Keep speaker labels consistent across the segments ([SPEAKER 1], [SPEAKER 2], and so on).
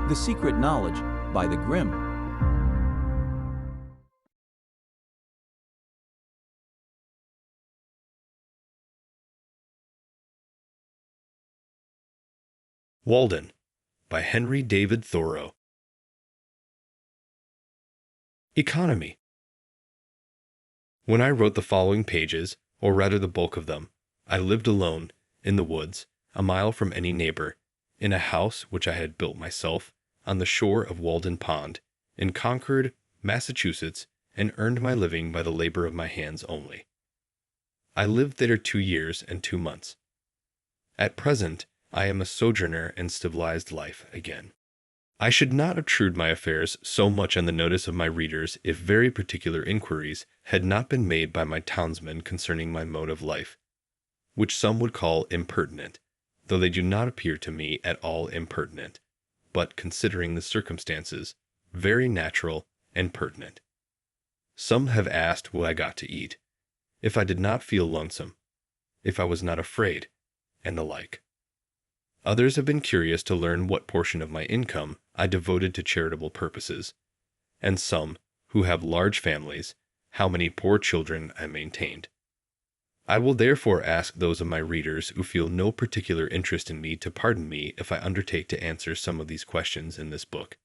[SPEAKER 1] The Secret Knowledge by the Grimm.
[SPEAKER 2] Walden by Henry David Thoreau. Economy. When I wrote the following pages, or rather the bulk of them, I lived alone, in the woods, a mile from any neighbor, in a house which I had built myself, on the shore of Walden Pond, in Concord, Massachusetts, and earned my living by the labor of my hands only. I lived there 2 years and 2 months. At present, I am a sojourner in civilized life again. I should not obtrude my affairs so much on the notice of my readers if very particular inquiries had not been made by my townsmen concerning my mode of life, which some would call impertinent, though they do not appear to me at all impertinent, but, considering the circumstances, very natural and pertinent. Some have asked what I got to eat, if I did not feel lonesome, if I was not afraid, and the like. Others have been curious to learn what portion of my income I devoted to charitable purposes, and some, who have large families, how many poor children I maintained. I will therefore ask those of my readers who feel no particular interest in me to pardon me if I undertake to answer some of these questions in this book.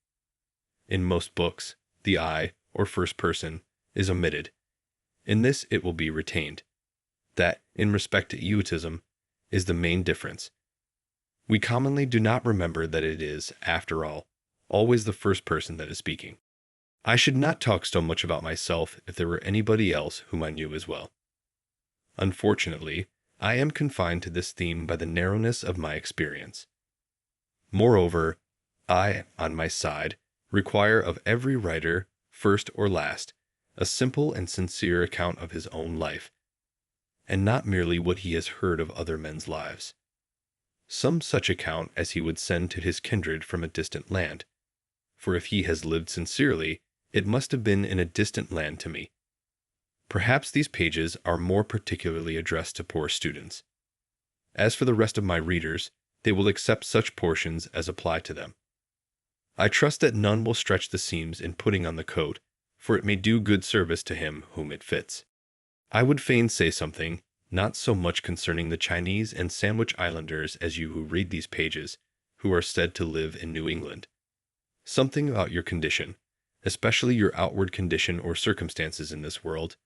[SPEAKER 2] In most books, the I, or first person, is omitted. In this it will be retained. That, in respect to egotism, is the main difference. We commonly do not remember that it is, after all, always the first person that is speaking. I should not talk so much about myself if there were anybody else whom I knew as well. Unfortunately, I am confined to this theme by the narrowness of my experience. Moreover, I, on my side, require of every writer, first or last, a simple and sincere account of his own life, and not merely what he has heard of other men's lives. Some such account as he would send to his kindred from a distant land, for if he has lived sincerely, it must have been in a distant land to me. Perhaps these pages are more particularly addressed to poor students. As for the rest of my readers, they will accept such portions as apply to them. I trust that none will stretch the seams in putting on the coat, for it may do good service to him whom it fits. I would fain say something, not so much concerning the Chinese and Sandwich Islanders as you who read these pages, who are said to live in New England. Something about your condition, especially your outward condition or circumstances in this world,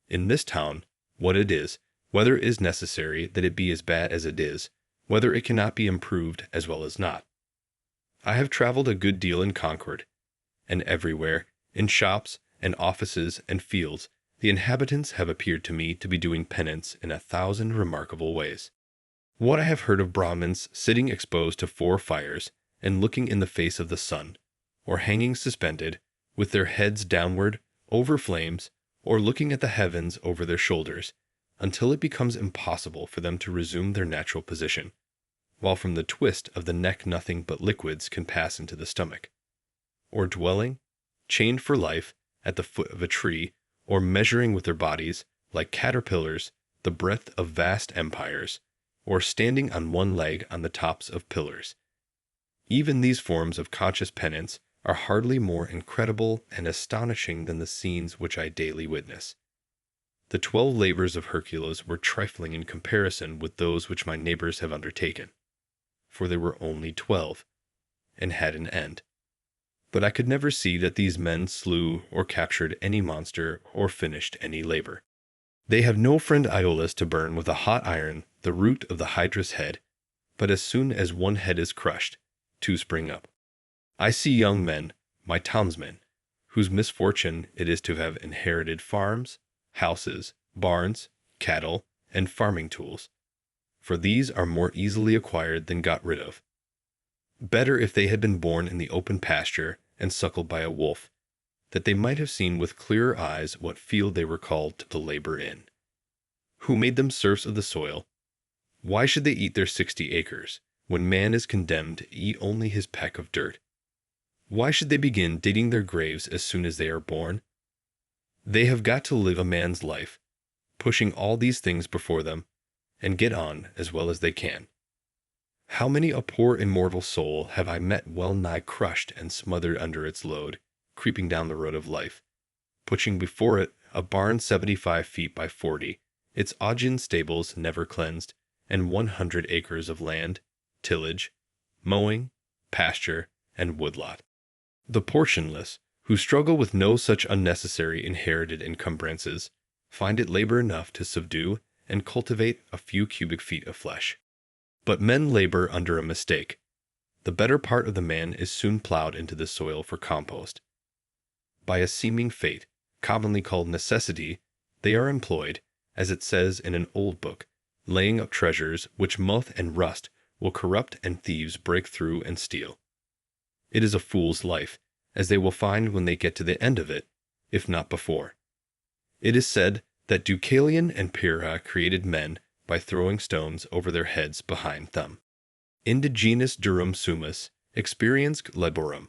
[SPEAKER 2] in this town, what it is, whether it is necessary that it be as bad as it is, whether it cannot be improved as well as not. I have traveled a good deal in Concord, and everywhere, in shops and offices and fields, the inhabitants have appeared to me to be doing penance in 1,000 remarkable ways. What I have heard of Brahmins sitting exposed to 4 fires and looking in the face of the sun, or hanging suspended, with their heads downward, over flames, or looking at the heavens over their shoulders, until it becomes impossible for them to resume their natural position, while from the twist of the neck nothing but liquids can pass into the stomach. Or dwelling, chained for life, at the foot of a tree, or measuring with their bodies, like caterpillars, the breadth of vast empires, or standing on one leg on the tops of pillars. Even these forms of conscious penance are hardly more incredible and astonishing than the scenes which I daily witness. The 12 labors of Hercules were trifling in comparison with those which my neighbors have undertaken, for there were only 12, and had an end. But I could never see that these men slew or captured any monster or finished any labor. They have no friend Iolaus to burn with a hot iron the root of the hydra's head, but as soon as one head is crushed, 2 spring up. I see young men, my townsmen, whose misfortune it is to have inherited farms, houses, barns, cattle, and farming tools, for these are more easily acquired than got rid of. Better if they had been born in the open pasture and suckled by a wolf, that they might have seen with clearer eyes what field they were called to labor in. Who made them serfs of the soil? Why should they eat their 60 acres, when man is condemned to eat only his peck of dirt? Why should they begin digging their graves as soon as they are born? They have got to live a man's life, pushing all these things before them, and get on as well as they can. How many a poor immortal soul have I met well nigh crushed and smothered under its load, creeping down the road of life, pushing before it a barn 75 feet by 40, its Augean stables never cleansed, and 100 acres of land, tillage, mowing, pasture, and woodlot. The portionless, who struggle with no such unnecessary inherited encumbrances, find it labor enough to subdue and cultivate a few cubic feet of flesh. But men labor under a mistake. The better part of the man is soon plowed into the soil for compost. By a seeming fate, commonly called necessity, they are employed, as it says in an old book, laying up treasures which moth and rust will corrupt and thieves break through and steal. It is a fool's life, as they will find when they get to the end of it, if not before. It is said that Deucalion and Pyrrha created men by throwing stones over their heads behind them. Indigenus durum sumus, experiens laborum,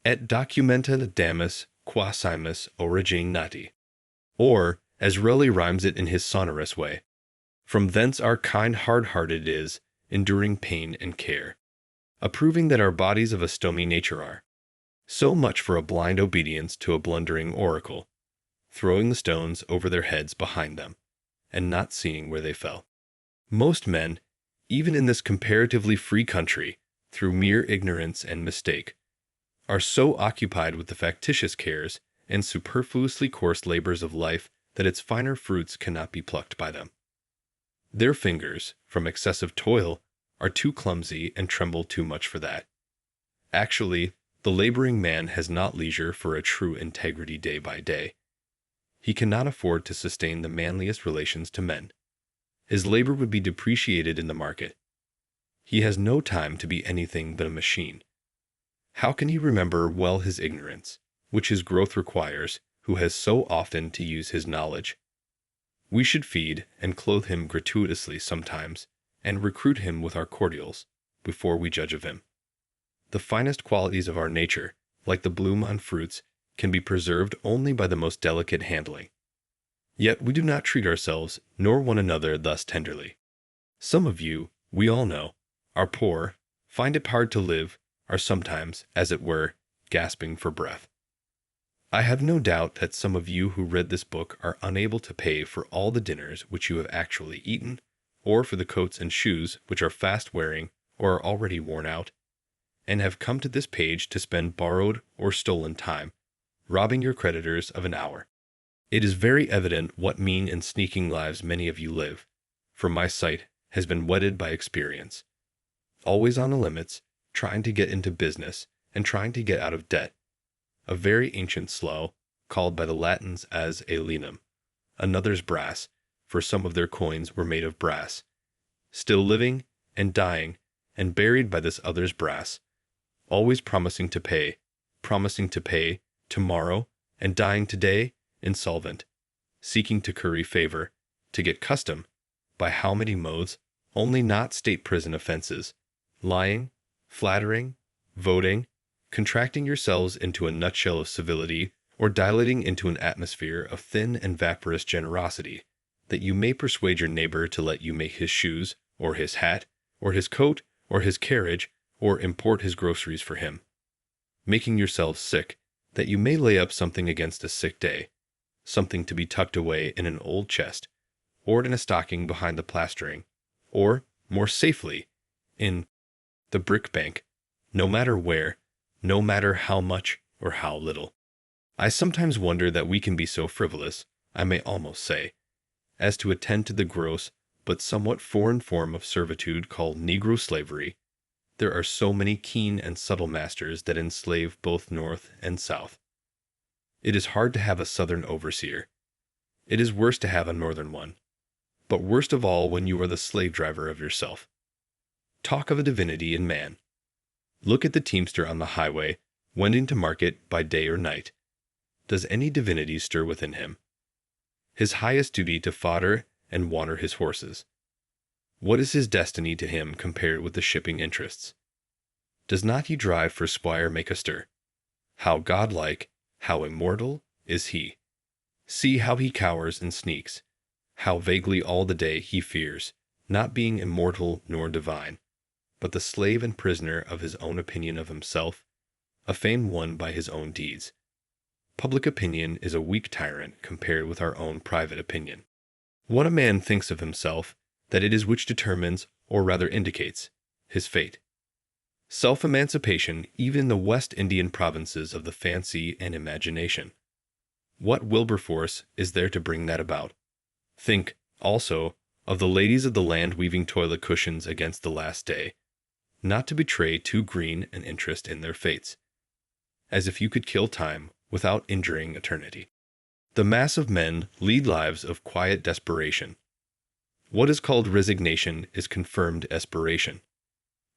[SPEAKER 2] et documenta damus quasimus origine nati. Or, as Raleigh rhymes it in his sonorous way, from thence our kind hard-hearted is, enduring pain and care, approving that our bodies of a stony nature are. So much for a blind obedience to a blundering oracle, throwing the stones over their heads behind them, and not seeing where they fell. Most men, even in this comparatively free country, through mere ignorance and mistake, are so occupied with the factitious cares and superfluously coarse labors of life that its finer fruits cannot be plucked by them. Their fingers, from excessive toil, are too clumsy and tremble too much for that. Actually, the laboring man has not leisure for a true integrity day by day. He cannot afford to sustain the manliest relations to men. His labor would be depreciated in the market. He has no time to be anything but a machine. How can he remember well his ignorance, which his growth requires, who has so often to use his knowledge? We should feed and clothe him gratuitously sometimes, and recruit him with our cordials, before we judge of him. The finest qualities of our nature, like the bloom on fruits, can be preserved only by the most delicate handling. Yet we do not treat ourselves nor one another thus tenderly. Some of you, we all know, are poor, find it hard to live, are sometimes, as it were, gasping for breath. I have no doubt that some of you who read this book are unable to pay for all the dinners which you have actually eaten, or for the coats and shoes which are fast wearing or are already worn out, and have come to this page to spend borrowed or stolen time, robbing your creditors of an hour. It is very evident what mean and sneaking lives many of you live, for my sight has been whetted by experience. Always on the limits, trying to get into business, and trying to get out of debt. A very ancient slough, called by the Latins as aelinum, another's brass, for some of their coins were made of brass. Still living, and dying, and buried by this other's brass, always promising to pay, tomorrow, and dying today, insolvent, seeking to curry favor, to get custom, by how many modes, only not state prison offenses, lying, flattering, voting, contracting yourselves into a nutshell of civility, or dilating into an atmosphere of thin and vaporous generosity, that you may persuade your neighbor to let you make his shoes, or his hat, or his coat, or his carriage, or import his groceries for him, making yourselves sick, that you may lay up something against a sick day, something to be tucked away in an old chest, or in a stocking behind the plastering, or, more safely, in the brick bank, no matter where, no matter how much or how little. I sometimes wonder that we can be so frivolous, I may almost say, as to attend to the gross but somewhat foreign form of servitude called Negro slavery. There are so many keen and subtle masters that enslave both North and South. It is hard to have a Southern overseer. It is worse to have a Northern one. But worst of all when you are the slave driver of yourself. Talk of a divinity in man. Look at the teamster on the highway, wending to market by day or night. Does any divinity stir within him? His highest duty to fodder and water his horses. What is his destiny to him compared with the shipping interests? Does not he drive for Squire make a stir? How godlike, how immortal is he! See how he cowers and sneaks, how vaguely all the day he fears, not being immortal nor divine, but the slave and prisoner of his own opinion of himself, a fame won by his own deeds. Public opinion is a weak tyrant compared with our own private opinion. What a man thinks of himself, that it is which determines, or rather indicates, his fate. Self-emancipation even in the West Indian provinces of the fancy and imagination. What Wilberforce is there to bring that about? Think, also, of the ladies of the land weaving toilet cushions against the last day, not to betray too green an interest in their fates, as if you could kill time without injuring eternity. The mass of men lead lives of quiet desperation. What is called resignation is confirmed aspiration.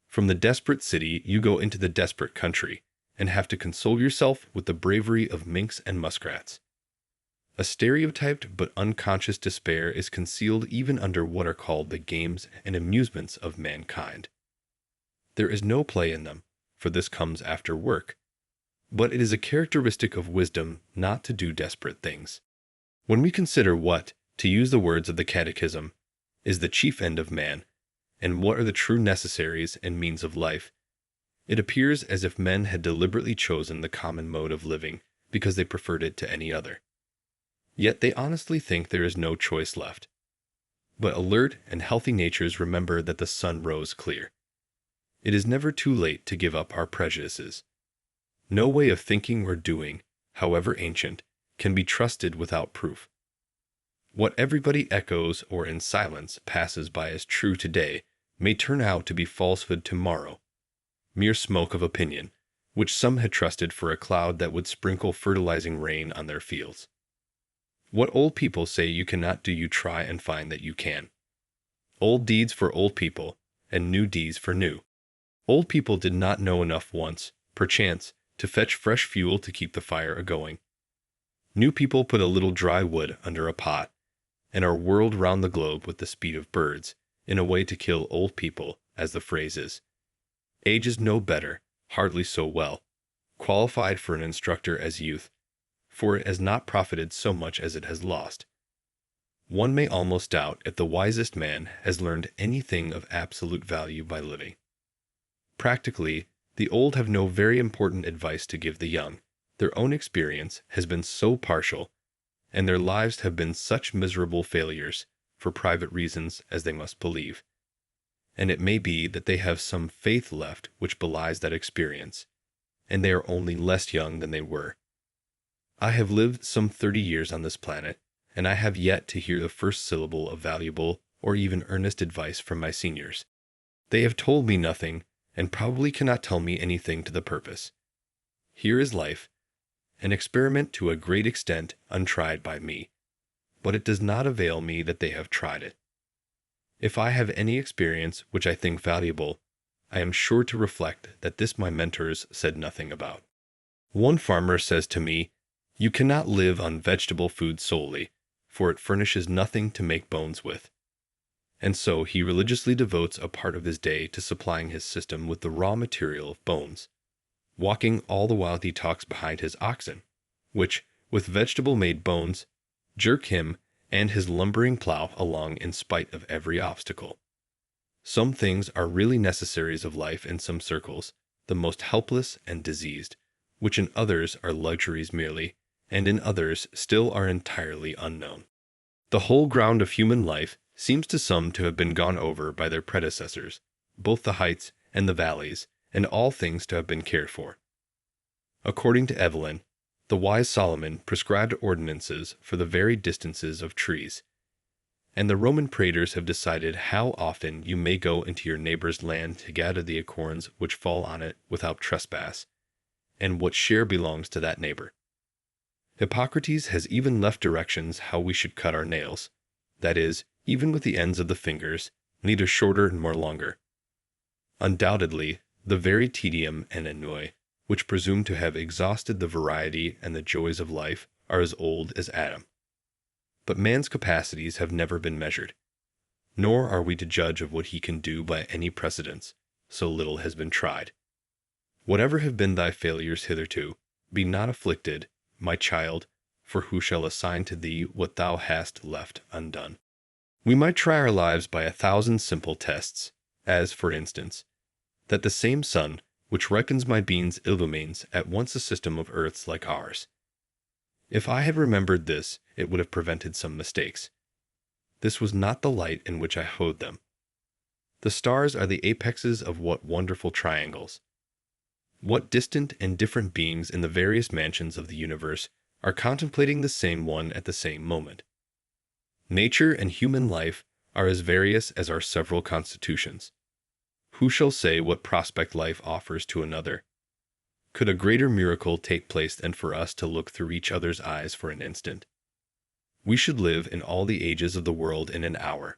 [SPEAKER 2] From the desperate city you go into the desperate country, and have to console yourself with the bravery of minks and muskrats. A stereotyped but unconscious despair is concealed even under what are called the games and amusements of mankind. There is no play in them, for this comes after work. But it is a characteristic of wisdom not to do desperate things. When we consider what, to use the words of the Catechism, is the chief end of man, and what are the true necessaries and means of life, it appears as if men had deliberately chosen the common mode of living because they preferred it to any other. Yet they honestly think there is no choice left. But alert and healthy natures remember that the sun rose clear. It is never too late to give up our prejudices. No way of thinking or doing, however ancient, can be trusted without proof. What everybody echoes or in silence passes by as true today may turn out to be falsehood tomorrow, mere smoke of opinion, which some had trusted for a cloud that would sprinkle fertilizing rain on their fields. What old people say you cannot do, you try and find that you can. Old deeds for old people, and new deeds for new. Old people did not know enough once, perchance, to fetch fresh fuel to keep the fire a-going. New people put a little dry wood under a pot, and are whirled round the globe with the speed of birds, in a way to kill old people, as the phrase is. Age is no better, hardly so well, qualified for an instructor as youth, for it has not profited so much as it has lost. One may almost doubt if the wisest man has learned anything of absolute value by living. Practically, the old have no very important advice to give the young. Their own experience has been so partial, and their lives have been such miserable failures, for private reasons as they must believe. And it may be that they have some faith left which belies that experience, and they are only less young than they were. I have lived some 30 years on this planet, and I have yet to hear the first syllable of valuable or even earnest advice from my seniors. They have told me nothing, and probably cannot tell me anything to the purpose. Here is life, an experiment to a great extent untried by me, but it does not avail me that they have tried it. If I have any experience which I think valuable, I am sure to reflect that this my mentors said nothing about. One farmer says to me, "You cannot live on vegetable food solely, for it furnishes nothing to make bones with." And so he religiously devotes a part of his day to supplying his system with the raw material of bones, walking all the while he talks behind his oxen, which, with vegetable-made bones, jerk him and his lumbering plow along in spite of every obstacle. Some things are really necessaries of life in some circles, the most helpless and diseased, which in others are luxuries merely, and in others still are entirely unknown. The whole ground of human life seems to some to have been gone over by their predecessors, both the heights and the valleys, and all things to have been cared for. According to Evelyn, the wise Solomon prescribed ordinances for the very distances of trees, and the Roman praetors have decided how often you may go into your neighbor's land to gather the acorns which fall on it without trespass, and what share belongs to that neighbor. Hippocrates has even left directions how we should cut our nails, that is, even with the ends of the fingers, neither shorter nor longer. Undoubtedly, the very tedium and ennui, which presume to have exhausted the variety and the joys of life, are as old as Adam. But man's capacities have never been measured, nor are we to judge of what he can do by any precedents, so little has been tried. Whatever have been thy failures hitherto, be not afflicted, my child, for who shall assign to thee what thou hast left undone? We might try our lives by 1,000 simple tests, as, for instance, that the same sun, which reckons my beings illumines at once a system of earths like ours. If I had remembered this, it would have prevented some mistakes. This was not the light in which I hoed them. The stars are the apexes of what wonderful triangles! What distant and different beings in the various mansions of the universe are contemplating the same one at the same moment. Nature and human life are as various as our several constitutions. Who shall say what prospect life offers to another? Could a greater miracle take place than for us to look through each other's eyes for an instant? We should live in all the ages of the world in an hour.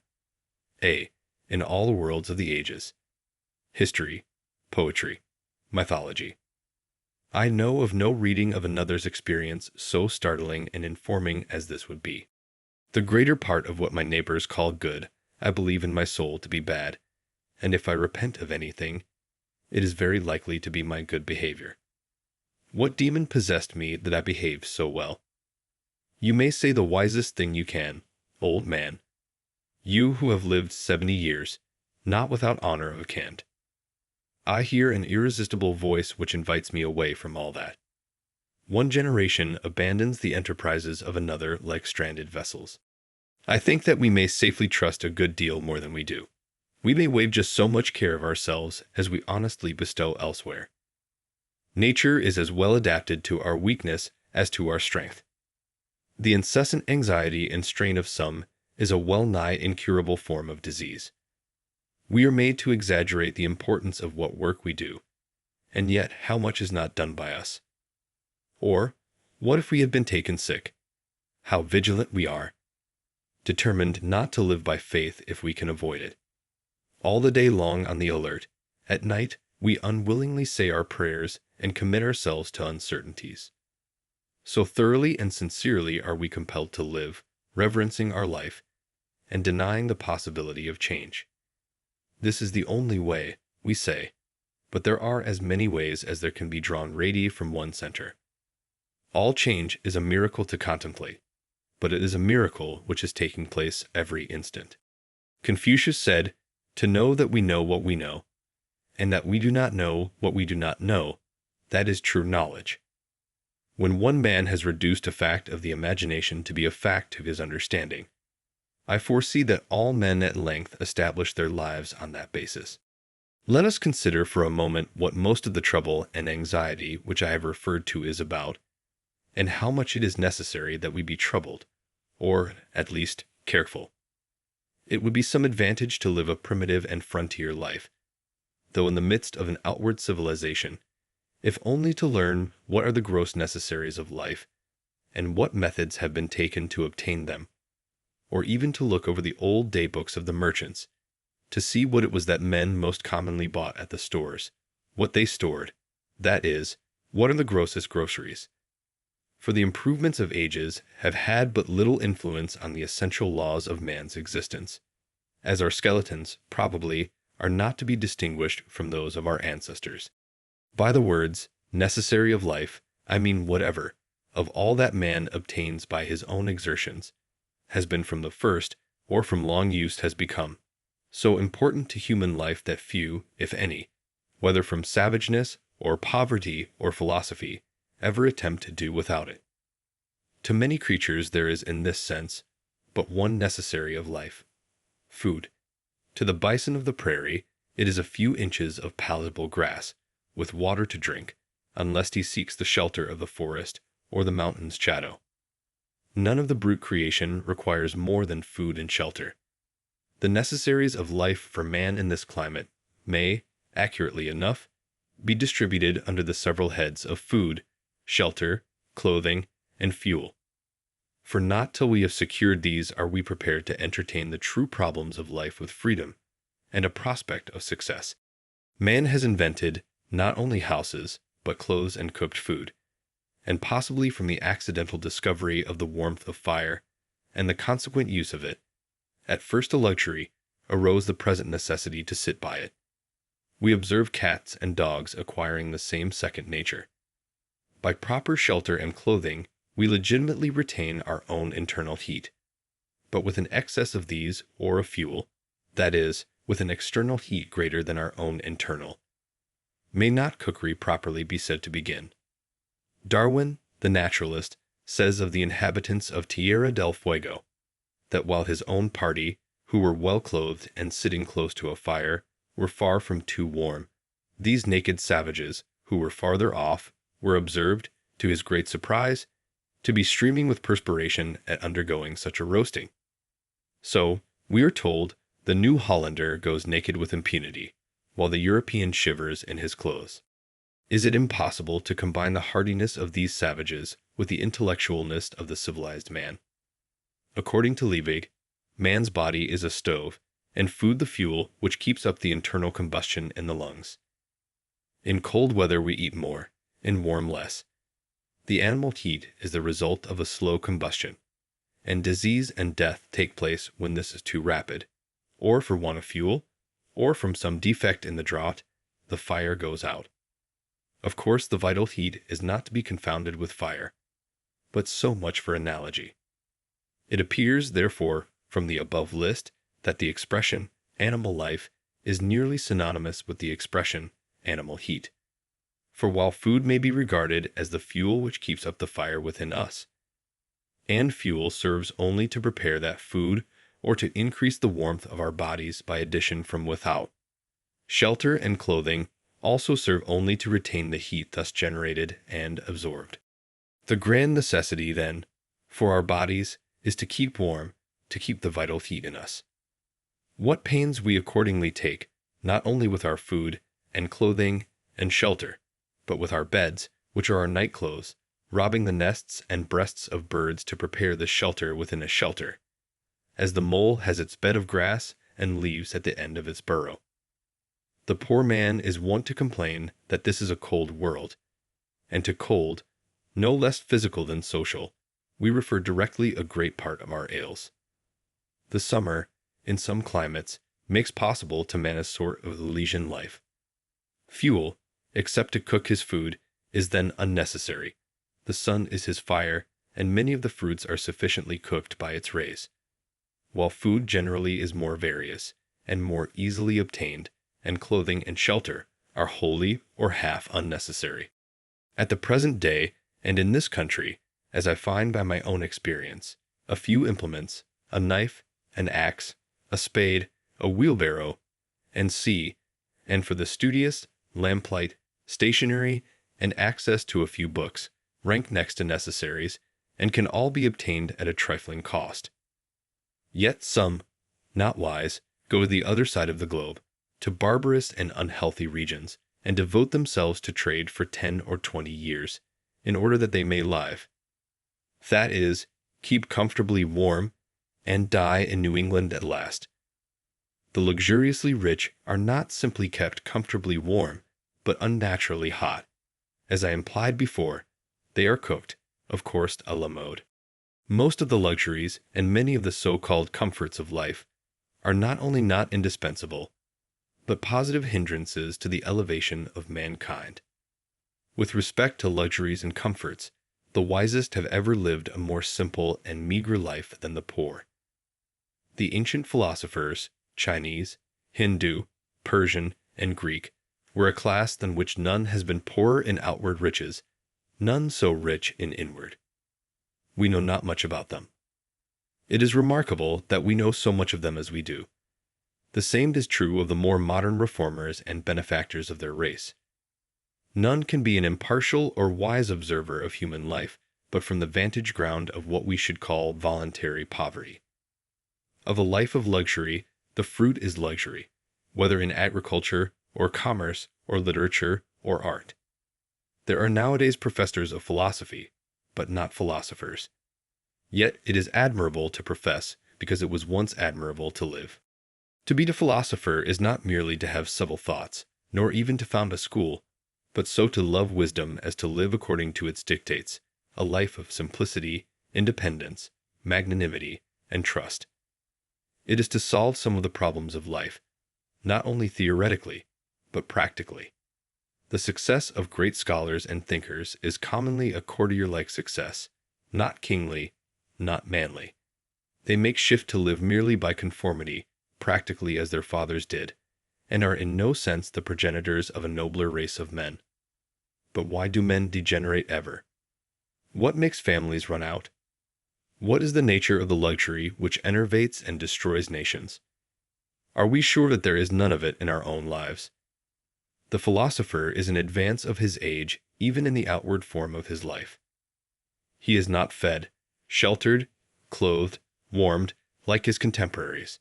[SPEAKER 2] In all the worlds of the ages. History, poetry, mythology. I know of no reading of another's experience so startling and informing as this would be. The greater part of what my neighbors call good, I believe in my soul to be bad, and if I repent of anything, it is very likely to be my good behavior. What demon possessed me that I behaved so well? You may say the wisest thing you can, old man. You who have lived 70 years, not without honor of cant. I hear an irresistible voice which invites me away from all that. One generation abandons the enterprises of another like stranded vessels. I think that we may safely trust a good deal more than we do. We may waive just so much care of ourselves as we honestly bestow elsewhere. Nature is as well adapted to our weakness as to our strength. The incessant anxiety and strain of some is a well-nigh incurable form of disease. We are made to exaggerate the importance of what work we do, and yet how much is not done by us? Or, what if we have been taken sick? How vigilant we are, determined not to live by faith if we can avoid it. All the day long on the alert, at night we unwillingly say our prayers and commit ourselves to uncertainties. So thoroughly and sincerely are we compelled to live, reverencing our life, and denying the possibility of change. This is the only way, we say, but there are as many ways as there can be drawn radii from one center. All change is a miracle to contemplate, but it is a miracle which is taking place every instant. Confucius said, "To know that we know what we know, and that we do not know what we do not know, that is true knowledge." When one man has reduced a fact of the imagination to be a fact of his understanding, I foresee that all men at length establish their lives on that basis. Let us consider for a moment what most of the trouble and anxiety which I have referred to is about, and how much it is necessary that we be troubled, or, at least, careful. It would be some advantage to live a primitive and frontier life, though in the midst of an outward civilization, if only to learn what are the gross necessaries of life, and what methods have been taken to obtain them, or even to look over the old day books of the merchants, to see what it was that men most commonly bought at the stores, what they stored, that is, what are the grossest groceries. For the improvements of ages have had but little influence on the essential laws of man's existence, as our skeletons, probably, are not to be distinguished from those of our ancestors. By the words, necessary of life, I mean whatever, of all that man obtains by his own exertions, has been from the first, or from long use has become, so important to human life that few, if any, whether from savageness, or poverty, or philosophy, ever attempt to do without it. To many creatures there is in this sense but one necessary of life, food. To the bison of the prairie, it is a few inches of palatable grass, with water to drink, unless he seeks the shelter of the forest or the mountain's shadow. None of the brute creation requires more than food and shelter. The necessaries of life for man in this climate may, accurately enough, be distributed under the several heads of food, shelter, clothing, and fuel. For not till we have secured these are we prepared to entertain the true problems of life with freedom and a prospect of success. Man has invented not only houses, but clothes and cooked food, and possibly from the accidental discovery of the warmth of fire and the consequent use of it, at first a luxury, arose the present necessity to sit by it. We observe cats and dogs acquiring the same second nature. By proper shelter and clothing, we legitimately retain our own internal heat. But with an excess of these, or of fuel, that is, with an external heat greater than our own internal, may not cookery properly be said to begin. Darwin, the naturalist, says of the inhabitants of Tierra del Fuego that while his own party, who were well clothed and sitting close to a fire, were far from too warm, these naked savages, who were farther off, were observed, to his great surprise, to be streaming with perspiration at undergoing such a roasting. So, we are told, the New Hollander goes naked with impunity, while the European shivers in his clothes. Is it impossible to combine the hardiness of these savages with the intellectualness of the civilized man? According to Liebig, man's body is a stove, and food the fuel which keeps up the internal combustion in the lungs. In cold weather we eat more, in warm less. The animal heat is the result of a slow combustion, and disease and death take place when this is too rapid, or for want of fuel, or from some defect in the draught, the fire goes out. Of course, the vital heat is not to be confounded with fire, but so much for analogy. It appears, therefore, from the above list, that the expression animal life is nearly synonymous with the expression animal heat. For while food may be regarded as the fuel which keeps up the fire within us, and fuel serves only to prepare that food or to increase the warmth of our bodies by addition from without, shelter and clothing also serve only to retain the heat thus generated and absorbed. The grand necessity, then, for our bodies is to keep warm, to keep the vital heat in us. What pains we accordingly take, not only with our food and clothing and shelter, but with our beds, which are our night clothes, robbing the nests and breasts of birds to prepare the shelter within a shelter, as the mole has its bed of grass and leaves at the end of its burrow. The poor man is wont to complain that this is a cold world, and to cold, no less physical than social, we refer directly a great part of our ails. The summer, in some climates, makes possible to man a sort of Elysian life. Fuel, except to cook his food, is then unnecessary. The sun is his fire, and many of the fruits are sufficiently cooked by its rays, while food generally is more various, and more easily obtained, and clothing and shelter are wholly or half unnecessary. At the present day, and in this country, as I find by my own experience, a few implements, a knife, an axe, a spade, a wheelbarrow, and for the studious, lamplight, stationery, and access to a few books, rank next to necessaries, and can all be obtained at a trifling cost. Yet some, not wise, go to the other side of the globe, to barbarous and unhealthy regions, and devote themselves to trade for 10 or 20 years, in order that they may live. That is, keep comfortably warm, and die in New England at last. The luxuriously rich are not simply kept comfortably warm, but unnaturally hot. As I implied before, they are cooked, of course, a la mode. Most of the luxuries and many of the so-called comforts of life are not only not indispensable, but positive hindrances to the elevation of mankind. With respect to luxuries and comforts, the wisest have ever lived a more simple and meager life than the poor. The ancient philosophers, Chinese, Hindu, Persian, and Greek, were a class than which none has been poorer in outward riches, none so rich in inward. We know not much about them. It is remarkable that we know so much of them as we do. The same is true of the more modern reformers and benefactors of their race. None can be an impartial or wise observer of human life, but from the vantage ground of what we should call voluntary poverty. Of a life of luxury, the fruit is luxury, whether in agriculture, or commerce, or literature, or art. There are nowadays professors of philosophy, but not philosophers. Yet it is admirable to profess, because it was once admirable to live. To be a philosopher is not merely to have subtle thoughts, nor even to found a school, but so to love wisdom as to live according to its dictates, a life of simplicity, independence, magnanimity, and trust. It is to solve some of the problems of life, not only theoretically, but practically. The success of great scholars and thinkers is commonly a courtier-like success, not kingly, not manly. They make shift to live merely by conformity, practically as their fathers did, and are in no sense the progenitors of a nobler race of men. But why do men degenerate ever? What makes families run out? What is the nature of the luxury which enervates and destroys nations? Are we sure that there is none of it in our own lives? The philosopher is in advance of his age even in the outward form of his life. He is not fed, sheltered, clothed, warmed, like his contemporaries.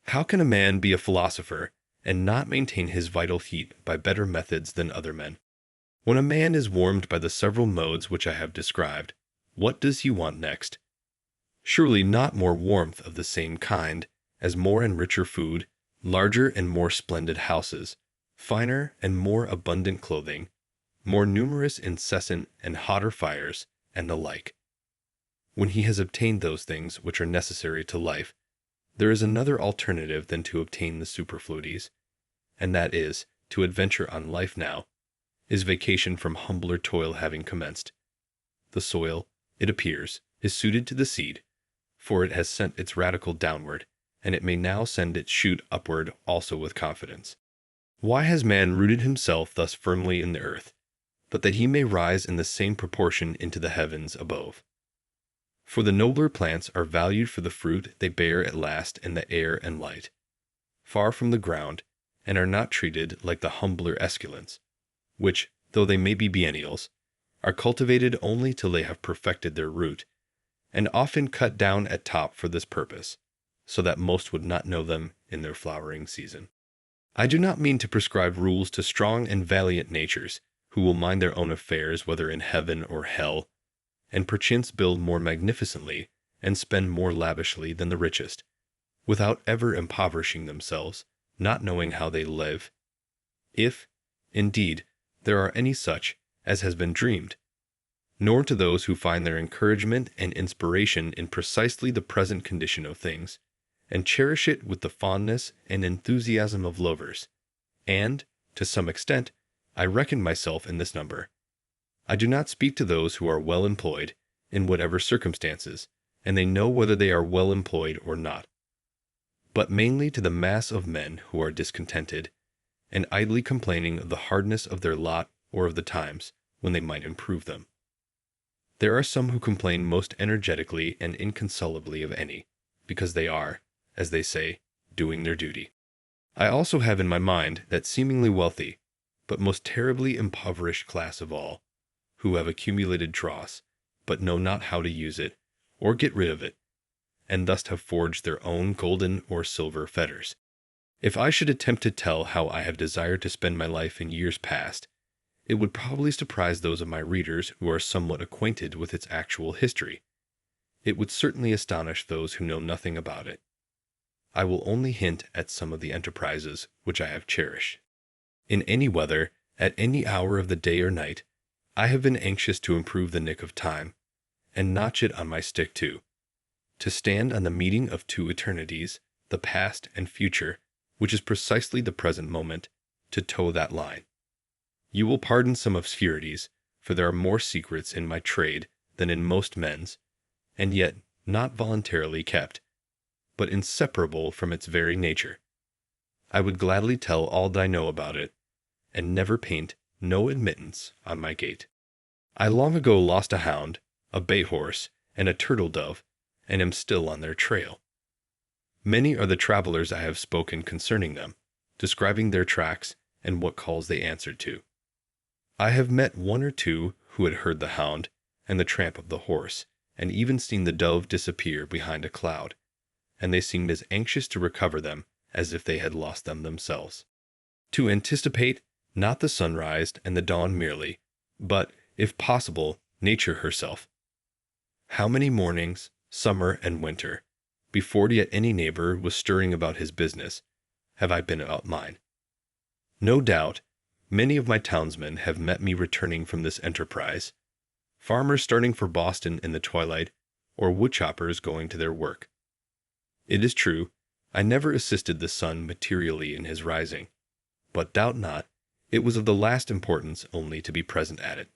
[SPEAKER 2] How can a man be a philosopher and not maintain his vital heat by better methods than other men? When a man is warmed by the several modes which I have described, what does he want next? Surely not more warmth of the same kind as more and richer food, larger and more splendid houses, finer and more abundant clothing, more numerous, incessant, and hotter fires, and the like. When he has obtained those things which are necessary to life, there is another alternative than to obtain the superfluities, and that is, to adventure on life now, his vacation from humbler toil having commenced. The soil, it appears, is suited to the seed, for it has sent its radicle downward, and it may now send its shoot upward also with confidence. Why has man rooted himself thus firmly in the earth? But that he may rise in the same proportion into the heavens above. For the nobler plants are valued for the fruit they bear at last in the air and light, far from the ground, and are not treated like the humbler esculents, which, though they may be biennials, are cultivated only till they have perfected their root, and often cut down at top for this purpose, so that most would not know them in their flowering season. I do not mean to prescribe rules to strong and valiant natures, who will mind their own affairs whether in heaven or hell, and perchance build more magnificently and spend more lavishly than the richest, without ever impoverishing themselves, not knowing how they live, if, indeed, there are any such as has been dreamed, nor to those who find their encouragement and inspiration in precisely the present condition of things, and cherish it with the fondness and enthusiasm of lovers, and, to some extent, I reckon myself in this number. I do not speak to those who are well employed, in whatever circumstances, and they know whether they are well employed or not, but mainly to the mass of men who are discontented, and idly complaining of the hardness of their lot or of the times when they might improve them. There are some who complain most energetically and inconsolably of any, because they are, as they say, doing their duty. I also have in my mind that seemingly wealthy, but most terribly impoverished class of all, who have accumulated dross, but know not how to use it, or get rid of it, and thus have forged their own golden or silver fetters. If I should attempt to tell how I have desired to spend my life in years past, it would probably surprise those of my readers who are somewhat acquainted with its actual history. It would certainly astonish those who know nothing about it. I will only hint at some of the enterprises which I have cherished. In any weather, at any hour of the day or night, I have been anxious to improve the nick of time, and notch it on my stick too, to stand on the meeting of two eternities, the past and future, which is precisely the present moment, to toe that line. You will pardon some obscurities, for there are more secrets in my trade than in most men's, and yet not voluntarily kept, but inseparable from its very nature. I would gladly tell all that I know about it, and never paint no admittance on my gate. I long ago lost a hound, a bay horse, and a turtle dove, and am still on their trail. Many are the travelers I have spoken concerning them, describing their tracks and what calls they answered to. I have met one or two who had heard the hound and the tramp of the horse, and even seen the dove disappear behind a cloud, and they seemed as anxious to recover them as if they had lost them themselves. To anticipate not the sunrise and the dawn merely, but, if possible, nature herself. How many mornings, summer and winter, before yet any neighbor was stirring about his business, have I been about mine? No doubt, many of my townsmen have met me returning from this enterprise, farmers starting for Boston in the twilight, or woodchoppers going to their work. It is true, I never assisted the sun materially in his rising, but doubt not, it was of the last importance only to be present at it.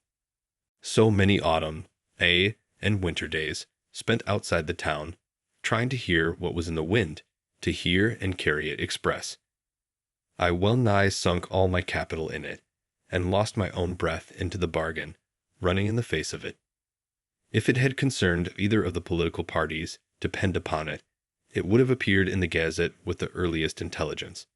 [SPEAKER 2] So many autumn, and winter days spent outside the town, trying to hear what was in the wind, to hear and carry it express. I well nigh sunk all my capital in it, and lost my own breath into the bargain, running in the face of it. If it had concerned either of the political parties, depend upon it, it would have appeared in the Gazette with the earliest intelligence.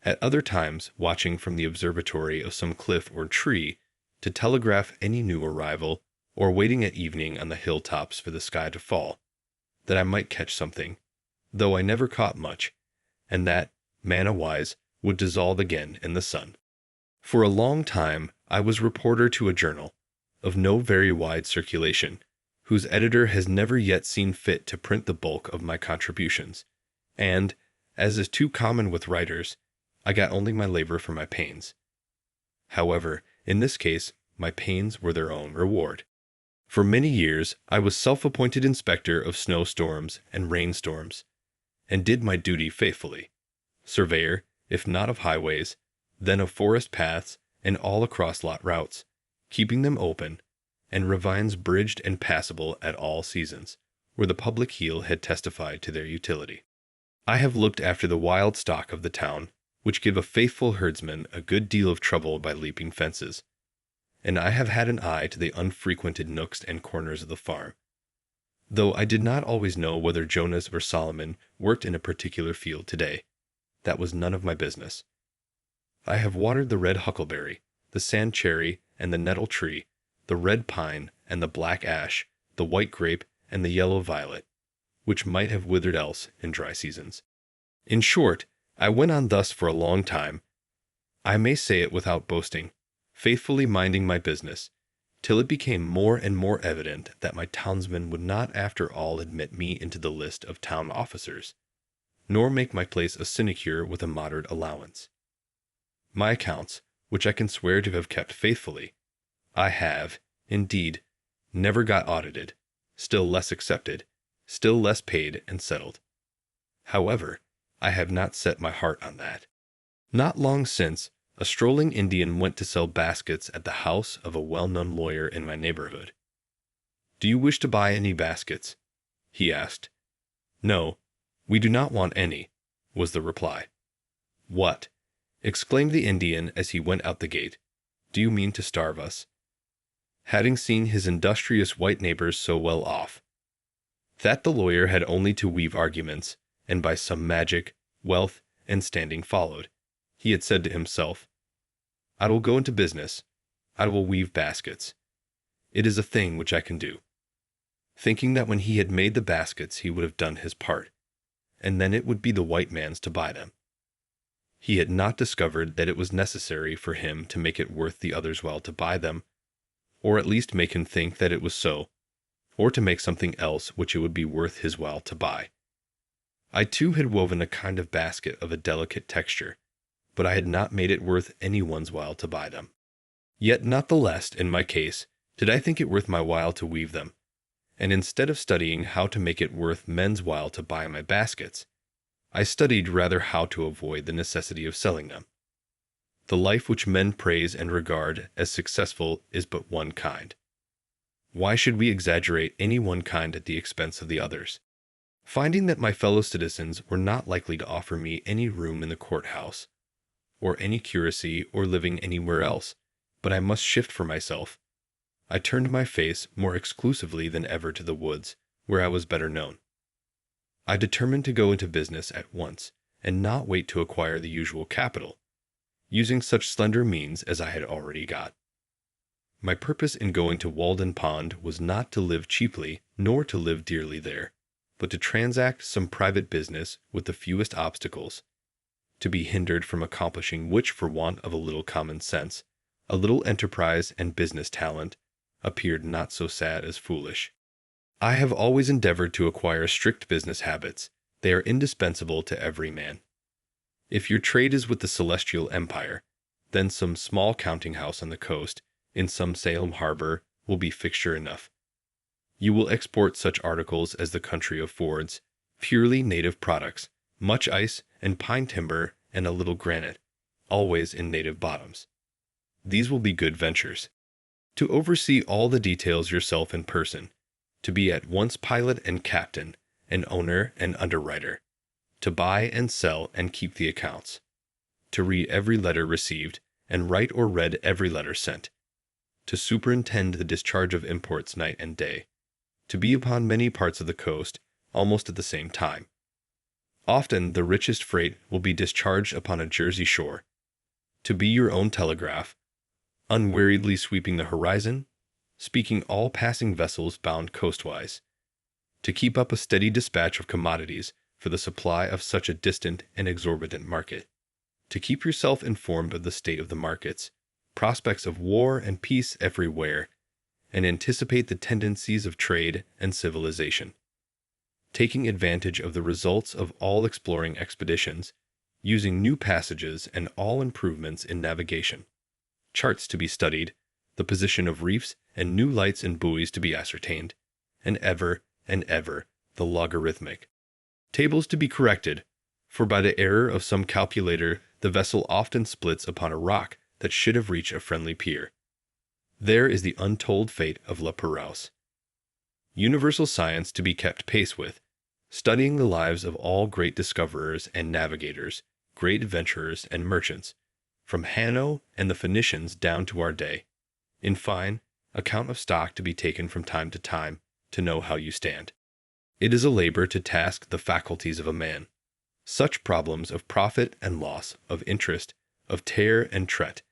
[SPEAKER 2] At other times, watching from the observatory of some cliff or tree to telegraph any new arrival, or waiting at evening on the hilltops for the sky to fall, that I might catch something, though I never caught much, and that, manna-wise, would dissolve again in the sun. For a long time I was reporter to a journal, of no very wide circulation, whose editor has never yet seen fit to print the bulk of my contributions, and, as is too common with writers, I got only my labor for my pains. However, in this case, my pains were their own reward. For many years I was self-appointed inspector of snowstorms and rainstorms, and did my duty faithfully, surveyor, if not of highways, then of forest paths and all across lot routes, keeping them open, and ravines bridged and passable at all seasons, where the public heel had testified to their utility. I have looked after the wild stock of the town, which give a faithful herdsman a good deal of trouble by leaping fences, and I have had an eye to the unfrequented nooks and corners of the farm, though I did not always know whether Jonas or Solomon worked in a particular field today. That was none of my business. I have watered the red huckleberry, the sand cherry and the nettle tree, the red pine and the black ash, the white grape and the yellow violet, which might have withered else in dry seasons. In short, I went on thus for a long time, I may say it without boasting, faithfully minding my business, till it became more and more evident that my townsmen would not after all admit me into the list of town officers, nor make my place a sinecure with a moderate allowance. My accounts, which I can swear to have kept faithfully, I have, indeed, never got audited, still less accepted, still less paid and settled. However, I have not set my heart on that. Not long since, a strolling Indian went to sell baskets at the house of a well-known lawyer in my neighborhood. "Do you wish to buy any baskets?" he asked. "No, we do not want any," was the reply. "What?" exclaimed the Indian as he went out the gate. "Do you mean to starve us?" Having seen his industrious white neighbors so well off, that the lawyer had only to weave arguments, and by some magic, wealth and standing followed, he had said to himself, "I will go into business. I will weave baskets. It is a thing which I can do," thinking that when he had made the baskets he would have done his part, and then it would be the white man's to buy them. He had not discovered that it was necessary for him to make it worth the other's while to buy them, or at least make him think that it was so, or to make something else which it would be worth his while to buy. I too had woven a kind of basket of a delicate texture, but I had not made it worth any one's while to buy them. Yet not the less, in my case, did I think it worth my while to weave them, and instead of studying how to make it worth men's while to buy my baskets, I studied rather how to avoid the necessity of selling them. The life which men praise and regard as successful is but one kind. Why should we exaggerate any one kind at the expense of the others? Finding that my fellow citizens were not likely to offer me any room in the courthouse, or any curacy or living anywhere else, but I must shift for myself, I turned my face more exclusively than ever to the woods, where I was better known. I determined to go into business at once, and not wait to acquire the usual capital, using such slender means as I had already got. My purpose in going to Walden Pond was not to live cheaply, nor to live dearly there, but to transact some private business with the fewest obstacles, to be hindered from accomplishing which, for want of a little common sense, a little enterprise and business talent, appeared not so sad as foolish. I have always endeavored to acquire strict business habits. They are indispensable to every man. If your trade is with the Celestial Empire, then some small counting house on the coast, in some Salem harbor, will be fixture enough. You will export such articles as the country affords, purely native products, much ice and pine timber and a little granite, always in native bottoms. These will be good ventures. To oversee all the details yourself in person, to be at once pilot and captain, and owner and underwriter, to buy and sell and keep the accounts, to read every letter received, and write or read every letter sent, to superintend the discharge of imports night and day, to be upon many parts of the coast almost at the same time. Often the richest freight will be discharged upon a Jersey shore, to be your own telegraph, unweariedly sweeping the horizon, speaking all passing vessels bound coastwise, to keep up a steady dispatch of commodities for the supply of such a distant and exorbitant market, to keep yourself informed of the state of the markets, prospects of war and peace everywhere, and anticipate the tendencies of trade and civilization, taking advantage of the results of all exploring expeditions, using new passages and all improvements in navigation, charts to be studied, the position of reefs and new lights and buoys to be ascertained, and ever the logarithmic tables to be corrected, for by the error of some calculator the vessel often splits upon a rock that should have reached a friendly pier. There is the untold fate of La Perouse. Universal science to be kept pace with, studying the lives of all great discoverers and navigators, great adventurers and merchants, from Hanno and the Phoenicians down to our day. In fine, account of stock to be taken from time to time, to know how you stand. It is a labor to task the faculties of a man. Such problems of profit and loss, of interest, of tare and tret,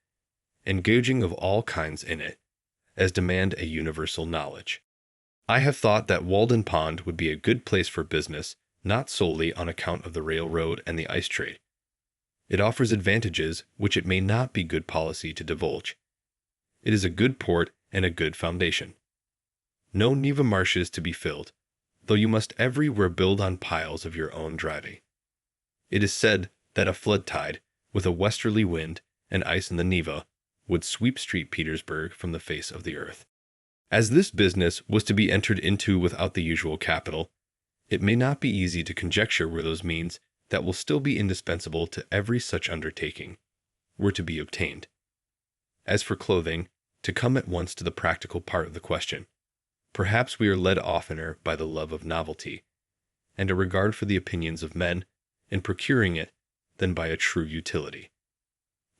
[SPEAKER 2] engaging of all kinds in it, as demand a universal knowledge. I have thought that Walden Pond would be a good place for business, not solely on account of the railroad and the ice trade. It offers advantages which it may not be good policy to divulge. It is a good port and a good foundation. No Neva marshes to be filled, though you must everywhere build on piles of your own driving. It is said that a flood tide, with a westerly wind and ice in the Neva, would sweep St. Petersburg from the face of the earth. As this business was to be entered into without the usual capital, it may not be easy to conjecture where those means that will still be indispensable to every such undertaking were to be obtained. As for clothing, to come at once to the practical part of the question, perhaps we are led oftener by the love of novelty, and a regard for the opinions of men, in procuring it, than by a true utility.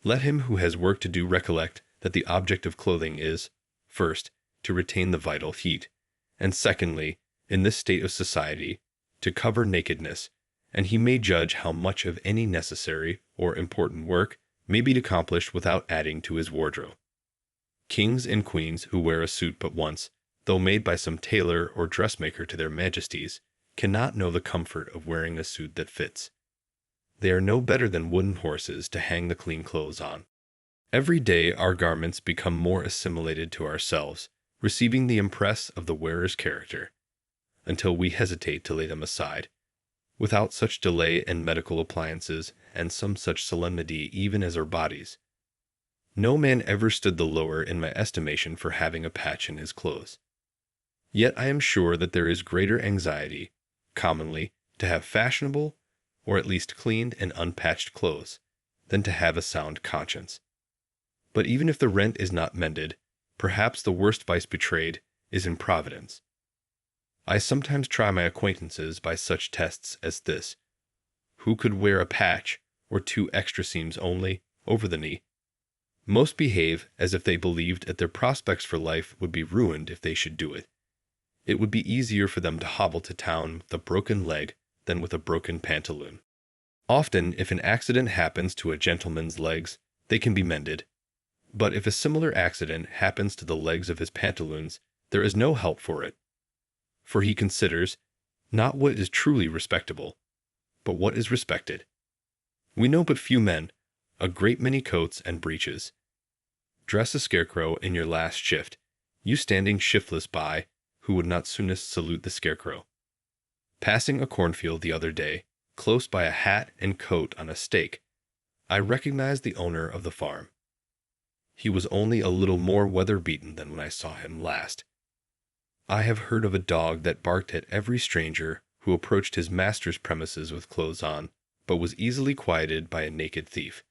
[SPEAKER 2] Let him who has work to do recollect that the object of clothing is, first, to retain the vital heat, and secondly, in this state of society, to cover nakedness, and he may judge how much of any necessary or important work may be accomplished without adding to his wardrobe. Kings and queens who wear a suit but once, though made by some tailor or dressmaker to their majesties, cannot know the comfort of wearing a suit that fits. They are no better than wooden horses to hang the clean clothes on. Every day our garments become more assimilated to ourselves, receiving the impress of the wearer's character, until we hesitate to lay them aside, without such delay and medical appliances and some such solemnity even as our bodies. No man ever stood the lower in my estimation for having a patch in his clothes. Yet I am sure that there is greater anxiety, commonly, to have fashionable, or at least cleaned and unpatched clothes, than to have a sound conscience. But even if the rent is not mended, perhaps the worst vice betrayed is improvidence. I sometimes try my acquaintances by such tests as this: who could wear a patch, or 2 extra seams only, over the knee? Most behave as if they believed that their prospects for life would be ruined if they should do it. It would be easier for them to hobble to town with a broken leg than with a broken pantaloon. Often, if an accident happens to a gentleman's legs, they can be mended. But if a similar accident happens to the legs of his pantaloons, there is no help for it. For he considers, not what is truly respectable, but what is respected. We know but few men, a great many coats and breeches. Dress a scarecrow in your last shift, you standing shiftless by, who would not soonest salute the scarecrow. Passing a cornfield the other day, close by a hat and coat on a stake, I recognized the owner of the farm. He was only a little more weather-beaten than when I saw him last. I have heard of a dog that barked at every stranger who approached his master's premises with clothes on, but was easily quieted by a naked thief.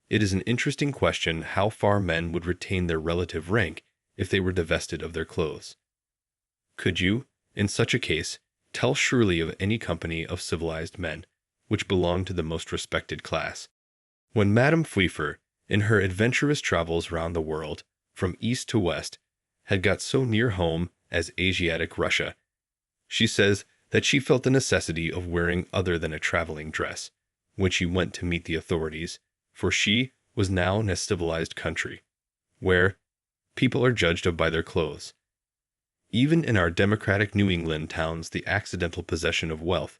[SPEAKER 2] It is an interesting question how far men would retain their relative rank if they were divested of their clothes. Could you, in such a case, tell surely of any company of civilized men, which belonged to the most respected class, When Madame Pfeiffer, in her adventurous travels round the world, from east to west, had got so near home as Asiatic Russia, she says that she felt the necessity of wearing other than a traveling dress when she went to meet the authorities, for she was now in a civilized country, where people are judged of by their clothes. Even in our democratic New England towns, the accidental possession of wealth,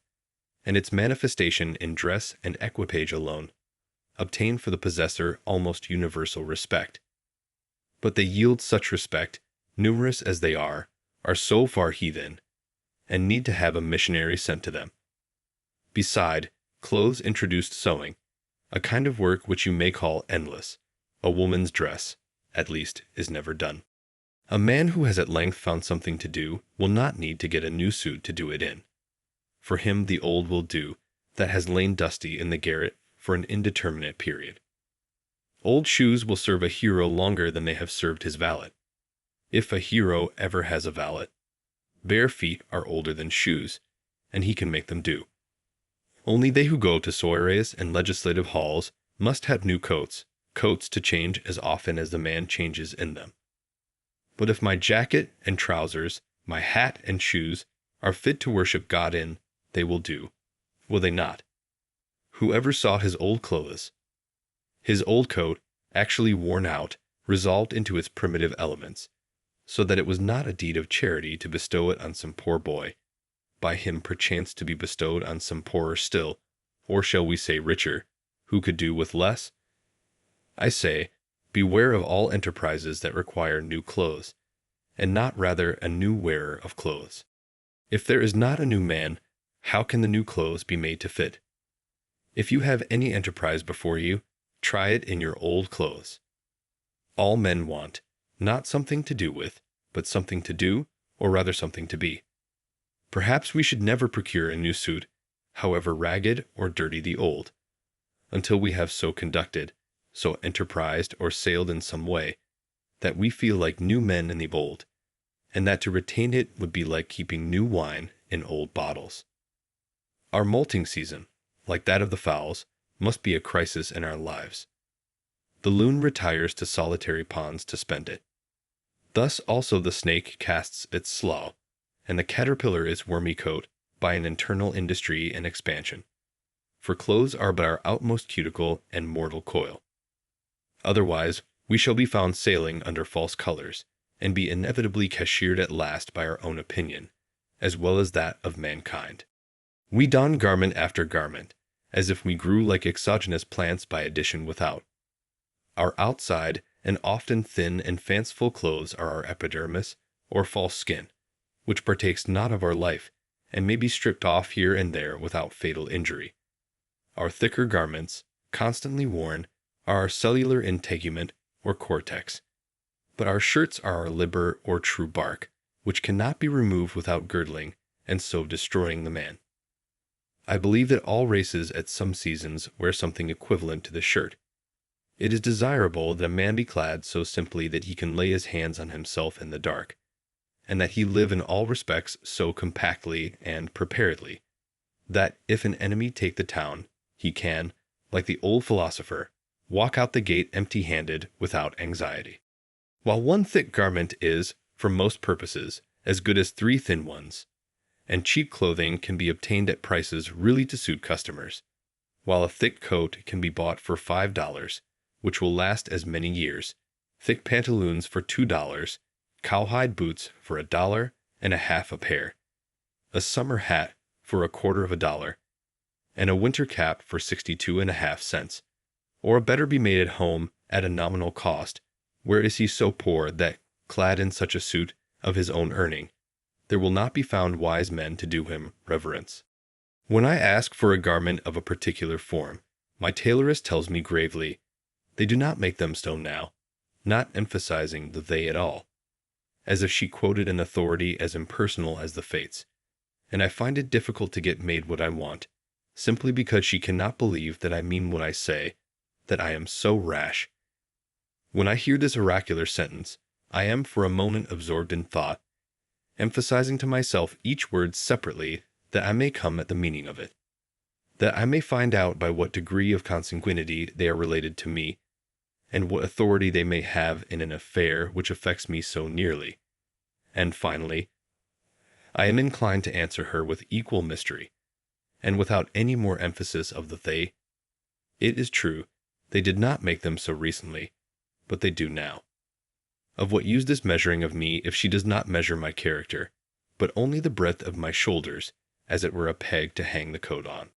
[SPEAKER 2] and its manifestation in dress and equipage alone, obtain for the possessor almost universal respect. But they yield such respect, numerous as they are so far heathen, and need to have a missionary sent to them. Beside, clothes introduced sewing, a kind of work which you may call endless. A woman's dress, at least, is never done. A man who has at length found something to do will not need to get a new suit to do it in. For him the old will do, that has lain dusty in the garret for an indeterminate period. Old shoes will serve a hero longer than they have served his valet, if a hero ever has a valet. Bare feet are older than shoes, and he can make them do. Only they who go to soirees and legislative halls must have new coats to change as often as the man changes in them. But if my jacket and trousers, my hat and shoes are fit to worship God in, they will do, will they not? Whoever saw his old clothes, his old coat, actually worn out, resolved into its primitive elements, so that it was not a deed of charity to bestow it on some poor boy, by him perchance to be bestowed on some poorer still, or shall we say richer, who could do with less? I say, beware of all enterprises that require new clothes, and not rather a new wearer of clothes. If there is not a new man, how can the new clothes be made to fit? If you have any enterprise before you, try it in your old clothes. All men want, not something to do with, but something to do, or rather something to be. Perhaps we should never procure a new suit, however ragged or dirty the old, until we have so conducted, so enterprised or sailed in some way, that we feel like new men in the old, and that to retain it would be like keeping new wine in old bottles. Our molting season, like that of the fowls, must be a crisis in our lives. The loon retires to solitary ponds to spend it. Thus also the snake casts its slough, and the caterpillar its wormy coat, by an internal industry and expansion. For clothes are but our outmost cuticle and mortal coil. Otherwise, we shall be found sailing under false colors, and be inevitably cashiered at last by our own opinion, as well as that of mankind. We don garment after garment, as if we grew like exogenous plants by addition without. Our outside and often thin and fanciful clothes are our epidermis, or false skin, which partakes not of our life, and may be stripped off here and there without fatal injury. Our thicker garments, constantly worn, are our cellular integument, or cortex. But our shirts are our liber or true bark, which cannot be removed without girdling, and so destroying the man. I believe that all races at some seasons wear something equivalent to the shirt. It is desirable that a man be clad so simply that he can lay his hands on himself in the dark, and that he live in all respects so compactly and preparedly, that if an enemy take the town, he can, like the old philosopher, walk out the gate empty-handed without anxiety. While one thick garment is, for most purposes, as good as 3 thin ones, and cheap clothing can be obtained at prices really to suit customers, while a thick coat can be bought for $5, which will last as many years, thick pantaloons for $2, cowhide boots for $1.50 a pair, a summer hat for $0.25, and a winter cap for 62.5 cents, or better be made at home at a nominal cost. Where is he so poor that, clad in such a suit of his own earning, there will not be found wise men to do him reverence? When I ask for a garment of a particular form, my tailoress tells me gravely, they do not make them so now, not emphasizing the they at all, as if she quoted an authority as impersonal as the fates, and I find it difficult to get made what I want, simply because she cannot believe that I mean what I say, that I am so rash. When I hear this oracular sentence, I am for a moment absorbed in thought, emphasizing to myself each word separately that I may come at the meaning of it. that I may find out by what degree of consanguinity they are related to me, and what authority they may have in an affair which affects me so nearly. And finally, I am inclined to answer her with equal mystery, and without any more emphasis of the they. It is true, they did not make them so recently, but they do now. Of what use this measuring of me if she does not measure my character, but only the breadth of my shoulders, as it were a peg to hang the coat on?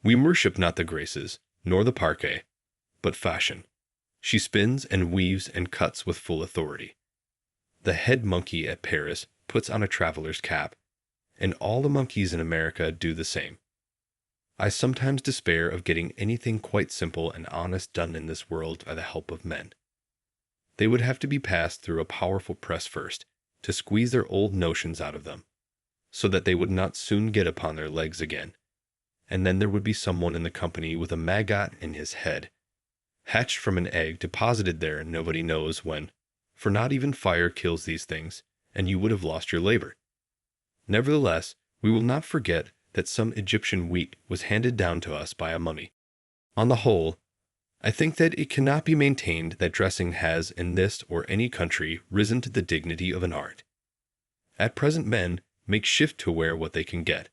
[SPEAKER 2] We worship not the graces, nor the parquet, but fashion. She spins and weaves and cuts with full authority. The head monkey at Paris puts on a traveler's cap, and all the monkeys in America do the same. I sometimes despair of getting anything quite simple and honest done in this world by the help of men. They would have to be passed through a powerful press first, to squeeze their old notions out of them, so that they would not soon get upon their legs again. And then there would be someone in the company with a maggot in his head, hatched from an egg deposited there nobody knows when, for not even fire kills these things, and you would have lost your labor. Nevertheless, we will not forget that some Egyptian wheat was handed down to us by a mummy. On the whole, I think that it cannot be maintained that dressing has in this or any country risen to the dignity of an art. At present men make shift to wear what they can get.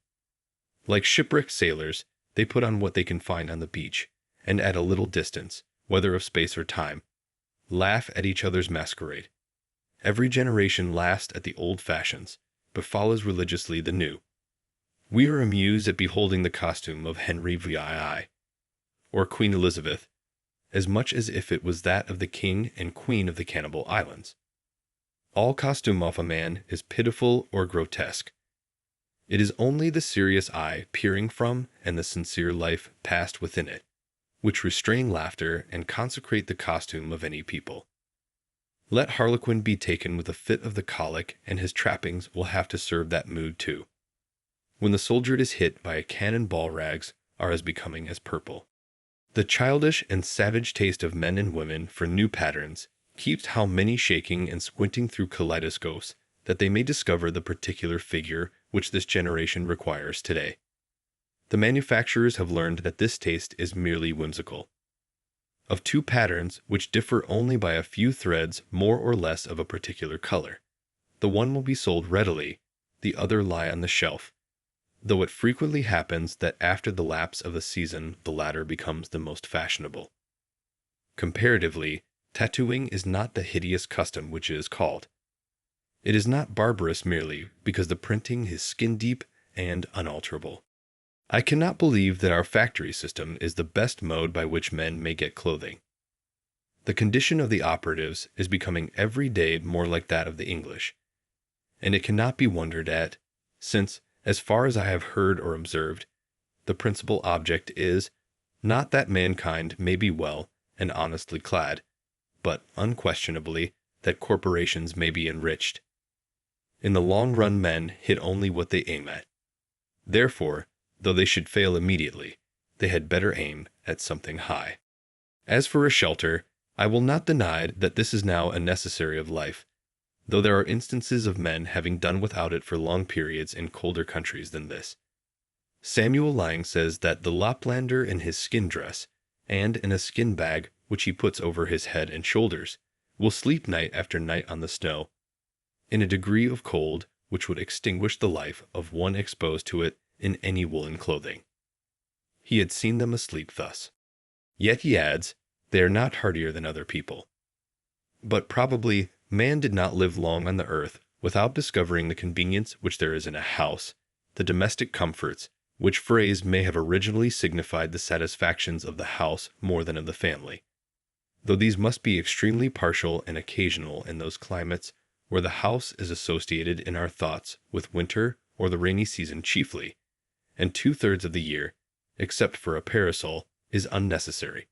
[SPEAKER 2] Like shipwrecked sailors, they put on what they can find on the beach, and at a little distance, whether of space or time, laugh at each other's masquerade. Every generation laughs at the old fashions, but follows religiously the new. We are amused at beholding the costume of Henry VII, or Queen Elizabeth, as much as if it was that of the King and Queen of the Cannibal Islands. All costume of a man is pitiful or grotesque. It is only the serious eye peering from and the sincere life passed within it, which restrain laughter and consecrate the costume of any people. Let Harlequin be taken with a fit of the colic, and his trappings will have to serve that mood too. When the soldier is hit by a cannon, ball rags are as becoming as purple. The childish and savage taste of men and women for new patterns keeps how many shaking and squinting through kaleidoscopes that they may discover the particular figure which this generation requires today. The manufacturers have learned that this taste is merely whimsical. Of two patterns which differ only by a few threads more or less of a particular color, the one will be sold readily, the other lie on the shelf, though it frequently happens that after the lapse of a season the latter becomes the most fashionable. Comparatively, tattooing is not the hideous custom which it is called. It is not barbarous merely because the printing is skin-deep and unalterable. I cannot believe that our factory system is the best mode by which men may get clothing. The condition of the operatives is becoming every day more like that of the English, and it cannot be wondered at, since, as far as I have heard or observed, the principal object is, not that mankind may be well and honestly clad, but unquestionably that corporations may be enriched. In the long run men hit only what they aim at. Therefore, though they should fail immediately, they had better aim at something high. As for a shelter, I will not deny that this is now a necessary of life, though there are instances of men having done without it for long periods in colder countries than this. Samuel Lang says that the Laplander in his skin dress, and in a skin bag which he puts over his head and shoulders, will sleep night after night on the snow, in a degree of cold which would extinguish the life of one exposed to it in any woolen clothing. He had seen them asleep thus. Yet he adds, they are not hardier than other people. But probably man did not live long on the earth without discovering the convenience which there is in a house, the domestic comforts, which phrase may have originally signified the satisfactions of the house more than of the family, though these must be extremely partial and occasional in those climates where the house is associated in our thoughts with winter or the rainy season chiefly, and 2/3 of the year, except for a parasol, is unnecessary.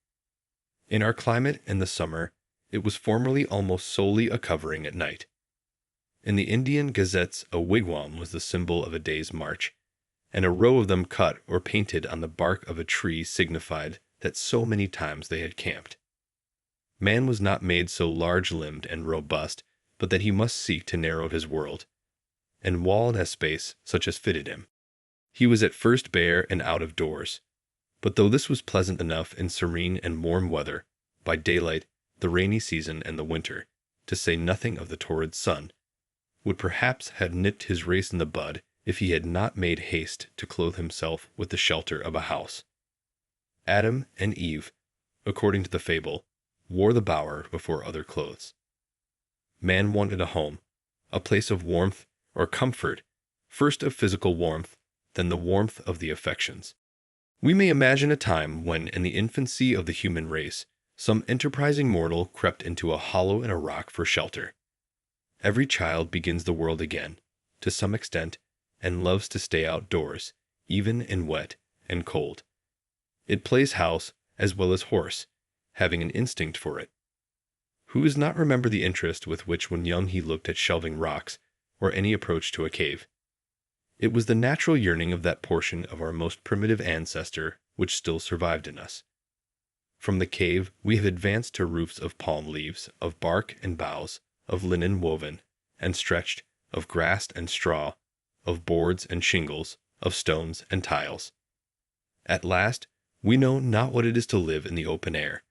[SPEAKER 2] In our climate in the summer, it was formerly almost solely a covering at night. In the Indian gazettes a wigwam was the symbol of a day's march, and a row of them cut or painted on the bark of a tree signified that so many times they had camped. Man was not made so large-limbed and robust but that he must seek to narrow his world, and walled a space such as fitted him. He was at first bare and out of doors, But though this was pleasant enough in serene and warm weather, by daylight, the rainy season and the winter, to say nothing of the torrid sun, would perhaps have nipped his race in the bud if he had not made haste to clothe himself with the shelter of a house. Adam and Eve, according to the fable, wore the bower before other clothes. Man wanted a home, a place of warmth or comfort, first of physical warmth, then the warmth of the affections. We may imagine a time when, in the infancy of the human race, some enterprising mortal crept into a hollow in a rock for shelter. Every child begins the world again, to some extent, and loves to stay outdoors, even in wet and cold. It plays house as well as horse, having an instinct for it. Who does not remember the interest with which when young he looked at shelving rocks, or any approach to a cave? It was the natural yearning of that portion of our most primitive ancestor which still survived in us. From the cave we have advanced to roofs of palm leaves, of bark and boughs, of linen woven and stretched, of grass and straw, of boards and shingles, of stones and tiles. At last, we know not what it is to live in the open air,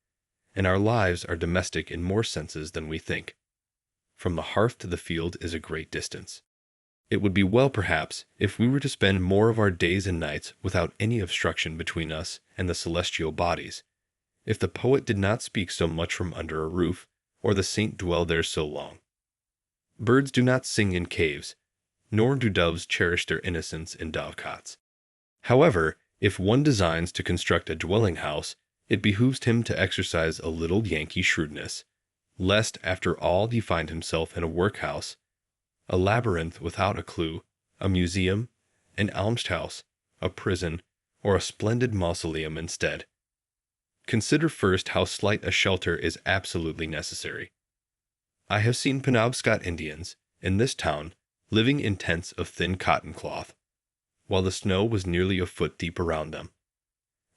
[SPEAKER 2] and our lives are domestic in more senses than we think. From the hearth to the field is a great distance. It would be well, perhaps, if we were to spend more of our days and nights without any obstruction between us and the celestial bodies, if the poet did not speak so much from under a roof, or the saint dwell there so long. Birds do not sing in caves, nor do doves cherish their innocence in dovecots. However, if one designs to construct a dwelling house, it behooves him to exercise a little Yankee shrewdness, lest after all he find himself in a workhouse, a labyrinth without a clue, a museum, an almshouse, a prison, or a splendid mausoleum instead. Consider first how slight a shelter is absolutely necessary. I have seen Penobscot Indians, in this town, living in tents of thin cotton cloth, while the snow was nearly a foot deep around them,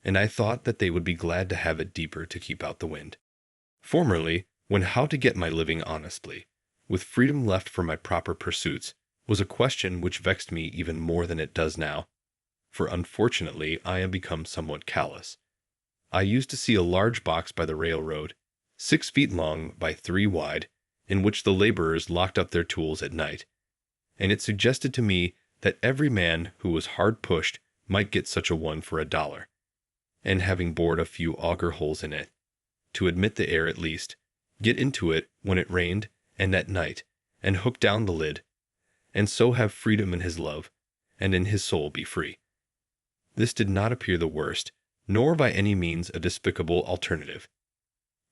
[SPEAKER 2] and I thought that they would be glad to have it deeper to keep out the wind. Formerly, when how to get my living honestly, with freedom left for my proper pursuits, was a question which vexed me even more than it does now, for unfortunately I am become somewhat callous. I used to see a large box by the railroad, 6 feet long by 3 wide, in which the laborers locked up their tools at night, and it suggested to me that every man who was hard pushed might get such a one for $1, and having bored a few auger holes in it, to admit the air at least, get into it when it rained and at night, and hook down the lid, and so have freedom in his love, and in his soul be free. This did not appear the worst, nor by any means a despicable alternative.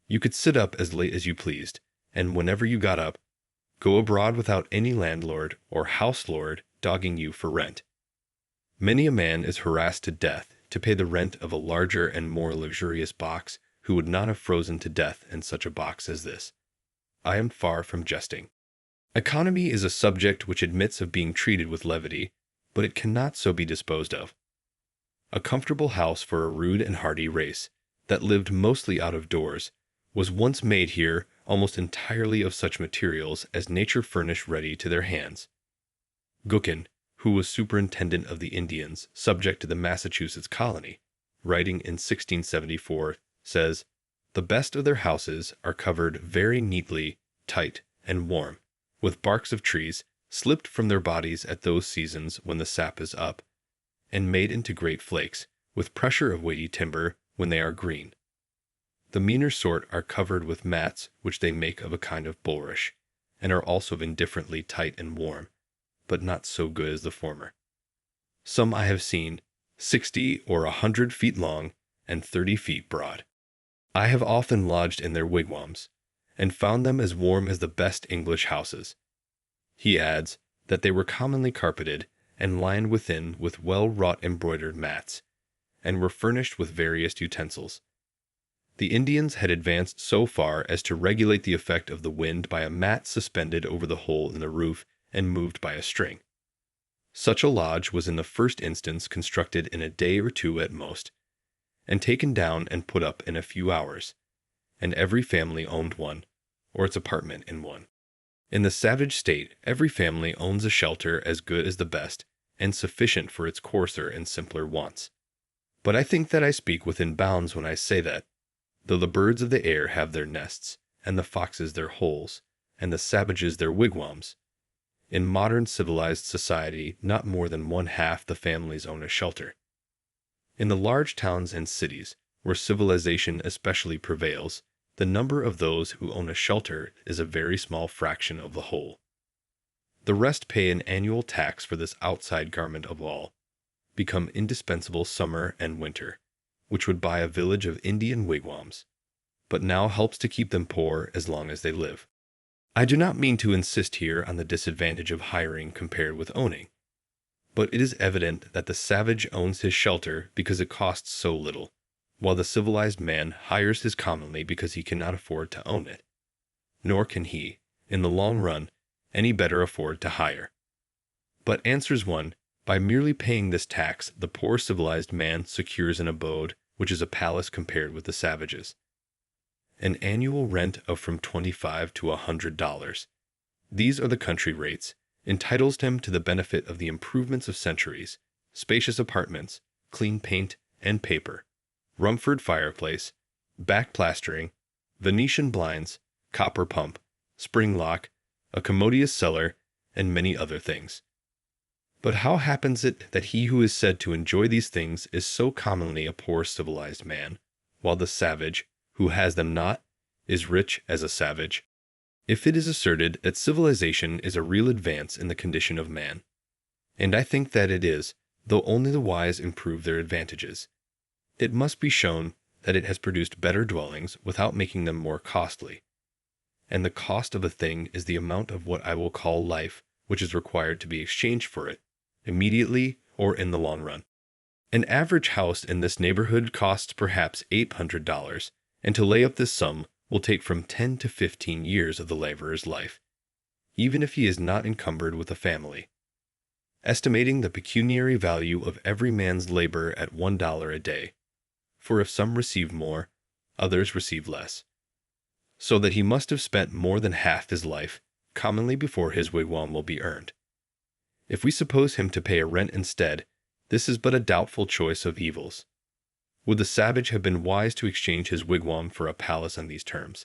[SPEAKER 2] You could sit up as late as you pleased, and whenever you got up, go abroad without any landlord or house lord dogging you for rent. Many a man is harassed to death to pay the rent of a larger and more luxurious box who would not have frozen to death in such a box as this. I am far from jesting. Economy is a subject which admits of being treated with levity, but it cannot so be disposed of. A comfortable house for a rude and hardy race, that lived mostly out of doors, was once made here almost entirely of such materials as nature furnished ready to their hands. Gookin, who was superintendent of the Indians subject to the Massachusetts colony, writing in 1674, says, "The best of their houses are covered very neatly, tight, and warm, with barks of trees, slipped from their bodies at those seasons when the sap is up, and made into great flakes, with pressure of weighty timber when they are green. The meaner sort are covered with mats which they make of a kind of bulrush, and are also indifferently tight and warm, but not so good as the former. Some I have seen 60 or 100 feet long and 30 feet broad. I have often lodged in their wigwams, and found them as warm as the best English houses." He adds that they were commonly carpeted and lined within with well-wrought embroidered mats, and were furnished with various utensils. The Indians had advanced so far as to regulate the effect of the wind by a mat suspended over the hole in the roof and moved by a string. Such a lodge was in the first instance constructed in a day or two at most, and taken down and put up in a few hours, and every family owned one, or its apartment in one. In the savage state, every family owns a shelter as good as the best, and sufficient for its coarser and simpler wants. But I think that I speak within bounds when I say that, though the birds of the air have their nests, and the foxes their holes, and the savages their wigwams, in modern civilized society not more than one half the families own a shelter. In the large towns and cities, where civilization especially prevails, the number of those who own a shelter is a very small fraction of the whole. The rest pay an annual tax for this outside garment of all, become indispensable summer and winter, which would buy a village of Indian wigwams, but now helps to keep them poor as long as they live. I do not mean to insist here on the disadvantage of hiring compared with owning, but it is evident that the savage owns his shelter because it costs so little, while the civilized man hires his commonly because he cannot afford to own it. Nor can he, in the long run, any better afford to hire. But answers one, by merely paying this tax, the poor civilized man secures an abode which is a palace compared with the savages. An annual rent of from $25 to $100. These are the country rates, entitles him to the benefit of the improvements of centuries, spacious apartments, clean paint and paper, Rumford fireplace, back plastering, Venetian blinds, copper pump, spring lock, a commodious cellar, and many other things. But how happens it that he who is said to enjoy these things is so commonly a poor civilized man, while the savage, who has them not, is rich as a savage? If it is asserted that civilization is a real advance in the condition of man, and I think that it is, though only the wise improve their advantages, it must be shown that it has produced better dwellings without making them more costly. And the cost of a thing is the amount of what I will call life which is required to be exchanged for it, immediately or in the long run. An average house in this neighborhood costs perhaps $800, and to lay up this sum will take from 10 to 15 years of the laborer's life, even if he is not encumbered with a family. Estimating the pecuniary value of every man's labor at $1 a day, for if some receive more, others receive less, so that he must have spent more than half his life, commonly before his wigwam will be earned. If we suppose him to pay a rent instead, this is but a doubtful choice of evils. Would the savage have been wise to exchange his wigwam for a palace on these terms?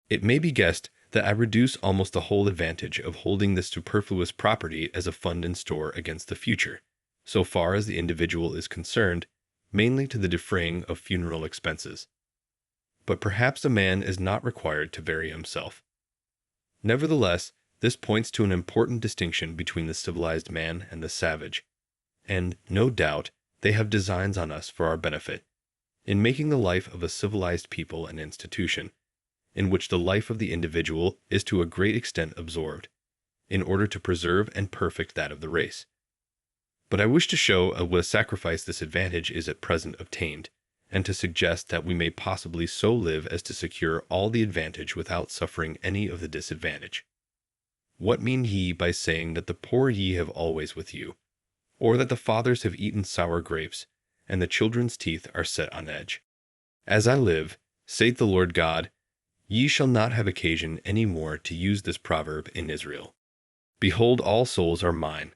[SPEAKER 2] It may be guessed that I reduce almost the whole advantage of holding this superfluous property as a fund and store against the future, so far as the individual is concerned, mainly to the defraying of funeral expenses. But perhaps a man is not required to vary himself. Nevertheless, this points to an important distinction between the civilized man and the savage, and, no doubt, they have designs on us for our benefit, in making the life of a civilized people an institution, in which the life of the individual is to a great extent absorbed, in order to preserve and perfect that of the race. But I wish to show at what a sacrifice this advantage is at present obtained, and to suggest that we may possibly so live as to secure all the advantage without suffering any of the disadvantage. What mean ye by saying that the poor ye have always with you, or that the fathers have eaten sour grapes, and the children's teeth are set on edge? As I live, saith the Lord God, ye shall not have occasion any more to use this proverb in Israel. Behold, all souls are mine.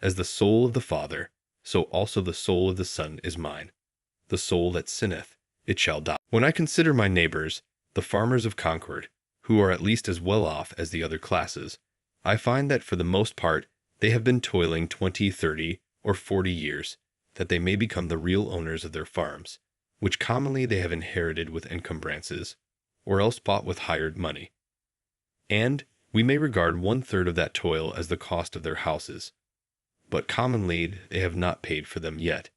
[SPEAKER 2] As the soul of the Father, so also the soul of the Son is mine. The soul that sinneth, it shall die. When I consider my neighbors, the farmers of Concord, who are at least as well off as the other classes, I find that for the most part they have been toiling 20, 30, or 40 years, that they may become the real owners of their farms, which commonly they have inherited with encumbrances, or else bought with hired money. And we may regard 1/3 of that toil as the cost of their houses, but commonly they have not paid for them yet.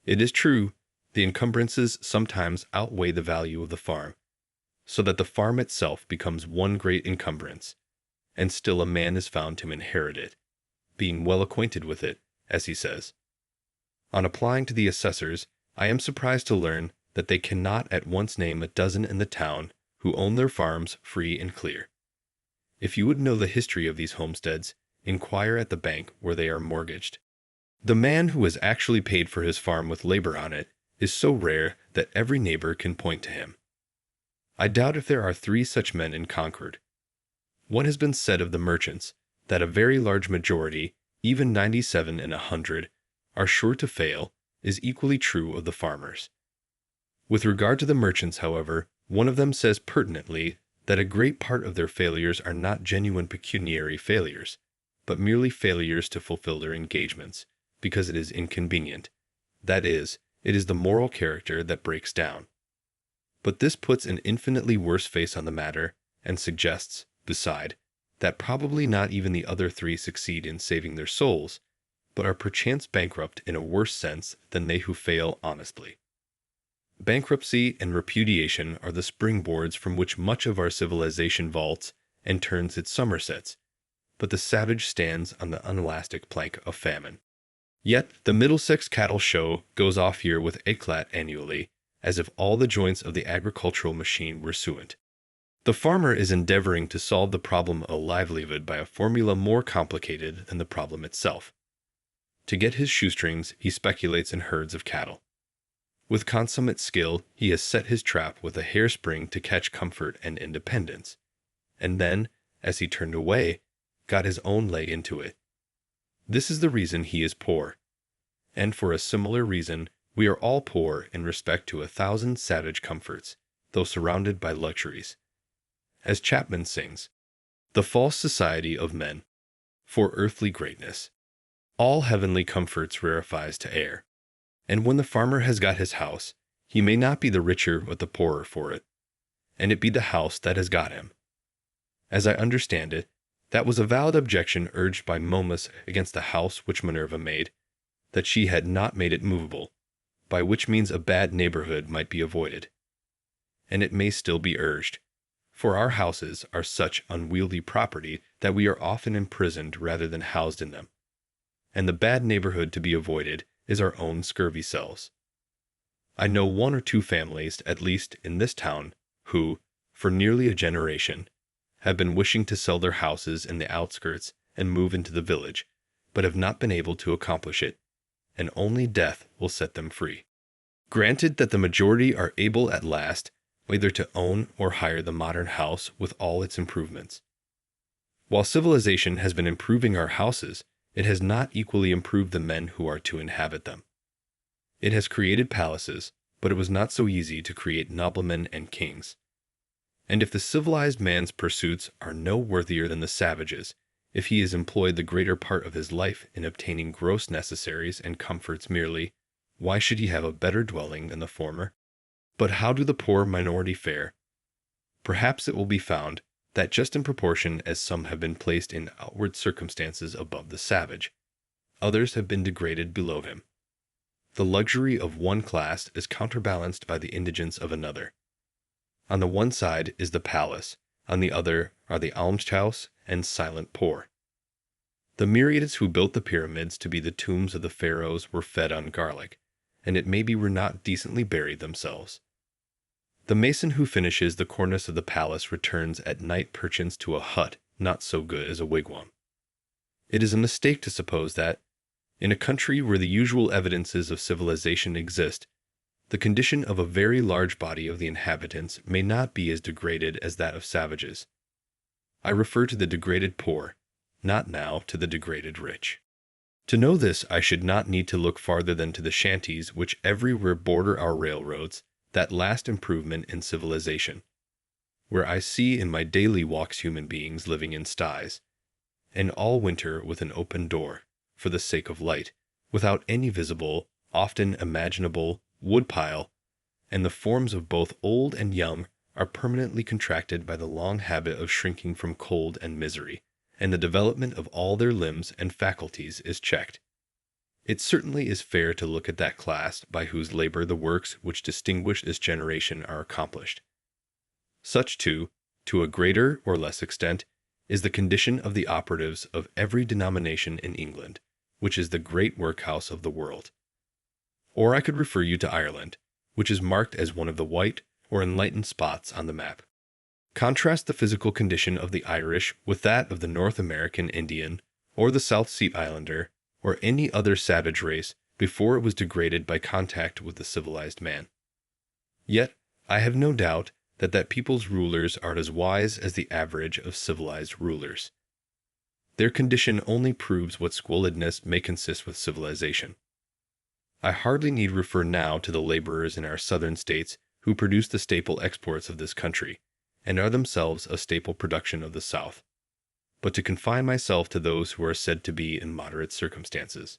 [SPEAKER 2] It is true, the encumbrances sometimes outweigh the value of the farm, so that the farm itself becomes one great encumbrance, and still a man is found to inherit it, being well acquainted with it, as he says. On applying to the assessors, I am surprised to learn that they cannot at once name a dozen in the town who own their farms free and clear. If you would know the history of these homesteads, inquire at the bank where they are mortgaged. The man who has actually paid for his farm with labor on it is so rare that every neighbor can point to him. I doubt if there are 3 such men in Concord. What has been said of the merchants, that a very large majority, even 97 in 100, are sure to fail, is equally true of the farmers. With regard to the merchants, however, one of them says pertinently that a great part of their failures are not genuine pecuniary failures, but merely failures to fulfill their engagements, because it is inconvenient. That is, it is the moral character that breaks down. But this puts an infinitely worse face on the matter, and suggests, beside, that probably not even the other three succeed in saving their souls, but are perchance bankrupt in a worse sense than they who fail honestly. Bankruptcy and repudiation are the springboards from which much of our civilization vaults and turns its somersets, but the savage stands on the unelastic plank of famine. Yet the Middlesex Cattle Show goes off here with éclat annually, as if all the joints of the agricultural machine were suent. The farmer is endeavoring to solve the problem of livelihood by a formula more complicated than the problem itself. To get his shoestrings, he speculates in herds of cattle. With consummate skill, he has set his trap with a hairspring to catch comfort and independence, and then, as he turned away, got his own lay into it. This is the reason he is poor. And for a similar reason, we are all poor in respect to 1,000 savage comforts, though surrounded by luxuries. As Chapman sings, "The false society of men, for earthly greatness, all heavenly comforts rarefies to air. And when the farmer has got his house, he may not be the richer but the poorer for it, and it be the house that has got him." As I understand it, that was a valid objection urged by Momus against the house which Minerva made, that she had not made it movable, by which means a bad neighborhood might be avoided. And it may still be urged, for our houses are such unwieldy property that we are often imprisoned rather than housed in them, and the bad neighborhood to be avoided is our own scurvy cells. I know 1 or 2 families, at least in this town, who, for nearly a generation, have been wishing to sell their houses in the outskirts and move into the village, but have not been able to accomplish it, and only death will set them free. Granted that the majority are able at last either to own or hire the modern house with all its improvements. While civilization has been improving our houses, it has not equally improved the men who are to inhabit them. It has created palaces, but it was not so easy to create noblemen and kings. And if the civilized man's pursuits are no worthier than the savage's, if he has employed the greater part of his life in obtaining gross necessaries and comforts merely, why should he have a better dwelling than the former? But how do the poor minority fare? Perhaps it will be found that just in proportion as some have been placed in outward circumstances above the savage, others have been degraded below him. The luxury of one class is counterbalanced by the indigence of another. On the one side is the palace, on the other are the almshouse and silent poor. The myriads who built the pyramids to be the tombs of the pharaohs were fed on garlic, and it may be were not decently buried themselves. The mason who finishes the cornice of the palace returns at night perchance to a hut not so good as a wigwam. It is a mistake to suppose that, in a country where the usual evidences of civilization exist, the condition of a very large body of the inhabitants may not be as degraded as that of savages. I refer to the degraded poor, not now to the degraded rich. To know this, I should not need to look farther than to the shanties which everywhere border our railroads, that last improvement in civilization, where I see in my daily walks human beings living in sties, and all winter with an open door, for the sake of light, without any visible, often imaginable, woodpile, and the forms of both old and young are permanently contracted by the long habit of shrinking from cold and misery, and the development of all their limbs and faculties is checked. It certainly is fair to look at that class by whose labor the works which distinguish this generation are accomplished. Such, too, to a greater or less extent, is the condition of the operatives of every denomination in England, which is the great workhouse of the world. Or I could refer you to Ireland, which is marked as one of the white or enlightened spots on the map. Contrast the physical condition of the Irish with that of the North American Indian, or the South Sea Islander, or any other savage race before it was degraded by contact with the civilized man. Yet, I have no doubt that that people's rulers are as wise as the average of civilized rulers. Their condition only proves what squalidness may consist with civilization. I hardly need refer now to the laborers in our southern states who produce the staple exports of this country, and are themselves a staple production of the South, but to confine myself to those who are said to be in moderate circumstances.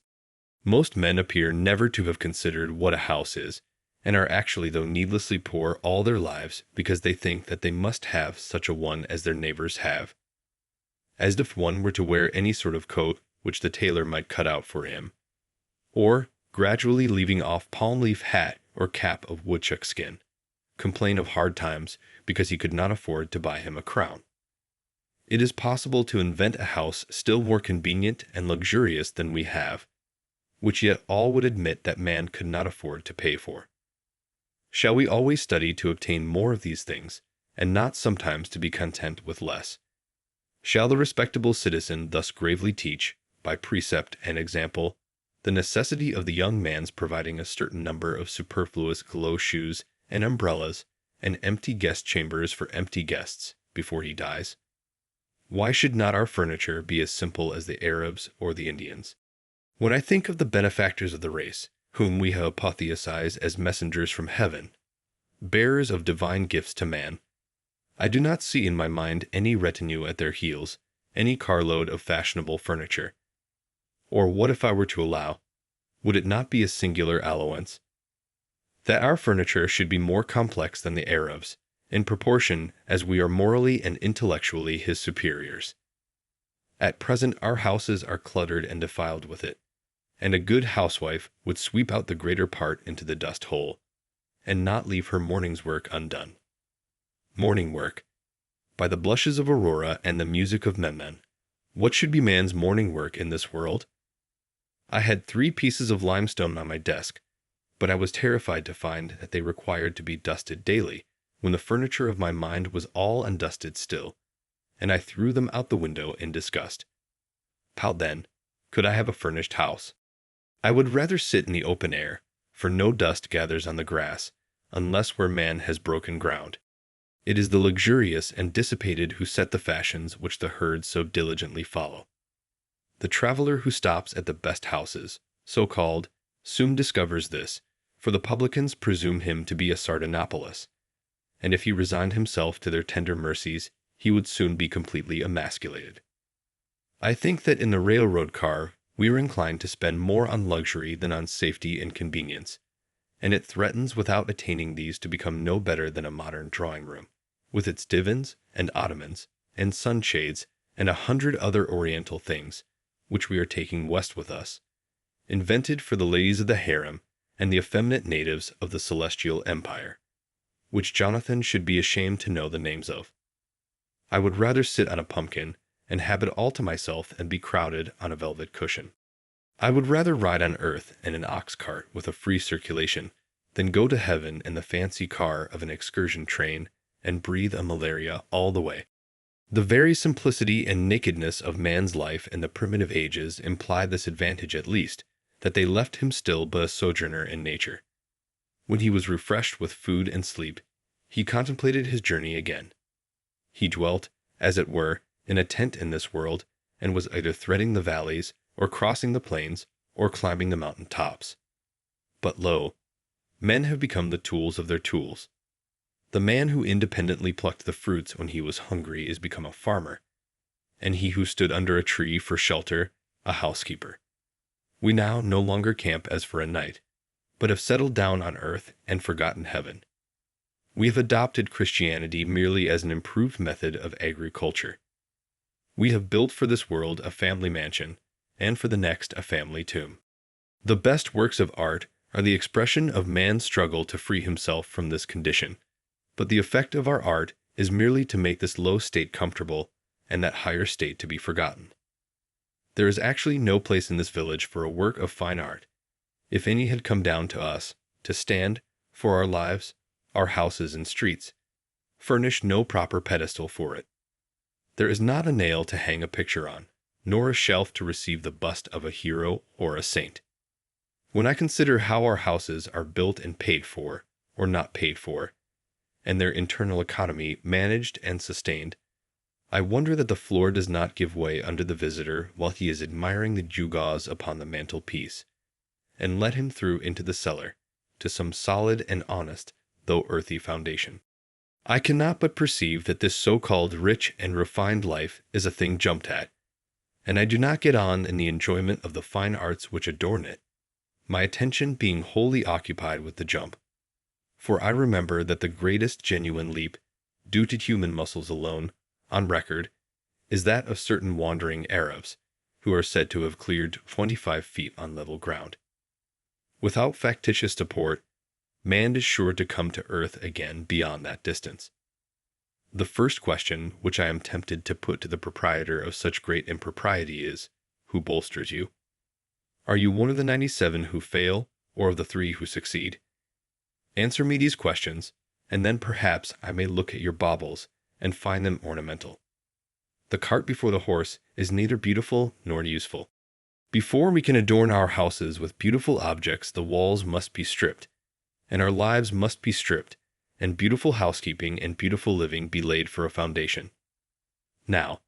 [SPEAKER 2] Most men appear never to have considered what a house is, and are actually, though needlessly poor all their lives, because they think that they must have such a one as their neighbors have, as if one were to wear any sort of coat which the tailor might cut out for him, or, gradually leaving off palm-leaf hat or cap of woodchuck skin, complain of hard times because he could not afford to buy him a crown. It is possible to invent a house still more convenient and luxurious than we have, which yet all would admit that man could not afford to pay for. Shall we always study to obtain more of these things, and not sometimes to be content with less? Shall the respectable citizen thus gravely teach, by precept and example, the necessity of the young man's providing a certain number of superfluous close shoes and umbrellas and empty guest chambers for empty guests before he dies? Why should not our furniture be as simple as the Arabs or the Indians? When I think of the benefactors of the race, whom we have apotheosized as messengers from heaven, bearers of divine gifts to man, I do not see in my mind any retinue at their heels, any carload of fashionable furniture. Or what if I were to allow, would it not be a singular allowance, that our furniture should be more complex than the Arabs, in proportion as we are morally and intellectually his superiors? At present our houses are cluttered and defiled with it, and a good housewife would sweep out the greater part into the dust hole, and not leave her morning's work undone. Morning work. By the blushes of Aurora and the music of Memnon, what should be man's morning work in this world? I had 3 pieces of limestone on my desk, but I was terrified to find that they required to be dusted daily, when the furniture of my mind was all undusted still, and I threw them out the window in disgust. How then could I have a furnished house? I would rather sit in the open air, for no dust gathers on the grass, unless where man has broken ground. It is the luxurious and dissipated who set the fashions which the herd so diligently follow. The traveler who stops at the best houses, so called, soon discovers this, for the publicans presume him to be a Sardanapalus, and if he resigned himself to their tender mercies, he would soon be completely emasculated. I think that in the railroad car we are inclined to spend more on luxury than on safety and convenience, and it threatens without attaining these to become no better than a modern drawing-room, with its divans and ottomans and sunshades and 100 other oriental things, which we are taking west with us, invented for the ladies of the harem and the effeminate natives of the celestial empire, which Jonathan should be ashamed to know the names of. I would rather sit on a pumpkin and have it all to myself and be crowded on a velvet cushion. I would rather ride on earth in an ox cart with a free circulation than go to heaven in the fancy car of an excursion train and breathe a malaria all the way. The very simplicity and nakedness of man's life in the primitive ages imply this advantage at least, that they left him still but a sojourner in nature. When he was refreshed with food and sleep, he contemplated his journey again. He dwelt, as it were, in a tent in this world, and was either threading the valleys, or crossing the plains, or climbing the mountain tops. But lo, men have become the tools of their tools. The man who independently plucked the fruits when he was hungry is become a farmer, and he who stood under a tree for shelter, a housekeeper. We now no longer camp as for a night, but have settled down on earth and forgotten heaven. We have adopted Christianity merely as an improved method of agriculture. We have built for this world a family mansion, and for the next a family tomb. The best works of art are the expression of man's struggle to free himself from this condition, but the effect of our art is merely to make this low state comfortable and that higher state to be forgotten. There is actually no place in this village for a work of fine art, if any had come down to us, to stand, for our lives, our houses and streets, furnish no proper pedestal for it. There is not a nail to hang a picture on, nor a shelf to receive the bust of a hero or a saint. When I consider how our houses are built and paid for, or not paid for, and their internal economy managed and sustained, I wonder that the floor does not give way under the visitor while he is admiring the gewgaws upon the mantelpiece, and let him through into the cellar, to some solid and honest, though earthy foundation. I cannot but perceive that this so-called rich and refined life is a thing jumped at, and I do not get on in the enjoyment of the fine arts which adorn it, my attention being wholly occupied with the jump. For I remember that the greatest genuine leap, due to human muscles alone, on record, is that of certain wandering Arabs, who are said to have cleared 25 feet on level ground. Without factitious support, man is sure to come to earth again beyond that distance. The first question which I am tempted to put to the proprietor of such great impropriety is, who bolsters you? Are you one of the 97 who fail, or of the 3 who succeed? Answer me these questions, and then perhaps I may look at your baubles and find them ornamental. The cart before the horse is neither beautiful nor useful. Before we can adorn our houses with beautiful objects, the walls must be stripped, and our lives must be stripped, and beautiful housekeeping and beautiful living be laid for a foundation. Now,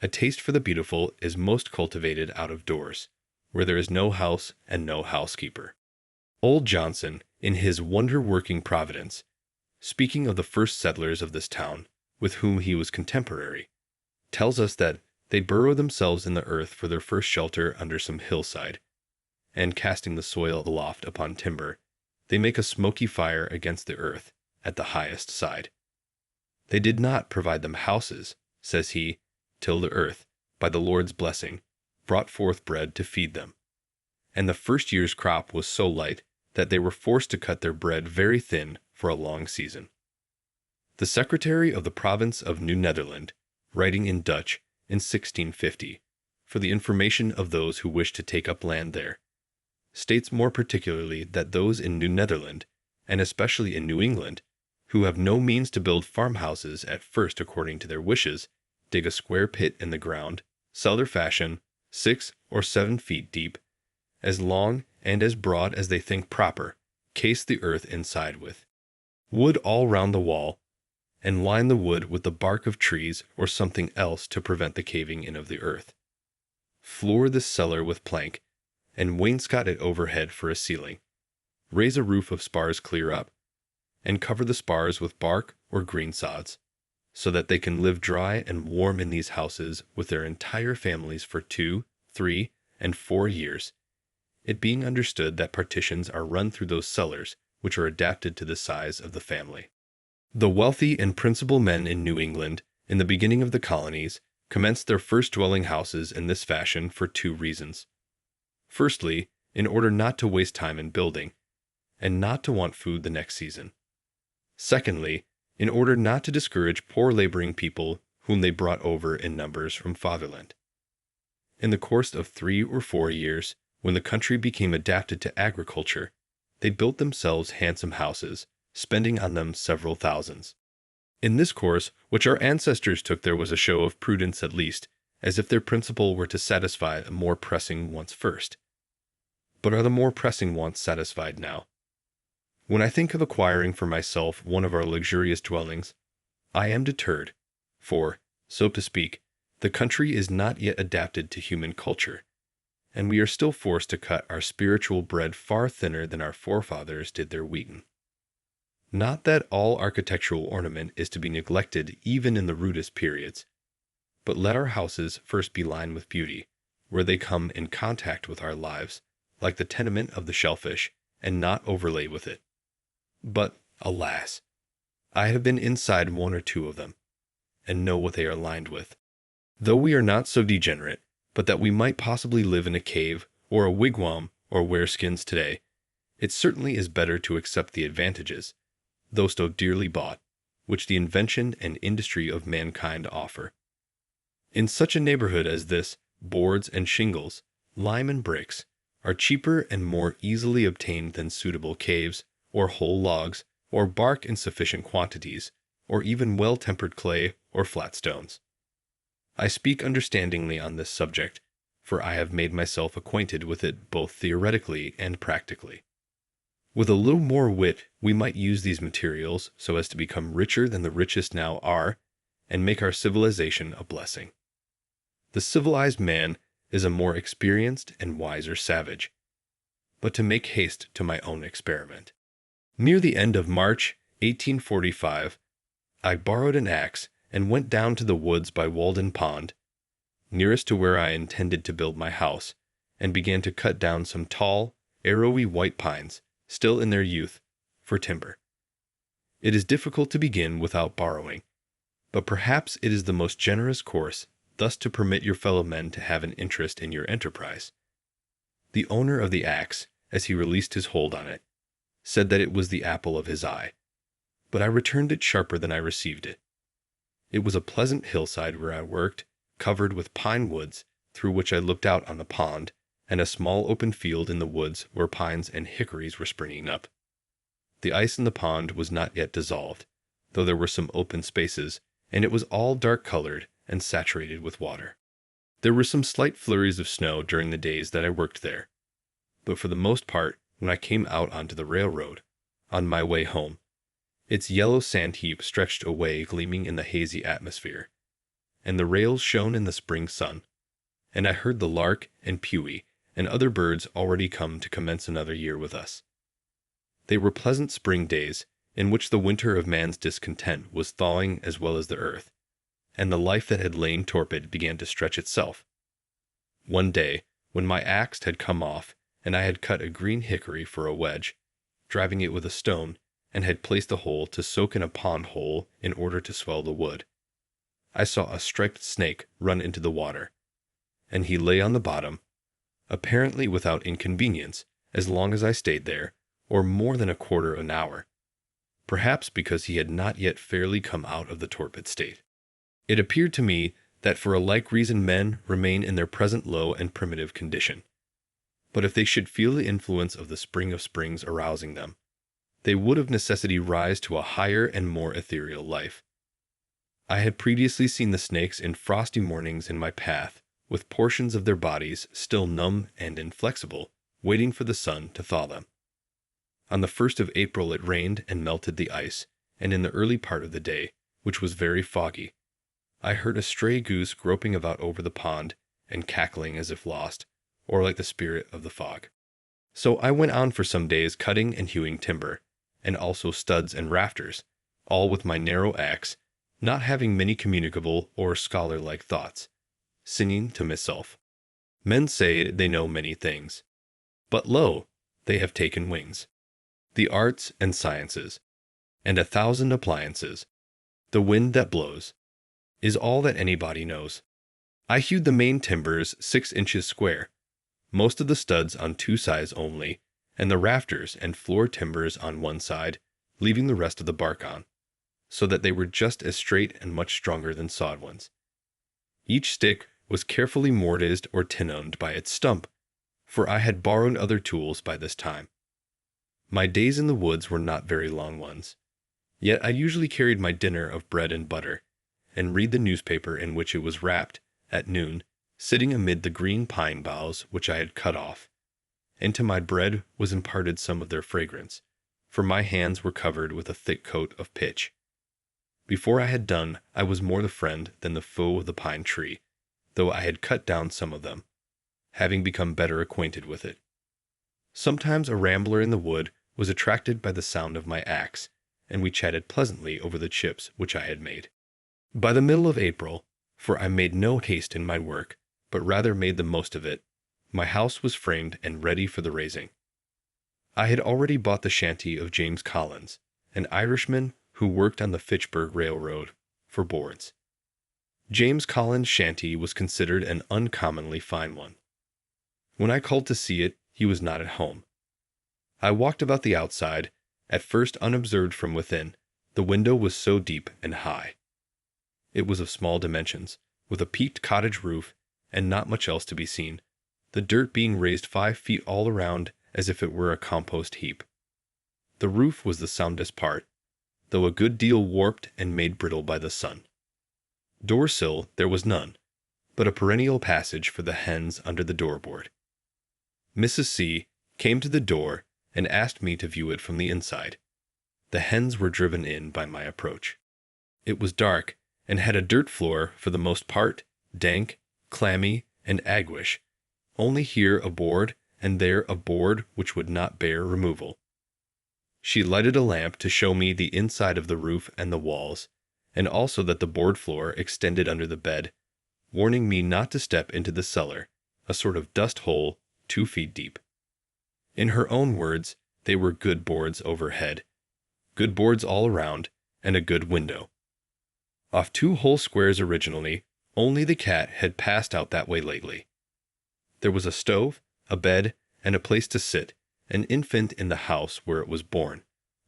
[SPEAKER 2] a taste for the beautiful is most cultivated out of doors, where there is no house and no housekeeper. Old Johnson, in his wonder-working Providence, speaking of the first settlers of this town, with whom he was contemporary, tells us that they burrow themselves in the earth for their first shelter under some hillside, and casting the soil aloft upon timber, they make a smoky fire against the earth at the highest side. They did not provide them houses, says he, till the earth, by the Lord's blessing, brought forth bread to feed them. And the first year's crop was so light that they were forced to cut their bread very thin for a long season. The secretary of the province of New Netherland, writing in Dutch in 1650, for the information of those who wish to take up land there, states more particularly that those in New Netherland, and especially in New England, who have no means to build farmhouses at first according to their wishes, dig a square pit in the ground, cellar fashion, 6 or 7 feet deep, as long and as broad as they think proper, case the earth inside with wood all round the wall, and line the wood with the bark of trees or something else to prevent the caving in of the earth. Floor this cellar with plank, and wainscot it overhead for a ceiling. Raise a roof of spars clear up, and cover the spars with bark or green sods, so that they can live dry and warm in these houses with their entire families for 2, 3, and 4 years, it being understood that partitions are run through those cellars which are adapted to the size of the family. The wealthy and principal men in New England, in the beginning of the colonies, commenced their first dwelling houses in this fashion for 2 reasons. Firstly, in order not to waste time in building, and not to want food the next season. Secondly, in order not to discourage poor laboring people whom they brought over in numbers from fatherland. In the course of 3 or 4 years, when the country became adapted to agriculture, they built themselves handsome houses, spending on them several thousands. In this course, which our ancestors took, there was a show of prudence at least, as if their principle were to satisfy the more pressing wants first. But are the more pressing wants satisfied now? When I think of acquiring for myself one of our luxurious dwellings, I am deterred, for, so to speak, the country is not yet adapted to human culture, and we are still forced to cut our spiritual bread far thinner than our forefathers did their wheaten. Not that all architectural ornament is to be neglected even in the rudest periods, but let our houses first be lined with beauty, where they come in contact with our lives, like the tenement of the shellfish, and not overlay with it. But, alas, I have been inside 1 or 2 of them, and know what they are lined with. Though we are not so degenerate, but that we might possibly live in a cave, or a wigwam, or wear skins today, it certainly is better to accept the advantages, though so dearly bought, which the invention and industry of mankind offer. In such a neighborhood as this, boards and shingles, lime and bricks, are cheaper and more easily obtained than suitable caves, or whole logs, or bark in sufficient quantities, or even well-tempered clay or flat stones. I speak understandingly on this subject, for I have made myself acquainted with it both theoretically and practically. With a little more wit, we might use these materials so as to become richer than the richest now are, and make our civilization a blessing. The civilized man is a more experienced and wiser savage. but to make haste to my own experiment. Near the end of March 1845, I borrowed an axe and went down to the woods by Walden Pond, nearest to where I intended to build my house, and began to cut down some tall, arrowy white pines, still in their youth, for timber. It is difficult to begin without borrowing, but perhaps it is the most generous course thus to permit your fellow men to have an interest in your enterprise. The owner of the axe, as he released his hold on it, said that it was the apple of his eye, but I returned it sharper than I received it. It was a pleasant hillside where I worked, covered with pine woods, through which I looked out on the pond, and a small open field in the woods where pines and hickories were springing up. The ice in the pond was not yet dissolved, though there were some open spaces, and it was all dark-colored and saturated with water. There were some slight flurries of snow during the days that I worked there, but for the most part, when I came out onto the railroad, on my way home, its yellow sand heap stretched away gleaming in the hazy atmosphere, and the rails shone in the spring sun, and I heard the lark and pewee and other birds already come to commence another year with us. They were pleasant spring days in which the winter of man's discontent was thawing as well as the earth, and the life that had lain torpid began to stretch itself. One day, when my axe had come off, and I had cut a green hickory for a wedge, driving it with a stone, and had placed the hole to soak in a pond hole in order to swell the wood, I saw a striped snake run into the water, and he lay on the bottom, apparently without inconvenience, as long as I stayed there, or more than a quarter of an hour, perhaps because he had not yet fairly come out of the torpid state. It appeared to me that for a like reason men remain in their present low and primitive condition. But if they should feel the influence of the spring of springs arousing them, they would of necessity rise to a higher and more ethereal life. I had previously seen the snakes in frosty mornings in my path, with portions of their bodies still numb and inflexible, waiting for the sun to thaw them. On the 1st of April it rained and melted the ice, and in the early part of the day, which was very foggy, I heard a stray goose groping about over the pond and cackling as if lost, or like the spirit of the fog. So I went on for some days cutting and hewing timber, and also studs and rafters, all with my narrow axe, not having many communicable or scholar-like thoughts, singing to myself. Men say they know many things, but lo, they have taken wings. The arts and sciences, and 1,000 appliances, the wind that blows, is all that anybody knows. I hewed the main timbers 6 inches square, most of the studs on 2 sides only, and the rafters and floor timbers on one side, leaving the rest of the bark on, so that they were just as straight and much stronger than sawed ones. Each stick was carefully mortised or tenoned by its stump, for I had borrowed other tools by this time. My days in the woods were not very long ones, yet I usually carried my dinner of bread and butter, and read the newspaper in which it was wrapped, at noon, sitting amid the green pine boughs which I had cut off, and to my bread was imparted some of their fragrance, for my hands were covered with a thick coat of pitch. Before I had done, I was more the friend than the foe of the pine tree, though I had cut down some of them, having become better acquainted with it. Sometimes a rambler in the wood was attracted by the sound of my axe, and we chatted pleasantly over the chips which I had made. By the middle of April, for I made no haste in my work, but rather made the most of it, my house was framed and ready for the raising. I had already bought the shanty of James Collins, an Irishman who worked on the Fitchburg Railroad, for boards. James Collins' shanty was considered an uncommonly fine one. When I called to see it, he was not at home. I walked about the outside, at first unobserved from within. The window was so deep and high. It was of small dimensions, with a peaked cottage roof, and not much else to be seen, the dirt being raised 5 feet all around as if it were a compost heap. The roof was the soundest part, though a good deal warped and made brittle by the sun. Door sill there was none, but a perennial passage for the hens under the doorboard. Mrs. C. came to the door and asked me to view it from the inside. The hens were driven in by my approach. It was dark, and had a dirt floor for the most part, dank, clammy, and aguish, only here a board and there a board which would not bear removal. She lighted a lamp to show me the inside of the roof and the walls, and also that the board floor extended under the bed, warning me not to step into the cellar, a sort of dust hole 2 feet deep. In her own words, they were good boards overhead, good boards all around, and a good window. Off 2 whole squares originally, only the cat had passed out that way lately. There was a stove, a bed, and a place to sit, an infant in the house where it was born,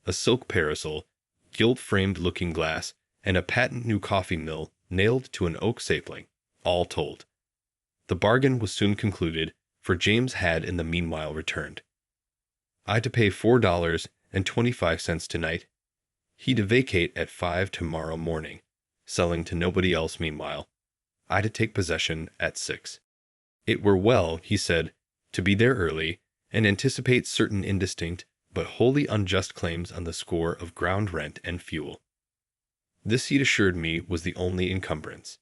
[SPEAKER 2] a silk parasol, gilt-framed looking-glass, and a patent new coffee mill nailed to an oak sapling, all told. The bargain was soon concluded, for James had in the meanwhile returned. I to pay $4.25 tonight, he to vacate at 5 tomorrow morning, selling to nobody else meanwhile, I to take possession at 6. It were well, he said, to be there early, and anticipate certain indistinct but wholly unjust claims on the score of ground rent and fuel. This he assured me was the only encumbrance.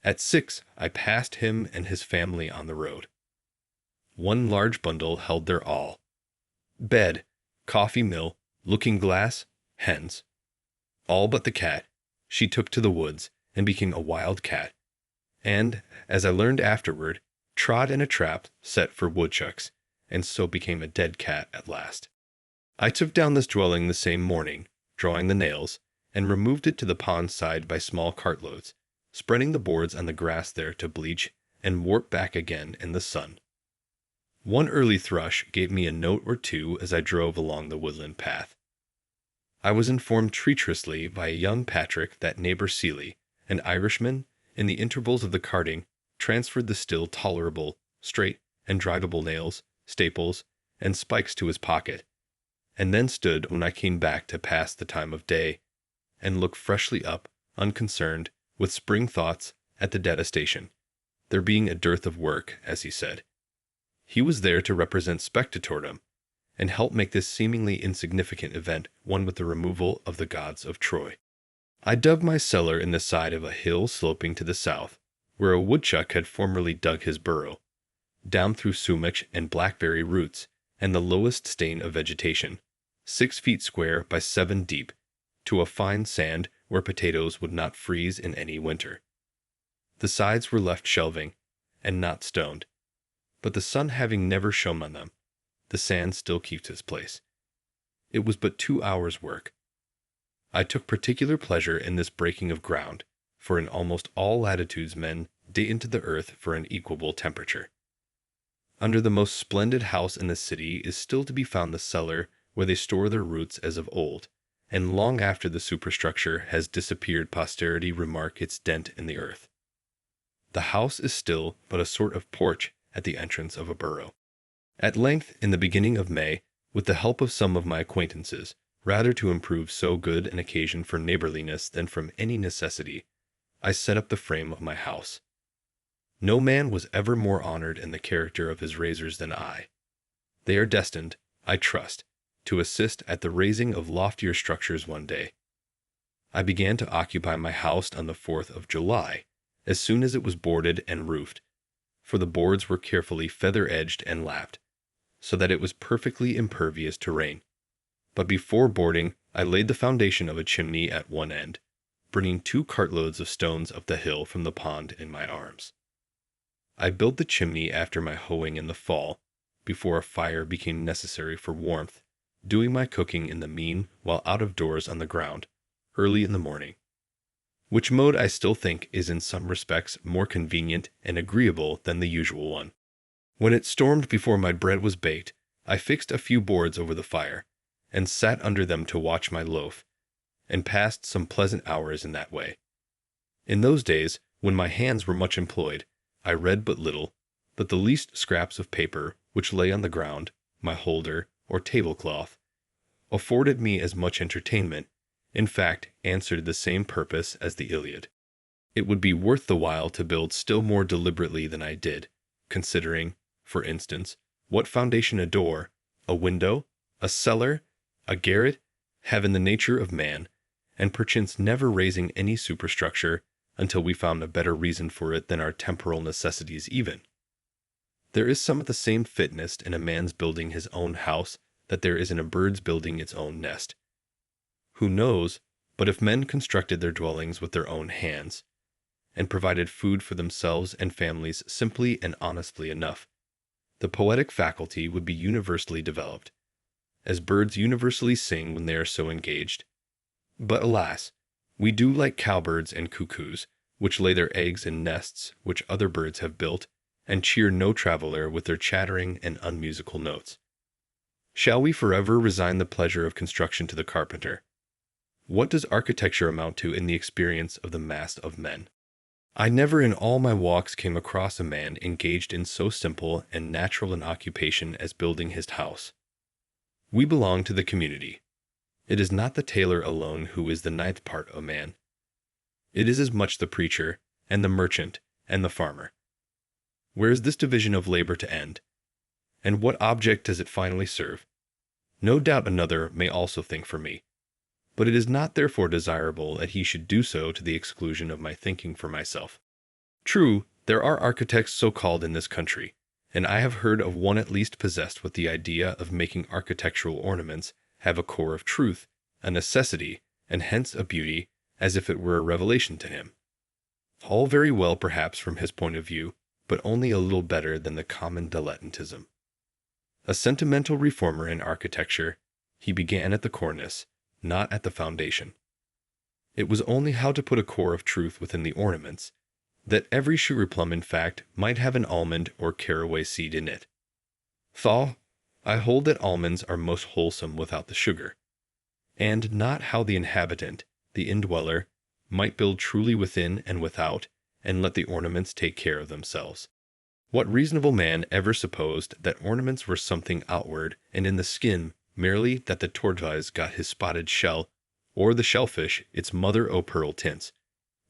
[SPEAKER 2] At 6 I passed him and his family on the road. One large bundle held their all. Bed, coffee mill, looking-glass, hens. All but the cat. She took to the woods, and became a wild cat, and, as I learned afterward, trod in a trap set for woodchucks, and so became a dead cat at last. I took down this dwelling the same morning, drawing the nails, and removed it to the pond side by small cartloads, spreading the boards on the grass there to bleach and warp back again in the sun. One early thrush gave me a note or two as I drove along the woodland path. I was informed treacherously by a young Patrick that neighbor Seeley, an Irishman, in the intervals of the carting, transferred the still tolerable, straight, and drivable nails, staples, and spikes to his pocket, and then stood when I came back to pass the time of day, and look freshly up, unconcerned, with spring thoughts, at the detestation, there being a dearth of work, as he said. He was there to represent spectatordom, and help make this seemingly insignificant event one with the removal of the gods of Troy. I dug my cellar in the side of a hill sloping to the south, where a woodchuck had formerly dug his burrow, down through sumac and blackberry roots, and the lowest stain of vegetation, 6 feet square by 7 deep, to a fine sand where potatoes would not freeze in any winter. The sides were left shelving, and not stoned, but the sun having never shone on them, the sand still keeps its place. It was but 2 hours' work. I took particular pleasure in this breaking of ground, for in almost all latitudes men dig into the earth for an equable temperature. Under the most splendid house in the city is still to be found the cellar where they store their roots as of old, and long after the superstructure has disappeared posterity remark its dent in the earth. The house is still but a sort of porch at the entrance of a burrow. At length, in the beginning of May, with the help of some of my acquaintances, rather to improve so good an occasion for neighborliness than from any necessity, I set up the frame of my house. No man was ever more honored in the character of his raisers than I. They are destined, I trust, to assist at the raising of loftier structures one day. I began to occupy my house on the 4th of July, as soon as it was boarded and roofed, for the boards were carefully feather-edged and lapped, so that it was perfectly impervious to rain. But before boarding, I laid the foundation of a chimney at one end, bringing 2 cartloads of stones up the hill from the pond in my arms. I built the chimney after my hoeing in the fall, before a fire became necessary for warmth, doing my cooking in the mean while out of doors on the ground, early in the morning, which mode I still think is in some respects more convenient and agreeable than the usual one. When it stormed before my bread was baked, I fixed a few boards over the fire, and sat under them to watch my loaf, and passed some pleasant hours in that way. In those days, when my hands were much employed, I read but little, but the least scraps of paper which lay on the ground, my holder, or tablecloth, afforded me as much entertainment, in fact, answered the same purpose as the Iliad. It would be worth the while to build still more deliberately than I did, considering, for instance, what foundation a door, a window, a cellar, a garret, have in the nature of man, and perchance never raising any superstructure until we found a better reason for it than our temporal necessities even. There is some of the same fitness in a man's building his own house that there is in a bird's building its own nest. Who knows, but if men constructed their dwellings with their own hands, and provided food for themselves and families simply and honestly enough, the poetic faculty would be universally developed, as birds universally sing when they are so engaged. But alas, we do like cowbirds and cuckoos, which lay their eggs in nests which other birds have built, and cheer no traveler with their chattering and unmusical notes. Shall we forever resign the pleasure of construction to the carpenter? What does architecture amount to in the experience of the mass of men? I never in all my walks came across a man engaged in so simple and natural an occupation as building his house. We belong to the community. It is not the tailor alone who is the ninth part of man. It is as much the preacher, and the merchant, and the farmer. Where is this division of labor to end? And what object does it finally serve? No doubt another may also think for me, but it is not therefore desirable that he should do so to the exclusion of my thinking for myself. True, there are architects so called in this country, and I have heard of one at least possessed with the idea of making architectural ornaments have a core of truth, a necessity, and hence a beauty, as if it were a revelation to him. All very well perhaps from his point of view, but only a little better than the common dilettantism. A sentimental reformer in architecture, he began at the cornice, not at the foundation. It was only how to put a core of truth within the ornaments, that every sugar plum in fact might have an almond or caraway seed in it. Thaw, I hold that almonds are most wholesome without the sugar, and not how the inhabitant, the indweller, might build truly within and without, and let the ornaments take care of themselves. What reasonable man ever supposed that ornaments were something outward and in the skin merely that the tortoise got his spotted shell, or the shellfish its mother-o'-pearl tints,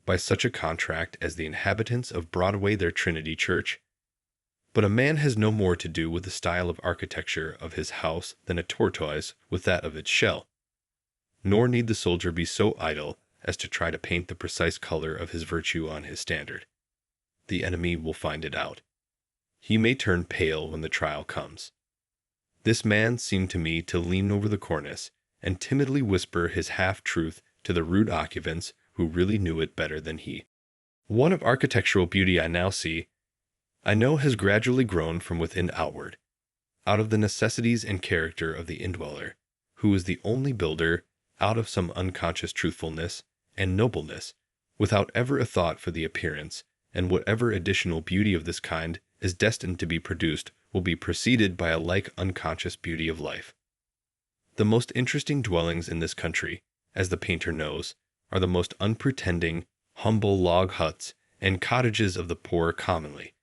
[SPEAKER 2] by such a contract as the inhabitants of Broadway their Trinity Church? But a man has no more to do with the style of architecture of his house than a tortoise with that of its shell. Nor need the soldier be so idle as to try to paint the precise color of his virtue on his standard. The enemy will find it out. He may turn pale when the trial comes. This man seemed to me to lean over the cornice and timidly whisper his half-truth to the rude occupants who really knew it better than he. One of architectural beauty I now see, I know has gradually grown from within outward, out of the necessities and character of the indweller, who is the only builder, out of some unconscious truthfulness and nobleness, without ever a thought for the appearance, and whatever additional beauty of this kind is destined to be produced will be preceded by a like unconscious beauty of life. The most interesting dwellings in this country, as the painter knows, are the most unpretending, humble log huts and cottages of the poor commonly.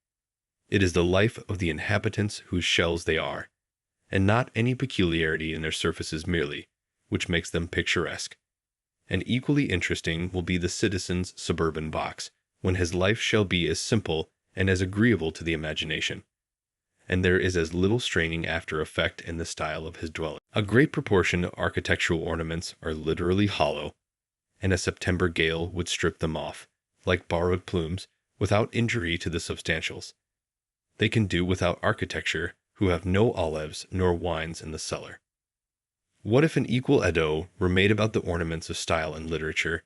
[SPEAKER 2] It is the life of the inhabitants whose shells they are, and not any peculiarity in their surfaces merely, which makes them picturesque. And equally interesting will be the citizen's suburban box, when his life shall be as simple and as agreeable to the imagination, and there is as little straining after effect in the style of his dwelling. A great proportion of architectural ornaments are literally hollow, and a September gale would strip them off, like borrowed plumes, without injury to the substantials. They can do without architecture who have no olives nor wines in the cellar. What if an equal ado were made about the ornaments of style and literature,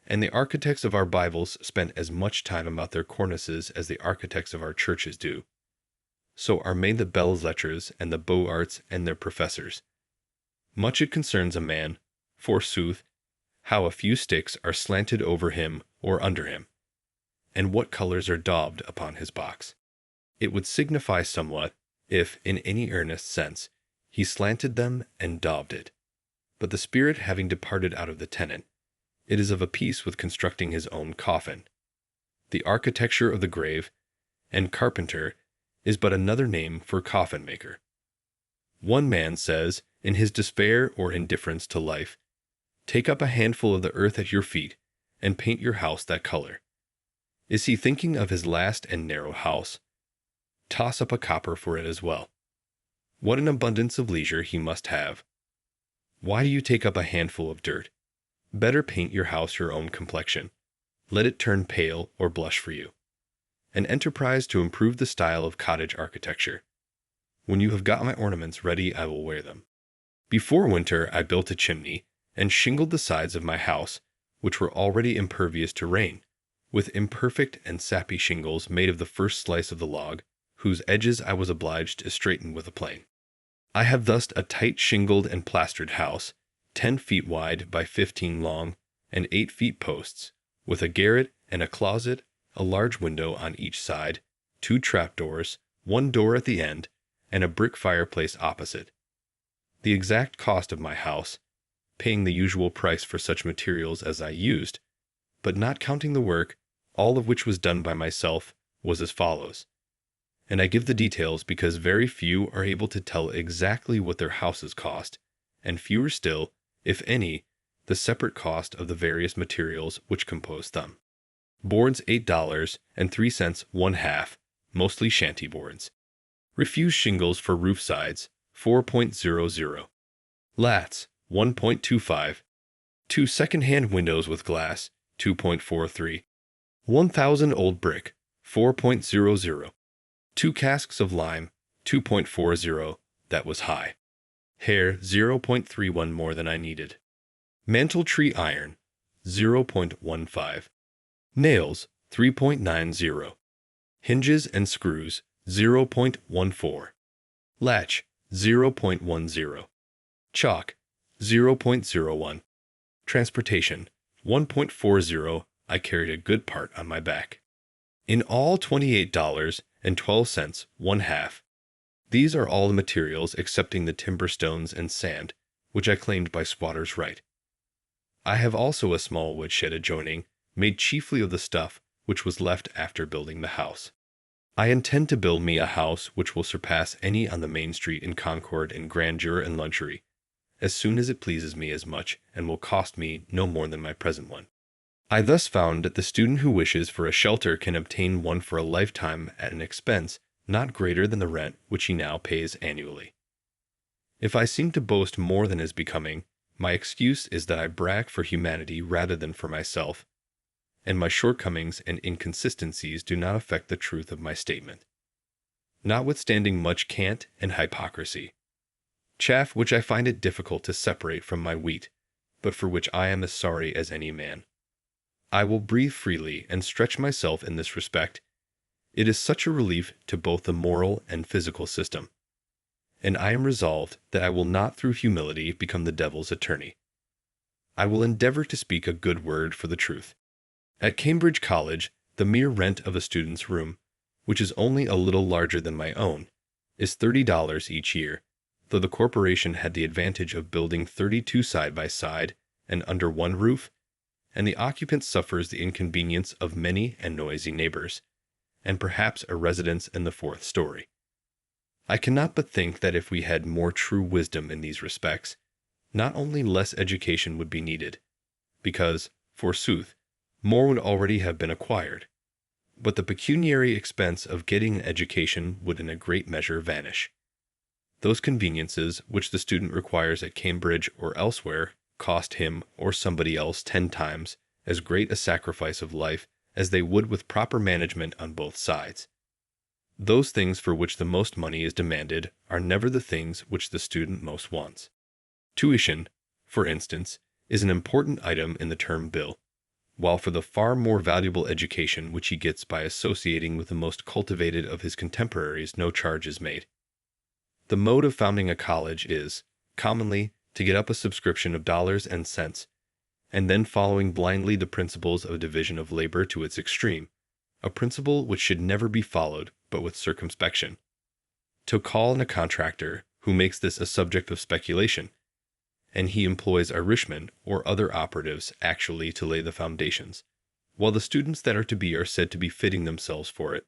[SPEAKER 2] and the architects of our Bibles spent as much time about their cornices as the architects of our churches do? So are made the belles lettres and the beaux arts and their professors. Much it concerns a man, forsooth, how a few sticks are slanted over him or under him, and what colors are daubed upon his box. It would signify somewhat, if, in any earnest sense, he slanted them and daubed it. But the spirit having departed out of the tenant, it is of a piece with constructing his own coffin. The architecture of the grave, and carpenter, is but another name for coffin maker. One man says, in his despair or indifference to life, "Take up a handful of the earth at your feet, and paint your house that color." Is he thinking of his last and narrow house? Toss up a copper for it as well. What an abundance of leisure he must have! Why do you take up a handful of dirt? Better paint your house your own complexion. Let it turn pale or blush for you. an enterprise to improve the style of cottage architecture. When you have got my ornaments ready, I will wear them. Before winter, I built a chimney and shingled the sides of my house, which were already impervious to rain, with imperfect and sappy shingles made of the first slice of the log, whose edges I was obliged to straighten with a plane. I have thus a tight shingled and plastered house, 10 feet wide by 15 long, and 8 feet posts, with a garret and a closet, a large window on each side, 2 trapdoors, 1 door at the end, and a brick fireplace opposite. The exact cost of my house, paying the usual price for such materials as I used, but not counting the work, all of which was done by myself, was as follows. And I give the details because very few are able to tell exactly what their houses cost, and fewer still, if any, the separate cost of the various materials which compose them. Boards $8.03 1/2, mostly shanty boards. Refused shingles for roof sides, 4.00. Lats, 1.25. 2 second-hand windows with glass, 2.43. 1,000 old brick, 4.00. 2 casks of lime, 2.40, that was high. Hair, 0.31 more than I needed. Mantle tree iron, 0.15. Nails, 3.90. Hinges and screws, 0.14. Latch, 0.10. Chalk, 0.01. Transportation, 1.40. I carried a good part on my back. In all, $28.12 1/2. These are all the materials excepting the timber stones and sand, which I claimed by squatter's right. I have also a small woodshed adjoining, made chiefly of the stuff which was left after building the house. I intend to build me a house which will surpass any on the main street in Concord in grandeur and luxury, as soon as it pleases me as much, and will cost me no more than my present one. I thus found that the student who wishes for a shelter can obtain one for a lifetime at an expense not greater than the rent which he now pays annually. If I seem to boast more than is becoming, my excuse is that I brag for humanity rather than for myself, and my shortcomings and inconsistencies do not affect the truth of my statement. Notwithstanding much cant and hypocrisy, chaff which I find it difficult to separate from my wheat, but for which I am as sorry as any man, I will breathe freely and stretch myself in this respect. It is such a relief to both the moral and physical system, and I am resolved that I will not through humility become the devil's attorney. I will endeavor to speak a good word for the truth. At Cambridge College, the mere rent of a student's room, which is only a little larger than my own, is $30 each year, though the corporation had the advantage of building 32 side by side and under one roof, and the occupant suffers the inconvenience of many and noisy neighbors, and perhaps a residence in the 4th story. I cannot but think that if we had more true wisdom in these respects, not only less education would be needed, because, forsooth, more would already have been acquired, but the pecuniary expense of getting an education would in a great measure vanish. Those conveniences which the student requires at Cambridge or elsewhere cost him or somebody else 10 times as great a sacrifice of life as they would with proper management on both sides. Those things for which the most money is demanded are never the things which the student most wants. Tuition, for instance, is an important item in the term bill, while for the far more valuable education which he gets by associating with the most cultivated of his contemporaries no charge is made. The mode of founding a college is, commonly, to get up a subscription of dollars and cents, and then following blindly the principles of division of labor to its extreme, a principle which should never be followed but with circumspection, to call in a contractor who makes this a subject of speculation, and he employs Irishmen or other operatives actually to lay the foundations, while the students that are to be said to be fitting themselves for it.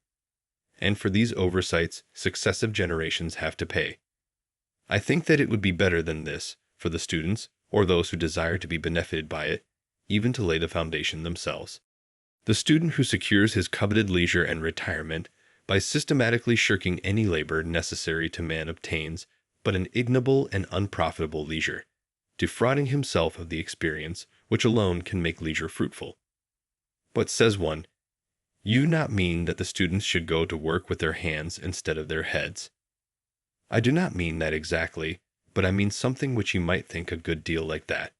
[SPEAKER 2] And for these oversights successive generations have to pay. I think that it would be better than this for the students, or those who desire to be benefited by it, even to lay the foundation themselves. The student who secures his coveted leisure and retirement by systematically shirking any labor necessary to man obtains but an ignoble and unprofitable leisure, defrauding himself of the experience which alone can make leisure fruitful. But, says one, You do not mean that the students should go to work with their hands instead of their heads. I do not mean that exactly, but I mean something which you might think a good deal like that.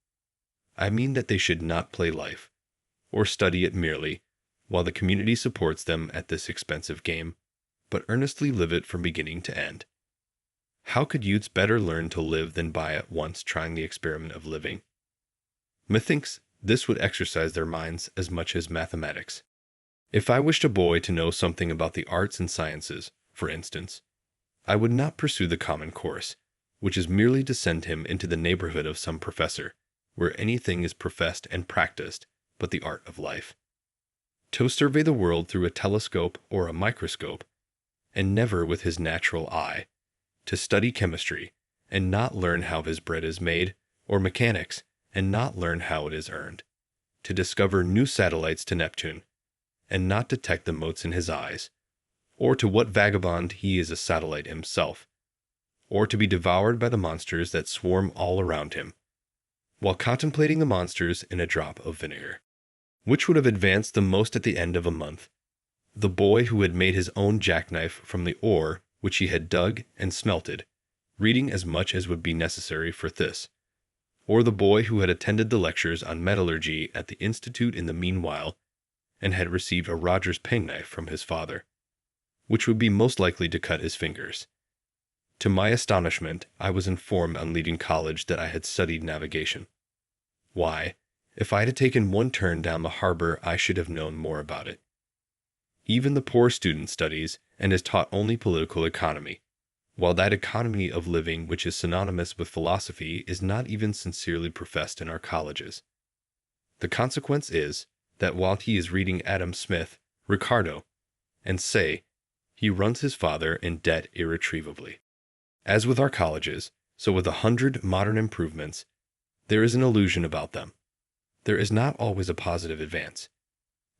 [SPEAKER 2] I mean that they should not play life, or study it merely, while the community supports them at this expensive game, but earnestly live it from beginning to end. How could youths better learn to live than by at once trying the experiment of living? Methinks this would exercise their minds as much as mathematics. If I wished a boy to know something about the arts and sciences, for instance, I would not pursue the common course, which is merely to send him into the neighborhood of some professor, where anything is professed and practiced but the art of life. To survey the world through a telescope or a microscope, and never with his natural eye, to study chemistry, and not learn how his bread is made, or mechanics, and not learn how it is earned, to discover new satellites to Neptune, and not detect the motes in his eyes, or to what vagabond he is a satellite himself, or to be devoured by the monsters that swarm all around him, while contemplating the monsters in a drop of vinegar. Which would have advanced the most at the end of a month? The boy who had made his own jackknife from the ore which he had dug and smelted, reading as much as would be necessary for this, or the boy who had attended the lectures on metallurgy at the Institute in the meanwhile, and had received a Rogers penknife from his father, which would be most likely to cut his fingers. To my astonishment, I was informed on leaving college that I had studied navigation. Why, if I had taken one turn down the harbor, I should have known more about it. Even the poor student studies and is taught only political economy, while that economy of living which is synonymous with philosophy is not even sincerely professed in our colleges. The consequence is that while he is reading Adam Smith, Ricardo, and Say, he runs his father in debt irretrievably. As with our colleges, so with 100 modern improvements, there is an illusion about them. There is not always a positive advance.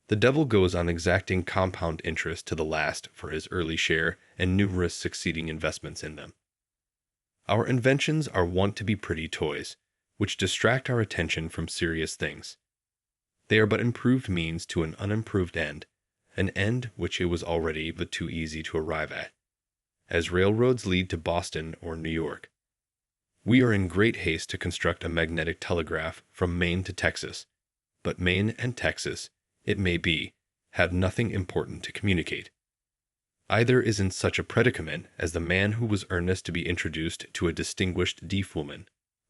[SPEAKER 2] The devil goes on exacting compound interest to the last for his early share and numerous succeeding investments in them. Our inventions are wont to be pretty toys, which distract our attention from serious things. They are but improved means to an unimproved end, an end which it was already but too easy to arrive at, as railroads lead to Boston or New York. We are in great haste to construct a magnetic telegraph from Maine to Texas, but Maine and Texas, it may be, have nothing important to communicate. Either is in such a predicament as the man who was earnest to be introduced to a distinguished deaf woman,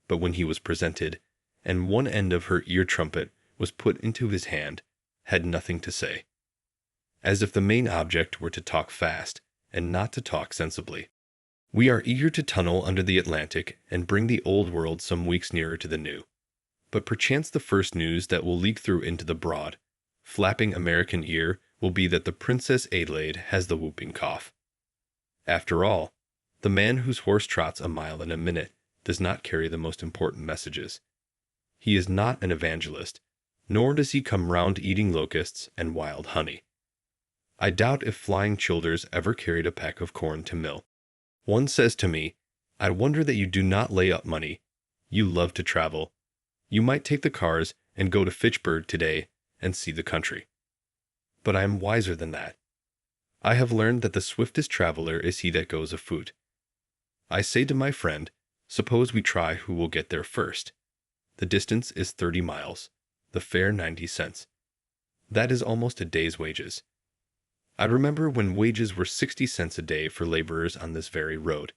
[SPEAKER 2] but when he was presented, and one end of her ear trumpet was put into his hand, had nothing to say, as if the main object were to talk fast, and not to talk sensibly. We are eager to tunnel under the Atlantic and bring the old world some weeks nearer to the new. But perchance the first news that will leak through into the broad, flapping American ear will be that the Princess Adelaide has the whooping cough. After all, the man whose horse trots a mile in a minute does not carry the most important messages. He is not an evangelist, nor does he come round eating locusts and wild honey. I doubt if Flying Childers ever carried a peck of corn to mill. One says to me, "I wonder that you do not lay up money. You love to travel. You might take the cars and go to Fitchburg today and see the country." But I am wiser than that. I have learned that the swiftest traveler is he that goes afoot. I say to my friend, suppose we try who will get there first. The distance is 30 miles, the fare 90 cents. That is almost a day's wages. I remember when wages were 60 cents a day for laborers on this very road.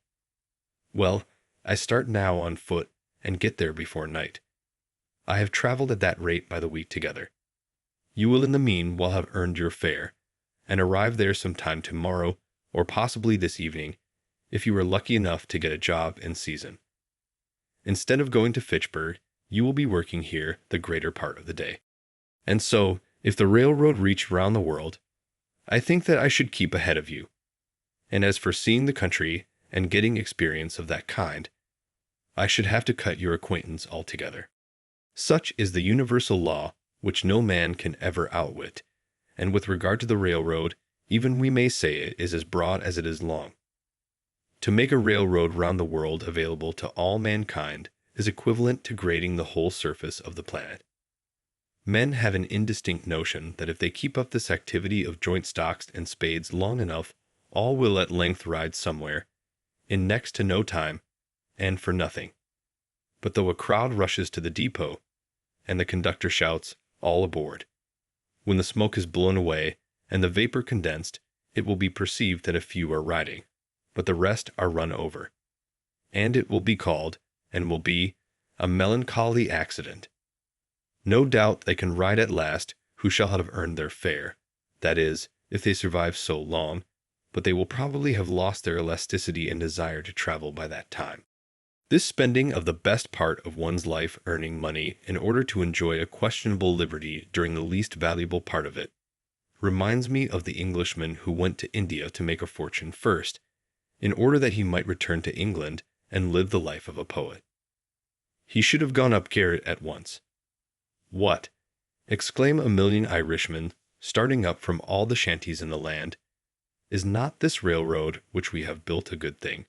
[SPEAKER 2] Well, I start now on foot and get there before night. I have traveled at that rate by the week together. You will in the meanwhile have earned your fare, and arrive there some time tomorrow, or possibly this evening, if you are lucky enough to get a job in season. Instead of going to Fitchburg, you will be working here the greater part of the day. And so, if the railroad reached round the world, I think that I should keep ahead of you. And as for seeing the country and getting experience of that kind, I should have to cut your acquaintance altogether. Such is the universal law which no man can ever outwit, and with regard to the railroad, even we may say it is as broad as it is long. To make a railroad round the world available to all mankind is equivalent to grading the whole surface of the planet. Men have an indistinct notion that if they keep up this activity of joint stocks and spades long enough, all will at length ride somewhere, in next to no time, and for nothing. But though a crowd rushes to the depot, and the conductor shouts, "All aboard," when the smoke is blown away and the vapor condensed, it will be perceived that a few are riding, but the rest are run over. And it will be called, and will be, a melancholy accident. No doubt they can ride at last who shall have earned their fare, that is, if they survive so long, but they will probably have lost their elasticity and desire to travel by that time. This spending of the best part of one's life earning money in order to enjoy a questionable liberty during the least valuable part of it reminds me of the Englishman who went to India to make a fortune first, in order that he might return to England and live the life of a poet. He should have gone up garret at once. "What!" exclaim a million Irishmen, starting up from all the shanties in the land, "is not this railroad which we have built a good thing?"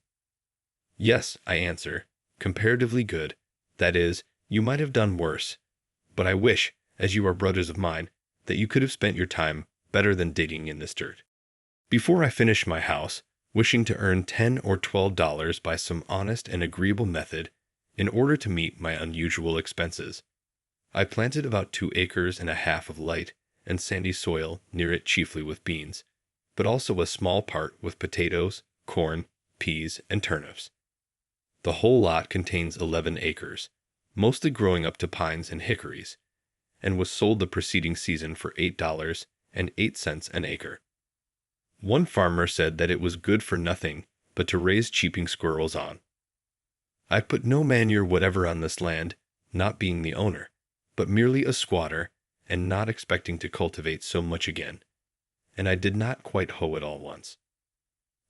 [SPEAKER 2] Yes, I answer, comparatively good. That is, you might have done worse. But I wish, as you are brothers of mine, that you could have spent your time better than digging in this dirt. Before I finished my house, wishing to earn $10 or $12 by some honest and agreeable method, in order to meet my unusual expenses, I planted about 2.5 acres of light and sandy soil near it, chiefly with beans, but also a small part with potatoes, corn, peas, and turnips. The whole lot contains 11 acres, mostly growing up to pines and hickories, and was sold the preceding season for $8.08 an acre. One farmer said that it was good for nothing but to raise cheeping squirrels on. I put no manure whatever on this land, not being the owner, but merely a squatter, and not expecting to cultivate so much again, and I did not quite hoe it all once.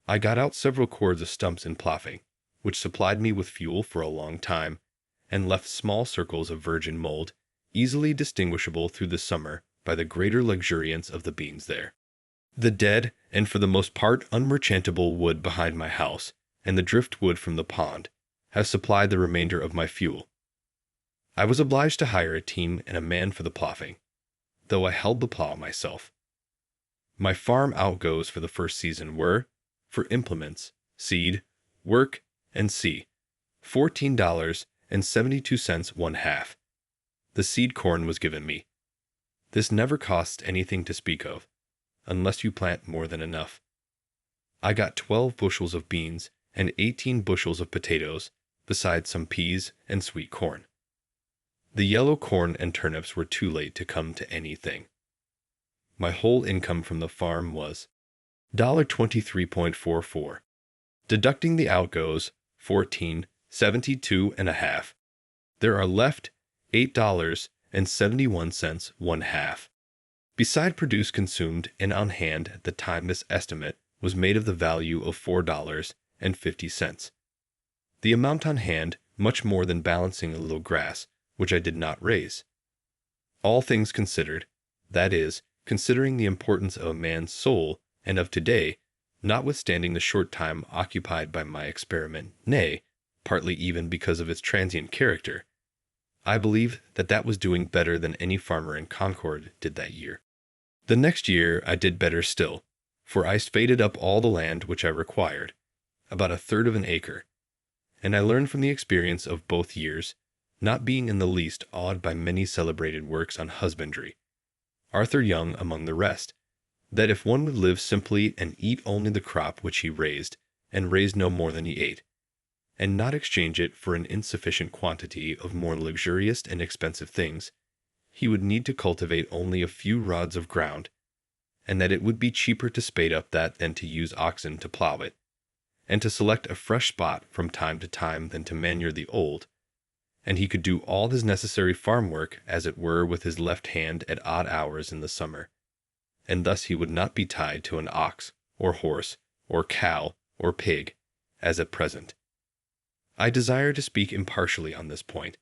[SPEAKER 2] I got out several cords of stumps in ploughing, which supplied me with fuel for a long time, and left small circles of virgin mold, easily distinguishable through the summer by the greater luxuriance of the beans there. The dead, and for the most part unmerchantable wood behind my house, and the driftwood from the pond, have supplied the remainder of my fuel. I was obliged to hire a team and a man for the ploughing, though I held the plough myself. My farm outgoes for the first season were, for implements, seed, work, and $14.72 1/2. The seed corn was given me. This never costs anything to speak of, unless you plant more than enough. I got 12 bushels of beans and 18 bushels of potatoes, besides some peas and sweet corn. The yellow corn and turnips were too late to come to anything. My whole income from the farm was $23.44. Deducting the outgoes, $14.72 1/2. There are left $8.71 1/2. Beside produce consumed and on hand at the time this estimate was made of the value of $4.50. The amount on hand much more than balancing a little grass, which I did not raise. All things considered, that is, considering the importance of a man's soul and of today, notwithstanding the short time occupied by my experiment, nay, partly even because of its transient character, I believe that that was doing better than any farmer in Concord did that year. The next year I did better still, for I spaded up all the land which I required, about 1/3 of an acre, and I learned from the experience of both years, not being in the least awed by many celebrated works on husbandry, Arthur Young among the rest, that if one would live simply and eat only the crop which he raised, and raise no more than he ate, and not exchange it for an insufficient quantity of more luxurious and expensive things, he would need to cultivate only a few rods of ground, and that it would be cheaper to spade up that than to use oxen to plow it, and to select a fresh spot from time to time than to manure the old, and he could do all his necessary farm work as it were with his left hand at odd hours in the summer, and thus he would not be tied to an ox, or horse, or cow, or pig, as at present. I desire to speak impartially on this point,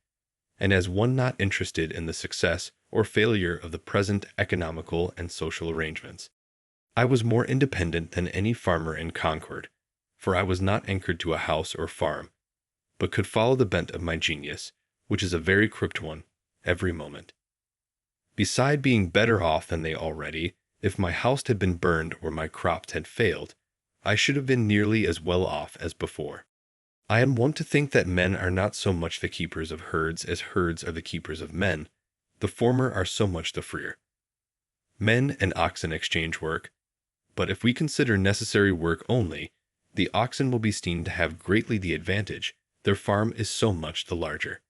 [SPEAKER 2] and as one not interested in the success or failure of the present economical and social arrangements. I was more independent than any farmer in Concord, for I was not anchored to a house or farm, but could follow the bent of my genius, which is a very crooked one, every moment. Beside being better off than they already, if my house had been burned or my crops had failed, I should have been nearly as well off as before. I am wont to think that men are not so much the keepers of herds as herds are the keepers of men. The former are so much the freer. Men and oxen exchange work, but if we consider necessary work only, the oxen will be seen to have greatly the advantage, their farm is so much the larger.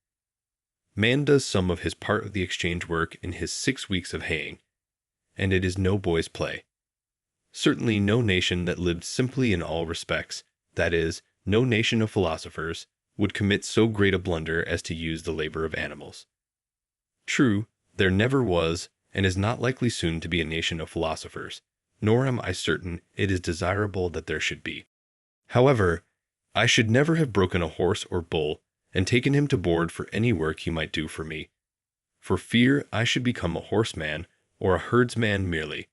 [SPEAKER 2] Man does some of his part of the exchange work in his 6 weeks of haying, and it is no boy's play. Certainly no nation that lived simply in all respects, that is, no nation of philosophers, would commit so great a blunder as to use the labor of animals. True, there never was, and is not likely soon to be a nation of philosophers, nor am I certain it is desirable that there should be. However, I should never have broken a horse or bull and taken him to board for any work he might do for me, for fear I should become a horseman or a herdsman merely.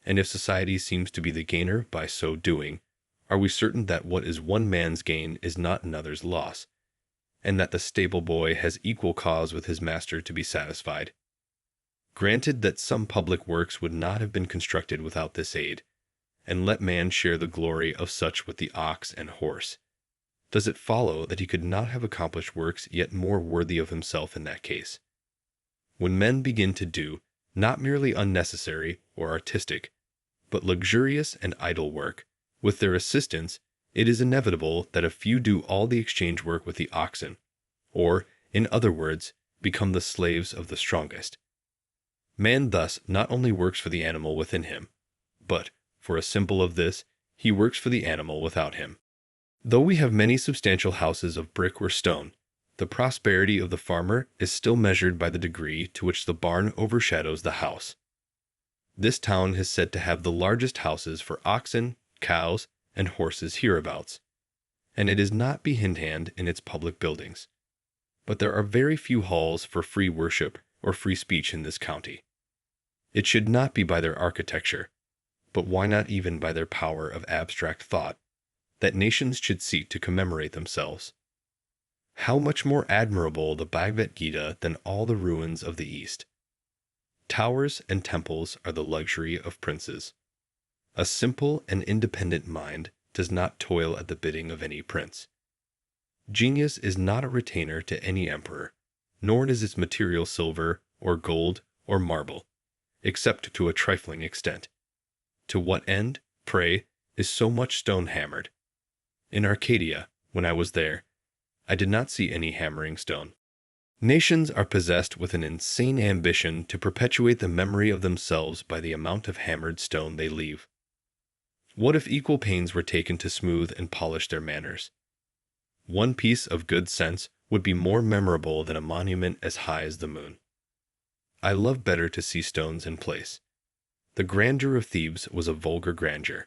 [SPEAKER 2] And if society seems to be the gainer by so doing, are we certain that what is one man's gain is not another's loss, and that the stable boy has equal cause with his master to be satisfied? Granted that some public works would not have been constructed without this aid, and let man share the glory of such with the ox and horse, does it follow that he could not have accomplished works yet more worthy of himself in that case? When men begin to do, not merely unnecessary or artistic, but luxurious and idle work, with their assistance, it is inevitable that a few do all the exchange work with the oxen, or, in other words, become the slaves of the strongest. Man thus not only works for the animal within him, but, for a symbol of this, he works for the animal without him. Though we have many substantial houses of brick or stone, the prosperity of the farmer is still measured by the degree to which the barn overshadows the house. This town is said to have the largest houses for oxen, cows, and horses hereabouts, and it is not behindhand in its public buildings. But there are very few halls for free worship or free speech in this county. It should not be by their architecture, but why not even by their power of abstract thought, that nations should seek to commemorate themselves. How much more admirable the Bhagavad Gita than all the ruins of the East. Towers and temples are the luxury of princes. A simple and independent mind does not toil at the bidding of any prince. Genius is not a retainer to any emperor, nor is its material silver or gold or marble, except to a trifling extent. To what end, pray, is so much stone hammered? In Arcadia, when I was there, I did not see any hammering stone. Nations are possessed with an insane ambition to perpetuate the memory of themselves by the amount of hammered stone they leave. What if equal pains were taken to smooth and polish their manners? One piece of good sense would be more memorable than a monument as high as the moon. I love better to see stones in place. The grandeur of Thebes was a vulgar grandeur.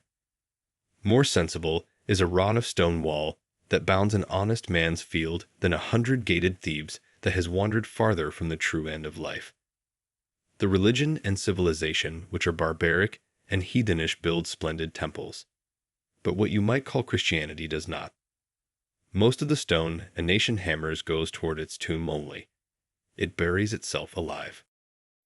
[SPEAKER 2] More sensible is a rod of stone wall that bounds an honest man's field than 100 gated Thebes that has wandered farther from the true end of life. The religion and civilization which are barbaric and heathenish build splendid temples, but what you might call Christianity does not. Most of the stone a nation hammers goes toward its tomb only. It buries itself alive.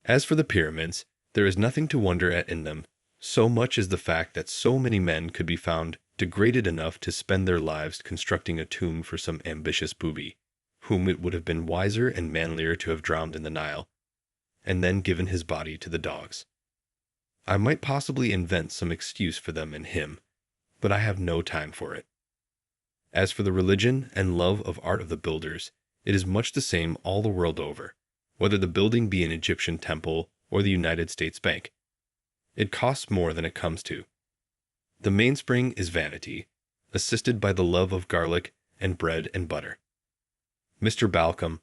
[SPEAKER 2] As for the pyramids, there is nothing to wonder at in them, so much as the fact that so many men could be found degraded enough to spend their lives constructing a tomb for some ambitious booby, whom it would have been wiser and manlier to have drowned in the Nile, and then given his body to the dogs. I might possibly invent some excuse for them in him, but I have no time for it. As for the religion and love of art of the builders, it is much the same all the world over, whether the building be an Egyptian temple or the United States Bank. It costs more than it comes to. The mainspring is vanity, assisted by the love of garlic and bread and butter. Mr. Balcom,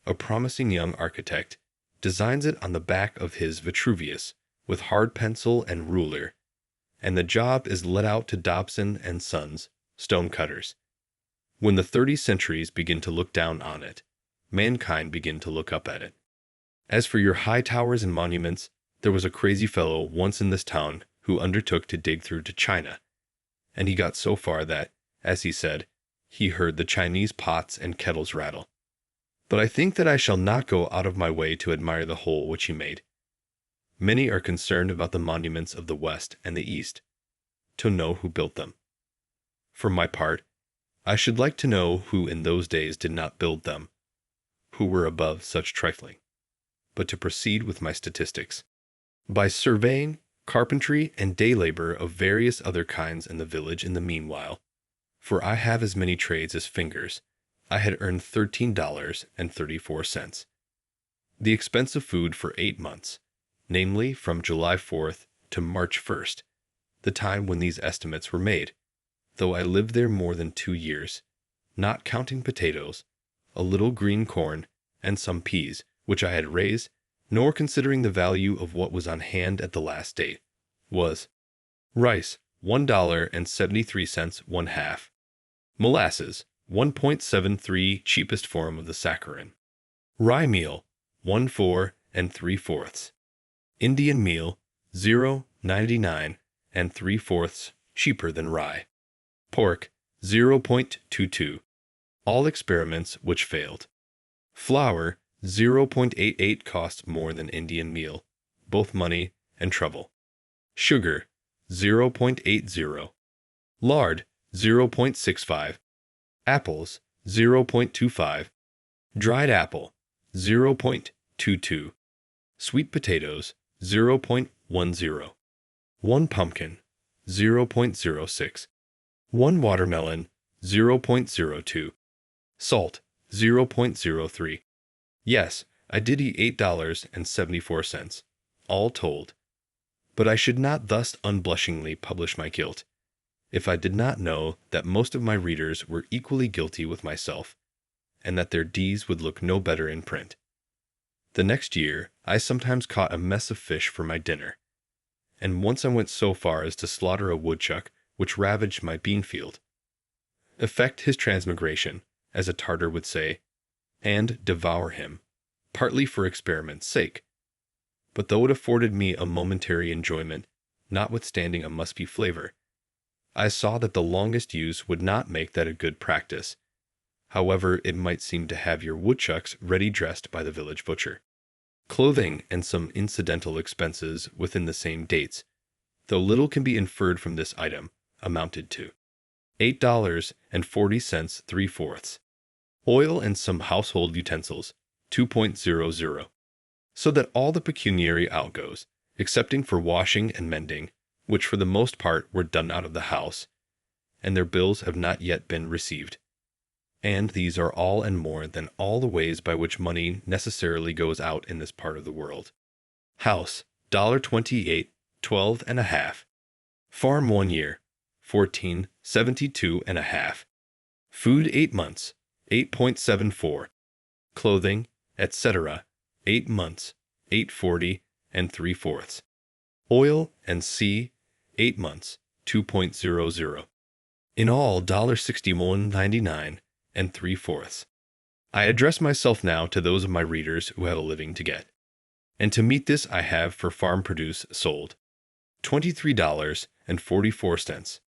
[SPEAKER 2] a promising young architect, designs it on the back of his Vitruvius with hard pencil and ruler, and the job is let out to Dobson and Sons, stone cutters. When the 30 centuries begin to look down on it, mankind begin to look up at it. As for your high towers and monuments, there was a crazy fellow once in this town who undertook to dig through to China, and he got so far that, as he said, he heard the Chinese pots and kettles rattle. But I think that I shall not go out of my way to admire the whole which he made. Many are concerned about the monuments of the West and the East, to know who built them. For my part, I should like to know who in those days did not build them, who were above such trifling. But to proceed with my statistics. By surveying, carpentry, and day labor of various other kinds in the village in the meanwhile, for I have as many trades as fingers, I had earned $13.34. The expense of food for 8 months, namely from July 4th to March 1st, the time when these estimates were made, though I lived there more than 2 years, not counting potatoes, a little green corn, and some peas, which I had raised, nor considering the value of what was on hand at the last date, was rice, $1.73 1/2, molasses, 1.73 cheapest form of the saccharin, rye meal, 1.4 3/4, Indian meal, 0.99 3/4 cheaper than rye, pork, 0.22, all experiments which failed, flour, 0.88 costs more than Indian meal, both money and trouble. Sugar, 0.80. Lard, 0.65. Apples, 0.25. Dried apple, 0.22. Sweet potatoes, 0.10. 1 pumpkin, 0.06. 1 watermelon, 0.02. Salt, 0.03. Yes, I did eat $8.74, all told. But I should not thus unblushingly publish my guilt, if I did not know that most of my readers were equally guilty with myself, and that their deeds would look no better in print. The next year, I sometimes caught a mess of fish for my dinner, and once I went so far as to slaughter a woodchuck which ravaged my bean field. Effect his transmigration, as a Tartar would say, and devour him, partly for experiment's sake. But though it afforded me a momentary enjoyment, notwithstanding a musky flavor, I saw that the longest use would not make that a good practice, however it might seem to have your woodchucks ready dressed by the village butcher. Clothing and some incidental expenses within the same dates, though little can be inferred from this item, amounted to $8.40 3/4. Oil and some household utensils, 2.00. So that all the pecuniary outgoes, excepting for washing and mending, which for the most part were done out of the house, and their bills have not yet been received. And these are all and more than all the ways by which money necessarily goes out in this part of the world. House, $1.28, 12 1/2. Farm 1 year, 14.72 1/2. Food 8 months, 8.74. Clothing, etc., 8 months, 8.40 3/4. Oil and C, 8 months, 2.00. In all, $61.99 3/4. I address myself now to those of my readers who have a living to get. And to meet this I have for farm produce sold $23.44.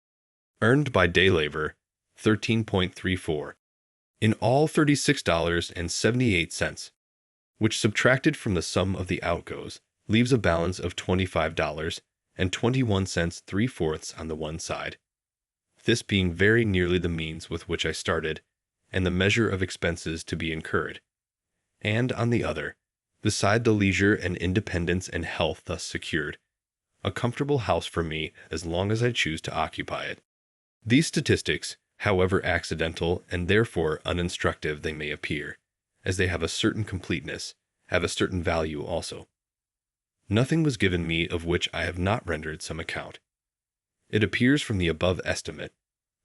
[SPEAKER 2] Earned by day labor, 13.34. In all, $36.78, which subtracted from the sum of the outgoes leaves a balance of $25.21 3/4 on the one side, this being very nearly the means with which I started, and the measure of expenses to be incurred, and on the other, beside the leisure and independence and health thus secured, a comfortable house for me as long as I choose to occupy it. These statistics, however accidental and therefore uninstructive they may appear, as they have a certain completeness, have a certain value also. Nothing was given me of which I have not rendered some account. It appears from the above estimate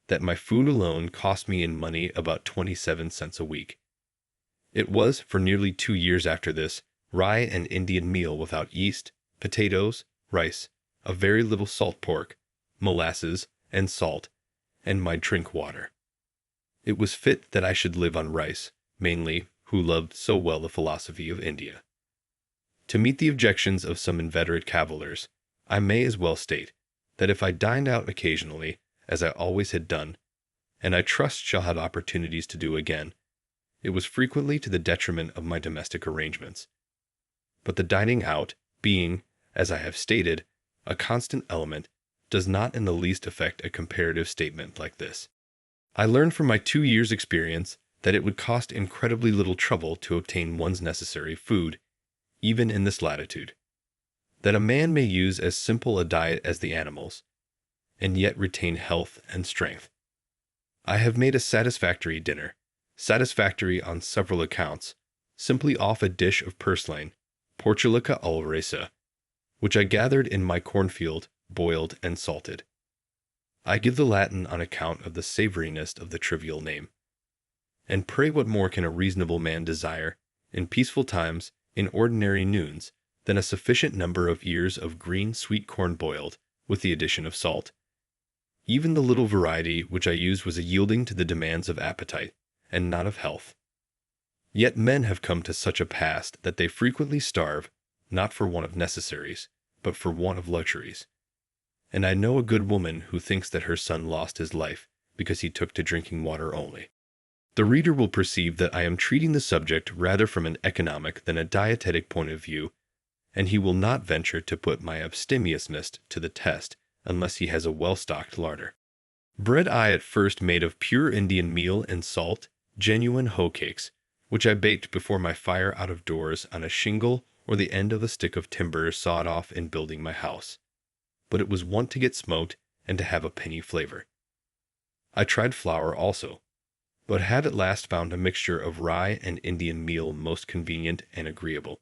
[SPEAKER 2] that my food alone cost me in money about 27 cents a week. It was for nearly 2 years after this rye and Indian meal without yeast, potatoes, rice, a very little salt pork, molasses, and salt, and my drink water. It was fit that I should live on rice, mainly, who loved so well the philosophy of India. To meet the objections of some inveterate cavillers, I may as well state that if I dined out occasionally, as I always had done, and I trust shall have opportunities to do again, it was frequently to the detriment of my domestic arrangements. But the dining out, being, as I have stated, a constant element, does not in the least affect a comparative statement like this. I learned from my 2 years' experience that it would cost incredibly little trouble to obtain one's necessary food, even in this latitude. That a man may use as simple a diet as the animals, and yet retain health and strength. I have made a satisfactory dinner, satisfactory on several accounts, simply off a dish of purslane, Portulaca alvareza, which I gathered in my cornfield, boiled and salted. I give the Latin on account of the savoriness of the trivial name. And pray what more can a reasonable man desire, in peaceful times, in ordinary noons, than a sufficient number of ears of green sweet corn boiled, with the addition of salt? Even the little variety which I used was yielding to the demands of appetite, and not of health. Yet men have come to such a pass that they frequently starve, not for want of necessaries, but for want of luxuries. And I know a good woman who thinks that her son lost his life because he took to drinking water only. The reader will perceive that I am treating the subject rather from an economic than a dietetic point of view, and he will not venture to put my abstemiousness to the test unless he has a well-stocked larder. Bread I at first made of pure Indian meal and salt, genuine hoe cakes, which I baked before my fire out of doors on a shingle or the end of a stick of timber sawed off in building my house. But it was wont to get smoked and to have a penny flavor. I tried flour also, but had at last found a mixture of rye and Indian meal most convenient and agreeable.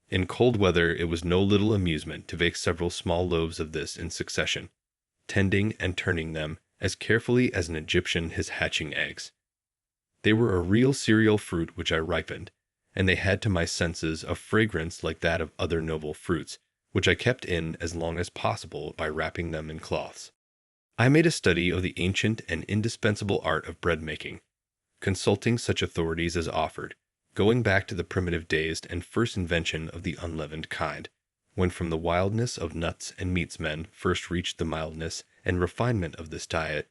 [SPEAKER 2] In cold weather it was no little amusement to bake several small loaves of this in succession, tending and turning them as carefully as an Egyptian his hatching eggs. They were a real cereal fruit which I ripened, and they had to my senses a fragrance like that of other noble fruits, which I kept in as long as possible by wrapping them in cloths. I made a study of the ancient and indispensable art of bread making, consulting such authorities as offered, going back to the primitive days and first invention of the unleavened kind, when from the wildness of nuts and meats men first reached the mildness and refinement of this diet,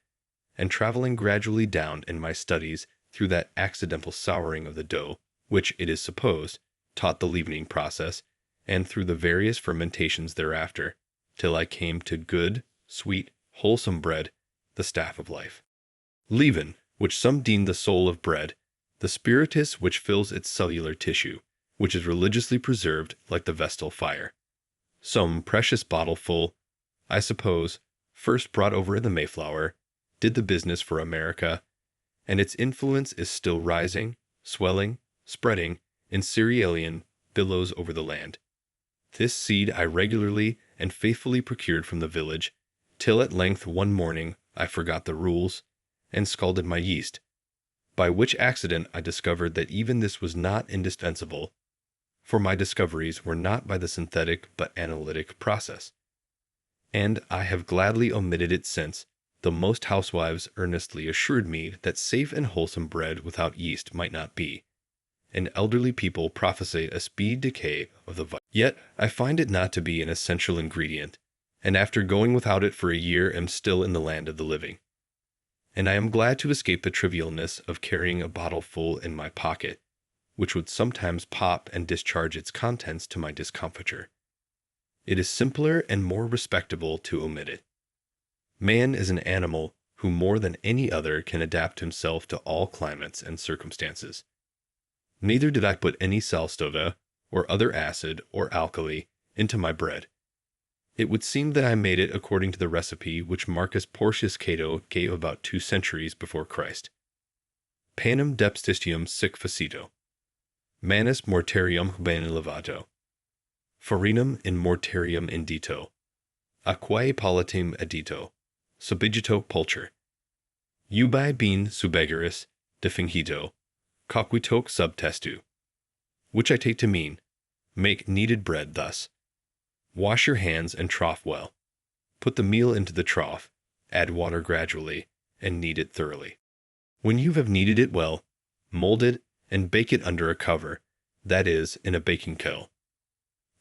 [SPEAKER 2] and traveling gradually down in my studies through that accidental souring of the dough, which, it is supposed, taught the leavening process, and through the various fermentations thereafter, till I came to good, sweet, wholesome bread, the staff of life. Leaven, which some deem the soul of bread, the spiritus which fills its cellular tissue, which is religiously preserved like the vestal fire. Some precious bottle full, I suppose, first brought over in the Mayflower, did the business for America, and its influence is still rising, swelling, spreading, in cerealian billows over the land. This seed I regularly and faithfully procured from the village, till at length one morning I forgot the rules, and scalded my yeast, by which accident I discovered that even this was not indispensable, for my discoveries were not by the synthetic but analytic process. And I have gladly omitted it since, though most housewives earnestly assured me that safe and wholesome bread without yeast might not be, and elderly people prophesied a speedy decay of the vitamin. Yet I find it not to be an essential ingredient, and after going without it for a year am still in the land of the living. And I am glad to escape the trivialness of carrying a bottle full in my pocket, which would sometimes pop and discharge its contents to my discomfiture. It is simpler and more respectable to omit it. Man is an animal who more than any other can adapt himself to all climates and circumstances. Neither did I put any sal soda, or other acid or alkali, into my bread. It would seem that I made it according to the recipe which Marcus Porcius Cato gave about 2 centuries before Christ. Panem depstitium sic facito. Manus mortarium bene levato. Farinum in mortarium indito. Aquae palatim edito. Subigito pulcher. Ubi bin subegeris defingito. Coquitoque sub testu. Which I take to mean, make kneaded bread thus. Wash your hands and trough well. Put the meal into the trough, add water gradually, and knead it thoroughly. When you have kneaded it well, mold it and bake it under a cover, that is, in a baking kettle.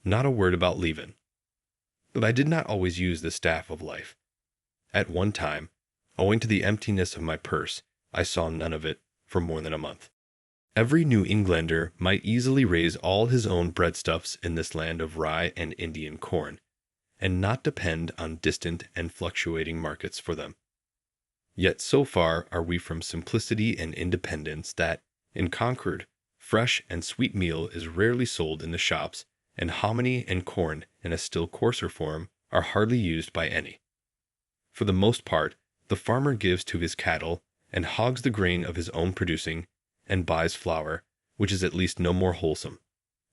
[SPEAKER 2] Not a word about leaven. But I did not always use the staff of life. At one time, owing to the emptiness of my purse, I saw none of it for more than a month. Every New Englander might easily raise all his own breadstuffs in this land of rye and Indian corn, and not depend on distant and fluctuating markets for them. Yet so far are we from simplicity and independence that, in Concord, fresh and sweet meal is rarely sold in the shops, and hominy and corn in a still coarser form are hardly used by any. For the most part, the farmer gives to his cattle and hogs the grain of his own producing, and buys flour, which is at least no more wholesome,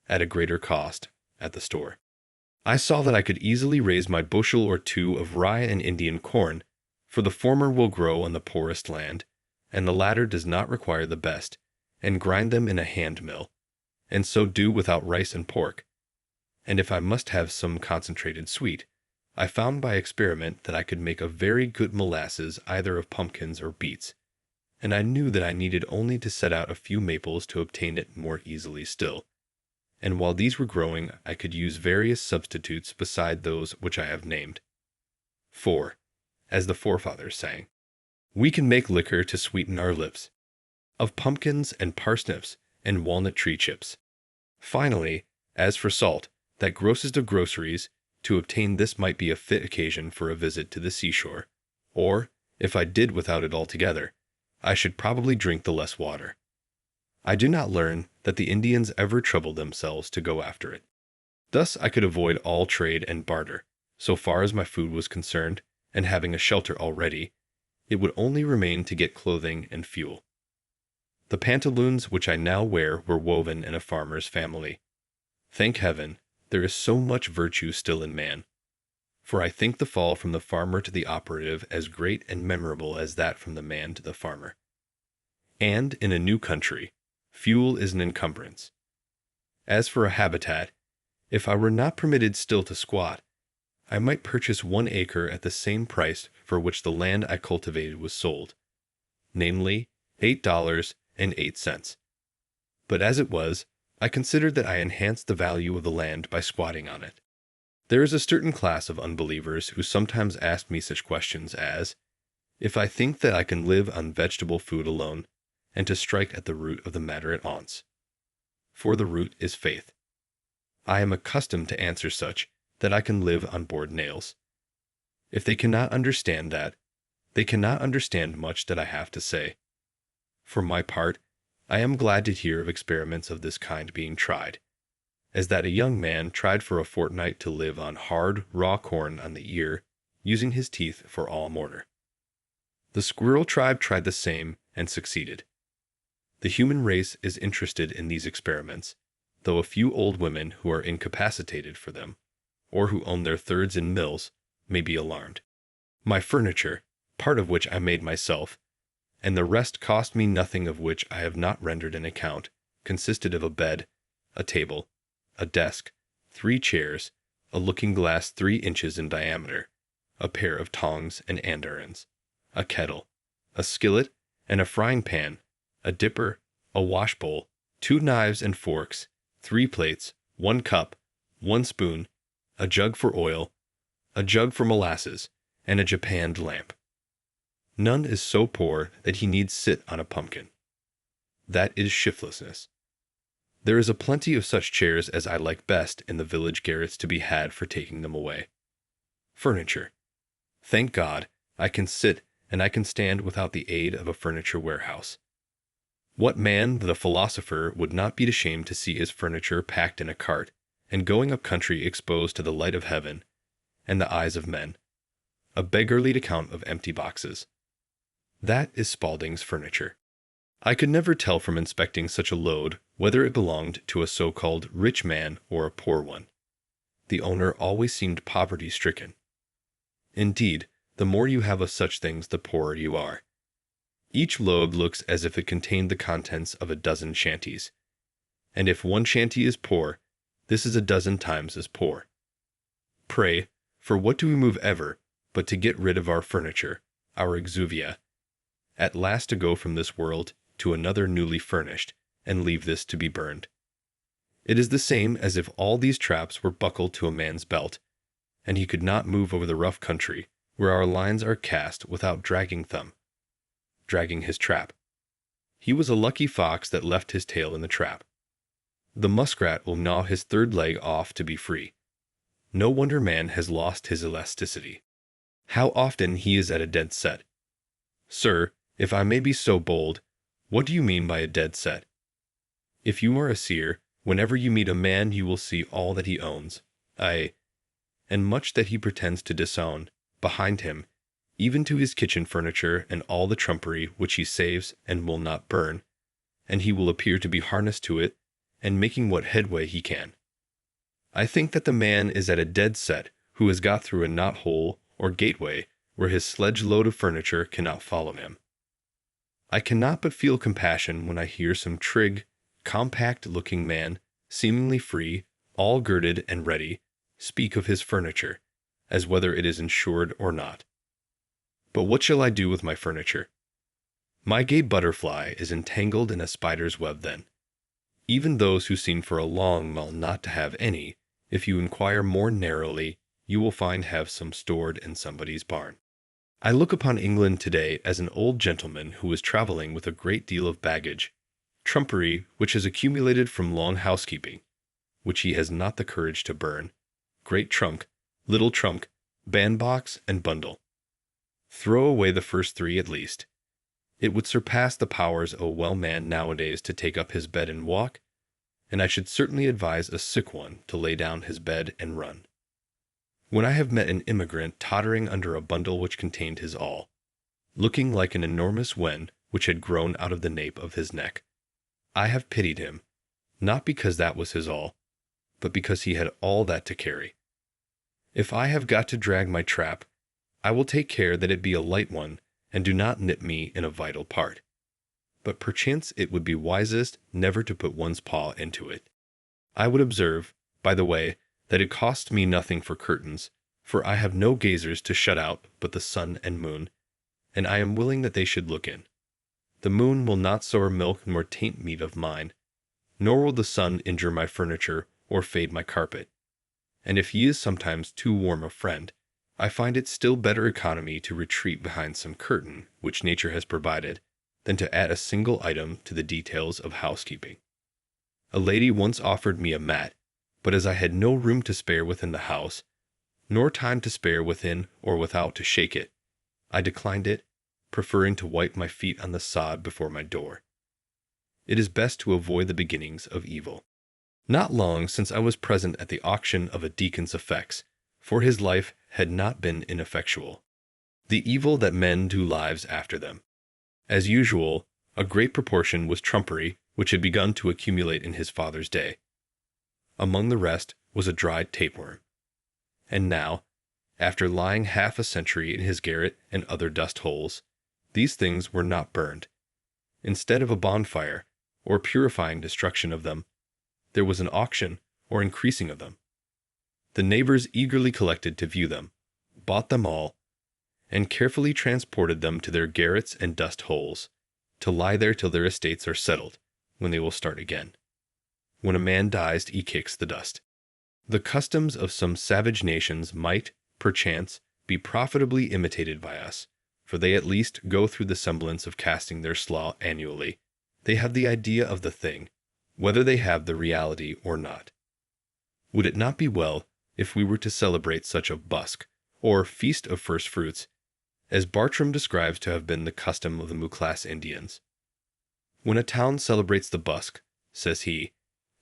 [SPEAKER 2] at a greater cost, at the store. I saw that I could easily raise my bushel or two of rye and Indian corn, for the former will grow on the poorest land, and the latter does not require the best, and grind them in a hand mill, and so do without rice and pork. And if I must have some concentrated sweet, I found by experiment that I could make a very good molasses either of pumpkins or beets, and I knew that I needed only to set out a few maples to obtain it more easily still. And while these were growing, I could use various substitutes beside those which I have named. For, as the forefathers sang, we can make liquor to sweeten our lips, of pumpkins and parsnips and walnut tree chips. Finally, as for salt, that grossest of groceries, to obtain this might be a fit occasion for a visit to the seashore, or, if I did without it altogether, I should probably drink the less water. I do not learn that the Indians ever troubled themselves to go after it. Thus I could avoid all trade and barter, so far as my food was concerned, and having a shelter already, it would only remain to get clothing and fuel. The pantaloons which I now wear were woven in a farmer's family. Thank heaven, there is so much virtue still in man. For I think the fall from the farmer to the operative as great and memorable as that from the man to the farmer. And in a new country, fuel is an encumbrance. As for a habitat, if I were not permitted still to squat, I might purchase 1 acre at the same price for which the land I cultivated was sold, namely $8.08. But as it was, I considered that I enhanced the value of the land by squatting on it. There is a certain class of unbelievers who sometimes ask me such questions as, if I think that I can live on vegetable food alone, and to strike at the root of the matter at once. For the root is faith. I am accustomed to answer such, that I can live on board nails. If they cannot understand that, they cannot understand much that I have to say. For my part, I am glad to hear of experiments of this kind being tried, as that a young man tried for a fortnight to live on hard, raw corn on the ear, using his teeth for all mortar. The squirrel tribe tried the same and succeeded. The human race is interested in these experiments, though a few old women who are incapacitated for them, or who own their thirds in mills, may be alarmed. My furniture, part of which I made myself, and the rest cost me nothing of which I have not rendered an account, consisted of a bed, a table, a desk, 3 chairs, a looking-glass 3 inches in diameter, a pair of tongs and andirons, a kettle, a skillet, and a frying pan, a dipper, a washbowl, 2 knives and forks, 3 plates, 1 cup, 1 spoon, a jug for oil, a jug for molasses, and a japanned lamp. None is so poor that he need sit on a pumpkin. That is shiftlessness. There is a plenty of such chairs as I like best in the village garrets to be had for taking them away. Furniture. Thank God, I can sit and I can stand without the aid of a furniture warehouse. What man that a philosopher would not be ashamed to see his furniture packed in a cart, and going up country exposed to the light of heaven and the eyes of men, a beggarly account of empty boxes? That is Spaulding's furniture. I could never tell from inspecting such a load whether it belonged to a so-called rich man or a poor one. The owner always seemed poverty-stricken. Indeed, the more you have of such things, the poorer you are. Each load looks as if it contained the contents of a dozen shanties. And if one shanty is poor, this is a dozen times as poor. Pray, for what do we move ever, but to get rid of our furniture, our exuvia, at last to go from this world to another newly furnished, and leave this to be burned? It is the same as if all these traps were buckled to a man's belt, and he could not move over the rough country, where our lines are cast without dragging his trap. He was a lucky fox that left his tail in the trap. The muskrat will gnaw his third leg off to be free. No wonder man has lost his elasticity. How often he is at a dead set. Sir, if I may be so bold, what do you mean by a dead set? If you are a seer, whenever you meet a man you will see all that he owns, aye, and much that he pretends to disown, behind him, even to his kitchen furniture and all the trumpery which he saves and will not burn, and he will appear to be harnessed to it, and making what headway he can. I think that the man is at a dead set who has got through a knot-hole or gateway where his sledge-load of furniture cannot follow him. I cannot but feel compassion when I hear some trig, compact-looking man, seemingly free, all girded and ready, speak of his furniture, as whether it is insured or not. But what shall I do with my furniture? My gay butterfly is entangled in a spider's web then. Even those who seem for a long while not to have any, if you inquire more narrowly, you will find have some stored in somebody's barn. I look upon England today as an old gentleman who is traveling with a great deal of baggage, trumpery which has accumulated from long housekeeping, which he has not the courage to burn, great trunk, little trunk, bandbox, and bundle. Throw away the first three at least. It would surpass the powers of a well man nowadays to take up his bed and walk, and I should certainly advise a sick one to lay down his bed and run. When I have met an immigrant tottering under a bundle which contained his all, looking like an enormous wen which had grown out of the nape of his neck, I have pitied him, not because that was his all, but because he had all that to carry. If I have got to drag my trap, I will take care that it be a light one and do not nip me in a vital part. But perchance it would be wisest never to put one's paw into it. I would observe, by the way, that it costs me nothing for curtains, for I have no gazers to shut out but the sun and moon, and I am willing that they should look in. The moon will not sour milk nor taint meat of mine, nor will the sun injure my furniture or fade my carpet. And if he is sometimes too warm a friend, I find it still better economy to retreat behind some curtain which nature has provided, than to add a single item to the details of housekeeping. A lady once offered me a mat, but as I had no room to spare within the house, nor time to spare within or without to shake it, I declined it, preferring to wipe my feet on the sod before my door. It is best to avoid the beginnings of evil. Not long since I was present at the auction of a deacon's effects, for his life had not been ineffectual. The evil that men do lives after them. As usual, a great proportion was trumpery which had begun to accumulate in his father's day. Among the rest was a dried tapeworm. And now, after lying half a century in his garret and other dust holes, these things were not burned. Instead of a bonfire, or purifying destruction of them, there was an auction or increasing of them. The neighbors eagerly collected to view them, bought them all, and carefully transported them to their garrets and dust holes, to lie there till their estates are settled, when they will start again. When a man dies, he kicks the dust. The customs of some savage nations might, perchance, be profitably imitated by us, for they at least go through the semblance of casting their slough annually. They have the idea of the thing, whether they have the reality or not. Would it not be well if we were to celebrate such a busk, or feast of first fruits, as Bartram describes to have been the custom of the Muclass Indians? When a town celebrates the busk, says he,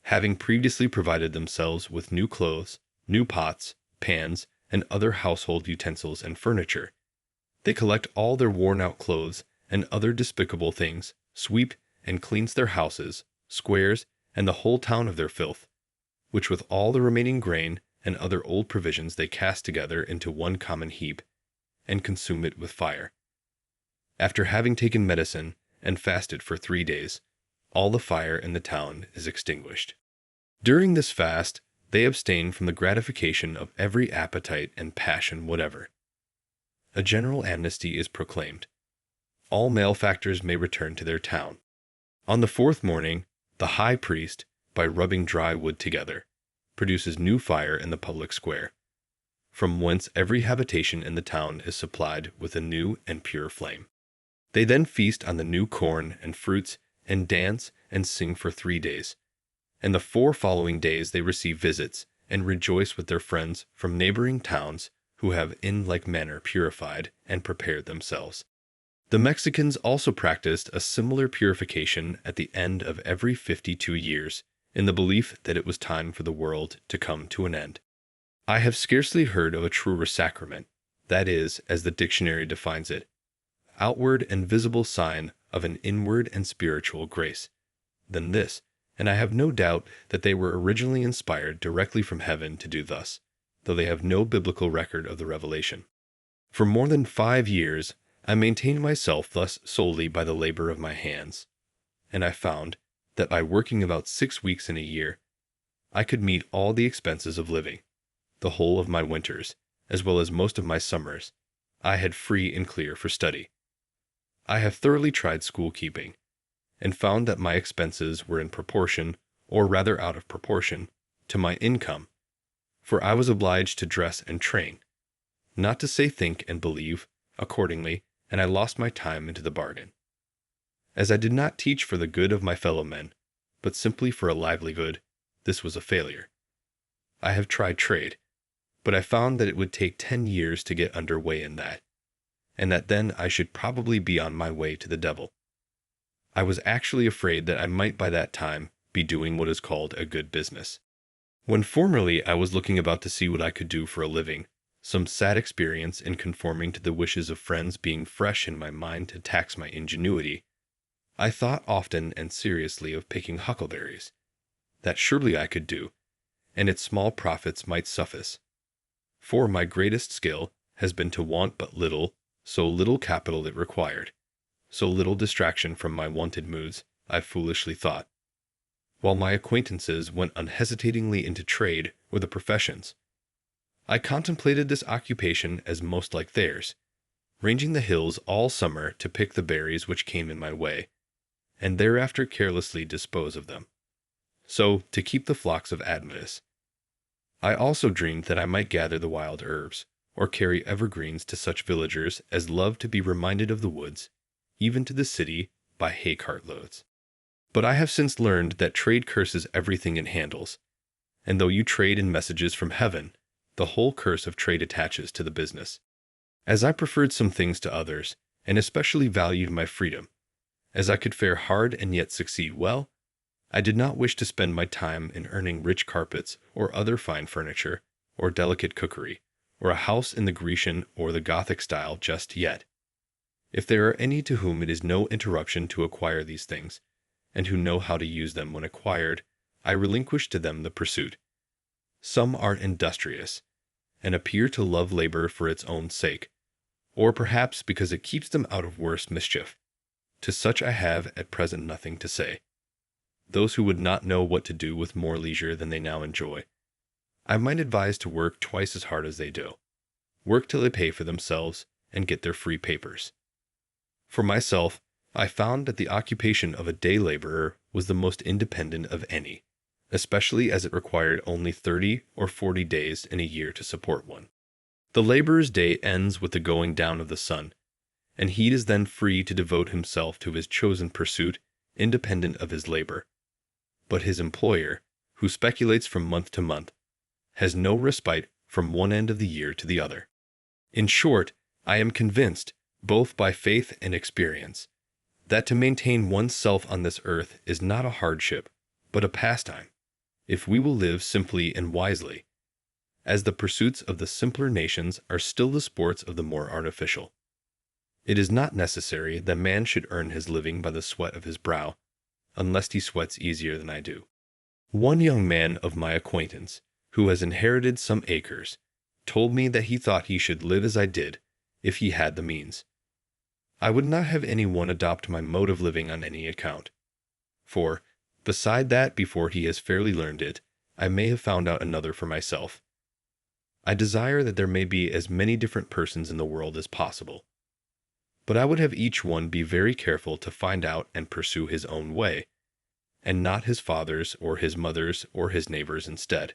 [SPEAKER 2] having previously provided themselves with new clothes, new pots, pans, and other household utensils and furniture, they collect all their worn-out clothes and other despicable things, sweep and cleans their houses, squares, and the whole town of their filth, which with all the remaining grain and other old provisions they cast together into one common heap, and consume it with fire. After having taken medicine and fasted for 3 days, all the fire in the town is extinguished. During this fast, they abstain from the gratification of every appetite and passion whatever. A general amnesty is proclaimed. All malefactors may return to their town. On the 4th morning, the high priest, by rubbing dry wood together, produces new fire in the public square, from whence every habitation in the town is supplied with a new and pure flame. They then feast on the new corn and fruits and dance and sing for 3 days. And the 4 following days they receive visits, and rejoice with their friends from neighboring towns who have in like manner purified and prepared themselves. The Mexicans also practiced a similar purification at the end of every 52 years, in the belief that it was time for the world to come to an end. I have scarcely heard of a truer sacrament, that is, as the dictionary defines it, outward and visible sign of an inward and spiritual grace, than this, and I have no doubt that they were originally inspired directly from heaven to do thus, though they have no biblical record of the revelation. For more than 5 years, I maintained myself thus solely by the labor of my hands, and I found that by working about 6 weeks in a year, I could meet all the expenses of living. The whole of my winters, as well as most of my summers, I had free and clear for study. I have thoroughly tried school-keeping, and found that my expenses were in proportion, or rather out of proportion, to my income, for I was obliged to dress and train, not to say think and believe, accordingly, and I lost my time into the bargain. As I did not teach for the good of my fellow men, but simply for a livelihood, this was a failure. I have tried trade, but I found that it would take 10 years to get under way in that, and that then I should probably be on my way to the devil. I was actually afraid that I might by that time be doing what is called a good business. When formerly I was looking about to see what I could do for a living, some sad experience in conforming to the wishes of friends being fresh in my mind to tax my ingenuity, I thought often and seriously of picking huckleberries. That surely I could do, and its small profits might suffice. For my greatest skill has been to want but little, so little capital it required, so little distraction from my wonted moods, I foolishly thought. While my acquaintances went unhesitatingly into trade or the professions, I contemplated this occupation as most like theirs, ranging the hills all summer to pick the berries which came in my way, and thereafter carelessly dispose of them, so to keep the flocks of Admetus. I also dreamed that I might gather the wild herbs, or carry evergreens to such villagers as love to be reminded of the woods, even to the city, by hay cart loads. But I have since learned that trade curses everything it handles, and though you trade in messages from heaven, the whole curse of trade attaches to the business. As I preferred some things to others, and especially valued my freedom, as I could fare hard and yet succeed well, I did not wish to spend my time in earning rich carpets or other fine furniture, or delicate cookery, or a house in the Grecian or the Gothic style just yet. If there are any to whom it is no interruption to acquire these things, and who know how to use them when acquired, I relinquish to them the pursuit. Some are industrious, and appear to love labor for its own sake, or perhaps because it keeps them out of worse mischief. To such I have at present nothing to say. Those who would not know what to do with more leisure than they now enjoy, I might advise to work twice as hard as they do. Work till they pay for themselves, and get their free papers. For myself, I found that the occupation of a day laborer was the most independent of any, especially as it required only 30 or 40 days in a year to support one. The laborer's day ends with the going down of the sun, and he is then free to devote himself to his chosen pursuit, independent of his labor. But his employer, who speculates from month to month, has no respite from one end of the year to the other. In short, I am convinced, both by faith and experience, that to maintain one's self on this earth is not a hardship, but a pastime, if we will live simply and wisely, as the pursuits of the simpler nations are still the sports of the more artificial. It is not necessary that man should earn his living by the sweat of his brow, unless he sweats easier than I do. One young man of my acquaintance, who has inherited some acres, told me that he thought he should live as I did, if he had the means. I would not have any one adopt my mode of living on any account. For, beside that before he has fairly learned it, I may have found out another for myself. I desire that there may be as many different persons in the world as possible, but I would have each one be very careful to find out and pursue his own way, and not his father's or his mother's or his neighbor's instead.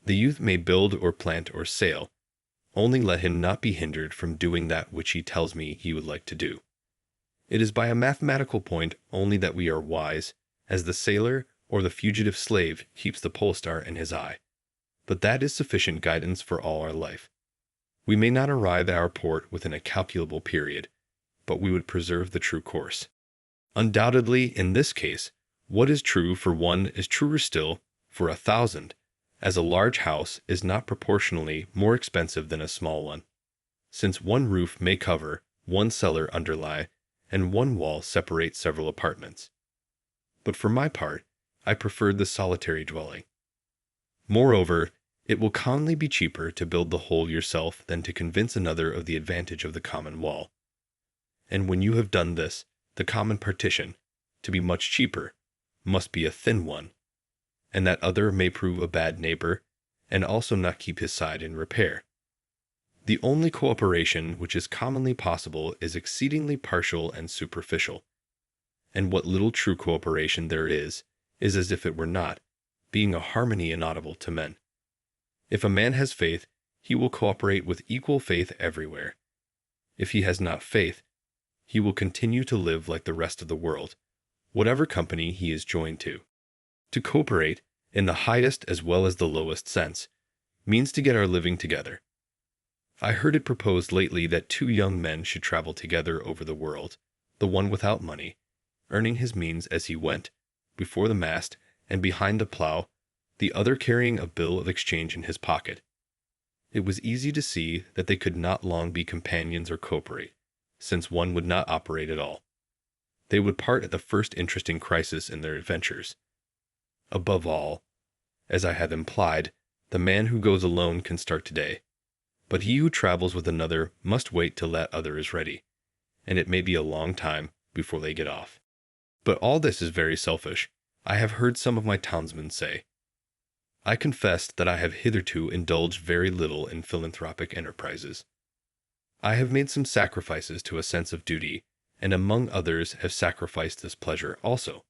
[SPEAKER 2] The youth may build or plant or sail, only let him not be hindered from doing that which he tells me he would like to do. It is by a mathematical point only that we are wise, as the sailor or the fugitive slave keeps the pole star in his eye. But that is sufficient guidance for all our life. We may not arrive at our port within a calculable period, but we would preserve the true course. Undoubtedly, in this case, what is true for one is truer still for 1,000, as a large house is not proportionally more expensive than a small one, since one roof may cover, one cellar underlie, and one wall separate several apartments. But for my part, I preferred the solitary dwelling. Moreover, it will commonly be cheaper to build the whole yourself than to convince another of the advantage of the common wall. And when you have done this, the common partition, to be much cheaper, must be a thin one, and that other may prove a bad neighbor, and also not keep his side in repair. The only cooperation which is commonly possible is exceedingly partial and superficial, and what little true cooperation there is as if it were not, being a harmony inaudible to men. If a man has faith, he will cooperate with equal faith everywhere. If he has not faith, he will continue to live like the rest of the world, whatever company he is joined to. To cooperate, in the highest as well as the lowest sense, means to get our living together. I heard it proposed lately that 2 young men should travel together over the world, the one without money, earning his means as he went, before the mast and behind the plow, the other carrying a bill of exchange in his pocket. It was easy to see that they could not long be companions or cooperate, since one would not operate at all. They would part at the first interesting crisis in their adventures. Above all, as I have implied, the man who goes alone can start today, but he who travels with another must wait till that other is ready, and it may be a long time before they get off. But all this is very selfish, I have heard some of my townsmen say. I confess that I have hitherto indulged very little in philanthropic enterprises. I have made some sacrifices to a sense of duty, and among others have sacrificed this pleasure also.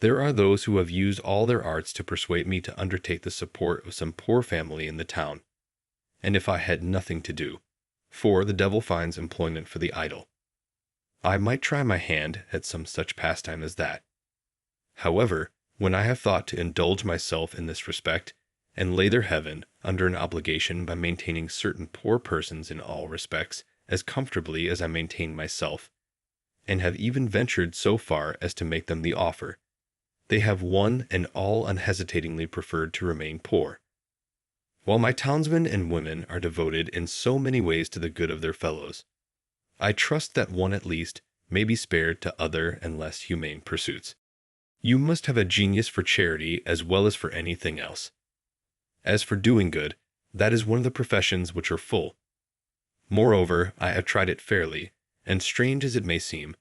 [SPEAKER 2] There are those who have used all their arts to persuade me to undertake the support of some poor family in the town, and if I had nothing to do, for the devil finds employment for the idle, I might try my hand at some such pastime as that. However, when I have thought to indulge myself in this respect, and lay their heaven under an obligation by maintaining certain poor persons in all respects as comfortably as I maintain myself, and have even ventured so far as to make them the offer, they have one and all unhesitatingly preferred to remain poor. While my townsmen and women are devoted in so many ways to the good of their fellows, I trust that one at least may be spared to other and less humane pursuits. You must have a genius for charity as well as for anything else. As for doing good, that is one of the professions which are full. Moreover, I have tried it fairly, and strange as it may seem,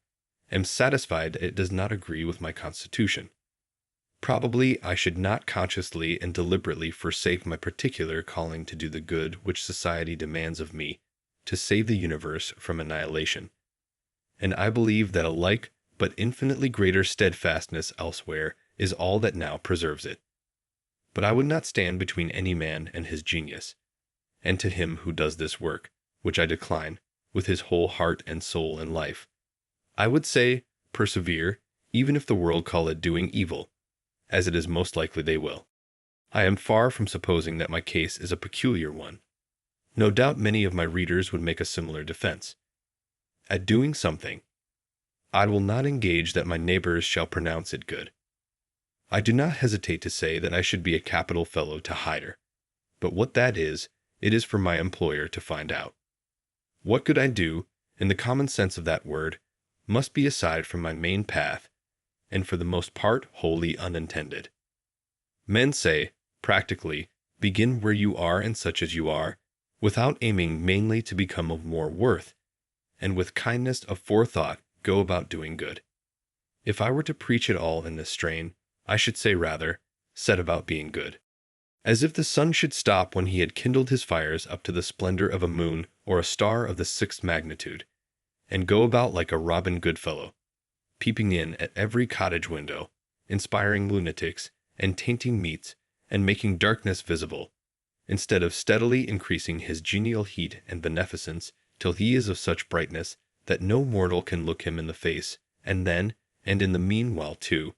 [SPEAKER 2] am satisfied that it does not agree with my constitution. Probably I should not consciously and deliberately forsake my particular calling to do the good which society demands of me, to save the universe from annihilation. And I believe that a like but infinitely greater steadfastness elsewhere is all that now preserves it. But I would not stand between any man and his genius, and to him who does this work, which I decline, with his whole heart and soul and life. I would say, persevere, even if the world call it doing evil, as it is most likely they will. I am far from supposing that my case is a peculiar one. No doubt many of my readers would make a similar defense. At doing something, I will not engage that my neighbors shall pronounce it good. I do not hesitate to say that I should be a capital fellow to hire, but what that is, it is for my employer to find out. What good I do, in the common sense of that word, must be aside from my main path, and for the most part wholly unintended. Men say, practically, begin where you are and such as you are, without aiming mainly to become of more worth, and with kindness of forethought go about doing good. If I were to preach at all in this strain, I should say rather, set about being good. As if the sun should stop when he had kindled his fires up to the splendor of a moon or a star of the 6th magnitude, and go about like a Robin Goodfellow, peeping in at every cottage window, inspiring lunatics, and tainting meats, and making darkness visible, instead of steadily increasing his genial heat and beneficence till he is of such brightness that no mortal can look him in the face, and then, and in the meanwhile too,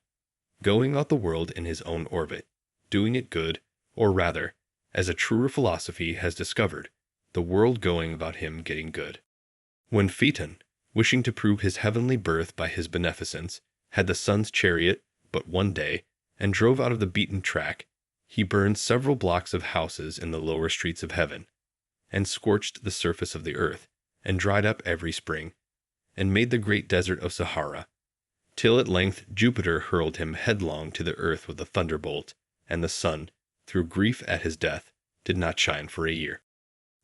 [SPEAKER 2] going about the world in his own orbit, doing it good, or rather, as a truer philosophy has discovered, the world going about him getting good. When Phaeton, wishing to prove his heavenly birth by his beneficence, had the sun's chariot but one day, and drove out of the beaten track, he burned several blocks of houses in the lower streets of heaven, and scorched the surface of the earth, and dried up every spring, and made the great desert of Sahara, till at length Jupiter hurled him headlong to the earth with a thunderbolt, and the sun, through grief at his death, did not shine for a year.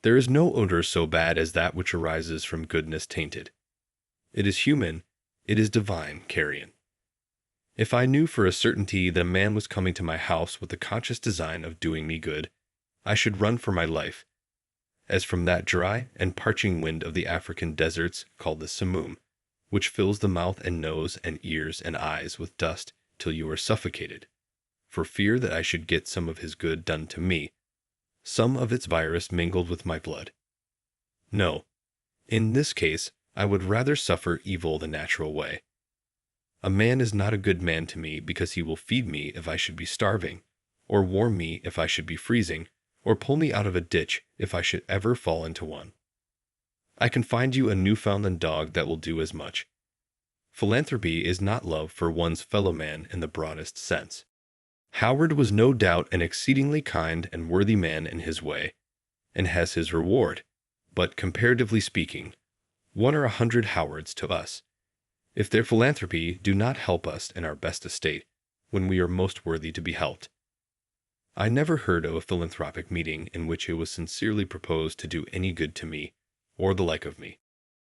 [SPEAKER 2] There is no odor so bad as that which arises from goodness tainted. It is human, it is divine carrion. If I knew for a certainty that a man was coming to my house with the conscious design of doing me good, I should run for my life, as from that dry and parching wind of the African deserts called the simoom, which fills the mouth and nose and ears and eyes with dust till you are suffocated, for fear that I should get some of his good done to me, some of its virus mingled with my blood. No, in this case I would rather suffer evil the natural way. A man is not a good man to me because he will feed me if I should be starving, or warm me if I should be freezing, or pull me out of a ditch if I should ever fall into one. I can find you a Newfoundland dog that will do as much. Philanthropy is not love for one's fellow man in the broadest sense. Howard was no doubt an exceedingly kind and worthy man in his way, and has his reward, but comparatively speaking, 1 or 100 Howards to us, if their philanthropy do not help us in our best estate, when we are most worthy to be helped. I never heard of a philanthropic meeting in which it was sincerely proposed to do any good to me, or the like of me.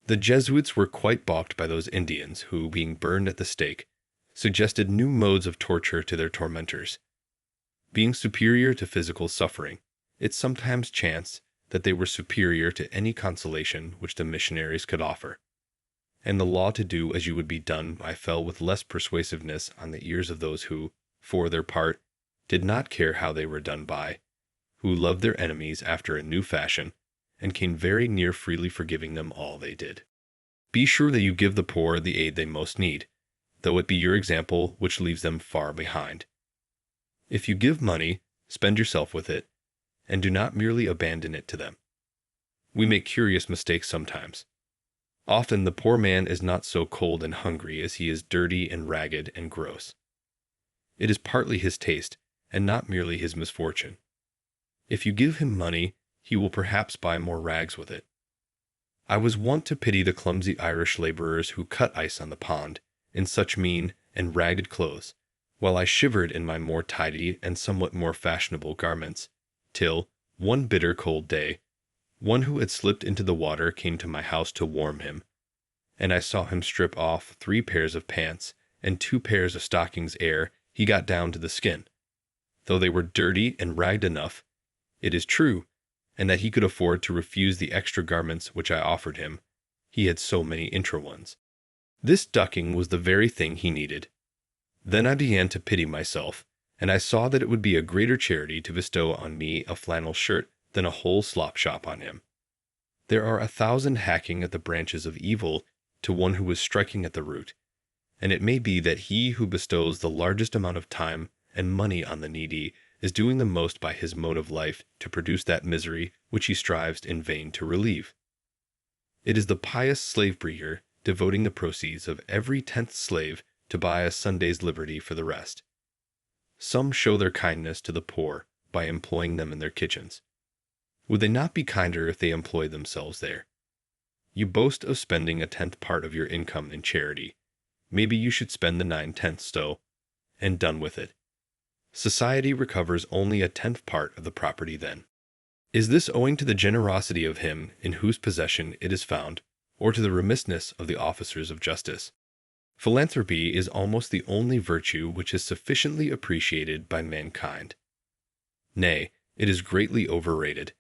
[SPEAKER 2] The Jesuits were quite balked by those Indians who, being burned at the stake, suggested new modes of torture to their tormentors. Being superior to physical suffering, it sometimes chanced that they were superior to any consolation which the missionaries could offer, and the law to do as you would be done by fell with less persuasiveness on the ears of those who, for their part, did not care how they were done by, who loved their enemies after a new fashion, and came very near freely forgiving them all they did. Be sure that you give the poor the aid they most need, though it be your example which leaves them far behind. If you give money, spend yourself with it, and do not merely abandon it to them. We make curious mistakes sometimes. Often the poor man is not so cold and hungry as he is dirty and ragged and gross. It is partly his taste, and not merely his misfortune. If you give him money, he will perhaps buy more rags with it. I was wont to pity the clumsy Irish laborers who cut ice on the pond, in such mean and ragged clothes, while I shivered in my more tidy and somewhat more fashionable garments, till, one bitter cold day, one who had slipped into the water came to my house to warm him, and I saw him strip off 3 pairs of pants and 2 pairs of stockings ere he got down to the skin. Though they were dirty and ragged enough, it is true, and that he could afford to refuse the extra garments which I offered him, he had so many intra ones. This ducking was the very thing he needed. Then I began to pity myself, and I saw that it would be a greater charity to bestow on me a flannel shirt than a whole slop shop on him. There are 1,000 hacking at the branches of evil to one who is striking at the root, and it may be that he who bestows the largest amount of time and money on the needy is doing the most by his mode of life to produce that misery which he strives in vain to relieve. It is the pious slave-breeder devoting the proceeds of every 10th slave to buy a Sunday's liberty for the rest. Some show their kindness to the poor by employing them in their kitchens. Would they not be kinder if they employed themselves there? You boast of spending a 10th part of your income in charity. Maybe you should spend the 9/10 so, and done with it. Society recovers only a 10th part of the property then. Is this owing to the generosity of him in whose possession it is found, or to the remissness of the officers of justice? Philanthropy is almost the only virtue which is sufficiently appreciated by mankind. Nay, it is greatly overrated,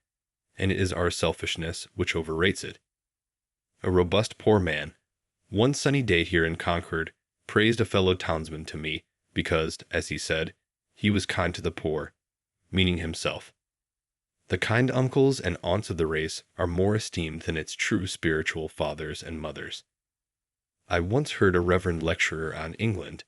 [SPEAKER 2] and it is our selfishness which overrates it. A robust poor man, one sunny day here in Concord, praised a fellow townsman to me, because, as he said, he was kind to the poor, meaning himself. The kind uncles and aunts of the race are more esteemed than its true spiritual fathers and mothers. I once heard a reverend lecturer on England,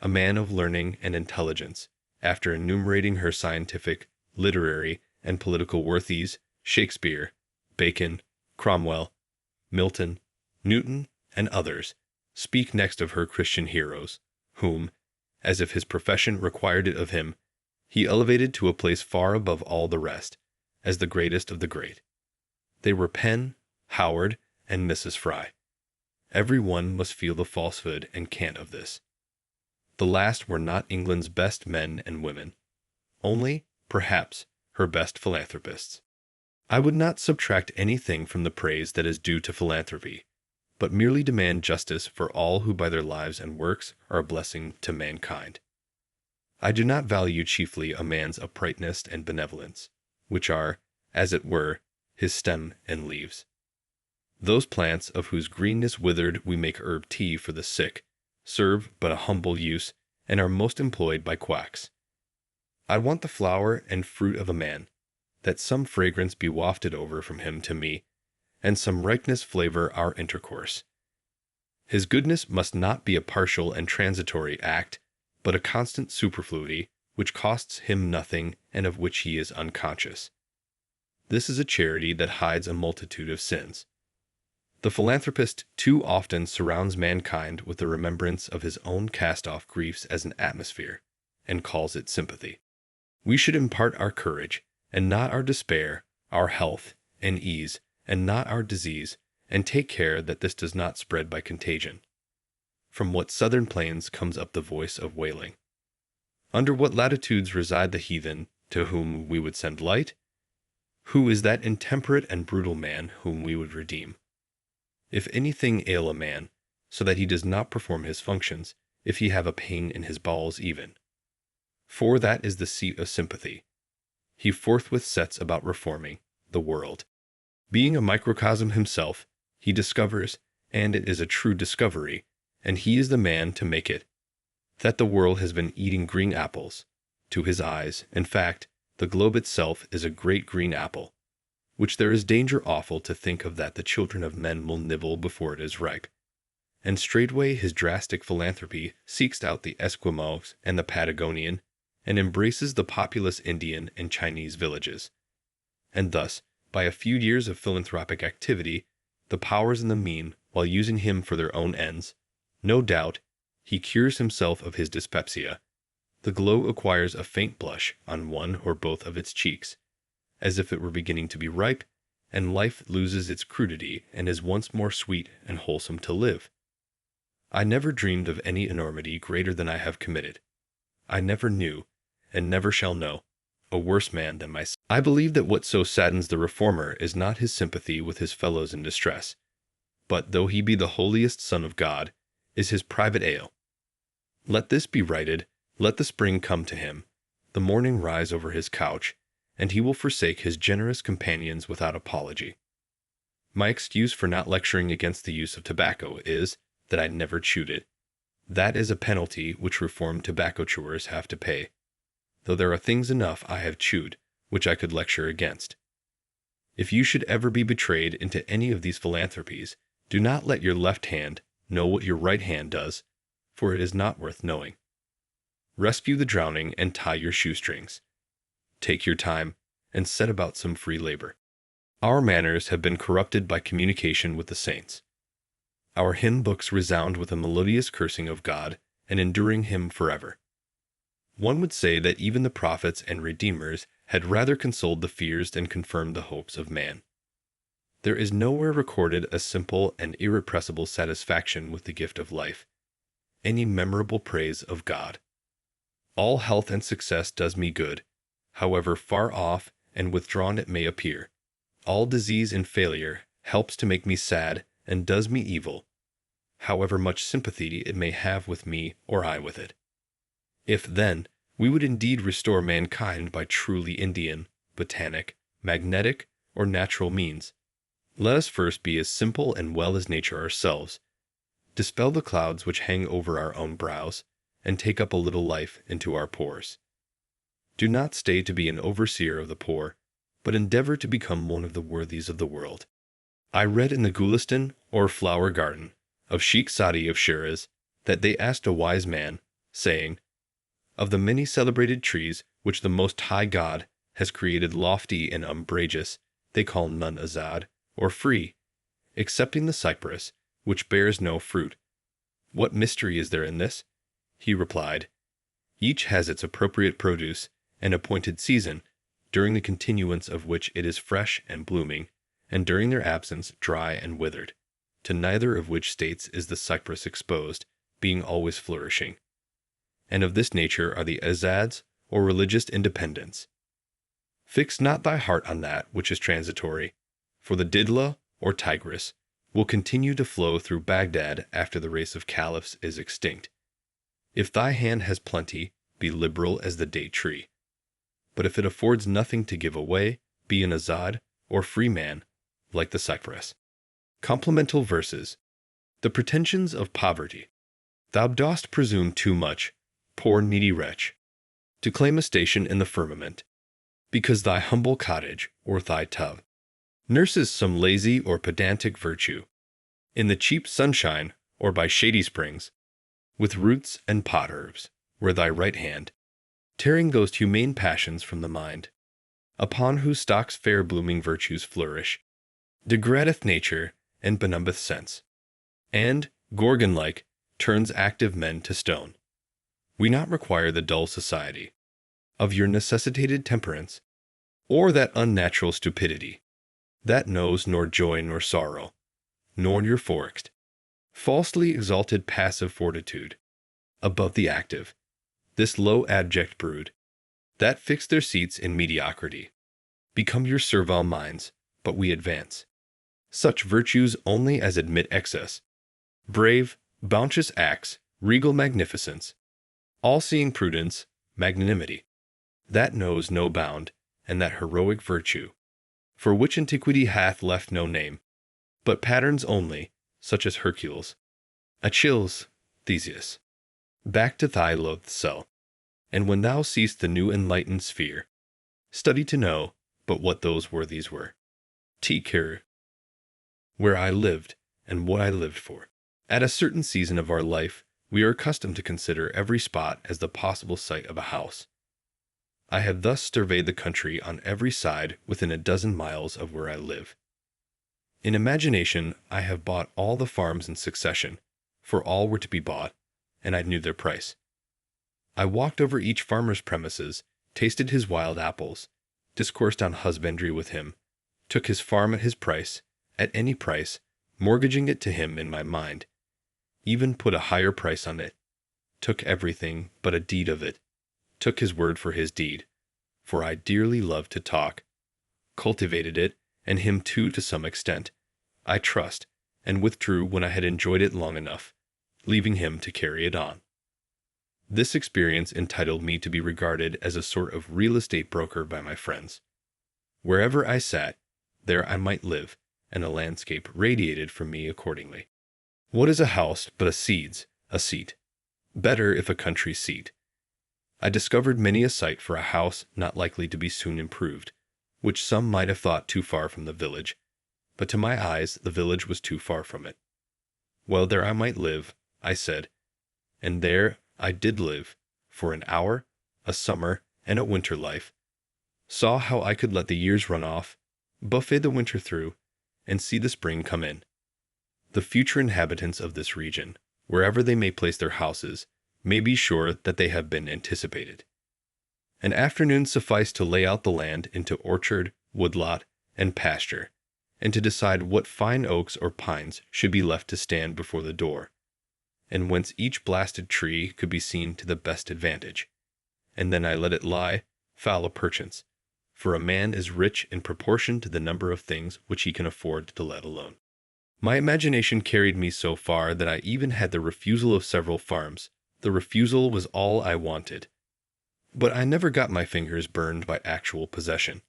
[SPEAKER 2] a man of learning and intelligence, after enumerating her scientific, literary, and political worthies, Shakespeare, Bacon, Cromwell, Milton, Newton, and others, speak next of her Christian heroes, whom, as if his profession required it of him, he elevated to a place far above all the rest, as the greatest of the great. They were Penn, Howard, and Mrs. Fry. Every one must feel the falsehood and cant of this. The last were not England's best men and women, only, perhaps, her best philanthropists. I would not subtract anything from the praise that is due to philanthropy, but merely demand justice for all who by their lives and works are a blessing to mankind. I do not value chiefly a man's uprightness and benevolence, which are, as it were, his stem and leaves. Those plants of whose greenness withered we make herb tea for the sick, serve but a humble use, and are most employed by quacks. I want the flower and fruit of a man, that some fragrance be wafted over from him to me, and some ripeness flavor our intercourse. His goodness must not be a partial and transitory act, but a constant superfluity, which costs him nothing and of which he is unconscious. This is a charity that hides a multitude of sins. The philanthropist too often surrounds mankind with the remembrance of his own cast-off griefs as an atmosphere, and calls it sympathy. We should impart our courage, and not our despair, our health and ease, and not our disease, and take care that this does not spread by contagion. From what southern plains comes up the voice of wailing? Under what latitudes reside the heathen to whom we would send light? Who is that intemperate and brutal man whom we would redeem? If anything ail a man, so that he does not perform his functions, if he have a pain in his bowels even, for that is the seat of sympathy, he forthwith sets about reforming the world. Being a microcosm himself, he discovers, and it is a true discovery, and he is the man to make it, that the world has been eating green apples. To his eyes, in fact, the globe itself is a great green apple, which there is danger awful to think of that the children of men will nibble before it is ripe. And straightway his drastic philanthropy seeks out the Esquimaux and the Patagonian, and embraces the populous Indian and Chinese villages. And thus, by a few years of philanthropic activity, the powers and the mean, while using him for their own ends, no doubt, he cures himself of his dyspepsia. The glow acquires a faint blush on one or both of its cheeks, as if it were beginning to be ripe, and life loses its crudity and is once more sweet and wholesome to live. I never dreamed of any enormity greater than I have committed. I never knew, and never shall know, a worse man than myself. I believe that what so saddens the reformer is not his sympathy with his fellows in distress, but, though he be the holiest Son of God, is his private ail. Let this be righted, let the spring come to him, the morning rise over his couch, and he will forsake his generous companions without apology. My excuse for not lecturing against the use of tobacco is that I never chewed it. That is a penalty which reformed tobacco chewers have to pay, though there are things enough I have chewed which I could lecture against. If you should ever be betrayed into any of these philanthropies, do not let your left hand know what your right hand does, for it is not worth knowing. Rescue the drowning and tie your shoestrings. Take your time, and set about some free labor. Our manners have been corrupted by communication with the saints. Our hymn books resound with a melodious cursing of God and enduring Him forever. One would say that even the prophets and redeemers had rather consoled the fears than confirmed the hopes of man. There is nowhere recorded a simple and irrepressible satisfaction with the gift of life, any memorable praise of God. All health and success does me good, however far off and withdrawn it may appear. All disease and failure helps to make me sad and does me evil, however much sympathy it may have with me or I with it. If, then, we would indeed restore mankind by truly Indian, botanic, magnetic, or natural means, let us first be as simple and well as nature ourselves, dispel the clouds which hang over our own brows, and take up a little life into our pores. Do not stay to be an overseer of the poor, but endeavor to become one of the worthies of the world. I read in the Gulistan, or Flower Garden, of Sheikh Sadi of Shiraz, that they asked a wise man, saying, "Of the many celebrated trees which the Most High God has created lofty and umbrageous, they call none azad, or free, excepting the cypress, which bears no fruit. What mystery is there in this?" He replied, "Each has its appropriate produce and appointed season, during the continuance of which it is fresh and blooming, and during their absence dry and withered. To neither of which states is the cypress exposed, being always flourishing. And of this nature are the azads, or religious independents. Fix not thy heart on that which is transitory, for the Didla, or Tigris, will continue to flow through Baghdad after the race of caliphs is extinct. If thy hand has plenty, be liberal as the date tree. But if it affords nothing to give away, be an azad, or free man, like the cypress." Complemental verses. The pretensions of poverty. Thou dost presume too much, poor needy wretch, to claim a station in the firmament, because thy humble cottage, or thy tub, nurses some lazy or pedantic virtue, in the cheap sunshine, or by shady springs, with roots and pot herbs, where thy right hand, tearing those humane passions from the mind, upon whose stocks fair blooming virtues flourish, degradeth nature and benumbeth sense, and, Gorgon-like, turns active men to stone. We not require the dull society of your necessitated temperance, or that unnatural stupidity, that knows nor joy nor sorrow, nor your forced, falsely exalted passive fortitude, above the active, this low abject brood, that fix their seats in mediocrity, become your servile minds, but we advance. Such virtues only as admit excess, brave, bounteous acts, regal magnificence, all-seeing prudence, magnanimity, that knows no bound, and that heroic virtue, for which antiquity hath left no name, but patterns only, such as Hercules, Achilles, Theseus. Back to thy loathed cell, and when thou seest the new enlightened sphere, study to know but what those worthies were. T. Kerr. Where I lived, and what I lived for. At a certain season of our life, we are accustomed to consider every spot as the possible site of a house. I have thus surveyed the country on every side within a dozen miles of where I live. In imagination, I have bought all the farms in succession, for all were to be bought, and I knew their price. I walked over each farmer's premises, tasted his wild apples, discoursed on husbandry with him, took his farm at his price, at any price, mortgaging it to him in my mind, even put a higher price on it, took everything but a deed of it, took his word for his deed, for I dearly loved to talk, cultivated it, and him too to some extent, I trust, and withdrew when I had enjoyed it long enough, leaving him to carry it on. This experience entitled me to be regarded as a sort of real estate broker by my friends. Wherever I sat, there I might live, and a landscape radiated from me accordingly. What is a house but a seat? Better if a country seat. I discovered many a site for a house not likely to be soon improved, which some might have thought too far from the village, but to my eyes the village was too far from it. Well, there I might live, I said, and there I did live, for an hour, a summer, and a winter life, saw how I could let the years run off, buffet the winter through, and see the spring come in. The future inhabitants of this region, wherever they may place their houses, may be sure that they have been anticipated. An afternoon sufficed to lay out the land into orchard, woodlot, and pasture, and to decide what fine oaks or pines should be left to stand before the door, and whence each blasted tree could be seen to the best advantage. And then I let it lie, foul a perchance, for a man is rich in proportion to the number of things which he can afford to let alone. My imagination carried me so far that I even had the refusal of several farms. The refusal was all I wanted. But I never got my fingers burned by actual possession.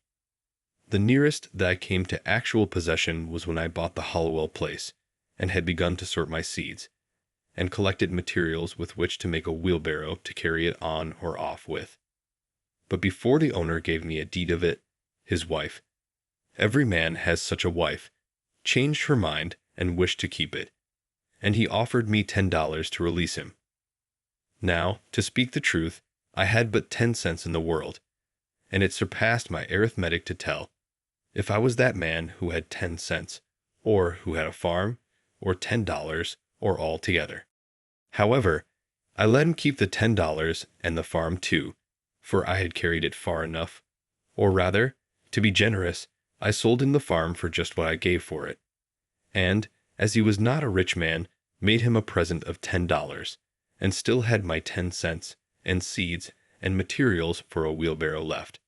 [SPEAKER 2] The nearest that I came to actual possession was when I bought the Hollowell place, and had begun to sort my seeds, and collected materials with which to make a wheelbarrow to carry it on or off with. But before the owner gave me a deed of it, his wife. Every man has such a wife, changed her mind and wished to keep it, and he offered me $10 to release him. Now, to speak the truth, I had but 10 cents in the world, and it surpassed my arithmetic to tell, if I was that man who had 10 cents, or who had a farm, or $10, or all together. However, I let him keep the $10 and the farm too, for I had carried it far enough. Or rather, to be generous, I sold him the farm for just what I gave for it, and, as he was not a rich man, made him a present of $10, and still had my 10 cents, and seeds, and materials for a wheelbarrow left.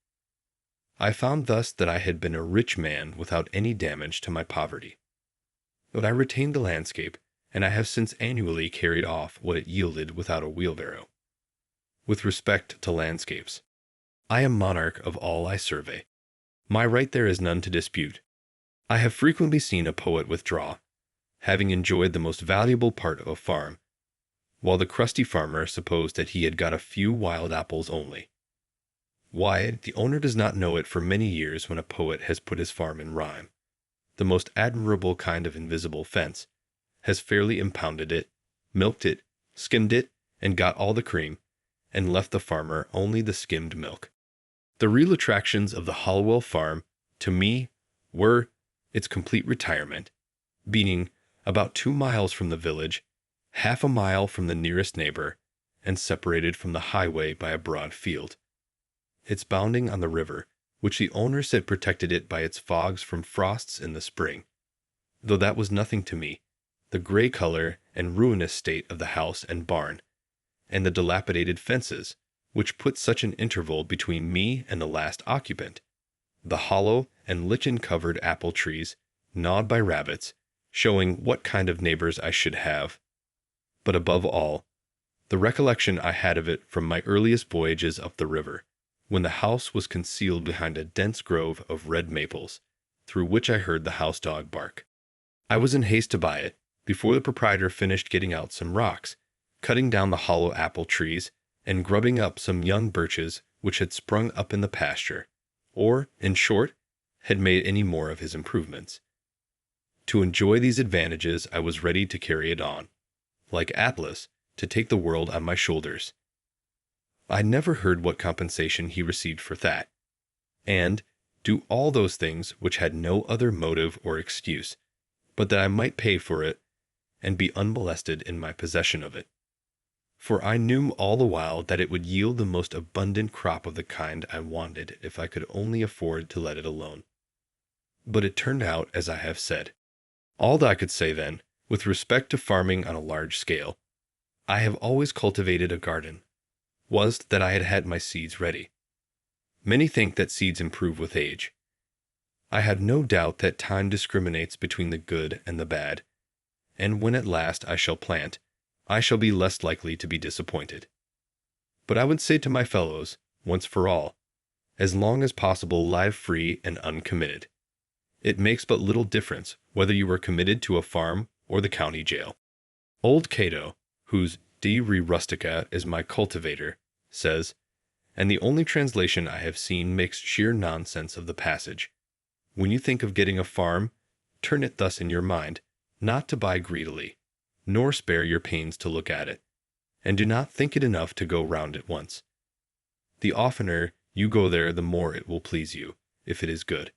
[SPEAKER 2] I found thus that I had been a rich man without any damage to my poverty. But I retained the landscape, and I have since annually carried off what it yielded without a wheelbarrow. With respect to landscapes, I am monarch of all I survey. My right there is none to dispute. I have frequently seen a poet withdraw, having enjoyed the most valuable part of a farm, while the crusty farmer supposed that he had got a few wild apples only. Why, the owner does not know it for many years when a poet has put his farm in rhyme. The most admirable kind of invisible fence, has fairly impounded it, milked it, skimmed it, and got all the cream, and left the farmer only the skimmed milk. The real attractions of the Hollowell farm, to me, were its complete retirement, being about 2 miles from the village, half a mile from the nearest neighbor, and separated from the highway by a broad field. Its bounding on the river, which the owner said protected it by its fogs from frosts in the spring. Though that was nothing to me, the gray color and ruinous state of the house and barn, and the dilapidated fences, which put such an interval between me and the last occupant, the hollow and lichen-covered apple trees, gnawed by rabbits, showing what kind of neighbors I should have. But above all, the recollection I had of it from my earliest voyages up the river, when the house was concealed behind a dense grove of red maples, through which I heard the house dog bark. I was in haste to buy it, before the proprietor finished getting out some rocks, cutting down the hollow apple trees, and grubbing up some young birches which had sprung up in the pasture, or, in short, had made any more of his improvements. To enjoy these advantages I was ready to carry it on, like Atlas, to take the world on my shoulders. I never heard what compensation he received for that, and do all those things which had no other motive or excuse, but that I might pay for it, and be unmolested in my possession of it. For I knew all the while that it would yield the most abundant crop of the kind I wanted if I could only afford to let it alone. But it turned out as I have said. All that I could say then, with respect to farming on a large scale, I have always cultivated a garden, was that I had had my seeds ready. Many think that seeds improve with age. I have no doubt that time discriminates between the good and the bad, and when at last I shall plant, I shall be less likely to be disappointed. But I would say to my fellows, once for all, as long as possible live free and uncommitted. It makes but little difference whether you are committed to a farm or the county jail. Old Cato, whose De Re Rustica is my cultivator, says, and the only translation I have seen makes sheer nonsense of the passage, when you think of getting a farm, turn it thus in your mind, not to buy greedily, nor spare your pains to look at it, and do not think it enough to go round it once. The oftener you go there, the more it will please you, if it is good.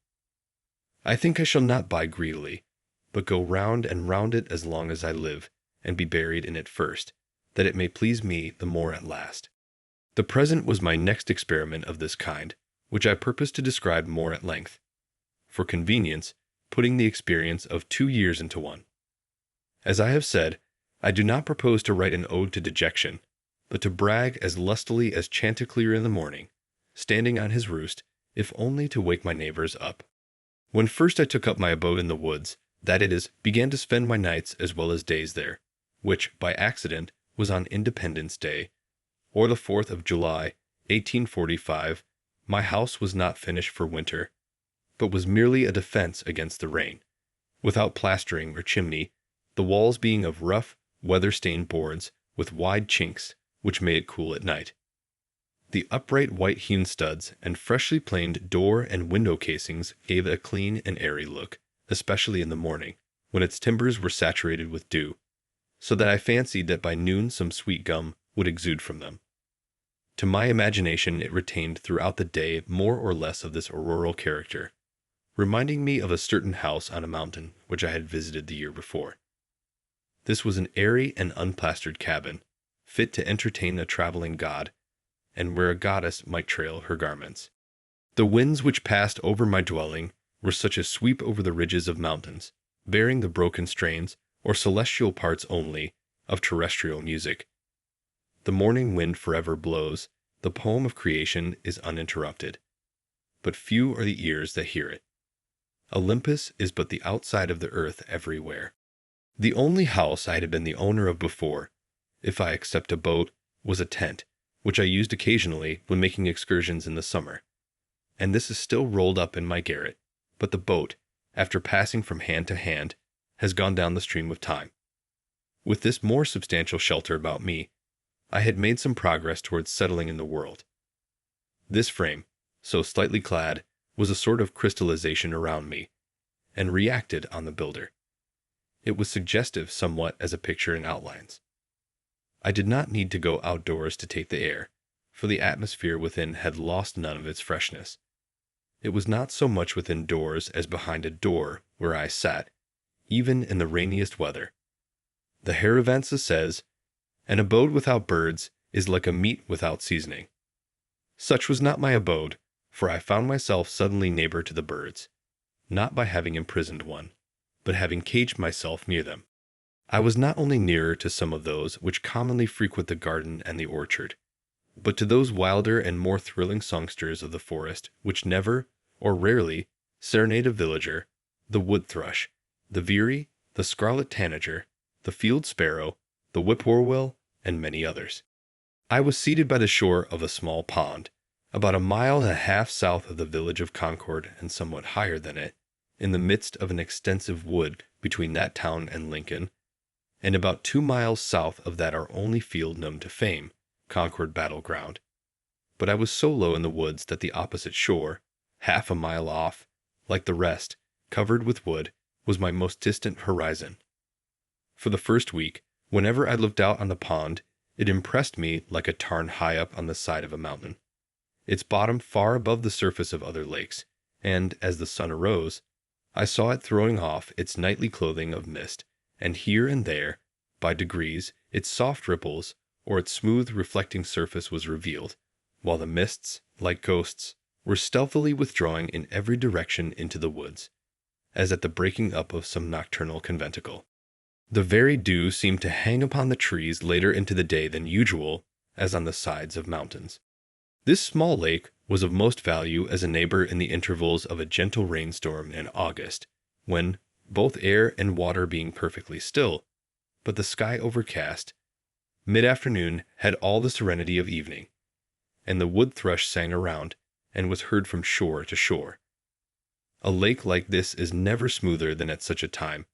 [SPEAKER 2] I think I shall not buy greedily, but go round and round it as long as I live, and be buried in it first, that it may please me the more at last. The present was my next experiment of this kind, which I purpose to describe more at length, for convenience, putting the experience of 2 years into one. As I have said, I do not propose to write an ode to dejection, but to brag as lustily as Chanticleer in the morning, standing on his roost, if only to wake my neighbors up. When first I took up my abode in the woods, that is, began to spend my nights as well as days there, which, by accident, was on Independence Day, or the 4th of July, 1845, my house was not finished for winter, but was merely a defense against the rain, without plastering or chimney, the walls being of rough, weather-stained boards with wide chinks, which made it cool at night. The upright white-hewn studs and freshly planed door and window casings gave it a clean and airy look, especially in the morning, when its timbers were saturated with dew, so that I fancied that by noon some sweet gum would exude from them. To my imagination it retained throughout the day more or less of this auroral character, reminding me of a certain house on a mountain which I had visited the year before. This was an airy and unplastered cabin, fit to entertain a traveling god, and where a goddess might trail her garments. The winds which passed over my dwelling were such as sweep over the ridges of mountains, bearing the broken strains, or celestial parts only, of terrestrial music. The morning wind forever blows, the poem of creation is uninterrupted. But few are the ears that hear it. Olympus is but the outside of the earth everywhere. The only house I had been the owner of before, if I except a boat, was a tent, which I used occasionally when making excursions in the summer. And this is still rolled up in my garret, but the boat, after passing from hand to hand, has gone down the stream of time. With this more substantial shelter about me, I had made some progress towards settling in the world. This frame, so slightly clad, was a sort of crystallization around me, and reacted on the builder. It was suggestive somewhat as a picture in outlines. I did not need to go outdoors to take the air, for the atmosphere within had lost none of its freshness. It was not so much within doors as behind a door where I sat, even in the rainiest weather. The Harivansa says, "An abode without birds is like a meat without seasoning." Such was not my abode, for I found myself suddenly neighbor to the birds, not by having imprisoned one, but having caged myself near them. I was not only nearer to some of those which commonly frequent the garden and the orchard, but to those wilder and more thrilling songsters of the forest which never, or rarely, serenade a villager, the wood thrush, the veery, the scarlet tanager, the field sparrow, the whippoorwill, and many others. I was seated by the shore of a small pond, about 1.5 miles south of the village of Concord and somewhat higher than it, in the midst of an extensive wood between that town and Lincoln, and about 2 miles south of that our only field known to fame, Concord battleground. But I was so low in the woods that the opposite shore, 1/2 mile off, like the rest, covered with wood, was my most distant horizon. For the first week, whenever I looked out on the pond, it impressed me like a tarn high up on the side of a mountain, its bottom far above the surface of other lakes, and, as the sun arose, I saw it throwing off its nightly clothing of mist, and here and there, by degrees, its soft ripples, or its smooth reflecting surface was revealed, while the mists, like ghosts, were stealthily withdrawing in every direction into the woods, as at the breaking up of some nocturnal conventicle. The very dew seemed to hang upon the trees later into the day than usual, as on the sides of mountains. This small lake was of most value as a neighbor in the intervals of a gentle rainstorm in August, when, both air and water being perfectly still, but the sky overcast, mid-afternoon had all the serenity of evening, and the wood thrush sang around, and was heard from shore to shore. A lake like this is never smoother than at such a time,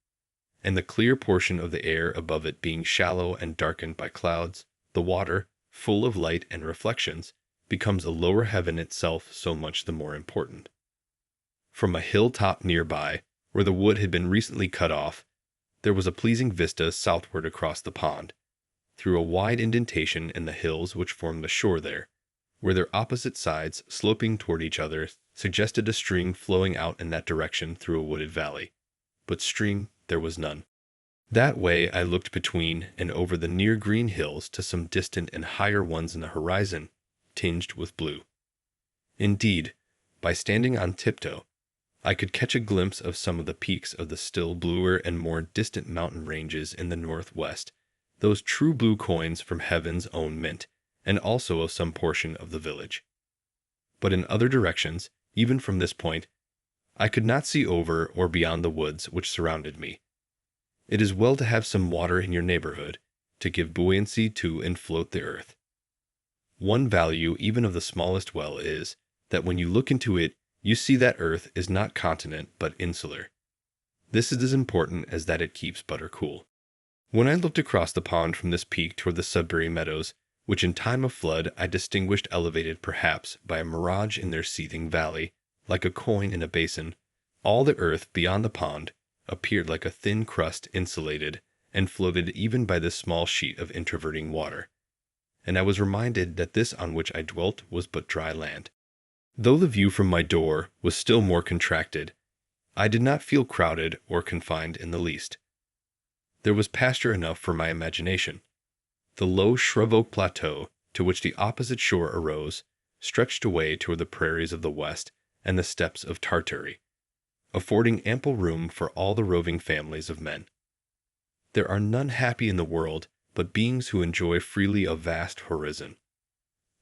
[SPEAKER 2] and the clear portion of the air above it being shallow and darkened by clouds, the water, full of light and reflections, becomes a lower heaven itself so much the more important. From a hill-top nearby, where the wood had been recently cut off, there was a pleasing vista southward across the pond, through a wide indentation in the hills which formed the shore there, where their opposite sides, sloping toward each other, suggested a stream flowing out in that direction through a wooded valley. But stream there was none. That way I looked between and over the near green hills to some distant and higher ones in the horizon, tinged with blue. Indeed, by standing on tiptoe, I could catch a glimpse of some of the peaks of the still bluer and more distant mountain ranges in the northwest, those true blue coins from heaven's own mint, and also of some portion of the village. But in other directions, even from this point, I could not see over or beyond the woods which surrounded me. It is well to have some water in your neighborhood, to give buoyancy to and float the earth. One value even of the smallest well is, that when you look into it, you see that earth is not continent but insular. This is as important as that it keeps butter cool. When I looked across the pond from this peak toward the Sudbury meadows, which in time of flood I distinguished elevated perhaps by a mirage in their seething valley, like a coin in a basin, all the earth beyond the pond appeared like a thin crust insulated and floated even by this small sheet of introverting water. And I was reminded that this on which I dwelt was but dry land. Though the view from my door was still more contracted, I did not feel crowded or confined in the least. There was pasture enough for my imagination. The low shrub oak plateau, to which the opposite shore arose, stretched away toward the prairies of the west and the steppes of Tartary, affording ample room for all the roving families of men. There are none happy in the world but beings who enjoy freely a vast horizon.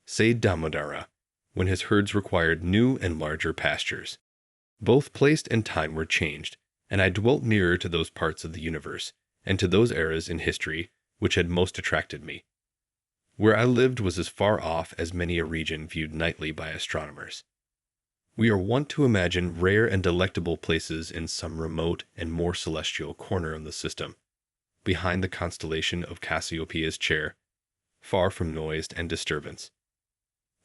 [SPEAKER 2] Say Damodara, when his herds required new and larger pastures. Both place and time were changed, and I dwelt nearer to those parts of the universe, and to those eras in history which had most attracted me. Where I lived was as far off as many a region viewed nightly by astronomers. We are wont to imagine rare and delectable places in some remote and more celestial corner of the system, behind the constellation of Cassiopeia's chair, far from noise and disturbance.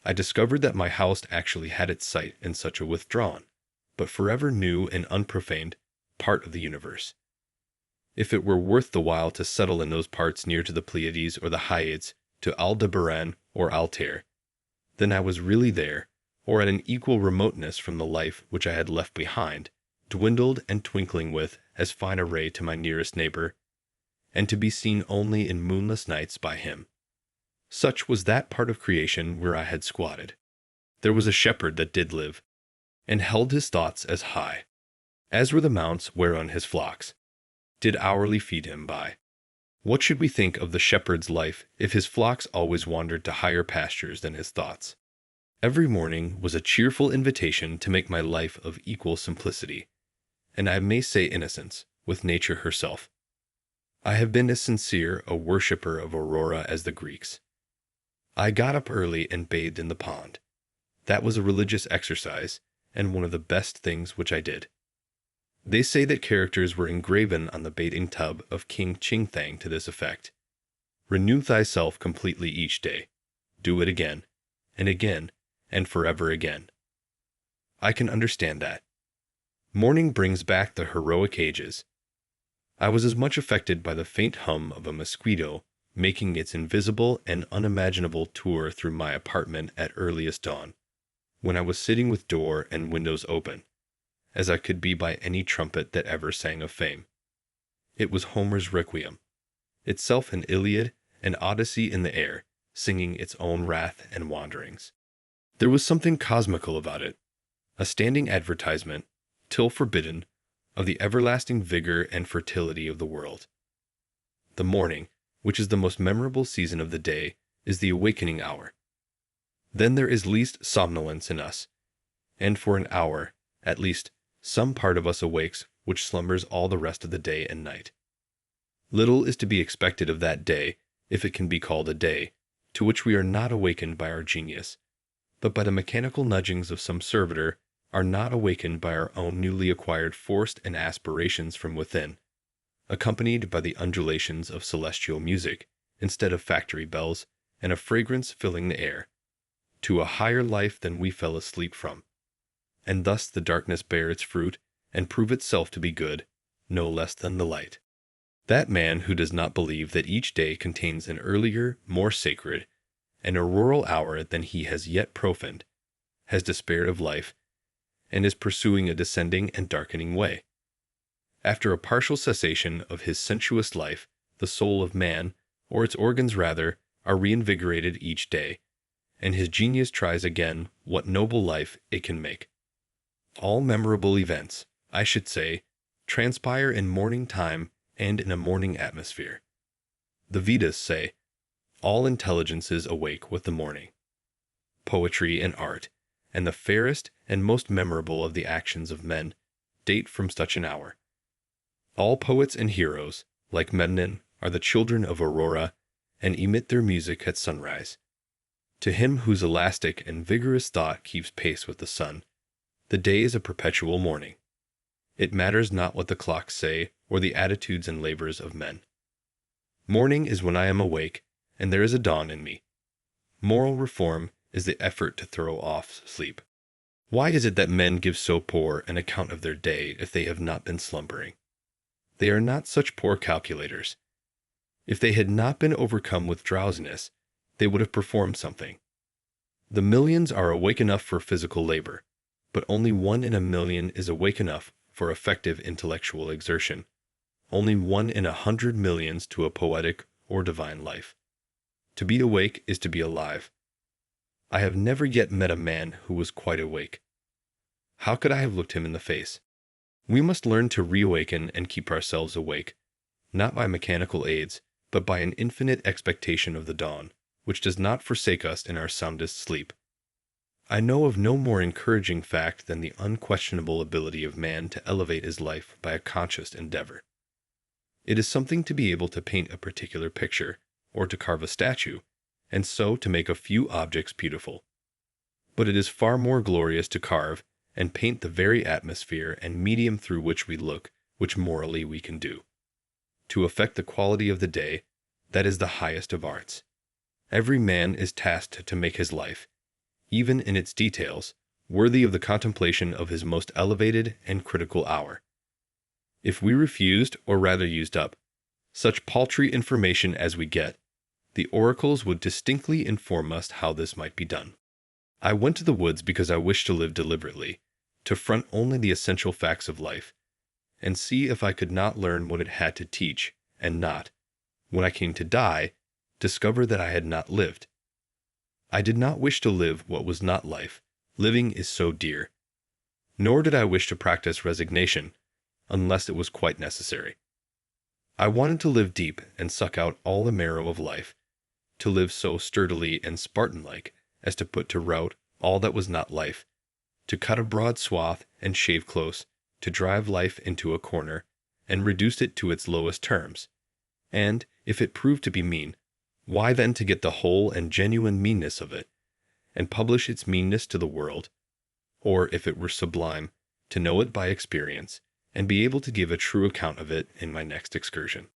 [SPEAKER 2] I discovered that my house actually had its site in such a withdrawn, but forever new and unprofaned, part of the universe. If it were worth the while to settle in those parts near to the Pleiades or the Hyades, to Aldebaran or Altair, then I was really there, or at an equal remoteness from the life which I had left behind, dwindled and twinkling with as fine a ray to my nearest neighbor, and to be seen only in moonless nights by him. Such was that part of creation where I had squatted. There was a shepherd that did live, and held his thoughts as high, as were the mounts whereon his flocks did hourly feed him by. What should we think of the shepherd's life if his flocks always wandered to higher pastures than his thoughts? Every morning was a cheerful invitation to make my life of equal simplicity, and I may say innocence, with nature herself. I have been as sincere a worshipper of Aurora as the Greeks. I got up early and bathed in the pond. That was a religious exercise, and one of the best things which I did. They say that characters were engraven on the bathing tub of King Chingthang to this effect: renew thyself completely each day, do it again, and forever again. I can understand that. Morning brings back the heroic ages. I was as much affected by the faint hum of a mosquito making its invisible and unimaginable tour through my apartment at earliest dawn, when I was sitting with door and windows open, as I could be by any trumpet that ever sang of fame. It was Homer's Requiem, itself an Iliad and Odyssey in the air, singing its own wrath and wanderings. There was something cosmical about it, a standing advertisement, till forbidden, of the everlasting vigor and fertility of the world. The morning, which is the most memorable season of the day, is the awakening hour. Then there is least somnolence in us, and for an hour, at least, some part of us awakes which slumbers all the rest of the day and night. Little is to be expected of that day, if it can be called a day, to which we are not awakened by our genius, but by the mechanical nudgings of some servitor, are not awakened by our own newly acquired force and aspirations from within, accompanied by the undulations of celestial music, instead of factory bells, and a fragrance filling the air, to a higher life than we fell asleep from. And thus the darkness bear its fruit, and prove itself to be good, no less than the light. That man who does not believe that each day contains an earlier, more sacred, and auroral hour than he has yet profaned, has despaired of life, and is pursuing a descending and darkening way. After a partial cessation of his sensuous life, the soul of man, or its organs rather, are reinvigorated each day, and his genius tries again what noble life it can make. All memorable events, I should say, transpire in morning time and in a morning atmosphere. The Vedas say, all intelligences awake with the morning. Poetry and art, and the fairest and most memorable of the actions of men, date from such an hour. All poets and heroes, like Memnon, are the children of Aurora, and emit their music at sunrise. To him whose elastic and vigorous thought keeps pace with the sun, the day is a perpetual morning. It matters not what the clocks say, or the attitudes and labors of men. Morning is when I am awake, and there is a dawn in me, Moral reform is the effort to throw off sleep. Why is it that men give so poor an account of their day if they have not been slumbering? They are not such poor calculators. If they had not been overcome with drowsiness, they would have performed something. The millions are awake enough for physical labor, but only 1 in a million is awake enough for effective intellectual exertion. Only 1 in 100 millions to a poetic or divine life. To be awake is to be alive. I have never yet met a man who was quite awake. How could I have looked him in the face? We must learn to reawaken and keep ourselves awake, not by mechanical aids, but by an infinite expectation of the dawn, which does not forsake us in our soundest sleep. I know of no more encouraging fact than the unquestionable ability of man to elevate his life by a conscious endeavor. It is something to be able to paint a particular picture, or to carve a statue, and so to make a few objects beautiful. But it is far more glorious to carve and paint the very atmosphere and medium through which we look, which morally we can do. To affect the quality of the day, that is the highest of arts. Every man is tasked to make his life, even in its details, worthy of the contemplation of his most elevated and critical hour. If we refused, or rather used up, such paltry information as we get, the oracles would distinctly inform us how this might be done. I went to the woods because I wished to live deliberately, to front only the essential facts of life, and see if I could not learn what it had to teach, and not, when I came to die, discover that I had not lived. I did not wish to live what was not life. Living is so dear. Nor did I wish to practice resignation, unless it was quite necessary. I wanted to live deep and suck out all the marrow of life, to live so sturdily and Spartan-like as to put to rout all that was not life, to cut a broad swath and shave close, to drive life into a corner and reduce it to its lowest terms. And, if it proved to be mean, why then to get the whole and genuine meanness of it, and publish its meanness to the world, or if it were sublime, to know it by experience, and be able to give a true account of it in my next excursion.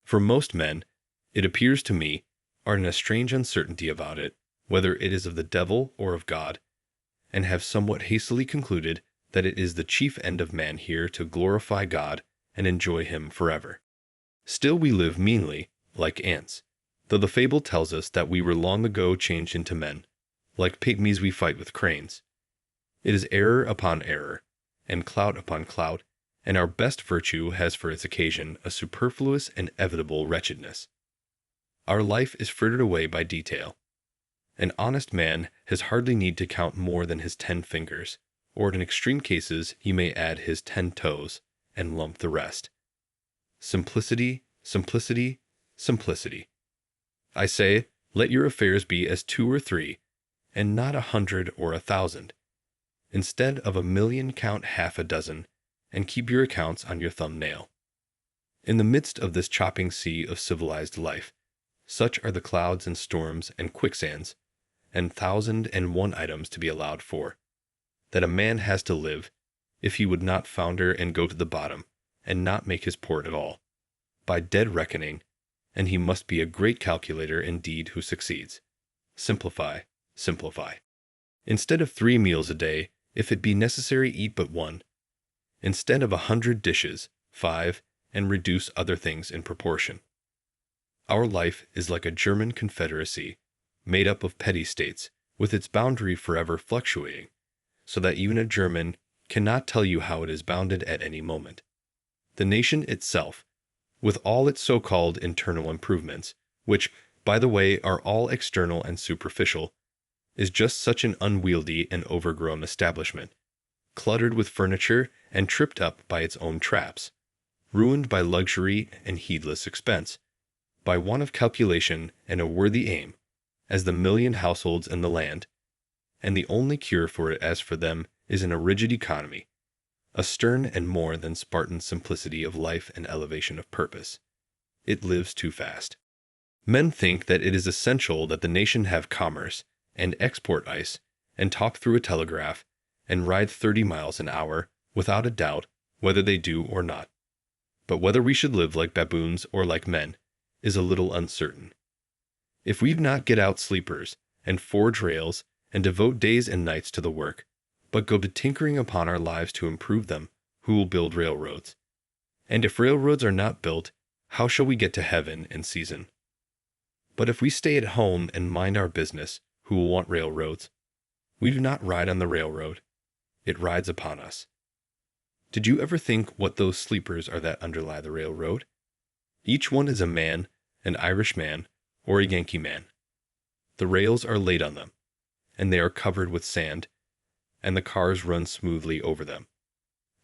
[SPEAKER 2] For most men, it appears to me, are in a strange uncertainty about it, whether it is of the devil or of God, and have somewhat hastily concluded that it is the chief end of man here to glorify God and enjoy him forever. Still we live meanly, like ants, though the fable tells us that we were long ago changed into men. Like pygmies we fight with cranes. It is error upon error, and clout upon clout, and our best virtue has for its occasion a superfluous and inevitable wretchedness. Our life is frittered away by detail. An honest man has hardly need to count more than his 10 fingers, or in extreme cases he may add his 10 toes, and lump the rest. Simplicity, simplicity, simplicity. I say, let your affairs be as 2 or 3, and not 100 or 1,000. Instead of 1,000,000 count half a dozen, and keep your accounts on your thumbnail. In the midst of this chopping sea of civilized life, such are the clouds and storms and quicksands, and 1,001 items to be allowed for, that a man has to live, if he would not founder and go to the bottom, and not make his port at all, by dead reckoning, and he must be a great calculator indeed who succeeds. Simplify, simplify. Instead of 3 meals a day, if it be necessary, eat but 1. Instead of 100 dishes, 5, and reduce other things in proportion. Our life is like a German confederacy, made up of petty states, with its boundary forever fluctuating, so that even a German cannot tell you how it is bounded at any moment. The nation itself, with all its so-called internal improvements, which, by the way, are all external and superficial, is just such an unwieldy and overgrown establishment, cluttered with furniture and tripped up by its own traps, ruined by luxury and heedless expense, by want of calculation and a worthy aim, as the 1,000,000 households in the land, and the only cure for it as for them is in a rigid economy, a stern and more than Spartan simplicity of life and elevation of purpose. It lives too fast. Men think that it is essential that the nation have commerce, and export ice, and talk through a telegraph, and ride 30 miles an hour, without a doubt, whether they do or not. But whether we should live like baboons or like men, is a little uncertain. If we do not get out sleepers, and forge rails, and devote days and nights to the work, but go to tinkering upon our lives to improve them, who will build railroads? And if railroads are not built, how shall we get to heaven in season? But if we stay at home and mind our business, who will want railroads? We do not ride on the railroad. It rides upon us. Did you ever think what those sleepers are that underlie the railroad? Each one is a man, an Irish man, or a Yankee man. The rails are laid on them, and they are covered with sand, and the cars run smoothly over them.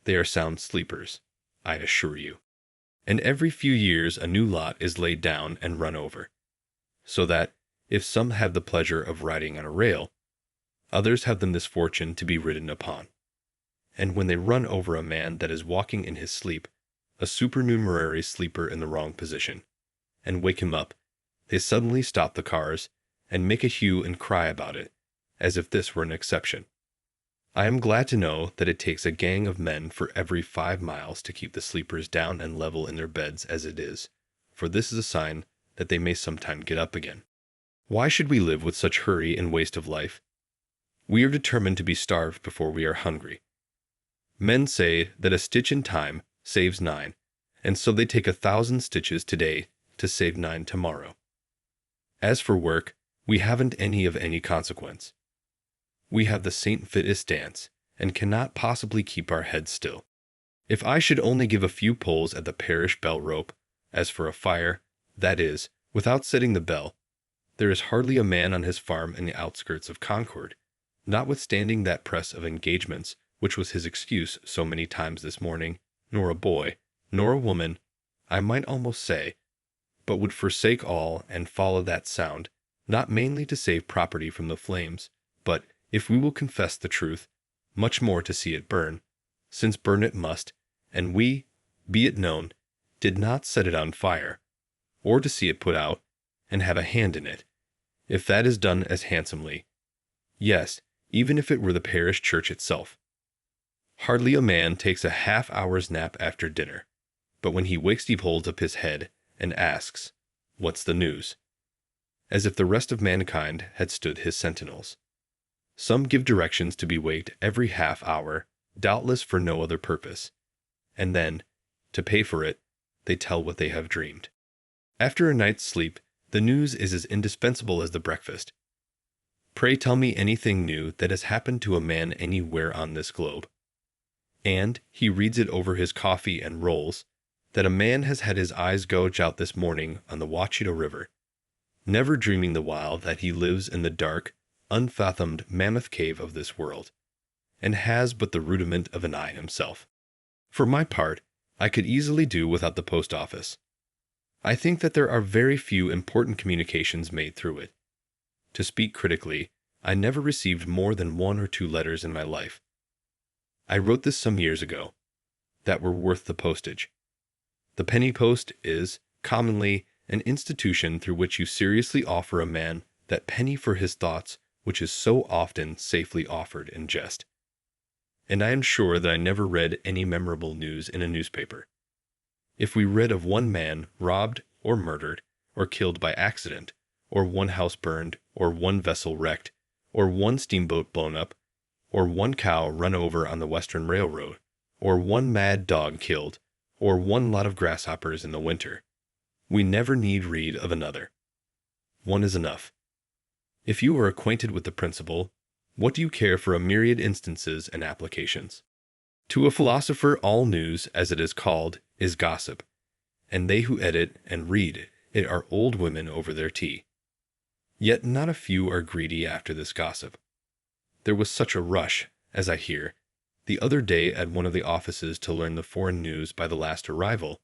[SPEAKER 2] They are sound sleepers, I assure you. And every few years a new lot is laid down and run over, so that, if some have the pleasure of riding on a rail, others have the misfortune to be ridden upon. And when they run over a man that is walking in his sleep, a supernumerary sleeper in the wrong position, and wake him up, they suddenly stop the cars, and make a hue and cry about it, as if this were an exception. I am glad to know that it takes a gang of men for every 5 miles to keep the sleepers down and level in their beds as it is, for this is a sign that they may sometime get up again. Why should we live with such hurry and waste of life? We are determined to be starved before we are hungry. Men say that a stitch in time saves 9, and so they take 1,000 stitches today to save 9 tomorrow. As for work, we haven't any of any consequence. We have the St. Vitus dance, and cannot possibly keep our heads still. If I should only give a few pulls at the parish bell rope, as for a fire, that is, without setting the bell, there is hardly a man on his farm in the outskirts of Concord, notwithstanding that press of engagements which was his excuse so many times this morning, nor a boy, nor a woman, I might almost say, but would forsake all and follow that sound, not mainly to save property from the flames, but, if we will confess the truth, much more to see it burn, since burn it must, and we, be it known, did not set it on fire, or to see it put out, and have a hand in it, if that is done as handsomely. Yes, even if it were the parish church itself. Hardly a man takes a half-hour's nap after dinner, but when he wakes he holds up his head and asks, "What's the news?" as if the rest of mankind had stood his sentinels. Some give directions to be waked every half hour, doubtless for no other purpose, and then, to pay for it, they tell what they have dreamed. After a night's sleep, the news is as indispensable as the breakfast. Pray tell me anything new that has happened to a man anywhere on this globe. And he reads it over his coffee and rolls, that a man has had his eyes gouge out this morning on the Wachita River, never dreaming the while that he lives in the dark, unfathomed mammoth cave of this world, and has but the rudiment of an eye himself. For my part, I could easily do without the post office. I think that there are very few important communications made through it. To speak critically, I never received more than 1 or 2 letters in my life. I wrote this some years ago, that were worth the postage. The penny post is, commonly, an institution through which you seriously offer a man that penny for his thoughts which is so often safely offered in jest. And I am sure that I never read any memorable news in a newspaper. If we read of one man robbed or murdered or killed by accident, or one house burned, or one vessel wrecked, or one steamboat blown up, or one cow run over on the Western Railroad, or one mad dog killed, or one lot of grasshoppers in the winter, we never need read of another. One is enough. If you are acquainted with the principle, what do you care for a myriad instances and applications? To a philosopher all news, as it is called, is gossip, and they who edit and read it are old women over their tea. Yet not a few are greedy after this gossip. There was such a rush, as I hear, the other day at one of the offices to learn the foreign news by the last arrival,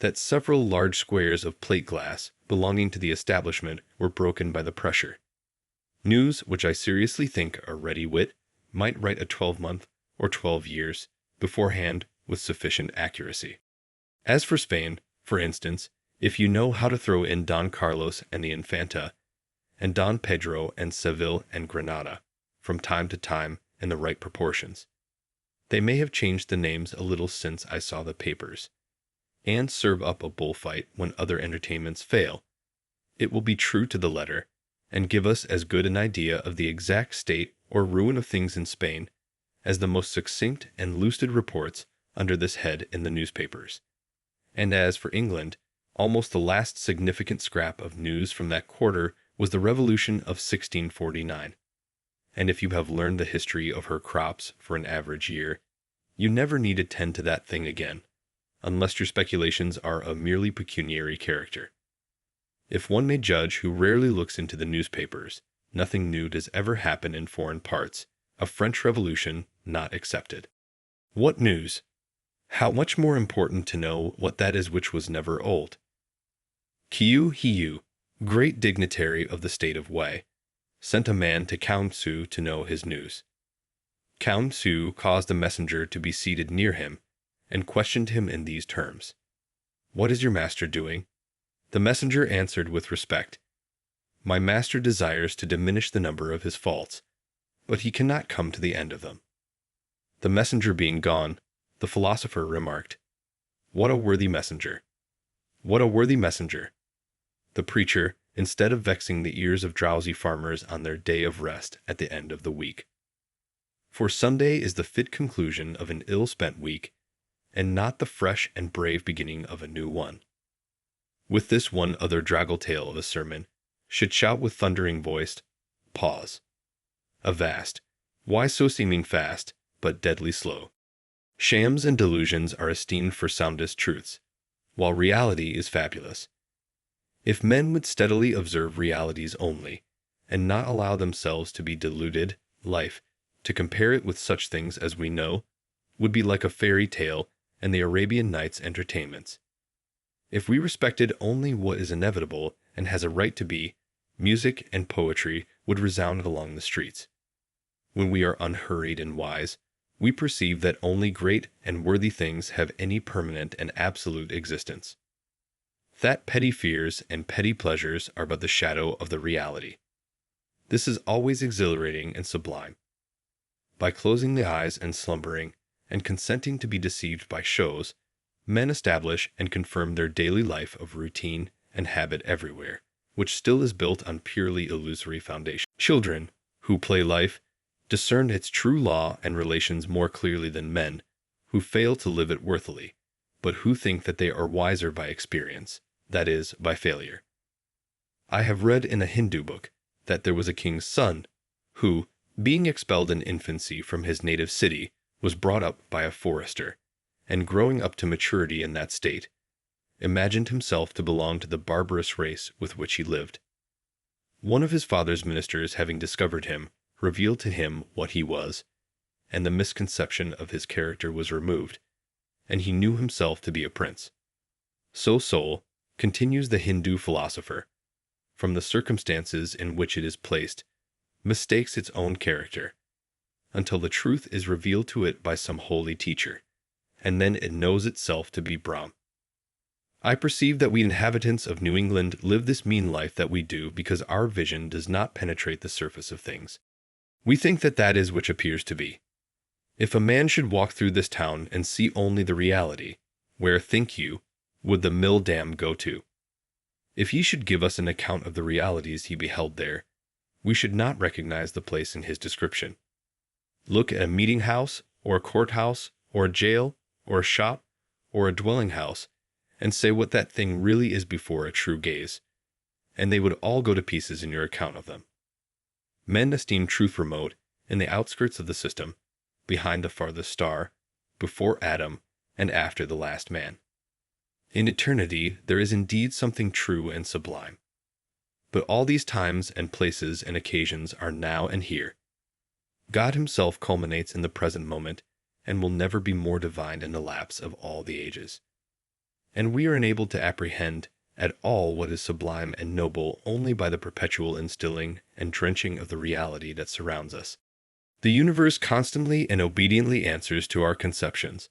[SPEAKER 2] that several large squares of plate glass belonging to the establishment were broken by the pressure. News which I seriously think a ready wit might write a 12-month or 12 years beforehand with sufficient accuracy. As for Spain, for instance, if you know how to throw in Don Carlos and the Infanta, and Don Pedro and Seville and Granada, from time to time in the right proportions. They may have changed the names a little since I saw the papers, and serve up a bullfight when other entertainments fail. It will be true to the letter, and give us as good an idea of the exact state or ruin of things in Spain as the most succinct and lucid reports under this head in the newspapers. And as for England, almost the last significant scrap of news from that quarter was the Revolution of 1649. And if you have learned the history of her crops for an average year, you never need to tend to that thing again, unless your speculations are of merely pecuniary character. If one may judge who rarely looks into the newspapers, nothing new does ever happen in foreign parts, a French Revolution not excepted. What news? How much more important to know what that is which was never old. Kiu Hiu, great dignitary of the state of Wei, sent a man to Kaun Tsu to know his news. Kaun Tsu caused a messenger to be seated near him, and questioned him in these terms. "What is your master doing?" The messenger answered with respect, "My master desires to diminish the number of his faults, but he cannot come to the end of them." The messenger being gone, the philosopher remarked, "What a worthy messenger! What a worthy messenger!" The preacher, instead of vexing the ears of drowsy farmers on their day of rest at the end of the week. For Sunday is the fit conclusion of an ill-spent week, and not the fresh and brave beginning of a new one. With this one other draggle tail of a sermon, should shout with thundering voice, pause. Avast, why so seeming fast, but deadly slow? Shams and delusions are esteemed for soundest truths, while reality is fabulous. If men would steadily observe realities only, and not allow themselves to be deluded, life, to compare it with such things as we know, would be like a fairy tale and the Arabian Nights entertainments. If we respected only what is inevitable and has a right to be, music and poetry would resound along the streets. When we are unhurried and wise, we perceive that only great and worthy things have any permanent and absolute existence. That petty fears and petty pleasures are but the shadow of the reality. This is always exhilarating and sublime. By closing the eyes and slumbering, and consenting to be deceived by shows, men establish and confirm their daily life of routine and habit everywhere, which still is built on purely illusory foundation. Children, who play life, discern its true law and relations more clearly than men, who fail to live it worthily, but who think that they are wiser by experience, that is, by failure. I have read in a Hindu book that there was a king's son, who, being expelled in infancy from his native city, was brought up by a forester, and growing up to maturity in that state, imagined himself to belong to the barbarous race with which he lived. One of his father's ministers having discovered him, revealed to him what he was, and the misconception of his character was removed, and he knew himself to be a prince. So soul, continues the Hindu philosopher, from the circumstances in which it is placed, mistakes its own character, until the truth is revealed to it by some holy teacher, and then it knows itself to be Brahm. I perceive that we inhabitants of New England live this mean life that we do because our vision does not penetrate the surface of things. We think that that is which appears to be. If a man should walk through this town and see only the reality, where, think you, would the mill dam go to? If he should give us an account of the realities he beheld there, we should not recognize the place in his description. Look at a meeting house, or a courthouse, or a jail, or a shop, or a dwelling house, and say what that thing really is before a true gaze, and they would all go to pieces in your account of them. Men esteem truth remote, in the outskirts of the system, behind the farthest star, before Adam, and after the last man. In eternity there is indeed something true and sublime. But all these times and places and occasions are now and here. God himself culminates in the present moment, and will never be more divine in the lapse of all the ages. And we are enabled to apprehend at all what is sublime and noble only by the perpetual instilling and drenching of the reality that surrounds us. The universe constantly and obediently answers to our conceptions.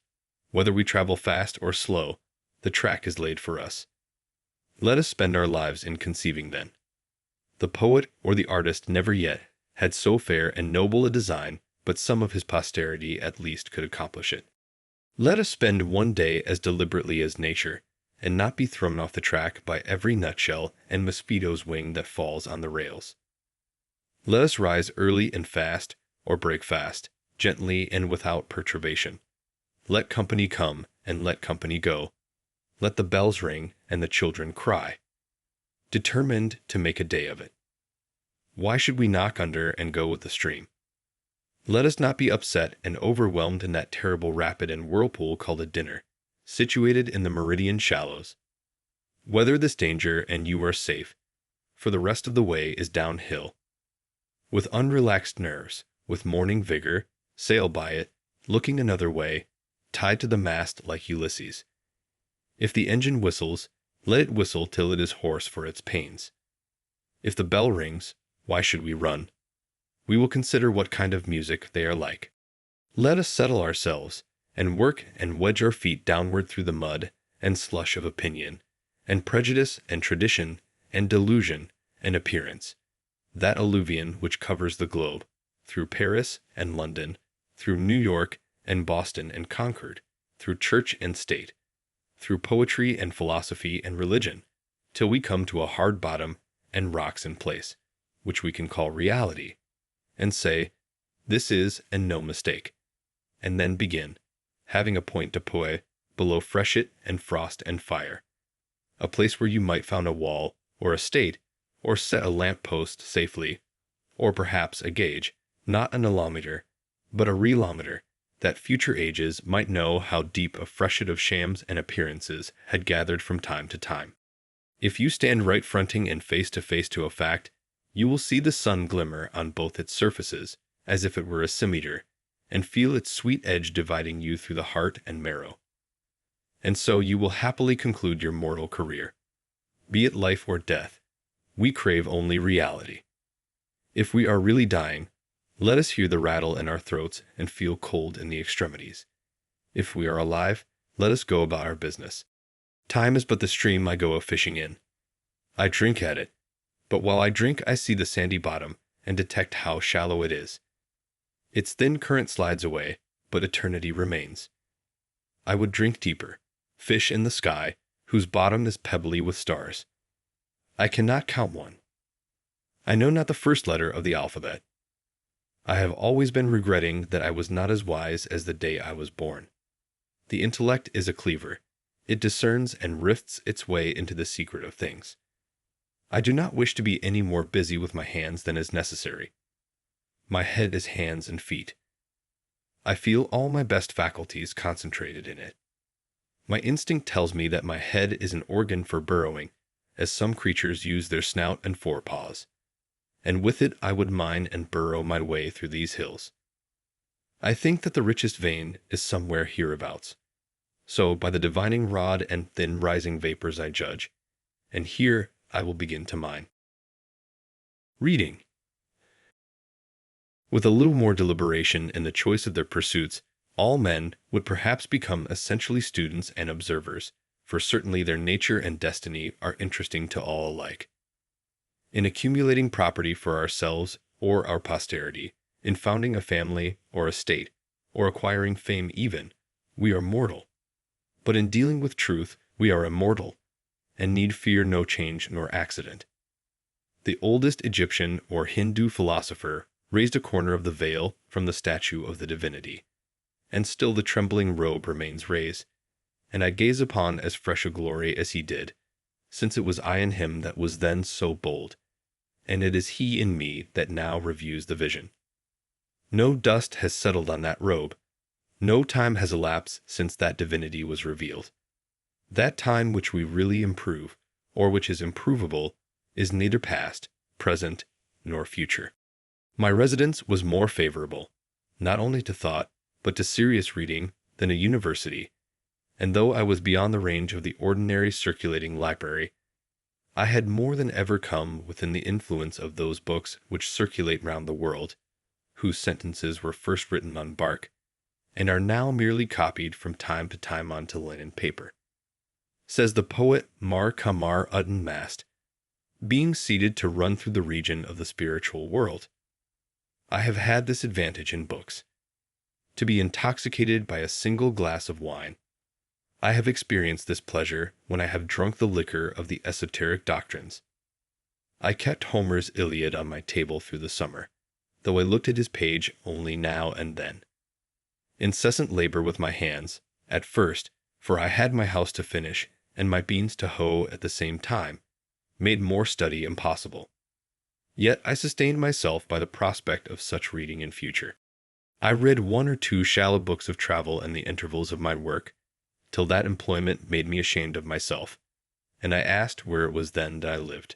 [SPEAKER 2] Whether we travel fast or slow, the track is laid for us. Let us spend our lives in conceiving then. The poet or the artist never yet had so fair and noble a design, but some of his posterity at least could accomplish it. Let us spend one day as deliberately as nature, and not be thrown off the track by every nutshell and mosquito's wing that falls on the rails. Let us rise early and fast, or break fast, gently and without perturbation. Let company come, and let company go. Let the bells ring, and the children cry. Determined to make a day of it. Why should we knock under and go with the stream? Let us not be upset and overwhelmed in that terrible rapid and whirlpool called a dinner, situated in the meridian shallows. Weather this danger, and you are safe, for the rest of the way is downhill. With unrelaxed nerves, with morning vigor, sail by it, looking another way, tied to the mast like Ulysses. If the engine whistles, let it whistle till it is hoarse for its pains. If the bell rings, why should we run? We will consider what kind of music they are like. Let us settle ourselves, and work and wedge our feet downward through the mud and slush of opinion, and prejudice and tradition and delusion and appearance, that alluvion which covers the globe, through Paris and London, through New York and Boston and Concord, through church and state, through poetry and philosophy and religion, till we come to a hard bottom and rocks in place, which we can call reality, and say, this is and no mistake, and then begin, having a point d'appui below freshet and frost and fire, a place where you might found a wall or a state, or set a lamp-post safely, or perhaps a gauge, not an allometer, but a relometer, that future ages might know how deep a freshet of shams and appearances had gathered from time to time. If you stand right fronting and face to a fact, you will see the sun glimmer on both its surfaces, as if it were a scimitar, and feel its sweet edge dividing you through the heart and marrow. And so you will happily conclude your mortal career. Be it life or death, we crave only reality. If we are really dying, let us hear the rattle in our throats and feel cold in the extremities. If we are alive, let us go about our business. Time is but the stream I go a-fishing in. I drink at it, but while I drink I see the sandy bottom and detect how shallow it is. Its thin current slides away, but eternity remains. I would drink deeper, fish in the sky, whose bottom is pebbly with stars. I cannot count one. I know not the first letter of the alphabet. I have always been regretting that I was not as wise as the day I was born. The intellect is a cleaver. It discerns and rifts its way into the secret of things. I do not wish to be any more busy with my hands than is necessary. My head is hands and feet. I feel all my best faculties concentrated in it. My instinct tells me that my head is an organ for burrowing, as some creatures use their snout and forepaws, and with it I would mine and burrow my way through these hills. I think that the richest vein is somewhere hereabouts. So by the divining rod and thin rising vapors I judge, and here I will begin to mine. Reading. With a little more deliberation in the choice of their pursuits, all men would perhaps become essentially students and observers, for certainly their nature and destiny are interesting to all alike. In accumulating property for ourselves or our posterity, in founding a family or a state, or acquiring fame even, we are mortal. But in dealing with truth, we are immortal, and need fear no change nor accident. The oldest Egyptian or Hindu philosopher raised a corner of the veil from the statue of the divinity, and still the trembling robe remains raised, and I gaze upon as fresh a glory as he did, since it was I in him that was then so bold, and it is he in me that now reviews the vision. No dust has settled on that robe. No time has elapsed since that divinity was revealed. That time which we really improve, or which is improvable, is neither past, present, nor future. My residence was more favorable, not only to thought, but to serious reading, than a university, and though I was beyond the range of the ordinary circulating library, I had more than ever come within the influence of those books which circulate round the world, whose sentences were first written on bark, and are now merely copied from time to time onto linen paper. Says the poet Mar Kamar Uddin Mast, being seated to run through the region of the spiritual world, I have had this advantage in books, to be intoxicated by a single glass of wine. I have experienced this pleasure when I have drunk the liquor of the esoteric doctrines. I kept Homer's Iliad on my table through the summer, though I looked at his page only now and then. Incessant labor with my hands, at first, for I had my house to finish and my beans to hoe at the same time, made more study impossible. Yet I sustained myself by the prospect of such reading in future. I read 1 or 2 shallow books of travel in the intervals of my work, till that employment made me ashamed of myself, and I asked where it was then that I lived.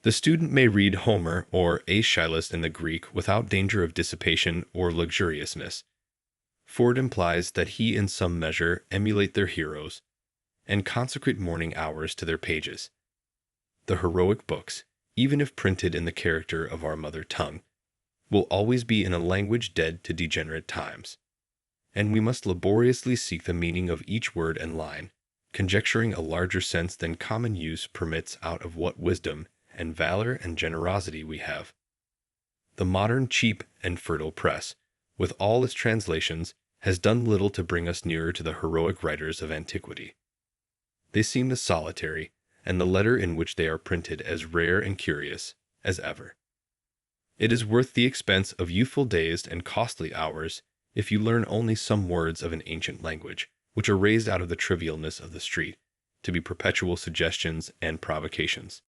[SPEAKER 2] The student may read Homer or Aeschylus in the Greek without danger of dissipation or luxuriousness, for it implies that he in some measure emulate their heroes, and consecrate morning hours to their pages. The heroic books, even if printed in the character of our mother tongue, will always be in a language dead to degenerate times, and we must laboriously seek the meaning of each word and line, conjecturing a larger sense than common use permits out of what wisdom and valor and generosity we have. The modern cheap and fertile press, with all its translations, has done little to bring us nearer to the heroic writers of antiquity. They seem as solitary, and the letter in which they are printed as rare and curious, as ever. It is worth the expense of youthful days and costly hours if you learn only some words of an ancient language, which are raised out of the trivialness of the street, to be perpetual suggestions and provocations.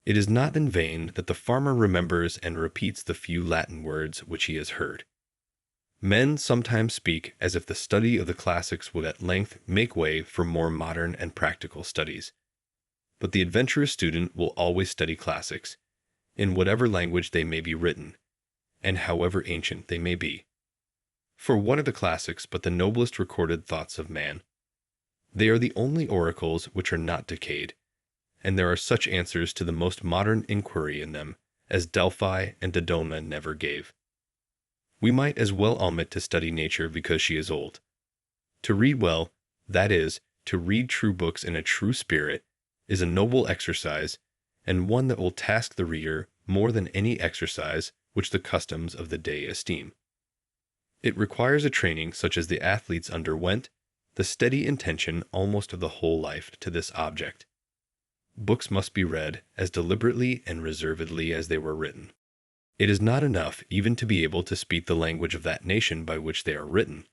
[SPEAKER 2] It is not in vain that the farmer remembers and repeats the few Latin words which he has heard. Men sometimes speak as if the study of the classics would at length make way for more modern and practical studies. But the adventurous student will always study classics, in whatever language they may be written, and however ancient they may be. For what are the classics but the noblest recorded thoughts of man? They are the only oracles which are not decayed, and there are such answers to the most modern inquiry in them as Delphi and Dodona never gave. We might as well omit to study nature because she is old. To read well, that is, to read true books in a true spirit, is a noble exercise, and one that will task the reader more than any exercise which the customs of the day esteem. It requires a training such as the athletes underwent, the steady intention almost of the whole life to this object. Books must be read as deliberately and reservedly as they were written. It is not enough even to be able to speak the language of that nation by which they are written,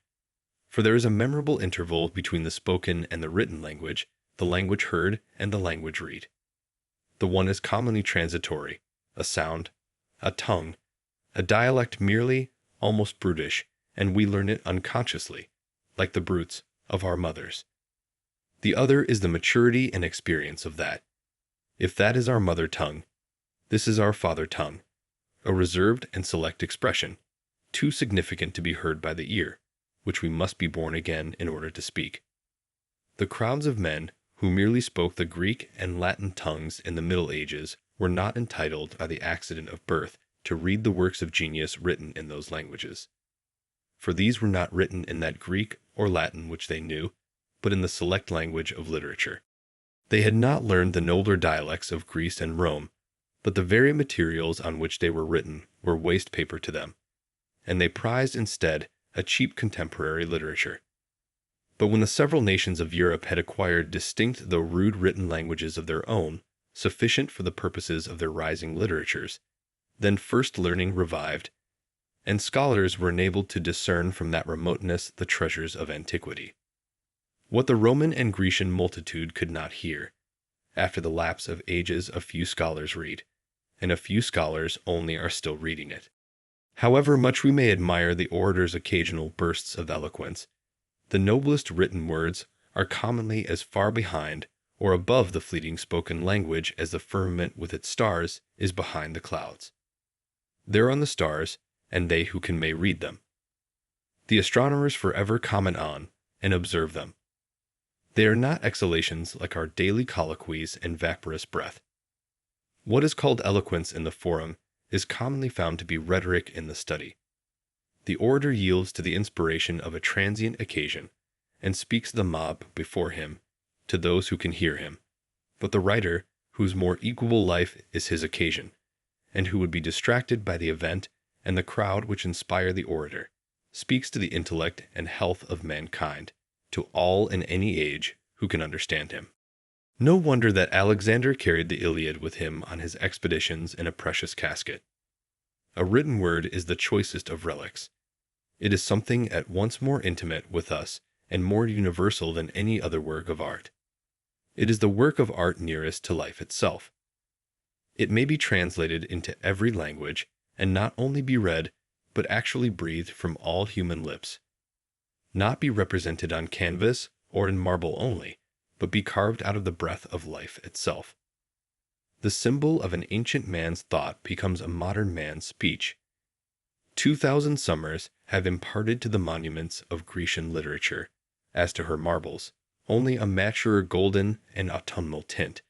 [SPEAKER 2] for there is a memorable interval between the spoken and the written language, the language heard and the language read. The one is commonly transitory, a sound, a tongue, a dialect merely, almost brutish, and we learn it unconsciously, like the brutes of our mothers. The other is the maturity and experience of that. If that is our mother tongue, this is our father tongue, a reserved and select expression, too significant to be heard by the ear, which we must be born again in order to speak. The crowds of men who merely spoke the Greek and Latin tongues in the Middle Ages were not entitled by the accident of birth to read the works of genius written in those languages. For these were not written in that Greek or Latin which they knew, but in the select language of literature. They had not learned the nobler dialects of Greece and Rome, but the very materials on which they were written were waste paper to them, and they prized instead a cheap contemporary literature. But when the several nations of Europe had acquired distinct though rude written languages of their own, sufficient for the purposes of their rising literatures, then first learning revived, and scholars were enabled to discern from that remoteness the treasures of antiquity. What the Roman and Grecian multitude could not hear, after the lapse of ages a few scholars read, and a few scholars only are still reading it. However much we may admire the orator's occasional bursts of eloquence, the noblest written words are commonly as far behind or above the fleeting spoken language as the firmament with its stars is behind the clouds. There are the stars, and they who can may read them. The astronomers forever comment on and observe them. They are not exhalations like our daily colloquies and vaporous breath. What is called eloquence in the forum is commonly found to be rhetoric in the study. The orator yields to the inspiration of a transient occasion, and speaks the mob before him, to those who can hear him. But the writer, whose more equable life is his occasion, and who would be distracted by the event and the crowd which inspire the orator, speaks to the intellect and health of mankind, to all in any age who can understand him. No wonder that Alexander carried the Iliad with him on his expeditions in a precious casket. A written word is the choicest of relics. It is something at once more intimate with us and more universal than any other work of art. It is the work of art nearest to life itself. It may be translated into every language and not only be read, but actually breathed from all human lips. Not be represented on canvas or in marble only, but be carved out of the breath of life itself. The symbol of an ancient man's thought becomes a modern man's speech. 2,000 summers have imparted to the monuments of Grecian literature, as to her marbles, only a maturer golden and autumnal tint,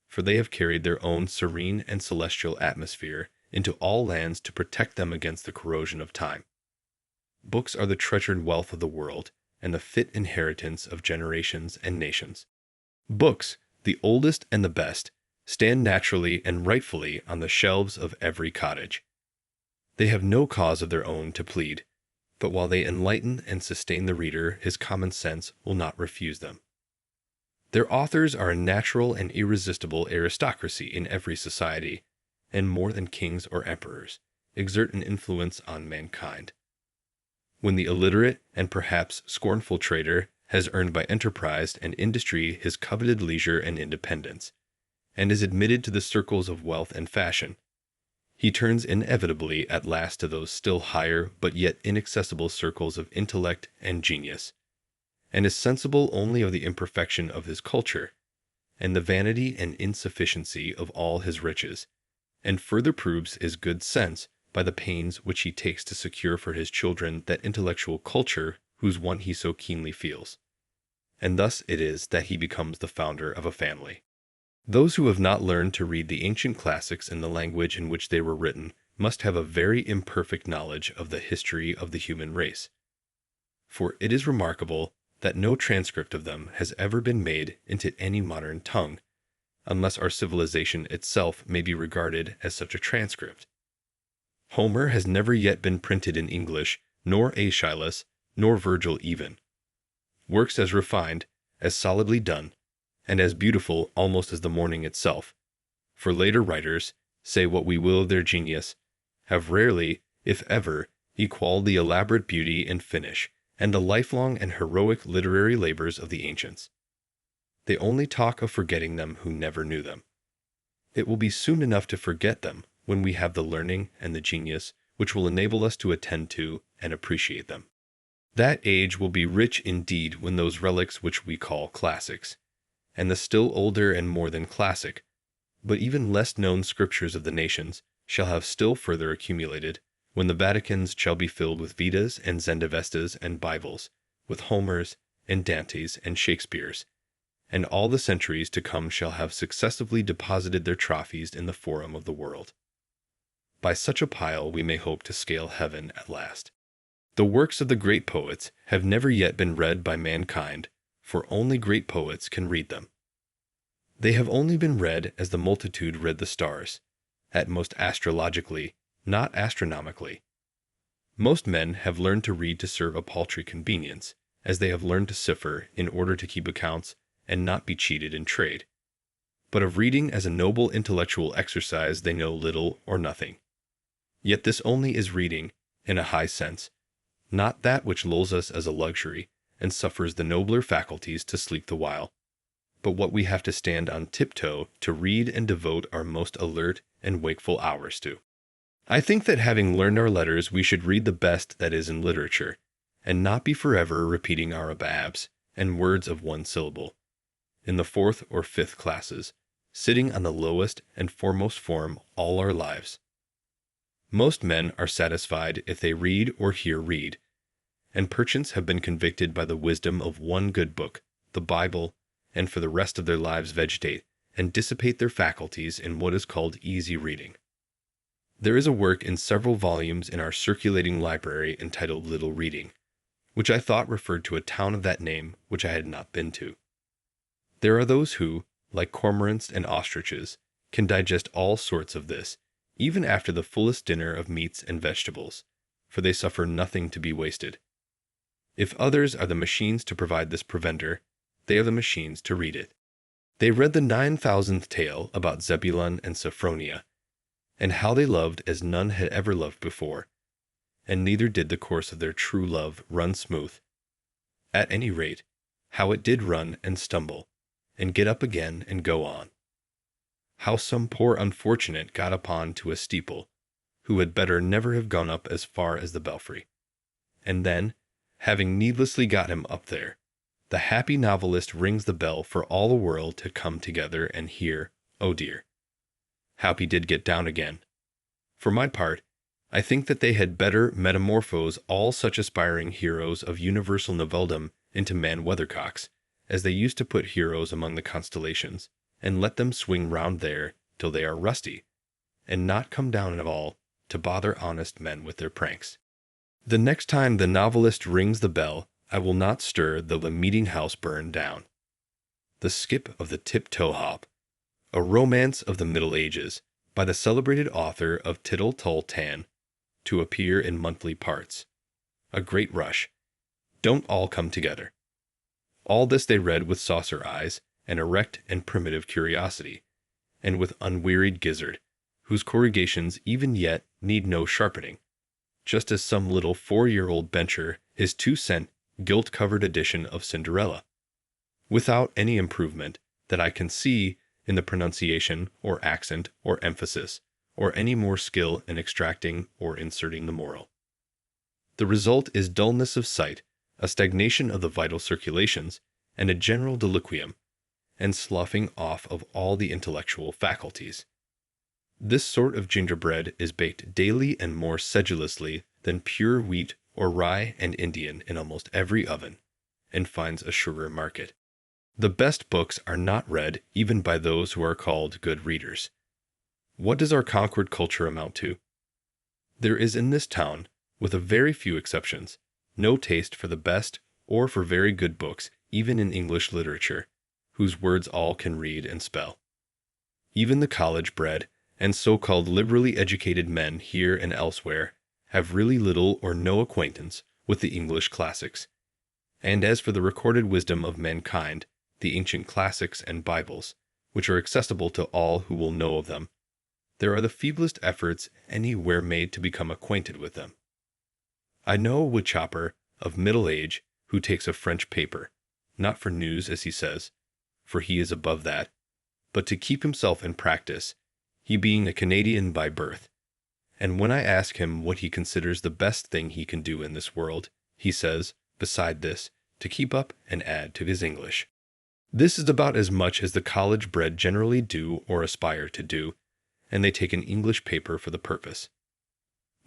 [SPEAKER 2] for they have carried their own serene and celestial atmosphere into all lands to protect them against the corrosion of time. Books are the treasured wealth of the world and the fit inheritance of generations and nations. Books, the oldest and the best, stand naturally and rightfully on the shelves of every cottage. They have no cause of their own to plead, but while they enlighten and sustain the reader, his common sense will not refuse them. Their authors are a natural and irresistible aristocracy in every society, and more than kings or emperors, exert an influence on mankind. When the illiterate and perhaps scornful trader has earned by enterprise and industry his coveted leisure and independence, and is admitted to the circles of wealth and fashion, he turns inevitably at last to those still higher but yet inaccessible circles of intellect and genius, and is sensible only of the imperfection of his culture, and the vanity and insufficiency of all his riches, and further proves his good sense by the pains which he takes to secure for his children that intellectual culture whose want he so keenly feels. And thus it is that he becomes the founder of a family. Those who have not learned to read the ancient classics in the language in which they were written must have a very imperfect knowledge of the history of the human race. For it is remarkable that no transcript of them has ever been made into any modern tongue, unless our civilization itself may be regarded as such a transcript. Homer has never yet been printed in English, nor Aeschylus, nor Virgil even. Works as refined, as solidly done, and as beautiful almost as the morning itself, for later writers, say what we will of their genius, have rarely, if ever, equaled the elaborate beauty and finish, and the lifelong and heroic literary labors of the ancients. They only talk of forgetting them who never knew them. It will be soon enough to forget them when we have the learning and the genius which will enable us to attend to and appreciate them. That age will be rich indeed when those relics which we call classics, and the still older and more than classic, but even less known scriptures of the nations shall have still further accumulated, when the Vaticans shall be filled with Vedas and Zendavestas and Bibles, with Homers and Dantes and Shakespeares, and all the centuries to come shall have successively deposited their trophies in the forum of the world. By such a pile we may hope to scale heaven at last. The works of the great poets have never yet been read by mankind, for only great poets can read them. They have only been read as the multitude read the stars, at most astrologically, not astronomically. Most men have learned to read to serve a paltry convenience, as they have learned to cipher in order to keep accounts and not be cheated in trade. But of reading as a noble intellectual exercise they know little or nothing. Yet this only is reading, in a high sense, not that which lulls us as a luxury, and suffers the nobler faculties to sleep the while, but what we have to stand on tiptoe to read and devote our most alert and wakeful hours to. I think that having learned our letters we should read the best that is in literature, and not be forever repeating our ababs and words of one syllable, in the 4th or 5th classes, sitting on the lowest and foremost form all our lives. Most men are satisfied if they read or hear read, and perchance have been convicted by the wisdom of one good book, the Bible, and for the rest of their lives vegetate and dissipate their faculties in what is called easy reading. There is a work in several volumes in our circulating library entitled Little Reading, which I thought referred to a town of that name which I had not been to. There are those who, like cormorants and ostriches, can digest all sorts of this, even after the fullest dinner of meats and vegetables, for they suffer nothing to be wasted. If others are the machines to provide this provender, they are the machines to read it. They read the 9,000th tale about Zebulun and Sophronia, and how they loved as none had ever loved before, and neither did the course of their true love run smooth. At any rate, how it did run and stumble, and get up again and go on. How some poor unfortunate got upon to a steeple, who had better never have gone up as far as the belfry. And then, having needlessly got him up there, the happy novelist rings the bell for all the world to come together and hear, oh dear. How he did get down again. For my part, I think that they had better metamorphose all such aspiring heroes of universal novelldom into man weathercocks, as they used to put heroes among the constellations, and let them swing round there till they are rusty, and not come down at all to bother honest men with their pranks. The next time the novelist rings the bell, I will not stir though the meeting-house burn down. The Skip of the Tip-Toe Hop, a romance of the Middle Ages, by the celebrated author of Tittle Tull Tan, to appear in monthly parts. A great rush. Don't all come together. All this they read with saucer eyes, and erect and primitive curiosity, and with unwearied gizzard, whose corrugations even yet need no sharpening, just as some little 4-year-old bencher his 2-cent gilt-covered edition of Cinderella, without any improvement that I can see in the pronunciation or accent or emphasis, or any more skill in extracting or inserting the moral. The result is dullness of sight, a stagnation of the vital circulations, and a general deliquium, and sloughing off of all the intellectual faculties. This sort of gingerbread is baked daily and more sedulously than pure wheat or rye and Indian in almost every oven, and finds a surer market. The best books are not read even by those who are called good readers. What does our conquered culture amount to? There is in this town, with a very few exceptions, no taste for the best or for very good books, even in English literature, whose words all can read and spell. Even the college-bred and so-called liberally educated men here and elsewhere have really little or no acquaintance with the English classics. And as for the recorded wisdom of mankind, the ancient classics and Bibles, which are accessible to all who will know of them, there are the feeblest efforts anywhere made to become acquainted with them. I know a woodchopper of middle age who takes a French paper, not for news as he says, for he is above that, but to keep himself in practice, he being a Canadian by birth. And when I ask him what he considers the best thing he can do in this world, he says, beside this, to keep up and add to his English. This is about as much as the college-bred generally do or aspire to do, and they take an English paper for the purpose.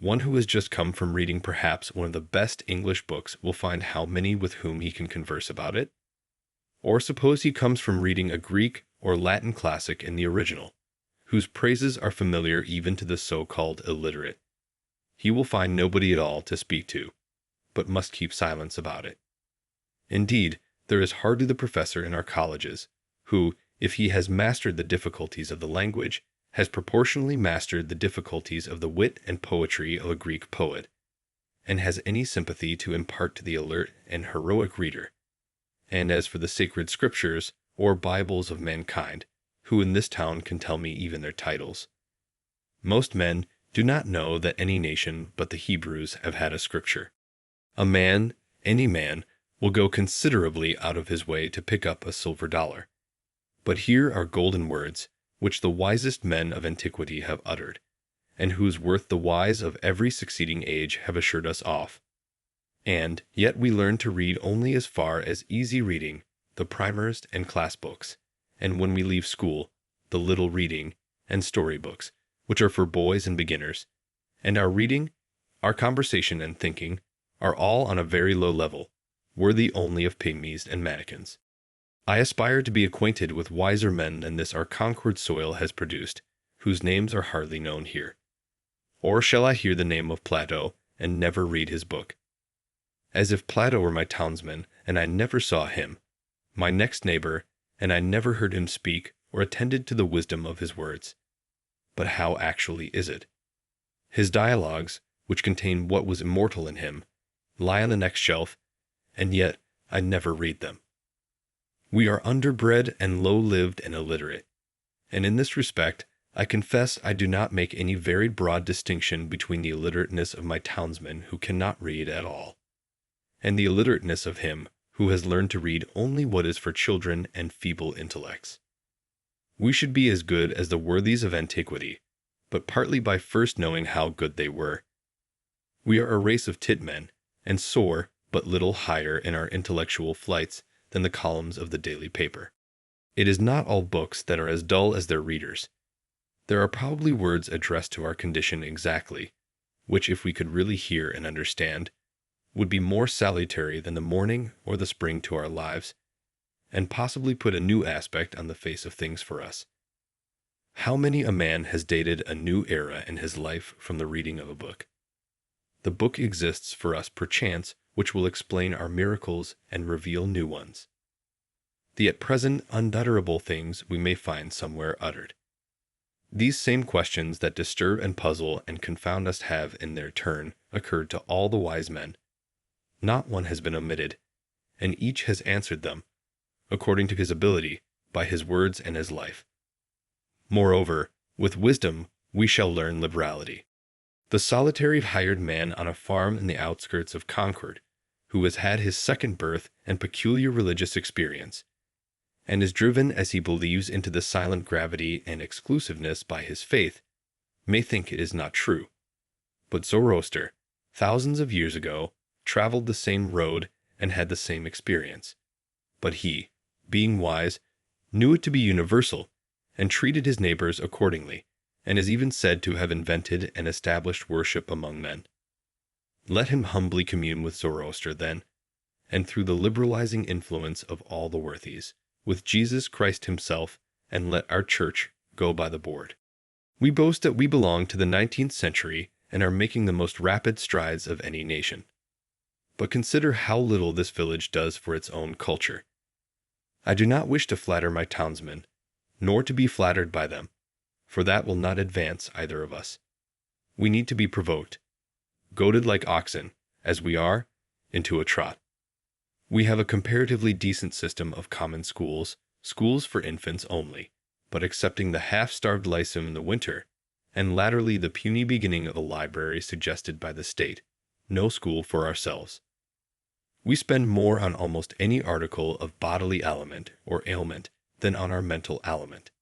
[SPEAKER 2] One who has just come from reading perhaps one of the best English books will find how many with whom he can converse about it? Or suppose he comes from reading a Greek or Latin classic in the original, whose praises are familiar even to the so-called illiterate. He will find nobody at all to speak to, but must keep silence about it. Indeed, there is hardly the professor in our colleges who, if he has mastered the difficulties of the language, has proportionally mastered the difficulties of the wit and poetry of a Greek poet, and has any sympathy to impart to the alert and heroic reader. And as for the sacred scriptures, or Bibles of mankind, who in this town can tell me even their titles? Most men do not know that any nation but the Hebrews have had a scripture. A man, any man, will go considerably out of his way to pick up a silver dollar. But here are golden words, which the wisest men of antiquity have uttered, and whose worth the wise of every succeeding age have assured us of. And yet we learn to read only as far as easy reading, the primers and class books, and when we leave school, the little reading and story books, which are for boys and beginners, and our reading, our conversation and thinking, are all on a very low level, worthy only of pygmies and mannikins. I aspire to be acquainted with wiser men than this our conquered soil has produced, whose names are hardly known here. Or shall I hear the name of Plato, and never read his book? As if Plato were my townsman, and I never saw him, my next neighbor, and I never heard him speak or attended to the wisdom of his words. But how actually is it? His dialogues, which contain what was immortal in him, lie on the next shelf, and yet I never read them. We are underbred and low-lived and illiterate. And in this respect, I confess I do not make any very broad distinction between the illiterateness of my townsman who cannot read at all, and the illiterateness of him who has learned to read only what is for children and feeble intellects. We should be as good as the worthies of antiquity, but partly by first knowing how good they were. We are a race of tit-men, and soar but little higher in our intellectual flights than the columns of the daily paper. It is not all books that are as dull as their readers. There are probably words addressed to our condition exactly, which if we could really hear and understand, would be more salutary than the morning or the spring to our lives, and possibly put a new aspect on the face of things for us. How many a man has dated a new era in his life from the reading of a book? The book exists for us perchance, which will explain our miracles and reveal new ones. The at present unutterable things we may find somewhere uttered. These same questions that disturb and puzzle and confound us have, in their turn, occurred to all the wise men. Not one has been omitted, and each has answered them, according to his ability, by his words and his life. Moreover, with wisdom we shall learn liberality. The solitary hired man on a farm in the outskirts of Concord, who has had his second birth and peculiar religious experience, and is driven as he believes into the silent gravity and exclusiveness by his faith, may think it is not true. But Zoroaster, thousands of years ago, traveled the same road and had the same experience. But he, being wise, knew it to be universal, and treated his neighbors accordingly, and is even said to have invented and established worship among men. Let him humbly commune with Zoroaster then, and through the liberalizing influence of all the worthies, with Jesus Christ himself, and let our church go by the board. We boast that we belong to the 19th century and are making the most rapid strides of any nation. But consider how little this village does for its own culture. I do not wish to flatter my townsmen, nor to be flattered by them, for that will not advance either of us. We need to be provoked, goaded like oxen, as we are, into a trot. We have a comparatively decent system of common schools for infants only, but excepting the half-starved lyceum in the winter, and latterly the puny beginning of a library suggested by the state, no school for ourselves. We spend more on almost any article of bodily aliment or ailment than on our mental aliment.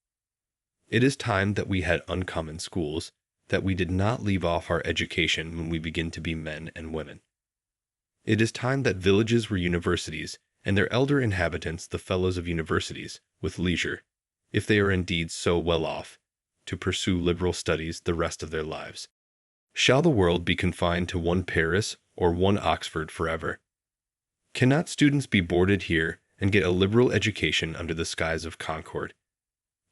[SPEAKER 2] It is time that we had uncommon schools, that we did not leave off our education when we begin to be men and women. It is time that villages were universities, and their elder inhabitants the fellows of universities, with leisure, if they are indeed so well off, to pursue liberal studies the rest of their lives. Shall the world be confined to one Paris or one Oxford forever? Cannot students be boarded here and get a liberal education under the skies of Concord?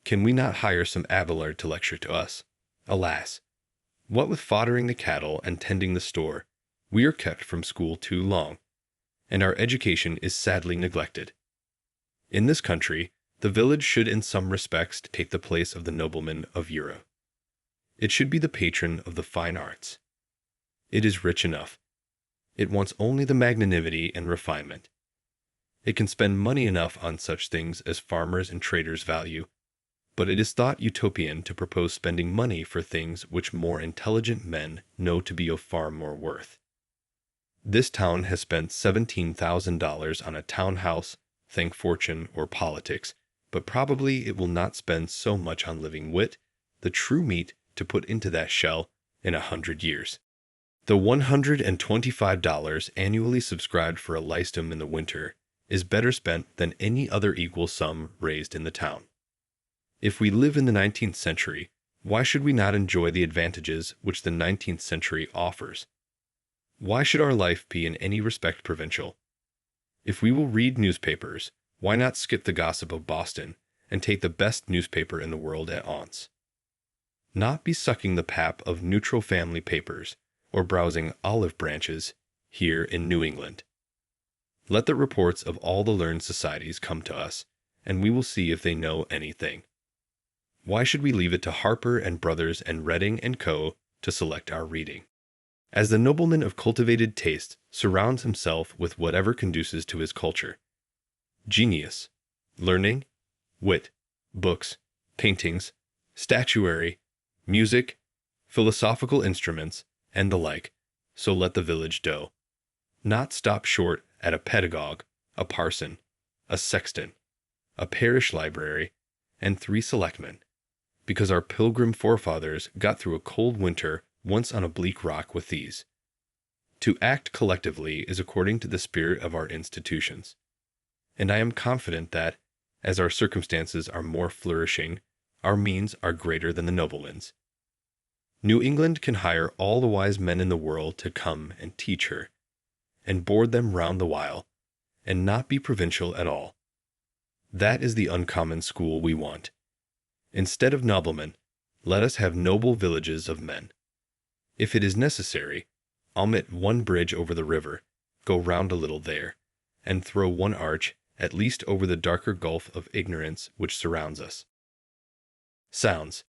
[SPEAKER 2] Can we not hire some Abelard to lecture to us? Alas! What with foddering the cattle and tending the store, we are kept from school too long, and our education is sadly neglected. In this country, the village should in some respects take the place of the nobleman of Europe. It should be the patron of the fine arts. It is rich enough. It wants only the magnanimity and refinement. It can spend money enough on such things as farmers and traders value, but it is thought utopian to propose spending money for things which more intelligent men know to be of far more worth. This town has spent $17,000 on a townhouse, thank fortune, or politics, but probably it will not spend so much on living wit, the true meat to put into that shell, in 100 years. The $125 annually subscribed for a lystum in the winter is better spent than any other equal sum raised in the town. If we live in the 19th century, why should we not enjoy the advantages which the 19th century offers? Why should our life be in any respect provincial? If we will read newspapers, why not skip the gossip of Boston and take the best newspaper in the world at once? Not be sucking the pap of neutral family papers or browsing olive branches here in New England. Let the reports of all the learned societies come to us, and we will see if they know anything. Why should we leave it to Harper and Brothers and Redding and Co. to select our reading? As the nobleman of cultivated taste surrounds himself with whatever conduces to his culture, genius, learning, wit, books, paintings, statuary, music, philosophical instruments, and the like, so let the village do. Not stop short at a pedagogue, a parson, a sexton, a parish library, and 3 selectmen, because our pilgrim forefathers got through a cold winter once on a bleak rock with these. To act collectively is according to the spirit of our institutions, and I am confident that, as our circumstances are more flourishing, our means are greater than the nobleman's. New England can hire all the wise men in the world to come and teach her, and board them round the while, and not be provincial at all. That is the uncommon school we want. Instead of noblemen, let us have noble villages of men. If it is necessary, omit 1 bridge over the river, go round a little there, and throw 1 arch at least over the darker gulf of ignorance which surrounds us. Sounds.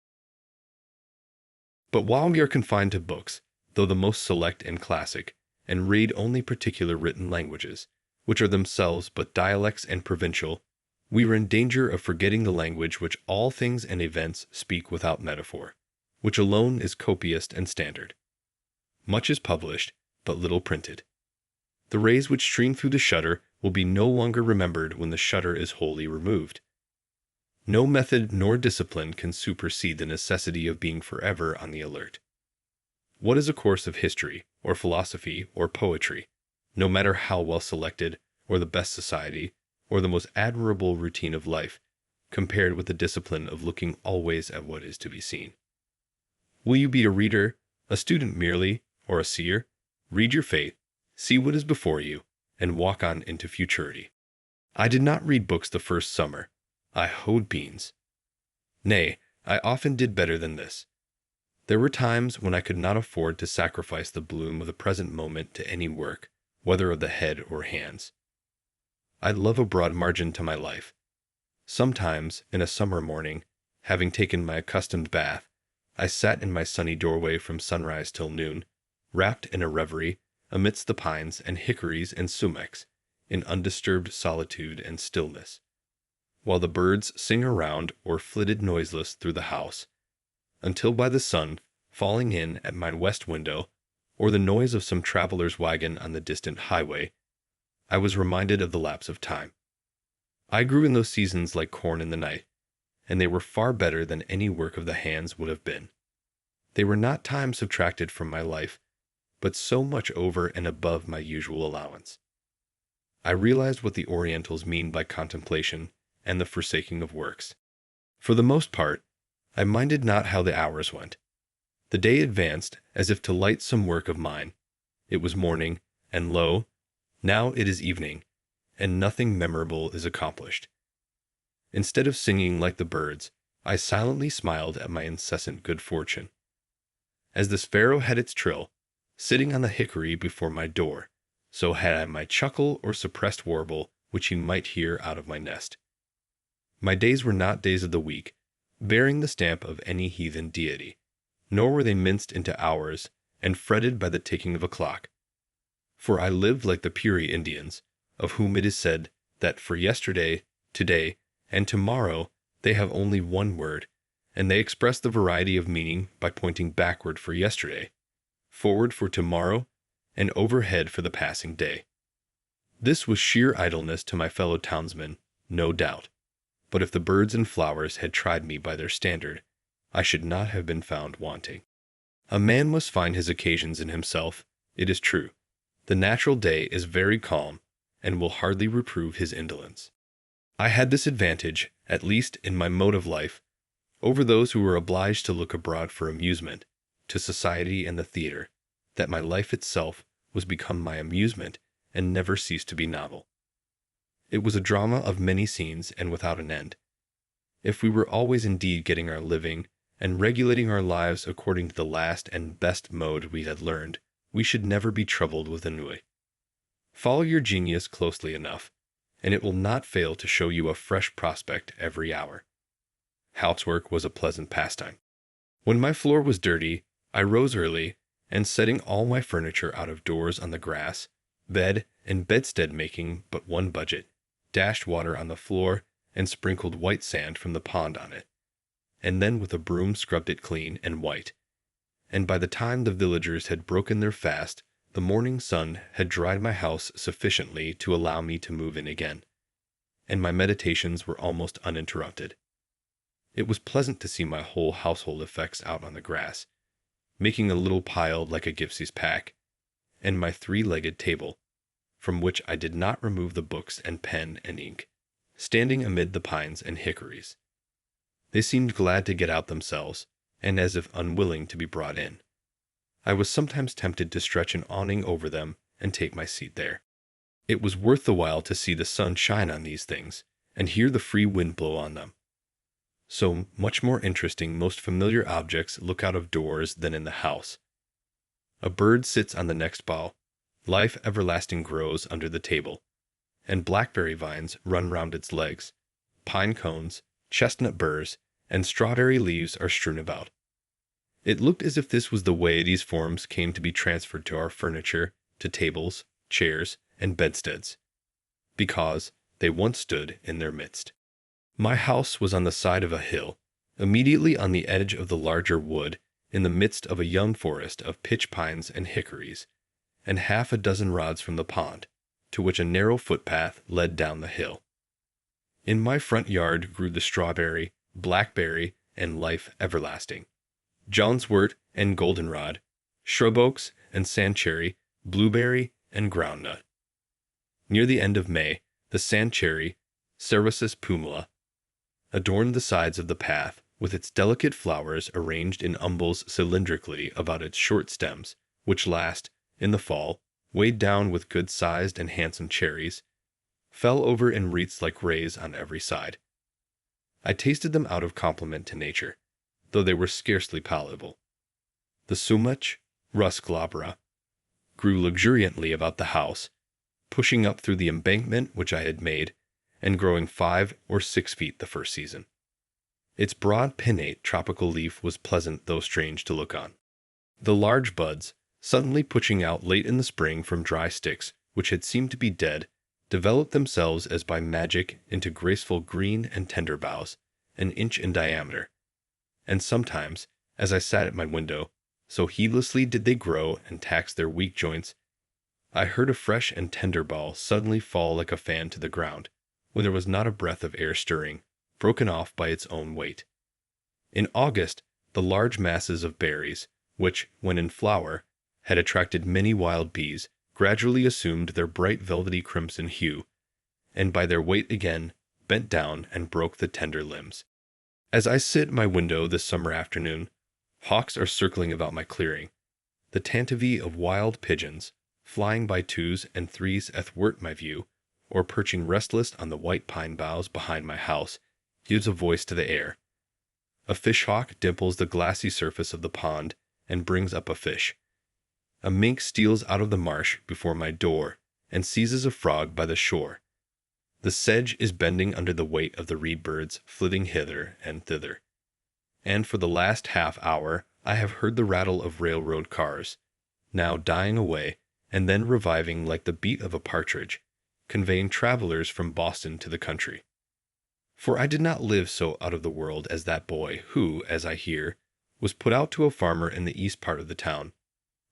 [SPEAKER 2] But while we are confined to books, though the most select and classic, and read only particular written languages, which are themselves but dialects and provincial, we are in danger of forgetting the language which all things and events speak without metaphor, which alone is copious and standard. Much is published, but little printed. The rays which stream through the shutter will be no longer remembered when the shutter is wholly removed. No method nor discipline can supersede the necessity of being forever on the alert. What is a course of history, or philosophy, or poetry, no matter how well selected, or the best society, or the most admirable routine of life, compared with the discipline of looking always at what is to be seen? Will you be a reader, a student merely, or a seer? Read your faith, see what is before you, and walk on into futurity. I did not read books the first summer. I hoed beans. Nay, I often did better than this. There were times when I could not afford to sacrifice the bloom of the present moment to any work, whether of the head or hands. I love a broad margin to my life. Sometimes, in a summer morning, having taken my accustomed bath, I sat in my sunny doorway from sunrise till noon, wrapped in a reverie, amidst the pines and hickories and sumacs, in undisturbed solitude and stillness, while the birds sing around or flitted noiseless through the house, until by the sun falling in at my west window, or the noise of some traveler's wagon on the distant highway, I was reminded of the lapse of time. I grew in those seasons like corn in the night, and they were far better than any work of the hands would have been. They were not time subtracted from my life, but so much over and above my usual allowance. I realized what the Orientals mean by contemplation and the forsaking of works. For the most part, I minded not how the hours went. The day advanced as if to light some work of mine. It was morning, and lo, now it is evening, and nothing memorable is accomplished. Instead of singing like the birds, I silently smiled at my incessant good fortune. As the sparrow had its trill, sitting on the hickory before my door, so had I my chuckle or suppressed warble which he might hear out of my nest. My days were not days of the week, bearing the stamp of any heathen deity, nor were they minced into hours and fretted by the ticking of a clock. For I lived like the Puri Indians, of whom it is said that for yesterday, today, and tomorrow they have only one word, and they express the variety of meaning by pointing backward for yesterday, forward for tomorrow, and overhead for the passing day. This was sheer idleness to my fellow townsmen, no doubt, but if the birds and flowers had tried me by their standard, I should not have been found wanting. A man must find his occasions in himself, it is true. The natural day is very calm, and will hardly reprove his indolence. I had this advantage, at least in my mode of life, over those who were obliged to look abroad for amusement, to society and the theatre, that my life itself was become my amusement and never ceased to be novel. It was a drama of many scenes and without an end. If we were always indeed getting our living and regulating our lives according to the last and best mode we had learned, we should never be troubled with ennui. Follow your genius closely enough, and it will not fail to show you a fresh prospect every hour. Housework was a pleasant pastime. When my floor was dirty, I rose early, and setting all my furniture out of doors on the grass, bed and bedstead making but one budget, dashed water on the floor and sprinkled white sand from the pond on it, and then with a broom scrubbed it clean and white. And by the time the villagers had broken their fast, the morning sun had dried my house sufficiently to allow me to move in again, and my meditations were almost uninterrupted. It was pleasant to see my whole household effects out on the grass, making a little pile like a gypsy's pack, and my three-legged table, from which I did not remove the books and pen and ink, standing amid the pines and hickories. They seemed glad to get out themselves, and as if unwilling to be brought in. I was sometimes tempted to stretch an awning over them and take my seat there. It was worth the while to see the sun shine on these things, and hear the free wind blow on them. So much more interesting most familiar objects look out of doors than in the house. A bird sits on the next bough, life everlasting grows under the table, and blackberry vines run round its legs, pine cones, chestnut burrs, and strawberry leaves are strewn about. It looked as if this was the way these forms came to be transferred to our furniture, to tables, chairs, and bedsteads, because they once stood in their midst. My house was on the side of a hill, immediately on the edge of the larger wood, in the midst of a young forest of pitch pines and hickories, and half a dozen rods from the pond, to which a narrow footpath led down the hill. In my front yard grew the strawberry, blackberry, and life everlasting, johnswort and goldenrod, shrub oaks and sandcherry, blueberry and groundnut. Near the end of May, the sandcherry, Cereus pumila, adorned the sides of the path with its delicate flowers arranged in umbels cylindrically about its short stems, which last, in the fall, weighed down with good-sized and handsome cherries, fell over in wreaths like rays on every side. I tasted them out of compliment to nature, though they were scarcely palatable. The sumach, Rus glabra, grew luxuriantly about the house, pushing up through the embankment which I had made, and growing 5 or 6 feet the first season. Its broad pinnate tropical leaf was pleasant though strange to look on. The large buds, suddenly pushing out late in the spring from dry sticks which had seemed to be dead, developed themselves as by magic into graceful green and tender boughs, an inch in diameter. And sometimes, as I sat at my window, so heedlessly did they grow and tax their weak joints, I heard a fresh and tender bough suddenly fall like a fan to the ground, when there was not a breath of air stirring, broken off by its own weight. In August, the large masses of berries, which, when in flower, had attracted many wild bees, gradually assumed their bright velvety crimson hue, and by their weight again bent down and broke the tender limbs. As I sit at my window this summer afternoon, hawks are circling about my clearing. The tantivy of wild pigeons, flying by 2s and 3s athwart my view, or perching restless on the white pine boughs behind my house, gives a voice to the air. A fishhawk dimples the glassy surface of the pond and brings up a fish. A mink steals out of the marsh before my door and seizes a frog by the shore. The sedge is bending under the weight of the reed birds flitting hither and thither. And for the last half hour I have heard the rattle of railroad cars, now dying away and then reviving like the beat of a partridge, conveying travelers from Boston to the country. For I did not live so out of the world as that boy who, as I hear, was put out to a farmer in the east part of the town,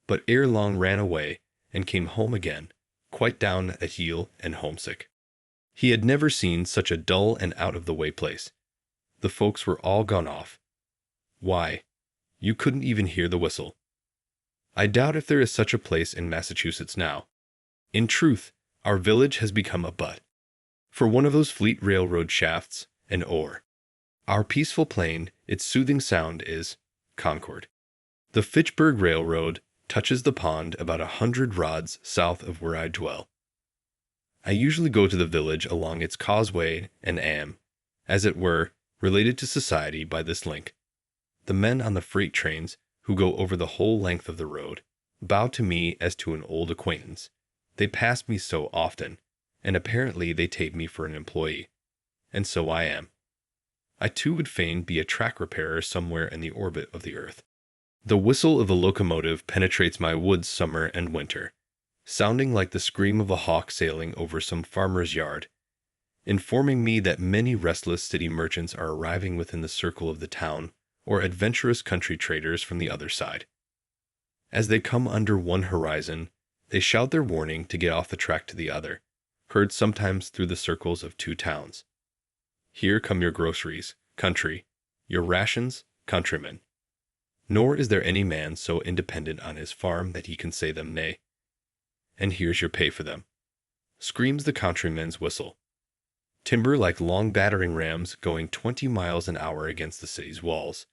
[SPEAKER 2] but ere long ran away and came home again, quite down at heel and homesick. He had never seen such a dull and out-of-the-way place. The folks were all gone off. Why, you couldn't even hear the whistle. I doubt if there is such a place in Massachusetts now. In truth, our village has become a butt. For one of those fleet railroad shafts, an oar. Our peaceful plain, its soothing sound is Concord. The Fitchburg Railroad touches the pond about 100 rods south of where I dwell. I usually go to the village along its causeway and am, as it were, related to society by this link. The men on the freight trains, who go over the whole length of the road, bow to me as to an old acquaintance. They pass me so often, and apparently they take me for an employee. And so I am. I too would fain be a track repairer somewhere in the orbit of the earth. The whistle of a locomotive penetrates my woods summer and winter, sounding like the scream of a hawk sailing over some farmer's yard, informing me that many restless city merchants are arriving within the circle of the town, or adventurous country traders from the other side. As they come under one horizon, they shout their warning to get off the track to the other, heard sometimes through the circles of two towns. Here come your groceries, country, your rations, countrymen. Nor is there any man so independent on his farm that he can say them nay. And here's your pay for them. Screams the countryman's whistle. Timber like long battering rams going 20 miles an hour against the city's walls,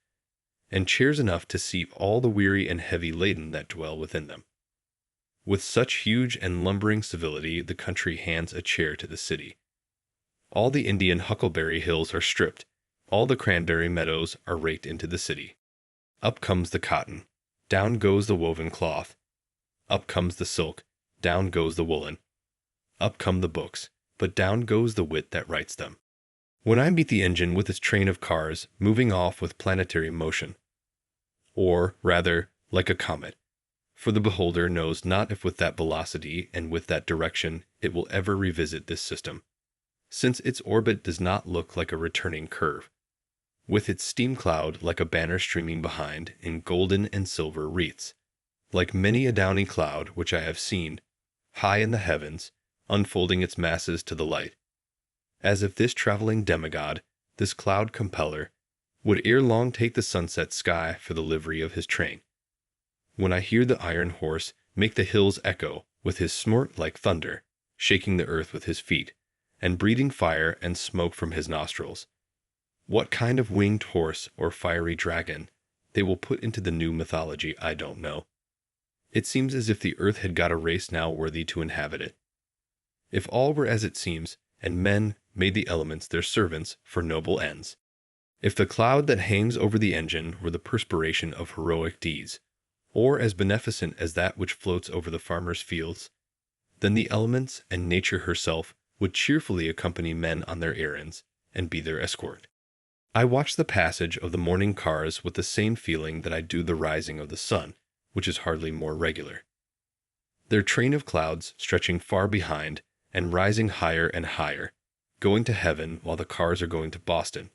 [SPEAKER 2] and chairs enough to seat all the weary and heavy laden that dwell within them. With such huge and lumbering civility the country hands a chair to the city. All the Indian huckleberry hills are stripped, all the cranberry meadows are raked into the city. Up comes the cotton, down goes the woven cloth. Up comes the silk, down goes the woolen. Up come the books, but down goes the wit that writes them. When I meet the engine with its train of cars moving off with planetary motion, or, rather, like a comet, for the beholder knows not if with that velocity and with that direction it will ever revisit this system, since its orbit does not look like a returning curve, with its steam cloud like a banner streaming behind in golden and silver wreaths, like many a downy cloud which I have seen, high in the heavens, unfolding its masses to the light, as if this traveling demigod, this cloud compeller, would ere long take the sunset sky for the livery of his train. When I hear the iron horse make the hills echo with his snort like thunder, shaking the earth with his feet, and breathing fire and smoke from his nostrils, what kind of winged horse or fiery dragon they will put into the new mythology I don't know. It seems as if the earth had got a race now worthy to inhabit it. If all were as it seems, and men made the elements their servants for noble ends, if the cloud that hangs over the engine were the perspiration of heroic deeds, or as beneficent as that which floats over the farmer's fields, then the elements and nature herself would cheerfully accompany men on their errands and be their escort. I watch the passage of the morning cars with the same feeling that I do the rising of the sun, which is hardly more regular. Their train of clouds stretching far behind and rising higher and higher, going to heaven while the cars are going to Boston,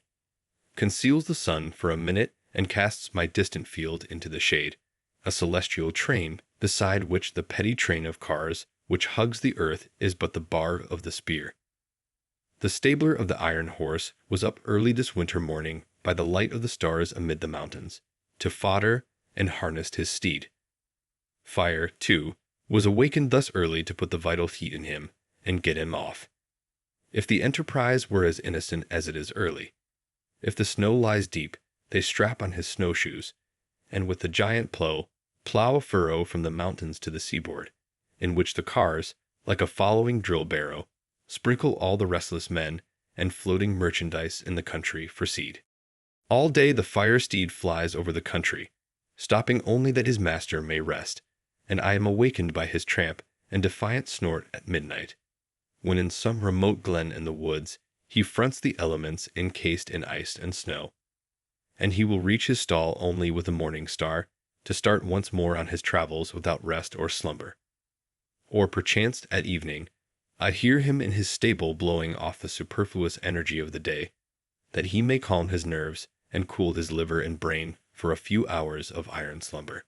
[SPEAKER 2] conceals the sun for a minute and casts my distant field into the shade, a celestial train beside which the petty train of cars which hugs the earth is but the bar of the spear. The stabler of the iron horse was up early this winter morning by the light of the stars amid the mountains, to fodder and harnessed his steed. Fire, too, was awakened thus early to put the vital heat in him and get him off. If the enterprise were as innocent as it is early, if the snow lies deep, they strap on his snowshoes, and with the giant plow a furrow from the mountains to the seaboard, in which the cars, like a following drill barrow, sprinkle all the restless men and floating merchandise in the country for seed. All day the fire steed flies over the country, stopping only that his master may rest, and I am awakened by his tramp and defiant snort at midnight, when in some remote glen in the woods he fronts the elements encased in ice and snow, and he will reach his stall only with the morning star, to start once more on his travels without rest or slumber. Or perchance at evening, I hear him in his stable blowing off the superfluous energy of the day, that he may calm his nerves and cool his liver and brain for a few hours of iron slumber.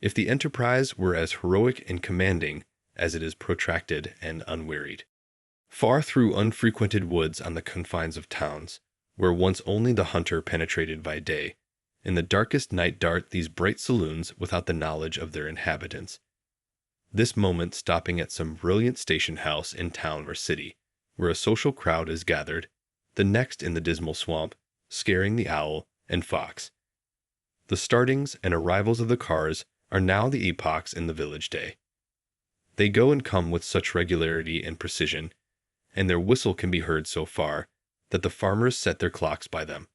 [SPEAKER 2] If the enterprise were as heroic and commanding as it is protracted and unwearied. Far through unfrequented woods on the confines of towns, where once only the hunter penetrated by day, in the darkest night dart these bright saloons without the knowledge of their inhabitants, this moment stopping at some brilliant station house in town or city, where a social crowd is gathered, the next in the dismal swamp, scaring the owl and fox. The startings and arrivals of the cars are now the epochs in the village day. They go and come with such regularity and precision, and their whistle can be heard so far, that the farmers set their clocks by them.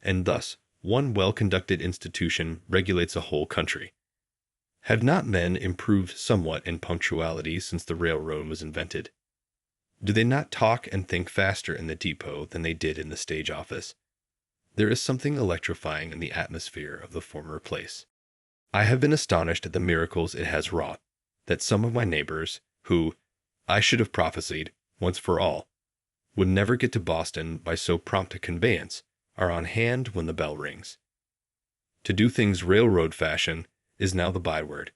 [SPEAKER 2] And thus, one well-conducted institution regulates a whole country. Have not men improved somewhat in punctuality since the railroad was invented? Do they not talk and think faster in the depot than they did in the stage office? There is something electrifying in the atmosphere of the former place. I have been astonished at the miracles it has wrought, that some of my neighbors, who, I should have prophesied, once for all, would never get to Boston by so prompt a conveyance, are on hand when the bell rings. To do things railroad fashion is now the byword,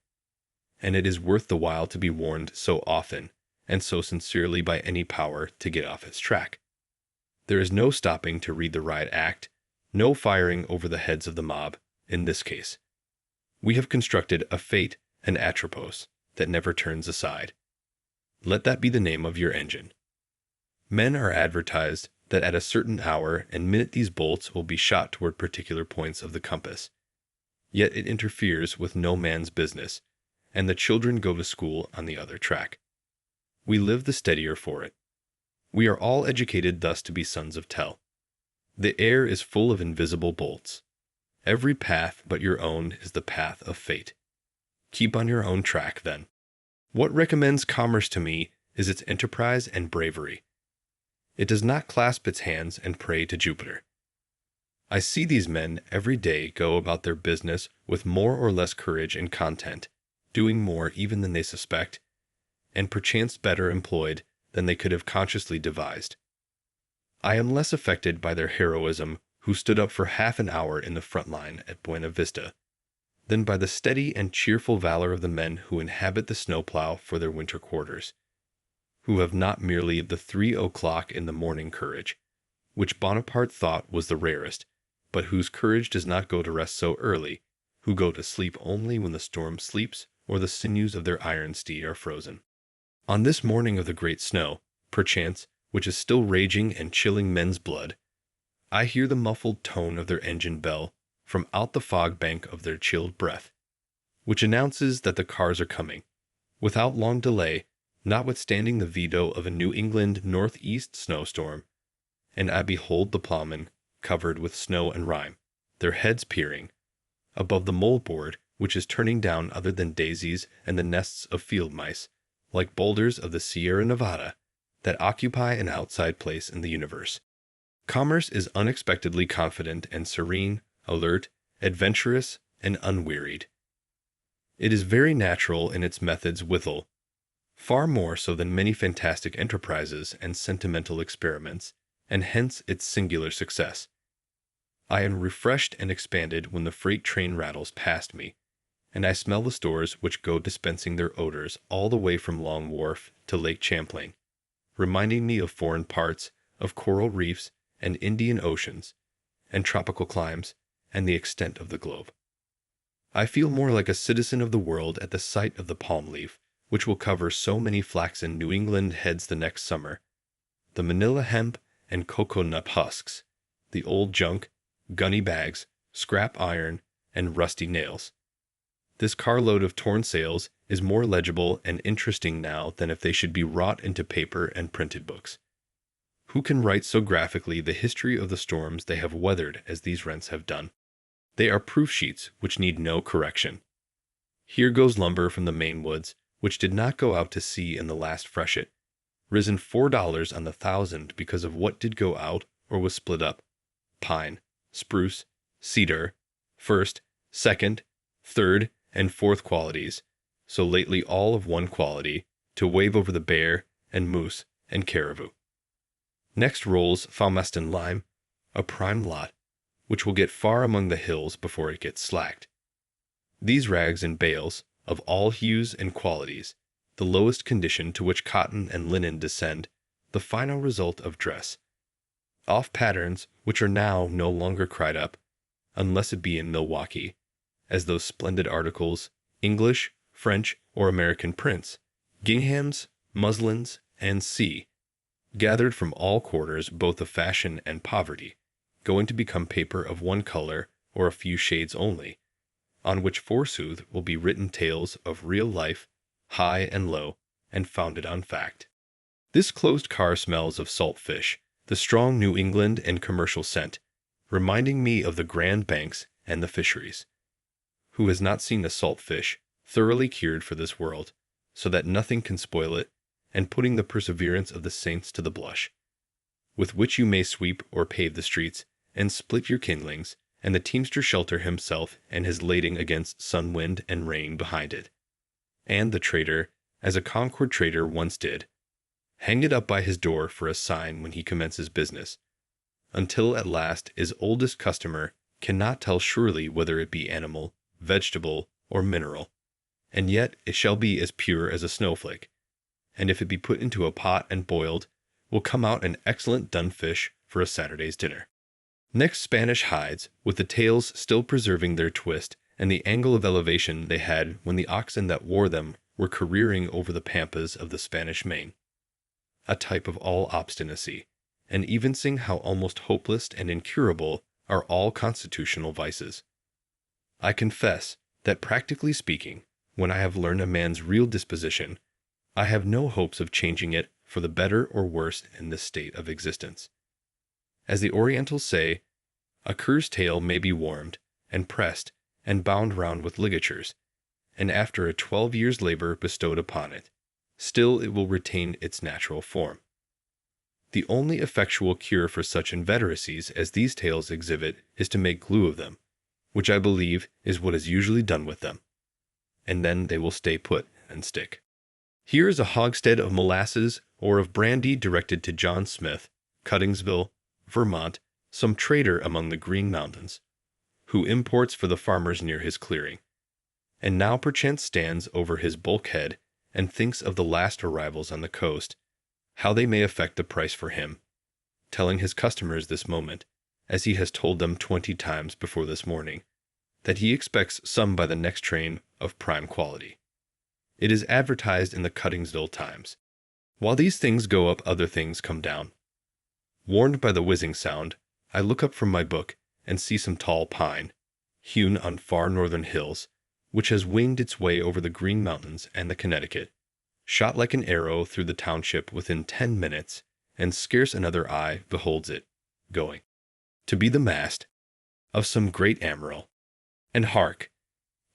[SPEAKER 2] and it is worth the while to be warned so often and so sincerely by any power to get off its track. There is no stopping to read the riot act, no firing over the heads of the mob, in this case. We have constructed a fate and atropos that never turns aside. Let that be the name of your engine. Men are advertised that at a certain hour and minute these bolts will be shot toward particular points of the compass. Yet it interferes with no man's business, and the children go to school on the other track. We live the steadier for it. We are all educated thus to be sons of Tell. The air is full of invisible bolts. Every path but your own is the path of fate. Keep on your own track, then. What recommends commerce to me is its enterprise and bravery. It does not clasp its hands and pray to Jupiter. I see these men every day go about their business with more or less courage and content, doing more even than they suspect, and perchance better employed than they could have consciously devised. I am less affected by their heroism who stood up for half an hour in the front line at Buena Vista, than by the steady and cheerful valor of the men who inhabit the snowplow for their winter quarters, who have not merely the 3 o'clock in the morning courage, which Bonaparte thought was the rarest, but whose courage does not go to rest so early, who go to sleep only when the storm sleeps or the sinews of their iron steed are frozen. On this morning of the great snow, perchance, which is still raging and chilling men's blood, I hear the muffled tone of their engine bell from out the fog bank of their chilled breath, which announces that the cars are coming, without long delay, notwithstanding the veto of a New England northeast snowstorm, and I behold the plowmen, covered with snow and rime, their heads peering, above the moldboard which is turning down other than daisies and the nests of field mice, like boulders of the Sierra Nevada, that occupy an outside place in the universe. Commerce is unexpectedly confident and serene, alert, adventurous, and unwearied. It is very natural in its methods withal, far more so than many fantastic enterprises and sentimental experiments, and hence its singular success. I am refreshed and expanded when the freight train rattles past me, and I smell the stores which go dispensing their odors all the way from Long Wharf to Lake Champlain, reminding me of foreign parts, of coral reefs and Indian oceans, and tropical climes, and the extent of the globe. I feel more like a citizen of the world at the sight of the palm leaf, which will cover so many flaxen New England heads the next summer, the Manila hemp and cocoa-nut husks, the old junk, gunny bags, scrap iron, and rusty nails. This carload of torn sails is more legible and interesting now than if they should be wrought into paper and printed books. Who can write so graphically the history of the storms they have weathered as these rents have done? They are proof sheets which need no correction. Here goes lumber from the Maine woods, which did not go out to sea in the last freshet, risen $4 on the 1,000 because of what did go out or was split up: pine, spruce, cedar, first, second, third, and fourth qualities, so lately all of one quality, to wave over the bear and moose and caribou. Next rolls Falmeston lime, a prime lot, which will get far among the hills before it gets slacked. These rags in bales, of all hues and qualities, the lowest condition to which cotton and linen descend, the final result of dress. Off patterns which are now no longer cried up, unless it be in Milwaukee, as those splendid articles, English, French, or American prints, ginghams, muslins, and sea, gathered from all quarters both of fashion and poverty, going to become paper of one color or a few shades only, on which forsooth will be written tales of real life, high and low, and founded on fact. This closed car smells of salt fish, the strong New England and commercial scent, reminding me of the Grand Banks and the fisheries. Who has not seen a salt fish, thoroughly cured for this world, so that nothing can spoil it, and putting the perseverance of the saints to the blush, with which you may sweep or pave the streets, and split your kindlings, and the teamster shelter himself and his lading against sun, wind, and rain behind it, and the trader, as a Concord trader once did, hang it up by his door for a sign when he commences business, until at last his oldest customer cannot tell surely whether it be animal, vegetable, or mineral, and yet it shall be as pure as a snowflake, and if it be put into a pot and boiled, will come out an excellent done fish for a Saturday's dinner. Next, Spanish hides, with the tails still preserving their twist and the angle of elevation they had when the oxen that wore them were careering over the pampas of the Spanish Main, a type of all obstinacy, and evincing how almost hopeless and incurable are all constitutional vices. I confess that, practically speaking, when I have learned a man's real disposition, I have no hopes of changing it for the better or worse in this state of existence. As the Orientals say, a cur's tail may be warmed, and pressed, and bound round with ligatures, and after a 12 years' labor bestowed upon it, still it will retain its natural form. The only effectual cure for such inveteracies as these tails exhibit is to make glue of them, which I believe is what is usually done with them, and then they will stay put and stick. Here is a hogshead of molasses or of brandy directed to John Smith, Cuttingsville, Vermont, some trader among the Green Mountains, who imports for the farmers near his clearing, and now perchance stands over his bulkhead and thinks of the last arrivals on the coast, how they may affect the price for him, telling his customers this moment, as he has told them 20 times before this morning, that he expects some by the next train of prime quality. It is advertised in the Cuttingsville Times. While these things go up, other things come down. Warned by the whizzing sound, I look up from my book and see some tall pine, hewn on far northern hills, which has winged its way over the Green Mountains and the Connecticut, shot like an arrow through the township within 10 minutes, and scarce another eye beholds it, going to be the mast of some great admiral. And hark!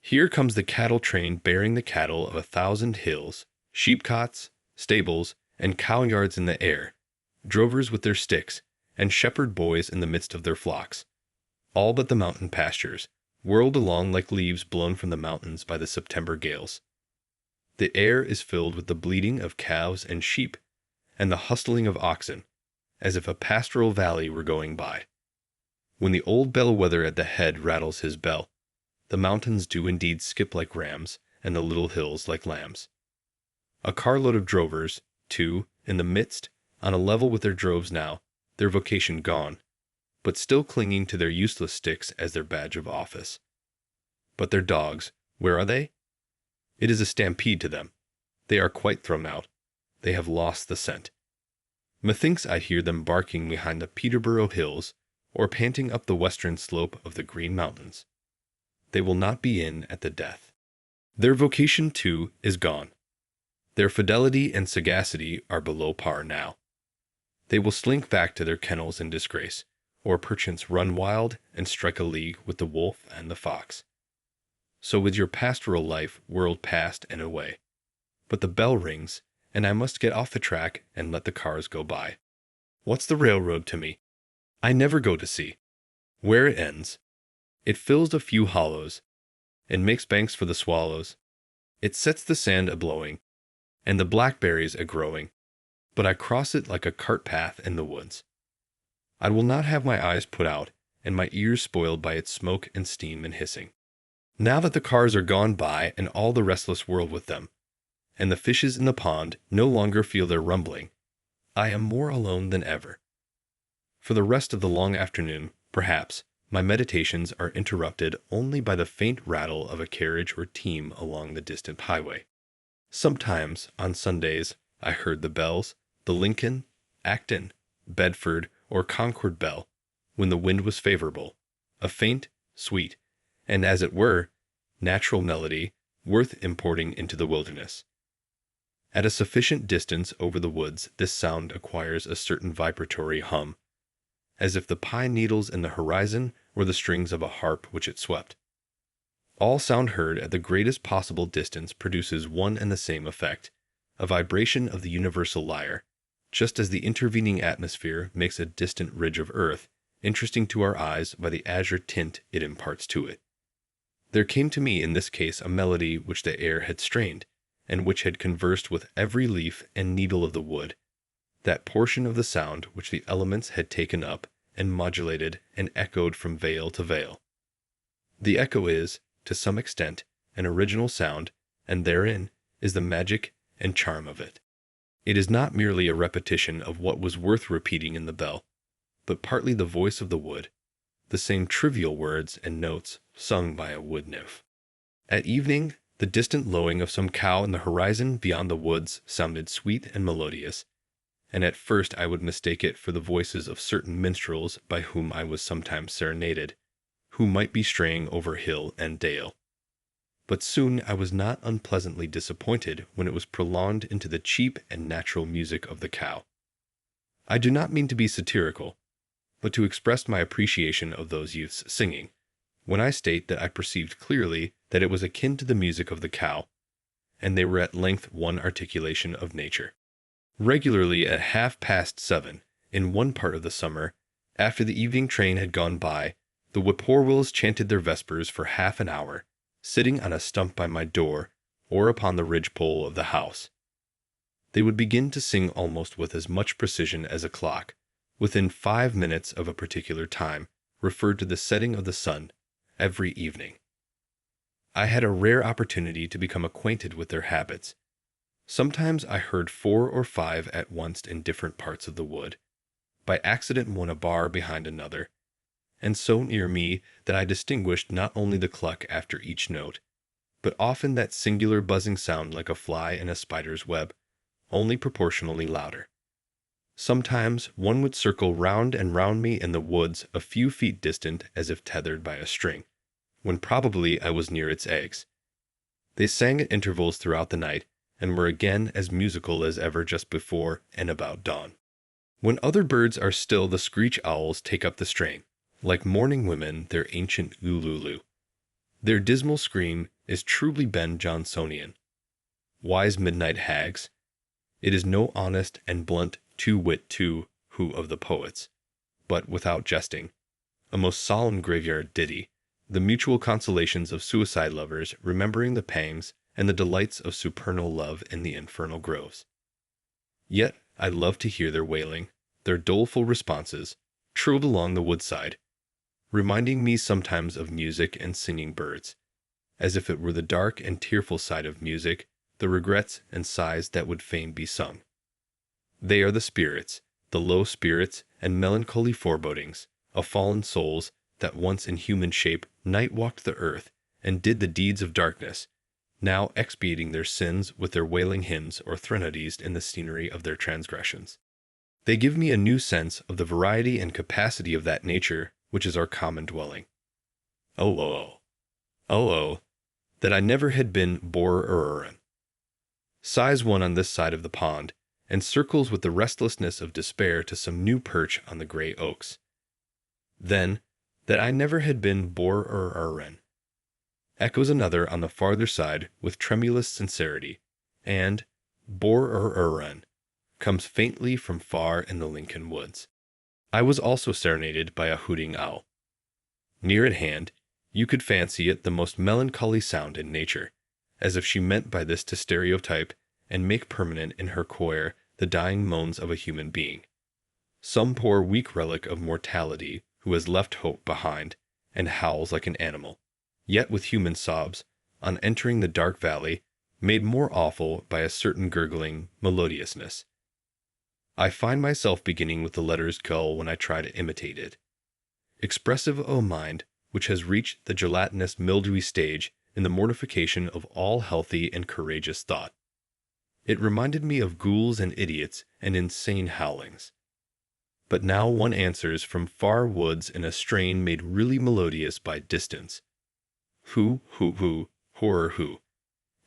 [SPEAKER 2] Here comes the cattle train bearing the cattle of 1,000 hills, sheepcots, stables, and cow yards in the air, drovers with their sticks, and shepherd boys in the midst of their flocks, all but the mountain pastures, whirled along like leaves blown from the mountains by the September gales. The air is filled with the bleating of cows and sheep, and the hustling of oxen, as if a pastoral valley were going by. When the old bellwether at the head rattles his bell, the mountains do indeed skip like rams, and the little hills like lambs. A carload of drovers, too, in the midst, on a level with their droves now, their vocation gone, but still clinging to their useless sticks as their badge of office. But their dogs, where are they? It is a stampede to them. They are quite thrown out. They have lost the scent. Methinks I hear them barking behind the Peterborough hills, or panting up the western slope of the Green Mountains. They will not be in at the death. Their vocation, too, is gone. Their fidelity and sagacity are below par now. They will slink back to their kennels in disgrace, or perchance run wild and strike a league with the wolf and the fox. So with your pastoral life whirled past and away. But the bell rings, and I must get off the track and let the cars go by. What's the railroad to me? I never go to see where it ends. It fills a few hollows, and makes banks for the swallows. It sets the sand a-blowing, and the blackberries a-growing, but I cross it like a cart path in the woods. I will not have my eyes put out, and my ears spoiled by its smoke and steam and hissing. Now that the cars are gone by and all the restless world with them, and the fishes in the pond no longer feel their rumbling, I am more alone than ever. For the rest of the long afternoon, perhaps, my meditations are interrupted only by the faint rattle of a carriage or team along the distant highway. Sometimes, on Sundays, I heard the bells, the Lincoln, Acton, Bedford, or Concord bell, when the wind was favorable, a faint, sweet, and as it were, natural melody, worth importing into the wilderness. At a sufficient distance over the woods, this sound acquires a certain vibratory hum, as if the pine needles in the horizon were the strings of a harp which it swept. All sound heard at the greatest possible distance produces one and the same effect, a vibration of the universal lyre, just as the intervening atmosphere makes a distant ridge of earth interesting to our eyes by the azure tint it imparts to it. There came to me in this case a melody which the air had strained, and which had conversed with every leaf and needle of the wood, that portion of the sound which the elements had taken up and modulated and echoed from vale to vale. The echo is, to some extent, an original sound, and therein is the magic and charm of it. It is not merely a repetition of what was worth repeating in the bell, but partly the voice of the wood, the same trivial words and notes sung by a wood nymph. At evening, the distant lowing of some cow in the horizon beyond the woods sounded sweet and melodious, and at first I would mistake it for the voices of certain minstrels by whom I was sometimes serenaded, who might be straying over hill and dale. But soon I was not unpleasantly disappointed when it was prolonged into the cheap and natural music of the cow. I do not mean to be satirical, but to express my appreciation of those youths singing, when I state that I perceived clearly that it was akin to the music of the cow, and they were at length one articulation of nature. Regularly at 7:30, in one part of the summer, after the evening train had gone by, the whippoorwills chanted their vespers for half an hour, sitting on a stump by my door or upon the ridgepole of the house. They would begin to sing almost with as much precision as a clock, within 5 minutes of a particular time, referred to the setting of the sun, every evening. I had a rare opportunity to become acquainted with their habits. Sometimes I heard 4 or 5 at once in different parts of the wood, by accident one a bar behind another, and so near me that I distinguished not only the cluck after each note, but often that singular buzzing sound like a fly in a spider's web, only proportionally louder. Sometimes one would circle round and round me in the woods a few feet distant as if tethered by a string, when probably I was near its eggs. They sang at intervals throughout the night, and were again as musical as ever just before and about dawn. When other birds are still, the screech owls take up the strain, like mourning women their ancient ululu. Their dismal scream is truly Ben Jonsonian. Wise midnight hags, it is no honest and blunt two-wit two-who of the poets, but, without jesting, a most solemn graveyard ditty, the mutual consolations of suicide lovers remembering the pangs and the delights of supernal love in the infernal groves. Yet I love to hear their wailing, their doleful responses, trilled along the woodside, reminding me sometimes of music and singing birds, as if it were the dark and tearful side of music, the regrets and sighs that would fain be sung. They are the spirits, the low spirits and melancholy forebodings of fallen souls that once in human shape night-walked the earth and did the deeds of darkness, now expiating their sins with their wailing hymns or threnodies in the scenery of their transgressions. They give me a new sense of the variety and capacity of that nature which is our common dwelling. Oh, that I never had been Bor-Urin. Sighs one on this side of the pond, and circles with the restlessness of despair to some new perch on the gray oaks. Then, that I never had been Bor-Urin. Echoes another on the farther side with tremulous sincerity, and Bor-Urin comes faintly from far in the Lincoln woods. I was also serenaded by a hooting owl. Near at hand, you could fancy it the most melancholy sound in nature, as if she meant by this to stereotype and make permanent in her choir the dying moans of a human being, some poor weak relic of mortality who has left hope behind and howls like an animal, yet with human sobs, on entering the dark valley, made more awful by a certain gurgling melodiousness. I find myself beginning with the letter's gull when I try to imitate it. Expressive of a mind which has reached the gelatinous mildewy stage in the mortification of all healthy and courageous thought. It reminded me of ghouls and idiots and insane howlings. But now one answers from far woods in a strain made really melodious by distance. Who, horror who.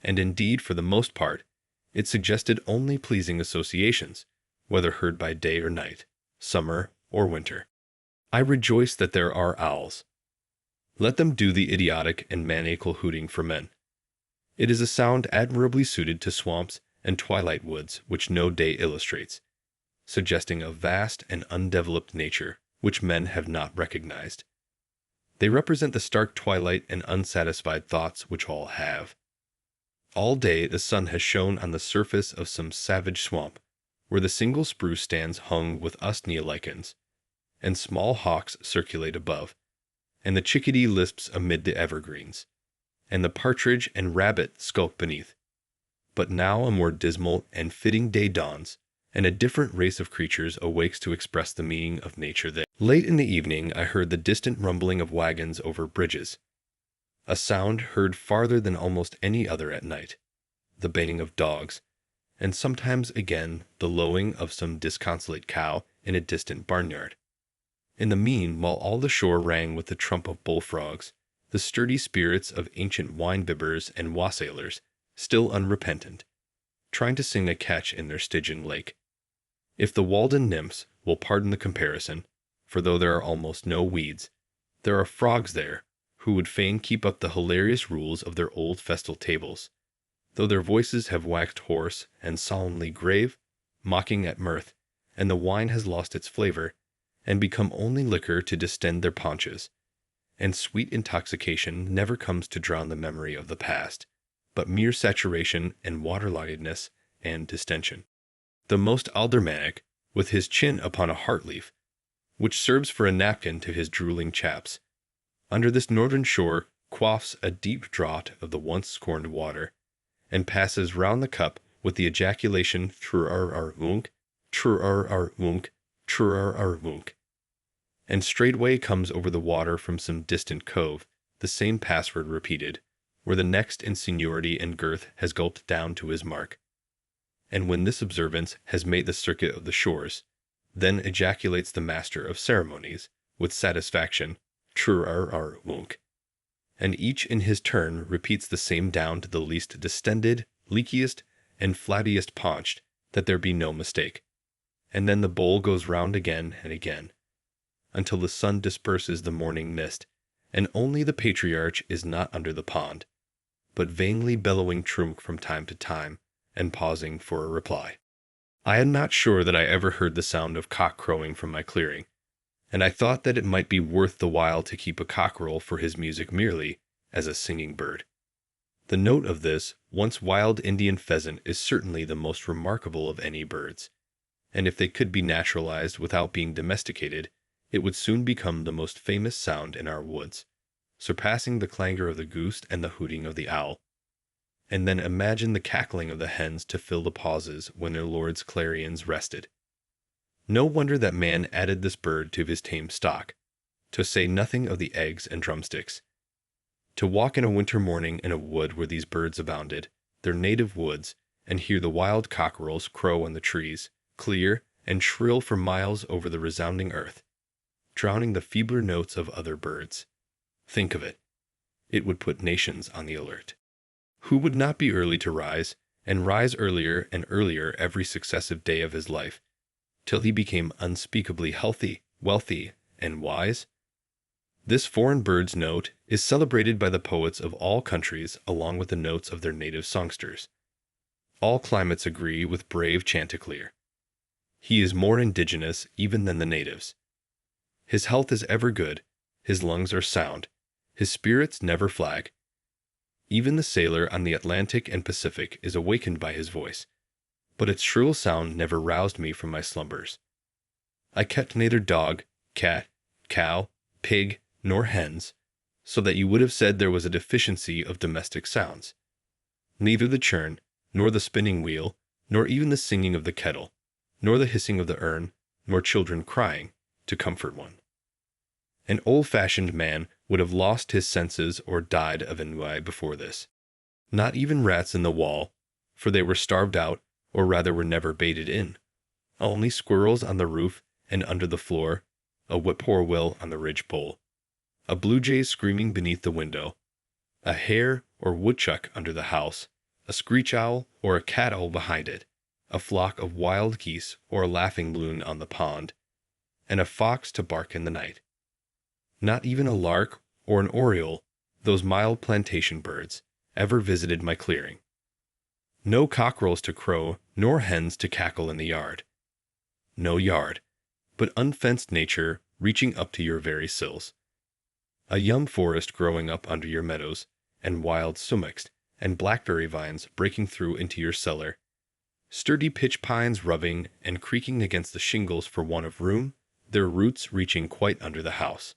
[SPEAKER 2] And indeed, for the most part, it suggested only pleasing associations, whether heard by day or night, summer or winter. I rejoice that there are owls. Let them do the idiotic and maniacal hooting for men. It is a sound admirably suited to swamps and twilight woods which no day illustrates, suggesting a vast and undeveloped nature which men have not recognized. They represent the stark twilight and unsatisfied thoughts which all have. All day the sun has shone on the surface of some savage swamp, where the single spruce stands hung with usnea lichens, and small hawks circulate above, and the chickadee lisps amid the evergreens, and the partridge and rabbit skulk beneath. But now a more dismal and fitting day dawns, and a different race of creatures awakes to express the meaning of nature there. Late in the evening I heard the distant rumbling of wagons over bridges, a sound heard farther than almost any other at night, the baying of dogs, and sometimes again the lowing of some disconsolate cow in a distant barnyard. In the mean, while all the shore rang with the trump of bullfrogs, the sturdy spirits of ancient wine-bibbers and wassailers, still unrepentant, trying to sing a catch in their Stygian lake. If the Walden nymphs will pardon the comparison, for though there are almost no weeds, there are frogs there who would fain keep up the hilarious rules of their old festal tables, though their voices have waxed hoarse and solemnly grave, mocking at mirth, and the wine has lost its flavor, and become only liquor to distend their paunches, and sweet intoxication never comes to drown the memory of the past, but mere saturation and waterloggedness and distension. The most aldermanic, with his chin upon a heart-leaf, which serves for a napkin to his drooling chaps, under this northern shore quaffs a deep draught of the once scorned water, and passes round the cup with the ejaculation trur-ar-ar-unk, trur-ar-ar-unk, trur-ar-ar-unk. And straightway comes over the water from some distant cove the same password repeated, where the next in seniority and girth has gulped down to his mark. And when this observance has made the circuit of the shores, then ejaculates the master of ceremonies, with satisfaction, trur-ar-ar-unk. And each in his turn repeats the same down to the least distended, leakiest, and flattiest paunched, that there be no mistake. And then the bowl goes round again and again, until the sun disperses the morning mist, and only the patriarch is not under the pond, but vainly bellowing trunk from time to time, and pausing for a reply. I am not sure that I ever heard the sound of cock crowing from my clearing, and I thought that it might be worth the while to keep a cockerel for his music merely as a singing bird. The note of this once wild Indian pheasant is certainly the most remarkable of any birds, and if they could be naturalized without being domesticated, it would soon become the most famous sound in our woods, surpassing the clangor of the goose and the hooting of the owl. And then imagine the cackling of the hens to fill the pauses when their lord's clarions rested. No wonder that man added this bird to his tame stock, to say nothing of the eggs and drumsticks. To walk in a winter morning in a wood where these birds abounded, their native woods, and hear the wild cockerels crow on the trees, clear and shrill for miles over the resounding earth, drowning the feebler notes of other birds. Think of it. It would put nations on the alert. Who would not be early to rise, and rise earlier and earlier every successive day of his life, till he became unspeakably healthy, wealthy, and wise? This foreign bird's note is celebrated by the poets of all countries along with the notes of their native songsters. All climates agree with brave Chanticleer. He is more indigenous even than the natives. His health is ever good, his lungs are sound, his spirits never flag. Even the sailor on the Atlantic and Pacific is awakened by his voice, but its shrill sound never roused me from my slumbers. I kept neither dog, cat, cow, pig, nor hens, so that you would have said there was a deficiency of domestic sounds. Neither the churn, nor the spinning wheel, nor even the singing of the kettle, nor the hissing of the urn, nor children crying, to comfort one. An old-fashioned man would have lost his senses or died of ennui before this. Not even rats in the wall, for they were starved out, or rather were never baited in. Only squirrels on the roof and under the floor, a whippoorwill on the ridge-pole, a blue jay screaming beneath the window, a hare or woodchuck under the house, a screech owl or a cat owl behind it, a flock of wild geese or a laughing loon on the pond, and a fox to bark in the night. Not even a lark or an oriole, those mild plantation birds, ever visited my clearing. No cockerels to crow, nor hens to cackle in the yard. No yard, but unfenced nature reaching up to your very sills. A yum forest growing up under your meadows, and wild sumachs and blackberry vines breaking through into your cellar, sturdy pitch pines rubbing and creaking against the shingles for want of room, their roots reaching quite under the house.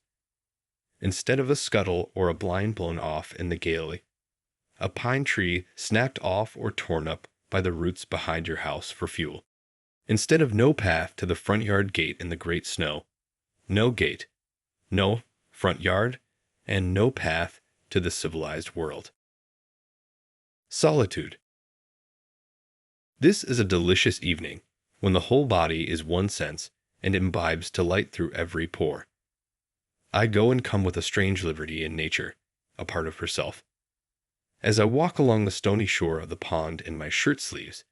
[SPEAKER 2] Instead of a scuttle or a blind blown off in the gale, a pine tree snapped off or torn up by the roots behind your house for fuel. Instead of no path to the front yard gate in the great snow, no gate, no front yard, and no path to the civilized world. Solitude. This is a delicious evening, when the whole body is one sense and imbibes delight through every pore. I go and come with a strange liberty in nature, a part of herself. As I walk along the stony shore of the pond in my shirt sleeves,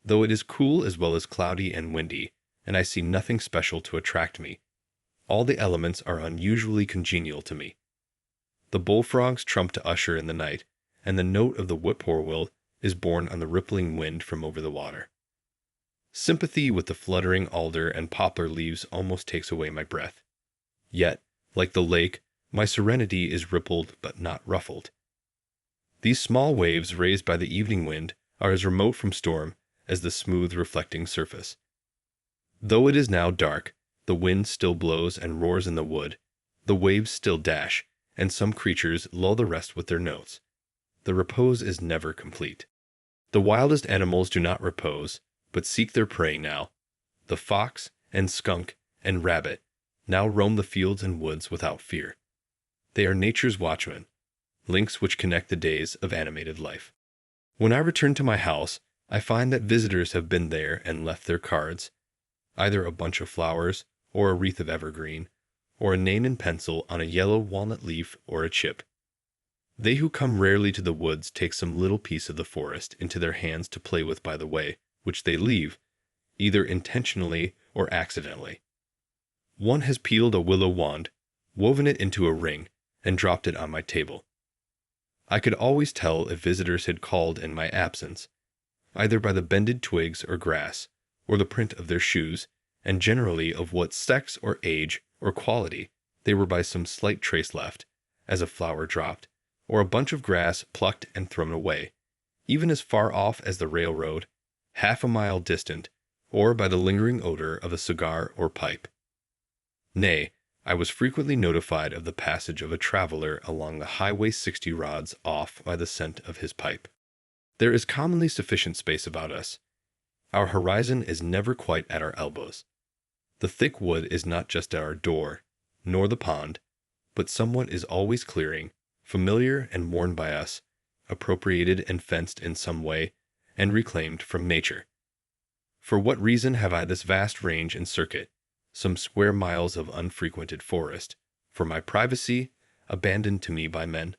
[SPEAKER 2] though it is cool as well as cloudy and windy, and I see nothing special to attract me, all the elements are unusually congenial to me. The bullfrogs trump to usher in the night, and the note of the whippoorwill is borne on the rippling wind from over the water. Sympathy with the fluttering alder and poplar leaves almost takes away my breath. Yet, like the lake, my serenity is rippled but not ruffled. These small waves raised by the evening wind are as remote from storm as the smooth reflecting surface. Though it is now dark, the wind still blows and roars in the wood, the waves still dash, and some creatures lull the rest with their notes. The repose is never complete. The wildest animals do not repose, but seek their prey now. The fox and skunk and rabbit now roam the fields and woods without fear. They are nature's watchmen, links which connect the days of animated life. When I return to my house, I find that visitors have been there and left their cards, either a bunch of flowers, or a wreath of evergreen, or a name in pencil on a yellow walnut leaf or a chip. They who come rarely to the woods take some little piece of the forest into their hands to play with by the way, which they leave, either intentionally or accidentally. One has peeled a willow wand, woven it into a ring, and dropped it on my table. I could always tell if visitors had called in my absence, either by the bended twigs or grass, or the print of their shoes, and generally of what sex or age or quality they were by some slight trace left, as a flower dropped, or a bunch of grass plucked and thrown away, even as far off as the railroad, half a mile distant, or by the lingering odor of a cigar or pipe. Nay, I was frequently notified of the passage of a traveler along the highway 60 rods off by the scent of his pipe. There is commonly sufficient space about us. Our horizon is never quite at our elbows. The thick wood is not just at our door, nor the pond, but someone is always clearing, familiar and worn by us, appropriated and fenced in some way, and reclaimed from nature. For what reason have I this vast range and circuit, some square miles of unfrequented forest, for my privacy, abandoned to me by men?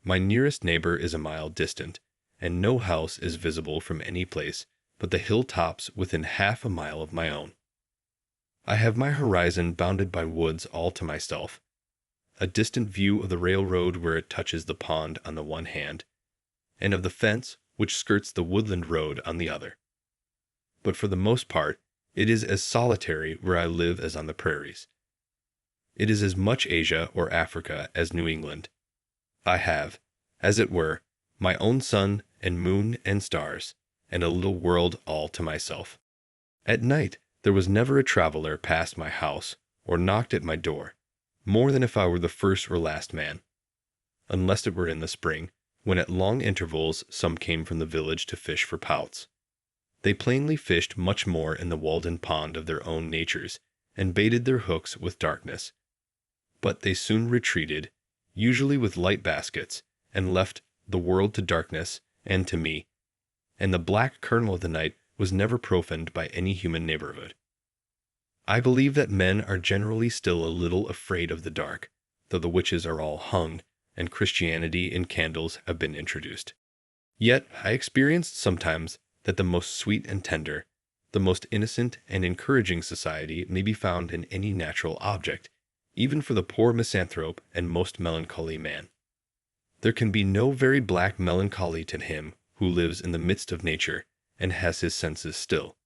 [SPEAKER 2] My nearest neighbor is a mile distant, and no house is visible from any place but the hill-tops within half a mile of my own. I have my horizon bounded by woods all to myself, a distant view of the railroad where it touches the pond on the one hand, and of the fence which skirts the woodland road on the other. But for the most part, it is as solitary where I live as on the prairies. It is as much Asia or Africa as New England. I have, as it were, my own sun and moon and stars, and a little world all to myself. At night, there was never a traveler passed my house or knocked at my door, more than if I were the first or last man, unless it were in the spring, when at long intervals some came from the village to fish for pouts. They plainly fished much more in the Walden Pond of their own natures, and baited their hooks with darkness. But they soon retreated, usually with light baskets, and left the world to darkness and to me, and the black kernel of the night was never profaned by any human neighborhood. I believe that men are generally still a little afraid of the dark, though the witches are all hung, and Christianity and candles have been introduced. Yet I experienced sometimes that the most sweet and tender, the most innocent and encouraging society may be found in any natural object, even for the poor misanthrope and most melancholy man. There can be no very black melancholy to him who lives in the midst of nature and has his senses still.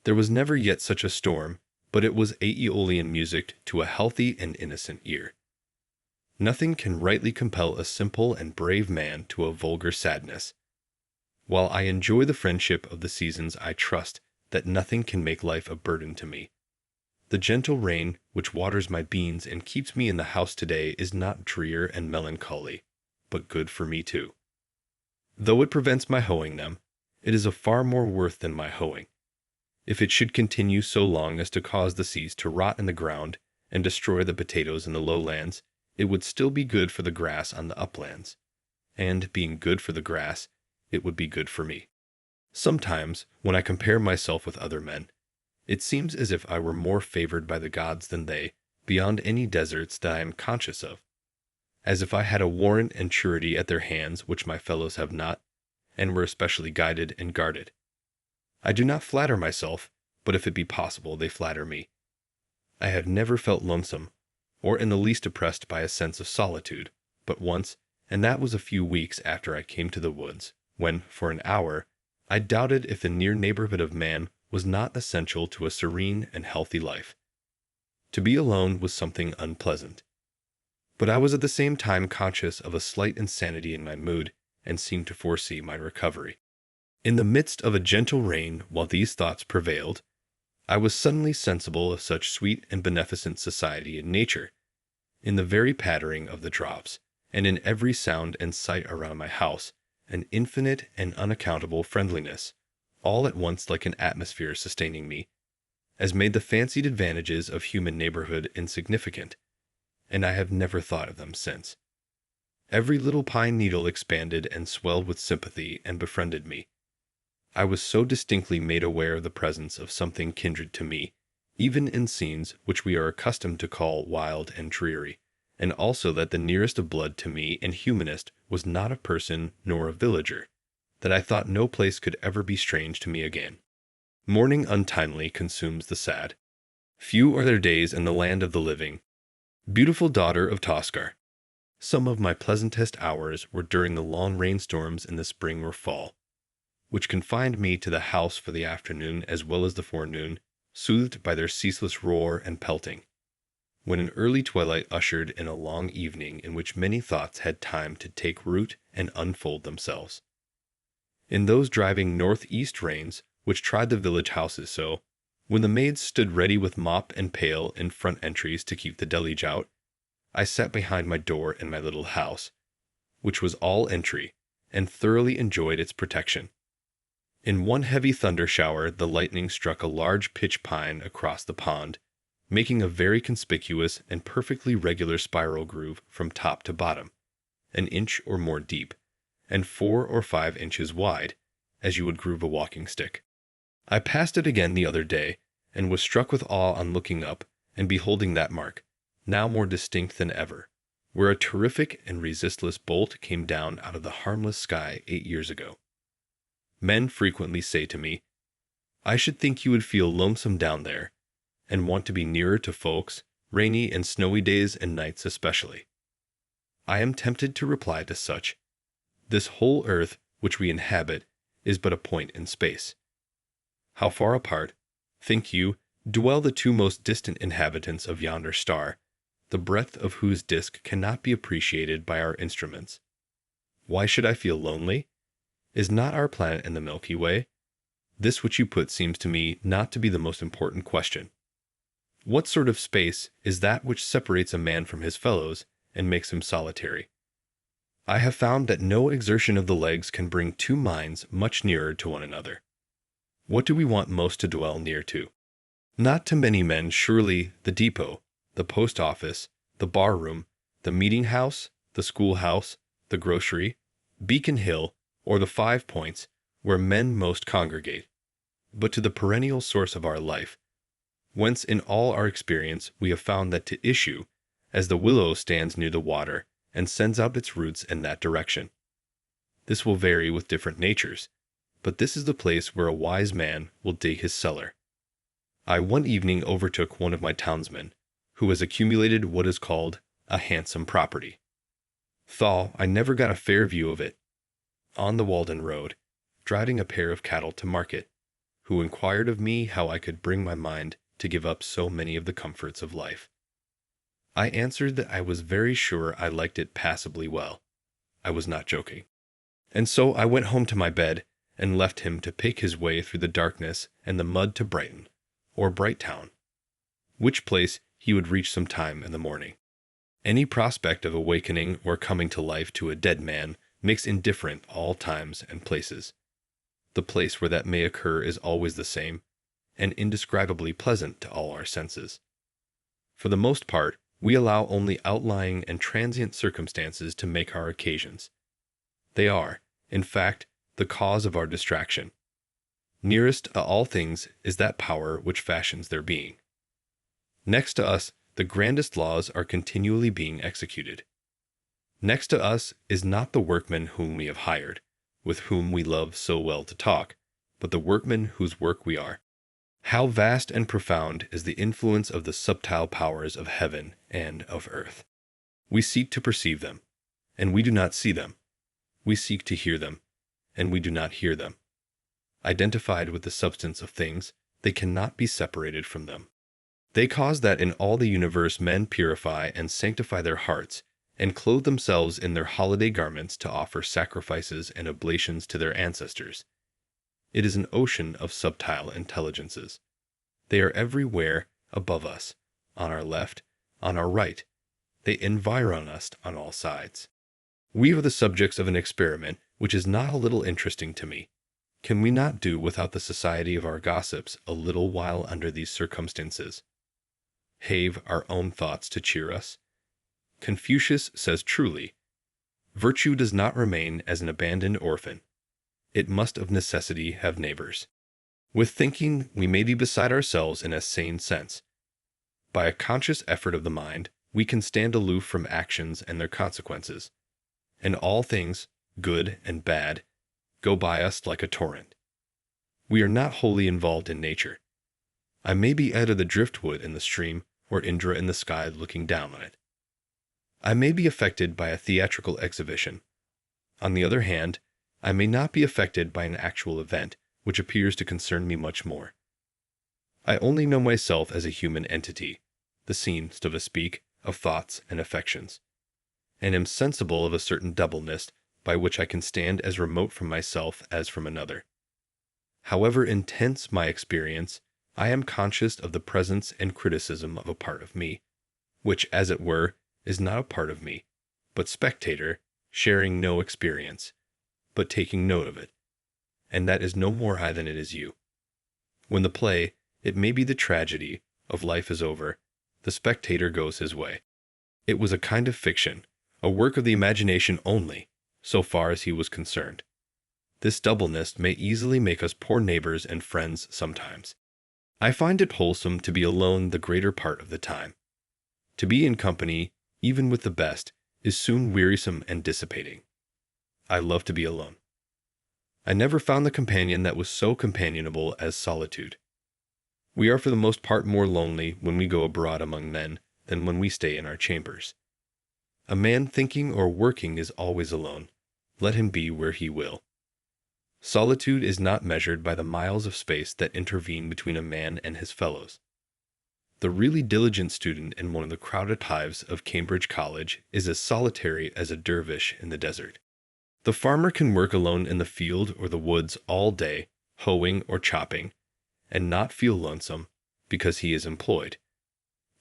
[SPEAKER 2] There was never yet such a storm, but it was Aeolian music to a healthy and innocent ear. Nothing can rightly compel a simple and brave man to a vulgar sadness. While I enjoy the friendship of the seasons, I trust that nothing can make life a burden to me. The gentle rain which waters my beans and keeps me in the house today is not drear and melancholy, but good for me too. Though it prevents my hoeing them, it is of far more worth than my hoeing. If it should continue so long as to cause the seeds to rot in the ground and destroy the potatoes in the lowlands, it would still be good for the grass on the uplands. And being good for the grass, it would be good for me. Sometimes, when I compare myself with other men, it seems as if I were more favored by the gods than they, beyond any deserts that I am conscious of. As if I had a warrant and surety at their hands which my fellows have not, and were especially guided and guarded. I do not flatter myself, but if it be possible, they flatter me. I have never felt lonesome, or in the least oppressed by a sense of solitude, but once, and that was a few weeks after I came to the woods, when, for an hour, I doubted if the near neighborhood of man was not essential to a serene and healthy life. To be alone was something unpleasant. But I was at the same time conscious of a slight insanity in my mood, and seemed to foresee my recovery. In the midst of a gentle rain, while these thoughts prevailed, I was suddenly sensible of such sweet and beneficent society in nature, in the very pattering of the drops, and in every sound and sight around my house, an infinite and unaccountable friendliness, all at once like an atmosphere sustaining me, as made the fancied advantages of human neighborhood insignificant, and I have never thought of them since. Every little pine needle expanded and swelled with sympathy and befriended me. I was so distinctly made aware of the presence of something kindred to me, even in scenes which we are accustomed to call wild and dreary, and also that the nearest of blood to me and humanist was not a person nor a villager, that I thought no place could ever be strange to me again. Mourning untimely consumes the sad. Few are their days in the land of the living. Beautiful daughter of Toscar. Some of my pleasantest hours were during the long rainstorms in the spring or fall, which confined me to the house for the afternoon as well as the forenoon, soothed by their ceaseless roar and pelting, when an early twilight ushered in a long evening in which many thoughts had time to take root and unfold themselves. In those driving northeast rains, which tried the village houses so, when the maids stood ready with mop and pail in front entries to keep the deluge out, I sat behind my door in my little house, which was all entry, and thoroughly enjoyed its protection. In one heavy thunder shower the lightning struck a large pitch pine across the pond, making a very conspicuous and perfectly regular spiral groove from top to bottom, an inch or more deep, and 4 or 5 inches wide, as you would groove a walking stick. I passed it again the other day, and was struck with awe on looking up and beholding that mark, now more distinct than ever, where a terrific and resistless bolt came down out of the harmless sky 8 years ago. Men frequently say to me, "I should think you would feel lonesome down there, and want to be nearer to folks, rainy and snowy days and nights especially." I am tempted to reply to such, "This whole earth which we inhabit is but a point in space. How far apart, think you, dwell the two most distant inhabitants of yonder star, the breadth of whose disk cannot be appreciated by our instruments? Why should I feel lonely? Is not our planet in the Milky Way? This which you put seems to me not to be the most important question. What sort of space is that which separates a man from his fellows and makes him solitary? I have found that no exertion of the legs can bring two minds much nearer to one another. What do we want most to dwell near to? Not to many men, surely, the depot, the post office, the bar room, the meeting house, the schoolhouse, the grocery, Beacon Hill, or the 5 Points, where men most congregate, but to the perennial source of our life, whence in all our experience we have found that to issue, as the willow stands near the water and sends out its roots in that direction. This will vary with different natures, but this is the place where a wise man will dig his cellar. I one evening overtook one of my townsmen, who has accumulated what is called a handsome property. Though I never got a fair view of it, on the Walden road, driving a pair of cattle to market, who inquired of me how I could bring my mind to give up so many of the comforts of life. I answered that I was very sure I liked it passably well. I was not joking. And so I went home to my bed, and left him to pick his way through the darkness and the mud to Brighton, or Brighttown, which place he would reach some time in the morning. Any prospect of awakening or coming to life to a dead man makes indifferent all times and places. The place where that may occur is always the same, and indescribably pleasant to all our senses. For the most part, we allow only outlying and transient circumstances to make our occasions. They are, in fact, the cause of our distraction. Nearest to all things is that power which fashions their being. Next to us, the grandest laws are continually being executed. Next to us is not the workman whom we have hired, with whom we love so well to talk, but the workman whose work we are. How vast and profound is the influence of the subtile powers of heaven and of earth! We seek to perceive them, and we do not see them. We seek to hear them, and we do not hear them. Identified with the substance of things, they cannot be separated from them. They cause that in all the universe men purify and sanctify their hearts, and clothe themselves in their holiday garments to offer sacrifices and oblations to their ancestors. It is an ocean of subtile intelligences. They are everywhere above us, on our left, on our right. They environ us on all sides. We are the subjects of an experiment which is not a little interesting to me. Can we not do without the society of our gossips a little while under these circumstances? Have our own thoughts to cheer us? Confucius says truly, "Virtue does not remain as an abandoned orphan. It must of necessity have neighbors." With thinking, we may be beside ourselves in a sane sense. By a conscious effort of the mind, we can stand aloof from actions and their consequences. And all things, good and bad, go by us like a torrent. We are not wholly involved in nature. I may be either the driftwood in the stream or Indra in the sky looking down on it. I may be affected by a theatrical exhibition. On the other hand, I may not be affected by an actual event, which appears to concern me much more. I only know myself as a human entity, the scene, so to speak, of thoughts and affections, and am sensible of a certain doubleness by which I can stand as remote from myself as from another. However intense my experience, I am conscious of the presence and criticism of a part of me, which, as it were, is not a part of me, but spectator, sharing no experience, but taking note of it. And that is no more I than it is you. When the play, it may be the tragedy, of life is over, the spectator goes his way. It was a kind of fiction, a work of the imagination only, so far as he was concerned. This doubleness may easily make us poor neighbors and friends sometimes. I find it wholesome to be alone the greater part of the time. To be in company, even with the best, is soon wearisome and dissipating. I love to be alone. I never found the companion that was so companionable as solitude. We are for the most part more lonely when we go abroad among men than when we stay in our chambers. A man thinking or working is always alone, let him be where he will. Solitude is not measured by the miles of space that intervene between a man and his fellows. The really diligent student in one of the crowded hives of Cambridge College is as solitary as a dervish in the desert. The farmer can work alone in the field or the woods all day, hoeing or chopping, and not feel lonesome because he is employed.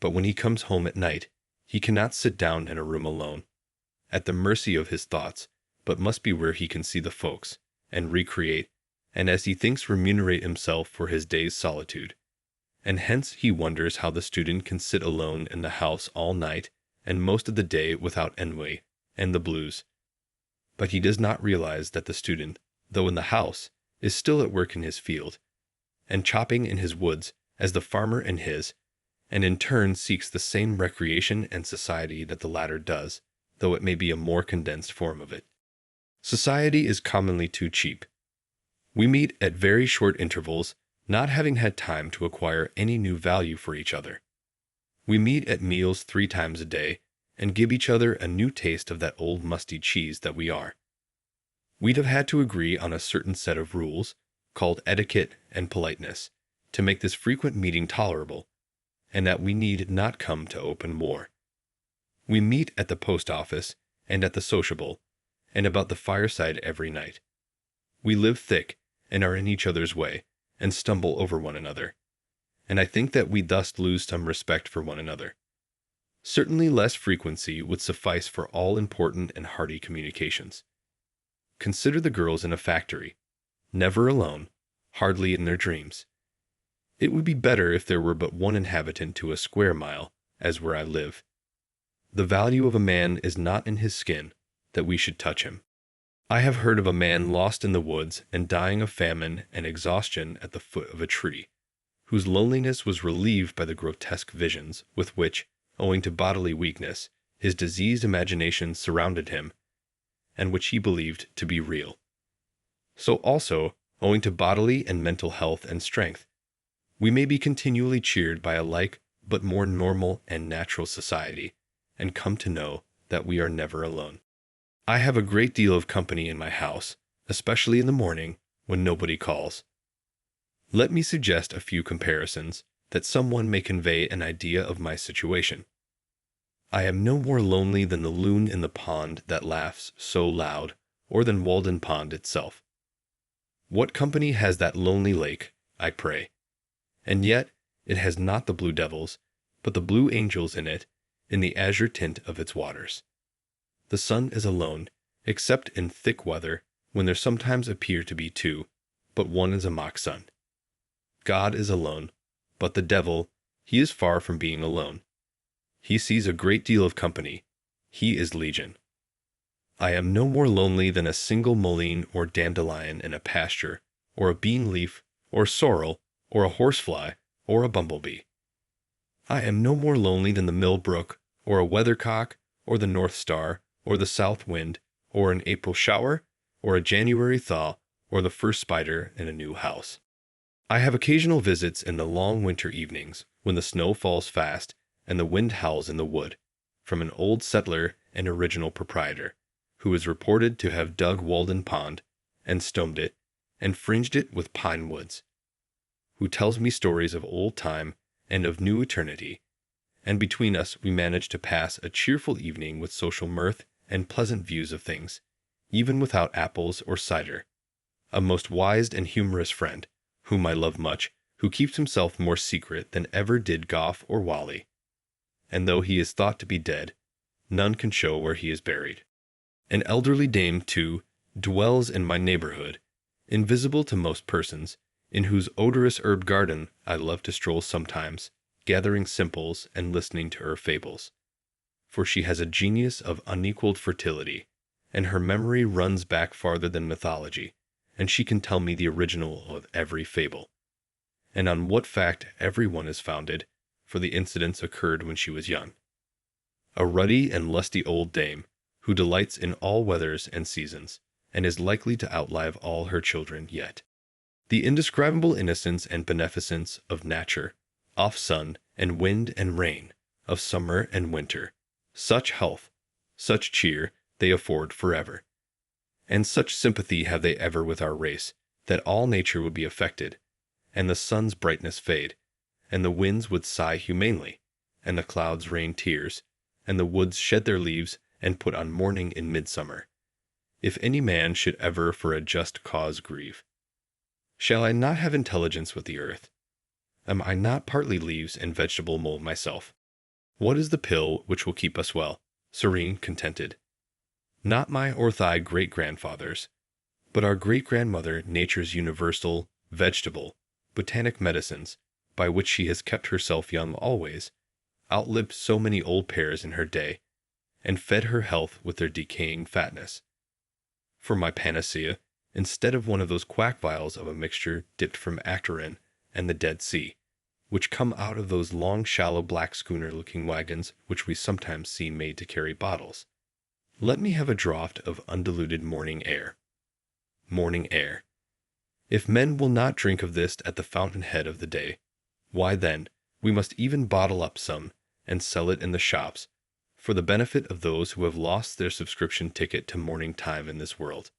[SPEAKER 2] But when he comes home at night, he cannot sit down in a room alone, at the mercy of his thoughts, but must be where he can see the folks, and recreate, and as he thinks remunerate himself for his day's solitude. And hence he wonders how the student can sit alone in the house all night and most of the day without ennui and the blues. But he does not realize that the student, though in the house, is still at work in his field, and chopping in his woods as the farmer in his, and in turn seeks the same recreation and society that the latter does, though it may be a more condensed form of it. Society is commonly too cheap. We meet at very short intervals, not having had time to acquire any new value for each other. We meet at meals 3 times a day, and give each other a new taste of that old musty cheese that we are. We'd have had to agree on a certain set of rules, called etiquette and politeness, to make this frequent meeting tolerable, and that we need not come to open war. We meet at the post office, and at the sociable, and about the fireside every night. We live thick, and are in each other's way, and stumble over one another. And I think that we thus lose some respect for one another. Certainly less frequency would suffice for all important and hearty communications. Consider the girls in a factory, never alone, hardly in their dreams. It would be better if there were but one inhabitant to a square mile, as where I live. The value of a man is not in his skin, that we should touch him. I have heard of a man lost in the woods and dying of famine and exhaustion at the foot of a tree, whose loneliness was relieved by the grotesque visions with which, owing to bodily weakness, his diseased imagination surrounded him, and which he believed to be real. So also, owing to bodily and mental health and strength, we may be continually cheered by a like but more normal and natural society, and come to know that we are never alone. I have a great deal of company in my house, especially in the morning when nobody calls. Let me suggest a few comparisons, that someone may convey an idea of my situation. I am no more lonely than the loon in the pond that laughs so loud, or than Walden Pond itself. What company has that lonely lake, I pray? And yet it has not the blue devils, but the blue angels in it, in the azure tint of its waters. The sun is alone, except in thick weather, when there sometimes appear to be two, but one is a mock sun. God is alone, but the devil, he is far from being alone. He sees a great deal of company. He is legion. I am no more lonely than a single mullein or dandelion in a pasture, or a bean leaf, or sorrel, or a horsefly, or a bumblebee. I am no more lonely than the mill brook, or a weathercock, or the north star, or the south wind, or an April shower, or a January thaw, or the first spider in a new house. I have occasional visits in the long winter evenings, when the snow falls fast and the wind howls in the wood, from an old settler and original proprietor, who is reported to have dug Walden Pond, and stoned it, and fringed it with pine woods, who tells me stories of old time and of new eternity, and between us we manage to pass a cheerful evening with social mirth and pleasant views of things, even without apples or cider. A most wise and humorous friend, whom I love much, who keeps himself more secret than ever did Gough or Whalley. And though he is thought to be dead, none can show where he is buried. An elderly dame, too, dwells in my neighborhood, invisible to most persons, in whose odorous herb garden I love to stroll sometimes, gathering simples and listening to her fables. For she has a genius of unequaled fertility, and her memory runs back farther than mythology, and she can tell me the original of every fable, and on what fact every one is founded, for the incidents occurred when she was young. A ruddy and lusty old dame, who delights in all weathers and seasons, and is likely to outlive all her children yet. The indescribable innocence and beneficence of nature, of sun and wind and rain, of summer and winter, such health, such cheer they afford forever. And such sympathy have they ever with our race, that all nature would be affected, and the sun's brightness fade, and the winds would sigh humanely, and the clouds rain tears, and the woods shed their leaves and put on mourning in midsummer, if any man should ever for a just cause grieve. Shall I not have intelligence with the earth? Am I not partly leaves and vegetable mold myself? What is the pill which will keep us well, serene, contented? Not my or thy great-grandfathers, but our great-grandmother Nature's universal, vegetable, botanic medicines, by which she has kept herself young always, outlived so many old pears in her day, and fed her health with their decaying fatness. For my panacea, instead of one of those quack vials of a mixture dipped from Actarin and the Dead Sea, which come out of those long shallow black schooner-looking wagons which we sometimes see made to carry bottles, let me have a draught of undiluted morning air. Morning air. If men will not drink of this at the fountainhead of the day, why then, we must even bottle up some, and sell it in the shops, for the benefit of those who have lost their subscription ticket to morning time in this world.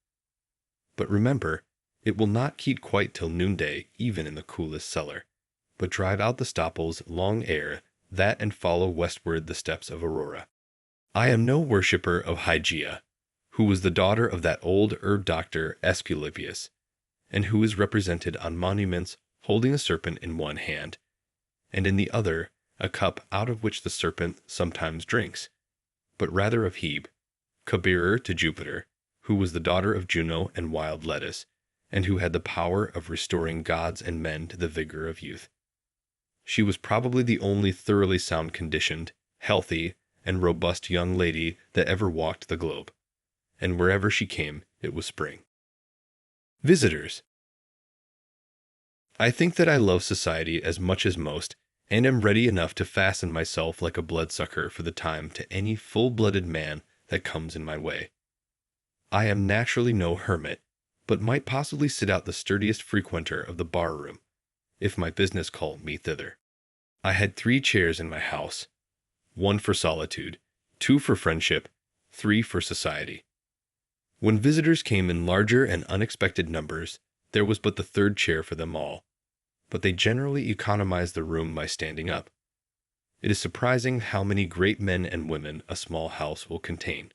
[SPEAKER 2] But remember, it will not keep quite till noonday even in the coolest cellar, but drive out the stopples long ere that and follow westward the steps of Aurora. I am no worshipper of Hygeia, who was the daughter of that old herb doctor Aesculapius, and who is represented on monuments holding a serpent in one hand, and in the other a cup out of which the serpent sometimes drinks, but rather of Hebe, co-bearer to Jupiter, who was the daughter of Juno and wild lettuce, and who had the power of restoring gods and men to the vigor of youth. She was probably the only thoroughly sound-conditioned, healthy, and robust young lady that ever walked the globe, and wherever she came, it was spring. Visitors. I think that I love society as much as most, and am ready enough to fasten myself like a bloodsucker for the time to any full-blooded man that comes in my way. I am naturally no hermit, but might possibly sit out the sturdiest frequenter of the bar-room, if my business called me thither. I had 3 chairs in my house, 1 for solitude, 2 for friendship, 3 for society. When visitors came in larger and unexpected numbers, there was but the 3rd chair for them all, but they generally economized the room by standing up. It is surprising how many great men and women a small house will contain.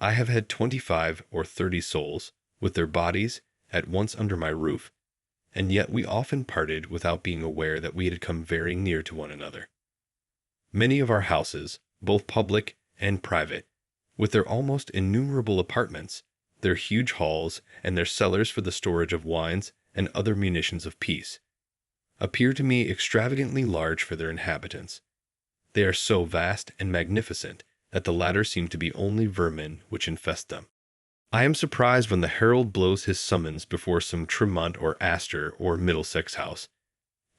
[SPEAKER 2] I have had 25 or 30 souls, with their bodies, at once under my roof, and yet we often parted without being aware that we had come very near to one another. Many of our houses, both public and private, with their almost innumerable apartments, their huge halls, and their cellars for the storage of wines and other munitions of peace, appear to me extravagantly large for their inhabitants. They are so vast and magnificent that the latter seem to be only vermin which infest them. I am surprised when the herald blows his summons before some Tremont or Astor or Middlesex house,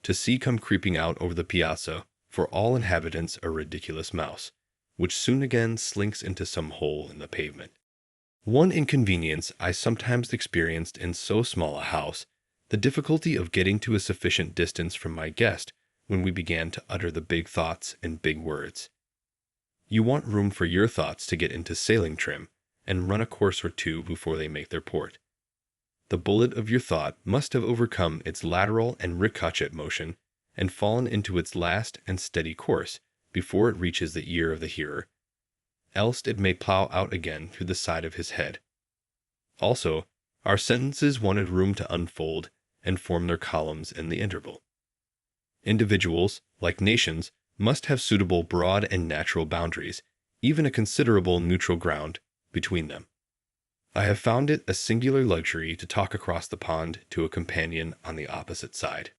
[SPEAKER 2] to see come creeping out over the piazza, for all inhabitants a ridiculous mouse, which soon again slinks into some hole in the pavement. One inconvenience I sometimes experienced in so small a house, the difficulty of getting to a sufficient distance from my guest when we began to utter the big thoughts and big words. You want room for your thoughts to get into sailing trim, and run a course or 2 before they make their port. The bullet of your thought must have overcome its lateral and ricochet motion and fallen into its last and steady course before it reaches the ear of the hearer, else it may plow out again through the side of his head. Also, our sentences wanted room to unfold and form their columns in the interval. Individuals, like nations, must have suitable broad and natural boundaries, even a considerable neutral ground between them. I have found it a singular luxury to talk across the pond to a companion on the opposite side.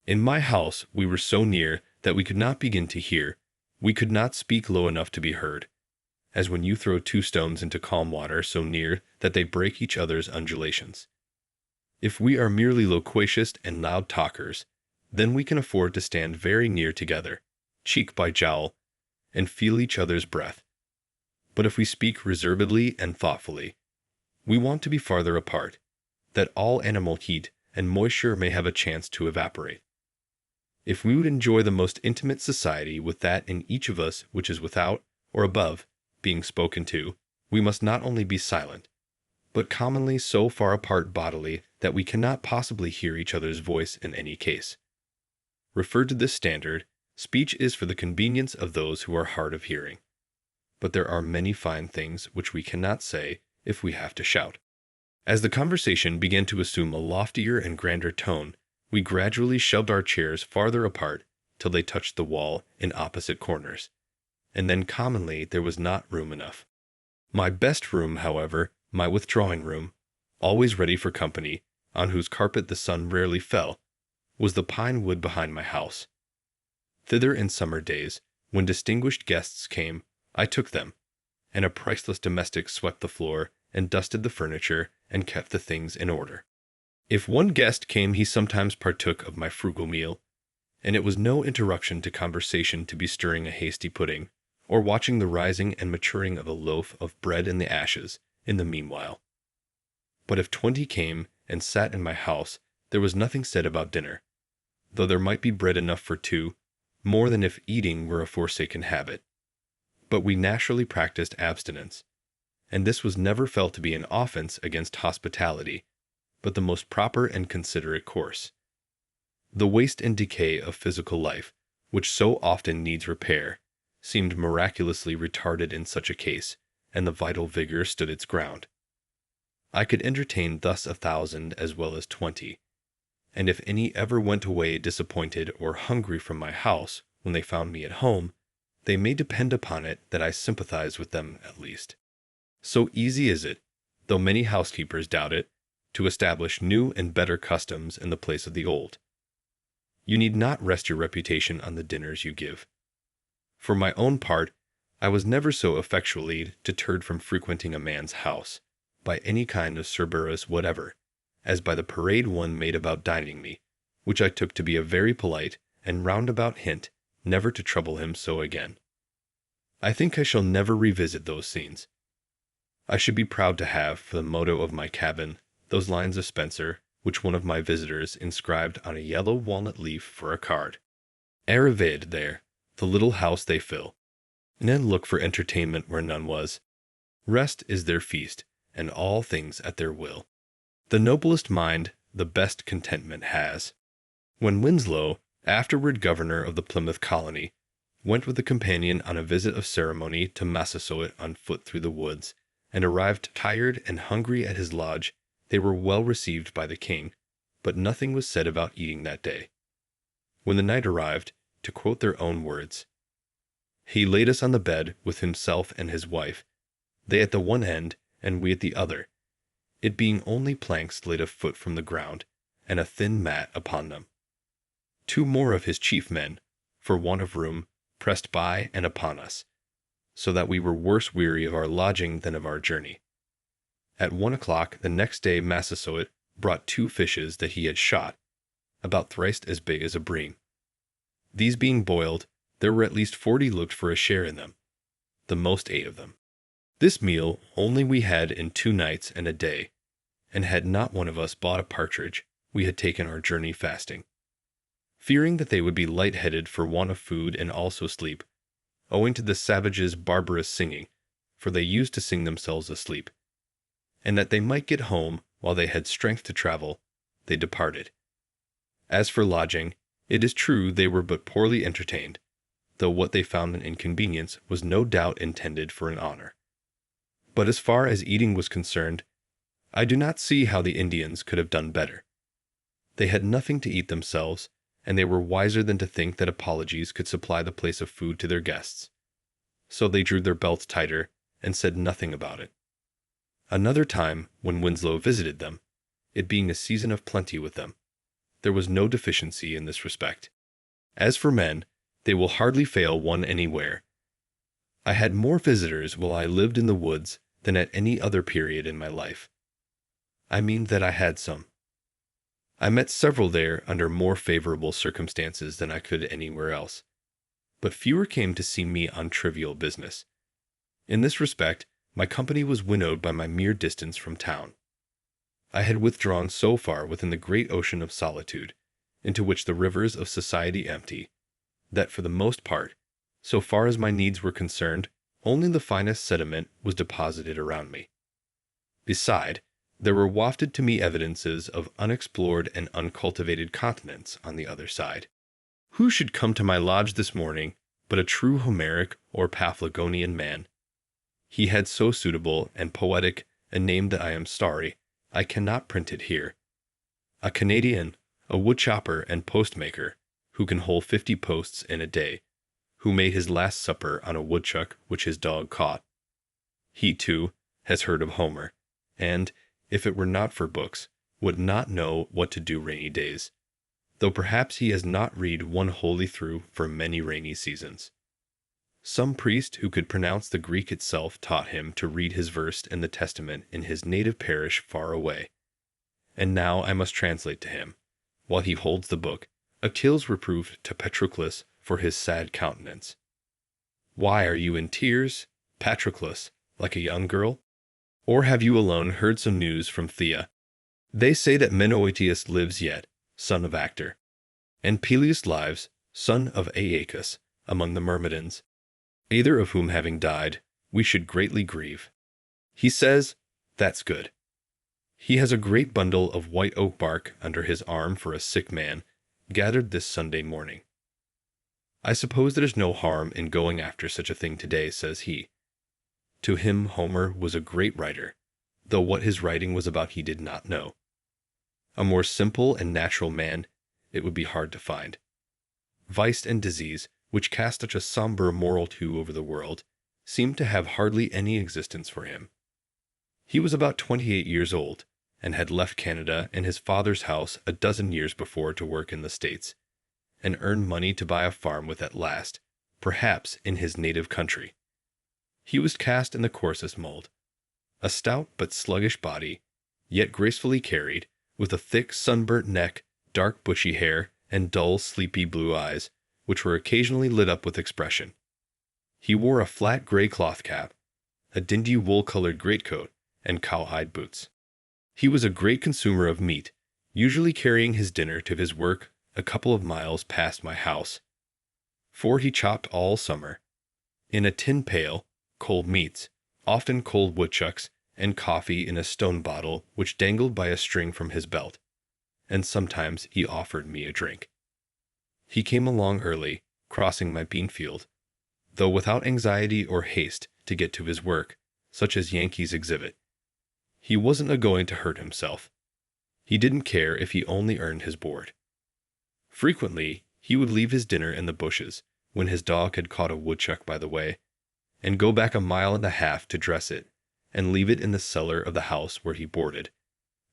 [SPEAKER 2] In my house we were so near that we could not begin to hear, we could not speak low enough to be heard, as when you throw 2 stones into calm water so near that they break each other's undulations. If we are merely loquacious and loud talkers, then we can afford to stand very near together, cheek by jowl, and feel each other's breath. But if we speak reservedly and thoughtfully, we want to be farther apart, that all animal heat and moisture may have a chance to evaporate. If we would enjoy the most intimate society with that in each of us which is without or above being spoken to, we must not only be silent, but commonly so far apart bodily that we cannot possibly hear each other's voice in any case. Referred to this standard, speech is for the convenience of those who are hard of hearing. But there are many fine things which we cannot say if we have to shout. As the conversation began to assume a loftier and grander tone, we gradually shoved our chairs farther apart till they touched the wall in opposite corners, and then commonly there was not room enough. My best room, however, my withdrawing room, always ready for company, on whose carpet the sun rarely fell, was the pine wood behind my house. Thither in summer days, when distinguished guests came, I took them, and a priceless domestic swept the floor and dusted the furniture and kept the things in order. If one guest came, he sometimes partook of my frugal meal, and it was no interruption to conversation to be stirring a hasty pudding, or watching the rising and maturing of a loaf of bread in the ashes in the meanwhile. But if 20 came and sat in my house, there was nothing said about dinner, though there might be bread enough for 2, more than if eating were a forsaken habit. But we naturally practiced abstinence, and this was never felt to be an offense against hospitality, but the most proper and considerate course. The waste and decay of physical life, which so often needs repair, seemed miraculously retarded in such a case, and the vital vigor stood its ground. I could entertain thus 1,000 as well as 20, and if any ever went away disappointed or hungry from my house when they found me at home, they may depend upon it that I sympathize with them at least. So easy is it, though many housekeepers doubt it, to establish new and better customs in the place of the old. You need not rest your reputation on the dinners you give. For my own part, I was never so effectually deterred from frequenting a man's house, by any kind of Cerberus whatever, as by the parade one made about dining me, which I took to be a very polite and roundabout hint never to trouble him so again. I think I shall never revisit those scenes. I should be proud to have, for the motto of my cabin, those lines of Spenser, which one of my visitors inscribed on a yellow walnut leaf for a card. Arrived there, the little house they fill, and then look for entertainment where none was. Rest is their feast, and all things at their will. The noblest mind the best contentment has. When Winslow, afterward governor of the Plymouth colony, went with a companion on a visit of ceremony to Massasoit on foot through the woods, and arrived tired and hungry at his lodge, they were well received by the king, but nothing was said about eating that day. When the night arrived, to quote their own words, "He laid us on the bed with himself and his wife, they at the one end and we at the other, it being only planks laid a foot from the ground, and a thin mat upon them. Two more of his chief men, for want of room, pressed by and upon us, so that we were worse weary of our lodging than of our journey. At 1 o'clock the next day Massasoit brought 2 fishes that he had shot, about thrice as big as a bream. These being boiled, there were at least 40 looked for a share in them, the most 8 of them. This meal only we had in 2 nights and a day, and had not one of us bought a partridge, we had taken our journey fasting. Fearing that they would be light-headed for want of food and also sleep, owing to the savages' barbarous singing, for they used to sing themselves asleep, and that they might get home while they had strength to travel, they departed. As for lodging, it is true they were but poorly entertained, though what they found an inconvenience was no doubt intended for an honor. But as far as eating was concerned, I do not see how the Indians could have done better. They had nothing to eat themselves, and they were wiser than to think that apologies could supply the place of food to their guests. So they drew their belts tighter, and said nothing about it. Another time, when Winslow visited them, it being a season of plenty with them, there was no deficiency in this respect. As for men, they will hardly fail one anywhere. I had more visitors while I lived in the woods than at any other period in my life. I mean that I had some. I met several there under more favorable circumstances than I could anywhere else, but fewer came to see me on trivial business. In this respect, my company was winnowed by my mere distance from town. I had withdrawn so far within the great ocean of solitude, into which the rivers of society empty, that for the most part, so far as my needs were concerned, only the finest sediment was deposited around me. Beside, there were wafted to me evidences of unexplored and uncultivated continents on the other side. Who should come to my lodge this morning but a true Homeric or Paphlagonian man? He had so suitable and poetic a name that I am sorry I cannot print it here. A Canadian, a woodchopper and postmaker, who can hold 50 posts in a day, who made his last supper on a woodchuck which his dog caught. He, too, has heard of Homer, and, if it were not for books, would not know what to do rainy days, though perhaps he has not read one wholly through for many rainy seasons. Some priest who could pronounce the Greek itself taught him to read his verse in the Testament in his native parish far away. And now I must translate to him, while he holds the book, Achilles' reproof to Patroclus for his sad countenance. Why are you in tears, Patroclus, like a young girl? Or have you alone heard some news from Thea? They say that Menoetius lives yet, son of Actor, and Peleus lives, son of Aeacus, among the Myrmidons, either of whom having died, we should greatly grieve. He says, that's good. He has a great bundle of white oak bark under his arm for a sick man, gathered this Sunday morning. I suppose there is no harm in going after such a thing today, says he. To him Homer was a great writer, though what his writing was about he did not know. A more simple and natural man it would be hard to find. Vice and disease, which cast such a somber moral hue over the world, seemed to have hardly any existence for him. He was about 28 years old, and had left Canada and his father's house a dozen years before to work in the States, and earn money to buy a farm with at last, perhaps in his native country. He was cast in the coarsest mold, a stout but sluggish body, yet gracefully carried, with a thick sunburnt neck, dark bushy hair, and dull, sleepy blue eyes, which were occasionally lit up with expression. He wore a flat gray cloth cap, a dingy wool-colored greatcoat, and cowhide boots. He was a great consumer of meat, usually carrying his dinner to his work a couple of miles past my house, for he chopped all summer, in a tin pail, cold meats, often cold woodchucks, and coffee in a stone bottle which dangled by a string from his belt, and sometimes he offered me a drink. He came along early, crossing my bean field, though without anxiety or haste to get to his work, such as Yankees exhibit. He wasn't a-going to hurt himself. He didn't care if he only earned his board. Frequently, he would leave his dinner in the bushes, when his dog had caught a woodchuck by the way, and go back 1.5 miles to dress it, and leave it in the cellar of the house where he boarded,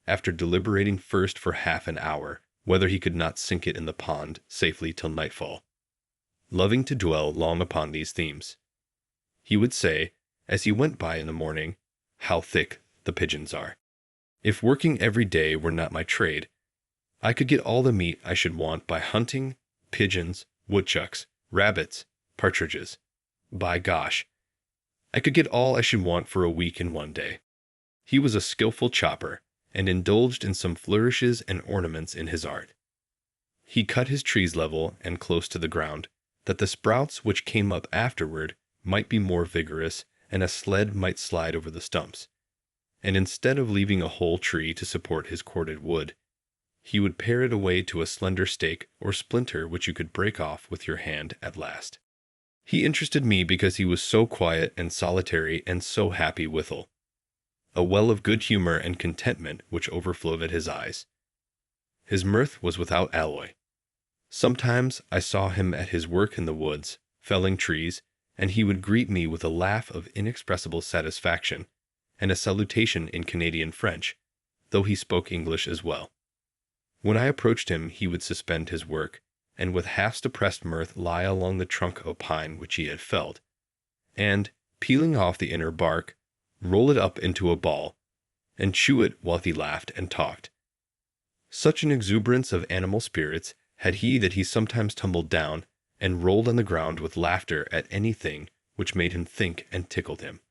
[SPEAKER 2] after deliberating first for half an hour whether he could not sink it in the pond safely till nightfall. Loving to dwell long upon these themes, he would say, as he went by in the morning, "How thick the pigeons are. If working every day were not my trade, I could get all the meat I should want by hunting, pigeons, woodchucks, rabbits, partridges. By gosh, I could get all I should want for a week in one day." He was a skillful chopper, and indulged in some flourishes and ornaments in his art. He cut his trees level and close to the ground, that the sprouts which came up afterward might be more vigorous, and a sled might slide over the stumps. And instead of leaving a whole tree to support his corded wood, he would pare it away to a slender stake or splinter which you could break off with your hand at last. He interested me because he was so quiet and solitary and so happy withal. A well of good humor and contentment which overflowed at his eyes. His mirth was without alloy. Sometimes I saw him at his work in the woods, felling trees, and he would greet me with a laugh of inexpressible satisfaction, and a salutation in Canadian French, though he spoke English as well. When I approached him he would suspend his work, and with half-suppressed mirth lie along the trunk of a pine which he had felled, and, peeling off the inner bark, roll it up into a ball, and chew it while he laughed and talked. Such an exuberance of animal spirits had he that he sometimes tumbled down and rolled on the ground with laughter at anything which made him think and tickled him.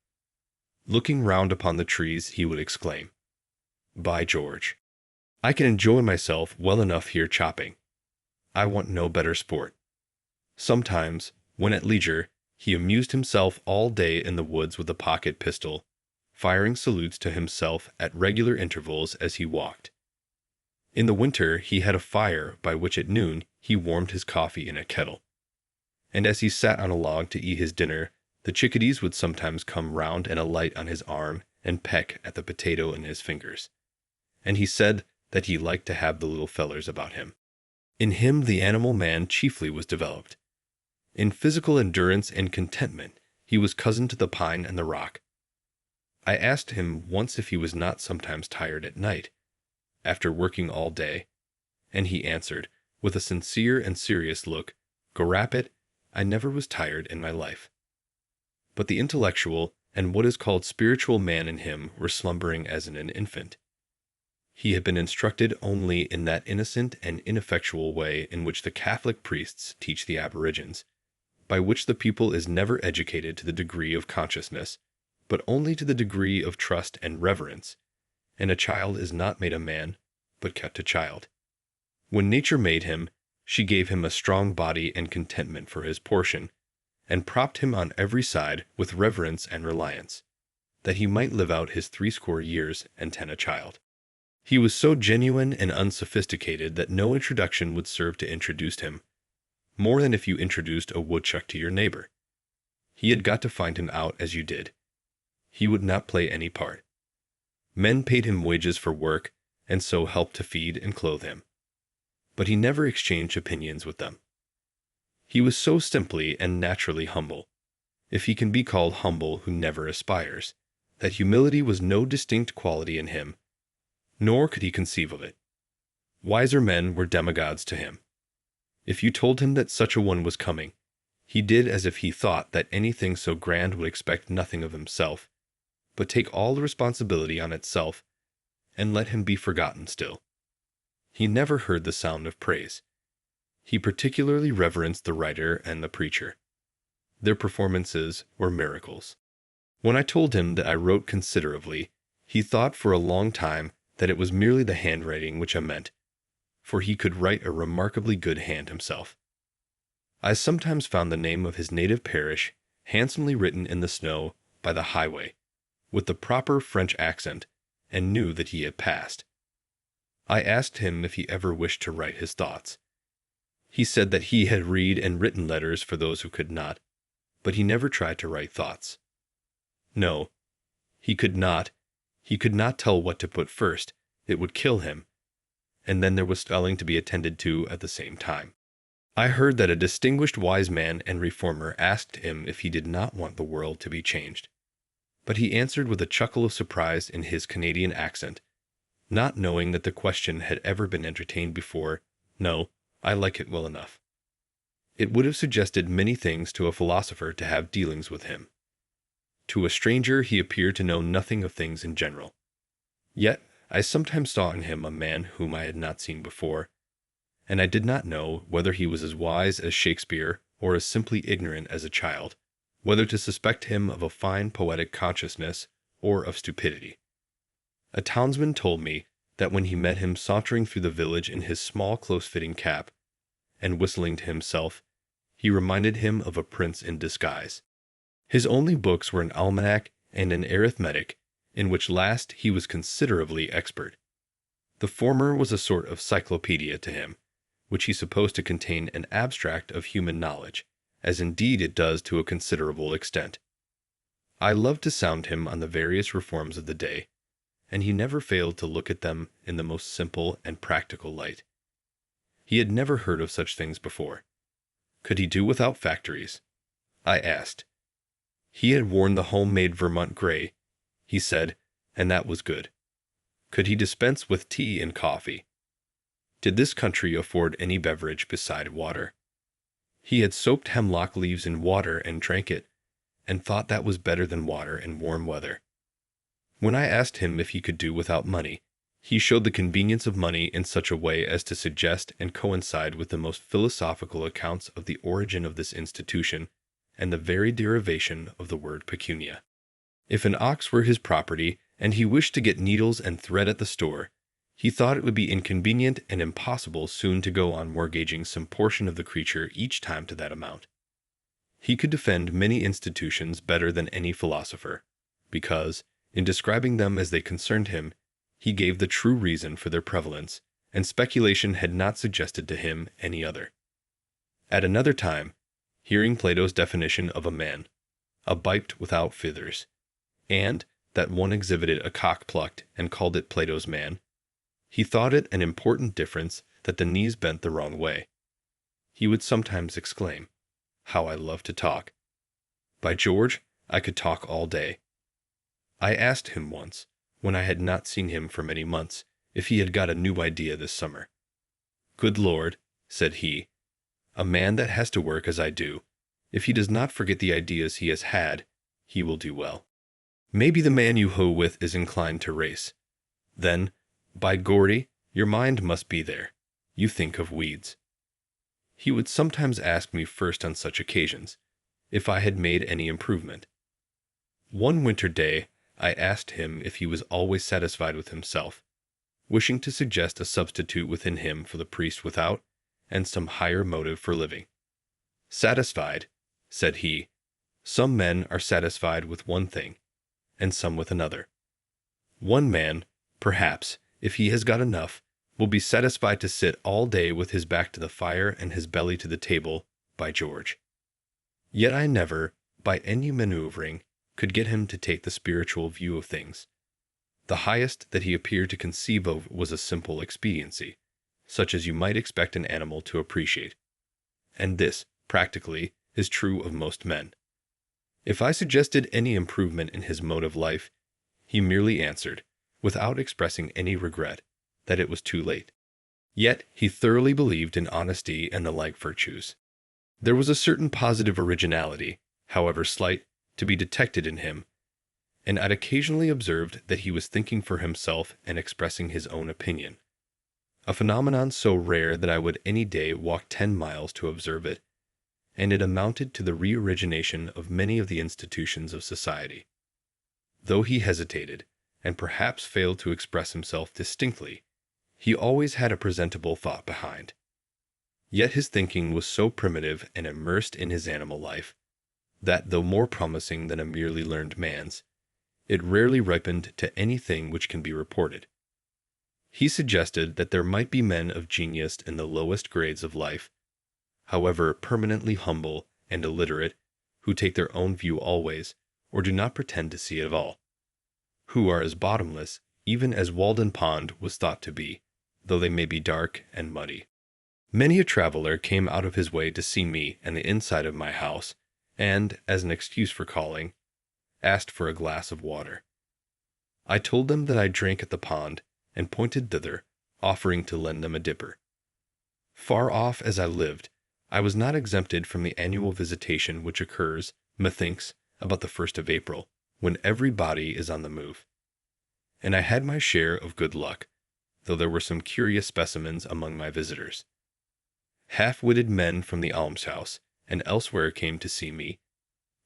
[SPEAKER 2] Looking round upon the trees, he would exclaim, "By George, I can enjoy myself well enough here chopping. I want no better sport." Sometimes, when at leisure, he amused himself all day in the woods with a pocket pistol, firing salutes to himself at regular intervals as he walked. In the winter he had a fire by which at noon he warmed his coffee in a kettle, and as he sat on a log to eat his dinner, the chickadees would sometimes come round and alight on his arm and peck at the potato in his fingers, and he said that he liked to have the little fellers about him. In him the animal man chiefly was developed. In physical endurance and contentment he was cousin to the pine and the rock. I asked him once if he was not sometimes tired at night, after working all day, and he answered, with a sincere and serious look, "Gorapit, I never was tired in my life." But the intellectual and what is called spiritual man in him were slumbering as in an infant. He had been instructed only in that innocent and ineffectual way in which the Catholic priests teach the aborigines, by which the pupil is never educated to the degree of consciousness, but only to the degree of trust and reverence, and a child is not made a man, but kept a child. When nature made him, she gave him a strong body and contentment for his portion, and propped him on every side with reverence and reliance, that he might live out his 80 years and tend a child. He was so genuine and unsophisticated that no introduction would serve to introduce him, more than if you introduced a woodchuck to your neighbor. He had got to find him out as you did. He would not play any part. Men paid him wages for work, and so helped to feed and clothe him. But he never exchanged opinions with them. He was so simply and naturally humble, if he can be called humble who never aspires, that humility was no distinct quality in him, nor could he conceive of it. Wiser men were demigods to him. If you told him that such a one was coming, he did as if he thought that anything so grand would expect nothing of himself, but take all the responsibility on itself, and let him be forgotten still. He never heard the sound of praise. He particularly reverenced the writer and the preacher. Their performances were miracles. When I told him that I wrote considerably, he thought for a long time that it was merely the handwriting which I meant, for he could write a remarkably good hand himself. I sometimes found the name of his native parish handsomely written in the snow by the highway, with the proper French accent, and knew that he had passed. I asked him if he ever wished to write his thoughts. He said that he had read and written letters for those who could not, but he never tried to write thoughts. No, he could not. He could not tell what to put first. It would kill him. And then there was spelling to be attended to at the same time. I heard that a distinguished wise man and reformer asked him if he did not want the world to be changed. But he answered with a chuckle of surprise in his Canadian accent, not knowing that the question had ever been entertained before. No, I like it well enough. It would have suggested many things to a philosopher to have dealings with him. To a stranger he appeared to know nothing of things in general. Yet I sometimes saw in him a man whom I had not seen before, and I did not know whether he was as wise as Shakespeare or as simply ignorant as a child, whether to suspect him of a fine poetic consciousness or of stupidity. A townsman told me that when he met him sauntering through the village in his small close-fitting cap, and whistling to himself, he reminded him of a prince in disguise. His only books were an almanac and an arithmetic, in which last he was considerably expert. The former was a sort of cyclopedia to him, which he supposed to contain an abstract of human knowledge, as indeed it does to a considerable extent. I loved to sound him on the various reforms of the day, and he never failed to look at them in the most simple and practical light. He had never heard of such things before. Could he do without factories? I asked. He had worn the home-made Vermont gray, he said, and that was good. Could he dispense with tea and coffee? Did this country afford any beverage beside water? He had soaked hemlock leaves in water and drank it, and thought that was better than water in warm weather. When I asked him if he could do without money, he showed the convenience of money in such a way as to suggest and coincide with the most philosophical accounts of the origin of this institution and the very derivation of the word pecunia. If an ox were his property, and he wished to get needles and thread at the store, he thought it would be inconvenient and impossible soon to go on mortgaging some portion of the creature each time to that amount. He could defend many institutions better than any philosopher, because, in describing them as they concerned him, he gave the true reason for their prevalence, and speculation had not suggested to him any other. At another time, hearing Plato's definition of a man, a biped without feathers, and that one exhibited a cock plucked and called it Plato's man, he thought it an important difference that the knees bent the wrong way. He would sometimes exclaim, "How I love to talk! By George, I could talk all day." I asked him once, when I had not seen him for many months, if he had got a new idea this summer. "Good Lord," said he, "a man that has to work as I do, if he does not forget the ideas he has had, he will do well. Maybe the man you hoe with is inclined to race. Then, by Gordy, your mind must be there. You think of weeds." He would sometimes ask me first on such occasions, if I had made any improvement. One winter day, I asked him if he was always satisfied with himself, wishing to suggest a substitute within him for the priest without, and some higher motive for living. "Satisfied," said he. "Some men are satisfied with one thing, and some with another. One man, perhaps, if he has got enough, will be satisfied to sit all day with his back to the fire and his belly to the table, by George." Yet I never, by any maneuvering, could get him to take the spiritual view of things. The highest that he appeared to conceive of was a simple expediency, such as you might expect an animal to appreciate. And this, practically, is true of most men. If I suggested any improvement in his mode of life, he merely answered, without expressing any regret, that it was too late. Yet he thoroughly believed in honesty and the like virtues. There was a certain positive originality, however slight, to be detected in him, and I'd occasionally observed that he was thinking for himself and expressing his own opinion. A phenomenon so rare that I would any day walk 10 miles to observe it, and it amounted to the re-origination of many of the institutions of society. Though he hesitated, and perhaps failed to express himself distinctly, he always had a presentable thought behind. Yet his thinking was so primitive and immersed in his animal life, that though more promising than a merely learned man's, it rarely ripened to anything which can be reported. He suggested that there might be men of genius in the lowest grades of life, however permanently humble and illiterate, who take their own view always, or do not pretend to see it at all, who are as bottomless even as Walden Pond was thought to be, though they may be dark and muddy. Many a traveler came out of his way to see me and the inside of my house, and, as an excuse for calling, asked for a glass of water. I told them that I drank at the pond, and pointed thither, offering to lend them a dipper. Far off as I lived, I was not exempted from the annual visitation which occurs, methinks, about the 1st of April, when every body is on the move. And I had my share of good luck, though there were some curious specimens among my visitors. Half-witted men from the almshouse and elsewhere came to see me,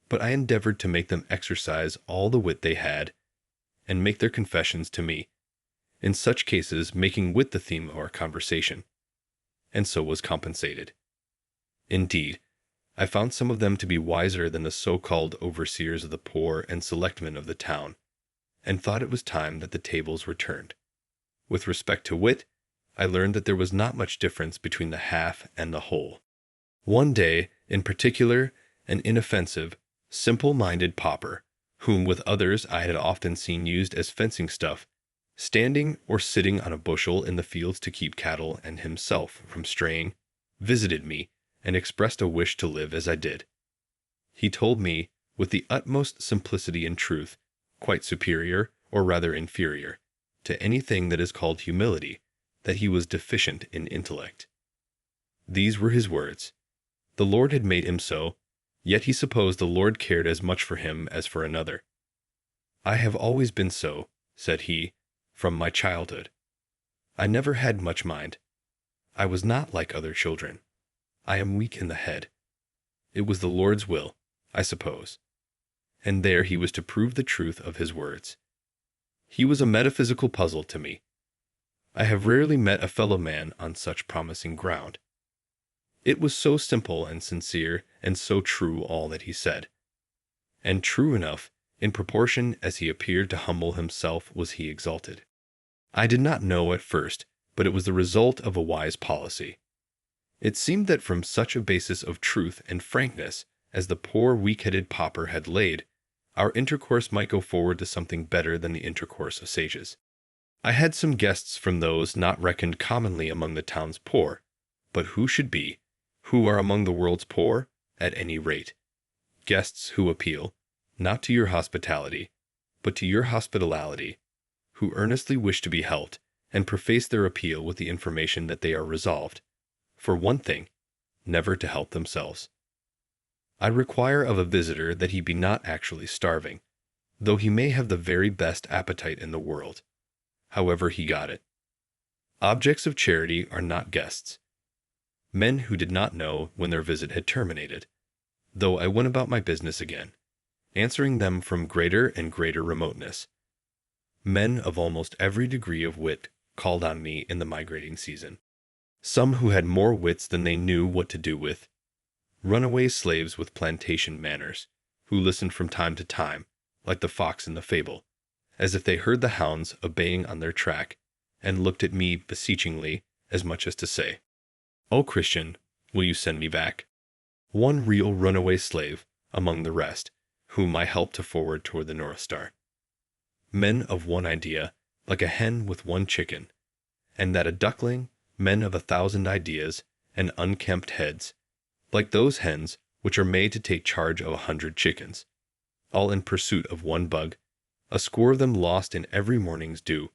[SPEAKER 2] but I endeavored to make them exercise all the wit they had, and make their confessions to me, in such cases making wit the theme of our conversation, and so was compensated. Indeed, I found some of them to be wiser than the so-called overseers of the poor and selectmen of the town, and thought it was time that the tables were turned. With respect to wit, I learned that there was not much difference between the half and the whole. One day, in particular, an inoffensive, simple-minded pauper, whom with others I had often seen used as fencing stuff, standing or sitting on a bushel in the fields to keep cattle and himself from straying, visited me and expressed a wish to live as I did. He told me, with the utmost simplicity and truth, quite superior, or rather inferior, to anything that is called humility, that he was deficient in intellect. These were his words. The Lord had made him so, yet he supposed the Lord cared as much for him as for another. I have always been so, said he, from my childhood. I never had much mind. I was not like other children. I am weak in the head. It was the Lord's will, I suppose. And there he was to prove the truth of his words. He was a metaphysical puzzle to me. I have rarely met a fellow man on such promising ground. It was so simple and sincere, and so true all that he said. And true enough, in proportion as he appeared to humble himself was he exalted. I did not know at first, but it was the result of a wise policy. It seemed that from such a basis of truth and frankness as the poor weak-headed pauper had laid, our intercourse might go forward to something better than the intercourse of sages. I had some guests from those not reckoned commonly among the town's poor, but who should be, who are among the world's poor, at any rate. Guests who appeal, not to your hospitality, but to your hospitality, who earnestly wish to be helped, and preface their appeal with the information that they are resolved, for one thing, never to help themselves. I require of a visitor that he be not actually starving, though he may have the very best appetite in the world, however he got it. Objects of charity are not guests. Men who did not know when their visit had terminated, though I went about my business again, answering them from greater and greater remoteness. Men of almost every degree of wit called on me in the migrating season. Some who had more wits than they knew what to do with. Runaway slaves with plantation manners, who listened from time to time, like the fox in the fable, as if they heard the hounds obeying on their track, and looked at me beseechingly, as much as to say, "O Christian, will you send me back?" One real runaway slave, among the rest, whom I helped to forward toward the North Star. men of one idea, like a hen with one chicken, and that a duckling, men of 1,000 ideas and unkempt heads, like those hens which are made to take charge of 100 chickens, all in pursuit of one bug, a score of them lost in every morning's dew,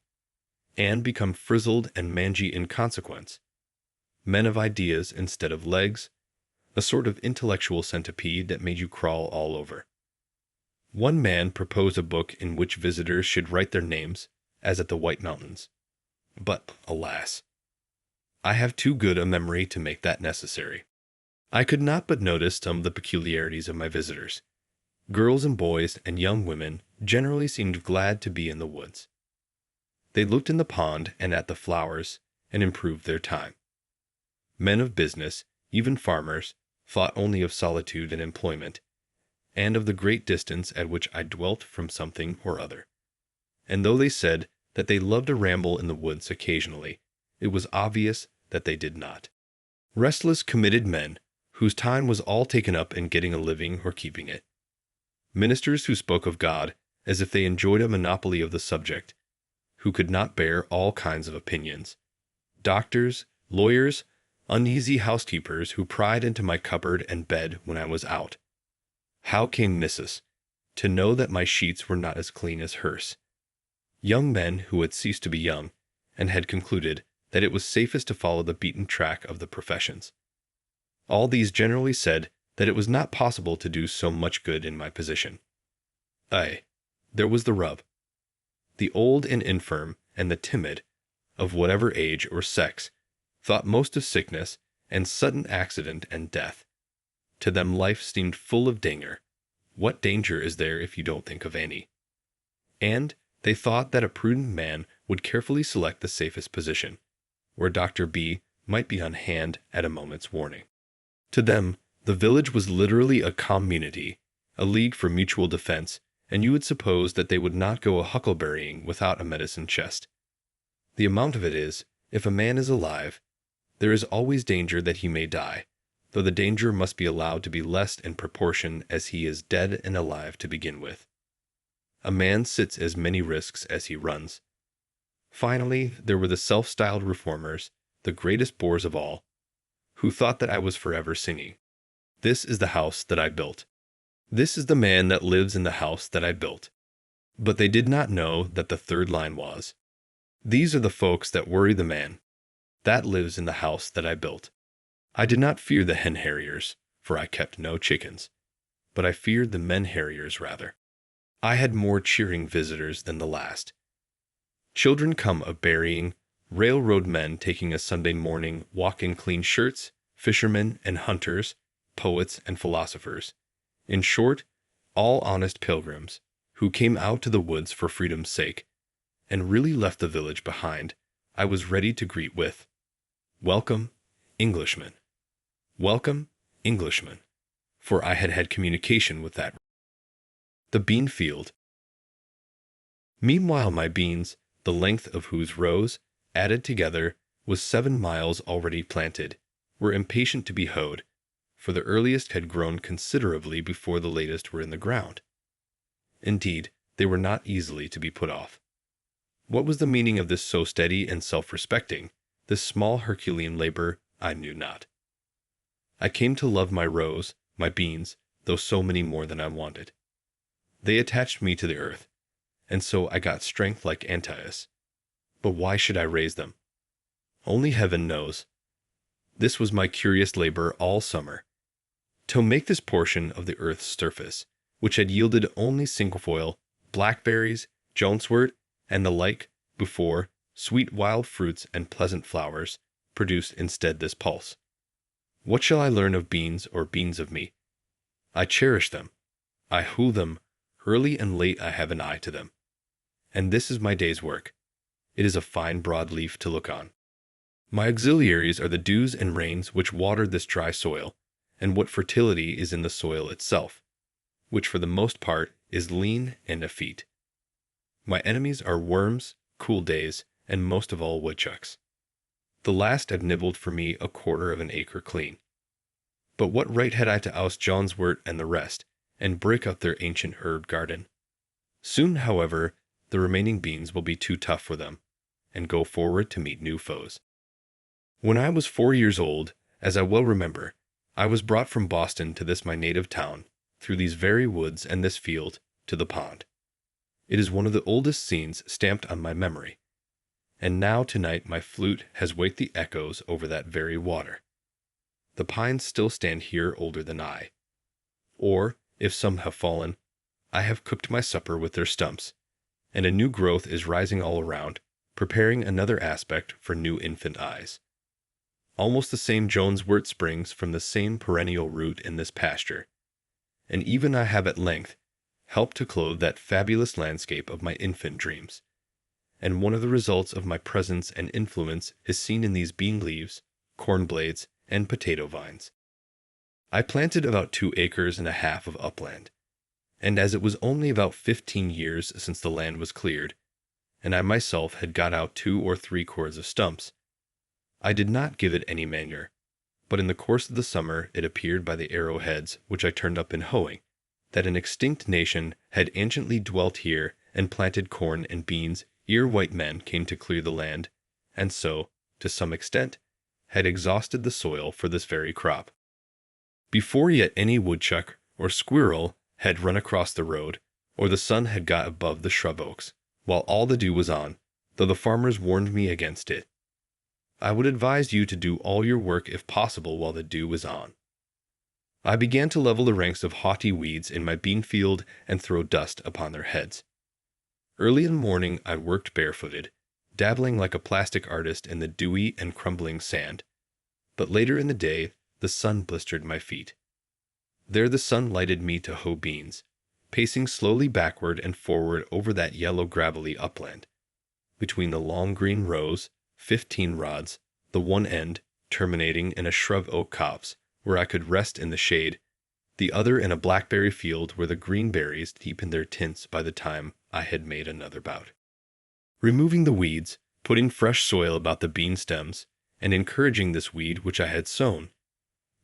[SPEAKER 2] and become frizzled and mangy in consequence. Men of ideas instead of legs, a sort of intellectual centipede that made you crawl all over. One man proposed a book in which visitors should write their names, as at the White Mountains. But, alas, I have too good a memory to make that necessary. I could not but notice some of the peculiarities of my visitors. Girls and boys and young women generally seemed glad to be in the woods. They looked in the pond and at the flowers, and improved their time. Men of business, even farmers, thought only of solitude and employment, and of the great distance at which I dwelt from something or other. And though they said that they loved a ramble in the woods occasionally, it was obvious that they did not. Restless, committed men, whose time was all taken up in getting a living or keeping it. Ministers who spoke of God as if they enjoyed a monopoly of the subject, who could not bear all kinds of opinions. Doctors, lawyers, uneasy housekeepers who pried into my cupboard and bed when I was out. How came Mrs. to know that my sheets were not as clean as hers? Young men who had ceased to be young, and had concluded that it was safest to follow the beaten track of the professions. All these generally said that it was not possible to do so much good in my position. Aye, there was the rub. The old and infirm, and the timid, of whatever age or sex, thought most of sickness and sudden accident and death. To them life seemed full of danger. What danger is there if you don't think of any? And they thought that a prudent man would carefully select the safest position, where Dr. B might be on hand at a moment's warning. To them, the village was literally a community, a league for mutual defense, and you would suppose that they would not go a huckleberrying without a medicine chest. The amount of it is, if a man is alive, there is always danger that he may die, though the danger must be allowed to be less in proportion as he is dead and alive to begin with. A man sits as many risks as he runs. Finally, there were the self-styled reformers, the greatest bores of all, who thought that I was forever singing, "This is the house that I built. This is the man that lives in the house that I built." But they did not know that the third line was, "These are the folks that worry the man that lives in the house that I built." I did not fear the hen harriers, for I kept no chickens, but I feared the men harriers rather. I had more cheering visitors than the last. Children come a-berrying, railroad men taking a Sunday morning walk in clean shirts, fishermen and hunters, poets and philosophers. In short, all honest pilgrims, who came out to the woods for freedom's sake, and really left the village behind, I was ready to greet with, "Welcome, Englishmen. Welcome, Englishmen," for I had had communication with that. The bean field. Meanwhile my beans, the length of whose rows, added together, was 7 miles already planted, were impatient to be hoed, for the earliest had grown considerably before the latest were in the ground. Indeed, they were not easily to be put off. What was the meaning of this so steady and self-respecting, this small Herculean labor, I knew not. I came to love my rows, my beans, though so many more than I wanted. They attached me to the earth, and so I got strength like Antaeus. But why should I raise them? Only heaven knows. This was my curious labor all summer, to make this portion of the earth's surface, which had yielded only cinquefoil, blackberries, joneswort, and the like before, sweet wild fruits and pleasant flowers, produced instead this pulse. What shall I learn of beans or beans of me? I cherish them. I hoe them. Early and late I have an eye to them. And this is my day's work. It is a fine broad leaf to look on. My auxiliaries are the dews and rains which water this dry soil, and what fertility is in the soil itself, which for the most part is lean and effete. My enemies are worms, cool days, and most of all woodchucks. The last have nibbled for me 1/4 of an acre clean. But what right had I to oust Johnswort and the rest, and break up their ancient herb garden? Soon, however, the remaining beans will be too tough for them, and go forward to meet new foes. When I was 4 years old, as I well remember, I was brought from Boston to this my native town, through these very woods and this field, to the pond. It is one of the oldest scenes stamped on my memory, and now tonight my flute has waked the echoes over that very water. The pines still stand here older than I. Or, if some have fallen, I have cooked my supper with their stumps, and a new growth is rising all around, preparing another aspect for new infant eyes. Almost the same Joneswort springs from the same perennial root in this pasture, and even I have at length helped to clothe that fabulous landscape of my infant dreams, and one of the results of my presence and influence is seen in these bean leaves, corn blades, and potato vines. I planted about 2.5 acres of upland, and as it was only about 15 years since the land was cleared, and I myself had got out 2 or 3 cords of stumps, I did not give it any manure, but in the course of the summer it appeared by the arrowheads which I turned up in hoeing, that an extinct nation had anciently dwelt here and planted corn and beans ere white men came to clear the land, and so, to some extent, had exhausted the soil for this very crop. Before yet any woodchuck or squirrel had run across the road, or the sun had got above the shrub oaks, while all the dew was on, though the farmers warned me against it. I would advise you to do all your work if possible while the dew is on. I began to level the ranks of haughty weeds in my bean field and throw dust upon their heads. Early in the morning I worked barefooted, dabbling like a plastic artist in the dewy and crumbling sand, but later in the day the sun blistered my feet. There the sun lighted me to hoe beans, pacing slowly backward and forward over that yellow gravelly upland, between the long green rows, 15 rods, the one end terminating in a shrub oak copse where I could rest in the shade, the other in a blackberry field where the green berries deepened their tints by the time I had made another bout. Removing the weeds, putting fresh soil about the bean stems, and encouraging this weed which I had sown,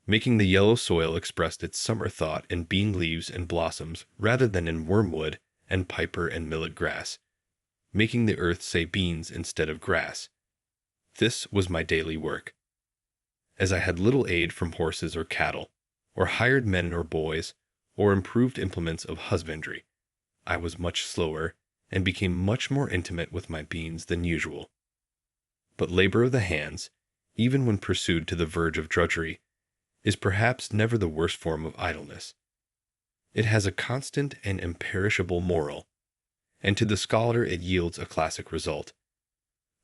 [SPEAKER 2] making the yellow soil express its summer thought in bean leaves and blossoms rather than in wormwood and piper and millet grass, making the earth say beans instead of grass. This was my daily work. As I had little aid from horses or cattle, or hired men or boys, or improved implements of husbandry, I was much slower, and became much more intimate with my beans than usual. But labor of the hands, even when pursued to the verge of drudgery, is perhaps never the worst form of idleness. It has a constant and imperishable moral, and to the scholar it yields a classic result.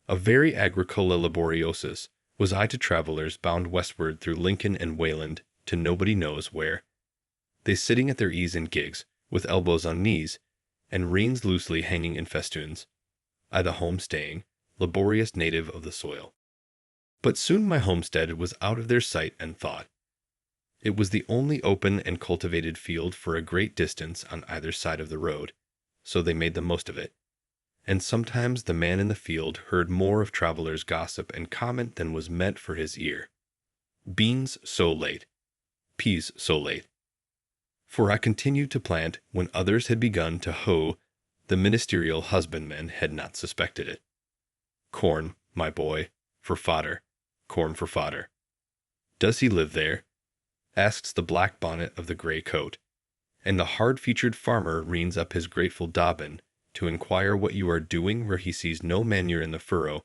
[SPEAKER 2] A very agricola laboriosus was I to travelers bound westward through Lincoln and Wayland to nobody knows where, they sitting at their ease in gigs, with elbows on knees, and reins loosely hanging in festoons, I the home-staying, laborious native of the soil. But soon my homestead was out of their sight and thought. It was the only open and cultivated field for a great distance on either side of the road, so they made the most of it. And sometimes the man in the field heard more of travelers' gossip and comment than was meant for his ear. Beans so late, peas so late. For I continued to plant when others had begun to hoe. The ministerial husbandmen had not suspected it. Corn, my boy, for fodder, corn for fodder. Does he live there? Asks the black bonnet of the gray coat, and the hard-featured farmer reins up his grateful dobbin to inquire what you are doing where he sees no manure in the furrow,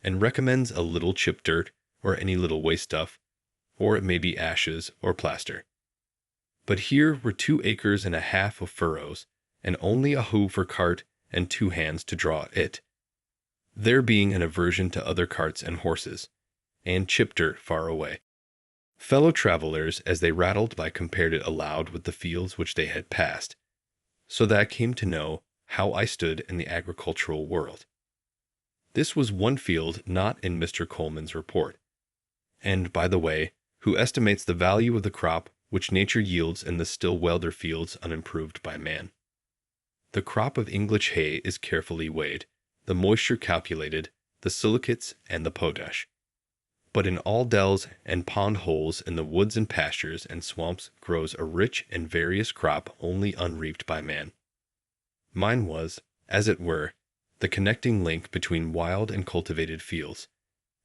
[SPEAKER 2] and recommends a little chip dirt or any little waste stuff, or it may be ashes or plaster. But here were 2.5 acres of furrows, and only a hoe for cart and 2 hands to draw it, there being an aversion to other carts and horses, and chip dirt far away. Fellow travelers, as they rattled by, compared it aloud with the fields which they had passed, so that I came to know how I stood in the agricultural world. This was one field not in Mr. Coleman's report. And, by the way, who estimates the value of the crop which nature yields in the still wilder fields unimproved by man? The crop of English hay is carefully weighed, the moisture calculated, the silicates and the potash. But in all dells and pond holes in the woods and pastures and swamps grows a rich and various crop only unreaped by man. Mine was, as it were, the connecting link between wild and cultivated fields,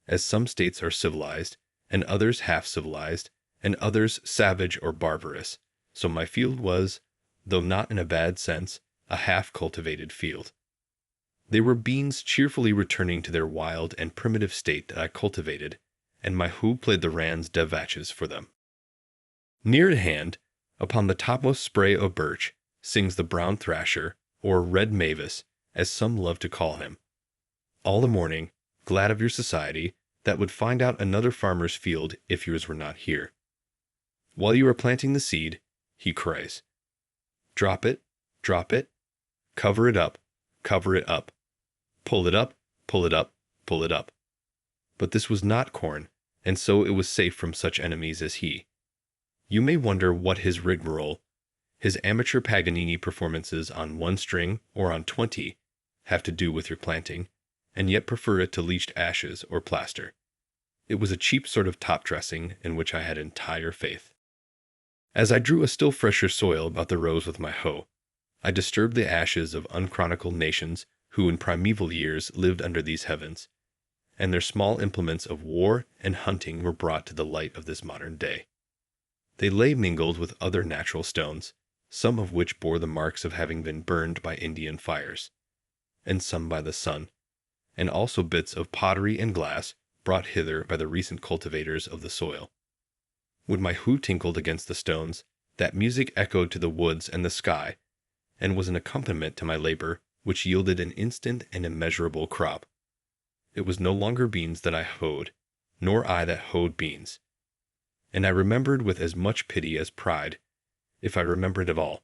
[SPEAKER 2] as some states are civilized, and others half-civilized, and others savage or barbarous, so my field was, though not in a bad sense, a half-cultivated field. They were beans cheerfully returning to their wild and primitive state that I cultivated, and my who played the Rands Devatches for them. Near at hand, upon the topmost spray of birch, sings the brown thrasher, or red mavis, as some love to call him. All the morning, glad of your society, that would find out another farmer's field if yours were not here. While you are planting the seed, he cries, drop it, cover it up, cover it up, pull it up, pull it up, pull it up. But this was not corn, and so it was safe from such enemies as he. You may wonder what his rigmarole, his amateur Paganini performances on 1 string or on 20, have to do with your planting, and yet prefer it to leached ashes or plaster. It was a cheap sort of top dressing in which I had entire faith. As I drew a still fresher soil about the rows with my hoe, I disturbed the ashes of unchronicled nations who in primeval years lived under these heavens, and their small implements of war and hunting were brought to the light of this modern day. They lay mingled with other natural stones, some of which bore the marks of having been burned by Indian fires, and some by the sun, and also bits of pottery and glass brought hither by the recent cultivators of the soil. When my hoe tinkled against the stones, that music echoed to the woods and the sky, and was an accompaniment to my labor, which yielded an instant and immeasurable crop. It was no longer beans that I hoed, nor I that hoed beans. And I remembered with as much pity as pride, if I remembered at all,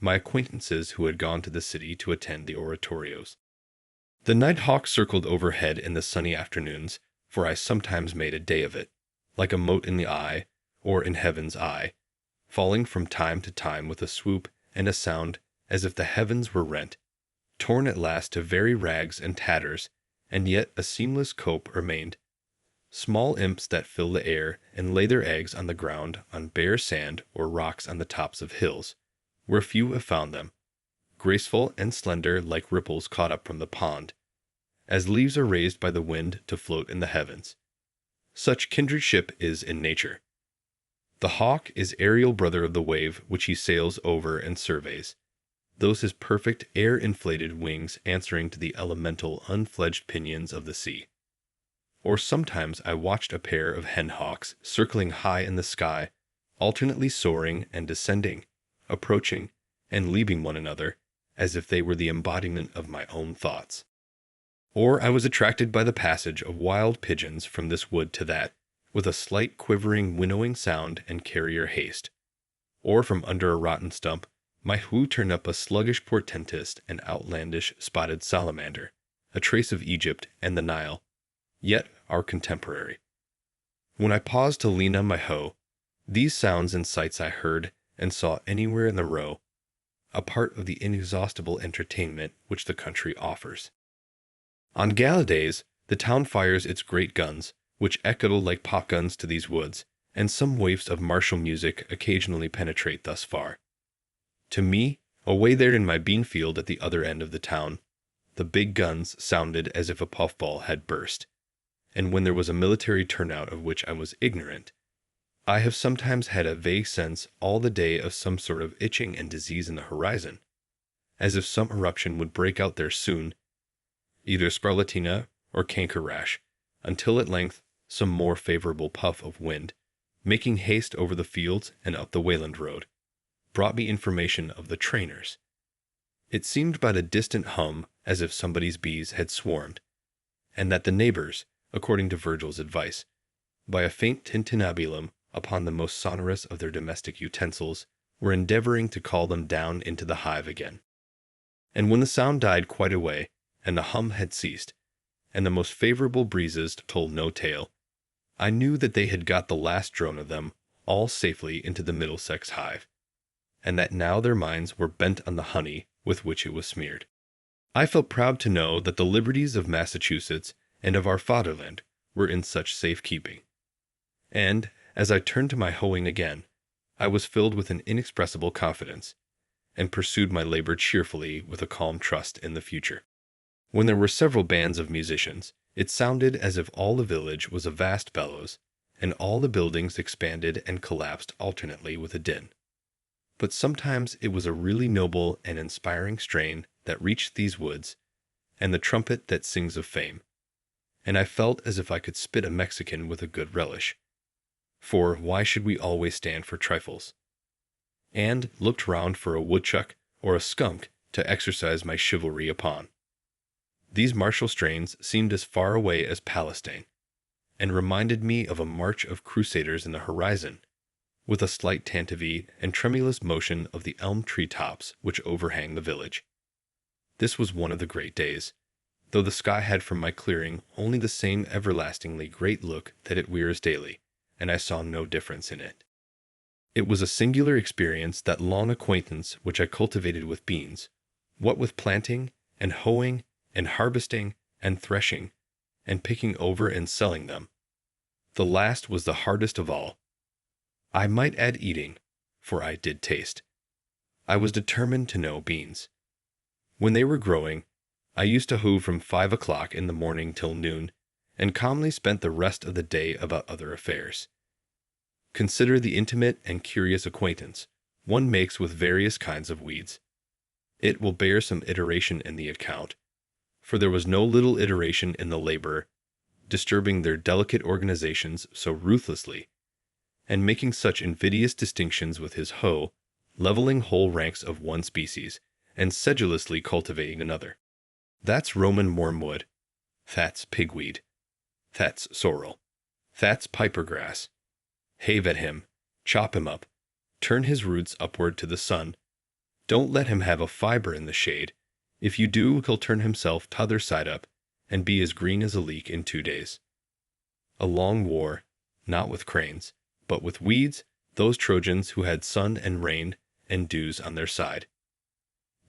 [SPEAKER 2] my acquaintances who had gone to the city to attend the oratorios. The night hawk circled overhead in the sunny afternoons, for I sometimes made a day of it, like a mote in the eye, or in heaven's eye, falling from time to time with a swoop and a sound as if the heavens were rent, torn at last to very rags and tatters, and yet a seamless cope remained. Small imps that fill the air and lay their eggs on the ground on bare sand or rocks on the tops of hills, where few have found them, graceful and slender like ripples caught up from the pond, as leaves are raised by the wind to float in the heavens. Such kindredship is in nature. The hawk is aerial brother of the wave which he sails over and surveys, those his perfect air-inflated wings answering to the elemental unfledged pinions of the sea. Or sometimes I watched a pair of hen-hawks circling high in the sky, alternately soaring and descending, approaching, and leaving one another, as if they were the embodiment of my own thoughts. Or I was attracted by the passage of wild pigeons from this wood to that, with a slight quivering winnowing sound and carrier haste. Or from under a rotten stump, my hoe turned up a sluggish portentous and outlandish spotted salamander, a trace of Egypt and the Nile, yet our contemporary. When I paused to lean on my hoe, these sounds and sights I heard and saw anywhere in the row, a part of the inexhaustible entertainment which the country offers. On gala days, the town fires its great guns, which echo like pop guns to these woods, and some waifs of martial music occasionally penetrate thus far. To me, away there in my bean field at the other end of the town, the big guns sounded as if a puffball had burst, and when there was a military turnout of which I was ignorant, I have sometimes had a vague sense all the day of some sort of itching and disease in the horizon, as if some eruption would break out there soon, either scarlatina or canker rash, until at length some more favorable puff of wind, making haste over the fields and up the Wayland road, brought me information of the trainers. It seemed by the distant hum as if somebody's bees had swarmed, and that the neighbors, according to Virgil's advice, by a faint tintinnabulum upon the most sonorous of their domestic utensils, were endeavoring to call them down into the hive again. And when the sound died quite away, and the hum had ceased, and the most favorable breezes told no tale, I knew that they had got the last drone of them all safely into the Middlesex hive, and that now their minds were bent on the honey with which it was smeared. I felt proud to know that the liberties of Massachusetts and of our fatherland were in such safe keeping. And, as I turned to my hoeing again, I was filled with an inexpressible confidence, and pursued my labor cheerfully with a calm trust in the future. When there were several bands of musicians, it sounded as if all the village was a vast bellows, and all the buildings expanded and collapsed alternately with a din. But sometimes it was a really noble and inspiring strain that reached these woods, and the trumpet that sings of fame. And I felt as if I could spit a Mexican with a good relish. For why should we always stand for trifles? And looked round for a woodchuck or a skunk to exercise my chivalry upon. These martial strains seemed as far away as Palestine, and reminded me of a march of crusaders in the horizon, with a slight tantivy and tremulous motion of the elm tree tops which overhang the village. This was one of the great days, though the sky had from my clearing only the same everlastingly great look that it wears daily, and I saw no difference in it. It was a singular experience, that long acquaintance which I cultivated with beans, what with planting, and hoeing, and harvesting, and threshing, and picking over and selling them. The last was the hardest of all. I might add eating, for I did taste. I was determined to know beans. When they were growing, I used to hoe from 5 o'clock in the morning till noon, and calmly spent the rest of the day about other affairs. Consider the intimate and curious acquaintance one makes with various kinds of weeds. It will bear some iteration in the account, for there was no little iteration in the labor, disturbing their delicate organizations so ruthlessly, and making such invidious distinctions with his hoe, leveling whole ranks of one species, and sedulously cultivating another. That's Roman wormwood, that's pigweed, that's sorrel, that's piper grass. Have at him, chop him up, turn his roots upward to the sun. Don't let him have a fiber in the shade. If you do, he'll turn himself t'other side up, and be as green as a leek in 2 days. A long war, not with cranes, but with weeds, those Trojans who had sun and rain and dews on their side.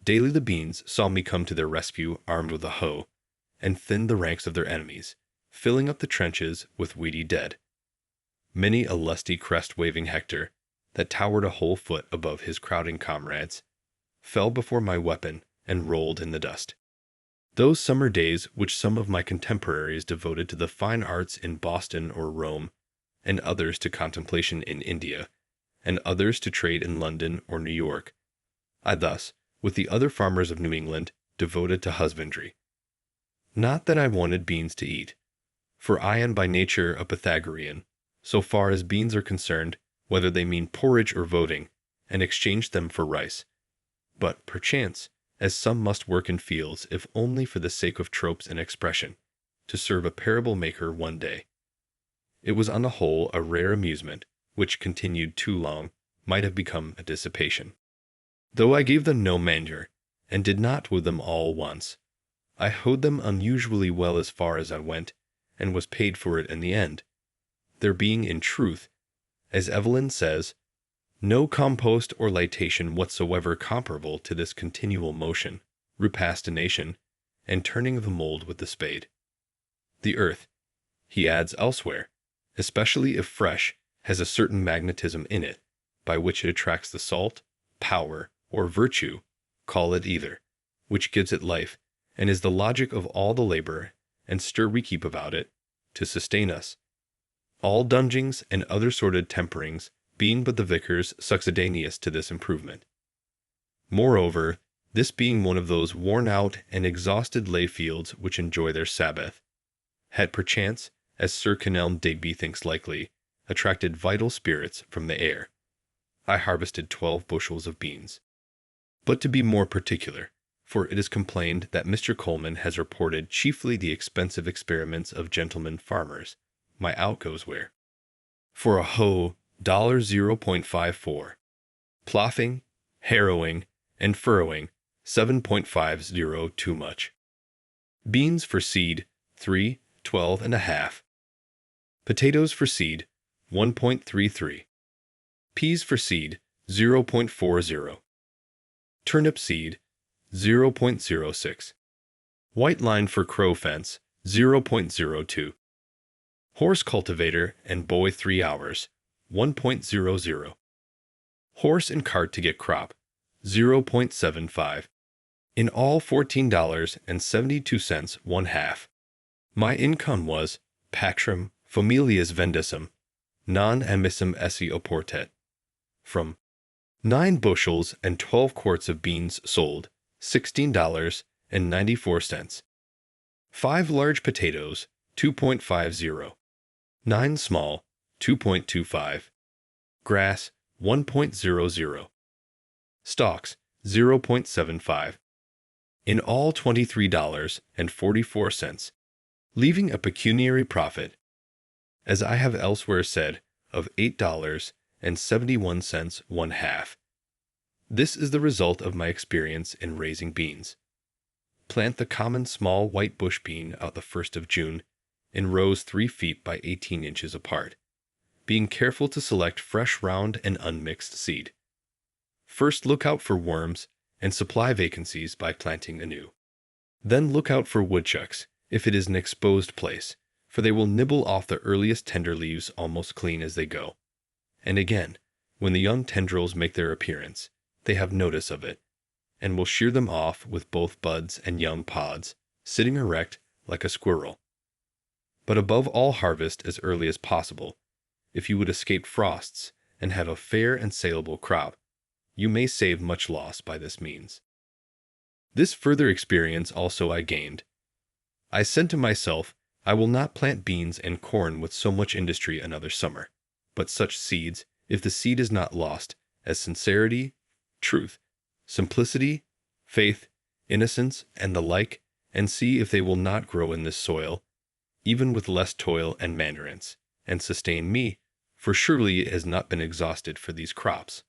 [SPEAKER 2] Daily the beans saw me come to their rescue armed with a hoe, and thinned the ranks of their enemies, filling up the trenches with weedy dead. Many a lusty crest-waving Hector, that towered a whole foot above his crowding comrades, fell before my weapon and rolled in the dust. Those summer days which some of my contemporaries devoted to the fine arts in Boston or Rome, and others to contemplation in India, and others to trade in London or New York, I thus, with the other farmers of New England, devoted to husbandry. Not that I wanted beans to eat, for I am by nature a Pythagorean, so far as beans are concerned, whether they mean porridge or voting, and exchange them for rice. But, perchance, as some must work in fields if only for the sake of tropes and expression, to serve a parable maker one day. It was on the whole a rare amusement, which, continued too long, might have become a dissipation. Though I gave them no manger, and did not with them all once, I hoed them unusually well as far as I went, and was paid for it in the end, there being in truth, as Evelyn says, no compost or litation whatsoever comparable to this continual motion, repastination, and turning of the mold with the spade. The earth, he adds elsewhere, especially if fresh, has a certain magnetism in it, by which it attracts the salt, power, or virtue, call it either, which gives it life, and is the logic of all the labor and stir we keep about it, to sustain us. All dungings and other sordid temperings being but the vicars succedaneous to this improvement. Moreover, this being one of those worn-out and exhausted lay-fields which enjoy their Sabbath, had perchance, as Sir Kenelm Digby thinks likely, attracted vital spirits from the air. I harvested 12 bushels of beans. But to be more particular, for it is complained that Mr. Coleman has reported chiefly the expensive experiments of gentlemen farmers, my outgoes were. For a hoe, $0.54. Ploughing, harrowing, and furrowing, 7.50 too much. Beans for seed, 3, 12.5. Potatoes for seed, 1.33. Peas for seed, 0.40. Turnip seed, 0.06. White line for crow fence, 0.02. Horse cultivator and boy 3 hours, 1.00. Horse and cart to get crop, 0.75. In all $14.72 one half. My income was Pactrum familias vendissum, non amissum esse oportet. From 9 bushels and 12 quarts of beans sold, $16.94. 5 large potatoes, 2.50. 9 small, 2.25. Grass, 1.00. Stalks, 0.75. In all $23.44, leaving a pecuniary profit, as I have elsewhere said, of $8.71 one half. This is the result of my experience in raising beans. Plant the common small white bush bean out the 1st of June in rows 3 feet by 18 inches apart, being careful to select fresh round and unmixed seed. First look out for worms and supply vacancies by planting anew. Then look out for woodchucks if it is an exposed place, for they will nibble off the earliest tender leaves almost clean as they go. And again, when the young tendrils make their appearance, they have notice of it, and will shear them off with both buds and young pods, sitting erect like a squirrel. But above all, harvest as early as possible, if you would escape frosts and have a fair and saleable crop. You may save much loss by this means. This further experience also I gained. I said to myself, I will not plant beans and corn with so much industry another summer, but such seeds, if the seed is not lost, as sincerity, truth, simplicity, faith, innocence, and the like, and see if they will not grow in this soil, even with less toil and manurance, and sustain me, for surely it has not been exhausted for these crops.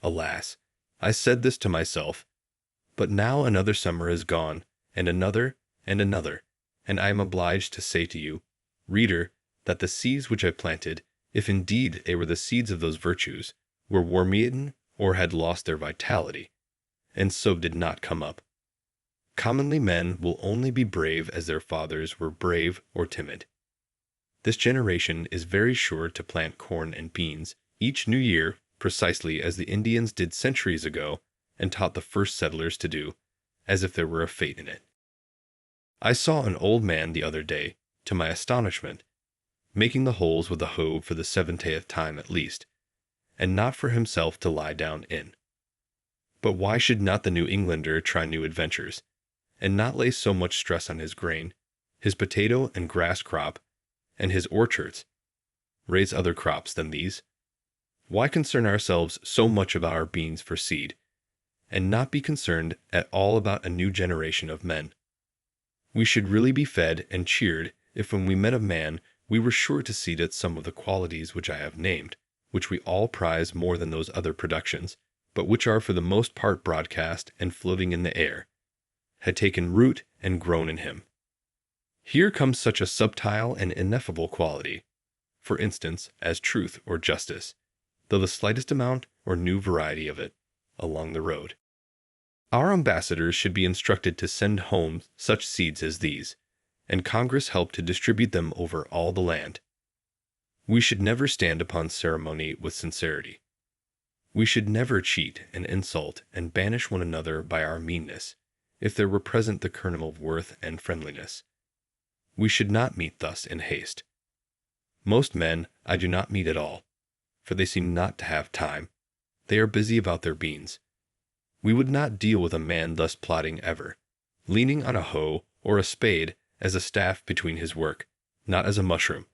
[SPEAKER 2] Alas, I said this to myself, but now another summer is gone, and another, and I am obliged to say to you, reader, that the seeds which I planted, if indeed they were the seeds of those virtues, were worm-eaten or had lost their vitality, and so did not come up. Commonly men will only be brave as their fathers were brave or timid. This generation is very sure to plant corn and beans each new year precisely as the Indians did centuries ago and taught the first settlers to do, as if there were a fate in it. I saw an old man the other day, to my astonishment, making the holes with a hoe for the 70th time at least, and not for himself to lie down in. But why should not the New Englander try new adventures, and not lay so much stress on his grain, his potato and grass crop, and his orchards? Raise other crops than these. Why concern ourselves so much about our beans for seed, and not be concerned at all about a new generation of men? We should really be fed and cheered if when we met a man we were sure to see that some of the qualities which I have named, which we all prize more than those other productions, but which are for the most part broadcast and floating in the air, had taken root and grown in him. Here comes such a subtile and ineffable quality, for instance, as truth or justice, though the slightest amount or new variety of it, along the road. Our ambassadors should be instructed to send home such seeds as these, and Congress help to distribute them over all the land. We should never stand upon ceremony with sincerity. We should never cheat and insult and banish one another by our meanness, if there were present the kernel of worth and friendliness. We should not meet thus in haste. Most men I do not meet at all, for they seem not to have time. They are busy about their beans. We would not deal with a man thus plodding ever, leaning on a hoe or a spade as a staff between his work, not as a mushroom,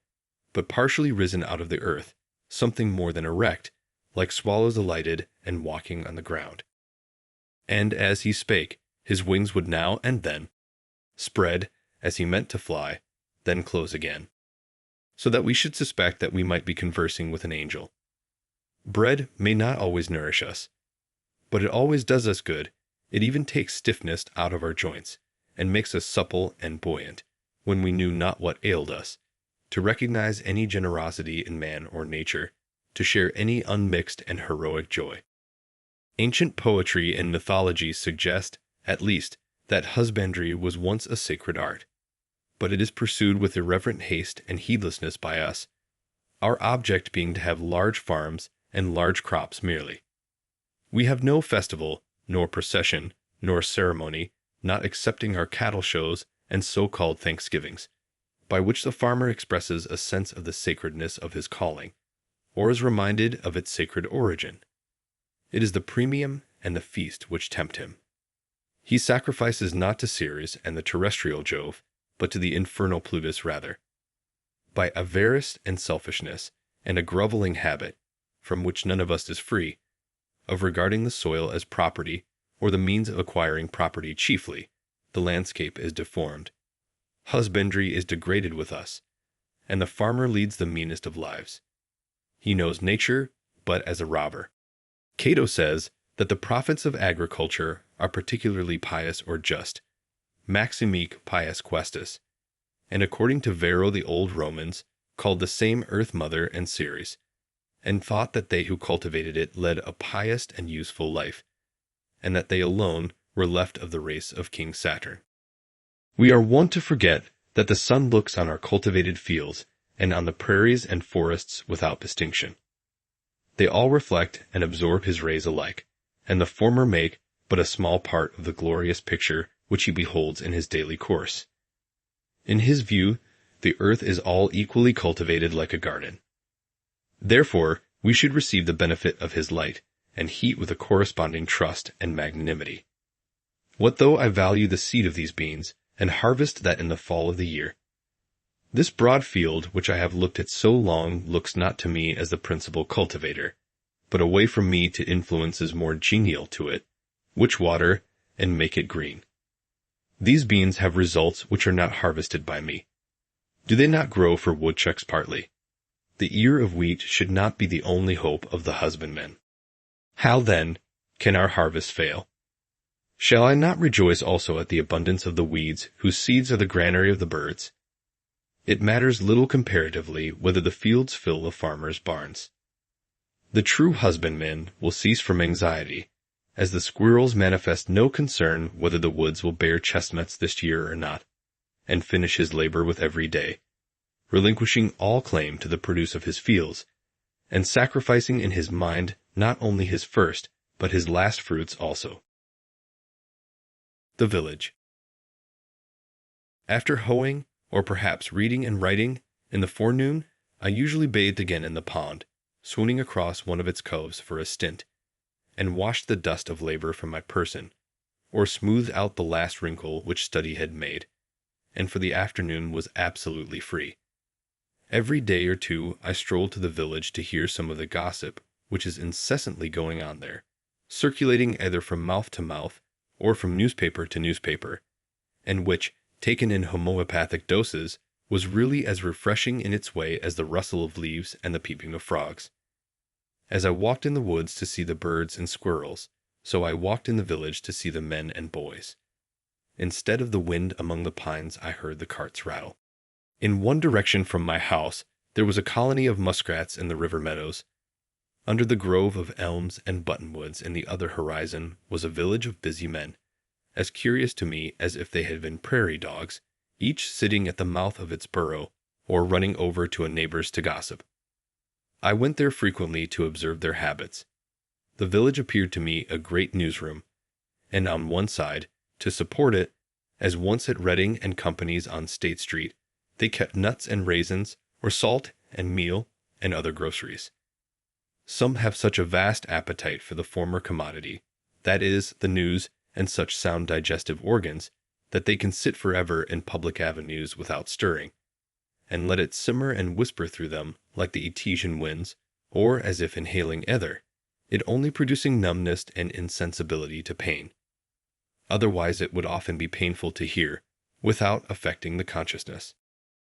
[SPEAKER 2] but partially risen out of the earth, something more than erect, like swallows alighted and walking on the ground. And as he spake, his wings would now and then spread as he meant to fly, then close again, so that we should suspect that we might be conversing with an angel. Bread may not always nourish us, but it always does us good. It even takes stiffness out of our joints, and makes us supple and buoyant, when we knew not what ailed us, to recognize any generosity in man or nature, to share any unmixed and heroic joy. Ancient poetry and mythology suggest, at least, that husbandry was once a sacred art, but it is pursued with irreverent haste and heedlessness by us, our object being to have large farms and large crops merely. We have no festival, nor procession, nor ceremony, not excepting our cattle shows and so-called Thanksgivings, by which the farmer expresses a sense of the sacredness of his calling, or is reminded of its sacred origin. It is the premium and the feast which tempt him. He sacrifices not to Ceres and the terrestrial Jove, but to the infernal Plutus rather. By avarice and selfishness, and a groveling habit, from which none of us is free, of regarding the soil as property, or the means of acquiring property chiefly, the landscape is deformed. Husbandry is degraded with us, and the farmer leads the meanest of lives. He knows nature, but as a robber. Cato says that the prophets of agriculture are particularly pious or just, maximique pius questus, and according to Varro the old Romans, called the same earth mother and Ceres, and thought that they who cultivated it led a pious and useful life, and that they alone were left of the race of King Saturn. We are wont to forget that the sun looks on our cultivated fields and on the prairies and forests without distinction. They all reflect and absorb his rays alike, and the former make but a small part of the glorious picture which he beholds in his daily course. In his view, the earth is all equally cultivated like a garden. Therefore, we should receive the benefit of his light and heat with a corresponding trust and magnanimity. What though I value the seed of these beans, and harvest that in the fall of the year? This broad field which I have looked at so long looks not to me as the principal cultivator, but away from me to influences more genial to it, which water and make it green. These beans have results which are not harvested by me. Do they not grow for woodchucks partly? The ear of wheat should not be the only hope of the husbandman. How, then, can our harvest fail? Shall I not rejoice also at the abundance of the weeds, whose seeds are the granary of the birds? It matters little comparatively whether the fields fill the farmer's barns. The true husbandman will cease from anxiety, as the squirrels manifest no concern whether the woods will bear chestnuts this year or not, and finish his labor with every day, relinquishing all claim to the produce of his fields, and sacrificing in his mind not only his first, but his last fruits also. The village. After hoeing, or perhaps reading and writing, in the forenoon, I usually bathed again in the pond, swooning across one of its coves for a stint, and washed the dust of labor from my person, or smoothed out the last wrinkle which study had made, and for the afternoon was absolutely free. Every day or two I strolled to the village to hear some of the gossip which is incessantly going on there, circulating either from mouth to mouth, or from newspaper to newspaper, and which, taken in homeopathic doses, was really as refreshing in its way as the rustle of leaves and the peeping of frogs. As I walked in the woods to see the birds and squirrels, so I walked in the village to see the men and boys. Instead of the wind among the pines, I heard the carts rattle. In one direction from my house, there was a colony of muskrats in the river meadows. Under the grove of elms and buttonwoods in the other horizon was a village of busy men, as curious to me as if they had been prairie dogs, each sitting at the mouth of its burrow, or running over to a neighbor's to gossip. I went there frequently to observe their habits. The village appeared to me a great newsroom, and on one side, to support it, as once at Reading and Company's on State Street, they kept nuts and raisins, or salt and meal, and other groceries. Some have such a vast appetite for the former commodity, that is, the news and such sound digestive organs, that they can sit forever in public avenues without stirring, and let it simmer and whisper through them like the Etesian winds, or as if inhaling ether, it only producing numbness and insensibility to pain. Otherwise it would often be painful to hear, without affecting the consciousness.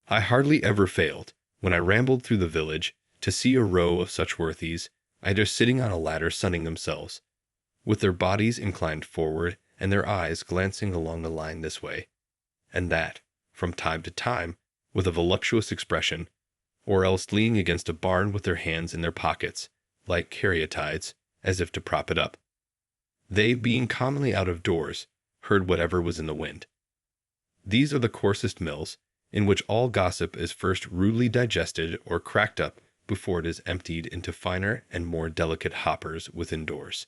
[SPEAKER 2] I hardly ever failed, when I rambled through the village, to see a row of such worthies, either sitting on a ladder sunning themselves, with their bodies inclined forward and their eyes glancing along the line this way and that, from time to time, with a voluptuous expression, or else leaning against a barn with their hands in their pockets, like caryatides, as if to prop it up. They, being commonly out of doors, heard whatever was in the wind. These are the coarsest mills, in which all gossip is first rudely digested or cracked up before it is emptied into finer and more delicate hoppers within doors.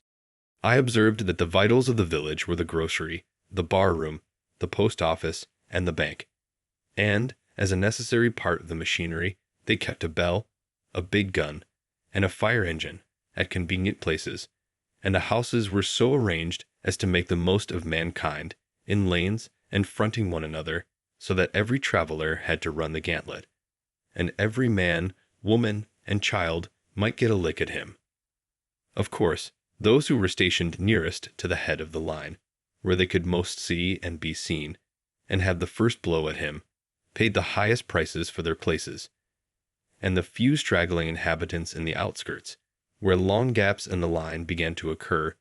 [SPEAKER 2] I observed that the vitals of the village were the grocery, the bar room, the post office, and the bank. And, as a necessary part of the machinery, they kept a bell, a big gun, and a fire engine at convenient places, and the houses were so arranged as to make the most of mankind, in lanes and fronting one another, so that every traveler had to run the gauntlet, and every man, woman, and child might get a lick at him. Of course, those who were stationed nearest to the head of the line, where they could most see and be seen, and have the first blow at him, paid the highest prices for their places, and the few straggling inhabitants in the outskirts, where long gaps in the line began to occur,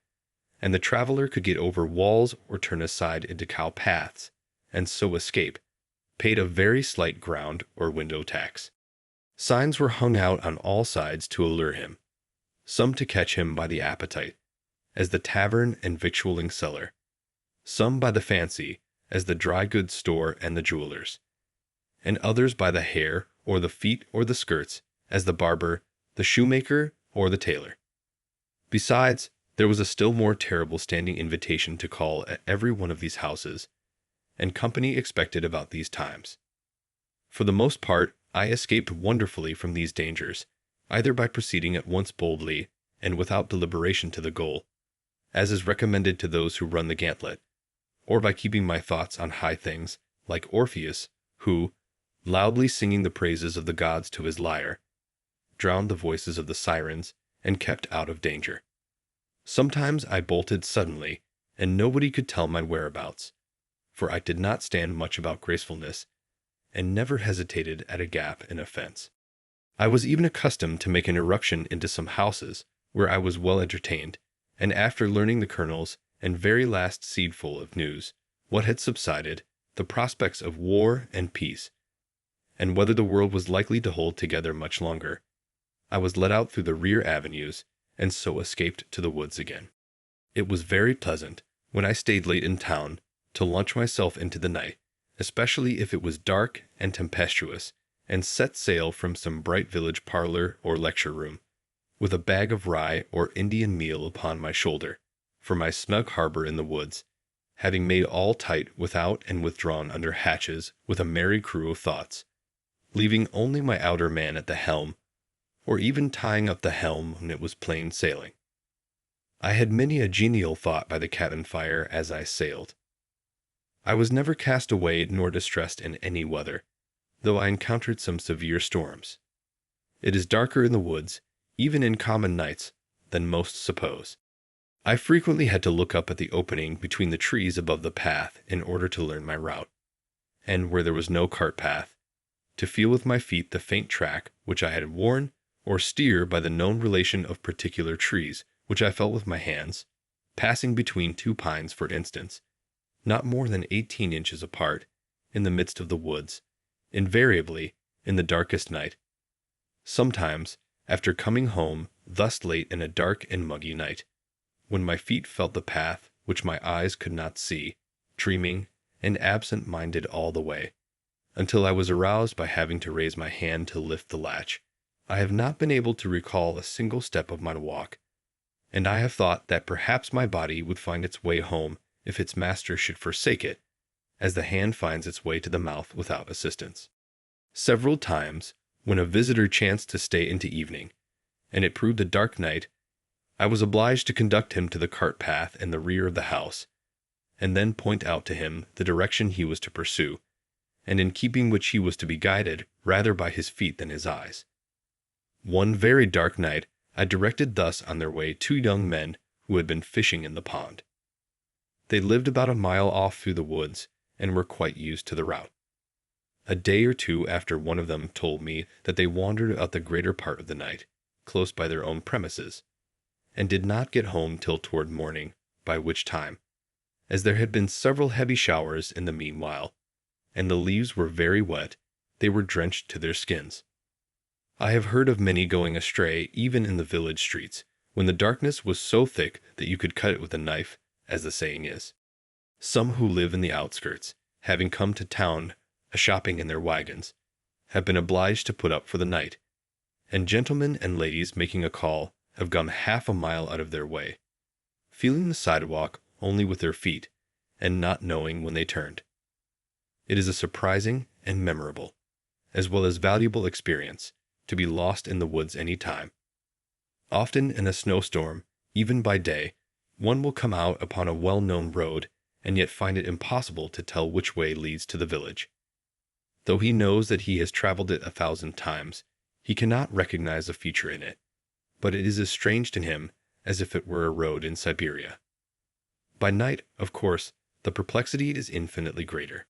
[SPEAKER 2] and the traveler could get over walls or turn aside into cow paths, and so escape, paid a very slight ground or window tax. Signs were hung out on all sides to allure him, some to catch him by the appetite, as the tavern and victualling cellar, some by the fancy, as the dry goods store and the jewelers, and others by the hair or the feet or the skirts, as the barber, the shoemaker, or the tailor. Besides, there was a still more terrible standing invitation to call at every one of these houses, and company expected about these times. For the most part, I escaped wonderfully from these dangers, either by proceeding at once boldly and without deliberation to the goal, as is recommended to those who run the gauntlet, or by keeping my thoughts on high things, like Orpheus, who, loudly singing the praises of the gods to his lyre, drowned the voices of the sirens and kept out of danger. Sometimes I bolted suddenly, and nobody could tell my whereabouts, for I did not stand much about gracefulness, and never hesitated at a gap in a fence. I was even accustomed to make an irruption into some houses where I was well entertained, and after learning the kernels and very last seedful of news, what had subsided, the prospects of war and peace, and whether the world was likely to hold together much longer, I was let out through the rear avenues, and so escaped to the woods again. It was very pleasant, when I stayed late in town, to launch myself into the night, especially if it was dark and tempestuous, and set sail from some bright village parlor or lecture room, with a bag of rye or Indian meal upon my shoulder, for my snug harbor in the woods, having made all tight without and withdrawn under hatches with a merry crew of thoughts, leaving only my outer man at the helm, or even tying up the helm when it was plain sailing. I had many a genial thought by the cabin fire as I sailed. I was never cast away nor distressed in any weather, though I encountered some severe storms. It is darker in the woods, even in common nights, than most suppose. I frequently had to look up at the opening between the trees above the path in order to learn my route, and where there was no cart path, to feel with my feet the faint track which I had worn, or steer by the known relation of particular trees which I felt with my hands, passing between two pines, for instance, not more than 18 inches apart, in the midst of the woods, invariably in the darkest night. Sometimes, after coming home thus late in a dark and muggy night, when my feet felt the path which my eyes could not see, dreaming and absent-minded all the way, until I was aroused by having to raise my hand to lift the latch, I have not been able to recall a single step of my walk, and I have thought that perhaps my body would find its way home if its master should forsake it, as the hand finds its way to the mouth without assistance. Several times, when a visitor chanced to stay into evening, and it proved a dark night, I was obliged to conduct him to the cart path in the rear of the house, and then point out to him the direction he was to pursue, and in keeping which he was to be guided rather by his feet than his eyes. One very dark night I directed thus on their way 2 young men who had been fishing in the pond. They lived about a mile off through the woods, and were quite used to the route. A day or two after, one of them told me that they wandered out the greater part of the night, close by their own premises, and did not get home till toward morning, by which time, as there had been several heavy showers in the meanwhile, and the leaves were very wet, they were drenched to their skins. I have heard of many going astray even in the village streets, when the darkness was so thick that you could cut it with a knife, as the saying is. Some who live in the outskirts, having come to town a-shopping in their wagons, have been obliged to put up for the night, and gentlemen and ladies making a call have gone half a mile out of their way, feeling the sidewalk only with their feet, and not knowing when they turned. It is a surprising and memorable, as well as valuable experience, to be lost in the woods any time. Often in a snowstorm, even by day, one will come out upon a well-known road and yet find it impossible to tell which way leads to the village. Though he knows that he has traveled it 1,000 times, he cannot recognize a feature in it, but it is as strange to him as if it were a road in Siberia. By night, of course, the perplexity is infinitely greater.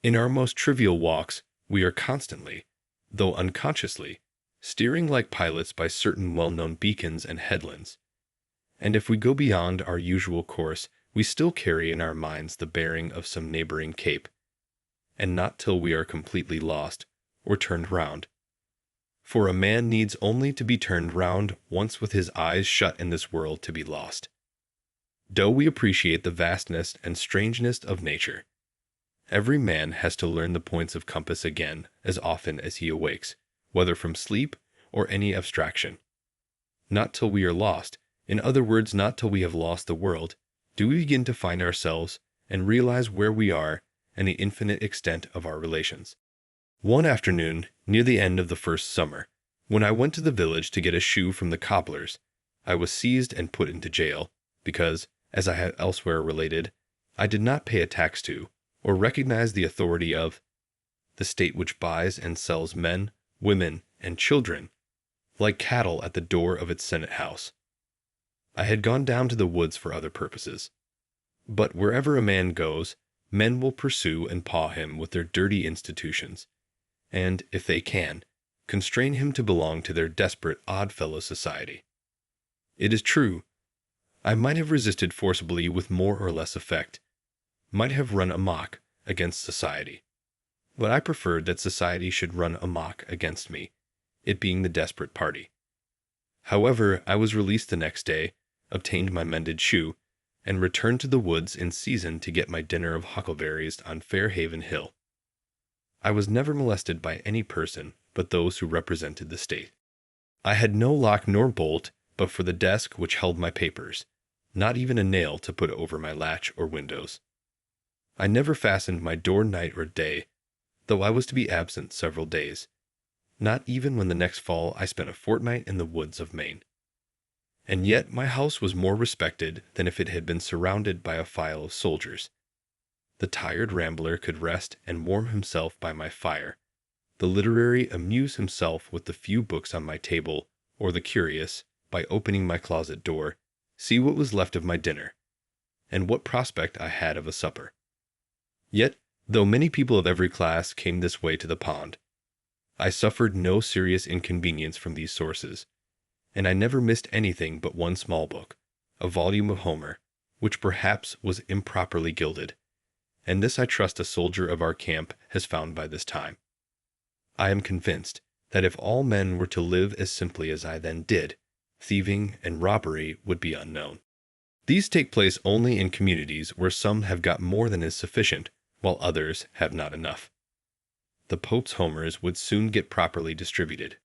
[SPEAKER 2] In our most trivial walks, we are constantly, though unconsciously, steering like pilots by certain well-known beacons and headlands. And if we go beyond our usual course, we still carry in our minds the bearing of some neighboring cape, and not till we are completely lost, or turned round. For a man needs only to be turned round once with his eyes shut in this world to be lost. Though we appreciate the vastness and strangeness of nature, every man has to learn the points of compass again as often as he awakes, whether from sleep or any abstraction. Not till we are lost, in other words, not till we have lost the world, do we begin to find ourselves and realize where we are and the infinite extent of our relations. One afternoon, near the end of the first summer, when I went to the village to get a shoe from the cobbler's, I was seized and put into jail, because, as I have elsewhere related, I did not pay a tax to, or recognize the authority of, the state which buys and sells men, women, and children, like cattle at the door of its Senate house. I had gone down to the woods for other purposes. But wherever a man goes, men will pursue and paw him with their dirty institutions, and, if they can, constrain him to belong to their desperate odd-fellow society. It is true, I might have resisted forcibly with more or less effect, might have run amok against society. But I preferred that society should run amok against me, it being the desperate party. However, I was released the next day, obtained my mended shoe, and returned to the woods in season to get my dinner of huckleberries on Fairhaven Hill. I was never molested by any person but those who represented the state. I had no lock nor bolt but for the desk which held my papers, not even a nail to put over my latch or windows. I never fastened my door night or day, though I was to be absent several days, not even when the next fall I spent a fortnight in the woods of Maine. And yet my house was more respected than if it had been surrounded by a file of soldiers. The tired rambler could rest and warm himself by my fire, the literary amuse himself with the few books on my table, or the curious, by opening my closet door, see what was left of my dinner, and what prospect I had of a supper. Yet, though many people of every class came this way to the pond, I suffered no serious inconvenience from these sources, and I never missed anything but one small book, a volume of Homer, which perhaps was improperly gilded, and this I trust a soldier of our camp has found by this time. I am convinced that if all men were to live as simply as I then did, thieving and robbery would be unknown. These take place only in communities where some have got more than is sufficient, while others have not enough. The Pope's Homers would soon get properly distributed.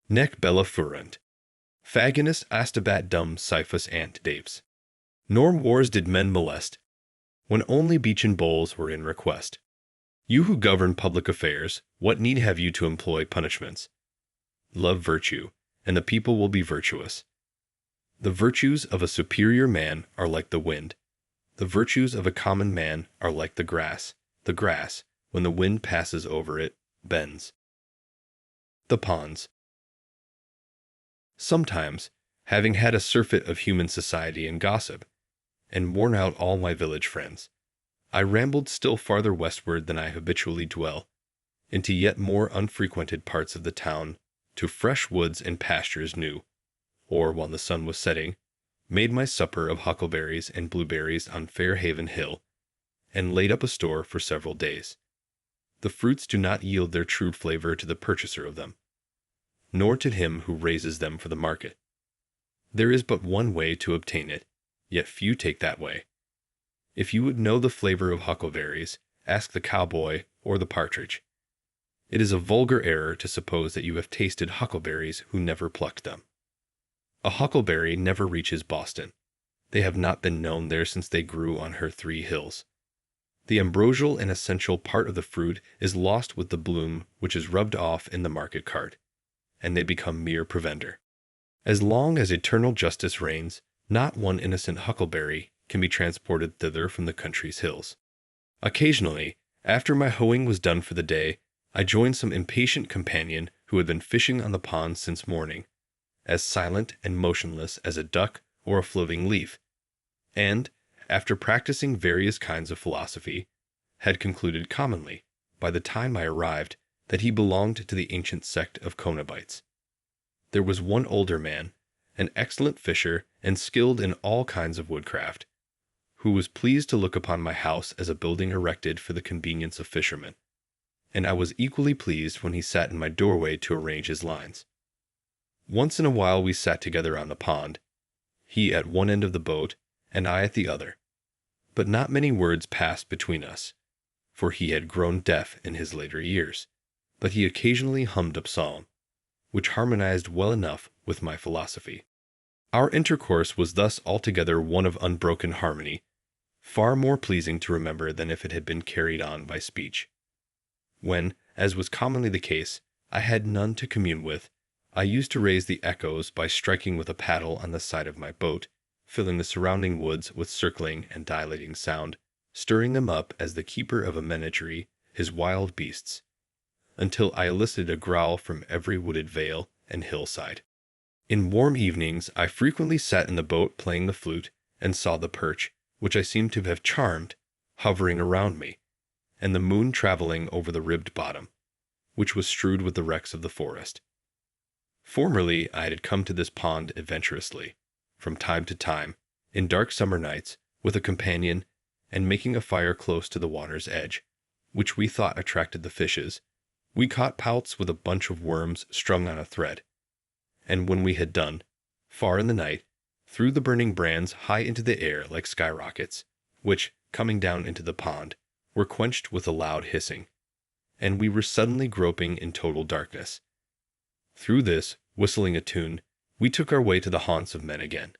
[SPEAKER 2] Nec bella fuerunt. Faginus astabat dum cyphus ant dapes. Nor wars did men molest, when only beechen bowls were in request. You who govern public affairs, what need have you to employ punishments? Love virtue, and the people will be virtuous. The virtues of a superior man are like the wind. The virtues of a common man are like the grass. The grass, when the wind passes over it, bends. The ponds. Sometimes, having had a surfeit of human society and gossip, and worn out all my village friends, I rambled still farther westward than I habitually dwell, into yet more unfrequented parts of the town, to fresh woods and pastures new, or, while the sun was setting, made my supper of huckleberries and blueberries on Fairhaven Hill, and laid up a store for several days. The fruits do not yield their true flavor to the purchaser of them, nor to him who raises them for the market. There is but one way to obtain it, yet few take that way. If you would know the flavor of huckleberries, ask the cowboy or the partridge. It is a vulgar error to suppose that you have tasted huckleberries who never plucked them. A huckleberry never reaches Boston. They have not been known there since they grew on her 3 hills. The ambrosial and essential part of the fruit is lost with the bloom, which is rubbed off in the market cart, and they become mere provender. As long as eternal justice reigns, not one innocent huckleberry can be transported thither from the country's hills. Occasionally, after my hoeing was done for the day, I joined some impatient companion who had been fishing on the pond since morning, as silent and motionless as a duck or a floating leaf, and, after practicing various kinds of philosophy, had concluded commonly, by the time I arrived, that he belonged to the ancient sect of Conobites. There was one older man, an excellent fisher and skilled in all kinds of woodcraft, who was pleased to look upon my house as a building erected for the convenience of fishermen, and I was equally pleased when he sat in my doorway to arrange his lines. Once in a while we sat together on the pond, he at one end of the boat and I at the other, but not many words passed between us, for he had grown deaf in his later years, but he occasionally hummed a psalm, which harmonized well enough with my philosophy. Our intercourse was thus altogether one of unbroken harmony, far more pleasing to remember than if it had been carried on by speech. When, as was commonly the case, I had none to commune with, I used to raise the echoes by striking with a paddle on the side of my boat, filling the surrounding woods with circling and dilating sound, stirring them up as the keeper of a menagerie his wild beasts, until I elicited a growl from every wooded vale and hillside. In warm evenings I frequently sat in the boat playing the flute, and saw the perch, which I seemed to have charmed, hovering around me, and the moon traveling over the ribbed bottom, which was strewed with the wrecks of the forest. Formerly I had come to this pond adventurously, from time to time, in dark summer nights, with a companion, and making a fire close to the water's edge, which we thought attracted the fishes. We caught pouts with a bunch of worms strung on a thread, and when we had done, far in the night, threw the burning brands high into the air like skyrockets, which, coming down into the pond, were quenched with a loud hissing, and we were suddenly groping in total darkness. Through this, whistling a tune, we took our way to the haunts of men again.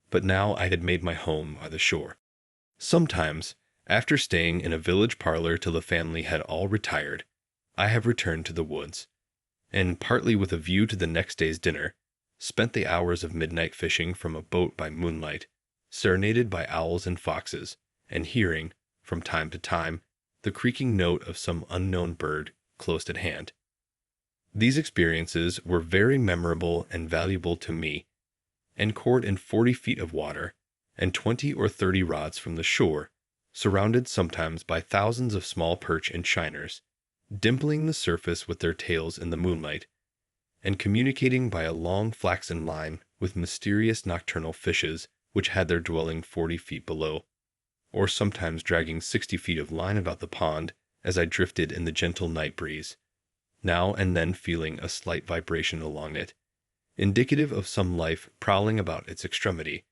[SPEAKER 2] But now I had made my home by the shore. Sometimes, after staying in a village parlor till the family had all retired, I have returned to the woods, and partly with a view to the next day's dinner, spent the hours of midnight fishing from a boat by moonlight, serenaded by owls and foxes, and hearing, from time to time, the creaking note of some unknown bird close at hand. These experiences were very memorable and valuable to me, and caught in 40 feet of water, and 20 or 30 rods from the shore, surrounded sometimes by thousands of small perch and shiners, dimpling the surface with their tails in the moonlight, and communicating by a long flaxen line with mysterious nocturnal fishes which had their dwelling 40 feet below, or sometimes dragging 60 feet of line about the pond as I drifted in the gentle night breeze, now and then feeling a slight vibration along it, indicative of some life prowling about its extremity,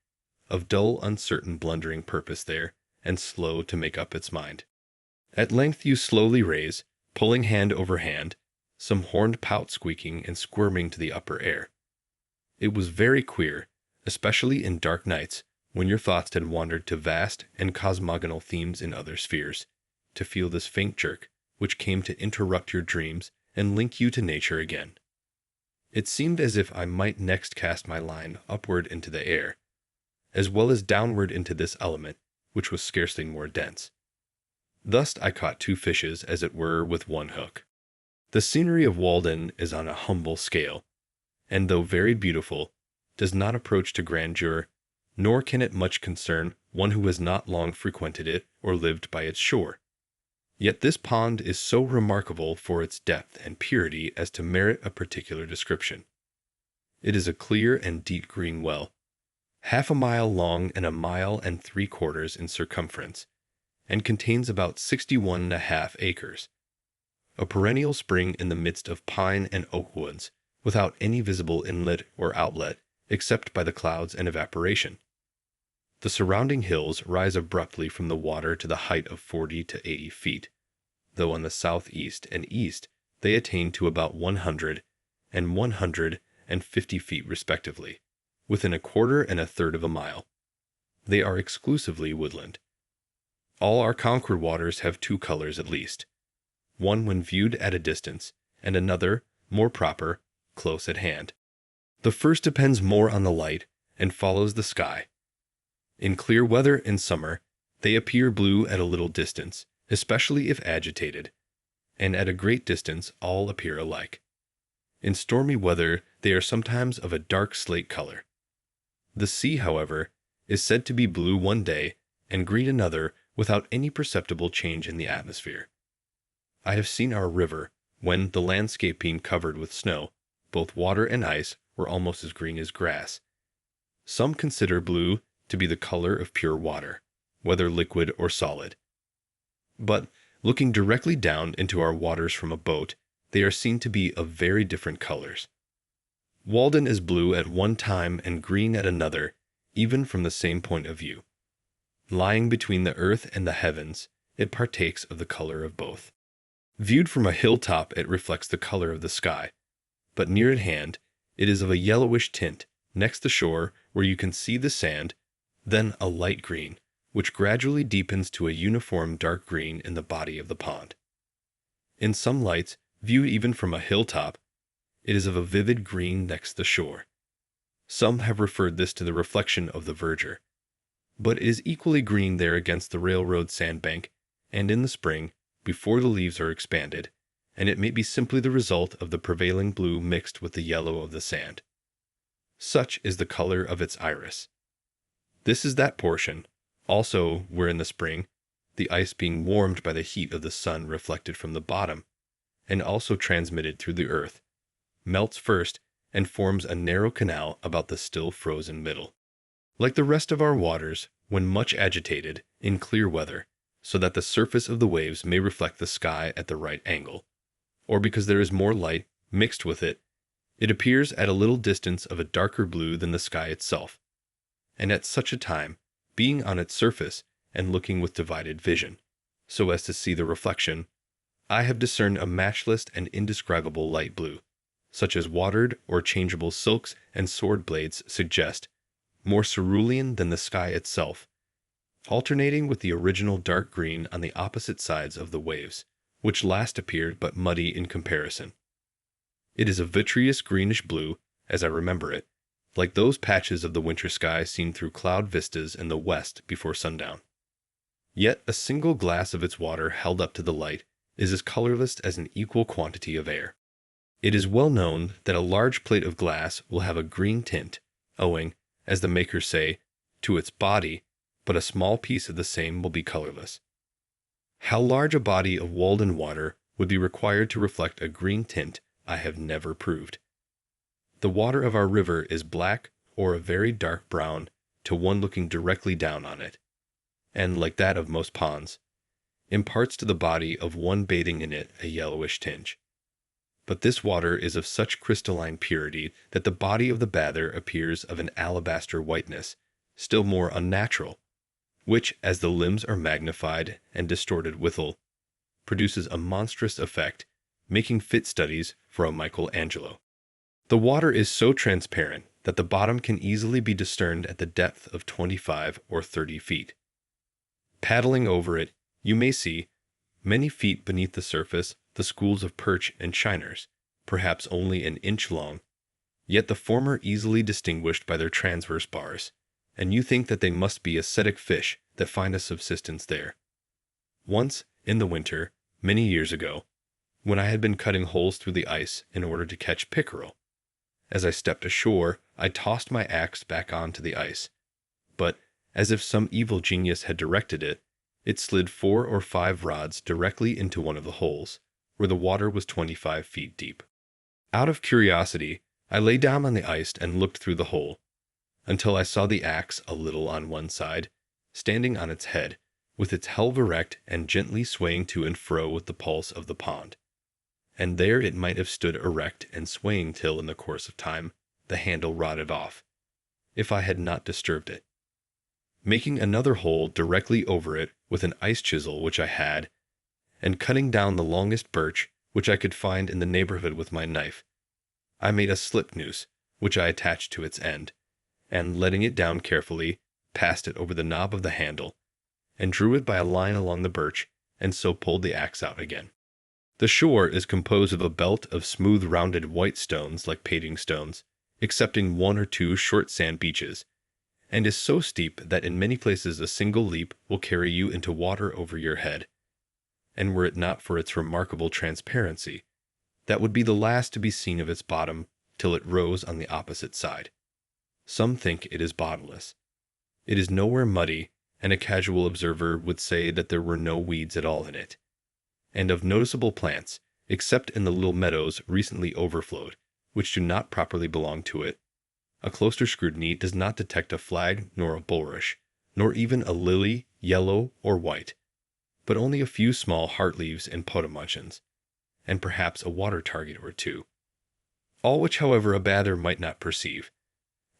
[SPEAKER 2] of dull, uncertain, blundering purpose there, and slow to make up its mind. At length you slowly raise, pulling hand over hand, some horned pout squeaking and squirming to the upper air. It was very queer, especially in dark nights, when your thoughts had wandered to vast and cosmogonal themes in other spheres, to feel this faint jerk, which came to interrupt your dreams and link you to nature again. It seemed as if I might next cast my line upward into the air, as well as downward into this element, which was scarcely more dense. Thus I caught 2 fishes, as it were, with one hook. The scenery of Walden is on a humble scale, and though very beautiful, does not approach to grandeur, nor can it much concern one who has not long frequented it or lived by its shore. Yet this pond is so remarkable for its depth and purity as to merit a particular description. It is a clear and deep green well, 1/2 mile long and 1 3/4 miles in circumference, and contains about 61½ acres. A perennial spring in the midst of pine and oak woods, without any visible inlet or outlet except by the clouds and evaporation. The surrounding hills rise abruptly from the water to the height of 40 to 80 feet, though on the southeast and east they attain to about 100 and 150 feet respectively, within 1/4 and 1/3 of a mile. they are exclusively woodland. All our conquered waters have two colors at least, one when viewed at a distance, and another, more proper, close at hand. The first depends more on the light and follows the sky. In clear weather in summer, they appear blue at a little distance, especially if agitated, and at a great distance all appear alike. In stormy weather, they are sometimes of a dark slate color. The sea, however, is said to be blue one day and green another without any perceptible change in the atmosphere. I have seen our river, when, the landscape being covered with snow, both water and ice were almost as green as grass. Some consider blue to be the color of pure water, whether liquid or solid. But, looking directly down into our waters from a boat, they are seen to be of very different colors. Walden is blue at one time and green at another, even from the same point of view. Lying between the earth and the heavens, it partakes of the color of both. Viewed from a hilltop, it reflects the color of the sky, but near at hand, it is of a yellowish tint, next the shore, where you can see the sand, then a light green, which gradually deepens to a uniform dark green in the body of the pond. In some lights, viewed even from a hilltop, it is of a vivid green next the shore. Some have referred this to the reflection of the verdure, but it is equally green there against the railroad sandbank, and in the spring, before the leaves are expanded, and it may be simply the result of the prevailing blue mixed with the yellow of the sand. Such is the color of its iris. This is that portion, also, where in the spring, the ice being warmed by the heat of the sun reflected from the bottom, and also transmitted through the earth, melts first and forms a narrow canal about the still frozen middle. Like the rest of our waters, when much agitated, in clear weather, so that the surface of the waves may reflect the sky at the right angle, or because there is more light mixed with it, it appears at a little distance of a darker blue than the sky itself, and at such a time, being on its surface and looking with divided vision, so as to see the reflection, I have discerned a matchless and indescribable light blue, such as watered or changeable silks and sword blades suggest, more cerulean than the sky itself, alternating with the original dark green on the opposite sides of the waves, which last appeared but muddy in comparison. It is a vitreous greenish blue, as I remember it, like those patches of the winter sky seen through cloud vistas in the west before sundown. Yet a single glass of its water held up to the light is as colorless as an equal quantity of air. It is well known that a large plate of glass will have a green tint, owing, as the makers say, to its body, but a small piece of the same will be colorless. How large a body of Walden water would be required to reflect a green tint I have never proved. The water of our river is black or a very dark brown to one looking directly down on it, and, like that of most ponds, imparts to the body of one bathing in it a yellowish tinge. But this water is of such crystalline purity that the body of the bather appears of an alabaster whiteness, still more unnatural, which, as the limbs are magnified and distorted withal, produces a monstrous effect, making fit studies for a Michelangelo. The water is so transparent that the bottom can easily be discerned at the depth of 25 or 30 feet. Paddling over it, you may see, many feet beneath the surface, the schools of perch and shiners, perhaps only an inch long, yet the former easily distinguished by their transverse bars, and you think that they must be ascetic fish that find a subsistence there. Once, in the winter, many years ago, when I had been cutting holes through the ice in order to catch pickerel, as I stepped ashore, I tossed my axe back onto the ice, but, as if some evil genius had directed it, it slid 4 or 5 rods directly into one of the holes, where the water was 25 feet deep. Out of curiosity, I lay down on the ice and looked through the hole, until I saw the axe a little on one side, standing on its head, with its helve erect and gently swaying to and fro with the pulse of the pond. And there it might have stood erect and swaying till, in the course of time, the handle rotted off, if I had not disturbed it. Making another hole directly over it with an ice chisel which I had, and cutting down the longest birch which I could find in the neighborhood with my knife, I made a slip noose, which I attached to its end, and letting it down carefully, passed it over the knob of the handle, and drew it by a line along the birch, and so pulled the axe out again. The shore is composed of a belt of smooth rounded white stones like paving stones, excepting one or two short sand beaches, and is so steep that in many places a single leap will carry you into water over your head. And were it not for its remarkable transparency, that would be the last to be seen of its bottom till it rose on the opposite side. Some think it is bottomless. It is nowhere muddy, and a casual observer would say that there were no weeds at all in it. And of noticeable plants, except in the little meadows recently overflowed, which do not properly belong to it, a closer scrutiny does not detect a flag nor a bulrush, nor even a lily, yellow or white, but only a few small heart-leaves and potamochens, and perhaps a water target or two, all which however a bather might not perceive,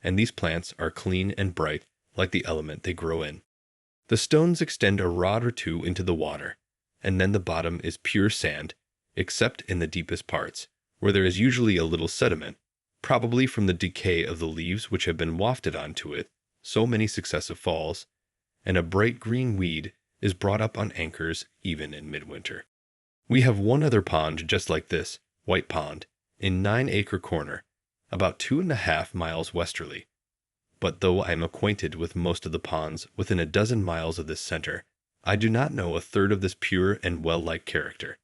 [SPEAKER 2] and these plants are clean and bright like the element they grow in. The stones extend a rod or two into the water, and then the bottom is pure sand, except in the deepest parts, where there is usually a little sediment, probably from the decay of the leaves which have been wafted onto it so many successive falls, and a bright green weed is brought up on anchors even in midwinter. We have one other pond just like this, White Pond, in 9-acre corner, about 2.5 miles westerly. But though I am acquainted with most of the ponds within a dozen miles of this center, I do not know a third of this pure and well-liked character.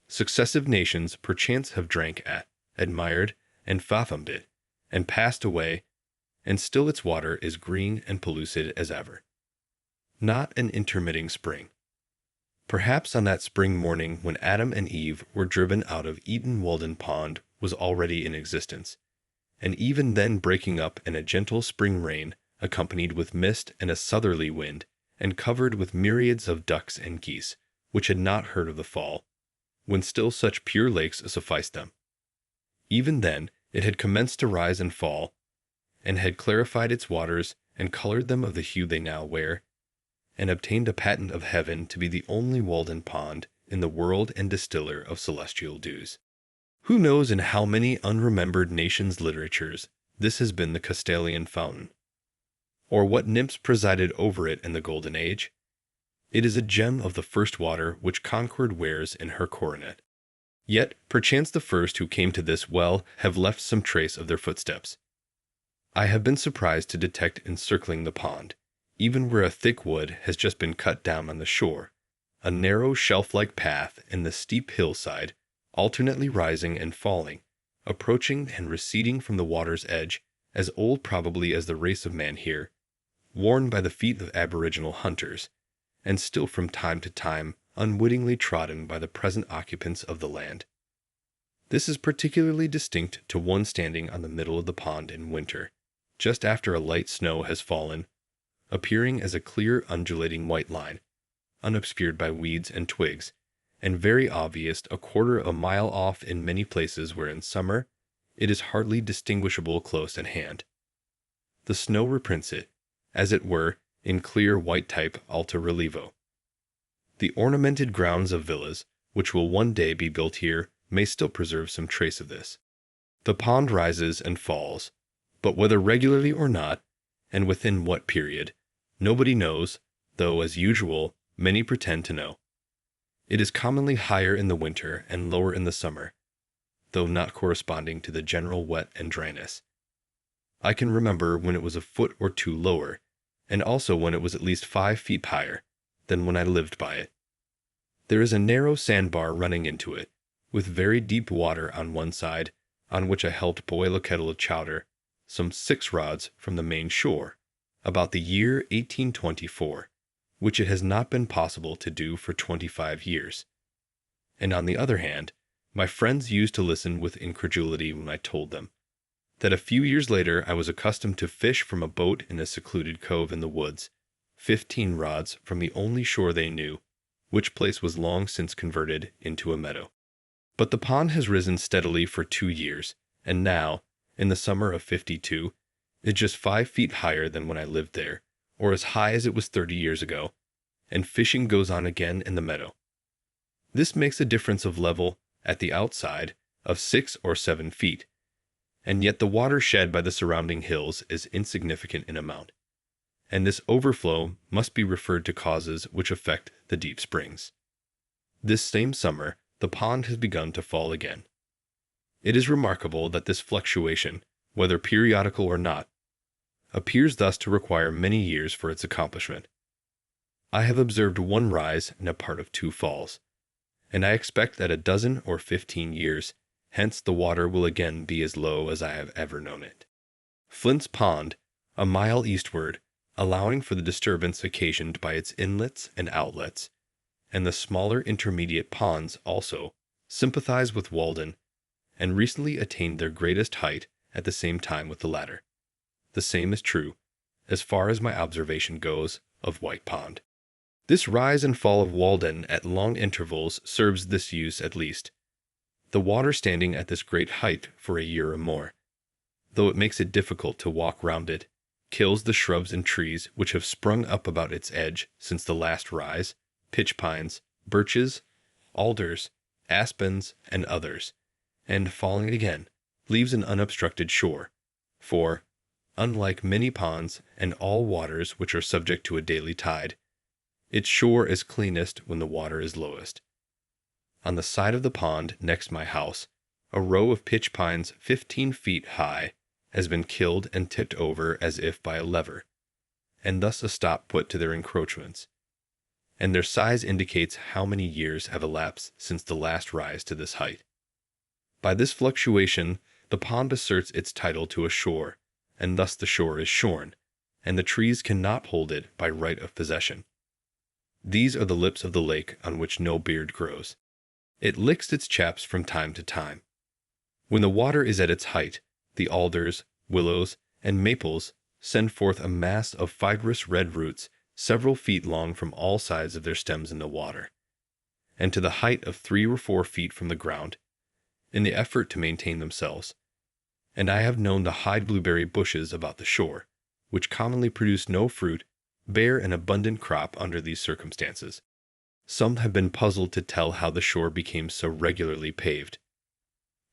[SPEAKER 2] Successive nations perchance have drank at, admired, and fathomed it, and passed away, and still its water is green and pellucid as ever. Not an intermitting spring. Perhaps on that spring morning when Adam and Eve were driven out of Walden Pond was already in existence, and even then breaking up in a gentle spring rain accompanied with mist and a southerly wind, and covered with myriads of ducks and geese, which had not heard of the fall, when still such pure lakes sufficed them. Even then it had commenced to rise and fall, and had clarified its waters and colored them of the hue they now wear, and obtained a patent of heaven to be the only Walden Pond in the world and distiller of celestial dews. Who knows in how many unremembered nations' literatures this has been the Castalian fountain, or what nymphs presided over it in the Golden Age? It is a gem of the first water which Concord wears in her coronet. Yet perchance the first who came to this well have left some trace of their footsteps. I have been surprised to detect encircling the pond, even where a thick wood has just been cut down on the shore, a narrow shelf-like path in the steep hillside, alternately rising and falling, approaching and receding from the water's edge, as old probably as the race of man here, worn by the feet of aboriginal hunters, and still from time to time unwittingly trodden by the present occupants of the land. This is particularly distinct to one standing on the middle of the pond in winter, just after a light snow has fallen, appearing as a clear undulating white line, unobscured by weeds and twigs, and very obvious a quarter of a mile off in many places where in summer it is hardly distinguishable close at hand. The snow reprints it, as it were, in clear white type alto relievo. The ornamented grounds of villas, which will one day be built here, may still preserve some trace of this. The pond rises and falls, but whether regularly or not, and within what period, nobody knows, though, as usual, many pretend to know. It is commonly higher in the winter and lower in the summer, though not corresponding to the general wet and dryness. I can remember when it was a foot or two lower, and also when it was at least 5 feet higher, than when I lived by it. There is a narrow sandbar running into it, with very deep water on one side, on which I helped boil a kettle of chowder, some 6 rods from the main shore, about the year 1824, which it has not been possible to do for 25 years. And on the other hand, my friends used to listen with incredulity when I told them that a few years later I was accustomed to fish from a boat in a secluded cove in the woods, 15 rods from the only shore they knew, which place was long since converted into a meadow. But the pond has risen steadily for 2 years, and now, in the summer of '52, is just 5 feet higher than when I lived there, or as high as it was 30 years ago, and fishing goes on again in the meadow. This makes a difference of level, at the outside, of 6 or 7 feet, and yet the water shed by the surrounding hills is insignificant in amount, and this overflow must be referred to causes which affect the deep springs. This same summer, the pond has begun to fall again. It is remarkable that this fluctuation, whether periodical or not, appears thus to require many years for its accomplishment. I have observed one rise and a part of 2 falls, and I expect that a dozen or 15 years hence the water will again be as low as I have ever known it. Flint's Pond, a mile eastward, allowing for the disturbance occasioned by its inlets and outlets, and the smaller intermediate ponds also, sympathize with Walden, and recently attained their greatest height at the same time with the latter. The same is true, as far as my observation goes, of White Pond. This rise and fall of Walden at long intervals serves this use at least, the water standing at this great height for a year or more, though it makes it difficult to walk round it, kills the shrubs and trees which have sprung up about its edge since the last rise, pitch pines, birches, alders, aspens, and others, and falling again, leaves an unobstructed shore, for, unlike many ponds and all waters which are subject to a daily tide, its shore is cleanest when the water is lowest. On the side of the pond next my house, a row of pitch pines 15 feet high has been killed and tipped over as if by a lever, and thus a stop put to their encroachments, and their size indicates how many years have elapsed since the last rise to this height. By this fluctuation, the pond asserts its title to a shore, and thus the shore is shorn, and the trees cannot hold it by right of possession. These are the lips of the lake on which no beard grows. It licks its chaps from time to time. When the water is at its height, the alders, willows, and maples send forth a mass of fibrous red roots several feet long from all sides of their stems in the water, and to the height of 3 or 4 feet from the ground, in the effort to maintain themselves. And I have known the hide blueberry bushes about the shore, which commonly produce no fruit, bear an abundant crop under these circumstances. Some have been puzzled to tell how the shore became so regularly paved.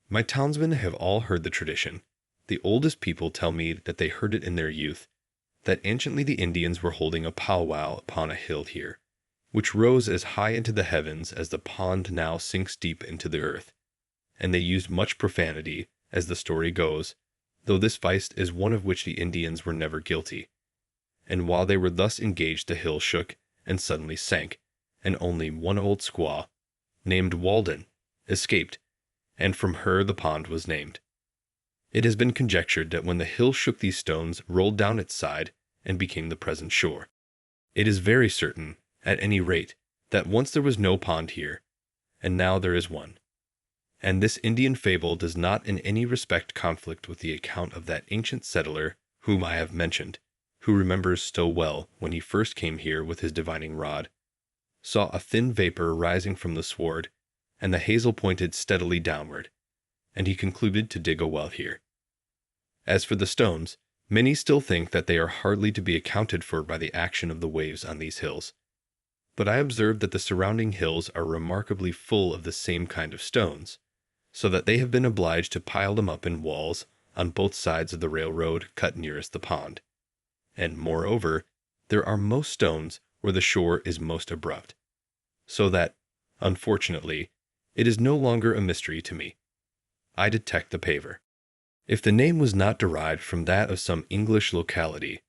[SPEAKER 2] My townsmen have all heard the tradition. The oldest people tell me that they heard it in their youth, that anciently the Indians were holding a powwow upon a hill here, which rose as high into the heavens as the pond now sinks deep into the earth, and they used much profanity, as the story goes, though this vice is one of which the Indians were never guilty. And while they were thus engaged the hill shook and suddenly sank, and only one old squaw, named Walden, escaped, and from her the pond was named. It has been conjectured that when the hill shook these stones rolled down its side and became the present shore. It is very certain, at any rate, that once there was no pond here, and now there is one. And this Indian fable does not in any respect conflict with the account of that ancient settler whom I have mentioned, who remembers so well when he first came here with his divining rod, saw a thin vapor rising from the sward, and the hazel pointed steadily downward, and he concluded to dig a well here. As for the stones, many still think that they are hardly to be accounted for by the action of the waves on these hills. But I observe that the surrounding hills are remarkably full of the same kind of stones, so that they have been obliged to pile them up in walls on both sides of the railroad cut nearest the pond. And, moreover, there are most stones where the shore is most abrupt, so that, unfortunately, it is no longer a mystery to me. I detect the paver. If the name was not derived from that of some English locality,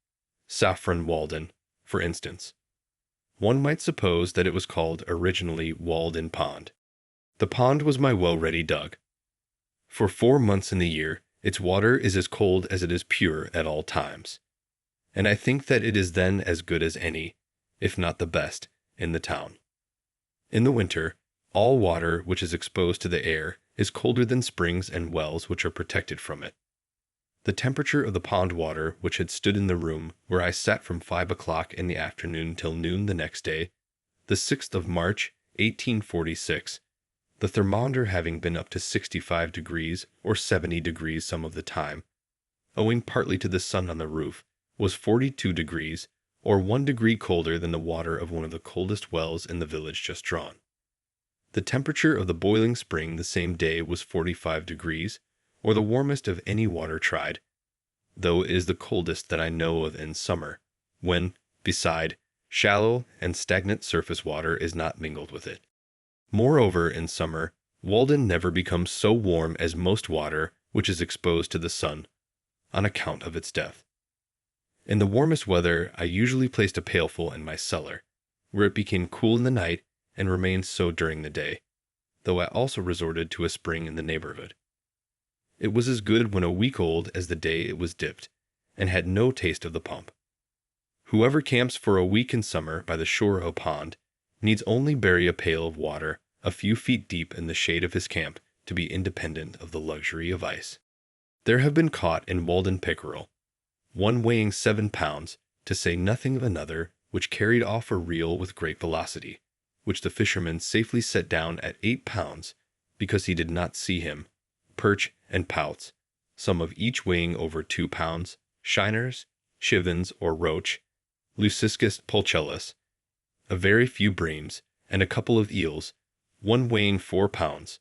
[SPEAKER 2] Saffron Walden, for instance, one might suppose that it was called originally Walden Pond. The pond was my well ready dug. For 4 months in the year, its water is as cold as it is pure at all times, and I think that it is then as good as any, if not the best, in the town. In the winter, all water which is exposed to the air is colder than springs and wells which are protected from it. The temperature of the pond water which had stood in the room where I sat from 5 o'clock in the afternoon till noon the next day, the 6th of March, 1846, the thermometer having been up to 65 degrees or 70 degrees some of the time, owing partly to the sun on the roof, was 42 degrees, or 1 degree colder than the water of one of the coldest wells in the village just drawn. The temperature of the boiling spring the same day was 45 degrees, or the warmest of any water tried, though it is the coldest that I know of in summer, when, beside, shallow and stagnant surface water is not mingled with it. Moreover, in summer, Walden never becomes so warm as most water which is exposed to the sun, on account of its depth. In the warmest weather, I usually placed a pailful in my cellar, where it became cool in the night and remained so during the day, though I also resorted to a spring in the neighborhood. It was as good when a week old as the day it was dipped, and had no taste of the pump. Whoever camps for a week in summer by the shore of a pond needs only bury a pail of water a few feet deep in the shade of his camp to be independent of the luxury of ice. There have been caught in Walden pickerel, one weighing 7 pounds, to say nothing of another which carried off a reel with great velocity, which the fisherman safely set down at 8 pounds, because he did not see him, perch and pouts, some of each weighing over 2 pounds, shiners, chivins or roach, Leuciscus pulchellus, a very few breams, and a couple of eels, one weighing 4 pounds.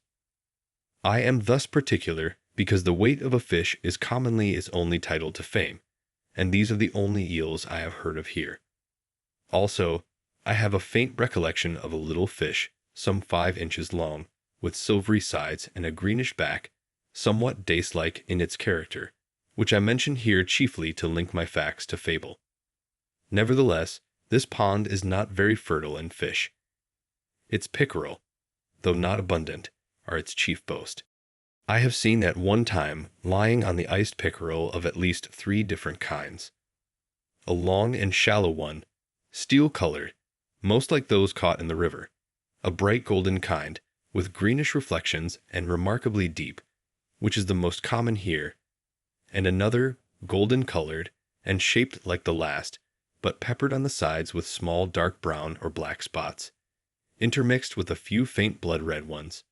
[SPEAKER 2] I am thus particular because the weight of a fish is commonly its only title to fame, and these are the only eels I have heard of here. Also, I have a faint recollection of a little fish, some 5 inches long, with silvery sides and a greenish back, somewhat dace-like in its character, which I mention here chiefly to link my facts to fable. Nevertheless, this pond is not very fertile in fish. Its pickerel, though not abundant, are its chief boast. I have seen at one time lying on the iced pickerel of at least 3 different kinds. A long and shallow one, steel-colored, most like those caught in the river, a bright golden kind, with greenish reflections and remarkably deep, which is the most common here, and another, golden-colored, and shaped like the last, but peppered on the sides with small dark brown or black spots, intermixed with a few faint blood-red ones,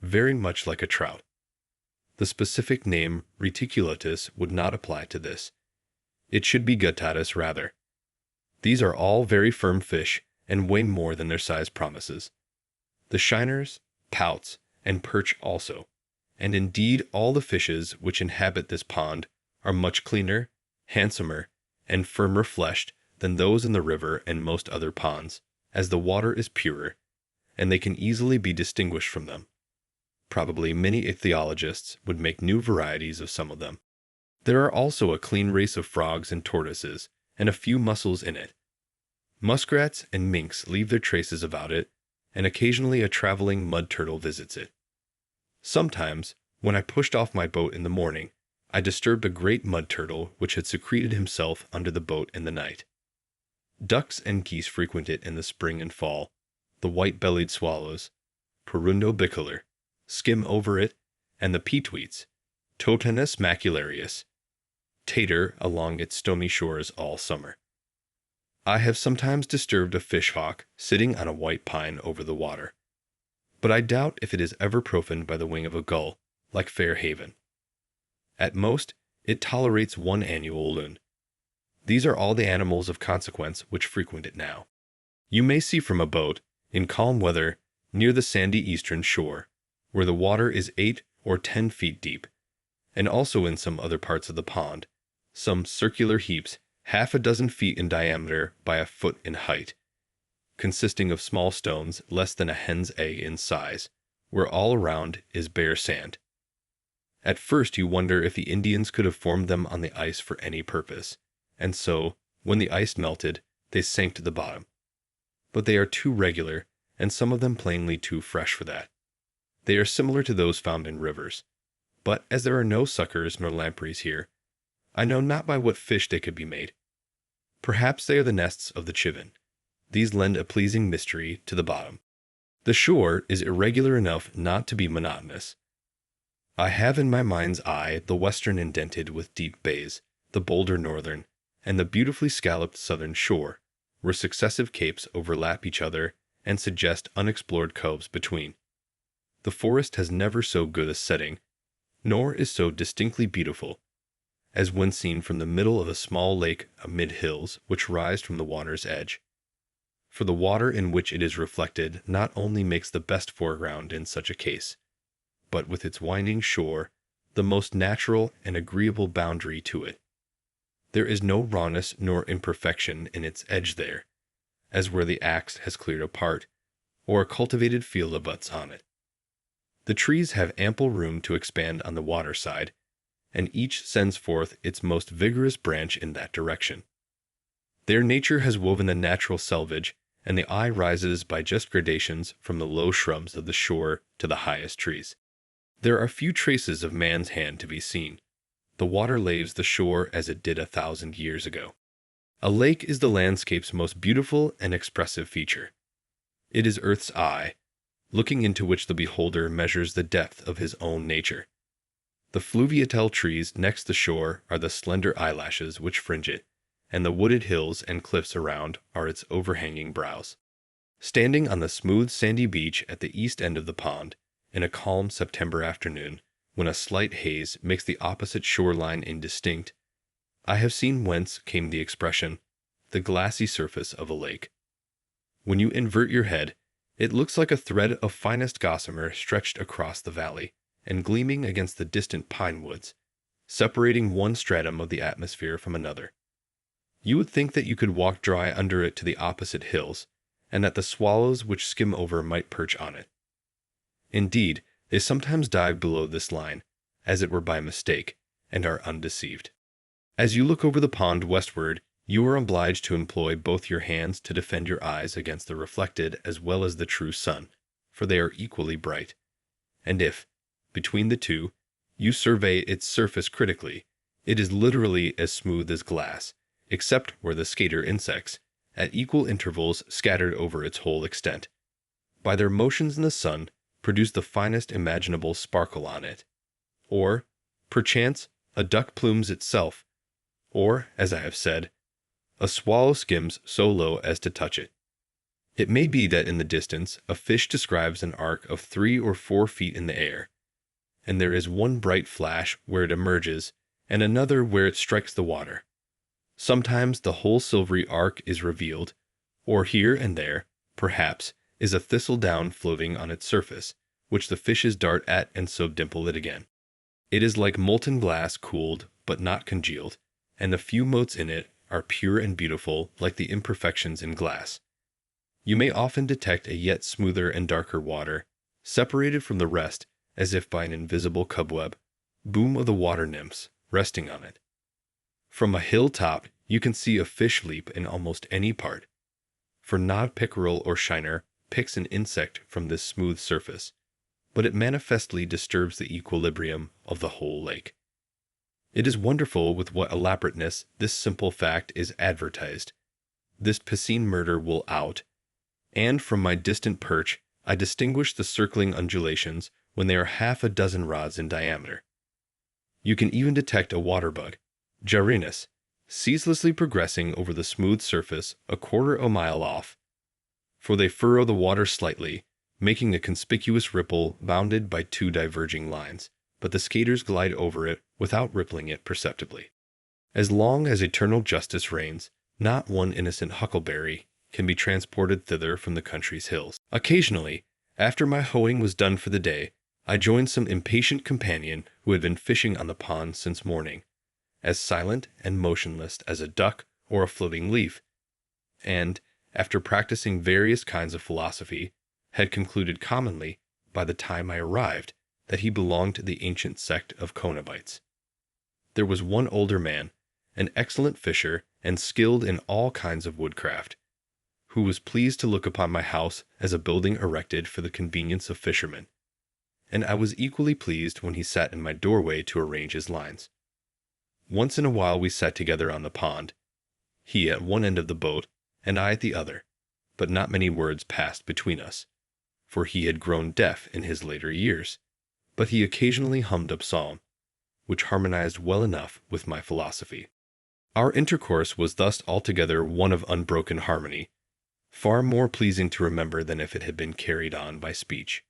[SPEAKER 2] very much like a trout. The specific name reticulatus would not apply to this. It should be guttatus rather. These are all very firm fish, and weigh more than their size promises. The shiners, pouts, and perch also, and indeed all the fishes which inhabit this pond, are much cleaner, handsomer, and firmer fleshed than those in the river and most other ponds, as the water is purer, and they can easily be distinguished from them. Probably many ichthyologists would make new varieties of some of them. There are also a clean race of frogs and tortoises, and a few mussels in it. Muskrats and minks leave their traces about it, and occasionally a traveling mud turtle visits it. Sometimes, when I pushed off my boat in the morning, I disturbed a great mud turtle which had secreted himself under the boat in the night. Ducks and geese frequent it in the spring and fall. The white-bellied swallows, Perundo bicolor, skim over it, and the peetweets, Totanus macularius, tater along its stony shores all summer. I have sometimes disturbed a fish-hawk sitting on a white pine over the water, but I doubt if it is ever profaned by the wing of a gull, like Fair Haven. At most, it tolerates one annual loon. These are all the animals of consequence which frequent it now. You may see from a boat, in calm weather, near the sandy eastern shore, where the water is 8 or 10 feet deep, and also in some other parts of the pond, some circular heaps 6 feet in diameter by a foot in height, consisting of small stones less than a hen's egg in size, where all around is bare sand. At first you wonder if the Indians could have formed them on the ice for any purpose, and so, when the ice melted, they sank to the bottom. But they are too regular, and some of them plainly too fresh for that. They are similar to those found in rivers, but as there are no suckers nor lampreys here, I know not by what fish they could be made. Perhaps they are the nests of the chivin. These lend a pleasing mystery to the bottom. The shore is irregular enough not to be monotonous. I have in my mind's eye the western indented with deep bays, the bolder northern, and the beautifully scalloped southern shore, where successive capes overlap each other and suggest unexplored coves between. The forest has never so good a setting, nor is so distinctly beautiful, as when seen from the middle of a small lake amid hills which rise from the water's edge. For the water in which it is reflected not only makes the best foreground in such a case, but with its winding shore, the most natural and agreeable boundary to it. There is no rawness nor imperfection in its edge there, as where the axe has cleared a part, or a cultivated field abuts on it. The trees have ample room to expand on the water side, and each sends forth its most vigorous branch in that direction. There nature has woven the natural selvage, and the eye rises by just gradations from the low shrubs of the shore to the highest trees. There are few traces of man's hand to be seen. The water laves the shore as it did 1,000 years ago. A lake is the landscape's most beautiful and expressive feature. It is Earth's eye, looking into which the beholder measures the depth of his own nature. The fluviatile trees next the shore are the slender eyelashes which fringe it, and the wooded hills and cliffs around are its overhanging brows. Standing on the smooth sandy beach at the east end of the pond, in a calm September afternoon, when a slight haze makes the opposite shoreline indistinct, I have seen whence came the expression, the glassy surface of a lake. When you invert your head, it looks like a thread of finest gossamer stretched across the valley, and gleaming against the distant pine woods, separating one stratum of the atmosphere from another. You would think that you could walk dry under it to the opposite hills, and that the swallows which skim over might perch on it. Indeed, they sometimes dive below this line, as it were by mistake, and are undeceived. As you look over the pond westward, you are obliged to employ both your hands to defend your eyes against the reflected as well as the true sun, for they are equally bright. And if, between the two, you survey its surface critically, it is literally as smooth as glass, except where the skater insects, at equal intervals scattered over its whole extent, by their motions in the sun, produce the finest imaginable sparkle on it. Or, perchance, a duck plumes itself, or, as I have said, a swallow skims so low as to touch it. It may be that in the distance a fish describes an arc of 3 or 4 feet in the air, and there is one bright flash where it emerges, and another where it strikes the water. Sometimes the whole silvery arc is revealed, or here and there, perhaps, is a thistledown floating on its surface, which the fishes dart at and so dimple it again. It is like molten glass cooled but not congealed, and the few motes in it are pure and beautiful like the imperfections in glass. You may often detect a yet smoother and darker water, separated from the rest as if by an invisible cobweb, boom of the water nymphs resting on it. From a hill top you can see a fish leap in almost any part, for not pickerel or shiner picks an insect from this smooth surface, but it manifestly disturbs the equilibrium of the whole lake. It is wonderful with what elaborateness this simple fact is advertised. This piscine murder will out, and from my distant perch I distinguish the circling undulations when they are 6 rods in diameter. You can even detect a water bug, Gyrinus, ceaselessly progressing over the smooth surface 1/4 mile off, for they furrow the water slightly, making a conspicuous ripple bounded by 2 diverging lines, but the skaters glide over it without rippling it perceptibly. As long as eternal justice reigns, not one innocent huckleberry can be transported thither from the country's hills. Occasionally, after my hoeing was done for the day, I joined some impatient companion who had been fishing on the pond since morning, as silent and motionless as a duck or a floating leaf, and, after practicing various kinds of philosophy, had concluded commonly, by the time I arrived, that he belonged to the ancient sect of Coenobites. There was one older man, an excellent fisher and skilled in all kinds of woodcraft, who was pleased to look upon my house as a building erected for the convenience of fishermen, and I was equally pleased when he sat in my doorway to arrange his lines. Once in a while we sat together on the pond, he at one end of the boat and I at the other, but not many words passed between us, for he had grown deaf in his later years, but he occasionally hummed a psalm, which harmonized well enough with my philosophy. Our intercourse was thus altogether one of unbroken harmony, far more pleasing to remember than if it had been carried on by speech.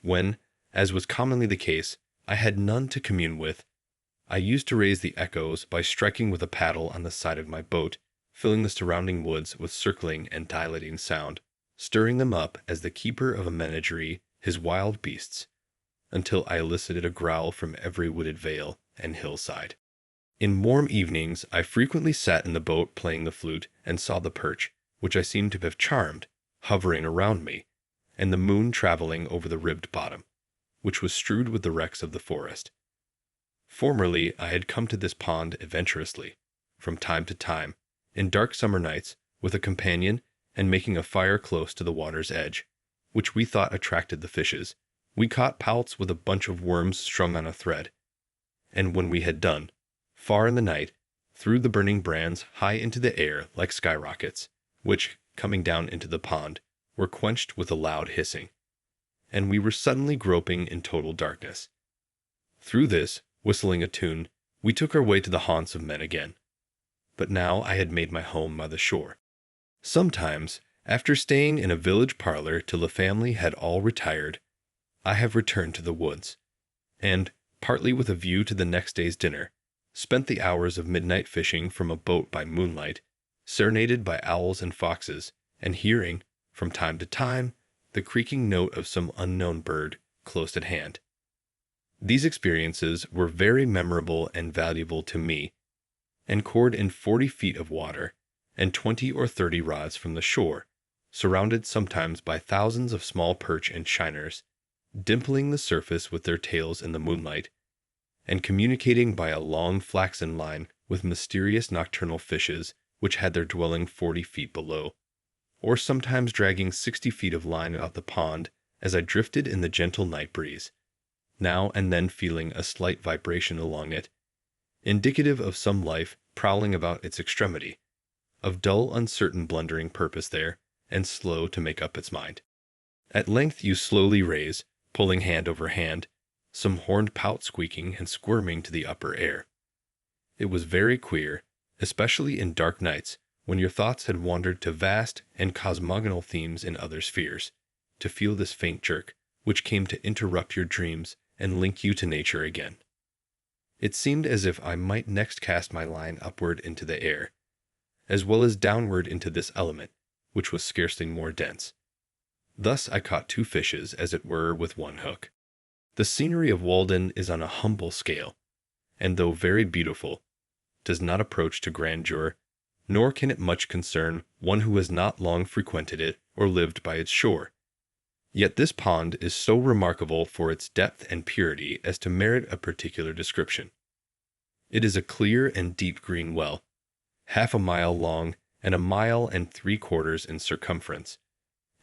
[SPEAKER 2] When, as was commonly the case, I had none to commune with, I used to raise the echoes by striking with a paddle on the side of my boat, filling the surrounding woods with circling and dilating sound, stirring them up as the keeper of a menagerie his wild beasts, until I elicited a growl from every wooded vale and hillside. In warm evenings, I frequently sat in the boat playing the flute and saw the perch, which I seemed to have charmed, hovering around me, and the moon traveling over the ribbed bottom, which was strewed with the wrecks of the forest. Formerly, I had come to this pond adventurously, from time to time, in dark summer nights, with a companion, and making a fire close to the water's edge, which we thought attracted the fishes. We caught pouts with a bunch of worms strung on a thread, and when we had done, far in the night, threw the burning brands high into the air like skyrockets, which, coming down into the pond, were quenched with a loud hissing, and we were suddenly groping in total darkness. Through this, whistling a tune, we took our way to the haunts of men again. But now I had made my home by the shore. Sometimes, after staying in a village parlor till the family had all retired, I have returned to the woods, and, partly with a view to the next day's dinner, spent the hours of midnight fishing from a boat by moonlight, serenaded by owls and foxes, and hearing, from time to time, the creaking note of some unknown bird close at hand. These experiences were very memorable and valuable to me, and cored in 40 feet of water, and 20 or 30 rods from the shore, surrounded sometimes by thousands of small perch and shiners, dimpling the surface with their tails in the moonlight, and communicating by a long flaxen line with mysterious nocturnal fishes which had their dwelling 40 feet below, or sometimes dragging 60 feet of line out the pond as I drifted in the gentle night breeze, now and then feeling a slight vibration along it, indicative of some life prowling about its extremity, of dull, uncertain, blundering purpose there, and slow to make up its mind. At length you slowly raise, pulling hand over hand, some horned pout squeaking and squirming to the upper air. It was very queer, especially in dark nights, when your thoughts had wandered to vast and cosmogonal themes in other spheres, to feel this faint jerk, which came to interrupt your dreams and link you to nature again. It seemed as if I might next cast my line upward into the air, as well as downward into this element, which was scarcely more dense. Thus I caught 2 fishes, as it were, with one hook. The scenery of Walden is on a humble scale, and though very beautiful, does not approach to grandeur, nor can it much concern one who has not long frequented it or lived by its shore. Yet this pond is so remarkable for its depth and purity as to merit a particular description. It is a clear and deep green well, half a mile long and 1.75 miles in circumference,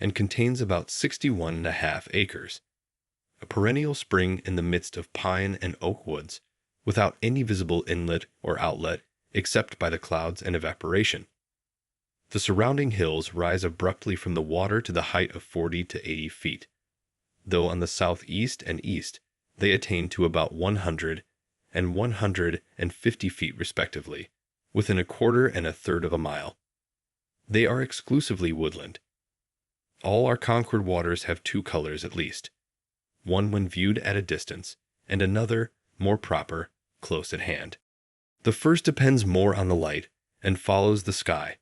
[SPEAKER 2] and contains about 61½ acres. A perennial spring in the midst of pine and oak woods, without any visible inlet or outlet except by the clouds and evaporation. The surrounding hills rise abruptly from the water to the height of 40 to 80 feet, though on the southeast and east they attain to about 100 and 150 feet respectively, within 1/4 and 1/3 of a mile. They are exclusively woodland. All our conquered waters have 2 colors at least, one when viewed at a distance, and another, more proper, close at hand. The first depends more on the light, and follows the sky.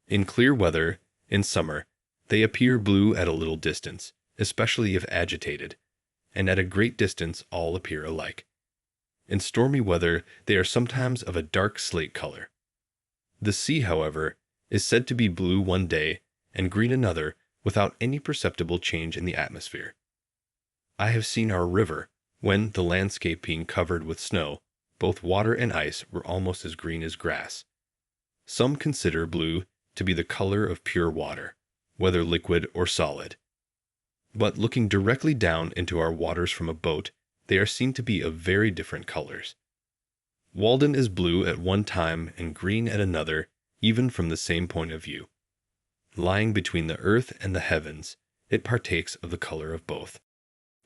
[SPEAKER 2] In clear weather, in summer, they appear blue at a little distance, especially if agitated, and at a great distance all appear alike. In stormy weather they are sometimes of a dark slate color. The sea, however, is said to be blue one day and green another, without any perceptible change in the atmosphere. I have seen our river, when, the landscape being covered with snow, both water and ice were almost as green as grass. Some consider blue to be the color of pure water, whether liquid or solid. But looking directly down into our waters from a boat, they are seen to be of very different colors. Walden is blue at one time and green at another, even from the same point of view. Lying between the earth and the heavens, it partakes of the color of both.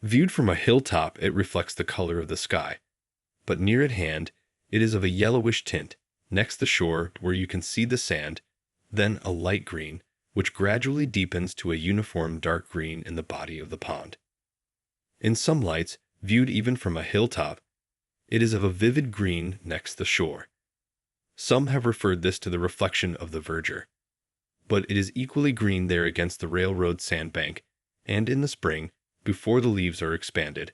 [SPEAKER 2] Viewed from a hilltop, it reflects the color of the sky, but near at hand, it is of a yellowish tint, next the shore where you can see the sand, then a light green, which gradually deepens to a uniform dark green in the body of the pond. In some lights, viewed even from a hilltop, it is of a vivid green next the shore. Some have referred this to the reflection of the verdure, but it is equally green there against the railroad sandbank, and in the spring, before the leaves are expanded,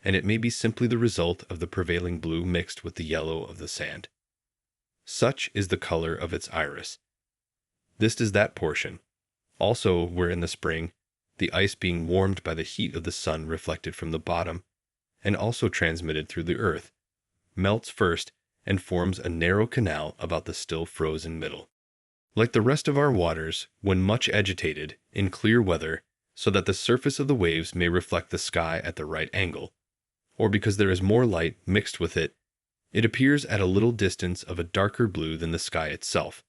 [SPEAKER 2] and it may be simply the result of the prevailing blue mixed with the yellow of the sand. Such is the color of its iris. This is that portion, also where in the spring, the ice being warmed by the heat of the sun reflected from the bottom, and also transmitted through the earth, melts first and forms a narrow canal about the still frozen middle. Like the rest of our waters, when much agitated, in clear weather, so that the surface of the waves may reflect the sky at the right angle, or because there is more light mixed with it, it appears at a little distance of a darker blue than the sky itself,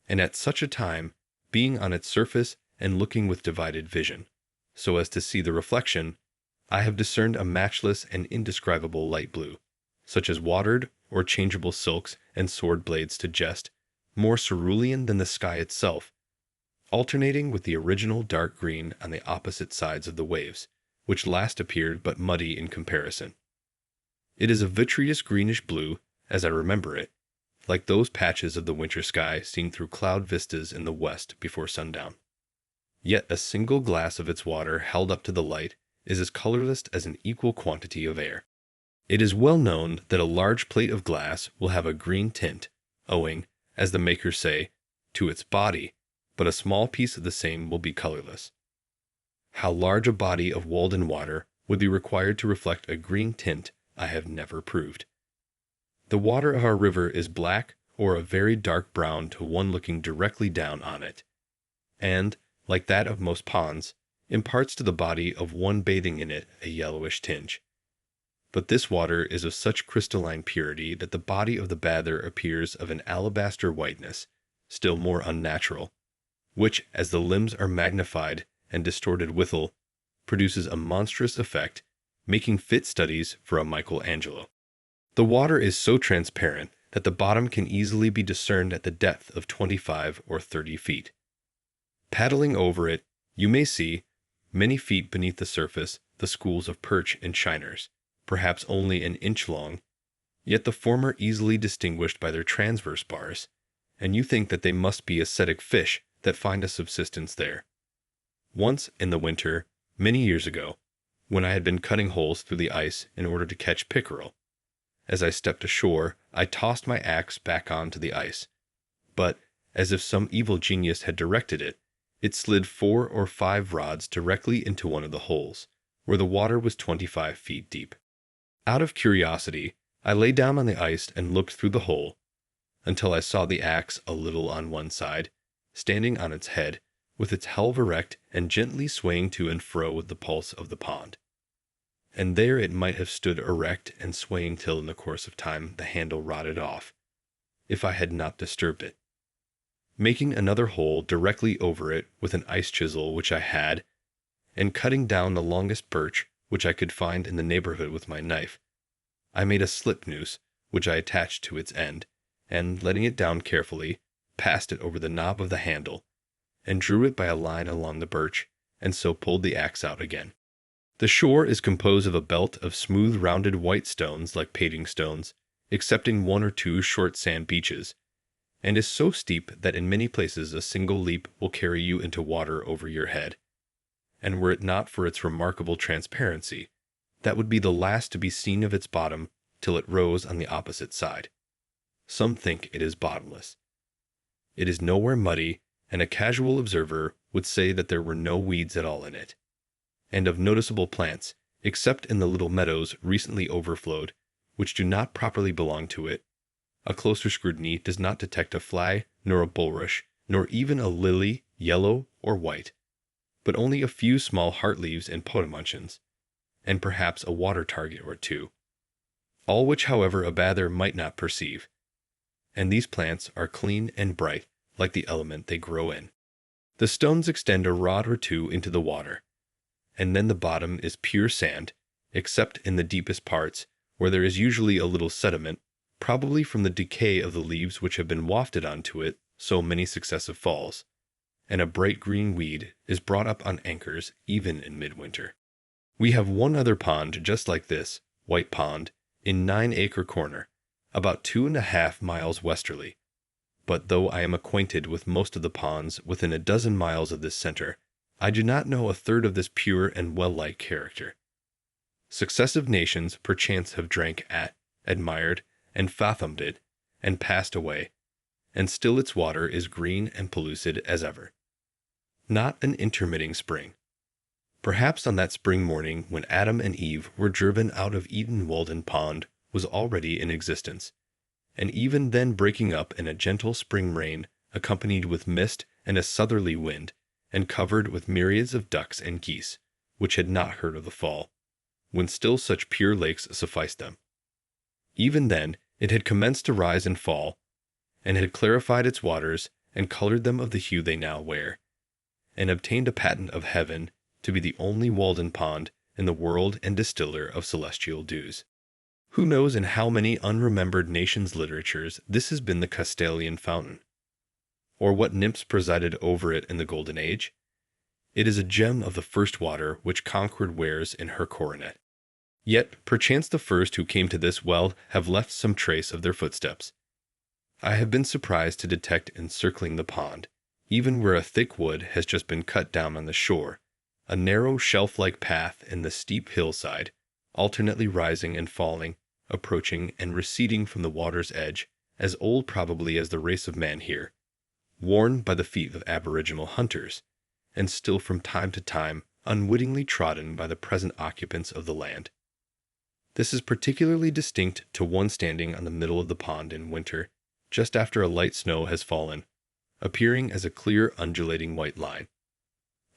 [SPEAKER 2] and at such a time, being on its surface and looking with divided vision, so as to see the reflection, I have discerned a matchless and indescribable light blue, such as watered or changeable silks and sword blades suggest, more cerulean than the sky itself, alternating with the original dark green on the opposite sides of the waves, which last appeared but muddy in comparison. It is a vitreous greenish blue, as I remember it, like those patches of the winter sky seen through cloud vistas in the west before sundown. Yet a single glass of its water held up to the light is as colorless as an equal quantity of air. It is well known that a large plate of glass will have a green tint, owing, as the makers say, to its body, but a small piece of the same will be colorless. How large a body of Walden water would be required to reflect a green tint I have never proved. The water of our river is black or a very dark brown to one looking directly down on it, and, like that of most ponds, imparts to the body of one bathing in it a yellowish tinge. But this water is of such crystalline purity that the body of the bather appears of an alabaster whiteness, still more unnatural, which, as the limbs are magnified and distorted withal, produces a monstrous effect, making fit studies for a Michelangelo. The water is so transparent that the bottom can easily be discerned at the depth of 25 or 30 feet. Paddling over it, you may see, many feet beneath the surface, the schools of perch and shiners, perhaps only an inch long, yet the former easily distinguished by their transverse bars, and you think that they must be ascetic fish that find a subsistence there. Once in the winter, many years ago, when I had been cutting holes through the ice in order to catch pickerel, as I stepped ashore, I tossed my axe back onto the ice, but, as if some evil genius had directed it, it slid 4 or 5 rods directly into one of the holes, where the water was 25 feet deep. Out of curiosity, I lay down on the ice and looked through the hole, until I saw the axe a little on one side, standing on its head, with its helve erect and gently swaying to and fro with the pulse of the pond. And there it might have stood erect and swaying till in the course of time the handle rotted off, if I had not disturbed it. Making another hole directly over it with an ice chisel which I had, and cutting down the longest birch which I could find in the neighborhood with my knife, I made a slip noose which I attached to its end, and letting it down carefully, passed it over the knob of the handle, and drew it by a line along the birch, and so pulled the axe out again. The shore is composed of a belt of smooth rounded white stones like paving stones, excepting 1 or 2 short sand beaches, and is so steep that in many places a single leap will carry you into water over your head. And were it not for its remarkable transparency, that would be the last to be seen of its bottom till it rose on the opposite side. Some think it is bottomless. It is nowhere muddy, and a casual observer would say that there were no weeds at all in it, and of noticeable plants, except in the little meadows recently overflowed, which do not properly belong to it. A closer scrutiny does not detect a fly, nor a bulrush, nor even a lily, yellow or white, but only a few small heart leaves and potamuncheons, and perhaps a water target or 2, all which, however, a bather might not perceive. And these plants are clean and bright, like the element they grow in. The stones extend a rod or 2 into the water, and then the bottom is pure sand, except in the deepest parts, where there is usually a little sediment, probably from the decay of the leaves which have been wafted onto it so many successive falls, and a bright green weed is brought up on anchors even in midwinter. We have one other pond just like this, White Pond, in 9 Acre Corner, about 2½ miles westerly, but though I am acquainted with most of the ponds within a dozen miles of this center, I do not know a third of this pure and well-like character. Successive nations perchance have drank at, admired, and fathomed it, and passed away, and still its water is green and pellucid as ever. Not an intermitting spring. Perhaps on that spring morning when Adam and Eve were driven out of Eden, Walden Pond was already in existence, and even then breaking up in a gentle spring rain accompanied with mist and a southerly wind, and covered with myriads of ducks and geese, which had not heard of the fall, when still such pure lakes sufficed them. Even then it had commenced to rise and fall, and had clarified its waters and colored them of the hue they now wear, and obtained a patent of heaven to be the only Walden Pond in the world and distiller of celestial dews. Who knows in how many unremembered nations' literatures this has been the Castalian fountain, or what nymphs presided over it in the Golden Age? It is a gem of the first water which Concord wears in her coronet. Yet perchance the first who came to this well have left some trace of their footsteps. I have been surprised to detect encircling the pond, even where a thick wood has just been cut down on the shore, a narrow shelf-like path in the steep hillside, alternately rising and falling, approaching and receding from the water's edge, as old probably as the race of man here, worn by the feet of aboriginal hunters, and still from time to time unwittingly trodden by the present occupants of the land. This is particularly distinct to one standing on the middle of the pond in winter, just after a light snow has fallen, appearing as a clear undulating white line,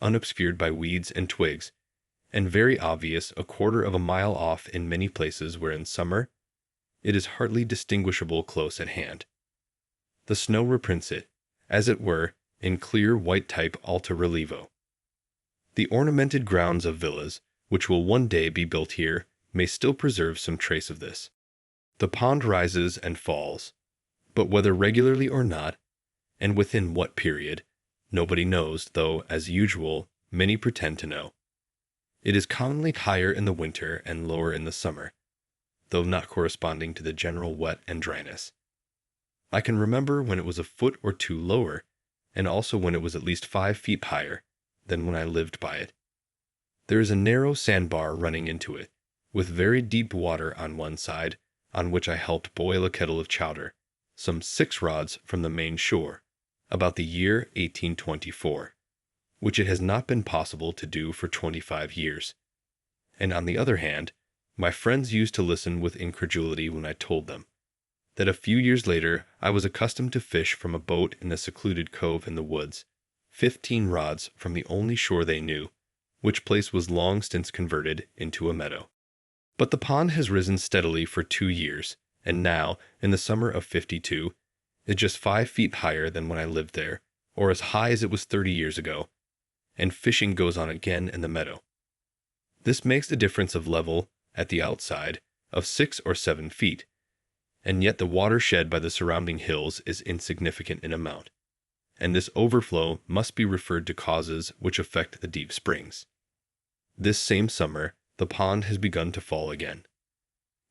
[SPEAKER 2] unobscured by weeds and twigs, and very obvious a quarter of a mile off in many places where in summer it is hardly distinguishable close at hand. The snow reprints it, as it were, in clear white type alto relievo. The ornamented grounds of villas, which will one day be built here, may still preserve some trace of this. The pond rises and falls, but whether regularly or not, and within what period, nobody knows, though, as usual, many pretend to know. It is commonly higher in the winter and lower in the summer, though not corresponding to the general wet and dryness. I can remember when it was a foot or two lower, and also when it was at least 5 feet higher than when I lived by it. There is a narrow sandbar running into it, with very deep water on one side, on which I helped boil a kettle of chowder, some 6 rods from the main shore, about the year 1824, which it has not been possible to do for 25 years. And on the other hand, my friends used to listen with incredulity when I told them that a few years later I was accustomed to fish from a boat in a secluded cove in the woods, 15 rods from the only shore they knew, which place was long since converted into a meadow. But the pond has risen steadily for 2 years, and now, in the summer of '52, is just 5 feet higher than when I lived there, or as high as it was 30 years ago, and fishing goes on again in the meadow. This makes a difference of level, at the outside, of 6 or 7 feet, and yet the water shed by the surrounding hills is insignificant in amount, and this overflow must be referred to causes which affect the deep springs. This same summer, the pond has begun to fall again.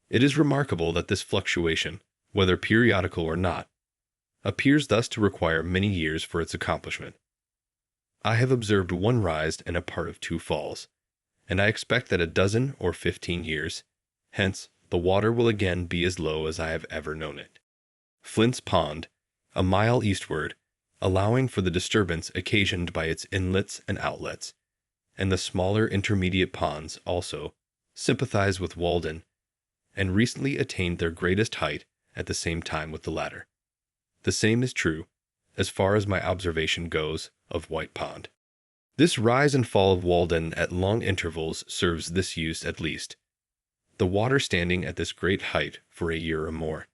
[SPEAKER 2] It is remarkable that this fluctuation, whether periodical or not, appears thus to require many years for its accomplishment. I have observed 1 rise and a part of 2 falls, and I expect that a dozen or 15 years hence the water will again be as low as I have ever known it. Flint's Pond, a mile eastward, allowing for the disturbance occasioned by its inlets and outlets, and the smaller intermediate ponds also, sympathize with Walden, and recently attained their greatest height at the same time with the latter. The same is true, as far as my observation goes, of White Pond. This rise and fall of Walden at long intervals serves this use at least, the water standing at this great height for a year or more,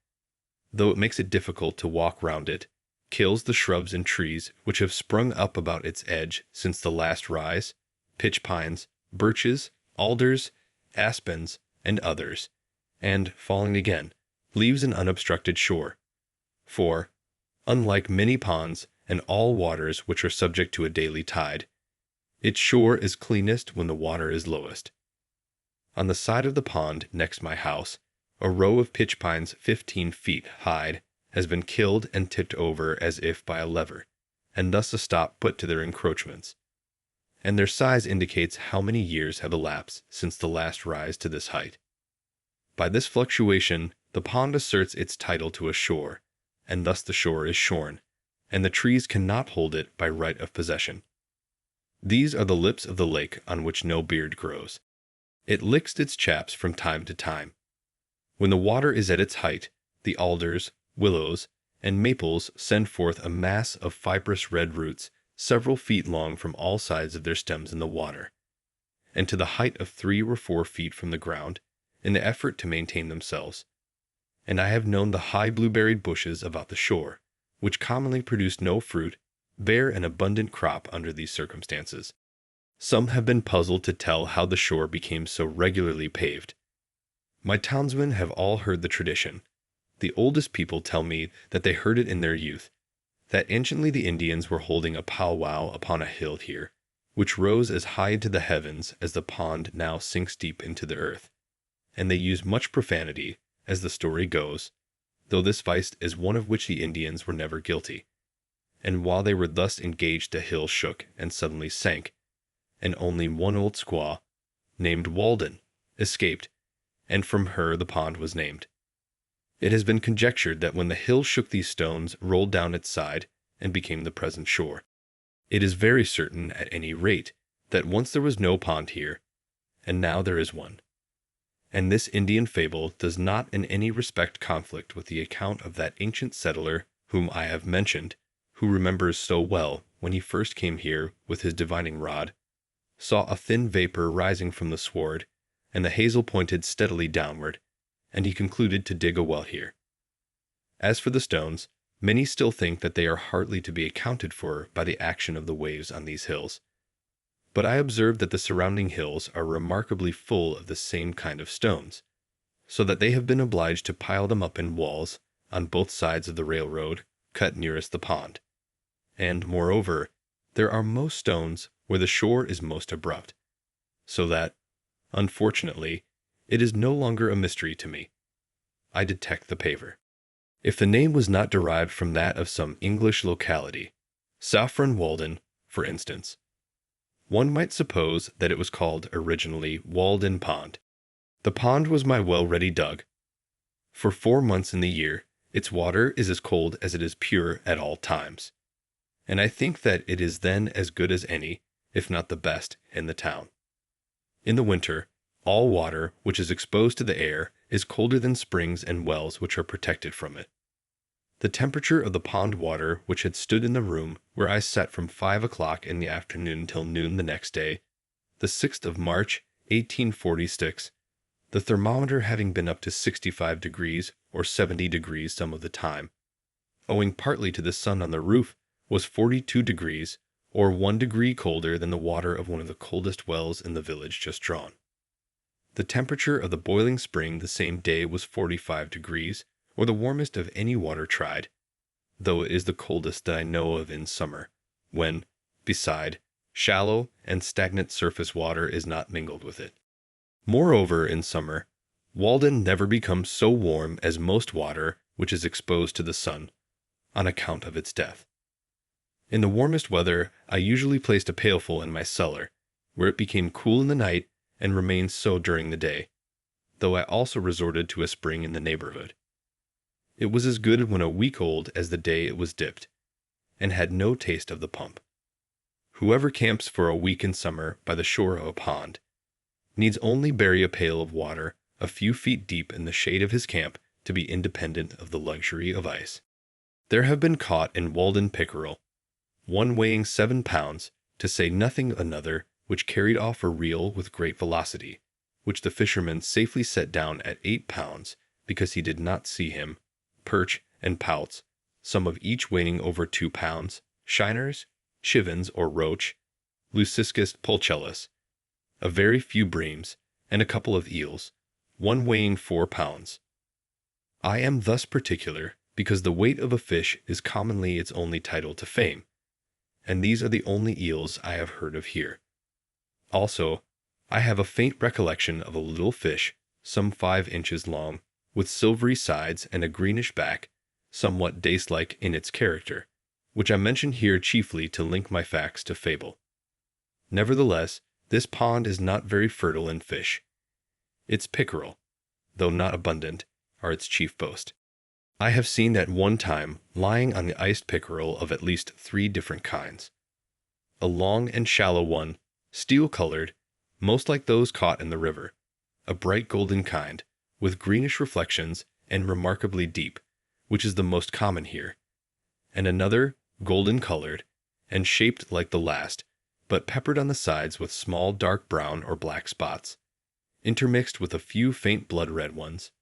[SPEAKER 2] though it makes it difficult to walk round it, kills the shrubs and trees which have sprung up about its edge since the last rise, pitch pines, birches, alders, aspens, and others, and, falling again, leaves an unobstructed shore. For, unlike many ponds and all waters which are subject to a daily tide, its shore is cleanest when the water is lowest. On the side of the pond next my house, a row of pitch pines 15 feet high has been killed and tipped over as if by a lever, and thus a stop put to their encroachments. and their size indicates how many years have elapsed since the last rise to this height. By this fluctuation, the pond asserts its title to a shore, and thus the shore is shorn, and the trees cannot hold it by right of possession. These are the lips of the lake on which no beard grows. It licks its chaps from time to time. When the water is at its height, the alders, willows, and maples send forth a mass of fibrous red roots several feet long from all sides of their stems in the water, and to the height of 3 or 4 feet from the ground, in the effort to maintain themselves. And I have known the high blueberried bushes about the shore, which commonly produce no fruit, bear an abundant crop under these circumstances. Some have been puzzled to tell how the shore became so regularly paved. My townsmen have all heard the tradition. The oldest people tell me that they heard it in their youth, that anciently the Indians were holding a powwow upon a hill here, which rose as high to the heavens as the pond now sinks deep into the earth, and they used much profanity, as the story goes, though this vice is one of which the Indians were never guilty. And while they were thus engaged the hill shook and suddenly sank, and only one old squaw, named Walden, escaped, and from her the pond was named. It has been conjectured that when the hill shook these stones rolled down its side and became the present shore. It is very certain, at any rate, that once there was no pond here, and now there is one. And this Indian fable does not in any respect conflict with the account of that ancient settler whom I have mentioned, who remembers so well, when he first came here with his divining rod, saw a thin vapor rising from the sward, and the hazel pointed steadily downward, and he concluded to dig a well here. As for the stones, many still think that they are hardly to be accounted for by the action of the waves on these hills. But I observe that the surrounding hills are remarkably full of the same kind of stones, so that they have been obliged to pile them up in walls on both sides of the railroad cut nearest the pond. And, moreover, there are most stones where the shore is most abrupt, so that, unfortunately, it is no longer a mystery to me. I detect the paver. If the name was not derived from that of some English locality, Saffron Walden, for instance, one might suppose that it was called originally Walden Pond. The pond was my well ready dug. For 4 months in the year, its water is as cold as it is pure at all times, and I think that it is then as good as any, if not the best, in the town. In the winter, all water which is exposed to the air is colder than springs and wells which are protected from it. The temperature of the pond water which had stood in the room where I sat from 5 o'clock in the afternoon till noon the next day, the 6th of March, 1846, the thermometer having been up to 65 degrees or 70 degrees some of the time, owing partly to the sun on the roof, was 42 degrees, or 1 degree colder than the water of one of the coldest wells in the village just drawn. The temperature of the boiling spring the same day was 45 degrees, or the warmest of any water tried, though it is the coldest that I know of in summer, when, beside, shallow and stagnant surface water is not mingled with it. Moreover, in summer, Walden never becomes so warm as most water which is exposed to the sun, on account of its depth. In the warmest weather, I usually placed a pailful in my cellar, where it became cool in the night and remained so during the day, though I also resorted to a spring in the neighborhood. It was as good when a week old as the day it was dipped, and had no taste of the pump. Whoever camps for a week in summer by the shore of a pond needs only bury a pail of water a few feet deep in the shade of his camp to be independent of the luxury of ice. There have been caught in Walden pickerel, one weighing 7 pounds, to say nothing of another which carried off a reel with great velocity, which the fisherman safely set down at 8 pounds, because he did not see him, perch and pouts, some of each weighing over 2 pounds, shiners, chivens or roach, Leuciscus pulchellus, a very few breams, and a couple of eels, one weighing 4 pounds. I am thus particular because the weight of a fish is commonly its only title to fame, and these are the only eels I have heard of here. Also, I have a faint recollection of a little fish, some 5 inches long, with silvery sides and a greenish back, somewhat dace-like in its character, which I mention here chiefly to link my facts to fable. Nevertheless, this pond is not very fertile in fish. Its pickerel, though not abundant, are its chief boast. I have seen at one time lying on the iced pickerel of at least 3 different kinds. A long and shallow one, steel-colored, most like those caught in the river, a bright golden kind, with greenish reflections and remarkably deep, which is the most common here, and another, golden-colored, and shaped like the last, but peppered on the sides with small dark brown or black spots, intermixed with a few faint blood-red ones,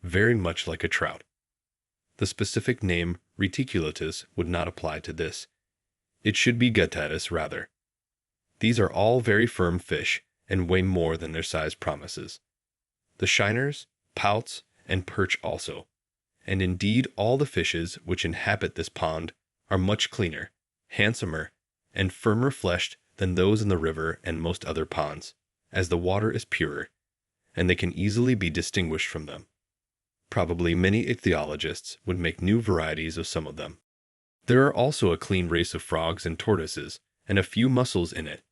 [SPEAKER 2] very much like a trout. The specific name reticulatus would not apply to this. It should be guttatus rather. These are all very firm fish, and weigh more than their size promises. The shiners, pouts, and perch also, and indeed all the fishes which inhabit this pond are much cleaner, handsomer, and firmer fleshed than those in the river and most other ponds, as the water is purer, and they can easily be distinguished from them. Probably many ichthyologists would make new varieties of some of them. There are also a clean race of frogs and tortoises, and a few mussels in it.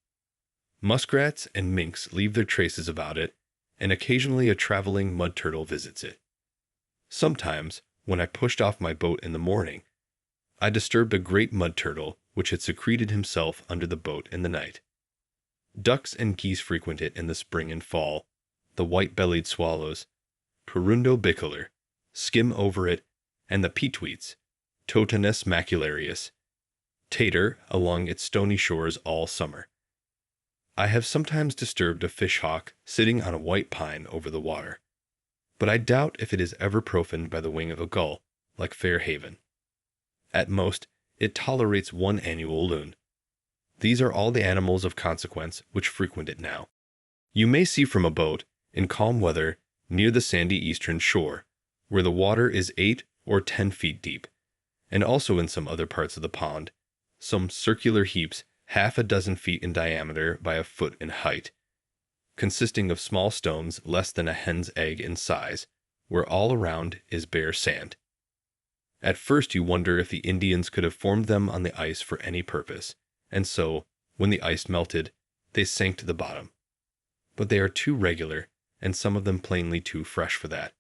[SPEAKER 2] Muskrats and minks leave their traces about it, and occasionally a traveling mud turtle visits it. Sometimes, when I pushed off my boat in the morning, I disturbed a great mud turtle which had secreted himself under the boat in the night. Ducks and geese frequent it in the spring and fall. The white-bellied swallows, Perundo bicolor, skim over it, and the peetweets, Totanus macularius, tater along its stony shores all summer. I have sometimes disturbed a fish-hawk sitting on a white pine over the water, but I doubt if it is ever profaned by the wing of a gull, like Fair Haven. At most, it tolerates 1 annual loon. These are all the animals of consequence which frequent it now. You may see from a boat, in calm weather, near the sandy eastern shore, where the water is 8 or 10 feet deep, and also in some other parts of the pond, some circular heaps 6 feet in diameter by a foot in height, consisting of small stones less than a hen's egg in size, where all around is bare sand. At first you wonder if the Indians could have formed them on the ice for any purpose, and so, when the ice melted, they sank to the bottom. But they are too regular, and some of them plainly too fresh for that.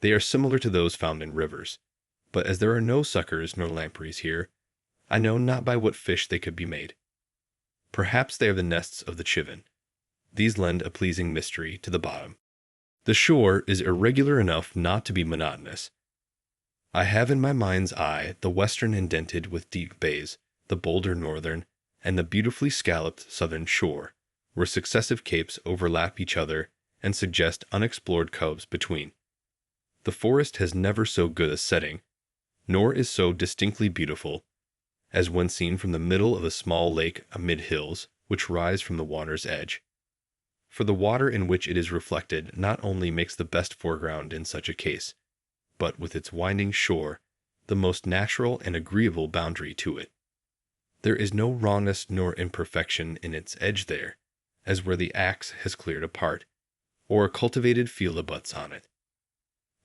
[SPEAKER 2] They are similar to those found in rivers, but as there are no suckers nor lampreys here, I know not by what fish they could be made. Perhaps they are the nests of the chivin. These lend a pleasing mystery to the bottom. The shore is irregular enough not to be monotonous. I have in my mind's eye the western indented with deep bays, the bolder northern, and the beautifully scalloped southern shore, where successive capes overlap each other and suggest unexplored coves between. The forest has never so good a setting, nor is so distinctly beautiful, as when seen from the middle of a small lake amid hills which rise from the water's edge. For the water in which it is reflected not only makes the best foreground in such a case, but with its winding shore, the most natural and agreeable boundary to it. There is no rawness nor imperfection in its edge there, as where the axe has cleared a part, or a cultivated field abuts on it.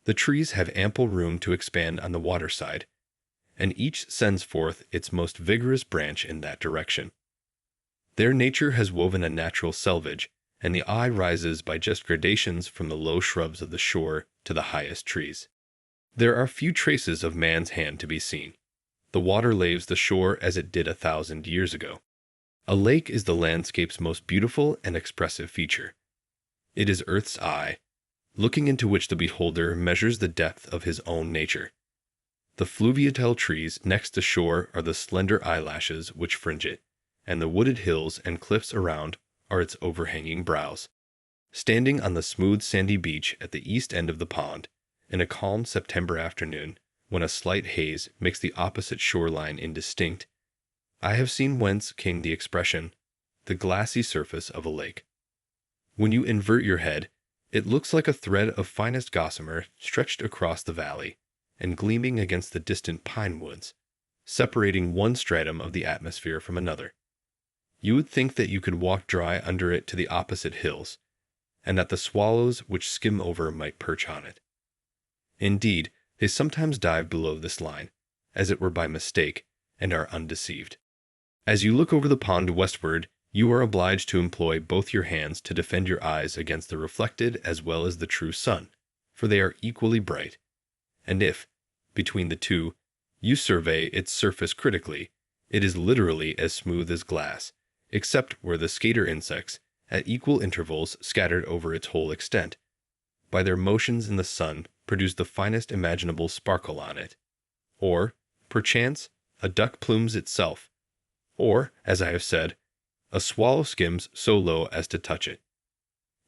[SPEAKER 2] The trees have ample room to expand on the water side, and each sends forth its most vigorous branch in that direction. There nature has woven a natural selvage, and the eye rises by just gradations from the low shrubs of the shore to the highest trees. There are few traces of man's hand to be seen. The water laves the shore as it did 1,000 years ago. A lake is the landscape's most beautiful and expressive feature. It is Earth's eye, looking into which the beholder measures the depth of his own nature. The fluviatile trees next the shore are the slender eyelashes which fringe it, and the wooded hills and cliffs around are its overhanging brows. Standing on the smooth sandy beach at the east end of the pond, in a calm September afternoon, when a slight haze makes the opposite shoreline indistinct, I have seen whence came the expression, the glassy surface of a lake. When you invert your head, it looks like a thread of finest gossamer stretched across the valley, and gleaming against the distant pine woods, separating one stratum of the atmosphere from another. You would think that you could walk dry under it to the opposite hills, and that the swallows which skim over might perch on it. Indeed, they sometimes dive below this line, as it were by mistake, and are undeceived. As you look over the pond westward, You are obliged to employ both your hands to defend your eyes against the reflected as well as the true sun, for they are equally bright. And if, between the two, you survey its surface critically, it is literally as smooth as glass, except where the skater insects, at equal intervals scattered over its whole extent, by their motions in the sun produce the finest imaginable sparkle on it. Or, perchance, a duck plumes itself, or, as I have said, a swallow skims so low as to touch it.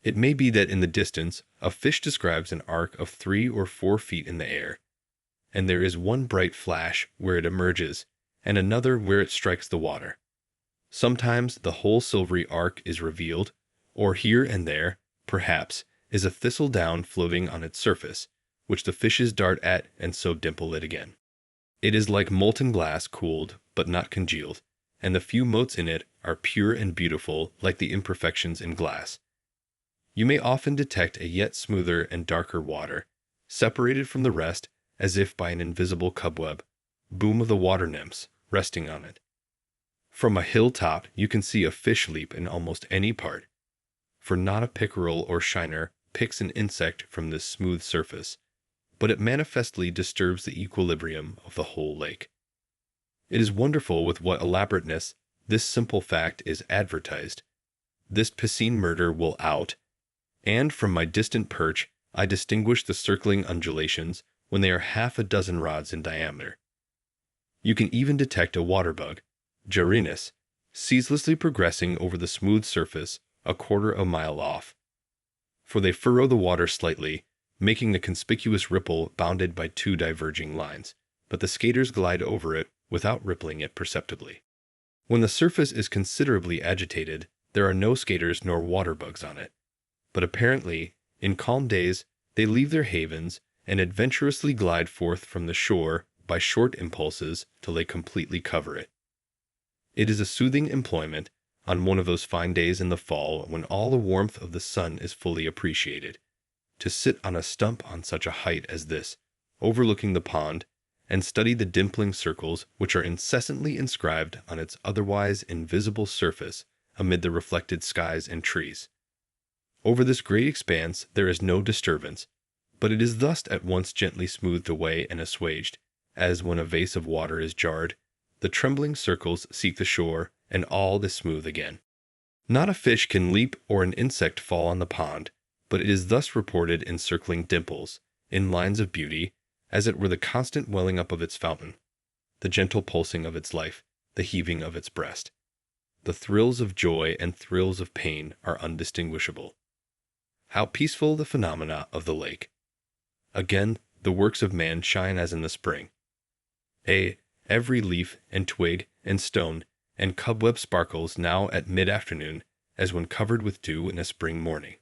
[SPEAKER 2] It may be that in the distance a fish describes an arc of 3 or 4 feet in the air, and there is one bright flash where it emerges, and another where it strikes the water. Sometimes the whole silvery arc is revealed, or here and there, perhaps, is a thistledown floating on its surface, which the fishes dart at and so dimple it again. It is like molten glass cooled but not congealed, and the few motes in it are pure and beautiful like the imperfections in glass. You may often detect a yet smoother and darker water, separated from the rest as if by an invisible cobweb, boom of the water nymphs resting on it. From a hilltop you can see a fish leap in almost any part, for not a pickerel or shiner picks an insect from this smooth surface, but it manifestly disturbs the equilibrium of the whole lake. It is wonderful with what elaborateness this simple fact is advertised. This piscine murder will out, and from my distant perch I distinguish the circling undulations when they are half a dozen rods in diameter. You can even detect a water bug, Jarinus, ceaselessly progressing over the smooth surface a quarter of a mile off, for they furrow the water slightly, making the conspicuous ripple bounded by 2 diverging lines, but the skaters glide over it without rippling it perceptibly. When the surface is considerably agitated, there are no skaters nor water bugs on it, but apparently, in calm days, they leave their havens and adventurously glide forth from the shore by short impulses till they completely cover it. It is a soothing employment, on one of those fine days in the fall when all the warmth of the sun is fully appreciated, to sit on a stump on such a height as this, overlooking the pond, and study the dimpling circles which are incessantly inscribed on its otherwise invisible surface amid the reflected skies and trees. Over this great expanse there is no disturbance, but it is thus at once gently smoothed away and assuaged, as when a vase of water is jarred, the trembling circles seek the shore, and all is smooth again. Not a fish can leap or an insect fall on the pond, but it is thus reported in circling dimples, in lines of beauty, as it were the constant welling up of its fountain, the gentle pulsing of its life, the heaving of its breast. The thrills of joy and thrills of pain are undistinguishable. How peaceful the phenomena of the lake! Again, the works of man shine as in the spring. Every leaf and twig and stone and cobweb sparkles now at mid-afternoon as when covered with dew in a spring morning.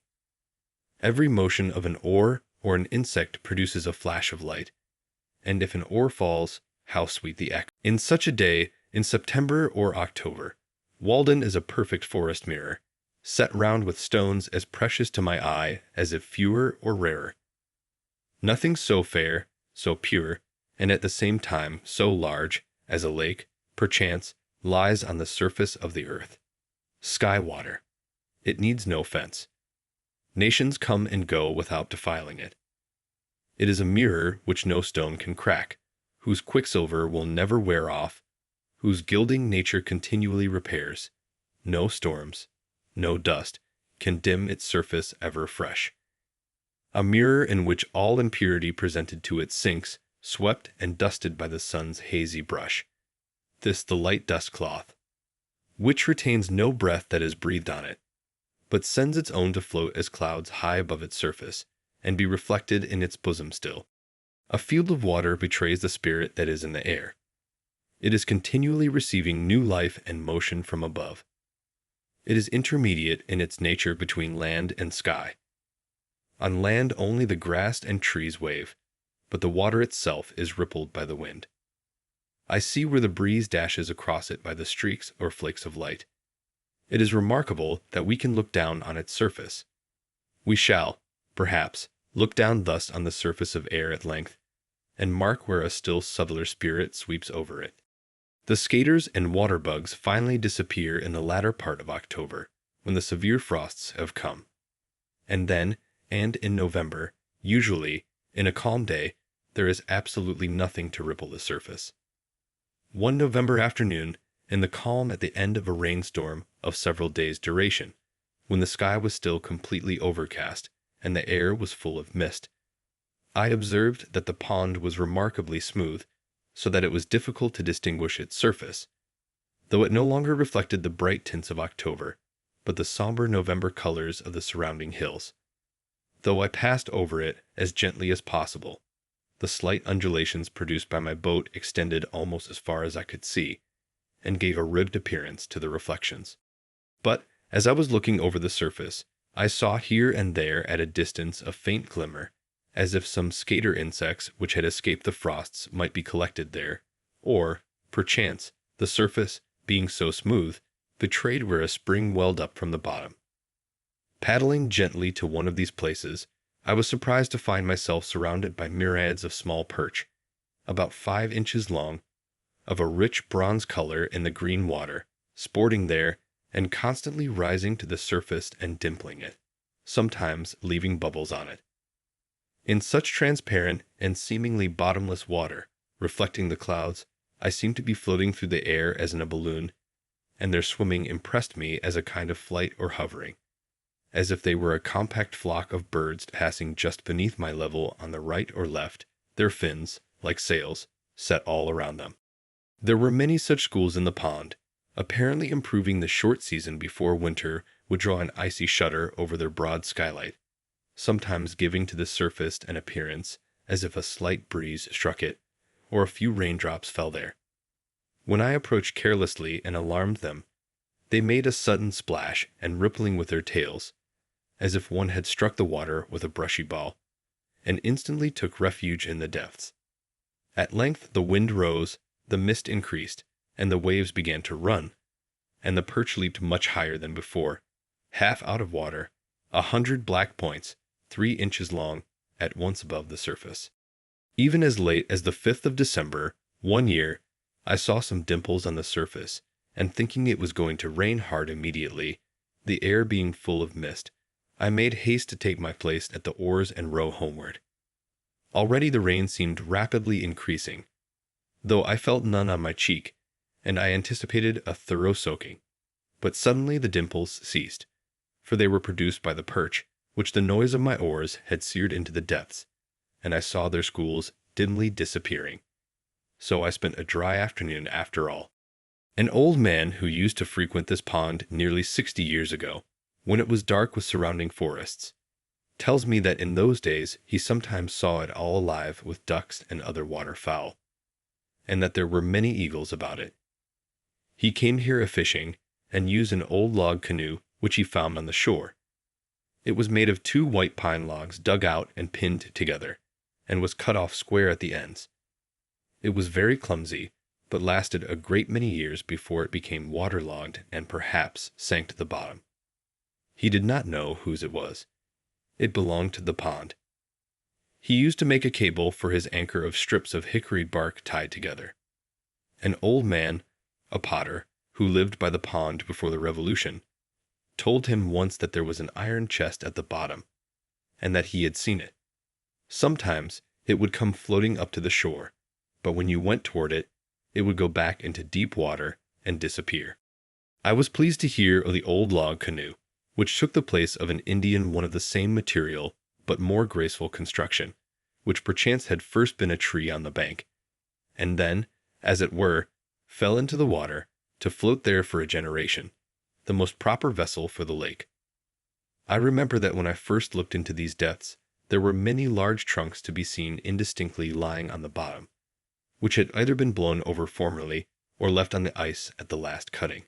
[SPEAKER 2] Every motion of an oar or an insect produces a flash of light, and if an oar falls, how sweet the echo. In such a day, in September or October, Walden is a perfect forest mirror, set round with stones as precious to my eye as if fewer or rarer. Nothing so fair, so pure, and at the same time so large, as a lake, perchance, lies on the surface of the earth. Sky water. It needs no fence. Nations come and go without defiling it. It is a mirror which no stone can crack, whose quicksilver will never wear off, whose gilding nature continually repairs. No storms, no dust, can dim its surface ever fresh. A mirror in which all impurity presented to it sinks, swept and dusted by the sun's hazy brush. This the light dust cloth, which retains no breath that is breathed on it, but sends its own to float as clouds high above its surface, and be reflected in its bosom still. A field of water betrays the spirit that is in the air. It is continually receiving new life and motion from above. It is intermediate in its nature between land and sky. On land only the grass and trees wave, but the water itself is rippled by the wind. I see where the breeze dashes across it by the streaks or flakes of light. It is remarkable that we can look down on its surface. We shall, perhaps, look down thus on the surface of air at length, and mark where a still subtler spirit sweeps over it. The skaters and water bugs finally disappear in the latter part of October, when the severe frosts have come. And then, and in November, usually, in a calm day, there is absolutely nothing to ripple the surface. One November afternoon, in the calm at the end of a rainstorm of several days' duration, when the sky was still completely overcast and the air was full of mist, I observed that the pond was remarkably smooth, so that it was difficult to distinguish its surface, though it no longer reflected the bright tints of October, but the somber November colors of the surrounding hills. Though I passed over it as gently as possible, the slight undulations produced by my boat extended almost as far as I could see, and gave a ribbed appearance to the reflections. But, as I was looking over the surface, I saw here and there at a distance a faint glimmer, as if some skater insects which had escaped the frosts might be collected there, or, perchance, the surface, being so smooth, betrayed where a spring welled up from the bottom. Paddling gently to one of these places, I was surprised to find myself surrounded by myriads of small perch, about 5 inches long, of a rich bronze color in the green water, sporting there and constantly rising to the surface and dimpling it, sometimes leaving bubbles on it. In such transparent and seemingly bottomless water, reflecting the clouds, I seemed to be floating through the air as in a balloon, and their swimming impressed me as a kind of flight or hovering, as if they were a compact flock of birds passing just beneath my level on the right or left, their fins, like sails, set all around them. There were many such schools in the pond, apparently improving the short season before winter would draw an icy shutter over their broad skylight, sometimes giving to the surface an appearance as if a slight breeze struck it, or a few raindrops fell there. When I approached carelessly and alarmed them, they made a sudden splash and rippling with their tails, as if one had struck the water with a brushy ball, and instantly took refuge in the depths. At length the wind rose, the mist increased, and the waves began to run, and the perch leaped much higher than before, half out of water, 100 black points, 3 inches long, at once above the surface. Even as late as the 5th of December, one year, I saw some dimples on the surface, and thinking it was going to rain hard immediately, the air being full of mist, I made haste to take my place at the oars and row homeward. Already the rain seemed rapidly increasing, though I felt none on my cheek, and I anticipated a thorough soaking. But suddenly the dimples ceased, for they were produced by the perch, which the noise of my oars had seared into the depths, and I saw their schools dimly disappearing. So I spent a dry afternoon after all. An old man who used to frequent this pond nearly 60 years ago, when it was dark with surrounding forests, tells me that in those days he sometimes saw it all alive with ducks and other waterfowl, and that there were many eagles about it. He came here a-fishing, and used an old log canoe which he found on the shore. It was made of 2 white pine logs dug out and pinned together, and was cut off square at the ends. It was very clumsy, but lasted a great many years before it became waterlogged and perhaps sank to the bottom. He did not know whose it was. It belonged to the pond. He used to make a cable for his anchor of strips of hickory bark tied together. An old man, a potter, who lived by the pond before the Revolution, told him once that there was an iron chest at the bottom, and that he had seen it. Sometimes it would come floating up to the shore, but when you went toward it, it would go back into deep water and disappear. I was pleased to hear of the old log canoe, which took the place of an Indian one of the same material but more graceful construction, which perchance had first been a tree on the bank, and then, as it were, fell into the water, to float there for a generation, the most proper vessel for the lake. I remember that when I first looked into these depths, there were many large trunks to be seen indistinctly lying on the bottom, which had either been blown over formerly or left on the ice at the last cutting,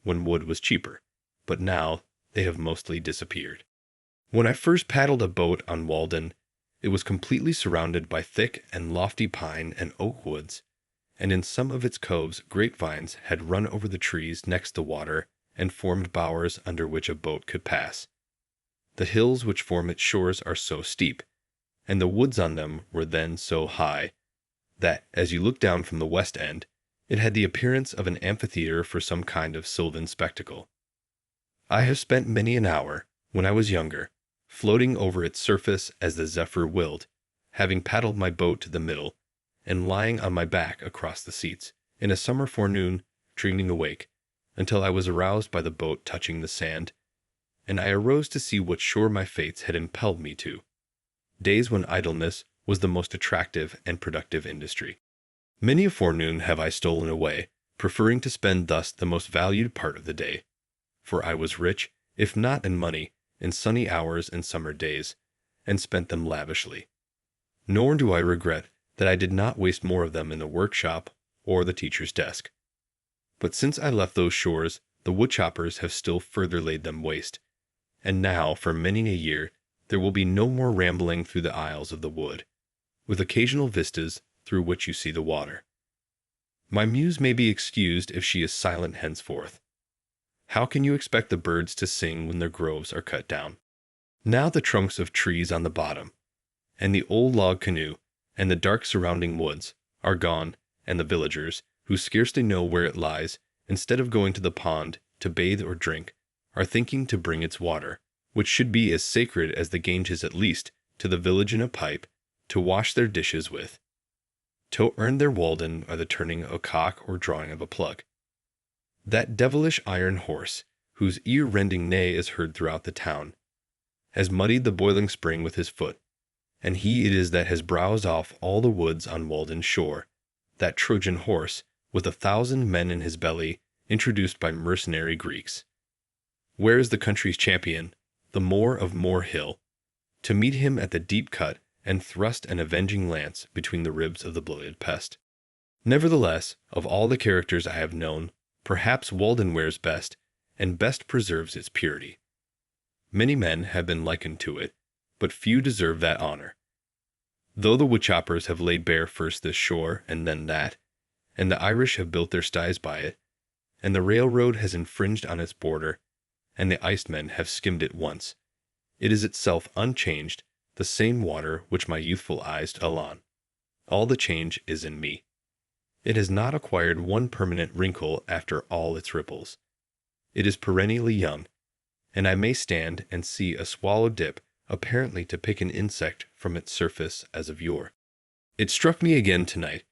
[SPEAKER 2] when wood was cheaper, but now they have mostly disappeared. When I first paddled a boat on Walden, it was completely surrounded by thick and lofty pine and oak woods, and in some of its coves grapevines had run over the trees next the water and formed bowers under which a boat could pass. The hills which form its shores are so steep, and the woods on them were then so high, that, as you look down from the west end, It had the appearance of an amphitheater for some kind of sylvan spectacle. I have spent many an hour, when I was younger, floating over its surface as the zephyr willed, having paddled my boat to the middle, and lying on my back across the seats, in a summer forenoon, dreaming awake, until I was aroused by the boat touching the sand, and I arose to see what shore my fates had impelled me to. Days when idleness was the most attractive and productive industry. Many a forenoon have I stolen away, preferring to spend thus the most valued part of the day. For I was rich, if not in money, in sunny hours and summer days, and spent them lavishly. Nor do I regret that I did not waste more of them in the workshop or the teacher's desk. But since I left those shores, the woodchoppers have still further laid them waste, and now for many a year there will be no more rambling through the aisles of the wood, with occasional vistas through which you see the water. My muse may be excused if she is silent henceforth. How can you expect the birds to sing when their groves are cut down? Now the trunks of trees on the bottom, and the old log canoe, and the dark surrounding woods, are gone, and the villagers, who scarcely know where it lies, instead of going to the pond to bathe or drink, are thinking to bring its water, which should be as sacred as the Ganges at least, to the village in a pipe, to wash their dishes with, to earn their Walden by the turning of a cock or drawing of a plug. That devilish iron horse, whose ear-rending neigh is heard throughout the town, has muddied the boiling spring with his foot, and he it is that has browsed off all the woods on Walden shore, that Trojan horse, with 1,000 men in his belly, introduced by mercenary Greeks. Where is the country's champion, the Moor of Moor Hill, to meet him at the deep cut and thrust an avenging lance between the ribs of the bloated pest? Nevertheless, of all the characters I have known, perhaps Walden wears best, and best preserves its purity. Many men have been likened to it, but few deserve that honor. Though the woodchoppers have laid bare first this shore and then that, and the Irish have built their sties by it, and the railroad has infringed on its border, and the icemen have skimmed it once, it is itself unchanged, the same water which my youthful eyes dwell on. All the change is in me. It has not acquired one permanent wrinkle after all its ripples. It is perennially young, and I may stand and see a swallow dip apparently to pick an insect from its surface as of yore. It struck me again tonight,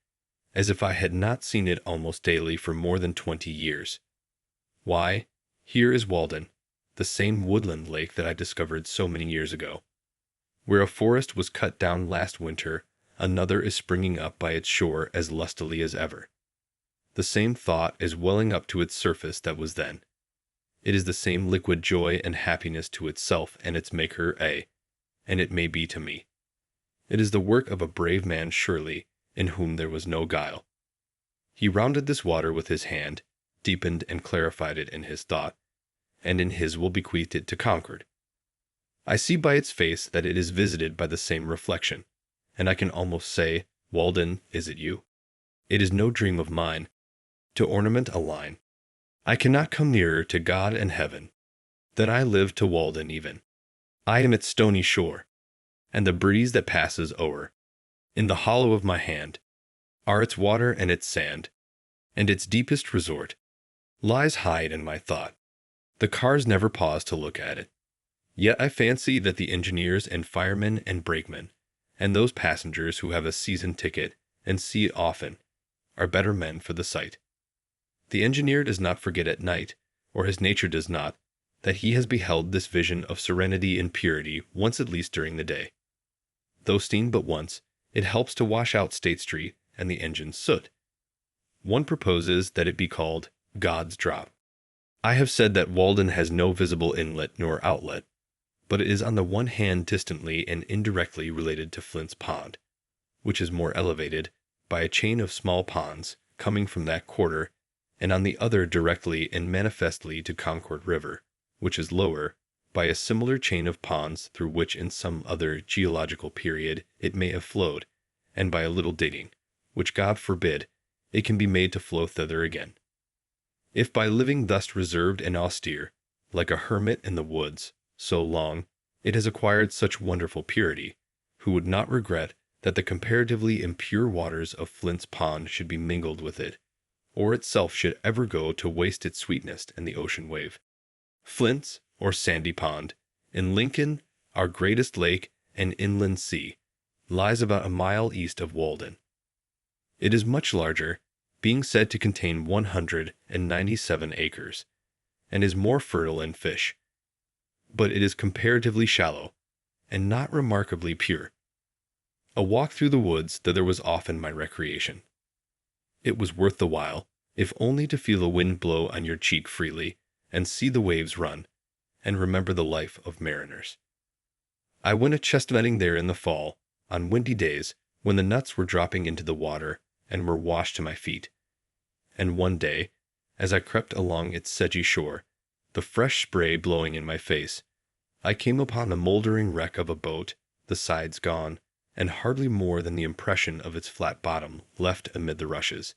[SPEAKER 2] as if I had not seen it almost daily for more than 20 years. Why, here is Walden, the same woodland lake that I discovered so many years ago. Where a forest was cut down last winter, another is springing up by its shore as lustily as ever. The same thought is welling up to its surface that was then. It is the same liquid joy and happiness to itself and its maker, and it may be to me. It is the work of a brave man surely, in whom there was no guile. He rounded this water with his hand, deepened and clarified it in his thought, and in his will bequeathed it to Concord. I see by its face that it is visited by the same reflection, and I can almost say, Walden, is it you? It is no dream of mine. To ornament a line, I cannot come nearer to God and heaven than I live to Walden even. I am its stony shore, and the breeze that passes o'er. In the hollow of my hand are its water and its sand, and its deepest resort lies hide in my thought. The cars never pause to look at it. Yet I fancy that the engineers and firemen and brakemen, and those passengers who have a season ticket and see it often, are better men for the sight. The engineer does not forget at night, or his nature does not, that he has beheld this vision of serenity and purity once at least during the day. Though seen but once, it helps to wash out State Street and the engine's soot. One proposes that it be called God's Drop. I have said that Walden has no visible inlet nor outlet, but it is on the one hand distantly and indirectly related to Flint's Pond, which is more elevated, by a chain of small ponds coming from that quarter, and on the other directly and manifestly to Concord River, which is lower, by a similar chain of ponds through which in some other geological period it may have flowed, and by a little digging, which God forbid, it can be made to flow thither again. If by living thus reserved and austere, like a hermit in the woods, so long, it has acquired such wonderful purity, who would not regret that the comparatively impure waters of Flint's Pond should be mingled with it, or itself should ever go to waste its sweetness in the ocean wave. Flint's, or Sandy Pond, in Lincoln, our greatest lake and inland sea, lies about a mile east of Walden. It is much larger, being said to contain 197 acres, and is more fertile in fish. But it is comparatively shallow, and not remarkably pure. A walk through the woods thither was often my recreation. It was worth the while, if only to feel the wind blow on your cheek freely, and see the waves run, and remember the life of mariners. I went a chestnutting there in the fall, on windy days, when the nuts were dropping into the water and were washed to my feet. And one day, as I crept along its sedgy shore, the fresh spray blowing in my face, I came upon the moldering wreck of a boat, the sides gone, and hardly more than the impression of its flat bottom left amid the rushes.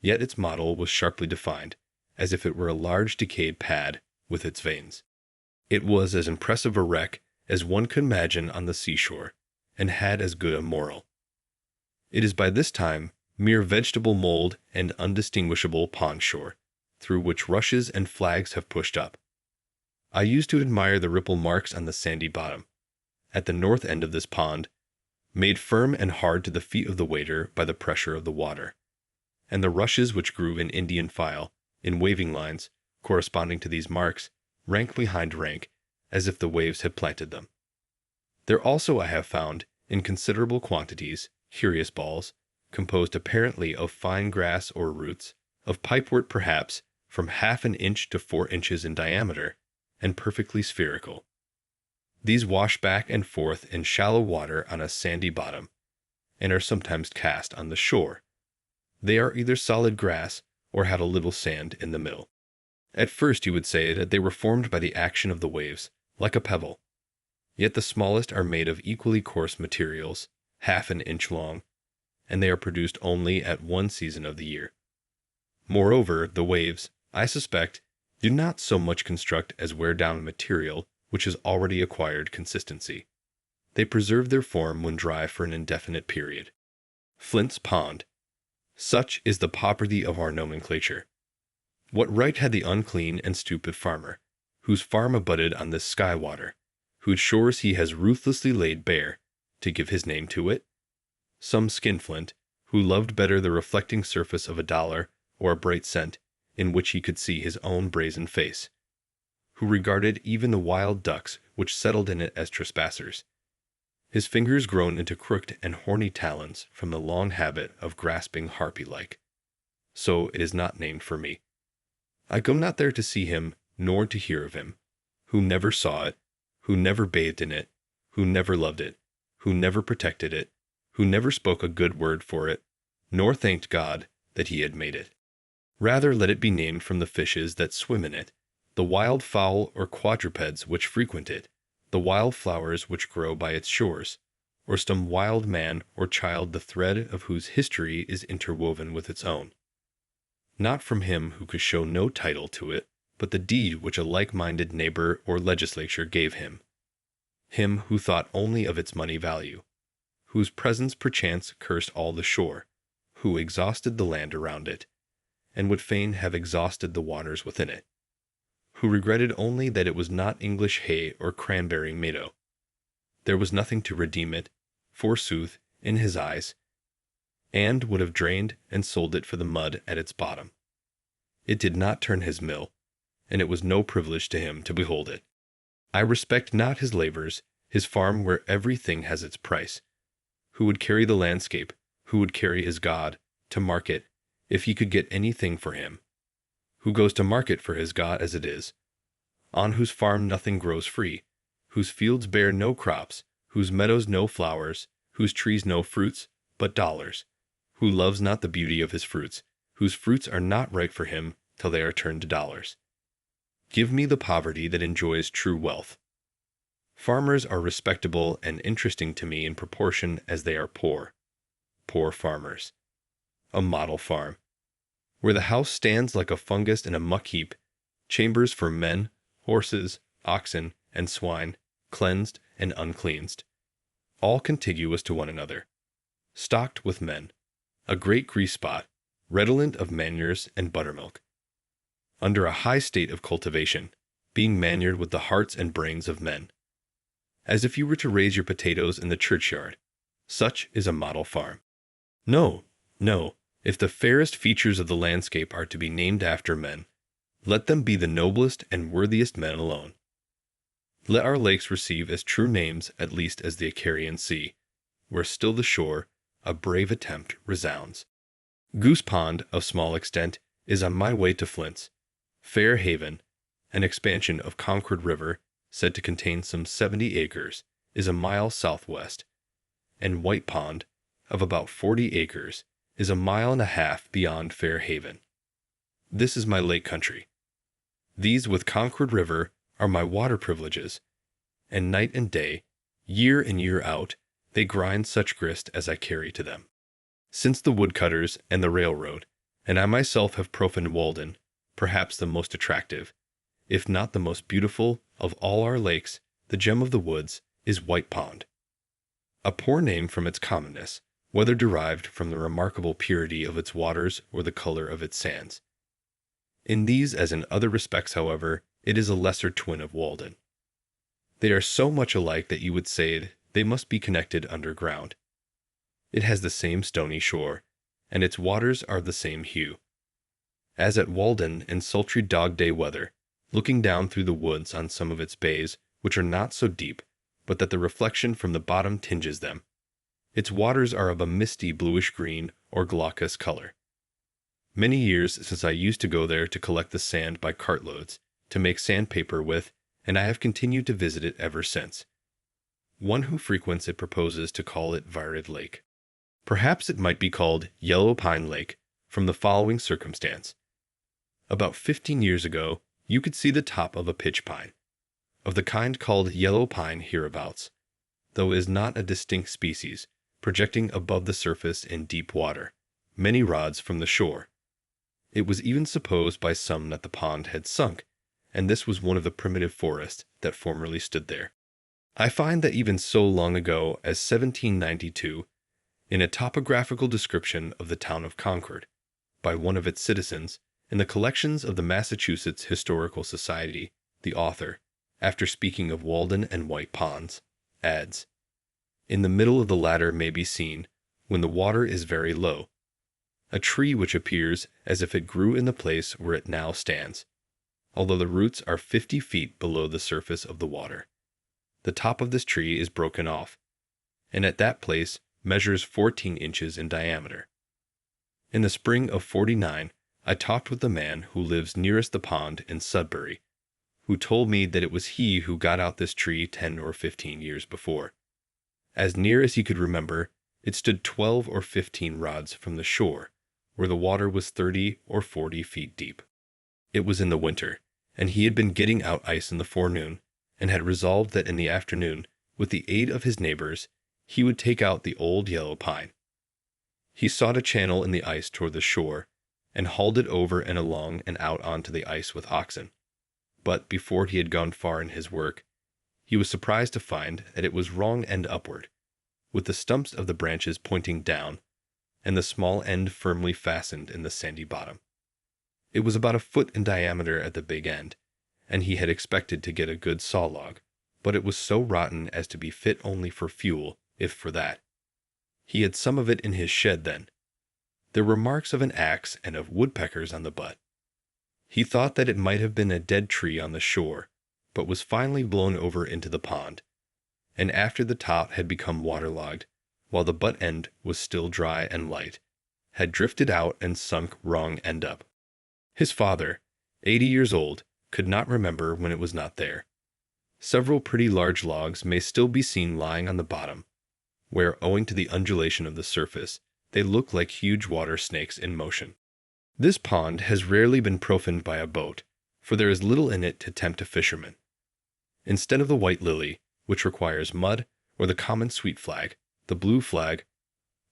[SPEAKER 2] Yet its model was sharply defined, as if it were a large decayed pad with its veins. It was as impressive a wreck as one could imagine on the seashore, and had as good a moral. It is by this time mere vegetable mold and undistinguishable pond shore, through which rushes and flags have pushed up. I used to admire the ripple marks on the sandy bottom, at the north end of this pond, made firm and hard to the feet of the wader by the pressure of the water, and the rushes which grew in Indian file, in waving lines, corresponding to these marks, rank behind rank, as if the waves had planted them. There also I have found, in considerable quantities, curious balls, composed apparently of fine grass or roots, of pipewort perhaps, from half an inch to 4 inches in diameter, and perfectly spherical. These wash back and forth in shallow water on a sandy bottom, and are sometimes cast on the shore. They are either solid grass, or have a little sand in the middle. At first you would say that they were formed by the action of the waves, like a pebble. Yet the smallest are made of equally coarse materials, half an inch long, and they are produced only at one season of the year. Moreover, the waves, I suspect, do not so much construct as wear down material which has already acquired consistency. They preserve their form when dry for an indefinite period. Flint's Pond. Such is the poverty of our nomenclature. What right had the unclean and stupid farmer, whose farm abutted on this sky water, whose shores he has ruthlessly laid bare, to give his name to it? Some skinflint, who loved better the reflecting surface of a dollar or a bright cent, in which he could see his own brazen face, who regarded even the wild ducks which settled in it as trespassers, his fingers grown into crooked and horny talons from the long habit of grasping harpy-like. So it is not named for me. I go not there to see him, nor to hear of him, who never saw it, who never bathed in it, who never loved it, who never protected it, who never spoke a good word for it, nor thanked God that he had made it. Rather let it be named from the fishes that swim in it, the wild fowl or quadrupeds which frequent it, the wild flowers which grow by its shores, or some wild man or child the thread of whose history is interwoven with its own. Not from him who could show no title to it, but the deed which a like-minded neighbor or legislature gave him. Him who thought only of its money value, whose presence perchance cursed all the shore, who exhausted the land around it, and would fain have exhausted the waters within it, who regretted only that it was not English hay or cranberry meadow. There was nothing to redeem it, forsooth, in his eyes, and would have drained and sold it for the mud at its bottom. It did not turn his mill, and it was no privilege to him to behold it. I respect not his labors, his farm where everything has its price. Who would carry the landscape, who would carry his God, to market, if he could get anything for him? Who goes to market for his God as it is? On whose farm nothing grows free, whose fields bear no crops, whose meadows no flowers, whose trees no fruits, but dollars, who loves not the beauty of his fruits, whose fruits are not right for him till they are turned to dollars. Give me the poverty that enjoys true wealth. Farmers are respectable and interesting to me in proportion as they are poor. Poor farmers. A model farm, where the house stands like a fungus in a muck heap, chambers for men, horses, oxen, and swine, cleansed and uncleansed, all contiguous to one another, stocked with men, a great grease spot, redolent of manures and buttermilk. Under a high state of cultivation, being manured with the hearts and brains of men. As if you were to raise your potatoes in the churchyard. Such is a model farm. No, no, if the fairest features of the landscape are to be named after men, let them be the noblest and worthiest men alone. Let our lakes receive as true names at least as the Icarian Sea, where still the shore, a brave attempt, resounds. Goose Pond, of small extent, is on my way to Flint's. Fair Haven, an expansion of Concord River, said to contain some 70 acres, is a mile southwest, and White Pond, of about 40 acres, is a mile and a half beyond Fair Haven. This is my lake country. These with Concord River are my water privileges, and night and day, year in year out, they grind such grist as I carry to them. Since the woodcutters and the railroad, and I myself have profaned Walden, perhaps the most attractive, if not the most beautiful, of all our lakes, the gem of the woods, is White Pond. A poor name from its commonness, whether derived from the remarkable purity of its waters or the color of its sands. In these as in other respects, however, it is a lesser twin of Walden. They are so much alike that you would say they must be connected underground. It has the same stony shore, and its waters are the same hue. As at Walden in sultry dog-day weather, looking down through the woods on some of its bays, which are not so deep, but that the reflection from the bottom tinges them. Its waters are of a misty bluish-green or glaucous color. Many years since I used to go there to collect the sand by cartloads, to make sandpaper with, and I have continued to visit it ever since. One who frequents it proposes to call it Virid Lake. Perhaps it might be called Yellow Pine Lake, from the following circumstance. About 15 years ago, you could see the top of a pitch pine, of the kind called yellow pine hereabouts, though it is not a distinct species, projecting above the surface in deep water, many rods from the shore. It was even supposed by some that the pond had sunk, and this was one of the primitive forests that formerly stood there. I find that even so long ago as 1792, in a topographical description of the town of Concord, by one of its citizens, in the collections of the Massachusetts Historical Society, the author, after speaking of Walden and White Ponds, adds, "In the middle of the latter may be seen, when the water is very low, a tree which appears as if it grew in the place where it now stands, although the roots are 50 feet below the surface of the water. The top of this tree is broken off, and at that place measures 14 inches in diameter. In the spring of '49, I talked with the man who lives nearest the pond in Sudbury, who told me that it was he who got out this tree 10 or 15 years before. As near as he could remember, it stood 12 or 15 rods from the shore, where the water was 30 or 40 feet deep. It was in the winter, and he had been getting out ice in the forenoon, and had resolved that in the afternoon, with the aid of his neighbors, he would take out the old yellow pine. He sought a channel in the ice toward the shore, and hauled it over and along and out onto the ice with oxen. But before he had gone far in his work, he was surprised to find that it was wrong end upward, with the stumps of the branches pointing down, and the small end firmly fastened in the sandy bottom. It was about a foot in diameter at the big end, and he had expected to get a good saw log, but it was so rotten as to be fit only for fuel, if for that. He had some of it in his shed then. There were marks of an axe and of woodpeckers on the butt. He thought that it might have been a dead tree on the shore, but was finally blown over into the pond, and after the top had become waterlogged, while the butt end was still dry and light, had drifted out and sunk wrong end up. His father, 80 years old, could not remember when it was not there. Several pretty large logs may still be seen lying on the bottom, where, owing to the undulation of the surface, they look like huge water snakes in motion. This pond has rarely been profaned by a boat, for there is little in it to tempt a fisherman. Instead of the white lily, which requires mud, or the common sweet flag, the blue flag,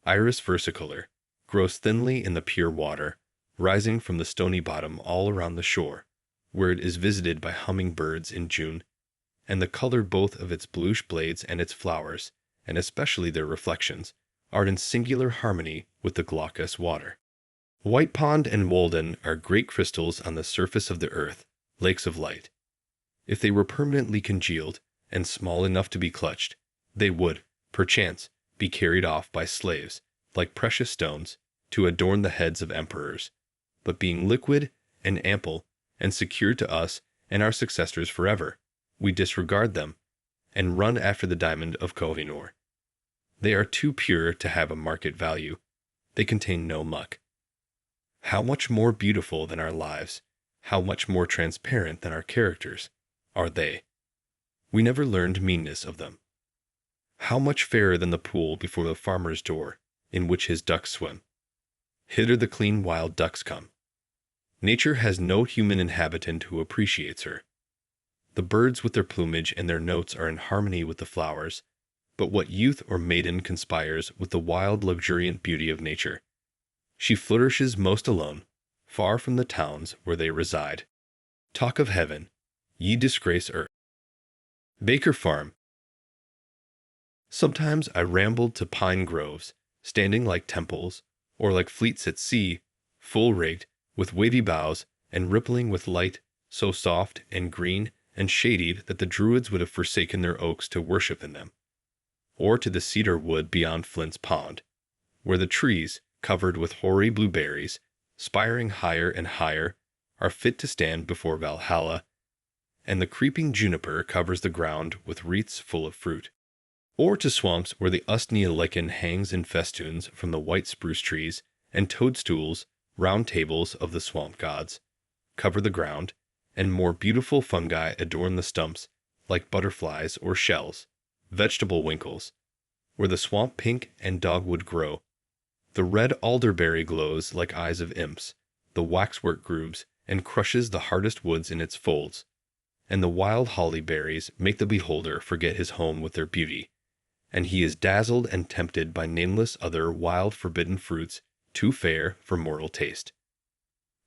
[SPEAKER 2] Iris versicolor, grows thinly in the pure water, rising from the stony bottom all around the shore, where it is visited by hummingbirds in June, and the color both of its bluish blades and its flowers, and especially their reflections, are in singular harmony with the glaucous water. White Pond and Walden are great crystals on the surface of the earth, lakes of light. If they were permanently congealed and small enough to be clutched, they would, perchance, be carried off by slaves, like precious stones, to adorn the heads of emperors. But being liquid and ample and secured to us and our successors forever, we disregard them and run after the diamond of Kohinoor. They are too pure to have a market value. They contain no muck. How much more beautiful than our lives, how much more transparent than our characters, are they. We never learned meanness of them. How much fairer than the pool before the farmer's door, in which his ducks swim. Hither the clean wild ducks come. Nature has no human inhabitant who appreciates her. The birds with their plumage and their notes are in harmony with the flowers, but what youth or maiden conspires with the wild luxuriant beauty of nature? She flourishes most alone, far from the towns where they reside. Talk of heaven, ye disgrace earth. Baker Farm. Sometimes I rambled to pine groves, standing like temples, or like fleets at sea, full rigged, with wavy boughs, and rippling with light, so soft and green and shady that the Druids would have forsaken their oaks to worship in them. Or to the cedar wood beyond Flint's Pond, where the trees, covered with hoary blueberries, spiring higher and higher, are fit to stand before Valhalla, and the creeping juniper covers the ground with wreaths full of fruit. Or to swamps where the usnea lichen hangs in festoons from the white spruce trees, and toadstools, round tables of the swamp gods, cover the ground, and more beautiful fungi adorn the stumps, like butterflies or shells, vegetable winkles, where the swamp pink and dogwood grow. The red alderberry glows like eyes of imps, the waxwork grooves and crushes the hardest woods in its folds, and the wild holly berries make the beholder forget his home with their beauty, and he is dazzled and tempted by nameless other wild forbidden fruits too fair for mortal taste.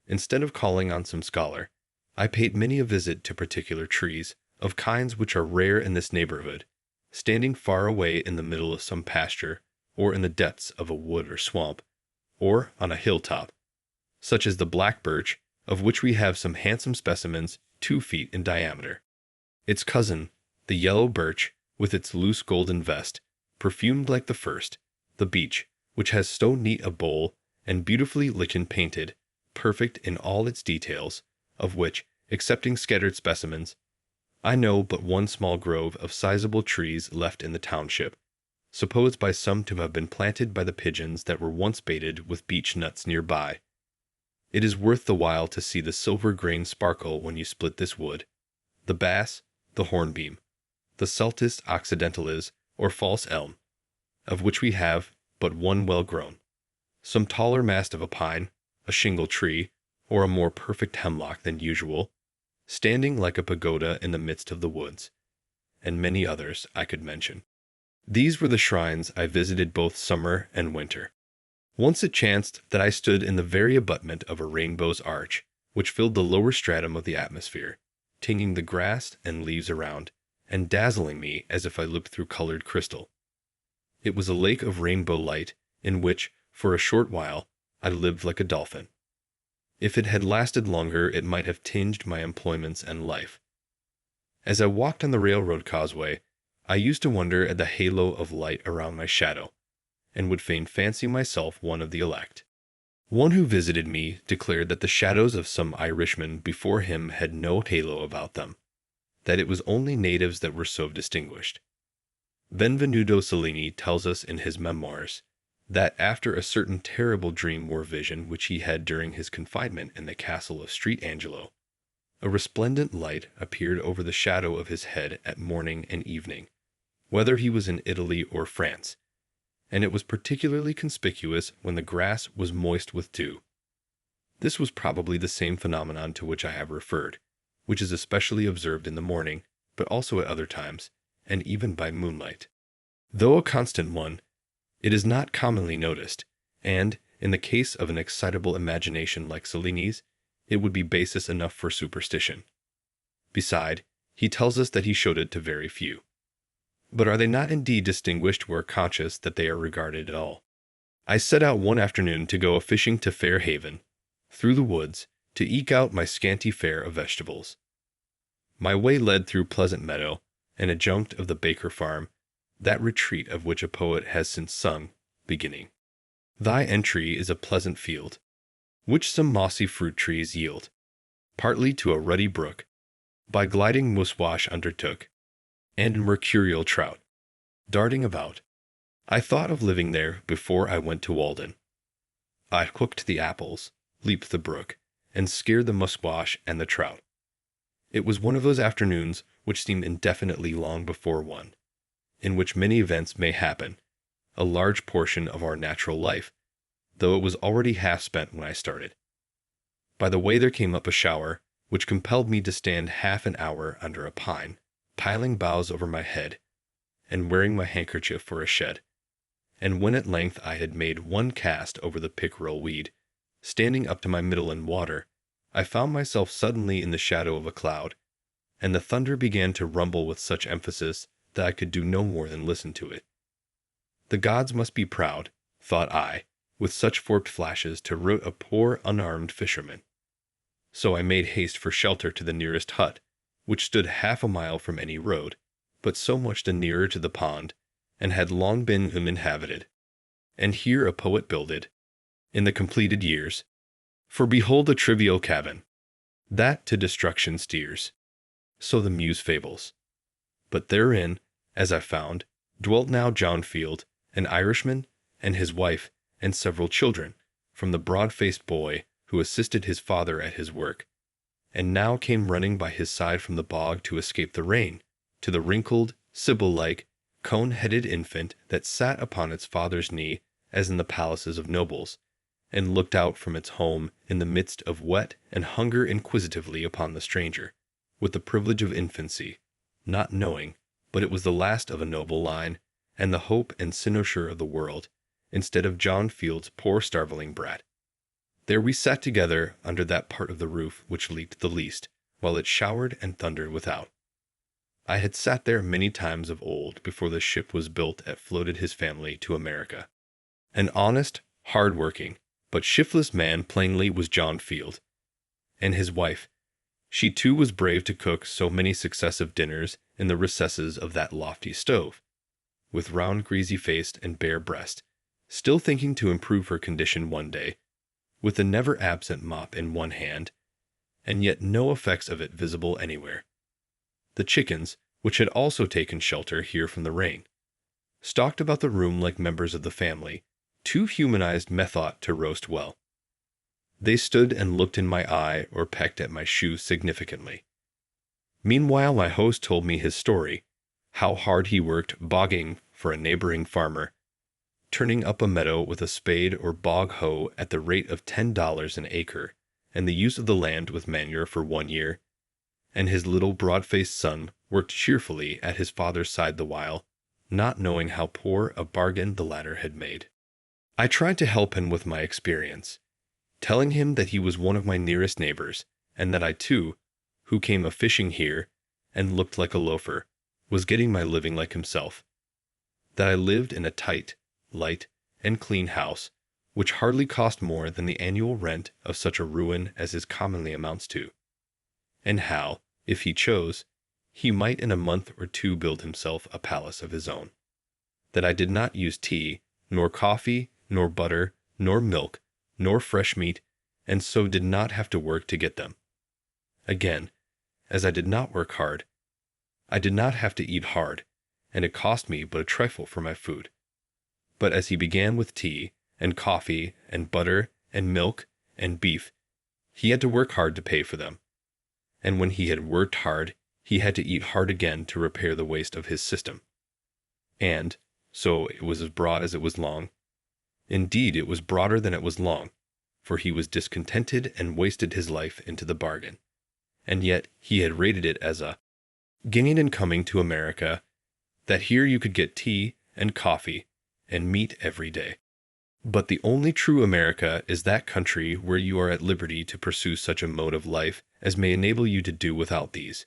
[SPEAKER 2] Instead of calling on some scholar, I paid many a visit to particular trees, of kinds which are rare in this neighborhood, standing far away in the middle of some pasture, or in the depths of a wood or swamp, or on a hilltop, such as the black birch, of which we have some handsome specimens 2 feet in diameter. Its cousin, the yellow birch, with its loose golden vest, perfumed like the first, the beech, which has so neat a bole, and beautifully lichen painted, perfect in all its details, of which, excepting scattered specimens, I know but one small grove of sizable trees left in the township, supposed by some to have been planted by the pigeons that were once baited with beech nuts nearby. It is worth the while to see the silver grain sparkle when you split this wood. The bass, the hornbeam, the Celtis occidentalis, or false elm, of which we have but one well grown, some taller mast of a pine, a shingle tree, or a more perfect hemlock than usual, standing like a pagoda in the midst of the woods, and many others I could mention. These were the shrines I visited both summer and winter. Once it chanced that I stood in the very abutment of a rainbow's arch, which filled the lower stratum of the atmosphere, tinging the grass and leaves around, and dazzling me as if I looked through colored crystal. It was a lake of rainbow light, in which, for a short while, I lived like a dolphin. If it had lasted longer, it might have tinged my employments and life. As I walked on the railroad causeway, I used to wonder at the halo of light around my shadow, and would fain fancy myself one of the elect. One who visited me declared that the shadows of some Irishmen before him had no halo about them, that it was only natives that were so distinguished. Benvenuto Cellini tells us in his memoirs that after a certain terrible dream or vision which he had during his confinement in the castle of Street Angelo, a resplendent light appeared over the shadow of his head at morning and evening, whether he was in Italy or France, and it was particularly conspicuous when the grass was moist with dew. This was probably the same phenomenon to which I have referred, which is especially observed in the morning, but also at other times, and even by moonlight. Though a constant one, it is not commonly noticed, and, in the case of an excitable imagination like Cellini's, it would be basis enough for superstition. Beside, he tells us that he showed it to very few. But are they not indeed distinguished who are conscious that they are regarded at all? I set out one afternoon to go a-fishing to Fair Haven, through the woods, to eke out my scanty fare of vegetables. My way led through Pleasant Meadow, and adjunct of the Baker farm, that retreat of which a poet has since sung, beginning, "Thy entry is a pleasant field, which some mossy fruit trees yield, partly to a ruddy brook, by gliding musquash undertook, and mercurial trout, darting about. I thought of living there before I went to Walden. I cooked the apples, leaped the brook, and scared the musquash and the trout. It was one of those afternoons which seem indefinitely long before one, in which many events may happen, a large portion of our natural life, though it was already half spent when I started. By the way there came up a shower, which compelled me to stand half an hour under a pine, piling boughs over my head, and wearing my handkerchief for a shed. And when at length I had made one cast over the pickerel weed, standing up to my middle in water, I found myself suddenly in the shadow of a cloud, and the thunder began to rumble with such emphasis that I could do no more than listen to it. The gods must be proud, thought I, with such forked flashes to root a poor unarmed fisherman. So I made haste for shelter to the nearest hut, which stood half a mile from any road, but so much the nearer to the pond, and had long been uninhabited. And here a poet builded, in the completed years. For behold a trivial cabin, that to destruction steers. So the muse fables. But therein, as I found, dwelt now John Field, an Irishman, and his wife, and several children, from the broad-faced boy who assisted his father at his work, and now came running by his side from the bog to escape the rain, to the wrinkled, Sibyl-like, cone-headed infant that sat upon its father's knee as in the palaces of nobles, and looked out from its home in the midst of wet and hunger inquisitively upon the stranger, with the privilege of infancy, not knowing, but it was the last of a noble line, and the hope and cynosure of the world, instead of John Field's poor starveling brat. There we sat together under that part of the roof which leaked the least, while it showered and thundered without. I had sat there many times of old before the ship was built that floated his family to America. An honest, hard-working, but shiftless man plainly was John Field. And his wife, she too was brave to cook so many successive dinners in the recesses of that lofty stove, with round greasy-faced and bare breast, still thinking to improve her condition one day, with the never-absent mop in one hand, and yet no effects of it visible anywhere. The chickens, which had also taken shelter here from the rain, stalked about the room like members of the family, too humanized methought to roast well. They stood and looked in my eye or pecked at my shoe significantly. Meanwhile my host told me his story, how hard he worked bogging for a neighboring farmer, turning up a meadow with a spade or bog hoe at the rate of $10 an acre, and the use of the land with manure for 1 year, and his little broad-faced son worked cheerfully at his father's side the while, not knowing how poor a bargain the latter had made. I tried to help him with my experience, telling him that he was one of my nearest neighbors, and that I too, who came a-fishing here, and looked like a loafer, was getting my living like himself, that I lived in a tight, light, and clean house, which hardly cost more than the annual rent of such a ruin as his commonly amounts to, and how, if he chose, he might in a month or two build himself a palace of his own, that I did not use tea, nor coffee, nor butter, nor milk, nor fresh meat, and so did not have to work to get them. Again, as I did not work hard, I did not have to eat hard, and it cost me but a trifle for my food. But as he began with tea, and coffee, and butter, and milk, and beef, he had to work hard to pay for them. And when he had worked hard, he had to eat hard again to repair the waste of his system. And, so it was as broad as it was long. Indeed, it was broader than it was long, for he was discontented and wasted his life into the bargain. And yet he had rated it as a gain in coming to America, that here you could get tea and coffee and meat every day. But the only true America is that country where you are at liberty to pursue such a mode of life as may enable you to do without these,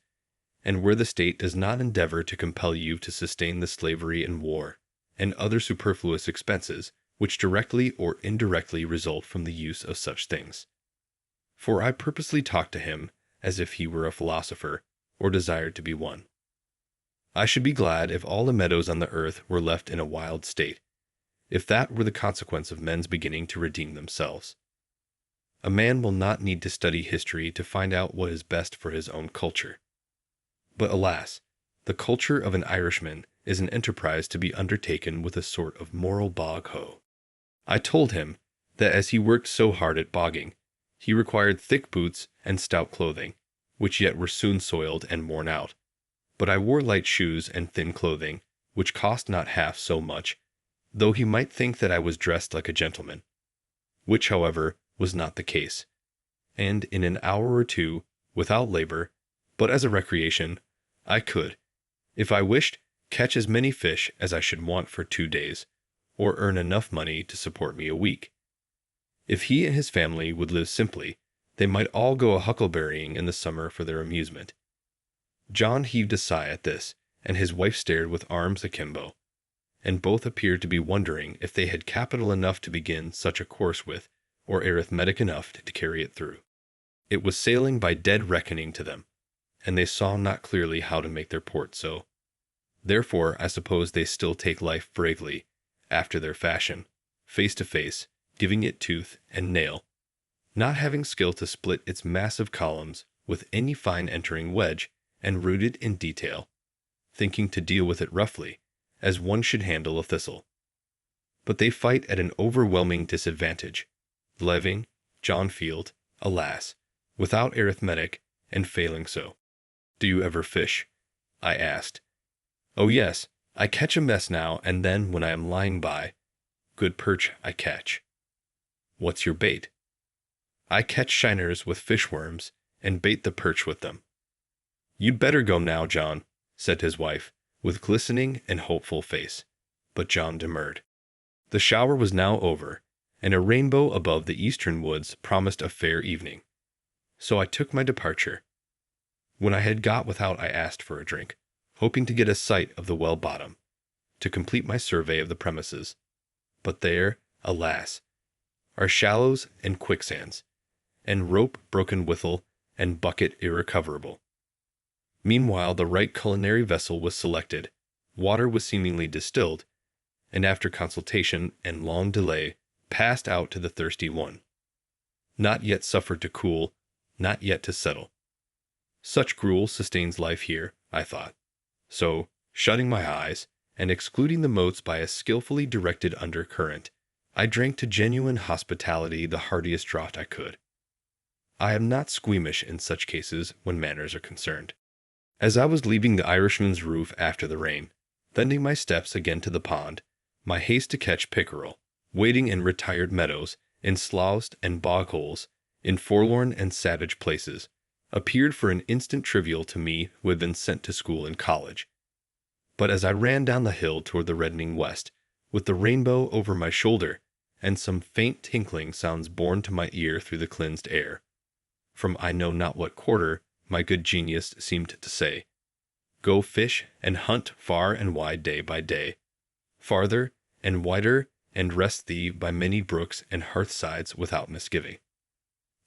[SPEAKER 2] and where the state does not endeavor to compel you to sustain the slavery and war, and other superfluous expenses, which directly or indirectly result from the use of such things. For I purposely talked to him as if he were a philosopher, or desired to be one. I should be glad if all the meadows on the earth were left in a wild state, if that were the consequence of men's beginning to redeem themselves. A man will not need to study history to find out what is best for his own culture. But alas, the culture of an Irishman is an enterprise to be undertaken with a sort of moral bog-hoe. I told him that as he worked so hard at bogging, he required thick boots and stout clothing, which yet were soon soiled and worn out. But I wore light shoes and thin clothing, which cost not half so much, though he might think that I was dressed like a gentleman, which, however, was not the case. And in an hour or two, without labor, but as a recreation, I could, if I wished, catch as many fish as I should want for 2 days, or earn enough money to support me a week. If he and his family would live simply, they might all go a huckleberrying in the summer for their amusement. John heaved a sigh at this, and his wife stared with arms akimbo, and both appeared to be wondering if they had capital enough to begin such a course with, or arithmetic enough to carry it through. It was sailing by dead reckoning to them, and they saw not clearly how to make their port so. Therefore I suppose they still take life bravely, after their fashion, face to face, giving it tooth and nail, not having skill to split its massive columns with any fine entering wedge, and root it in detail, thinking to deal with it roughly, as one should handle a thistle. But they fight at an overwhelming disadvantage, living, John Field, alas, without arithmetic, and failing so. "Do you ever fish?" I asked. "Oh yes, I catch a mess now and then when I am lying by. Good perch I catch." "What's your bait?" "I catch shiners with fishworms, and bait the perch with them." "You'd better go now, John," said his wife, with glistening and hopeful face. But John demurred. The shower was now over, and a rainbow above the eastern woods promised a fair evening. So I took my departure. When I had got without, I asked for a drink, hoping to get a sight of the well bottom, to complete my survey of the premises. But there, alas, are shallows and quicksands, and rope broken withal, and bucket irrecoverable. Meanwhile the right culinary vessel was selected, water was seemingly distilled, and after consultation and long delay, passed out to the thirsty one. Not yet suffered to cool, not yet to settle. Such gruel sustains life here, I thought. So, shutting my eyes, and excluding the motes by a skillfully directed undercurrent, I drank to genuine hospitality the heartiest draught I could. I am not squeamish in such cases when manners are concerned. As I was leaving the Irishman's roof after the rain, bending my steps again to the pond, my haste to catch pickerel, wading in retired meadows, in sloughs and bog-holes, in forlorn and savage places, appeared for an instant trivial to me who had been sent to school and college. But as I ran down the hill toward the reddening west, with the rainbow over my shoulder, and some faint tinkling sounds borne to my ear through the cleansed air, from I know not what quarter, my good genius seemed to say, "Go fish and hunt far and wide day by day, farther and wider, and rest thee by many brooks and hearthsides without misgiving.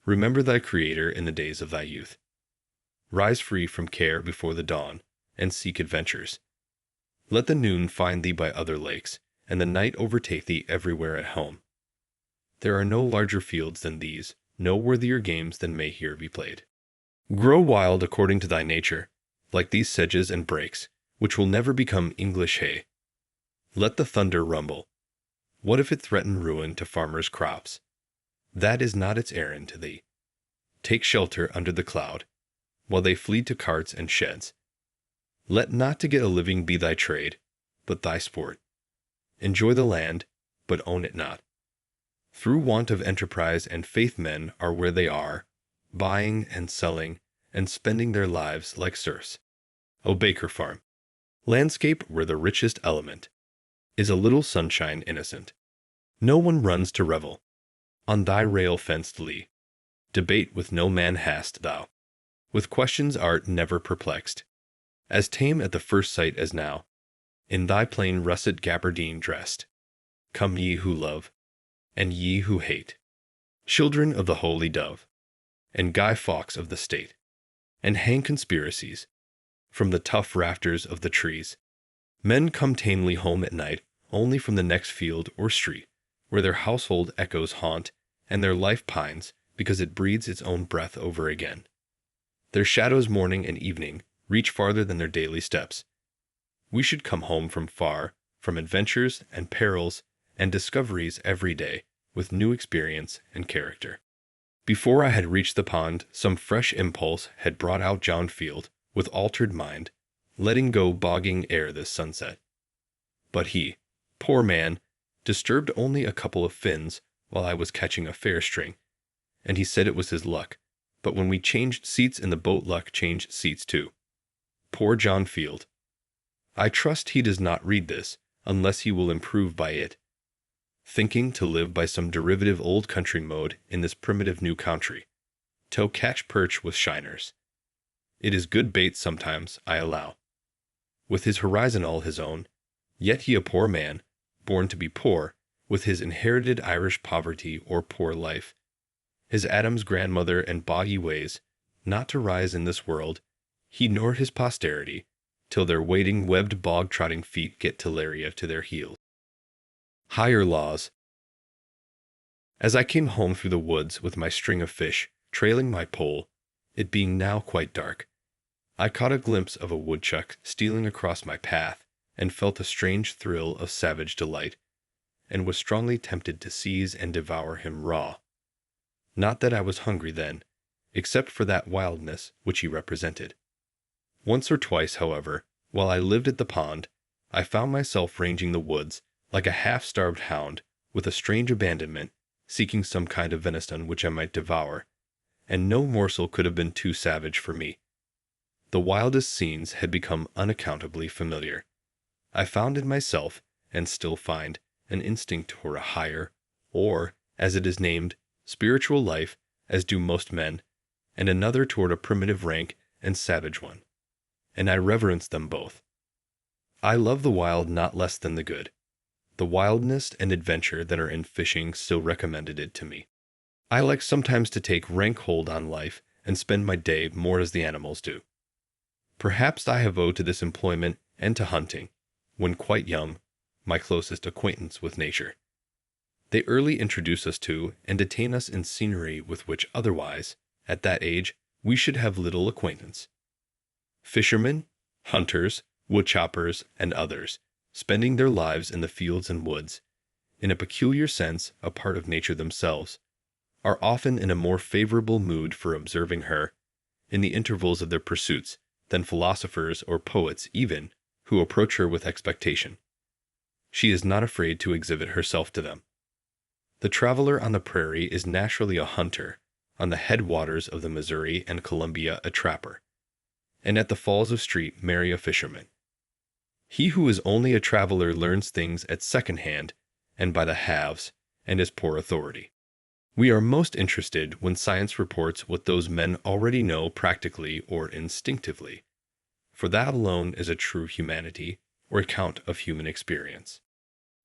[SPEAKER 2] Remember thy Creator in the days of thy youth. Rise free from care before the dawn, and seek adventures. Let the noon find thee by other lakes, and the night overtake thee everywhere at home. There are no larger fields than these, no worthier games than may here be played. Grow wild according to thy nature, like these sedges and brakes, which will never become English hay. Let the thunder rumble. What if it threaten ruin to farmers' crops? That is not its errand to thee. Take shelter under the cloud, while they flee to carts and sheds. Let not to get a living be thy trade, but thy sport. Enjoy the land, but own it not. Through want of enterprise and faith men are where they are, buying and selling, and spending their lives like serfs. O Baker Farm, landscape where the richest element is a little sunshine innocent. No one runs to revel. On thy rail-fenced lea, debate with no man hast thou. With questions art never perplexed. As tame at the first sight as now, in thy plain russet gabardine dressed. come ye who love, and ye who hate, children of the holy dove, and Guy Fawkes of the state, and hang conspiracies from the tough rafters of the trees. Men come tamely home at night only from the next field or street, where their household echoes haunt, and their life pines because it breathes its own breath over again. Their shadows morning and evening reach farther than their daily steps. We should come home from far, from adventures and perils and discoveries every day, with new experience and character. Before I had reached the pond, some fresh impulse had brought out John Field, with altered mind, letting go bogging air this sunset. But he, poor man, disturbed only a couple of fins while I was catching a fair string, and he said it was his luck, but when we changed seats in the boat, luck changed seats too. Poor John Field. I trust he does not read this, unless he will improve by it, thinking to live by some derivative old country mode in this primitive new country, till catch perch with shiners. It is good bait sometimes, I allow. With his horizon all his own, yet he a poor man, born to be poor, with his inherited Irish poverty or poor life, his Adam's grandmother and boggy ways, not to rise in this world, he nor his posterity, till their wading webbed bog-trotting feet get Teleria to their heels. Higher laws. As I came home through the woods with my string of fish, trailing my pole, it being now quite dark, I caught a glimpse of a woodchuck stealing across my path, and felt a strange thrill of savage delight, and was strongly tempted to seize and devour him raw. Not that I was hungry then, except for that wildness which he represented. Once or twice, however, while I lived at the pond, I found myself ranging the woods like a half-starved hound, with a strange abandonment, seeking some kind of venison which I might devour, and no morsel could have been too savage for me. The wildest scenes had become unaccountably familiar. I found in myself, and still find, an instinct toward a higher, or, as it is named, spiritual life, as do most men, and another toward a primitive rank and savage one, and I reverence them both. I love the wild not less than the good. The wildness and adventure that are in fishing still recommended it to me. I like sometimes to take rank hold on life and spend my day more as the animals do. Perhaps I have owed to this employment and to hunting, when quite young, my closest acquaintance with nature. They early introduce us to and detain us in scenery with which otherwise, at that age, we should have little acquaintance. Fishermen, hunters, woodchoppers, and others, spending their lives in the fields and woods, in a peculiar sense a part of nature themselves, are often in a more favorable mood for observing her, in the intervals of their pursuits, than philosophers or poets even, who approach her with expectation. She is not afraid to exhibit herself to them. The traveler on the prairie is naturally a hunter, on the headwaters of the Missouri and Columbia a trapper, and at the falls of Street marry a fisherman. He who is only a traveler learns things at second hand and by the halves, and is poor authority. We are most interested when science reports what those men already know practically or instinctively, for that alone is a true humanity, or account of human experience.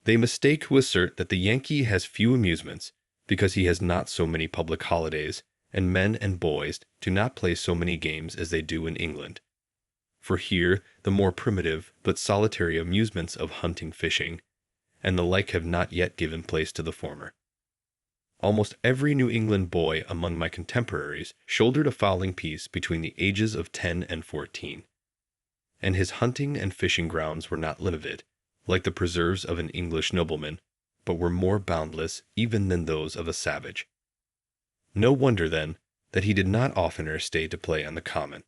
[SPEAKER 2] They mistake who assert that the Yankee has few amusements because he has not so many public holidays, and men and boys do not play so many games as they do in England. For here the more primitive but solitary amusements of hunting, fishing, and the like have not yet given place to the former. Almost every New England boy among my contemporaries shouldered a fowling piece between the ages of 10 and 14. And his hunting and fishing grounds were not limited, like the preserves of an English nobleman, but were more boundless even than those of a savage. No wonder, then, that he did not oftener stay to play on the common.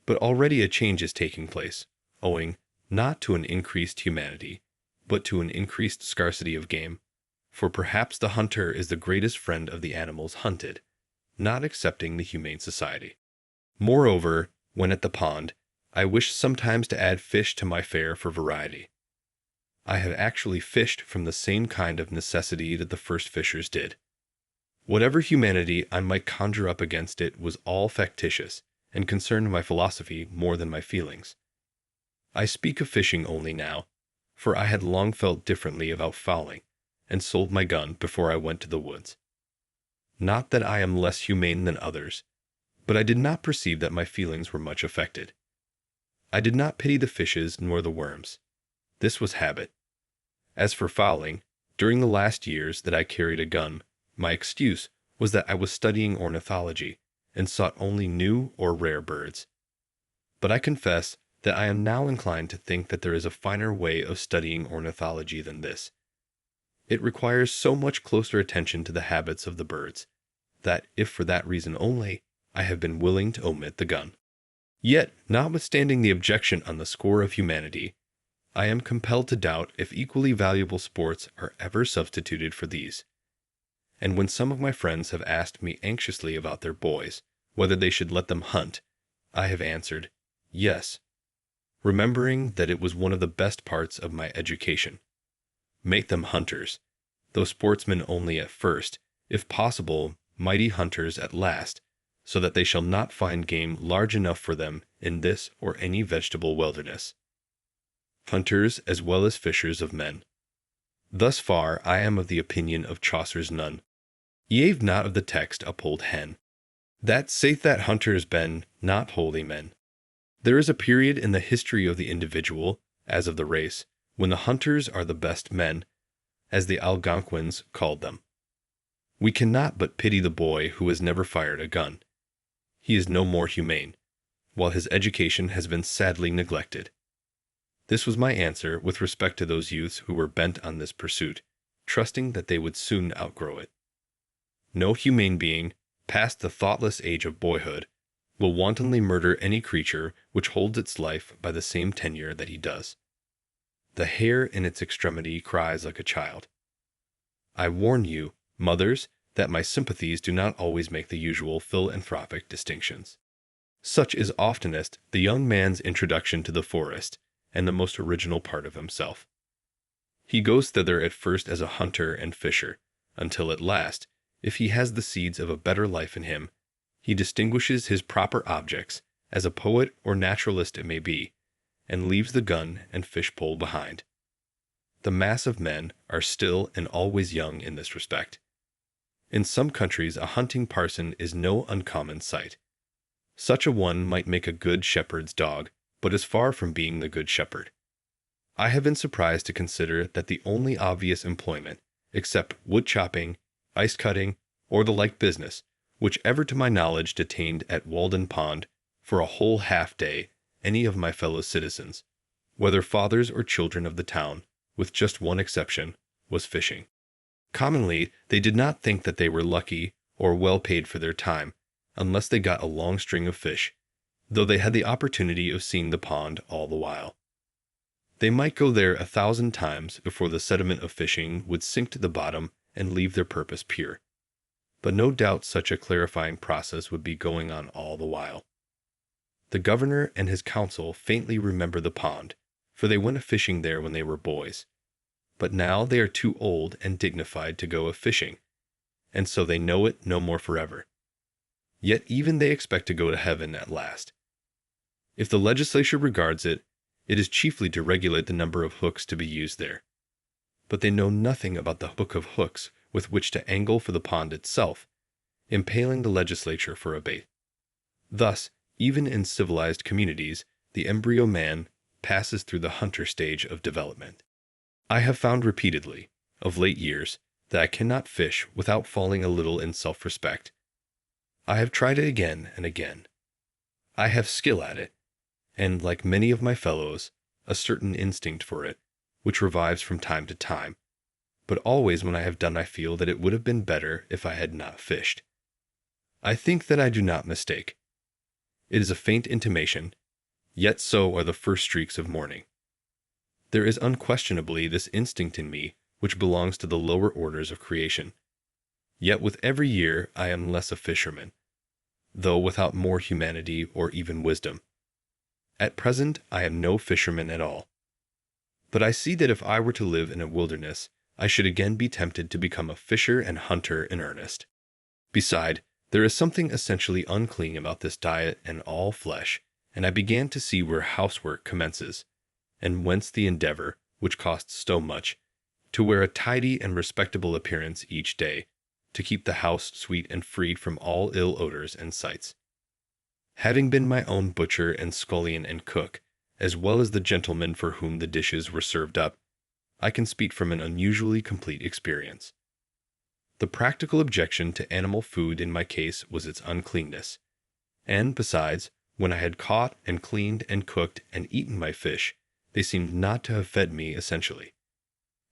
[SPEAKER 2] But already a change is taking place, owing, not to an increased humanity, but to an increased scarcity of game, for perhaps the hunter is the greatest friend of the animals hunted, not excepting the Humane Society. Moreover, when at the pond, I wish sometimes to add fish to my fare for variety. I have actually fished from the same kind of necessity that the first fishers did. Whatever humanity I might conjure up against it was all factitious, and concerned my philosophy more than my feelings. I speak of fishing only now, for I had long felt differently about fowling, and sold my gun before I went to the woods. Not that I am less humane than others, but I did not perceive that my feelings were much affected. I did not pity the fishes nor the worms. This was habit. As for fowling, during the last years that I carried a gun, my excuse was that I was studying ornithology and sought only new or rare birds. But I confess that I am now inclined to think that there is a finer way of studying ornithology than this. It requires so much closer attention to the habits of the birds, that if for that reason only, I have been willing to omit the gun. Yet, notwithstanding the objection on the score of humanity, I am compelled to doubt if equally valuable sports are ever substituted for these. And when some of my friends have asked me anxiously about their boys, whether they should let them hunt, I have answered, yes, remembering that it was one of the best parts of my education. Make them hunters, though sportsmen only at first, if possible, mighty hunters at last, so that they shall not find game large enough for them in this or any vegetable wilderness. Hunters as well as fishers of men. Thus far I am of the opinion of Chaucer's nun. Ye have not of the text uphold hen. That saith that hunters ben not holy men. There is a period in the history of the individual, as of the race, when the hunters are the best men, as the Algonquins called them. We cannot but pity the boy who has never fired a gun. He is no more humane, while his education has been sadly neglected. This was my answer with respect to those youths who were bent on this pursuit, trusting that they would soon outgrow it. No humane being, past the thoughtless age of boyhood, will wantonly murder any creature which holds its life by the same tenure that he does. The hare in its extremity cries like a child. I warn you, mothers, that my sympathies do not always make the usual philanthropic distinctions. Such is oftenest the young man's introduction to the forest, and the most original part of himself. He goes thither at first as a hunter and fisher, until at last, if he has the seeds of a better life in him, he distinguishes his proper objects, as a poet or naturalist it may be, and leaves the gun and fish-pole behind. The mass of men are still and always young in this respect. In some countries a hunting parson is no uncommon sight. Such a one might make a good shepherd's dog, but is far from being the good shepherd. I have been surprised to consider that the only obvious employment, except wood chopping, ice cutting, or the like business, which ever to my knowledge detained at Walden Pond for a whole half-day any of my fellow citizens, whether fathers or children of the town, with just one exception, was fishing. Commonly, they did not think that they were lucky or well paid for their time, unless they got a long string of fish, though they had the opportunity of seeing the pond all the while. They might go there 1,000 times before the sediment of fishing would sink to the bottom and leave their purpose pure. But no doubt such a clarifying process would be going on all the while. The governor and his council faintly remember the pond, for they went a-fishing there when they were boys. But now they are too old and dignified to go a-fishing, and so they know it no more forever. Yet even they expect to go to heaven at last. If the legislature regards it, it is chiefly to regulate the number of hooks to be used there. But they know nothing about the book of hooks with which to angle for the pond itself, impaling the legislature for a bait. Thus, even in civilized communities, the embryo man passes through the hunter stage of development. I have found repeatedly, of late years, that I cannot fish without falling a little in self-respect. I have tried it again and again. I have skill at it, and, like many of my fellows, a certain instinct for it, which revives from time to time, but always when I have done I feel that it would have been better if I had not fished. I think that I do not mistake. It is a faint intimation, yet so are the first streaks of morning. There is unquestionably this instinct in me which belongs to the lower orders of creation. Yet with every year I am less a fisherman, though without more humanity or even wisdom. At present I am no fisherman at all. But I see that if I were to live in a wilderness, I should again be tempted to become a fisher and hunter in earnest. Beside, there is something essentially unclean about this diet and all flesh, and I began to see where housework commences, and whence the endeavor, which costs so much, to wear a tidy and respectable appearance each day, to keep the house sweet and freed from all ill odors and sights. Having been my own butcher and scullion and cook, as well as the gentleman for whom the dishes were served up, I can speak from an unusually complete experience. The practical objection to animal food in my case was its uncleanness, and besides, when I had caught and cleaned and cooked and eaten my fish, they seemed not to have fed me essentially.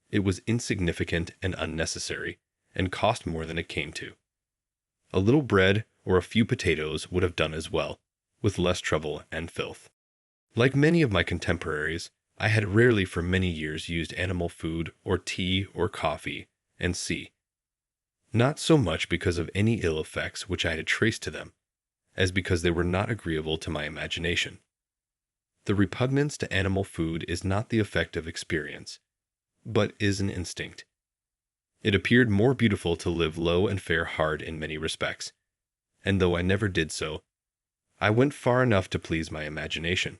[SPEAKER 2] It was insignificant and unnecessary, and cost more than it came to. A little bread or a few potatoes would have done as well, with less trouble and filth. Like many of my contemporaries, I had rarely for many years used animal food or tea or coffee, and see, not so much because of any ill effects which I had traced to them, as because they were not agreeable to my imagination. The repugnance to animal food is not the effect of experience, but is an instinct. It appeared more beautiful to live low and fare hard in many respects, and though I never did so, I went far enough to please my imagination.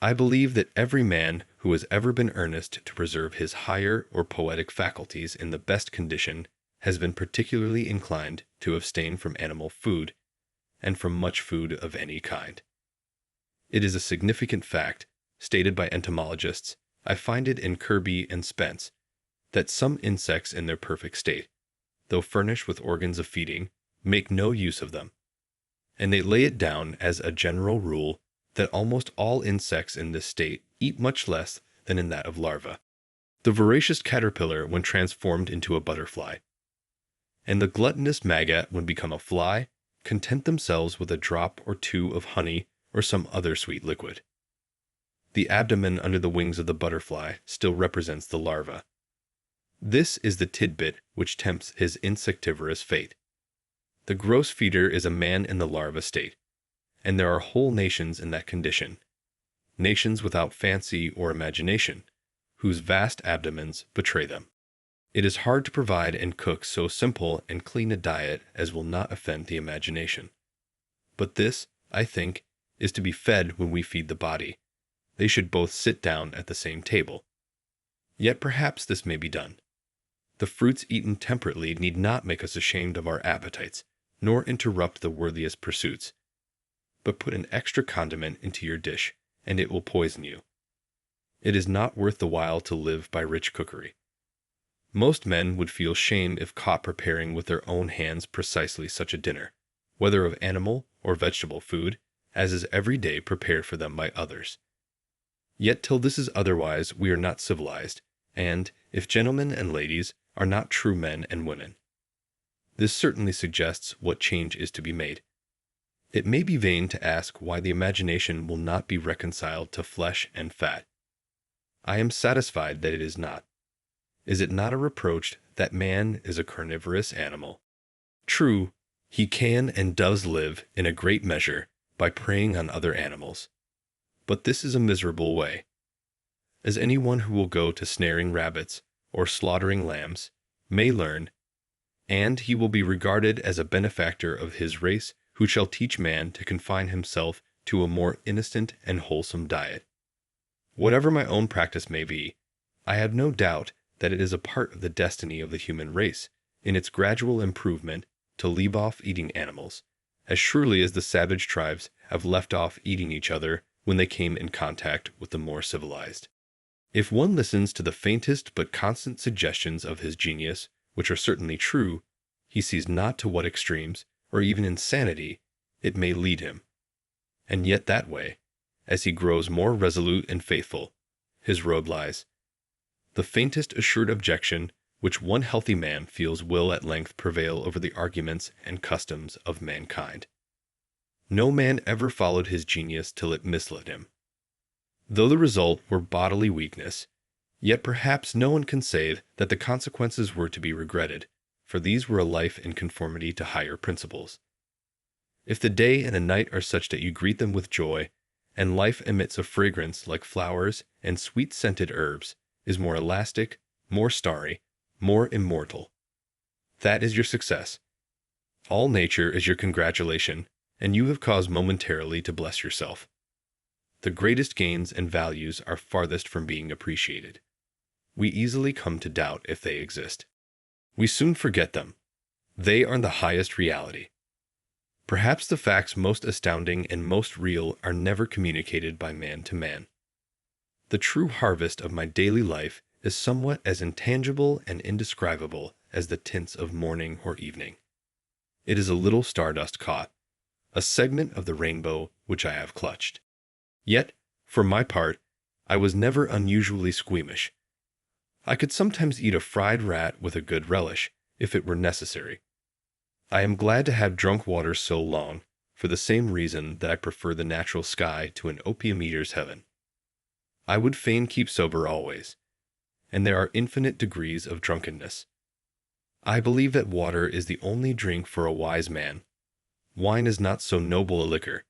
[SPEAKER 2] I believe that every man who has ever been earnest to preserve his higher or poetic faculties in the best condition has been particularly inclined to abstain from animal food, and from much food of any kind. It is a significant fact, stated by entomologists, I find it in Kirby and Spence, that some insects in their perfect state, though furnished with organs of feeding, make no use of them. And they lay it down as a general rule that almost all insects in this state eat much less than in that of larvae. The voracious caterpillar when transformed into a butterfly, and the gluttonous maggot when become a fly, content themselves with a drop or two of honey or some other sweet liquid. The abdomen under the wings of the butterfly still represents the larva. This is the tidbit which tempts his insectivorous fate. The gross feeder is a man in the larva state, and there are whole nations in that condition, nations without fancy or imagination, whose vast abdomens betray them. It is hard to provide and cook so simple and clean a diet as will not offend the imagination. But this, I think, is to be fed when we feed the body. They should both sit down at the same table. Yet perhaps this may be done. The fruits eaten temperately need not make us ashamed of our appetites, nor interrupt the worthiest pursuits. But put an extra condiment into your dish, and it will poison you. It is not worth the while to live by rich cookery. Most men would feel shame if caught preparing with their own hands precisely such a dinner, whether of animal or vegetable food, as is every day prepared for them by others. Yet till this is otherwise we are not civilized, and, if gentlemen and ladies, are not true men and women. This certainly suggests what change is to be made. It may be vain to ask why the imagination will not be reconciled to flesh and fat. I am satisfied that it is not. Is it not a reproach that man is a carnivorous animal? True, he can and does live, in a great measure, by preying on other animals. But this is a miserable way. As anyone who will go to snaring rabbits, or slaughtering lambs, may learn, and he will be regarded as a benefactor of his race who shall teach man to confine himself to a more innocent and wholesome diet. Whatever my own practice may be, I have no doubt that it is a part of the destiny of the human race, in its gradual improvement, to leave off eating animals, as surely as the savage tribes have left off eating each other when they came in contact with the more civilized. If one listens to the faintest but constant suggestions of his genius, which are certainly true, he sees not to what extremes, or even insanity, it may lead him. And yet that way, as he grows more resolute and faithful, his road lies. The faintest assured objection which one healthy man feels will at length prevail over the arguments and customs of mankind. No man ever followed his genius till it misled him. Though the result were bodily weakness, yet perhaps no one can say that the consequences were to be regretted, for these were a life in conformity to higher principles. If the day and the night are such that you greet them with joy, and life emits a fragrance like flowers and sweet-scented herbs, is more elastic, more starry, more immortal, that is your success. All nature is your congratulation, and you have cause momentarily to bless yourself. the greatest gains and values are farthest from being appreciated. We easily come to doubt if they exist. We soon forget them. They are the highest reality. Perhaps the facts most astounding and most real are never communicated by man to man. The true harvest of my daily life is somewhat as intangible and indescribable as the tints of morning or evening. It is a little stardust caught, a segment of the rainbow which I have clutched. Yet, for my part, I was never unusually squeamish. I could sometimes eat a fried rat with a good relish, if it were necessary. I am glad to have drunk water so long, for the same reason that I prefer the natural sky to an opium eater's heaven. I would fain keep sober always, and there are infinite degrees of drunkenness. I believe that water is the only drink for a wise man. Wine is not so noble a liquor,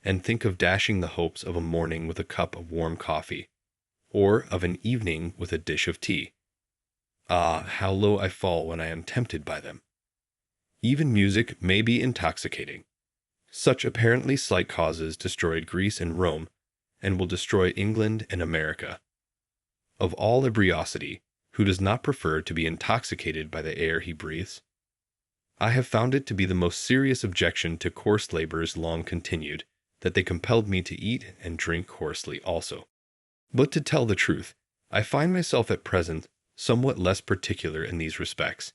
[SPEAKER 2] and think of dashing the hopes of a morning with a cup of warm coffee, or of an evening with a dish of tea. Ah, how low I fall when I am tempted by them. Even music may be intoxicating. Such apparently slight causes destroyed Greece and Rome, and will destroy England and America. Of all ebriosity, who does not prefer to be intoxicated by the air he breathes? I have found it to be the most serious objection to coarse labors long continued, that they compelled me to eat and drink coarsely also. But to tell the truth, I find myself at present somewhat less particular in these respects.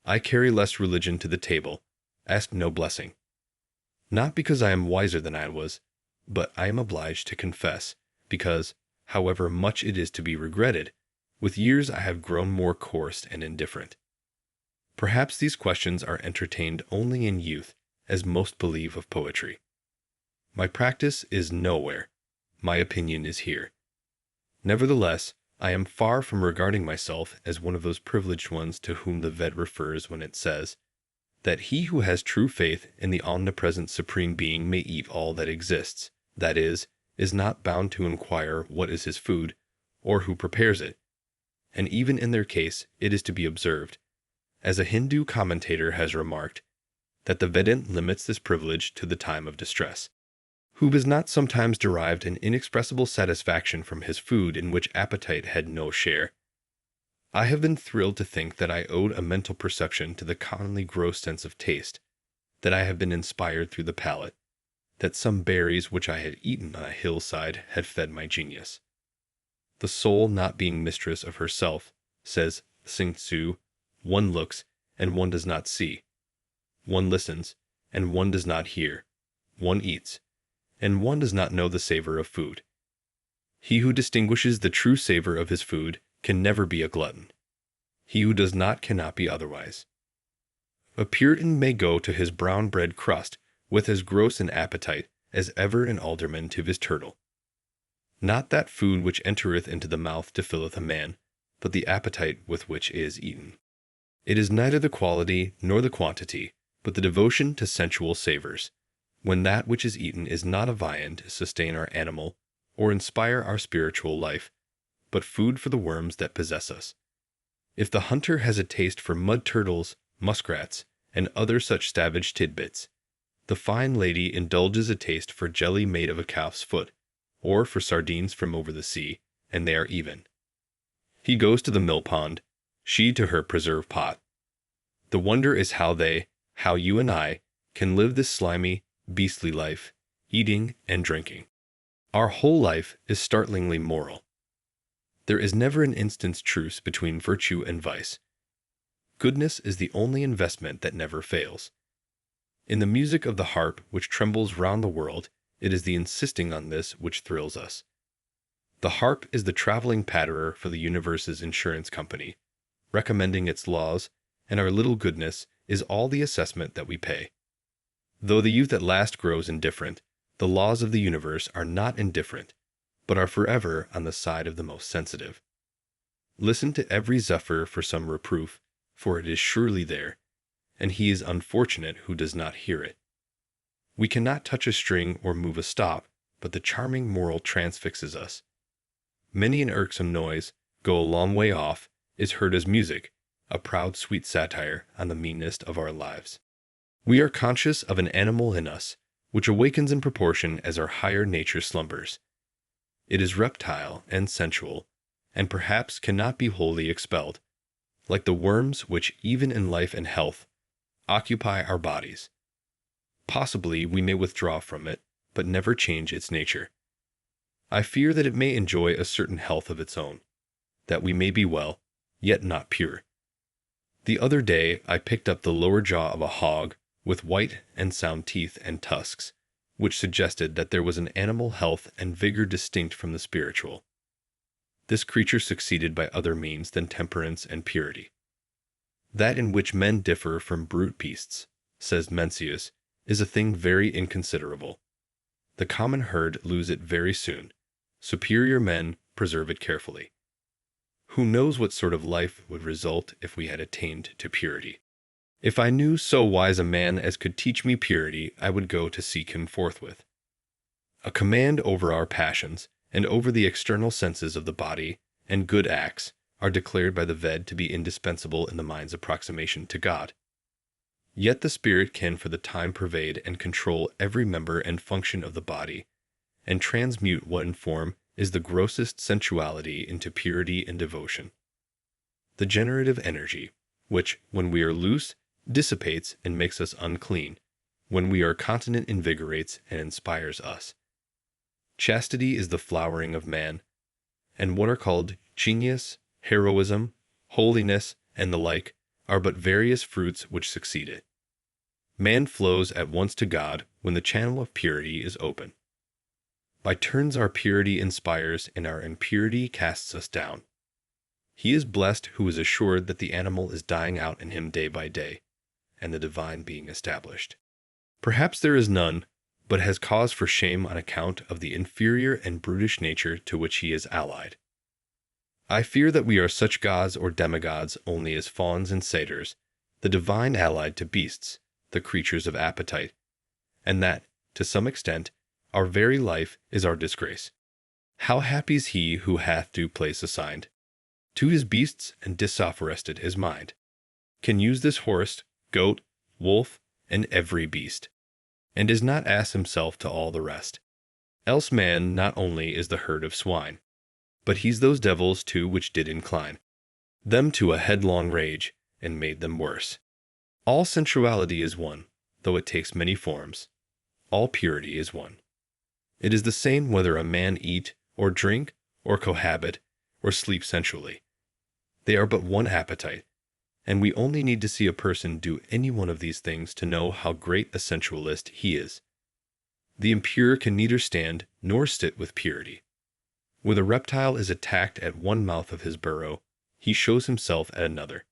[SPEAKER 2] I carry less religion to the table, ask no blessing. Not because I am wiser than I was, but I am obliged to confess, because, however much it is to be regretted, with years I have grown more coarse and indifferent. Perhaps these questions are entertained only in youth, as most believe of poetry. My practice is nowhere. My opinion is here. Nevertheless, I am far from regarding myself as one of those privileged ones to whom the Ved refers when it says that he who has true faith in the omnipresent Supreme Being may eat all that exists, that is not bound to inquire what is his food, or who prepares it. And even in their case it is to be observed, as a Hindu commentator has remarked, that the Vedant limits this privilege to the time of distress. Who has not sometimes derived an inexpressible satisfaction from his food in which appetite had no share? I have been thrilled to think that I owed a mental perception to the commonly gross sense of taste, that I have been inspired through the palate, that some berries which I had eaten on a hillside had fed my genius. The soul not being mistress of herself, says Tsing Tzu, one looks and one does not see. One listens and one does not hear. One eats and one does not know the savor of food. He who distinguishes the true savor of his food can never be a glutton. He who does not cannot be otherwise. A Puritan may go to his brown bread crust with as gross an appetite as ever an alderman to his turtle. Not that food which entereth into the mouth defilleth a man, but the appetite with which it is eaten. It is neither the quality nor the quantity, but the devotion to sensual savors, when that which is eaten is not a viand to sustain our animal or inspire our spiritual life, but food for the worms that possess us. If the hunter has a taste for mud turtles, muskrats, and other such savage tidbits, the fine lady indulges a taste for jelly made of a calf's foot, or for sardines from over the sea, and they are even. He goes to the mill pond, she to her preserve pot. The wonder is how you and I, can live this slimy, beastly life, eating and drinking. Our whole life is startlingly moral. There is never an instant's truce between virtue and vice. Goodness is the only investment that never fails. In the music of the harp which trembles round the world, it is the insisting on this which thrills us. The harp is the traveling patterer for the universe's insurance company, recommending its laws, and our little goodness is all the assessment that we pay. Though the youth at last grows indifferent, the laws of the universe are not indifferent, but are forever on the side of the most sensitive. Listen to every zephyr for some reproof, for it is surely there, and he is unfortunate who does not hear it. We cannot touch a string or move a stop, but the charming moral transfixes us. Many an irksome noise, go a long way off, is heard as music, a proud sweet satire on the meanness of our lives. We are conscious of an animal in us, which awakens in proportion as our higher nature slumbers. It is reptile and sensual, and perhaps cannot be wholly expelled, like the worms which, even in life and health, occupy our bodies. Possibly we may withdraw from it, but never change its nature. I fear that it may enjoy a certain health of its own, that we may be well, yet not pure. The other day I picked up the lower jaw of a hog with white and sound teeth and tusks, which suggested that there was an animal health and vigor distinct from the spiritual. This creature succeeded by other means than temperance and purity. That in which men differ from brute beasts, says Mencius, is a thing very inconsiderable. The common herd lose it very soon. Superior men preserve it carefully. Who knows what sort of life would result if we had attained to purity? If I knew so wise a man as could teach me purity, I would go to seek him forthwith. A command over our passions, and over the external senses of the body, and good acts, are declared by the Ved to be indispensable in the mind's approximation to God. Yet the spirit can for the time pervade and control every member and function of the body, and transmute what in form is the grossest sensuality into purity and devotion. The generative energy, which, when we are loose, dissipates and makes us unclean, when we are continent invigorates and inspires us. Chastity is the flowering of man, and what are called genius, heroism, holiness, and the like, are but various fruits which succeed it. Man flows at once to God when the channel of purity is open. By turns our purity inspires, and our impurity casts us down. He is blessed who is assured that the animal is dying out in him day by day, and the divine being established. Perhaps there is none, but has cause for shame on account of the inferior and brutish nature to which he is allied. I fear that we are such gods or demigods only as fawns and satyrs, the divine allied to beasts, the creatures of appetite, and that, to some extent, our very life is our disgrace. How happy is he who hath due place assigned to his beasts and disaffrested his mind, can use this horse, goat, wolf, and every beast, and is not ass himself to all the rest. Else man not only is the herd of swine, but he's those devils too which did incline them to a headlong rage, and made them worse. All sensuality is one, though it takes many forms. All purity is one. It is the same whether a man eat, or drink, or cohabit, or sleep sensually. They are but one appetite, and we only need to see a person do any one of these things to know how great a sensualist he is. The impure can neither stand nor sit with purity. When a reptile is attacked at one mouth of his burrow, he shows himself at another.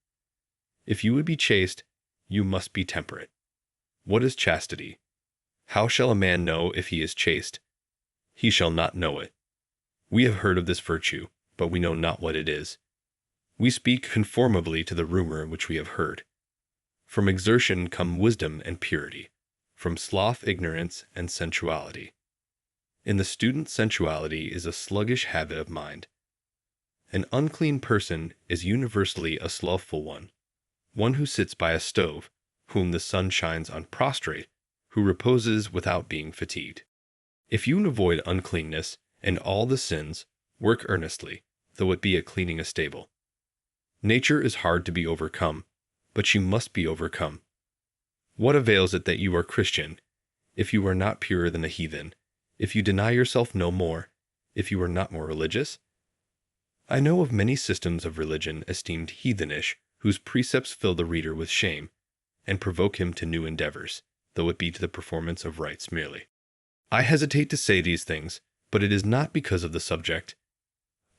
[SPEAKER 2] If you would be chaste, you must be temperate. What is chastity? How shall a man know if he is chaste? He shall not know it. We have heard of this virtue, but we know not what it is. We speak conformably to the rumor which we have heard. From exertion come wisdom and purity, from sloth ignorance and sensuality. In the student sensuality is a sluggish habit of mind. An unclean person is universally a slothful one who sits by a stove, whom the sun shines on prostrate, who reposes without being fatigued. If you would avoid uncleanness and all the sins, work earnestly, though it be at cleaning a stable. Nature is hard to be overcome, but she must be overcome. What avails it that you are Christian, if you are not purer than a heathen, if you deny yourself no more, if you are not more religious? I know of many systems of religion esteemed heathenish, whose precepts fill the reader with shame, and provoke him to new endeavors, though it be to the performance of rites merely. I hesitate to say these things, but it is not because of the subject.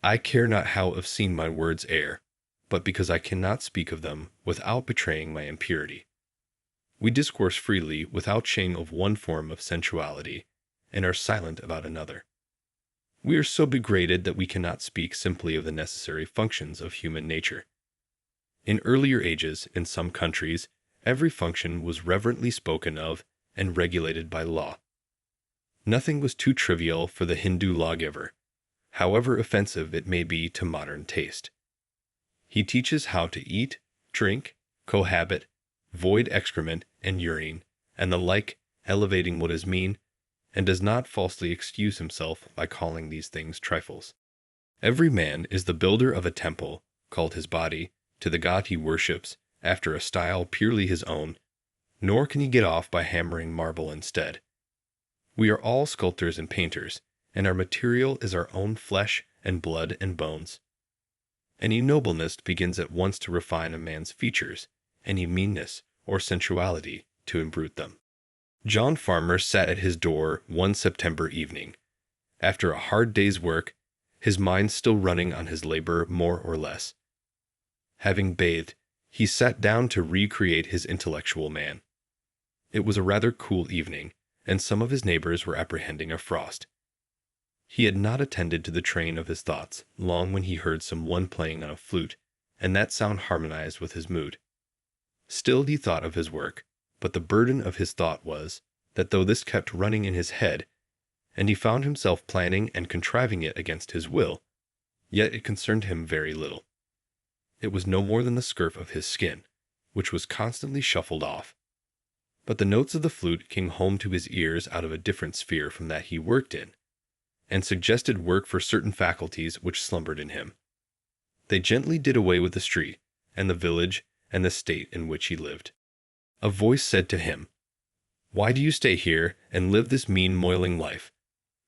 [SPEAKER 2] I care not how obscene my words err, but because I cannot speak of them without betraying my impurity. We discourse freely without shame of one form of sensuality, and are silent about another. We are so degraded that we cannot speak simply of the necessary functions of human nature. In earlier ages, in some countries, every function was reverently spoken of and regulated by law. Nothing was too trivial for the Hindu lawgiver, however offensive it may be to modern taste. He teaches how to eat, drink, cohabit, void excrement and urine, and the like, elevating what is mean, and does not falsely excuse himself by calling these things trifles. Every man is the builder of a temple, called his body, to the God he worships, after a style purely his own, nor can he get off by hammering marble instead. We are all sculptors and painters, and our material is our own flesh and blood and bones. Any nobleness begins at once to refine a man's features, any meanness or sensuality to imbrute them. John Farmer sat at his door one September evening. After a hard day's work, his mind still running on his labor more or less. Having bathed, he sat down to recreate his intellectual man. It was a rather cool evening, and some of his neighbors were apprehending a frost. He had not attended to the train of his thoughts long when he heard some one playing on a flute, and that sound harmonized with his mood. Still he thought of his work, but the burden of his thought was, that though this kept running in his head, and he found himself planning and contriving it against his will, yet it concerned him very little. It was no more than the skirt of his skin, which was constantly shuffled off. But the notes of the flute came home to his ears out of a different sphere from that he worked in, and suggested work for certain faculties which slumbered in him. They gently did away with the street, and the village, and the state in which he lived. A voice said to him, "Why do you stay here and live this mean moiling life,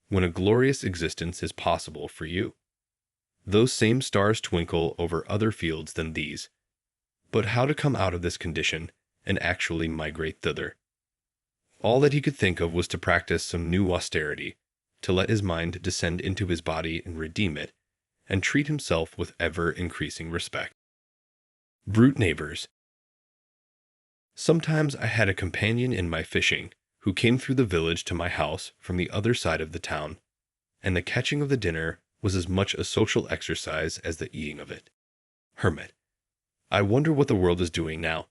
[SPEAKER 2] when a glorious existence is possible for you? Those same stars twinkle over other fields than these. But how to come out of this condition and actually migrate thither?" All that he could think of was to practice some new austerity, to let his mind descend into his body and redeem it, and treat himself with ever-increasing respect. Brute neighbors. Sometimes I had a companion in my fishing, who came through the village to my house from the other side of the town, and the catching of the dinner was as much a social exercise as the eating of it. Hermit. I wonder what the world is doing now.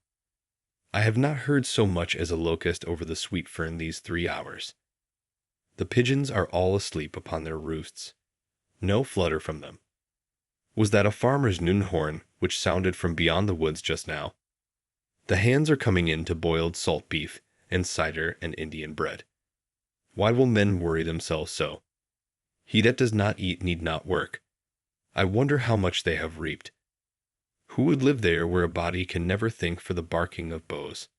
[SPEAKER 2] I have not heard so much as a locust over the sweet fern these 3 hours. The pigeons are all asleep upon their roosts. No flutter from them. Was that a farmer's noon horn which sounded from beyond the woods just now? The hands are coming in to boiled salt beef, and cider and Indian bread. Why will men worry themselves so? He that does not eat need not work. I wonder how much they have reaped. Who would live there where a body can never think for the barking of bows?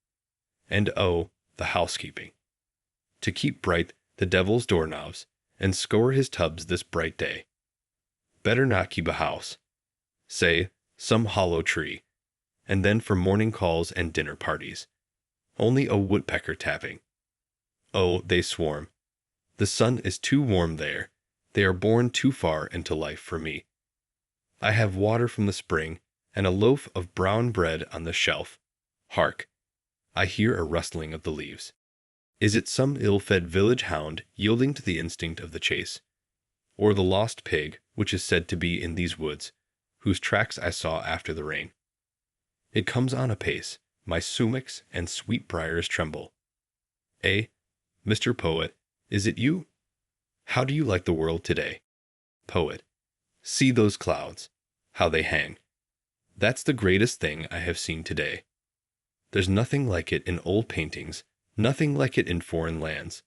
[SPEAKER 2] And oh, the housekeeping. To keep bright the devil's doorknobs, and scour his tubs this bright day. Better not keep a house. Say, some hollow tree, and then for morning calls and dinner parties. Only a woodpecker tapping. Oh, they swarm. The sun is too warm there. They are born too far into life for me. I have water from the spring, and a loaf of brown bread on the shelf. Hark! I hear a rustling of the leaves. Is it some ill-fed village hound yielding to the instinct of the chase? Or the lost pig, which is said to be in these woods, whose tracks I saw after the rain? It comes on apace. My sumacs and sweetbriars tremble. Eh, Mr. Poet, is it you? How do you like the world today? Poet. See those clouds, how they hang. That's the greatest thing I have seen today. There's nothing like it in old paintings, nothing like it in foreign lands,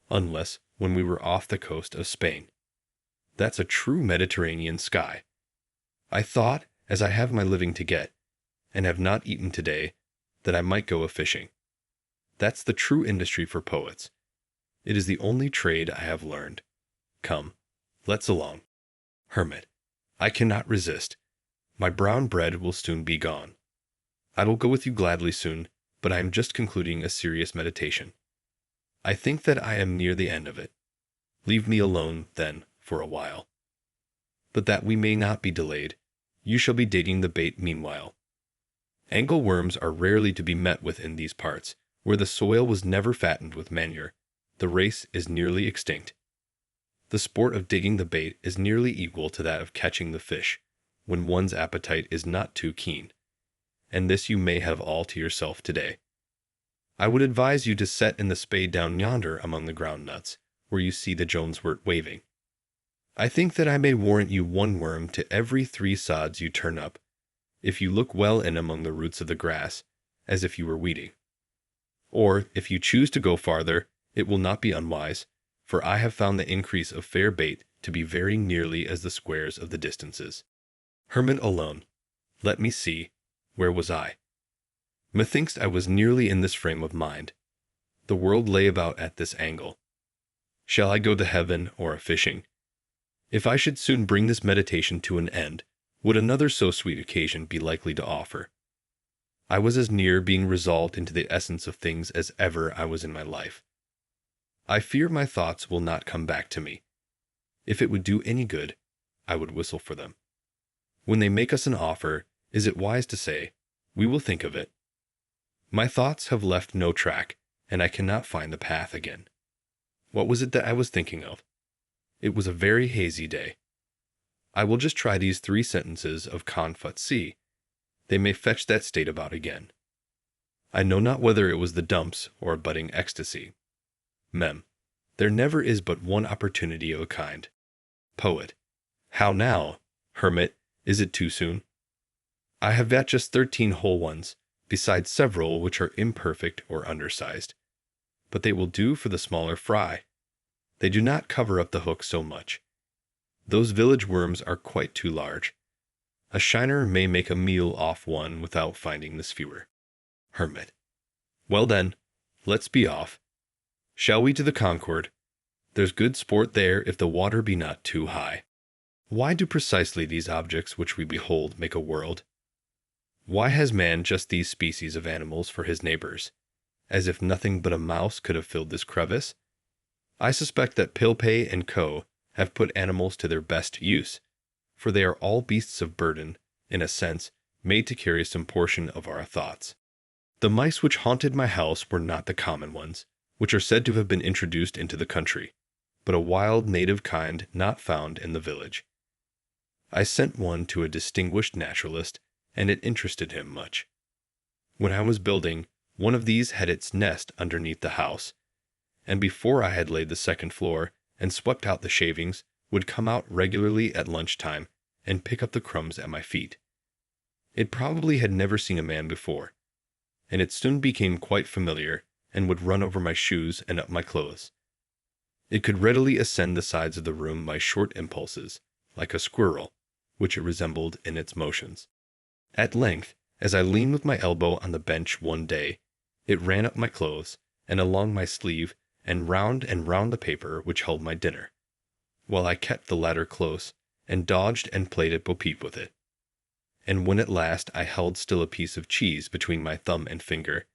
[SPEAKER 2] unless when we were off the coast of Spain. That's a true Mediterranean sky. I thought, as I have my living to get, and have not eaten today, that I might go a-fishing. That's the true industry for poets. It is the only trade I have learned. Come, let's along. Hermit. I cannot resist. My brown bread will soon be gone. I will go with you gladly soon, but I am just concluding a serious meditation. I think that I am near the end of it. Leave me alone, then, for a while. But that we may not be delayed, you shall be digging the bait meanwhile. Angleworms are rarely to be met with in these parts, where the soil was never fattened with manure. The race is nearly extinct. The sport of digging the bait is nearly equal to that of catching the fish, when one's appetite is not too keen. And this you may have all to yourself today. I would advise you to set in the spade down yonder among the ground nuts, where you see the joneswort waving. I think that I may warrant you 1 worm to every 3 sods you turn up, if you look well in among the roots of the grass, as if you were weeding. Or, if you choose to go farther, it will not be unwise, for I have found the increase of fair bait to be very nearly as the squares of the distances. Hermit alone. Let me see, where was I? Methinks I was nearly in this frame of mind. The world lay about at this angle. Shall I go to heaven or a fishing? If I should soon bring this meditation to an end, would another so sweet occasion be likely to offer? I was as near being resolved into the essence of things as ever I was in my life. I fear my thoughts will not come back to me. If it would do any good, I would whistle for them. When they make us an offer, is it wise to say, "We will think of it"? My thoughts have left no track, and I cannot find the path again. What was it that I was thinking of? It was a very hazy day. I will just try these 3 sentences of Confut-C. They may fetch that state about again. I know not whether it was the dumps or a budding ecstasy. Mem. There never is but one opportunity of a kind. Poet. How now, hermit, is it too soon? I have got just 13 whole ones, besides several which are imperfect or undersized. But they will do for the smaller fry. They do not cover up the hook so much. Those village worms are quite too large. A shiner may make a meal off one without finding the skewer. Hermit. Well then, let's be off. Shall we to the Concord? There's good sport there if the water be not too high. Why do precisely these objects which we behold make a world? Why has man just these species of animals for his neighbors, as if nothing but a mouse could have filled this crevice? I suspect that Pilpay and Co. have put animals to their best use, for they are all beasts of burden, in a sense, made to carry some portion of our thoughts. The mice which haunted my house were not the common ones, which are said to have been introduced into the country, but a wild native kind not found in the village. I sent one to a distinguished naturalist, and it interested him much. When I was building, one of these had its nest underneath the house, and before I had laid the 2nd floor and swept out the shavings, would come out regularly at lunch-time and pick up the crumbs at my feet. It probably had never seen a man before, and it soon became quite familiar and would run over my shoes and up my clothes. It could readily ascend the sides of the room by short impulses, like a squirrel, which it resembled in its motions. At length, as I leaned with my elbow on the bench one day, it ran up my clothes and along my sleeve and round the paper which held my dinner, while I kept the latter close and dodged and played at bo peep with it. And when at last I held still a piece of cheese between my thumb and finger,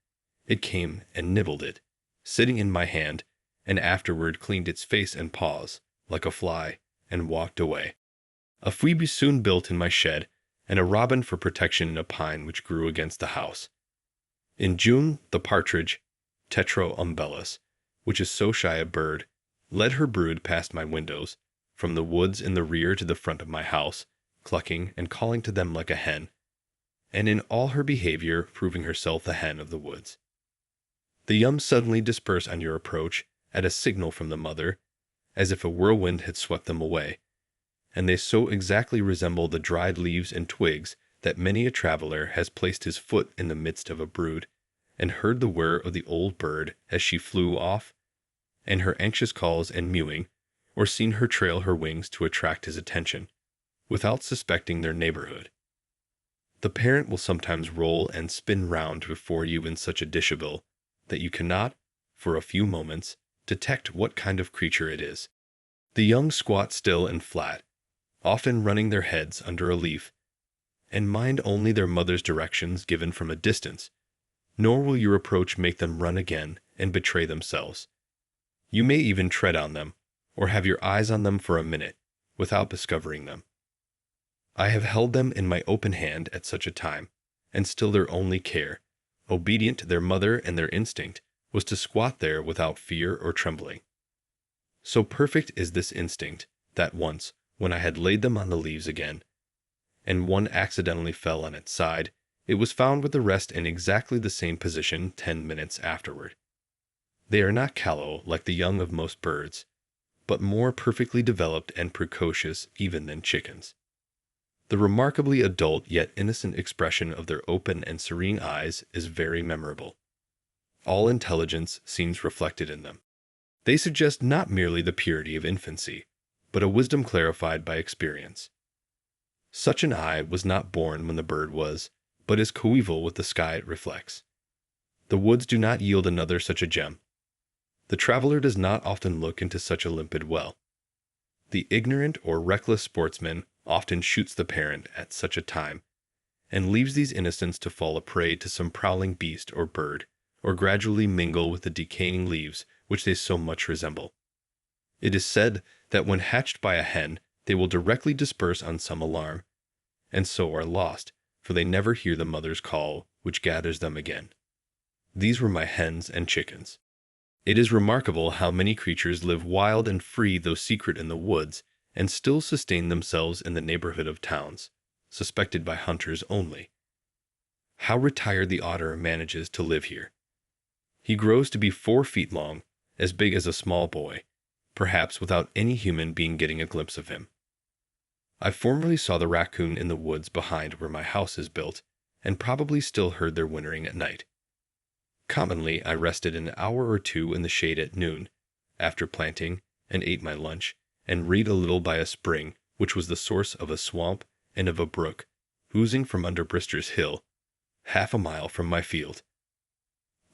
[SPEAKER 2] it came and nibbled it, sitting in my hand, and afterward cleaned its face and paws, like a fly, and walked away. A phoebe soon built in my shed, and a robin for protection in a pine which grew against the house. In June, the partridge, Tetro umbellus, which is so shy a bird, led her brood past my windows, from the woods in the rear to the front of my house, clucking and calling to them like a hen, and in all her behavior proving herself the hen of the woods. The young suddenly disperse on your approach, at a signal from the mother, as if a whirlwind had swept them away, and they so exactly resemble the dried leaves and twigs that many a traveler has placed his foot in the midst of a brood, and heard the whir of the old bird as she flew off, and her anxious calls and mewing, or seen her trail her wings to attract his attention, without suspecting their neighborhood. The parent will sometimes roll and spin round before you in such a dishabille, that you cannot, for a few moments, detect what kind of creature it is. The young squat still and flat, often running their heads under a leaf, and mind only their mother's directions given from a distance, nor will your approach make them run again and betray themselves. You may even tread on them, or have your eyes on them for a minute, without discovering them. I have held them in my open hand at such a time, and still their only care, obedient to their mother and their instinct, was to squat there without fear or trembling. So perfect is this instinct, that once, when I had laid them on the leaves again, and one accidentally fell on its side, it was found with the rest in exactly the same position 10 minutes afterward. They are not callow like the young of most birds, but more perfectly developed and precocious even than chickens. The remarkably adult yet innocent expression of their open and serene eyes is very memorable. All intelligence seems reflected in them. They suggest not merely the purity of infancy, but a wisdom clarified by experience. Such an eye was not born when the bird was, but is coeval with the sky it reflects. The woods do not yield another such a gem. The traveler does not often look into such a limpid well. The ignorant or reckless sportsman often shoots the parent at such a time, and leaves these innocents to fall a prey to some prowling beast or bird, or gradually mingle with the decaying leaves which they so much resemble. It is said that when hatched by a hen, they will directly disperse on some alarm, and so are lost, for they never hear the mother's call which gathers them again. These were my hens and chickens. It is remarkable how many creatures live wild and free though secret in the woods, and still sustain themselves in the neighborhood of towns, suspected by hunters only. How retired the otter manages to live here. He grows to be 4 feet long, as big as a small boy, perhaps without any human being getting a glimpse of him. I formerly saw the raccoon in the woods behind where my house is built, and probably still heard their whinnering at night. Commonly, I rested an hour or 2 in the shade at noon, after planting, and ate my lunch, and read a little by a spring which was the source of a swamp and of a brook, oozing from under Brister's Hill, 1/2 mile from my field.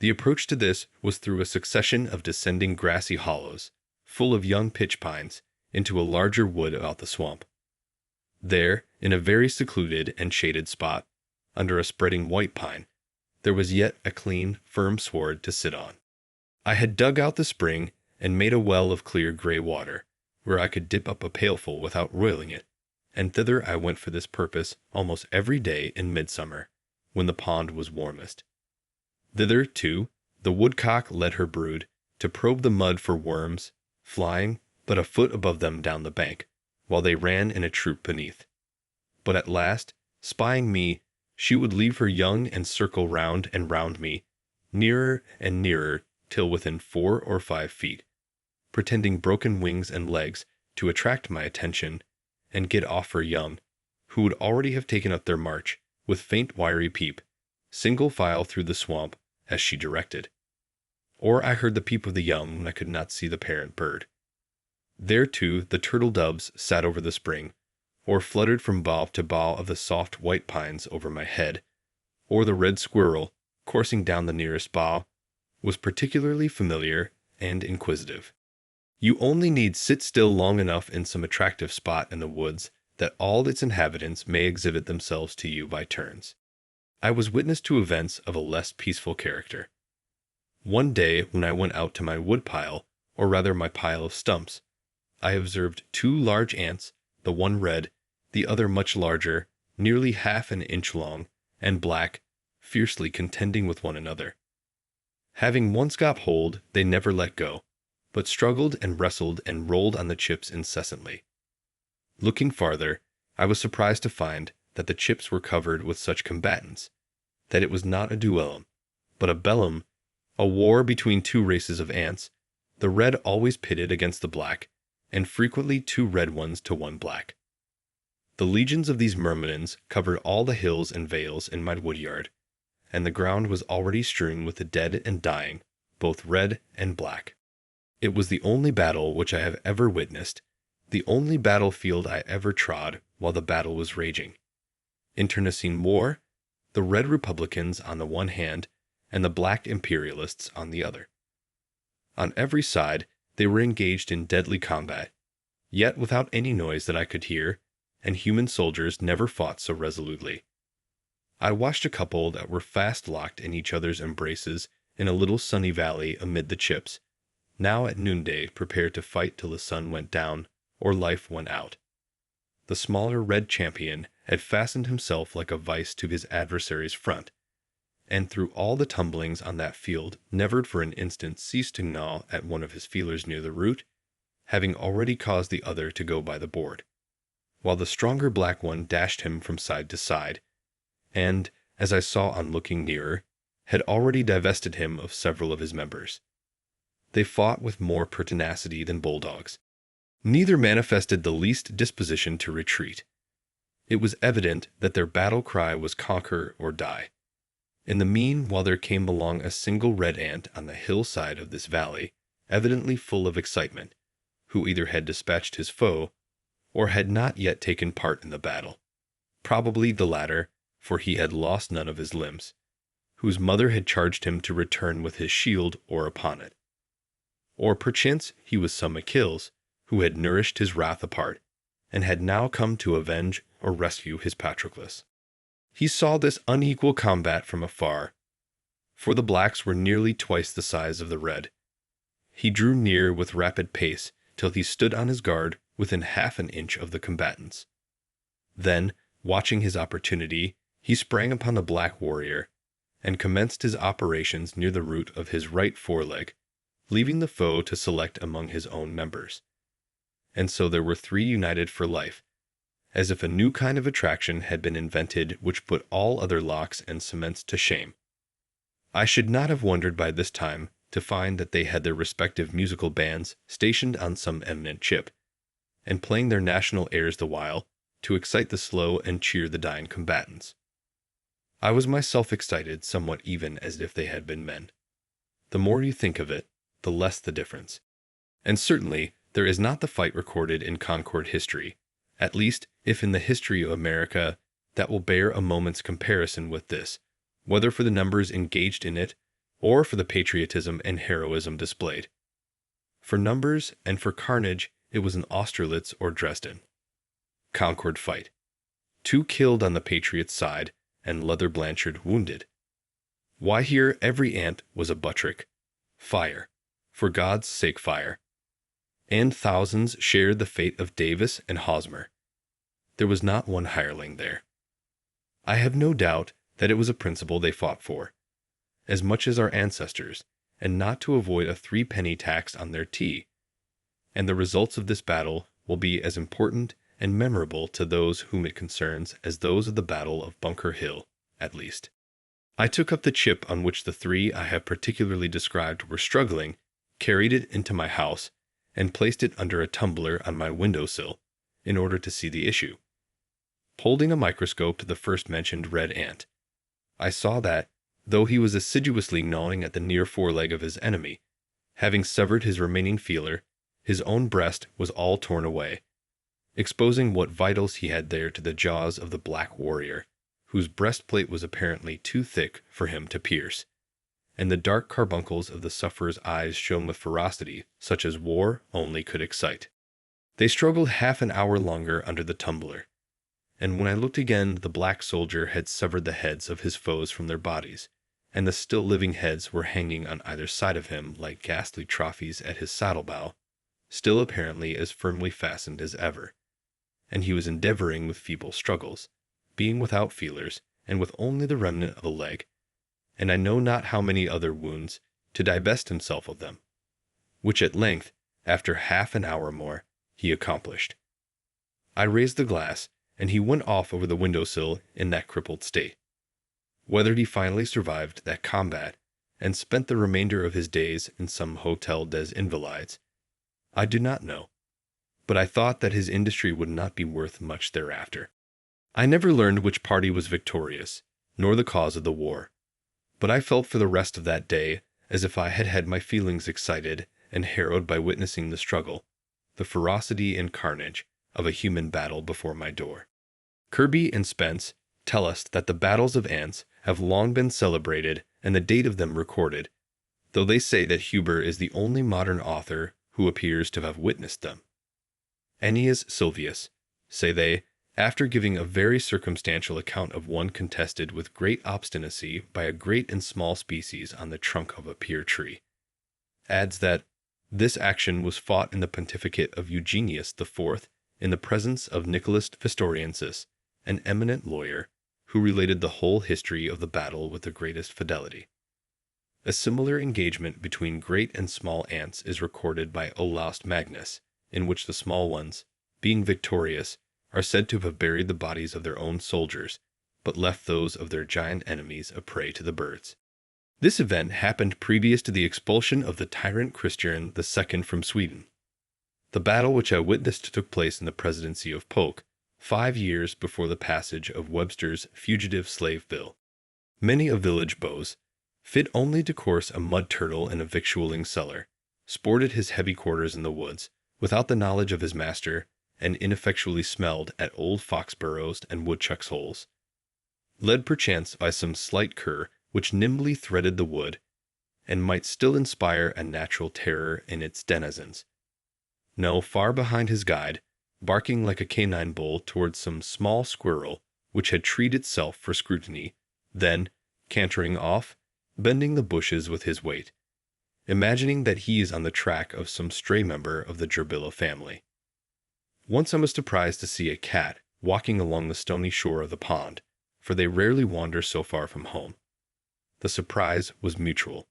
[SPEAKER 2] The approach to this was through a succession of descending grassy hollows, full of young pitch pines, into a larger wood about the swamp. There, in a very secluded and shaded spot, under a spreading white pine, there was yet a clean, firm sward to sit on. I had dug out the spring and made a well of clear gray water, where I could dip up a pailful without roiling it, and thither I went for this purpose almost every day in midsummer, when the pond was warmest. Thither, too, the woodcock led her brood, to probe the mud for worms, flying but a foot above them down the bank, while they ran in a troop beneath. But at last, spying me, she would leave her young and circle round and round me, nearer and nearer till within 4 or 5 feet, pretending broken wings and legs to attract my attention and get off her young, who would already have taken up their march, with faint wiry peep, single file through the swamp, as she directed. Or I heard the peep of the young when I could not see the parent bird. There, too, the turtle doves sat over the spring, or fluttered from bough to bough of the soft white pines over my head, or the red squirrel, coursing down the nearest bough, was particularly familiar and inquisitive. You only need sit still long enough in some attractive spot in the woods that all its inhabitants may exhibit themselves to you by turns. I was witness to events of a less peaceful character. One day, when I went out to my woodpile, or rather my pile of stumps, I observed 2 large ants, the one red, the other much larger, nearly 1/2 an inch long, and black, fiercely contending with one another. Having once got hold, they never let go, but struggled and wrestled and rolled on the chips incessantly. Looking farther, I was surprised to find that the chips were covered with such combatants, that it was not a duellum, but a bellum, a war between 2 races of ants, the red always pitted against the black, and frequently 2 red ones to 1 black. The legions of these myrmidons covered all the hills and vales in my woodyard, and the ground was already strewn with the dead and dying, both red and black. It was the only battle which I have ever witnessed, the only battlefield I ever trod while the battle was raging. Internecine war, the red republicans on the one hand, and the black imperialists on the other. On every side they were engaged in deadly combat, yet without any noise that I could hear, and human soldiers never fought so resolutely. I watched a couple that were fast locked in each other's embraces in a little sunny valley amid the chips, now at noonday prepared to fight till the sun went down or life went out. The smaller red champion had fastened himself like a vice to his adversary's front, and through all the tumblings on that field never for an instant ceased to gnaw at one of his feelers near the root, having already caused the other to go by the board, while the stronger black one dashed him from side to side, and, as I saw on looking nearer, had already divested him of several of his members. They fought with more pertinacity than bulldogs. Neither manifested the least disposition to retreat. It was evident that their battle cry was conquer or die. In the meanwhile there came along a single red ant on the hillside of this valley, evidently full of excitement, who either had dispatched his foe, or had not yet taken part in the battle. Probably the latter, for he had lost none of his limbs, whose mother had charged him to return with his shield or upon it. Or perchance he was some Achilles, who had nourished his wrath apart, and had now come to avenge or rescue his Patroclus. He saw this unequal combat from afar, for the blacks were nearly twice the size of the red. He drew near with rapid pace till he stood on his guard within half an inch of the combatants. Then, watching his opportunity, he sprang upon the black warrior, and commenced his operations near the root of his right foreleg, leaving the foe to select among his own members. And so there were three united for life, as if a new kind of attraction had been invented which put all other locks and cements to shame. I should not have wondered by this time to find that they had their respective musical bands stationed on some eminent chip, and playing their national airs the while, to excite the slow and cheer the dying combatants. I was myself excited somewhat even as if they had been men. The more you think of it, the less the difference. And certainly there is not the fight recorded in Concord history, at least if in the history of America, that will bear a moment's comparison with this, whether for the numbers engaged in it, or for the patriotism and heroism displayed. For numbers and for carnage it was an Austerlitz or Dresden. Concord fight. 2 killed on the patriots' side, and Leather Blanchard wounded. Why here every ant was a Buttrick. Fire. For God's sake fire. And thousands shared the fate of Davis and Hosmer. There was not one hireling there. I have no doubt that it was a principle they fought for, as much as our ancestors, and not to avoid a 3-penny tax on their tea. And the results of this battle will be as important and memorable to those whom it concerns as those of the Battle of Bunker Hill, at least. I took up the chip on which the 3 I have particularly described were struggling, carried it into my house, and placed it under a tumbler on my window-sill, in order to see the issue. Holding a microscope to the first-mentioned red ant, I saw that, though he was assiduously gnawing at the near foreleg of his enemy, having severed his remaining feeler, his own breast was all torn away, exposing what vitals he had there to the jaws of the black warrior, whose breastplate was apparently too thick for him to pierce, and the dark carbuncles of the sufferer's eyes shone with ferocity such as war only could excite. They struggled half an hour longer under the tumbler, and when I looked again the black soldier had severed the heads of his foes from their bodies, and the still living heads were hanging on either side of him like ghastly trophies at his saddle-bow, still apparently as firmly fastened as ever. And he was endeavoring with feeble struggles, being without feelers, and with only the remnant of a leg, and I know not how many other wounds, to divest himself of them, which at length, after half an hour more, he accomplished. I raised the glass, and he went off over the window-sill in that crippled state. Whether he finally survived that combat, and spent the remainder of his days in some Hotel des Invalides, I do not know, but I thought that his industry would not be worth much thereafter. I never learned which party was victorious, nor the cause of the war, but I felt for the rest of that day as if I had had my feelings excited and harrowed by witnessing the struggle, the ferocity and carnage of a human battle before my door. Kirby and Spence tell us that the battles of ants have long been celebrated and the date of them recorded, though they say that Huber is the only modern author who appears to have witnessed them. Ennius Sylvius, say they, after giving a very circumstantial account of one contested with great obstinacy by a great and small species on the trunk of a pear tree, adds that this action was fought in the pontificate of Eugenius IV in the presence of Nicholas Festoriensis, an eminent lawyer, who related the whole history of the battle with the greatest fidelity. A similar engagement between great and small ants is recorded by Olaus Magnus, in which the small ones, being victorious, are said to have buried the bodies of their own soldiers, but left those of their giant enemies a prey to the birds. This event happened previous to the expulsion of the tyrant Christian II from Sweden. The battle which I witnessed took place in the presidency of Polk, 5 years before the passage of Webster's Fugitive Slave Bill. Many a village beau, fit only to course a mud turtle in a victualling cellar, sported his heavy quarters in the woods, without the knowledge of his master, and ineffectually smelled at old fox burrows and woodchucks' holes. Led perchance by some slight cur which nimbly threaded the wood, and might still inspire a natural terror in its denizens. No, far behind his guide, barking like a canine bull towards some small squirrel which had treed itself for scrutiny, then, cantering off, bending the bushes with his weight, imagining that he is on the track of some stray member of the gerbilla family. Once I was surprised to see a cat walking along the stony shore of the pond, for they rarely wander so far from home. The surprise was mutual.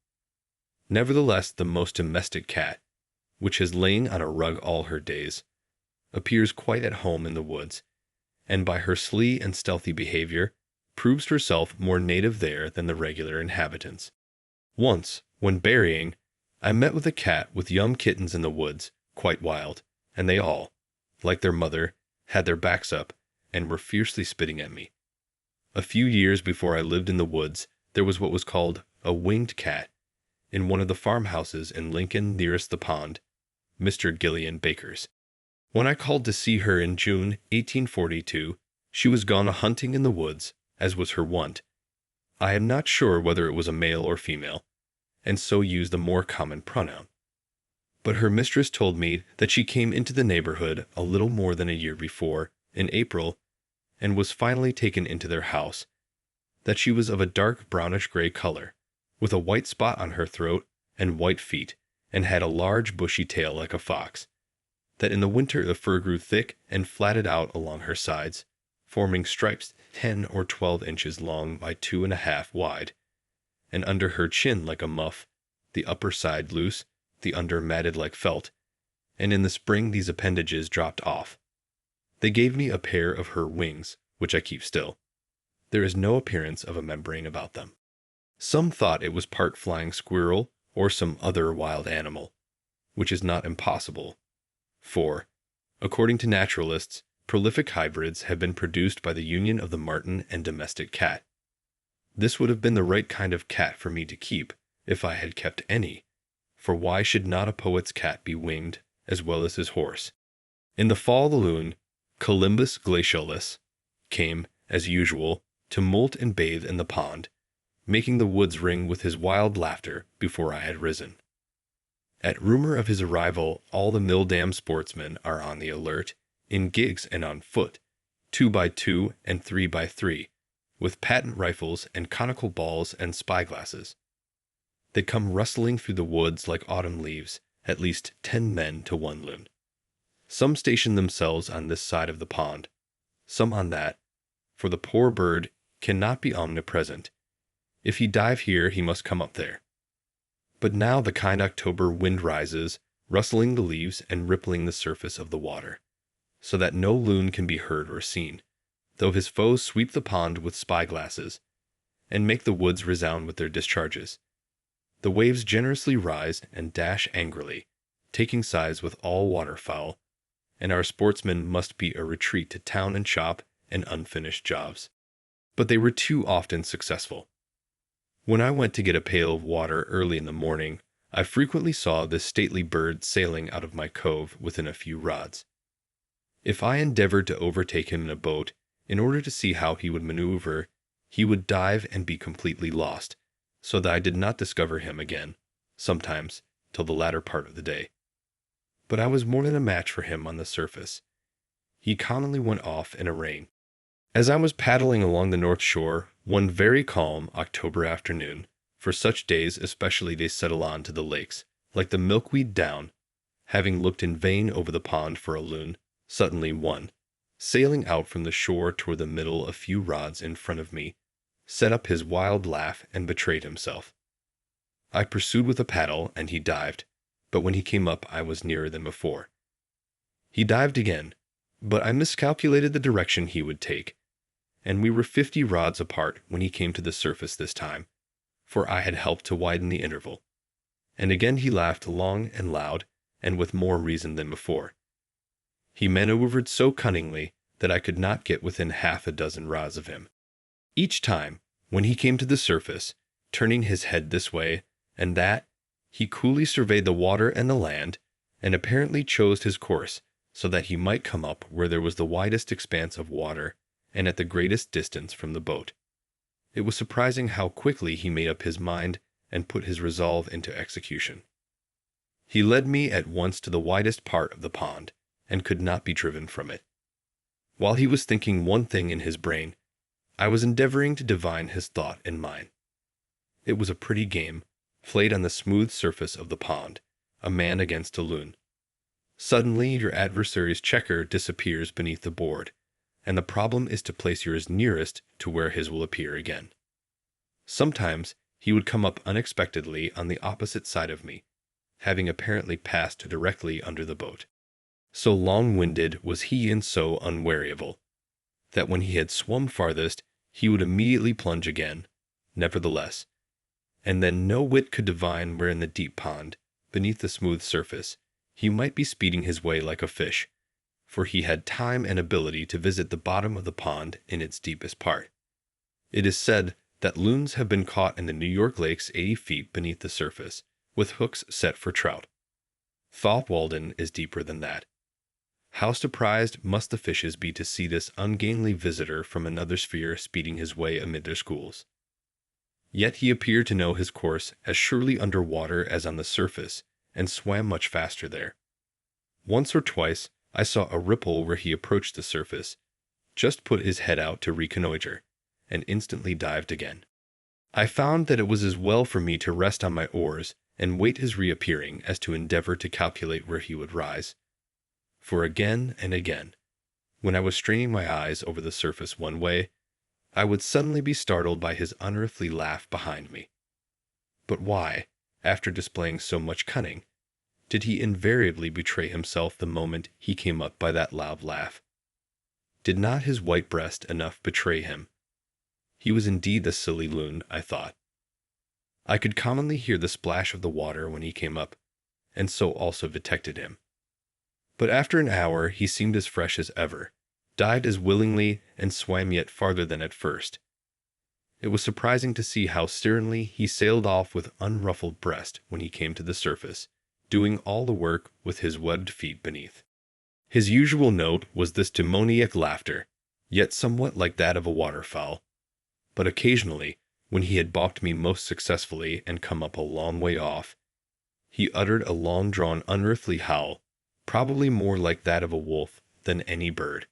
[SPEAKER 2] Nevertheless, the most domestic cat, which has lain on a rug all her days, appears quite at home in the woods, and by her slee and stealthy behavior, proves herself more native there than the regular inhabitants. Once, when berrying, I met with a cat with young kittens in the woods, quite wild, and they all, like their mother, had their backs up, and were fiercely spitting at me. A few years before I lived in the woods, there was what was called a winged cat in one of the farmhouses in Lincoln nearest the pond, Mr. Gillian Baker's. When I called to see her in June 1842, she was gone a-hunting in the woods, as was her wont. I am not sure whether it was a male or female, and so used the more common pronoun. But her mistress told me that she came into the neighborhood a little more than a year before, in April, and was finally taken into their house, that she was of a dark brownish-gray color, with a white spot on her throat and white feet, and had a large bushy tail like a fox, that in the winter the fur grew thick and flatted out along her sides, forming stripes 10 or 12 inches long by 2½ wide, and under her chin like a muff, the upper side loose, the under matted like felt, and in the spring these appendages dropped off. They gave me a pair of her wings, which I keep still. There is no appearance of a membrane about them. Some thought it was part flying squirrel or some other wild animal, which is not impossible, for, according to naturalists, prolific hybrids have been produced by the union of the marten and domestic cat. This would have been the right kind of cat for me to keep, if I had kept any, for why should not a poet's cat be winged as well as his horse? In the fall the loon, Colymbus glacialis, came, as usual, to moult and bathe in the pond, making the woods ring with his wild laughter before I had risen. At rumor of his arrival, all the mill-dam sportsmen are on the alert, in gigs and on foot, 2 by 2 and 3 by 3, with patent rifles and conical balls and spyglasses. They come rustling through the woods like autumn leaves, at least 10 men to one loon. Some station themselves on this side of the pond, some on that, for the poor bird cannot be omnipresent. If he dive here, he must come up there. But now the kind October wind rises, rustling the leaves and rippling the surface of the water, so that no loon can be heard or seen, though his foes sweep the pond with spyglasses, and make the woods resound with their discharges. The waves generously rise and dash angrily, taking sides with all waterfowl, and our sportsmen must beat a retreat to town and shop and unfinished jobs. But they were too often successful. When I went to get a pail of water early in the morning, I frequently saw this stately bird sailing out of my cove within a few rods. If I endeavored to overtake him in a boat, in order to see how he would maneuver, he would dive and be completely lost, so that I did not discover him again, sometimes, till the latter part of the day. But I was more than a match for him on the surface. He commonly went off in a rain. As I was paddling along the north shore, one very calm October afternoon, for such days especially they settle on to the lakes, like the milkweed down, having looked in vain over the pond for a loon, suddenly one, sailing out from the shore toward the middle a few rods in front of me, set up his wild laugh and betrayed himself. I pursued with a paddle, and he dived, but when he came up I was nearer than before. He dived again, but I miscalculated the direction he would take, and we were 50 rods apart when he came to the surface this time, for I had helped to widen the interval. And again he laughed long and loud, and with more reason than before. He maneuvered so cunningly that I could not get within half a dozen rods of him. Each time, When he came to the surface, turning his head this way and that, he coolly surveyed the water and the land, and apparently chose his course so that he might come up where there was the widest expanse of water and at the greatest distance from the boat. It was surprising how quickly he made up his mind and put his resolve into execution. He led me at once to the widest part of the pond, and could not be driven from it. While he was thinking one thing in his brain, I was endeavoring to divine his thought in mine. It was a pretty game, played on the smooth surface of the pond, a man against a loon. Suddenly your adversary's checker disappears beneath the board, and the problem is to place yours nearest to where his will appear again. Sometimes he would come up unexpectedly on the opposite side of me, having apparently passed directly under the boat. So long-winded was he and so unweariable, that when he had swum farthest, he would immediately plunge again, nevertheless, and then no wit could divine where in the deep pond, beneath the smooth surface, he might be speeding his way like a fish, for he had time and ability to visit the bottom of the pond in its deepest part. It is said that loons have been caught in the New York lakes 80 feet beneath the surface, with hooks set for trout. Walden is deeper than that. How surprised must the fishes be to see this ungainly visitor from another sphere speeding his way amid their schools. Yet he appeared to know his course as surely under water as on the surface, and swam much faster there. Once or twice I saw a ripple where he approached the surface, just put his head out to reconnoiter, and instantly dived again. I found that it was as well for me to rest on my oars and wait his reappearing as to endeavor to calculate where he would rise. For again and again, when I was straining my eyes over the surface one way, I would suddenly be startled by his unearthly laugh behind me. But why, after displaying so much cunning, did he invariably betray himself the moment he came up by that loud laugh? Did not his white breast enough betray him? He was indeed a silly loon, I thought. I could commonly hear the splash of the water when he came up, and so also detected him. But after an hour he seemed as fresh as ever, dived as willingly, and swam yet farther than at first. It was surprising to see how serenely he sailed off with unruffled breast when he came to the surface, doing all the work with his webbed feet beneath. His usual note was this demoniac laughter, yet somewhat like that of a waterfowl. But occasionally, when he had balked me most successfully and come up a long way off, he uttered a long-drawn unearthly howl, probably more like that of a wolf than any bird,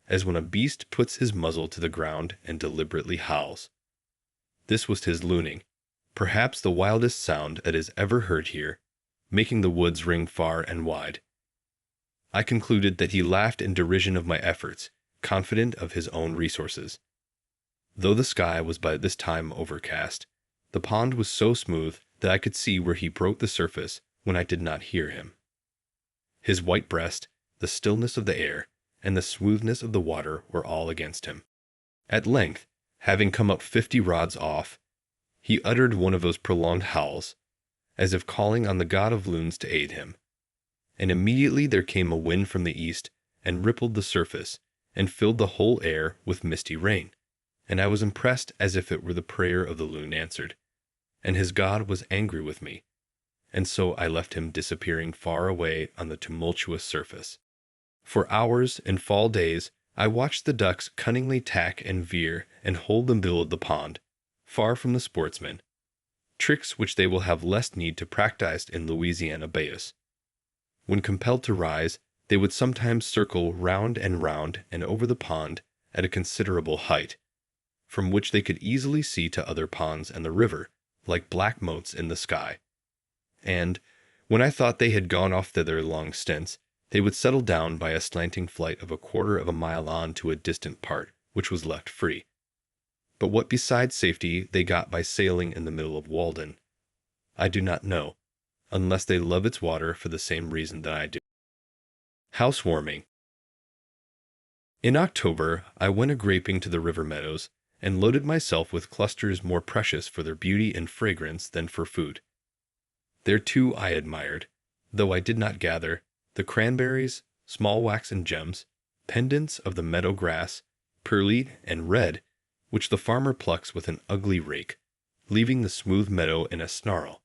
[SPEAKER 2] as when a beast puts his muzzle to the ground and deliberately howls. This was his looning, perhaps the wildest sound that is ever heard here, making the woods ring far and wide. I concluded that he laughed in derision of my efforts, confident of his own resources. Though the sky was by this time overcast, the pond was so smooth that I could see where he broke the surface when I did not hear him. His white breast, the stillness of the air, and the smoothness of the water were all against him. At length, having come up 50 rods off, he uttered one of those prolonged howls, as if calling on the god of loons to aid him. And immediately there came a wind from the east, and rippled the surface, and filled the whole air with misty rain, and I was impressed as if it were the prayer of the loon answered, and his god was angry with me, and so I left him disappearing far away on the tumultuous surface. For hours and fall days I watched the ducks cunningly tack and veer and hold the middle of the pond, far from the sportsmen, tricks which they will have less need to practice in Louisiana bayous. When compelled to rise, they would sometimes circle round and over the pond at a considerable height, from which they could easily see to other ponds and the river, like black motes in the sky. And, when I thought they had gone off thither long stints, they would settle down by a slanting flight of 1/4 of a mile on to a distant part, which was left free. But what besides safety they got by sailing in the middle of Walden, I do not know, unless they love its water for the same reason that I do. Housewarming. In October, I went a-graping to the river meadows, and loaded myself with clusters more precious for their beauty and fragrance than for food. There too I admired, though I did not gather, the cranberries, small waxen gems, pendants of the meadow grass, pearly and red, which the farmer plucks with an ugly rake, leaving the smooth meadow in a snarl,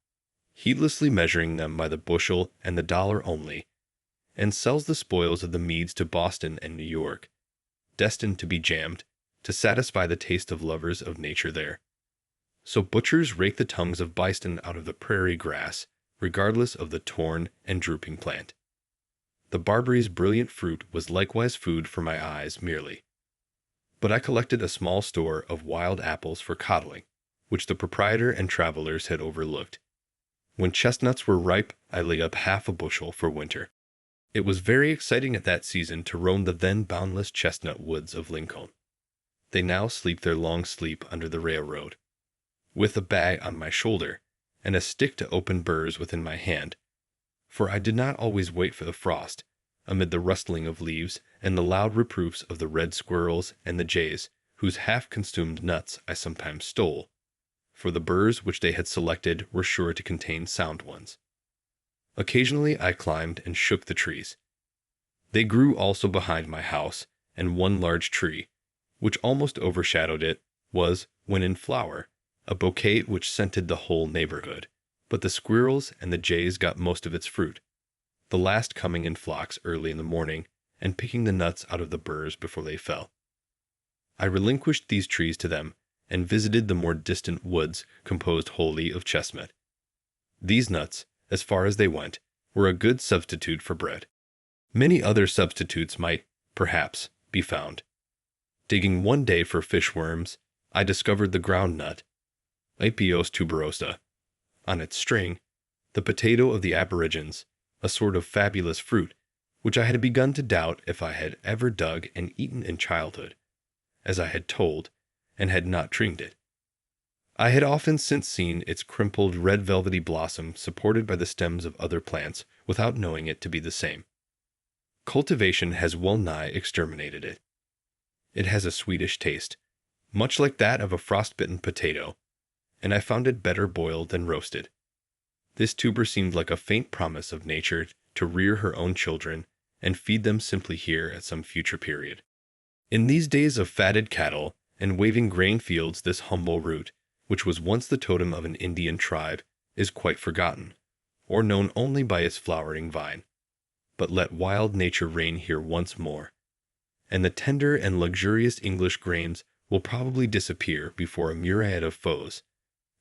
[SPEAKER 2] heedlessly measuring them by the bushel and the dollar only, and sells the spoils of the meads to Boston and New York, destined to be jammed, to satisfy the taste of lovers of nature there. So butchers rake the tongues of bison out of the prairie grass, regardless of the torn and drooping plant. The barberry's brilliant fruit was likewise food for my eyes merely. But I collected a small store of wild apples for coddling, which the proprietor and travelers had overlooked. When chestnuts were ripe, I laid up half a bushel for winter. It was very exciting at that season to roam the then boundless chestnut woods of Lincoln. They now sleep their long sleep under the railroad. With a bag on my shoulder, and a stick to open burrs within my hand, for I did not always wait for the frost, amid the rustling of leaves and the loud reproofs of the red squirrels and the jays, whose half-consumed nuts I sometimes stole, for the burrs which they had selected were sure to contain sound ones. Occasionally I climbed and shook the trees. They grew also behind my house, and one large tree, which almost overshadowed it, was, when in flower, a bouquet which scented the whole neighborhood. But the squirrels and the jays got most of its fruit, the last coming in flocks early in the morning, and picking the nuts out of the burrs before they fell. I relinquished these trees to them, and visited the more distant woods composed wholly of chestnut. These nuts, as far as they went, were a good substitute for bread. Many other substitutes might, perhaps, be found. Digging one day for fishworms, I discovered the ground nut, Apios tuberosa, on its string, the potato of the aborigines, a sort of fabulous fruit, which I had begun to doubt if I had ever dug and eaten in childhood, as I had told, and had not trimmed it. I had often since seen its crimpled red velvety blossom supported by the stems of other plants without knowing it to be the same. Cultivation has well nigh exterminated it. It has a sweetish taste, much like that of a frostbitten potato, and I found it better boiled than roasted. This tuber seemed like a faint promise of nature to rear her own children and feed them simply here at some future period. In these days of fatted cattle and waving grain fields, this humble root, which was once the totem of an Indian tribe, is quite forgotten, or known only by its flowering vine. But let wild nature reign here once more, and the tender and luxurious English grains will probably disappear before a myriad of foes,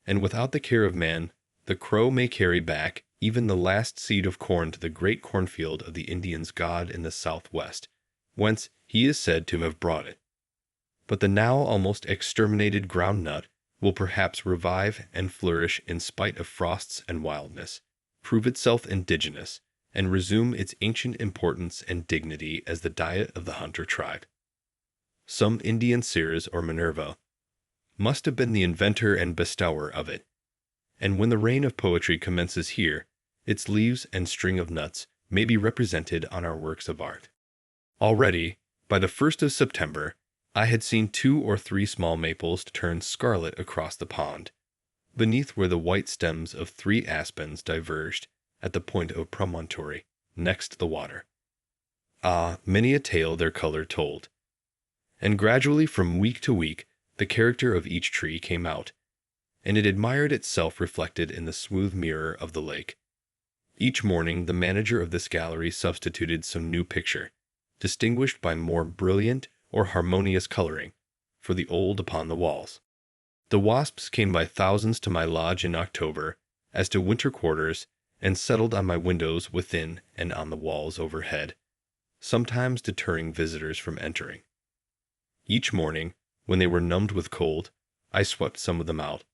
[SPEAKER 2] and without the care of man, the crow may carry back even the last seed of corn to the great cornfield of the Indian's God in the southwest, whence he is said to have brought it. But the now almost exterminated ground nut will perhaps revive and flourish in spite of frosts and wildness, prove itself indigenous, and resume its ancient importance and dignity as the diet of the hunter tribe. Some Indian Ceres or Minerva must have been the inventor and bestower of it, and when the reign of poetry commences here, its leaves and string of nuts may be represented on our works of art. Already, by the 1st of September, I had seen 2 or 3 small maples turn scarlet across the pond, beneath where the white stems of 3 aspens diverged at the point of a promontory next the water. Ah, many a tale their color told. And gradually from week to week the character of each tree came out, and it admired itself reflected in the smooth mirror of the lake. Each morning the manager of this gallery substituted some new picture, distinguished by more brilliant or harmonious coloring, for the old upon the walls. The wasps came by thousands to my lodge in October as to winter quarters, and settled on my windows within and on the walls overhead, sometimes deterring visitors from entering. Each morning, when they were numbed with cold, I swept some of them out,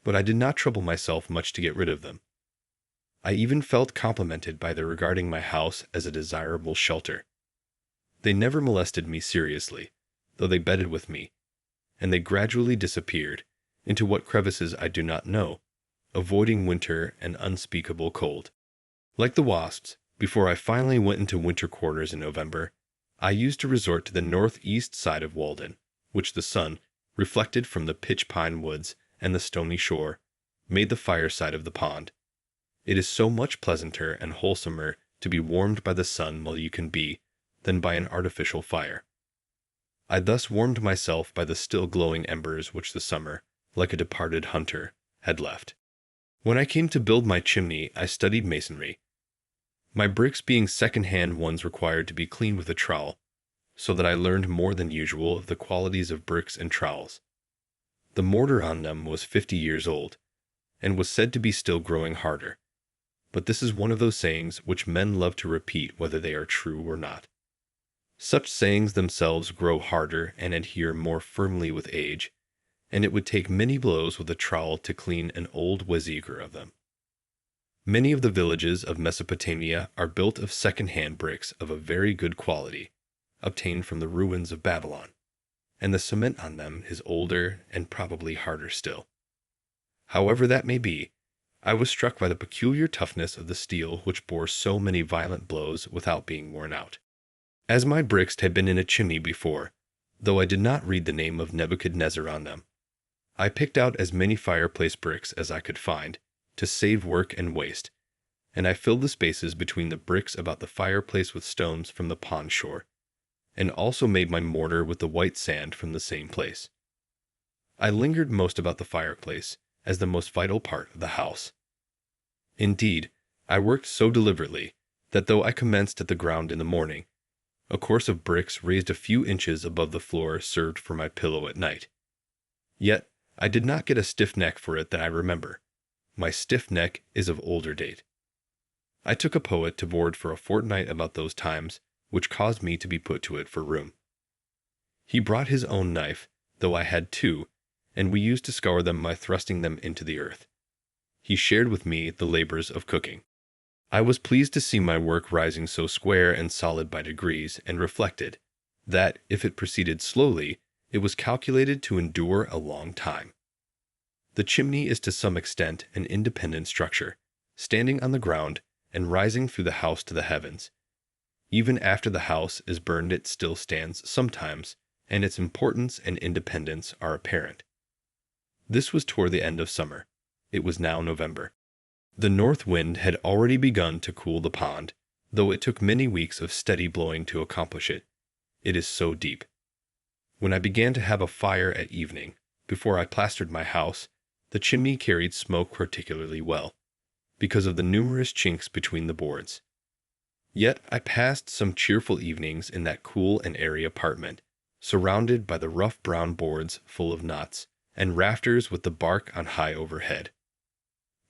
[SPEAKER 2] but I did not trouble myself much to get rid of them. I even felt complimented by their regarding my house as a desirable shelter. They never molested me seriously, though they bedded with me, and they gradually disappeared into what crevices I do not know, avoiding winter and unspeakable cold. Like the wasps, before I finally went into winter quarters in November, I used to resort to the northeast side of Walden, which the sun, reflected from the pitch pine woods and the stony shore, made the fireside of the pond. It is so much pleasanter and wholesomer to be warmed by the sun while you can be, than by an artificial fire. I thus warmed myself by the still glowing embers which the summer, like a departed hunter, had left. When I came to build my chimney, I studied masonry, my bricks being second-hand ones required to be cleaned with a trowel, so that I learned more than usual of the qualities of bricks and trowels. The mortar on them was 50 years old, and was said to be still growing harder. But this is one of those sayings which men love to repeat whether they are true or not. Such sayings themselves grow harder and adhere more firmly with age, and it would take many blows with a trowel to clean an old wazeger of them. Many of the villages of Mesopotamia are built of second-hand bricks of a very good quality, obtained from the ruins of Babylon, and the cement on them is older and probably harder still. However that may be, I was struck by the peculiar toughness of the steel which bore so many violent blows without being worn out. As my bricks had been in a chimney before, though I did not read the name of Nebuchadnezzar on them, I picked out as many fireplace bricks as I could find, to save work and waste, and I filled the spaces between the bricks about the fireplace with stones from the pond shore, and also made my mortar with the white sand from the same place. I lingered most about the fireplace, as the most vital part of the house. Indeed, I worked so deliberately, that though I commenced at the ground in the morning, a course of bricks raised a few inches above the floor served for my pillow at night. Yet, I did not get a stiff neck for it that I remember. My stiff neck is of older date. I took a poet to board for a fortnight about those times, which caused me to be put to it for room. He brought his own knife, though I had two, and we used to scour them by thrusting them into the earth. He shared with me the labors of cooking. I was pleased to see my work rising so square and solid by degrees, and reflected, that, if it proceeded slowly, it was calculated to endure a long time. The chimney is to some extent an independent structure, standing on the ground and rising through the house to the heavens. Even after the house is burned it still stands sometimes, and its importance and independence are apparent. This was toward the end of summer. It was now November. The north wind had already begun to cool the pond, though it took many weeks of steady blowing to accomplish it. It is so deep. When I began to have a fire at evening, before I plastered my house, the chimney carried smoke particularly well, because of the numerous chinks between the boards. Yet I passed some cheerful evenings in that cool and airy apartment, surrounded by the rough brown boards full of knots, and rafters with the bark on high overhead.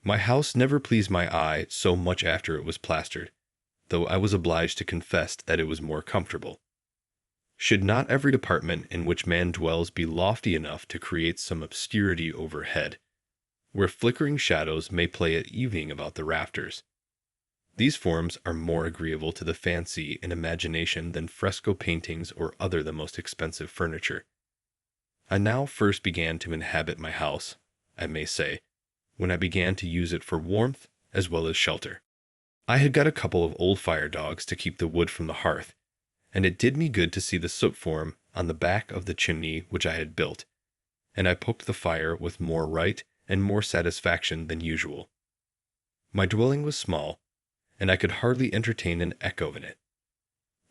[SPEAKER 2] My house never pleased my eye so much after it was plastered, though I was obliged to confess that it was more comfortable. Should not every department in which man dwells be lofty enough to create some obscurity overhead, where flickering shadows may play at evening about the rafters? These forms are more agreeable to the fancy and imagination than fresco paintings or other the most expensive furniture. I now first began to inhabit my house, I may say, when I began to use it for warmth as well as shelter. I had got a couple of old fire dogs to keep the wood from the hearth, and it did me good to see the soot form on the back of the chimney which I had built, and I poked the fire with more right and more satisfaction than usual. My dwelling was small, and I could hardly entertain an echo in it,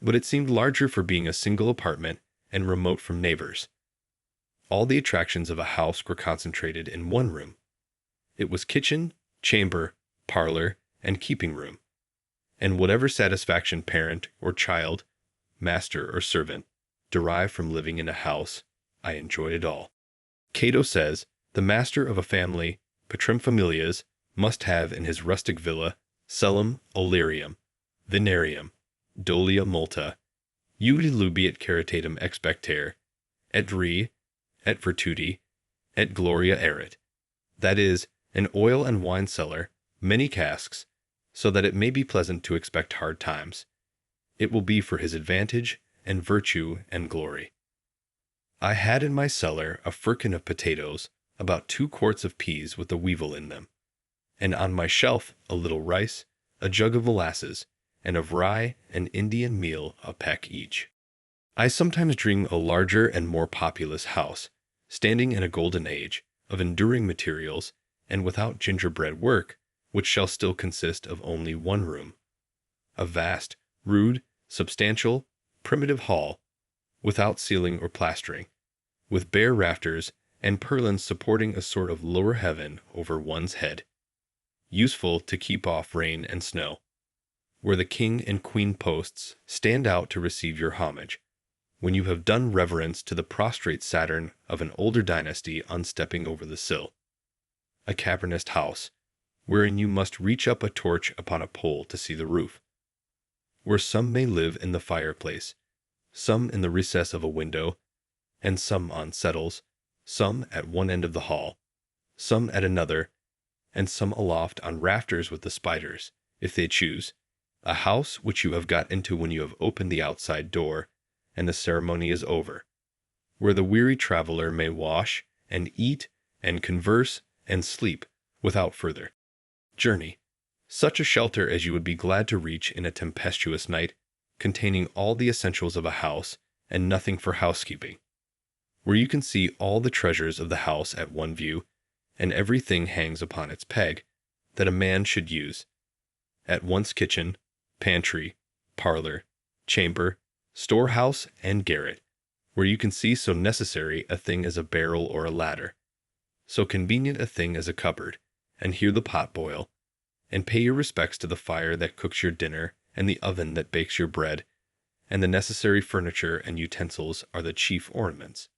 [SPEAKER 2] but it seemed larger for being a single apartment and remote from neighbors. All the attractions of a house were concentrated in one room. It was kitchen, chamber, parlor, and keeping room, and whatever satisfaction parent or child, master or servant, derive from living in a house, I enjoyed it all. Cato says, the master of a family, patrum familias, must have in his rustic villa cellum, olerium, vinarium, dolia multa, udilubiet caritatem expectere, et re, et virtudi, et gloria erit, that is, an oil and wine cellar, many casks, so that it may be pleasant to expect hard times. It will be for his advantage and virtue and glory. I had in my cellar a firkin of potatoes, about 2 quarts of peas with a weevil in them, and on my shelf a little rice, a jug of molasses, and of rye and Indian meal a peck each. I sometimes dream a larger and more populous house, standing in a golden age, of enduring materials, and without gingerbread work, which shall still consist of only one room. A vast, rude, substantial, primitive hall, without ceiling or plastering, with bare rafters and purlins supporting a sort of lower heaven over one's head, useful to keep off rain and snow, where the king and queen posts stand out to receive your homage, when you have done reverence to the prostrate Saturn of an older dynasty on stepping over the sill. A cavernous house, wherein you must reach up a torch upon a pole to see the roof, where some may live in the fireplace, some in the recess of a window, and some on settles, some at one end of the hall, some at another, and some aloft on rafters with the spiders, if they choose, a house which you have got into when you have opened the outside door, and the ceremony is over, where the weary traveler may wash, and eat, and converse, and sleep, without further journey. Such a shelter as you would be glad to reach in a tempestuous night, containing all the essentials of a house, and nothing for housekeeping, where you can see all the treasures of the house at one view, and everything hangs upon its peg, that a man should use, at once kitchen, pantry, parlor, chamber, storehouse, and garret, where you can see so necessary a thing as a barrel or a ladder, so convenient a thing as a cupboard, and hear the pot boil, and pay your respects to the fire that cooks your dinner, and the oven that bakes your bread, and the necessary furniture and utensils are the chief ornaments,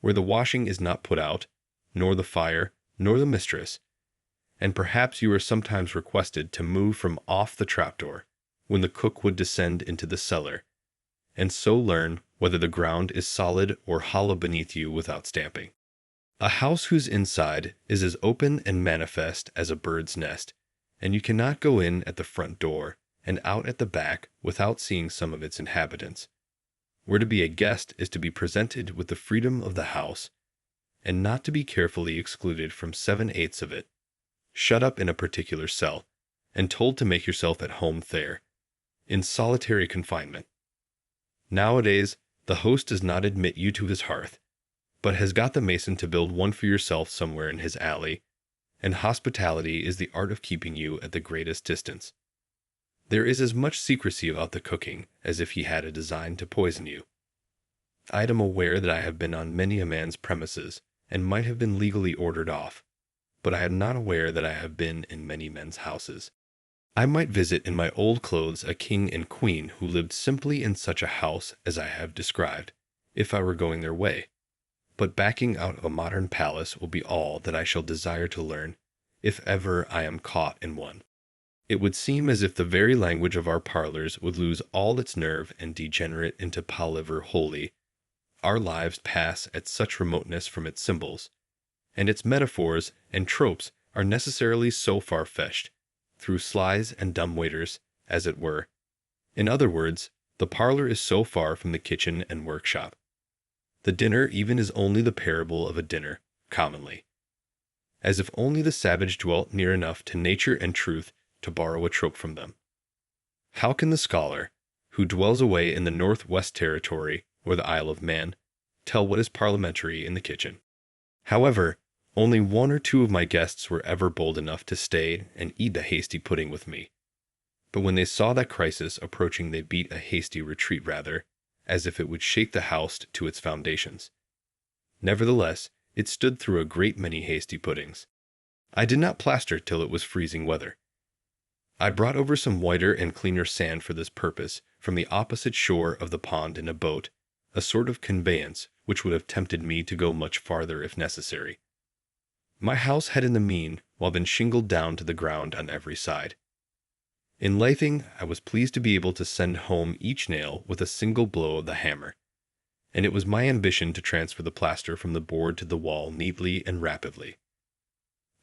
[SPEAKER 2] where the washing is not put out, nor the fire, nor the mistress, and perhaps you are sometimes requested to move from off the trapdoor, when the cook would descend into the cellar, and so learn whether the ground is solid or hollow beneath you without stamping. A house whose inside is as open and manifest as a bird's nest, and you cannot go in at the front door and out at the back without seeing some of its inhabitants, where to be a guest is to be presented with the freedom of the house, and not to be carefully excluded from 7/8 of it, shut up in a particular cell, and told to make yourself at home there, in solitary confinement. Nowadays, the host does not admit you to his hearth, but has got the mason to build one for yourself somewhere in his alley, and hospitality is the art of keeping you at the greatest distance. There is as much secrecy about the cooking as if he had a design to poison you. I am aware that I have been on many a man's premises, and might have been legally ordered off, but I am not aware that I have been in many men's houses. I might visit in my old clothes a king and queen who lived simply in such a house as I have described, if I were going their way, but backing out of a modern palace will be all that I shall desire to learn, if ever I am caught in one. It would seem as if the very language of our parlors would lose all its nerve and degenerate into palaver wholly. Our lives pass at such remoteness from its symbols, and its metaphors and tropes are necessarily so far-fetched, through slies and dumb-waiters, as it were. In other words, the parlor is so far from the kitchen and workshop. The dinner even is only the parable of a dinner, commonly, as if only the savage dwelt near enough to nature and truth to borrow a trope from them. How can the scholar, who dwells away in the Northwest Territory or the Isle of Man, tell what is parliamentary in the kitchen? However, only one or two of my guests were ever bold enough to stay and eat the hasty pudding with me. But when they saw that crisis approaching, they beat a hasty retreat rather, as if it would shake the house to its foundations. Nevertheless, it stood through a great many hasty puddings. I did not plaster till it was freezing weather. I brought over some whiter and cleaner sand for this purpose from the opposite shore of the pond in a boat, a sort of conveyance which would have tempted me to go much farther if necessary. My house had in the meanwhile been shingled down to the ground on every side. In lathing, I was pleased to be able to send home each nail with a single blow of the hammer, and it was my ambition to transfer the plaster from the board to the wall neatly and rapidly.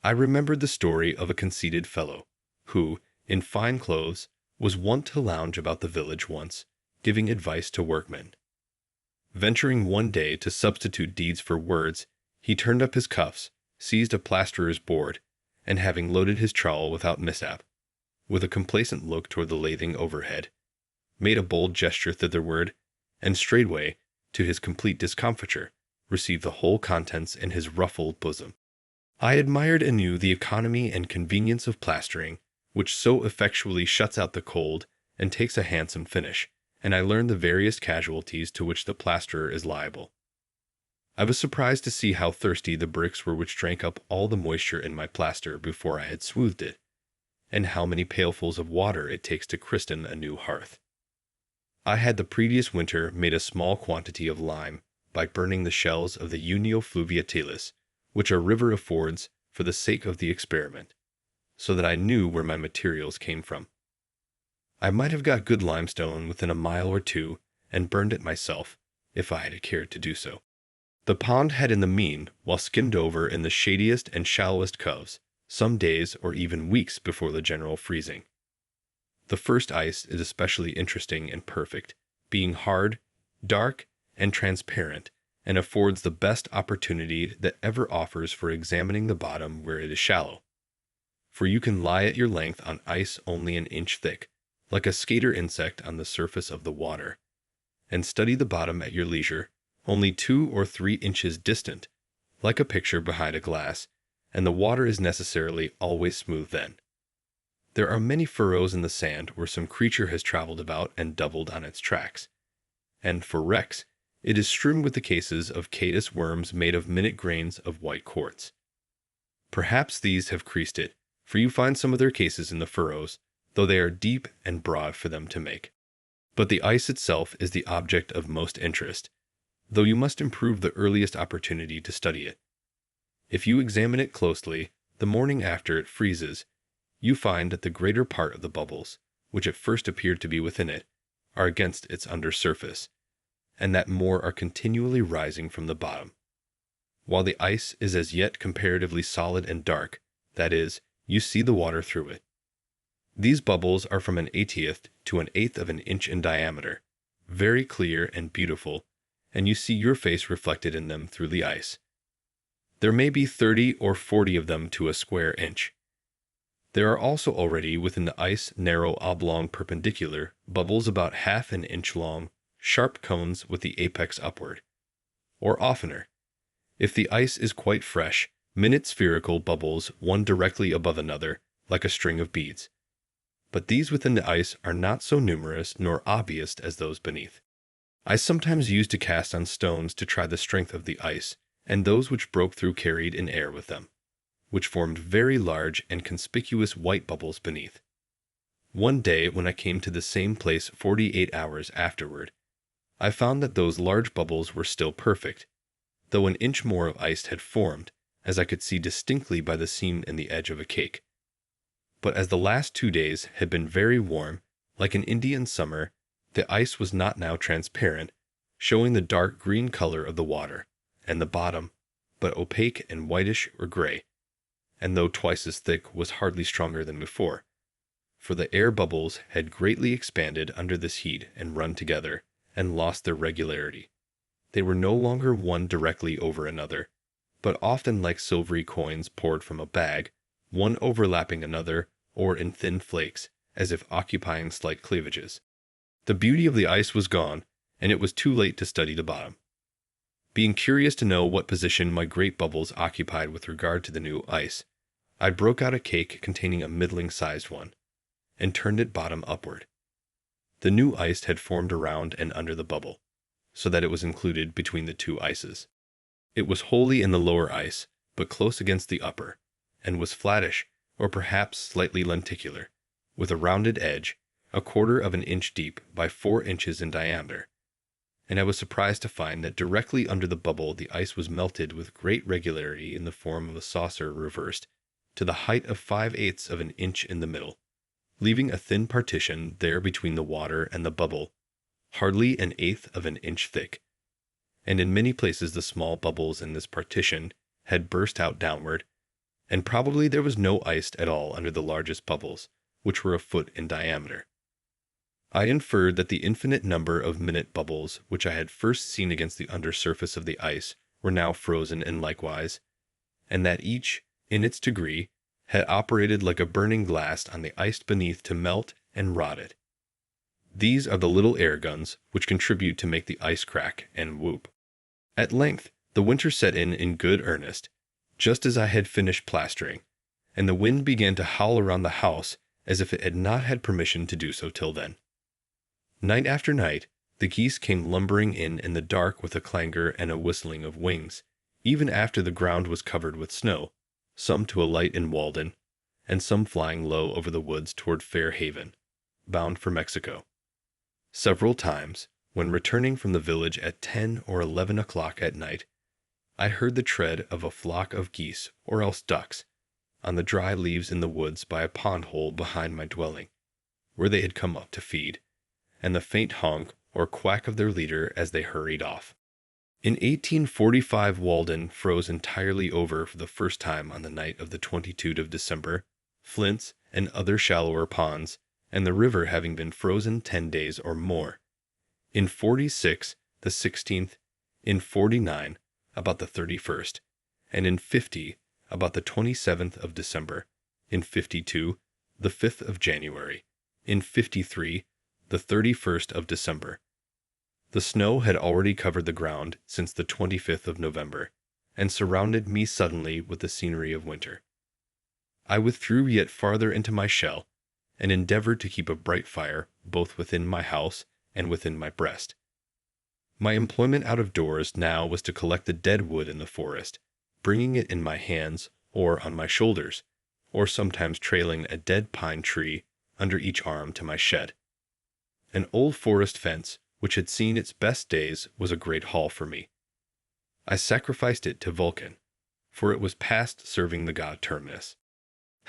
[SPEAKER 2] I remembered the story of a conceited fellow, who, in fine clothes, was wont to lounge about the village once, giving advice to workmen. Venturing one day to substitute deeds for words, he turned up his cuffs, seized a plasterer's board, and having loaded his trowel without mishap, with a complacent look toward the lathing overhead, made a bold gesture thitherward, and straightway, to his complete discomfiture, received the whole contents in his ruffled bosom. I admired anew the economy and convenience of plastering, which so effectually shuts out the cold and takes a handsome finish, and I learned the various casualties to which the plasterer is liable. I was surprised to see how thirsty the bricks were which drank up all the moisture in my plaster before I had smoothed it, and how many pailfuls of water it takes to christen a new hearth. I had the previous winter made a small quantity of lime by burning the shells of the Unio fluviatilis, which a river affords, for the sake of the experiment, so that I knew where my materials came from. I might have got good limestone within a mile or two and burned it myself, if I had cared to do so. The pond had in the mean, while skimmed over in the shadiest and shallowest coves, some days or even weeks before the general freezing. The first ice is especially interesting and perfect, being hard, dark, and transparent, and affords the best opportunity that ever offers for examining the bottom where it is shallow. For you can lie at your length on ice only an inch thick, like a skater insect on the surface of the water, and study the bottom at your leisure, only 2 or 3 inches distant, like a picture behind a glass, and the water is necessarily always smooth then. There are many furrows in the sand where some creature has traveled about and doubled on its tracks, and for wrecks, it is strewn with the cases of caddis worms made of minute grains of white quartz. Perhaps these have creased it, for you find some of their cases in the furrows, though they are deep and broad for them to make. But the ice itself is the object of most interest, though you must improve the earliest opportunity to study it. If you examine it closely, the morning after it freezes, you find that the greater part of the bubbles, which at first appeared to be within it, are against its under surface, and that more are continually rising from the bottom. While the ice is as yet comparatively solid and dark, that is, you see the water through it. These bubbles are from 1/80th to 1/8 of an inch in diameter, very clear and beautiful, and you see your face reflected in them through the ice. There may be 30 or 40 of them to a square inch. There are also already within the ice narrow oblong perpendicular bubbles about half an inch long, sharp cones with the apex upward. Or oftener, if the ice is quite fresh, minute spherical bubbles one directly above another, like a string of beads. But these within the ice are not so numerous nor obvious as those beneath. I sometimes used to cast on stones to try the strength of the ice, and those which broke through carried in air with them, which formed very large and conspicuous white bubbles beneath. One day, when I came to the same place 48 hours afterward, I found that those large bubbles were still perfect, though an inch more of ice had formed, as I could see distinctly by the seam in the edge of a cake. But as the last 2 days had been very warm, like an Indian summer, the ice was not now transparent, showing the dark green color of the water, and the bottom, but opaque and whitish or gray, and though twice as thick was hardly stronger than before, for the air bubbles had greatly expanded under this heat and run together, and lost their regularity. They were no longer one directly over another, but often like silvery coins poured from a bag, one overlapping another, or in thin flakes, as if occupying slight cleavages. The beauty of the ice was gone, and it was too late to study the bottom. Being curious to know what position my great bubbles occupied with regard to the new ice, I broke out a cake containing a middling-sized one, and turned it bottom upward. The new ice had formed around and under the bubble, so that it was included between the two ices. It was wholly in the lower ice, but close against the upper, and was flattish, or perhaps slightly lenticular, with a rounded edge, 1/4 of an inch deep by 4 inches in diameter, and I was surprised to find that directly under the bubble the ice was melted with great regularity in the form of a saucer reversed, to the height of 5/8 of an inch in the middle, leaving a thin partition there between the water and the bubble, hardly 1/8 of an inch thick, and in many places the small bubbles in this partition had burst out downward, and probably there was no ice at all under the largest bubbles, which were 1 foot in diameter. I inferred that the infinite number of minute bubbles which I had first seen against the under surface of the ice were now frozen in likewise, and that each, in its degree, had operated like a burning glass on the ice beneath to melt and rot it. These are the little air guns which contribute to make the ice crack and whoop. At length, the winter set in good earnest, just as I had finished plastering, and the wind began to howl around the house as if it had not had permission to do so till then. Night after night, the geese came lumbering in the dark with a clangor and a whistling of wings, even after the ground was covered with snow, some to alight in Walden, and some flying low over the woods toward Fair Haven, bound for Mexico. Several times, when returning from the village at 10 or 11 o'clock at night, I heard the tread of a flock of geese, or else ducks, on the dry leaves in the woods by a pond hole behind my dwelling, where they had come up to feed, and the faint honk or quack of their leader as they hurried off. In 1845 Walden froze entirely over for the first time on the night of the 22nd of December, flints and other shallower ponds, and the river having been frozen 10 days or more. In 46, the 16th, in 49, about the 31st, and in 50, about the 27th of December, in 52, the 5th of January, in 53, the 31st of December. The snow had already covered the ground since the 25th of November, and surrounded me suddenly with the scenery of winter. I withdrew yet farther into my shell, and endeavored to keep a bright fire both within my house and within my breast. My employment out of doors now was to collect the dead wood in the forest, bringing it in my hands or on my shoulders, or sometimes trailing a dead pine tree under each arm to my shed. An old forest fence, which had seen its best days, was a great haul for me. I sacrificed it to Vulcan, for it was past serving the god Terminus.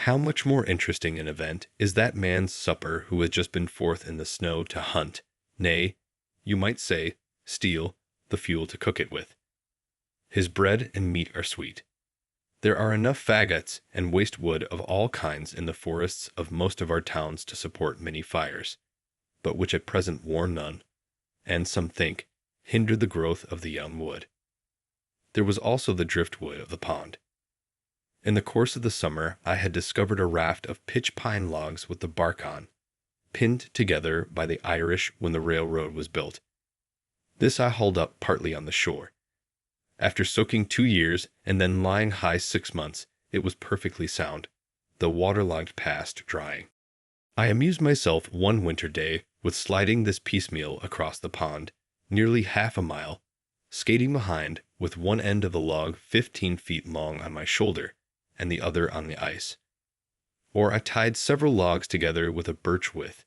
[SPEAKER 2] How much more interesting an event is that man's supper who has just been forth in the snow to hunt, nay, you might say, steal, the fuel to cook it with. His bread and meat are sweet. There are enough faggots and waste wood of all kinds in the forests of most of our towns to support many fires, but which at present warm none, and, some think, hinder the growth of the young wood. There was also the driftwood of the pond. In the course of the summer I had discovered a raft of pitch pine logs with the bark on, pinned together by the Irish when the railroad was built. This I hauled up partly on the shore. After soaking 2 years and then lying high 6 months, it was perfectly sound, though waterlogged past drying. I amused myself one winter day with sliding this piecemeal across the pond, nearly half a mile, skating behind with one end of the log 15 feet long on my shoulder, and the other on the ice. Or I tied several logs together with a birch withe,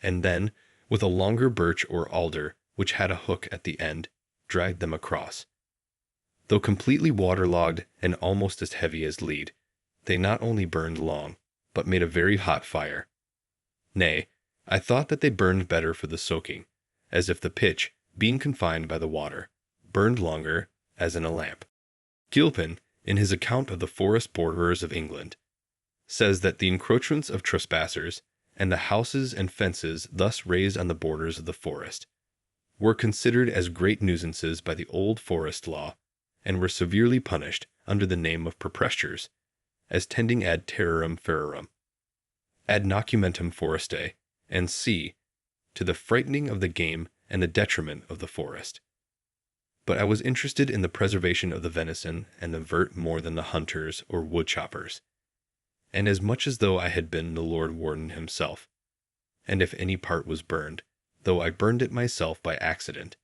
[SPEAKER 2] and then, with a longer birch or alder which had a hook at the end, dragged them across. Though completely waterlogged and almost as heavy as lead, they not only burned long, but made a very hot fire. Nay, I thought that they burned better for the soaking, as if the pitch, being confined by the water, burned longer, as in a lamp. Gilpin, in his account of the forest borderers of England, says that the encroachments of trespassers, and the houses and fences thus raised on the borders of the forest, were considered as great nuisances by the old forest law, and were severely punished under the name of proprieties, as tending ad terrorem ferorum, ad nocumentum forestae, and c. to the frightening of the game and the detriment of the forest. But I was interested in the preservation of the venison and the vert more than the hunters or wood choppers, and as much as though I had been the Lord Warden himself. And if any part was burned, though I burned it myself by accident,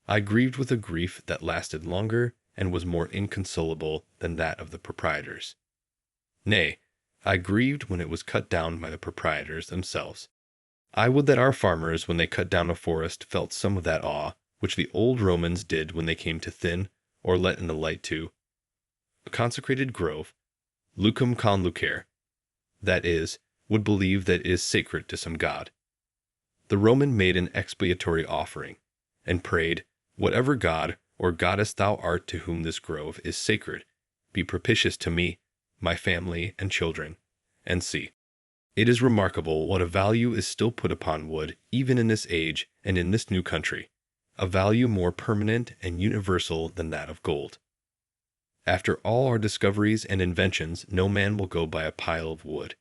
[SPEAKER 2] I grieved with a grief that lasted longer and was more inconsolable than that of the proprietors. Nay, I grieved when it was cut down by the proprietors themselves. I would that our farmers, when they cut down a forest, felt some of that awe which the old Romans did when they came to thin, or let in the light to, a consecrated grove, lucum conlucere, that is, would believe that it is sacred to some god. The Roman made an expiatory offering, and prayed, whatever god or goddess thou art to whom this grove is sacred, be propitious to me, my family and children, and see. It is remarkable what a value is still put upon wood even in this age and in this new country, a value more permanent and universal than that of gold. After all our discoveries and inventions, no man will go by a pile of wood.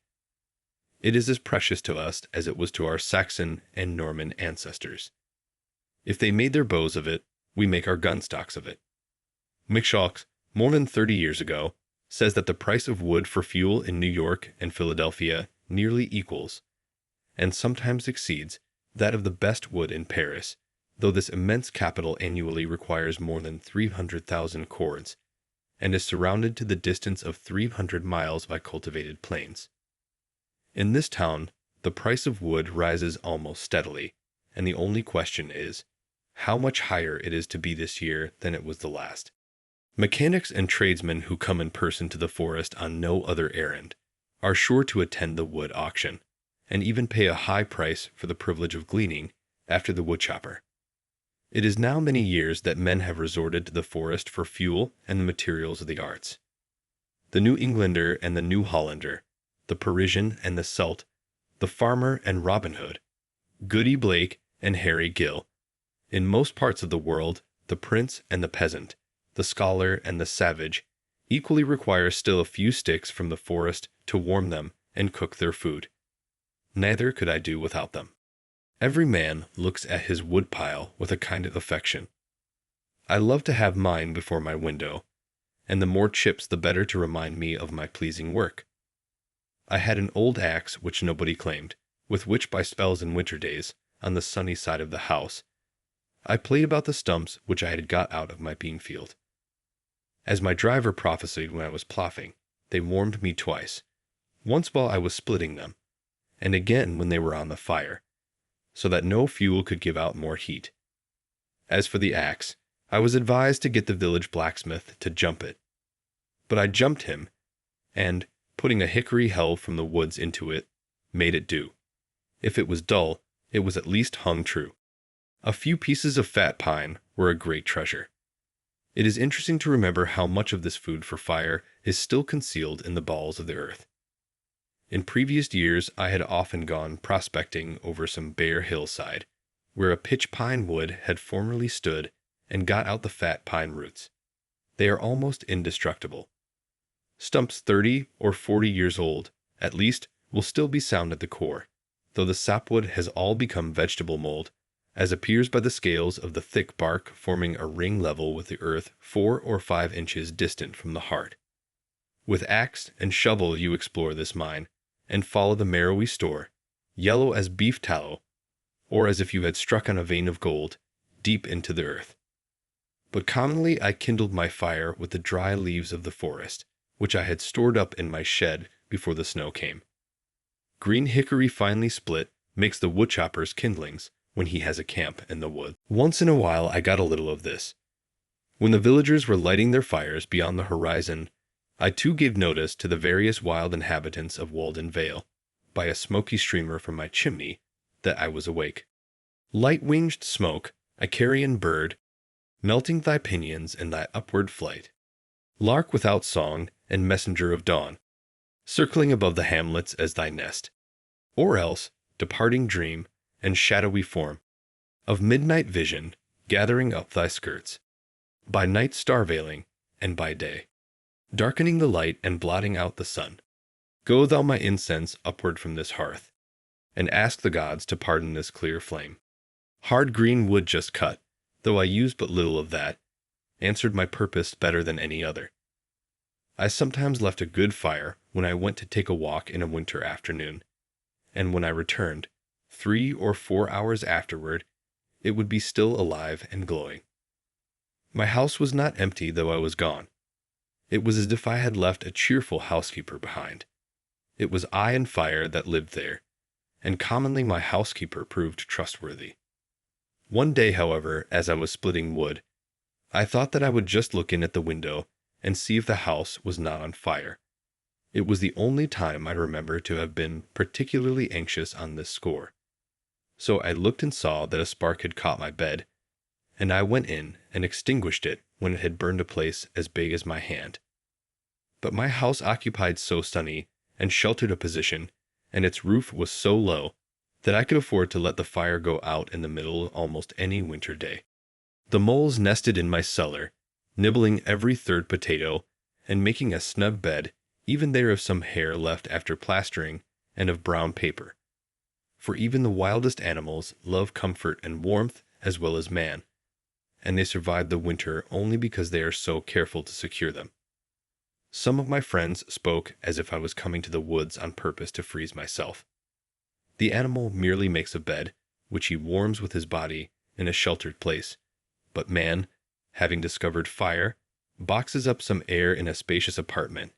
[SPEAKER 2] It is as precious to us as it was to our Saxon and Norman ancestors. If they made their bows of it, we make our gun stocks of it. McShawks, more than 30 years ago, says that the price of wood for fuel in New York and Philadelphia nearly equals, and sometimes exceeds, that of the best wood in Paris, though this immense capital annually requires more than 300,000 cords, and is surrounded to the distance of 300 miles by cultivated plains. In this town, the price of wood rises almost steadily, and the only question is, how much higher it is to be this year than it was the last. Mechanics and tradesmen who come in person to the forest on no other errand are sure to attend the wood auction, and even pay a high price for the privilege of gleaning after the woodchopper. It is now many years that men have resorted to the forest for fuel and the materials of the arts. The New Englander and the New Hollander, the Parisian and the Celt, the farmer and Robin Hood, Goody Blake and Harry Gill. In most parts of the world, the prince and the peasant, the scholar and the savage, equally require still a few sticks from the forest to warm them and cook their food. Neither could I do without them. Every man looks at his woodpile with a kind of affection. I love to have mine before my window, and the more chips the better to remind me of my pleasing work. I had an old axe which nobody claimed, with which by spells in winter days, on the sunny side of the house, I played about the stumps which I had got out of my bean field. As my driver prophesied when I was ploughing, they warmed me twice, once while I was splitting them, and again when they were on the fire, so that no fuel could give out more heat. As for the axe, I was advised to get the village blacksmith to jump it. But I jumped him, and, putting a hickory helve from the woods into it, made it do. If it was dull, it was at least hung true. A few pieces of fat pine were a great treasure. It is interesting to remember how much of this food for fire is still concealed in the bowels of the earth. In previous years I had often gone prospecting over some bare hillside, where a pitch pine wood had formerly stood, and got out the fat pine roots. They are almost indestructible. Stumps 30 or 40 years old, at least, will still be sound at the core, though the sapwood has all become vegetable mold, as appears by the scales of the thick bark forming a ring level with the earth 4 or 5 inches distant from the heart. With axe and shovel you explore this mine, and follow the marrowy store, yellow as beef tallow, or as if you had struck on a vein of gold, deep into the earth. But commonly I kindled my fire with the dry leaves of the forest, which I had stored up in my shed before the snow came. Green hickory finely split makes the woodchopper's kindlings when he has a camp in the wood. Once in a while I got a little of this. When the villagers were lighting their fires beyond the horizon, I too gave notice to the various wild inhabitants of Walden Vale, by a smoky streamer from my chimney, that I was awake. Light-winged smoke, a carrion bird, melting thy pinions in thy upward flight. Lark without song and messenger of dawn, circling above the hamlets as thy nest. Or else, departing dream and shadowy form, of midnight vision gathering up thy skirts, by night star-veiling and by day, darkening the light and blotting out the sun. Go thou my incense upward from this hearth, and ask the gods to pardon this clear flame. Hard green wood just cut, though I use but little of that, answered my purpose better than any other. I sometimes left a good fire when I went to take a walk in a winter afternoon, and when I returned, 3 or 4 hours afterward, it would be still alive and glowing. My house was not empty though I was gone. It was as if I had left a cheerful housekeeper behind. It was I and fire that lived there, and commonly my housekeeper proved trustworthy. One day, however, as I was splitting wood, I thought that I would just look in at the window and see if the house was not on fire. It was the only time I remember to have been particularly anxious on this score. So I looked and saw that a spark had caught my bed, and I went in and extinguished it when it had burned a place as big as my hand. But my house occupied so sunny and sheltered a position, and its roof was so low, that I could afford to let the fire go out in the middle almost any winter day. The moles nested in my cellar, nibbling every third potato, and making a snug bed, even there of some hair left after plastering, and of brown paper. For even the wildest animals love comfort and warmth as well as man, and they survive the winter only because they are so careful to secure them. Some of my friends spoke as if I was coming to the woods on purpose to freeze myself. The animal merely makes a bed, which he warms with his body in a sheltered place. But man, having discovered fire, boxes up some air in a spacious apartment,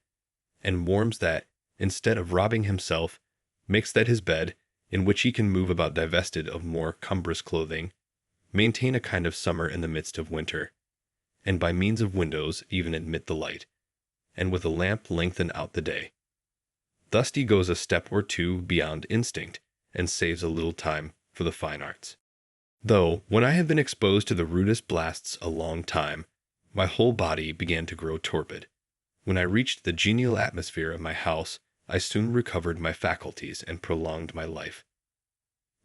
[SPEAKER 2] and warms that, instead of robbing himself, makes that his bed, in which he can move about divested of more cumbrous clothing, maintain a kind of summer in the midst of winter, and by means of windows even admit the light, and with a lamp lengthen out the day. Thus he goes a step or two beyond instinct, and saves a little time for the fine arts. Though, when I have been exposed to the rudest blasts a long time, my whole body began to grow torpid. When I reached the genial atmosphere of my house, I soon recovered my faculties and prolonged my life.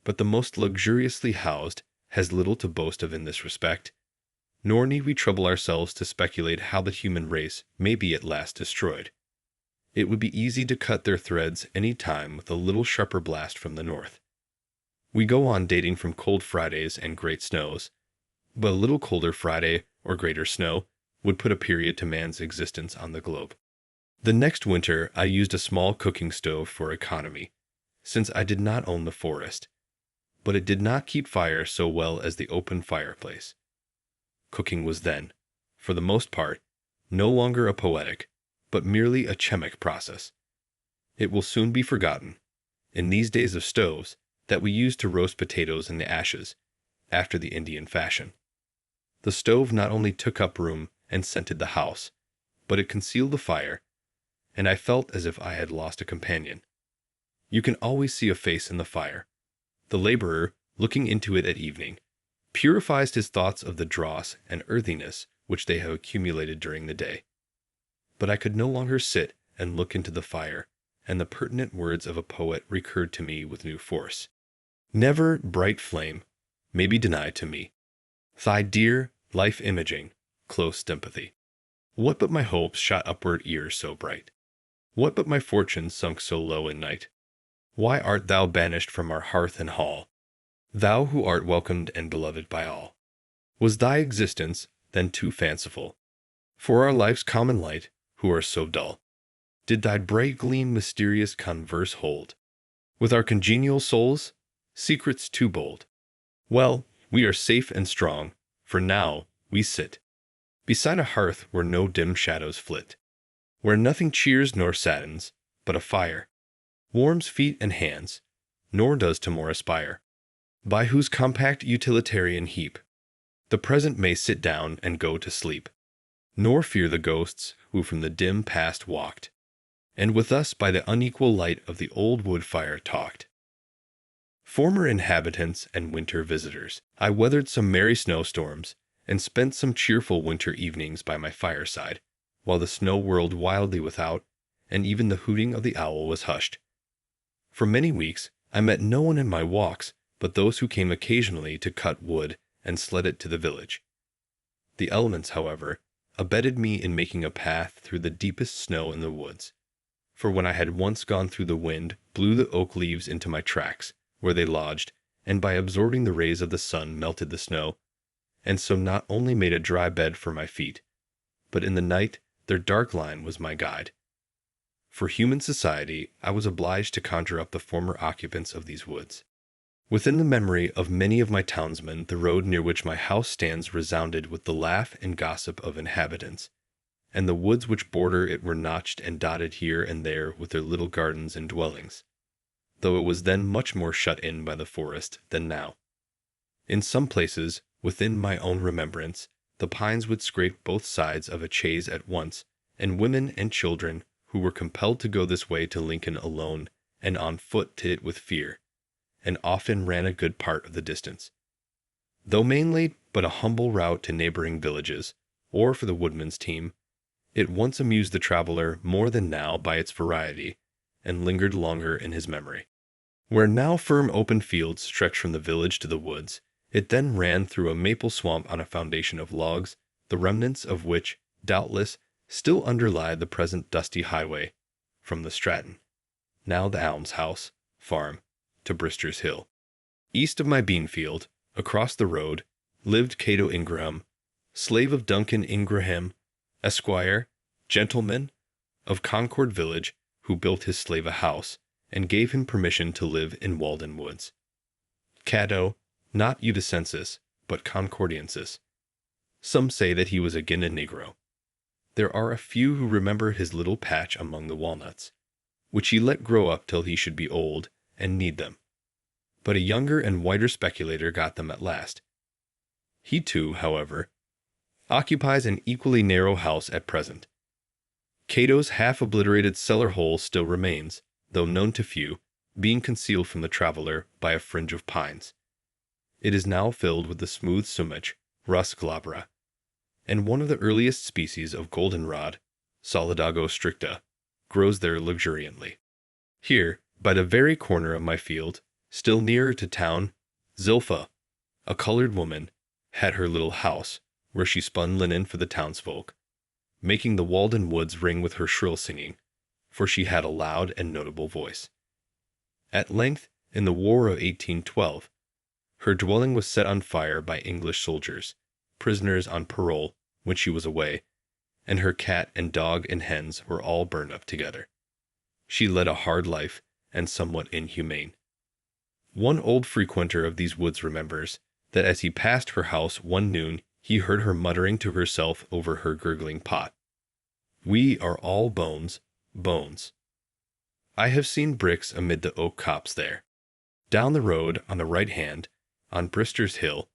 [SPEAKER 2] But the most luxuriously housed has little to boast of in this respect, nor need we trouble ourselves to speculate how the human race may be at last destroyed. It would be easy to cut their threads any time with a little sharper blast from the north. We go on dating from cold Fridays and great snows, but a little colder Friday or greater snow would put a period to man's existence on the globe. The next winter I used a small cooking stove for economy, since I did not own the forest, but it did not keep fire so well as the open fireplace. Cooking was then, for the most part, no longer a poetic, but merely a chemic process. It will soon be forgotten, in these days of stoves, that we used to roast potatoes in the ashes, after the Indian fashion. The stove not only took up room and scented the house, but it concealed the fire, and I felt as if I had lost a companion. You can always see a face in the fire. The laborer, looking into it at evening, purifies his thoughts of the dross and earthiness which they have accumulated during the day. But I could no longer sit and look into the fire, and the pertinent words of a poet recurred to me with new force. Never, bright flame, may be denied to me, thy dear, life-imaging, close sympathy. What but my hopes shot upward ears so bright? What but my fortunes sunk so low in night? Why art thou banished from our hearth and hall, thou who art welcomed and beloved by all? Was thy existence then too fanciful for our life's common light, who are so dull? Did thy bright gleam mysterious converse hold with our congenial souls, secrets too bold? Well, we are safe and strong, for now we sit beside a hearth where no dim shadows flit, where nothing cheers nor saddens, but a fire warms feet and hands, nor does to more aspire, by whose compact utilitarian heap the present may sit down and go to sleep, nor fear the ghosts who from the dim past walked, and with us by the unequal light of the old wood fire talked. Former inhabitants and winter visitors, I weathered some merry snowstorms, and spent some cheerful winter evenings by my fireside, while the snow whirled wildly without, and even the hooting of the owl was hushed. For many weeks I met no one in my walks but those who came occasionally to cut wood and sled it to the village. The elements, however, abetted me in making a path through the deepest snow in the woods, for when I had once gone through the wind blew the oak leaves into my tracks, where they lodged, and by absorbing the rays of the sun melted the snow, and so not only made a dry bed for my feet, but in the night their dark line was my guide. For human society I was obliged to conjure up the former occupants of these woods. Within the memory of many of my townsmen the road near which my house stands resounded with the laugh and gossip of inhabitants, and the woods which border it were notched and dotted here and there with their little gardens and dwellings, though it was then much more shut in by the forest than now. In some places, within my own remembrance, the pines would scrape both sides of a chaise at once, and women and children who were compelled to go this way to Lincoln alone and on foot to it with fear, and often ran a good part of the distance. Though mainly but a humble route to neighboring villages, or for the woodman's team, it once amused the traveler more than now by its variety, and lingered longer in his memory. Where now firm open fields stretch from the village to the woods, it then ran through a maple swamp on a foundation of logs, the remnants of which, doubtless, still underlie the present dusty highway from the Stratton, now the Almshouse, farm, to Brister's Hill. East of my bean field, across the road, lived Cato Ingraham, slave of Duncan Ingraham, Esquire, gentleman, of Concord village, who built his slave a house, and gave him permission to live in Walden Woods. Cato, not Udicensis, but Concordiensis. Some say that he was again a Negro. There are a few who remember his little patch among the walnuts, which he let grow up till he should be old and need them. But a younger and whiter speculator got them at last. He too, however, occupies an equally narrow house at present. Cato's half-obliterated cellar hole still remains, though known to few, being concealed from the traveler by a fringe of pines. It is now filled with the smooth sumach, Rus glabra, and one of the earliest species of goldenrod, Solidago stricta, grows there luxuriantly. Here, by the very corner of my field, still nearer to town, Zilpha, a colored woman, had her little house, where she spun linen for the townsfolk, making the Walden woods ring with her shrill singing, for she had a loud and notable voice. At length, in the War of 1812, her dwelling was set on fire by English soldiers, prisoners on parole when she was away, and her cat and dog and hens were all burned up together. She led a hard life and somewhat inhumane. One old frequenter of these woods remembers that as he passed her house one noon he heard her muttering to herself over her gurgling pot, "We are all bones, bones." I have seen bricks amid the oak copse there. Down the road, on the right hand, on Brister's Hill,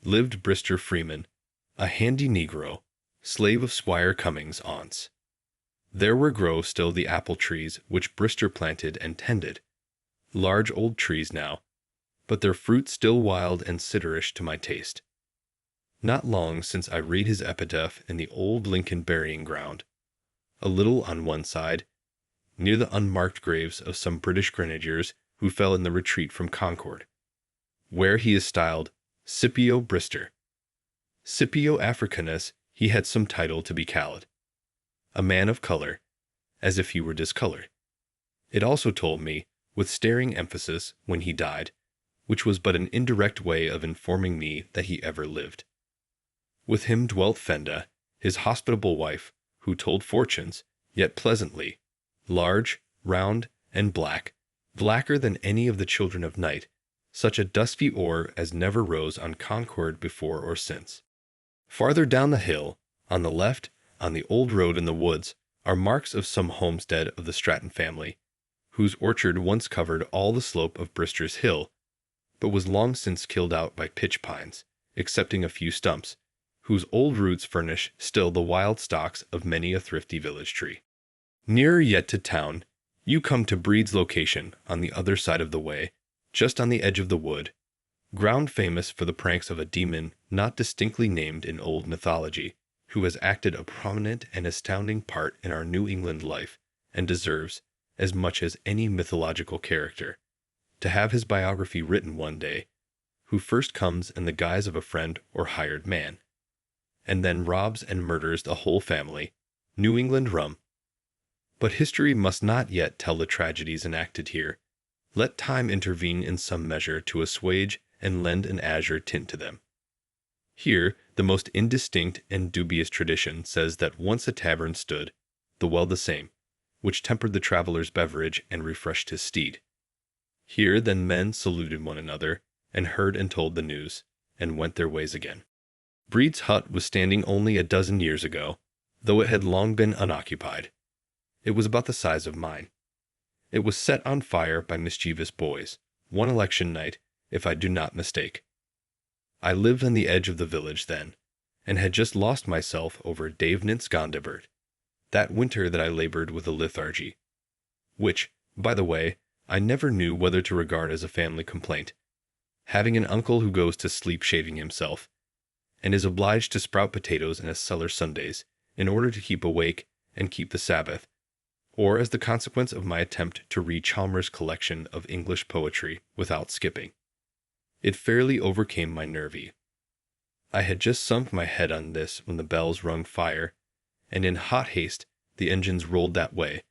[SPEAKER 2] lived Brister Freeman, a handy Negro, slave of Squire Cummings' aunts. There were grow still the apple trees which Brister planted and tended, large old trees now, but their fruit still wild and citterish to my taste. Not long since I read his epitaph in the old Lincoln burying ground, a little on one side, near the unmarked graves of some British grenadiers who fell in the retreat from Concord, where he is styled Scipio Brister. Scipio Africanus he had some title to be called, a man of color, as if he were discolored. It also told me, with staring emphasis, when he died, which was but an indirect way of informing me that he ever lived. With him dwelt Fenda, his hospitable wife, who told fortunes, yet pleasantly, large, round, and black, blacker than any of the children of night, such a dusky ore as never rose on Concord before or since. Farther down the hill, on the left, on the old road in the woods, are marks of some homestead of the Stratton family, whose orchard once covered all the slope of Brister's Hill, but was long since killed out by pitch pines, excepting a few stumps, whose old roots furnish still the wild stalks of many a thrifty village tree. Nearer yet to town, you come to Breed's location on the other side of the way, just on the edge of the wood, ground famous for the pranks of a demon not distinctly named in old mythology, who has acted a prominent and astounding part in our New England life, and deserves, as much as any mythological character, to have his biography written one day, who first comes in the guise of a friend or hired man, and then robs and murders the whole family, New England rum. But history must not yet tell the tragedies enacted here. Let time intervene in some measure to assuage and lend an azure tint to them. Here, the most indistinct and dubious tradition says that once a tavern stood, the well the same, which tempered the traveller's beverage and refreshed his steed. Here then men saluted one another, and heard and told the news, and went their ways again. Breed's hut was standing only a dozen years ago, though it had long been unoccupied. It was about the size of mine. It was set on fire by mischievous boys, one election night, if I do not mistake. I lived on the edge of the village then, and had just lost myself over Davenant's Gondibert, that winter that I labored with a lethargy, which, by the way, I never knew whether to regard as a family complaint, having an uncle who goes to sleep shaving himself, and is obliged to sprout potatoes in a cellar Sundays, in order to keep awake and keep the Sabbath, or as the consequence of my attempt to read Chalmers' collection of English poetry without skipping. It fairly overcame my nervy. I had just sunk my head on this when the bells rung fire, and in hot haste the engines rolled that way,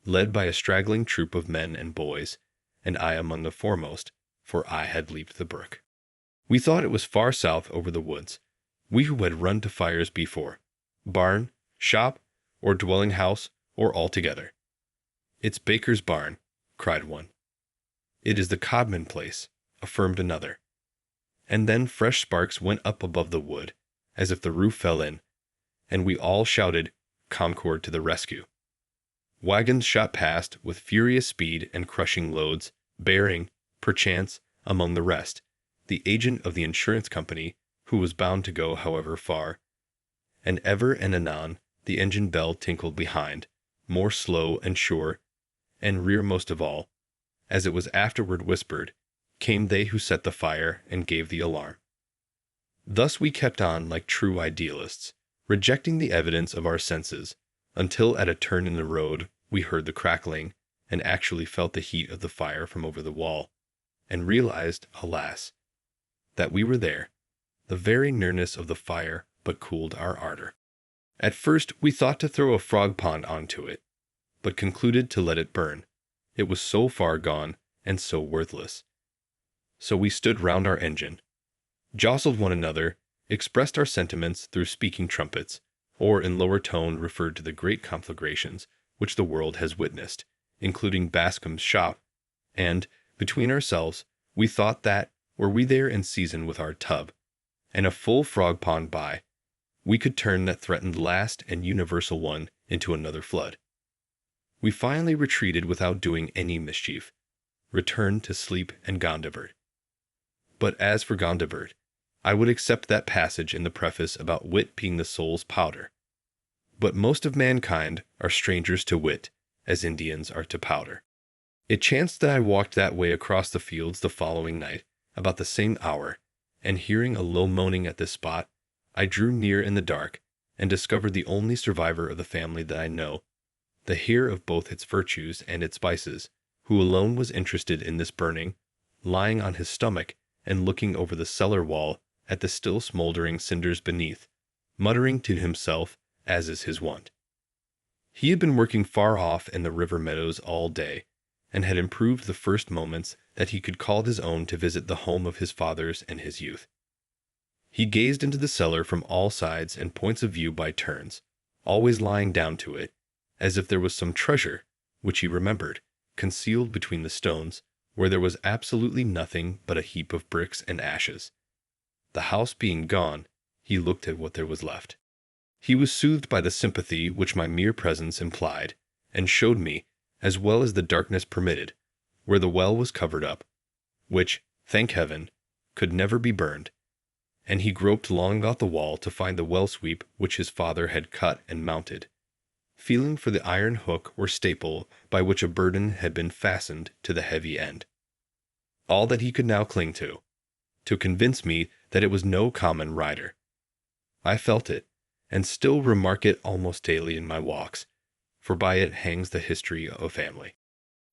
[SPEAKER 2] led by a straggling troop of men and boys, and I among the foremost, for I had leaped the brook. We thought it was far south over the woods, we who had run to fires before, barn, shop, or dwelling house, or all together. "It's Baker's barn," cried one. "It is the Codman place," affirmed another. And then fresh sparks went up above the wood, as if the roof fell in, and we all shouted, "Concord to the rescue." Wagons shot past with furious speed and crushing loads, bearing, perchance, among the rest, the agent of the insurance company, who was bound to go however far. And ever and anon the engine bell tinkled behind, more slow and sure, and rearmost of all, as it was afterward whispered, came they who set the fire and gave the alarm. Thus we kept on like true idealists, rejecting the evidence of our senses, until at a turn in the road we heard the crackling, and actually felt the heat of the fire from over the wall, and realized, alas, that we were there. The very nearness of the fire but cooled our ardor. At first we thought to throw a frog pond onto it, but concluded to let it burn. It was so far gone and so worthless. So we stood round our engine, jostled one another, expressed our sentiments through speaking trumpets, or in lower tone referred to the great conflagrations which the world has witnessed, including Bascom's shop, and, between ourselves, we thought that, were we there in season with our tub, and a full frog pond by, we could turn that threatened last and universal one into another flood. We finally retreated without doing any mischief, returned to sleep and Gondibert. But as for Gondibert, I would accept that passage in the preface about wit being the soul's powder. But most of mankind are strangers to wit, as Indians are to powder. It chanced that I walked that way across the fields the following night, about the same hour, and hearing a low moaning at this spot, I drew near in the dark, and discovered the only survivor of the family that I know, the heir of both its virtues and its vices, who alone was interested in this burning, lying on his stomach and looking over the cellar wall at the still smoldering cinders beneath, muttering to himself as is his wont. He had been working far off in the river meadows all day, and had improved the first moments that he could call his own to visit the home of his fathers and his youth. He gazed into the cellar from all sides and points of view by turns, always lying down to it, as if there was some treasure, which he remembered, concealed between the stones, where there was absolutely nothing but a heap of bricks and ashes. The house being gone, he looked at what there was left. He was soothed by the sympathy which my mere presence implied, and showed me, as well as the darkness permitted, where the well was covered up, which, thank heaven, could never be burned, and he groped long about the wall to find the well sweep which his father had cut and mounted, feeling for the iron hook or staple by which a burden had been fastened to the heavy end. All that he could now cling to convince me that it was no common rider. I felt it, and still remark it almost daily in my walks, for by it hangs the history of a family.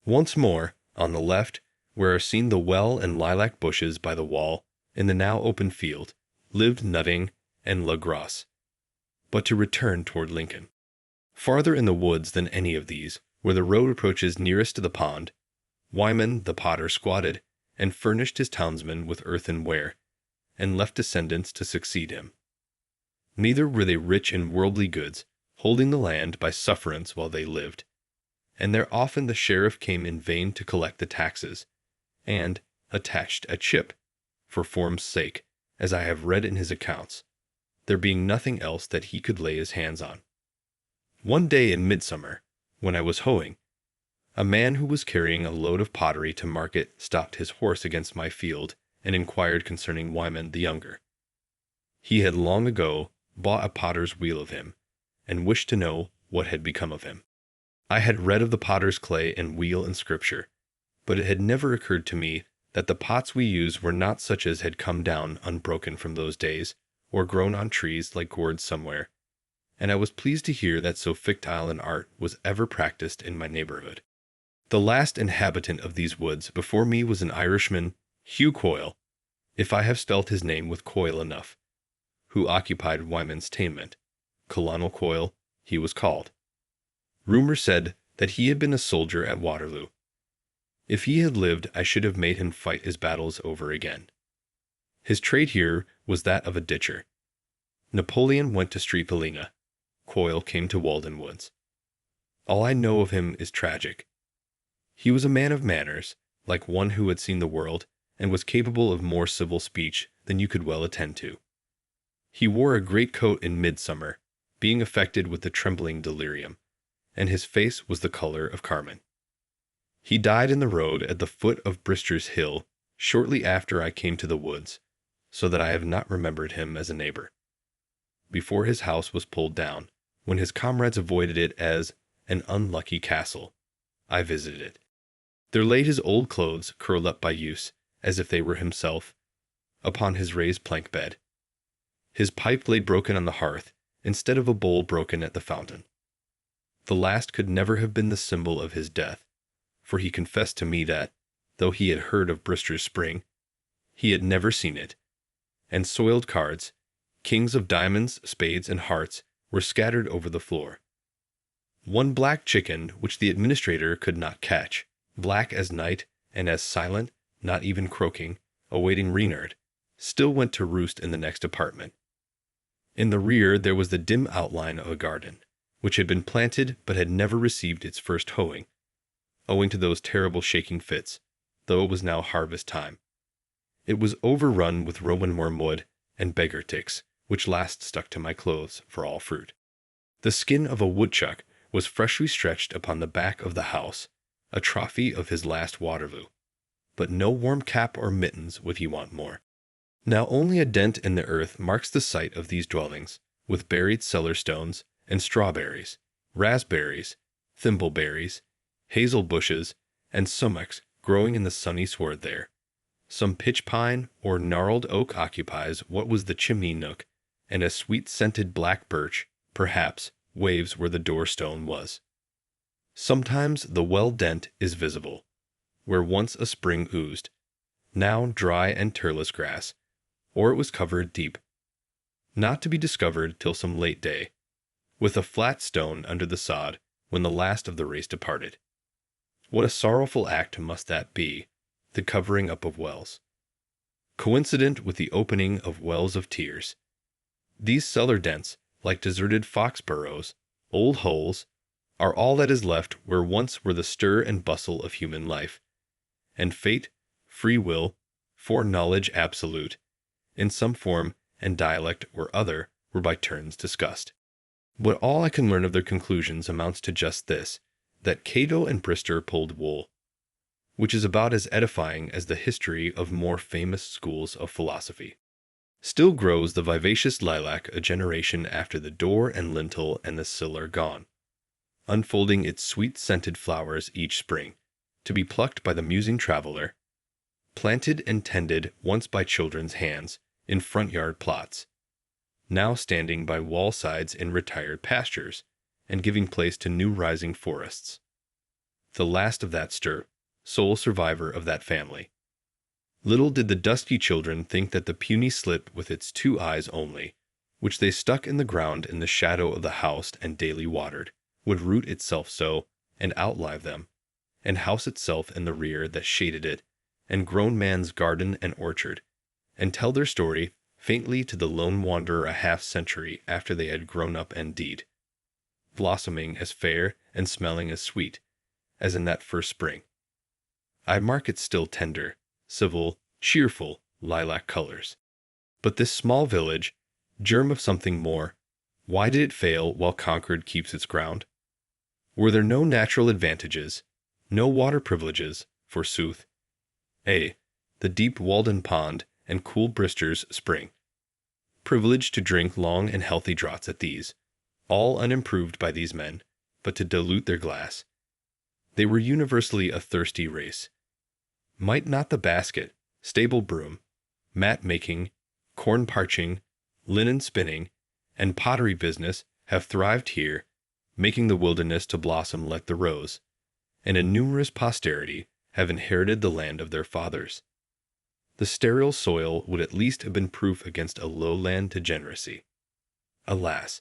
[SPEAKER 2] Once more, on the left, where are seen the well and lilac bushes by the wall, in the now open field, lived Nutting and Le Gros. But to return toward Lincoln. Farther in the woods than any of these, where the road approaches nearest to the pond, Wyman the potter squatted, and furnished his townsmen with earthenware, and left descendants to succeed him. Neither were they rich in worldly goods, holding the land by sufferance while they lived, and there often the sheriff came in vain to collect the taxes, and attached a chip, for form's sake, as I have read in his accounts, there being nothing else that he could lay his hands on. One day in midsummer, when I was hoeing, a man who was carrying a load of pottery to market stopped his horse against my field and inquired concerning Wyman the younger. He had long ago bought a potter's wheel of him, and wished to know what had become of him. I had read of the potter's clay and wheel in Scripture, but it had never occurred to me that the pots we used were not such as had come down unbroken from those days, or grown on trees like gourds somewhere, and I was pleased to hear that so fictile an art was ever practiced in my neighborhood. The last inhabitant of these woods before me was an Irishman, Hugh Coyle, if I have spelt his name with Coyle enough, who occupied Wyman's tenement. Colonel Coyle, he was called. Rumor said that he had been a soldier at Waterloo. If he had lived, I should have made him fight his battles over again. His trade here was that of a ditcher. Napoleon went to Street Galena. Coyle came to Walden Woods. All I know of him is tragic. He was a man of manners, like one who had seen the world, and was capable of more civil speech than you could well attend to. He wore a great coat in midsummer, being affected with the trembling delirium, and his face was the color of carmine. He died in the road at the foot of Brister's Hill shortly after I came to the woods, so that I have not remembered him as a neighbor. Before his house was pulled down, when his comrades avoided it as an unlucky castle, I visited it. There lay his old clothes curled up by use, as if they were himself, upon his raised plank bed. His pipe lay broken on the hearth, instead of a bowl broken at the fountain. The last could never have been the symbol of his death, for he confessed to me that, though he had heard of Brister's Spring, he had never seen it, and soiled cards, kings of diamonds, spades, and hearts, were scattered over the floor. One black chicken which the administrator could not catch, black as night and as silent, not even croaking, awaiting Reynard, still went to roost in the next apartment. In the rear there was the dim outline of a garden, which had been planted but had never received its first hoeing, owing to those terrible shaking fits, though it was now harvest time. It was overrun with Roman wormwood and beggar ticks, which last stuck to my clothes for all fruit. The skin of a woodchuck was freshly stretched upon the back of the house, a trophy of his last Waterloo. But no warm cap or mittens would he want more. Now only a dent in the earth marks the site of these dwellings, with buried cellar stones and strawberries, raspberries, thimbleberries, hazel bushes, and sumachs growing in the sunny sward there. Some pitch pine or gnarled oak occupies what was the chimney nook, and a sweet-scented black birch, perhaps, waves where the door-stone was. Sometimes the well dent is visible, where once a spring oozed, now dry and turles grass, or it was covered deep, not to be discovered till some late day, with a flat stone under the sod when the last of the race departed. What a sorrowful act must that be, the covering up of wells, coincident with the opening of wells of tears. These cellar dents, like deserted fox burrows, old holes, are all that is left where once were the stir and bustle of human life, and fate, free will, foreknowledge absolute, in some form and dialect or other, were by turns discussed. But all I can learn of their conclusions amounts to just this, that Cato and Brister pulled wool, which is about as edifying as the history of more famous schools of philosophy. Still grows the vivacious lilac a generation after the door and lintel and the sill are gone, unfolding its sweet-scented flowers each spring, to be plucked by the musing traveler, planted and tended once by children's hands in front-yard plots, now standing by wall-sides in retired pastures, and giving place to new rising forests. The last of that stir, sole survivor of that family. Little did the dusky children think that the puny slip with its 2 eyes only, which they stuck in the ground in the shadow of the house and daily watered, would root itself so, and outlive them, and house itself in the rear that shaded it, and grown man's garden and orchard, and tell their story faintly to the lone wanderer a half-century after they had grown up and deed, blossoming as fair and smelling as sweet as in that first spring. I mark it still tender, civil, cheerful, lilac colors. But this small village, germ of something more, why did it fail while conquered keeps its ground? Were there no natural advantages, no water privileges, forsooth? The deep Walden Pond and cool Brister's Spring. Privilege to drink long and healthy draughts at these, all unimproved by these men, but to dilute their glass. They were universally a thirsty race. Might not the basket, stable broom, mat making, corn parching, linen spinning, and pottery business have thrived here, making the wilderness to blossom like the rose, and a numerous posterity have inherited the land of their fathers? The sterile soil would at least have been proof against a lowland degeneracy. Alas!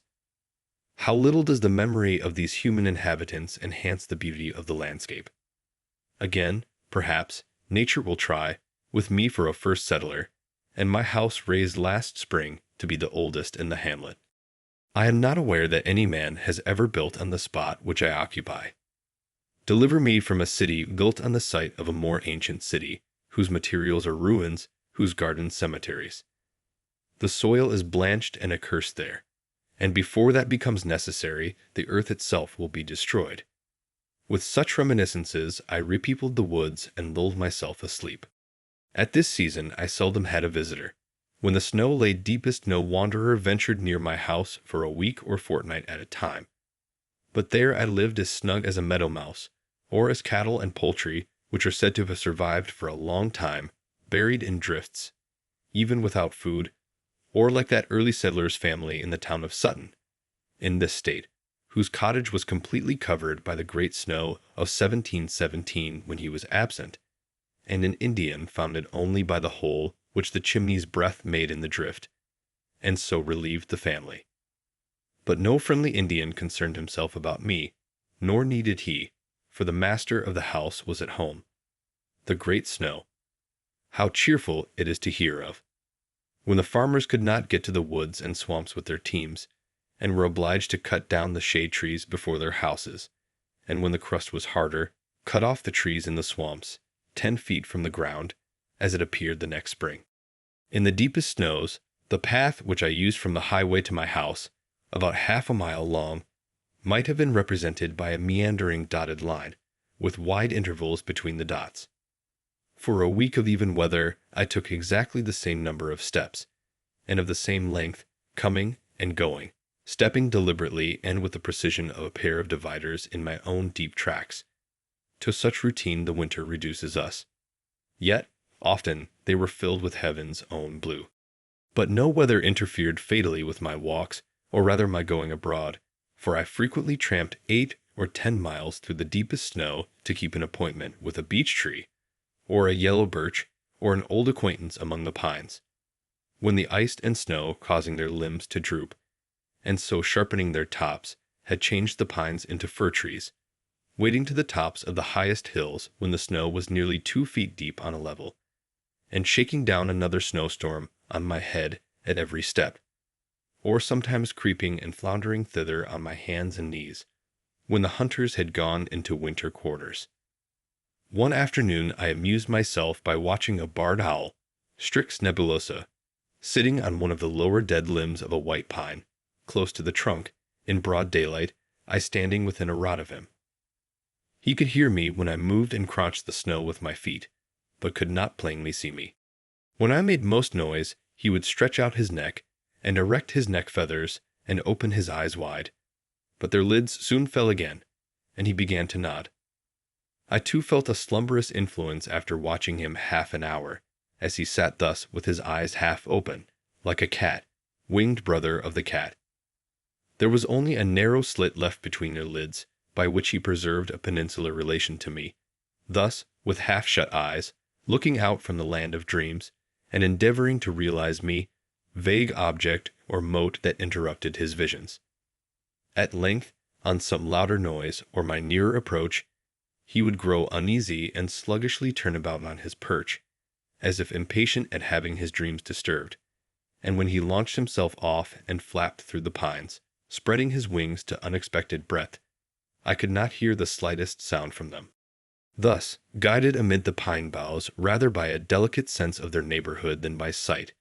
[SPEAKER 2] How little does the memory of these human inhabitants enhance the beauty of the landscape. Again, perhaps, nature will try, with me for a first settler, and my house raised last spring to be the oldest in the hamlet. I am not aware that any man has ever built on the spot which I occupy. Deliver me from a city built on the site of a more ancient city, whose materials are ruins, whose gardens cemeteries. The soil is blanched and accursed there, and before that becomes necessary, the earth itself will be destroyed. With such reminiscences, I repeopled the woods and lulled myself asleep. At this season, I seldom had a visitor. When the snow lay deepest, no wanderer ventured near my house for a week or fortnight at a time. But there I lived as snug as a meadow mouse, or as cattle and poultry, which are said to have survived for a long time, buried in drifts, even without food, or like that early settler's family in the town of Sutton, in this state, whose cottage was completely covered by the great snow of 1717 when he was absent, and an Indian found it only by the hole which the chimney's breath made in the drift, and so relieved the family. But no friendly Indian concerned himself about me, nor needed he, for the master of the house was at home. The great snow. How cheerful it is to hear of! When the farmers could not get to the woods and swamps with their teams, and were obliged to cut down the shade trees before their houses, and when the crust was harder, cut off the trees in the swamps, 10 feet from the ground, as it appeared the next spring. In the deepest snows, the path which I used from the highway to my house, about half a mile long, might have been represented by a meandering dotted line, with wide intervals between the dots. For a week of even weather, I took exactly the same number of steps, and of the same length, coming and going, stepping deliberately and with the precision of a pair of dividers in my own deep tracks. To such routine the winter reduces us. Yet, often, they were filled with heaven's own blue. But no weather interfered fatally with my walks, or rather my going abroad, for I frequently tramped 8 or 10 miles through the deepest snow to keep an appointment with a beech tree, or a yellow birch, or an old acquaintance among the pines, when the ice and snow, causing their limbs to droop, and so sharpening their tops, had changed the pines into fir trees, wading to the tops of the highest hills when the snow was nearly 2 feet deep on a level, and shaking down another snowstorm on my head at every step, or sometimes creeping and floundering thither on my hands and knees, when the hunters had gone into winter quarters. One afternoon I amused myself by watching a barred owl, Strix nebulosa, sitting on one of the lower dead limbs of a white pine, close to the trunk, in broad daylight, I standing within a rod of him. He could hear me when I moved and crunched the snow with my feet, but could not plainly see me. When I made most noise, he would stretch out his neck, and erect his neck feathers, and open his eyes wide, but their lids soon fell again, and he began to nod. I too felt a slumberous influence after watching him half an hour, as he sat thus with his eyes half open, like a cat, winged brother of the cat. There was only a narrow slit left between their lids, by which he preserved a peninsular relation to me, thus, with half-shut eyes, looking out from the land of dreams, and endeavoring to realize me, vague object or mote that interrupted his visions. At length, on some louder noise or my nearer approach, he would grow uneasy and sluggishly turn about on his perch, as if impatient at having his dreams disturbed, and when he launched himself off and flapped through the pines, spreading his wings to unexpected breadth, I could not hear the slightest sound from them. Thus, guided amid the pine boughs rather by a delicate sense of their neighborhood than by sight,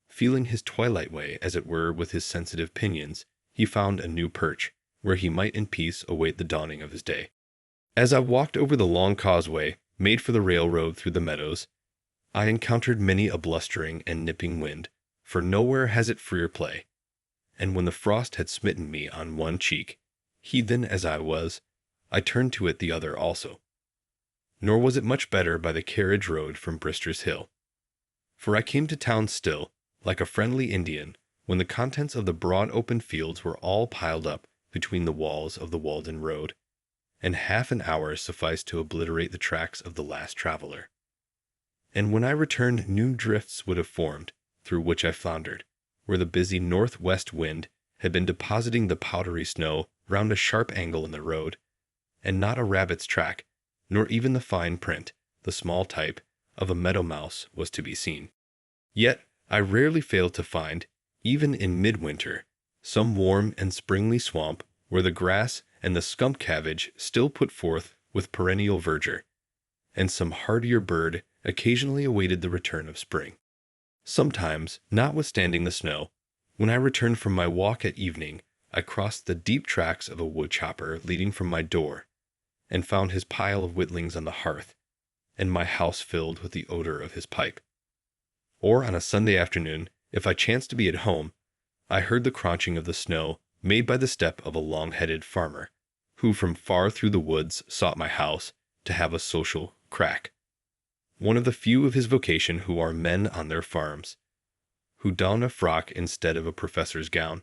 [SPEAKER 2] feeling his twilight way, as it were, with his sensitive pinions, he found a new perch, where he might in peace await the dawning of his day. As I walked over the long causeway, made for the railroad through the meadows, I encountered many a blustering and nipping wind, for nowhere has it freer play, and when the frost had smitten me on one cheek, heathen as I was, I turned to it the other also. Nor was it much better by the carriage road from Brister's Hill. For I came to town still, like a friendly Indian, when the contents of the broad open fields were all piled up between the walls of the Walden road, and half an hour sufficed to obliterate the tracks of the last traveler. And when I returned, new drifts would have formed, through which I floundered, where the busy northwest wind had been depositing the powdery snow round a sharp angle in the road, and not a rabbit's track, nor even the fine print, the small type, of a meadow mouse was to be seen. Yet I rarely failed to find, even in midwinter, some warm and springly swamp where the grass and the skunk cabbage still put forth with perennial verdure, and some hardier bird occasionally awaited the return of spring. Sometimes, notwithstanding the snow, when I returned from my walk at evening, I crossed the deep tracks of a wood chopper leading from my door, and found his pile of whittlings on the hearth, and my house filled with the odor of his pipe. Or on a Sunday afternoon, if I chanced to be at home, I heard the crunching of the snow made by the step of a long-headed farmer, who from far through the woods sought my house to have a social crack. One of the few of his vocation who are men on their farms, who don a frock instead of a professor's gown,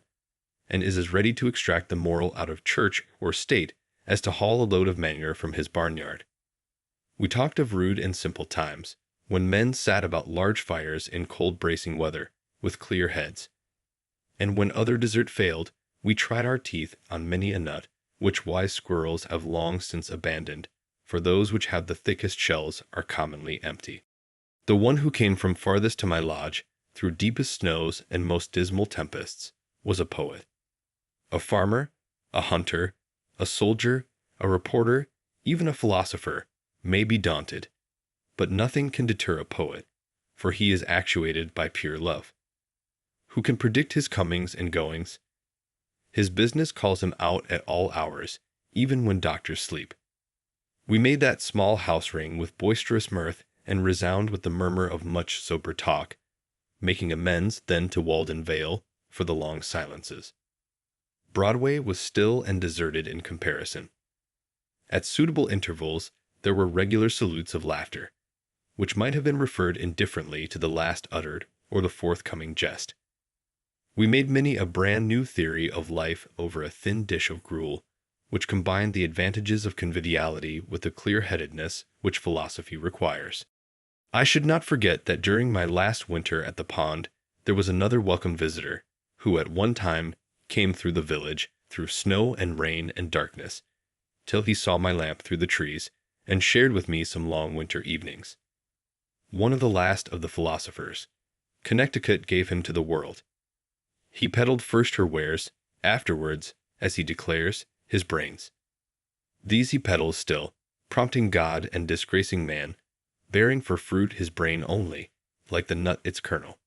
[SPEAKER 2] and is as ready to extract the moral out of church or state as to haul a load of manure from his barnyard. We talked of rude and simple times, when men sat about large fires in cold bracing weather, with clear heads. And when other dessert failed, we tried our teeth on many a nut, which wise squirrels have long since abandoned, for those which have the thickest shells are commonly empty. The one who came from farthest to my lodge, through deepest snows and most dismal tempests, was a poet. A farmer, a hunter, a soldier, a reporter, even a philosopher, may be daunted, but nothing can deter a poet, for he is actuated by pure love. Who can predict his comings and goings? His business calls him out at all hours, even when doctors sleep. We made that small house ring with boisterous mirth and resound with the murmur of much sober talk, making amends then to Walden Vale for the long silences. Broadway was still and deserted in comparison. At suitable intervals there were regular salutes of laughter, which might have been referred indifferently to the last uttered or the forthcoming jest. We made many a brand new theory of life over a thin dish of gruel, which combined the advantages of conviviality with the clear-headedness which philosophy requires. I should not forget that during my last winter at the pond there was another welcome visitor, who at one time came through the village, through snow and rain and darkness, till he saw my lamp through the trees, and shared with me some long winter evenings. One of the last of the philosophers, Connecticut gave him to the world. He peddled first her wares, afterwards, as he declares, his brains. These he peddles still, prompting God and disgracing man, bearing for fruit his brain only, like the nut its kernel.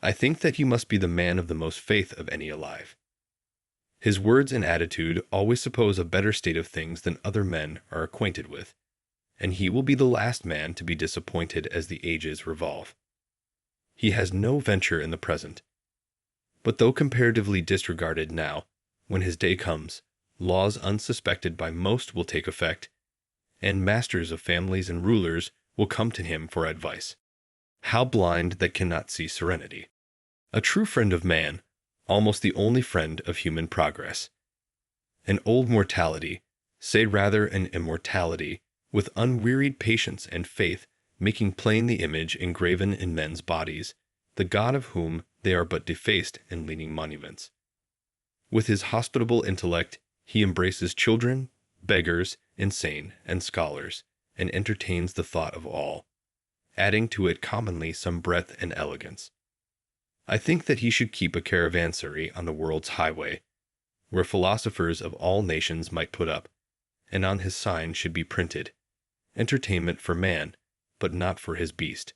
[SPEAKER 2] I think that he must be the man of the most faith of any alive. His words and attitude always suppose a better state of things than other men are acquainted with, and he will be the last man to be disappointed as the ages revolve. He has no venture in the present. But though comparatively disregarded now, when his day comes, laws unsuspected by most will take effect, and masters of families and rulers will come to him for advice. How blind that cannot see serenity! A true friend of man, almost the only friend of human progress. An old mortality, say rather an immortality, with unwearied patience and faith, making plain the image engraven in men's bodies, the God of whom they are but defaced and leaning monuments. With his hospitable intellect, he embraces children, beggars, insane, and scholars, and entertains the thought of all, adding to it commonly some breadth and elegance. I think that he should keep a caravansary on the world's highway, where philosophers of all nations might put up, and on his sign should be printed, "Entertainment for man, but not for his beast.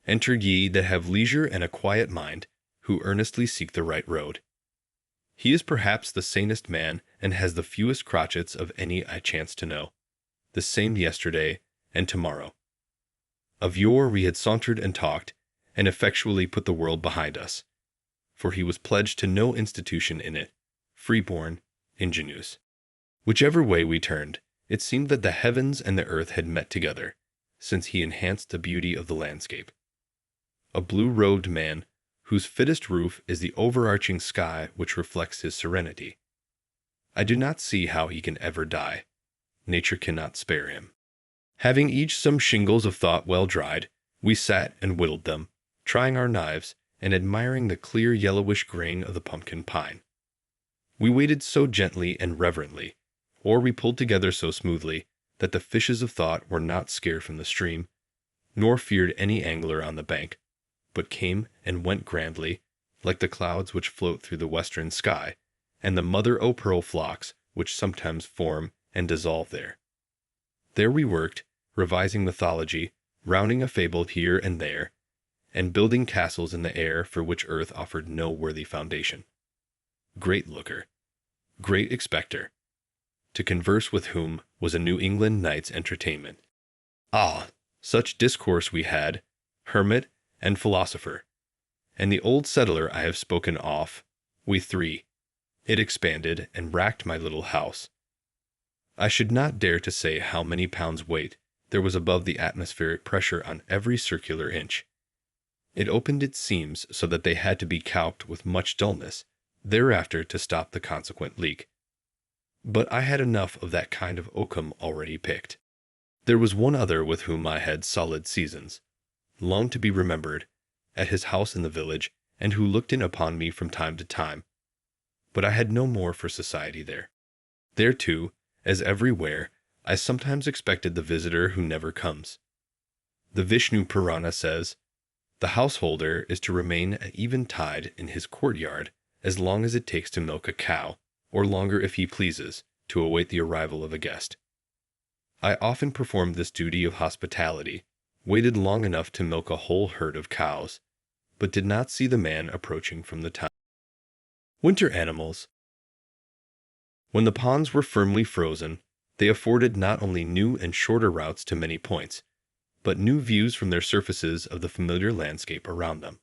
[SPEAKER 2] Enter ye that have leisure and a quiet mind, who earnestly seek the right road." He is perhaps the sanest man, and has the fewest crotchets of any I chance to know, the same yesterday and tomorrow. Of yore we had sauntered and talked, and effectually put the world behind us, for he was pledged to no institution in it, free-born, ingenuous. Whichever way we turned, it seemed that the heavens and the earth had met together, since he enhanced the beauty of the landscape. A blue-robed man, whose fittest roof is the overarching sky which reflects his serenity. I do not see how he can ever die. Nature cannot spare him. Having each some shingles of thought well dried, we sat and whittled them, trying our knives, and admiring the clear yellowish grain of the pumpkin pine. We waited so gently and reverently, or we pulled together so smoothly, that the fishes of thought were not scared from the stream, nor feared any angler on the bank, but came and went grandly, like the clouds which float through the western sky, and the mother-o'-pearl flocks which sometimes form and dissolve there. There we worked, revising mythology, rounding a fable here and there, and building castles in the air for which earth offered no worthy foundation. Great looker, great expecter, to converse with whom was a New England night's entertainment. Ah, such discourse we had, hermit and philosopher, and the old settler I have spoken of, we three. It expanded and racked my little house. I should not dare to say how many pounds weight there was above the atmospheric pressure on every circular inch. It opened its seams so that they had to be calked with much dullness thereafter to stop the consequent leak. But I had enough of that kind of oakum already picked. There was one other with whom I had solid seasons, long to be remembered, at his house in the village, and who looked in upon me from time to time. But I had no more for society there. There too, as everywhere, I sometimes expected the visitor who never comes. The Vishnu Purana says, "The householder is to remain at eventide in his courtyard as long as it takes to milk a cow, or longer if he pleases, to await the arrival of a guest." I often performed this duty of hospitality, waited long enough to milk a whole herd of cows, but did not see the man approaching from the town. Winter animals. When the ponds were firmly frozen, they afforded not only new and shorter routes to many points, but new views from their surfaces of the familiar landscape around them.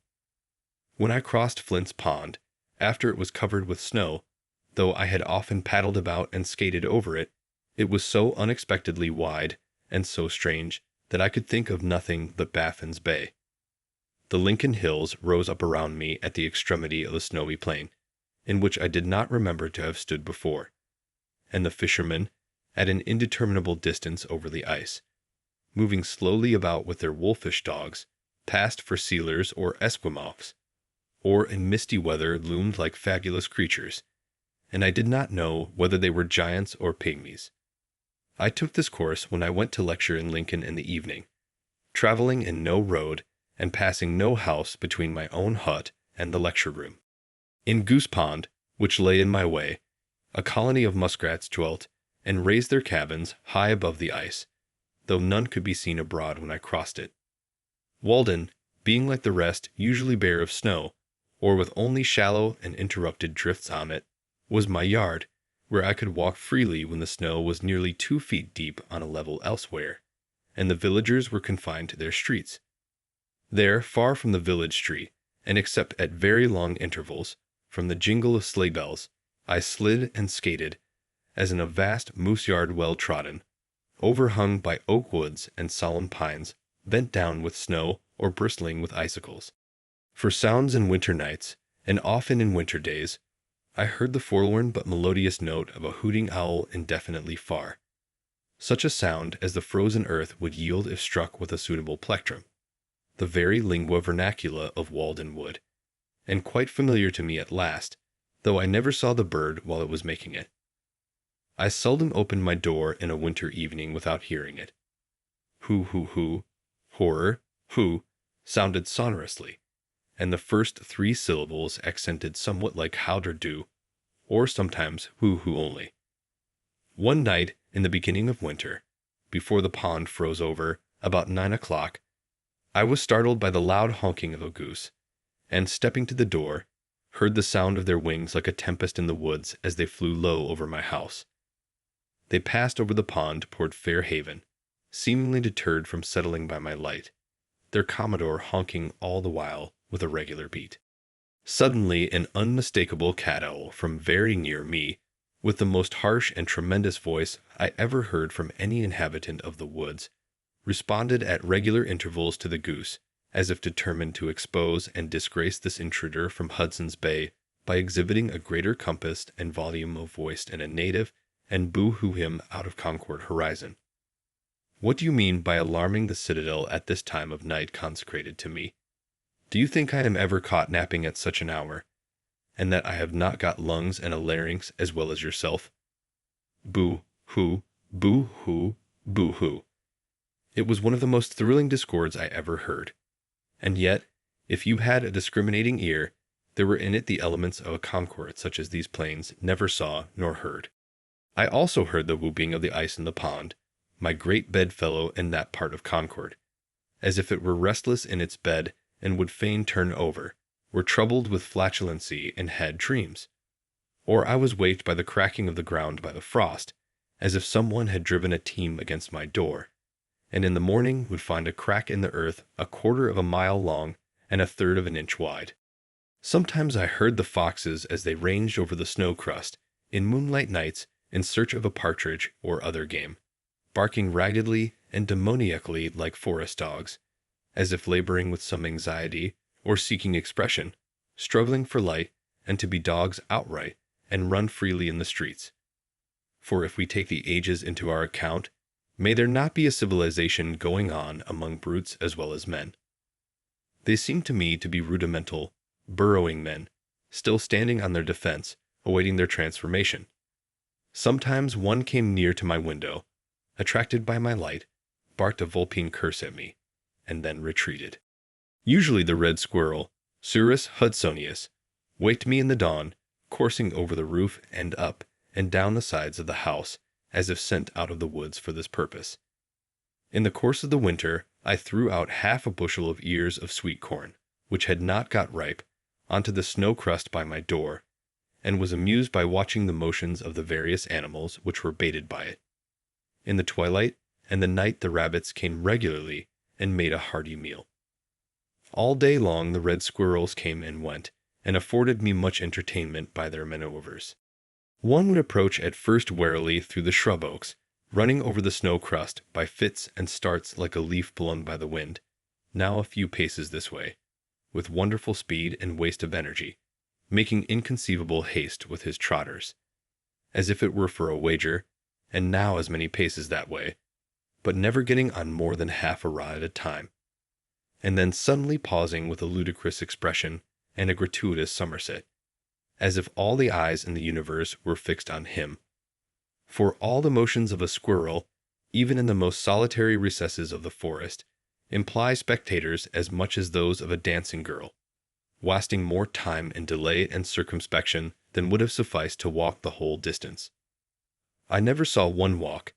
[SPEAKER 2] When I crossed Flint's Pond, after it was covered with snow, though I had often paddled about and skated over it, it was so unexpectedly wide and so strange that I could think of nothing but Baffin's Bay. The Lincoln Hills rose up around me at the extremity of the snowy plain, in which I did not remember to have stood before, and the fishermen, at an indeterminable distance over the ice, moving slowly about with their wolfish dogs, passed for sealers or Esquimaux, or in misty weather loomed like fabulous creatures, and I did not know whether they were giants or pygmies. I took this course when I went to lecture in Lincoln in the evening, traveling in no road and passing no house between my own hut and the lecture room. In Goose Pond, which lay in my way, a colony of muskrats dwelt and raised their cabins high above the ice, though none could be seen abroad when I crossed it. Walden, being like the rest usually bare of snow, or with only shallow and interrupted drifts on it, was my yard, where I could walk freely when the snow was nearly 2 feet deep on a level elsewhere, and the villagers were confined to their streets. There, far from the village street, and except at very long intervals, from the jingle of sleigh bells, I slid and skated, as in a vast moose yard well trodden, overhung by oak woods and solemn pines, bent down with snow or bristling with icicles. For sounds in winter nights, and often in winter days, I heard the forlorn but melodious note of a hooting owl indefinitely far, such a sound as the frozen earth would yield if struck with a suitable plectrum, the very lingua vernacula of Walden Wood, and quite familiar to me at last, though I never saw the bird while it was making it. I seldom opened my door in a winter evening without hearing it. Hoo, horror, hoo, sounded sonorously, and the first 3 syllables accented somewhat like howd or do, or sometimes hoo only. One night in the beginning of winter, before the pond froze over, about 9 o'clock, I was startled by the loud honking of a goose, and stepping to the door, heard the sound of their wings like a tempest in the woods as they flew low over my house. They passed over the pond toward Fair Haven, seemingly deterred from settling by my light, their commodore honking all the while with a regular beat. Suddenly an unmistakable cat-owl from very near me, with the most harsh and tremendous voice I ever heard from any inhabitant of the woods, responded at regular intervals to the goose, as if determined to expose and disgrace this intruder from Hudson's Bay by exhibiting a greater compass and volume of voice in a native, and boo-hoo him out of Concord horizon. What do you mean by alarming the citadel at this time of night consecrated to me? Do you think I am ever caught napping at such an hour, and that I have not got lungs and a larynx as well as yourself? Boo-hoo, boo-hoo, boo-hoo. It was one of the most thrilling discords I ever heard. And yet, if you had a discriminating ear, there were in it the elements of a concord such as these plains never saw nor heard. I also heard the whooping of the ice in the pond, my great bedfellow in that part of Concord, as if it were restless in its bed and would fain turn over, were troubled with flatulency and had dreams. Or I was waked by the cracking of the ground by the frost, as if someone had driven a team against my door, and in the morning would find a crack in the earth 1/4 of a mile long and 1/3 of an inch wide. Sometimes I heard the foxes as they ranged over the snow crust, in moonlight nights in search of a partridge or other game, barking raggedly and demoniacally like forest dogs, as if laboring with some anxiety or seeking expression, struggling for light and to be dogs outright and run freely in the streets. For if we take the ages into our account, may there not be a civilization going on among brutes as well as men? They seem to me to be rudimental, burrowing men, still standing on their defense, awaiting their transformation. Sometimes one came near to my window, attracted by my light, barked a vulpine curse at me, and then retreated. Usually the red squirrel, Cirrus hudsonius, waked me in the dawn, coursing over the roof and up and down the sides of the house, as if sent out of the woods for this purpose. In the course of the winter, I threw out 1/2 bushel of ears of sweet corn, which had not got ripe, onto the snow crust by my door, and was amused by watching the motions of the various animals which were baited by it. In the twilight and the night the rabbits came regularly and made a hearty meal. All day long the red squirrels came and went, and afforded me much entertainment by their manoeuvres. One would approach at first warily through the shrub oaks, running over the snow crust by fits and starts like a leaf blown by the wind, now a few paces this way, with wonderful speed and waste of energy, making inconceivable haste with his trotters, as if it were for a wager, and now as many paces that way, but never getting on more than 1/2 a rod at a time, and then suddenly pausing with a ludicrous expression and a gratuitous somerset, as if all the eyes in the universe were fixed on him. For all the motions of a squirrel, even in the most solitary recesses of the forest, imply spectators as much as those of a dancing girl, wasting more time in delay and circumspection than would have sufficed to walk the whole distance. I never saw one walk,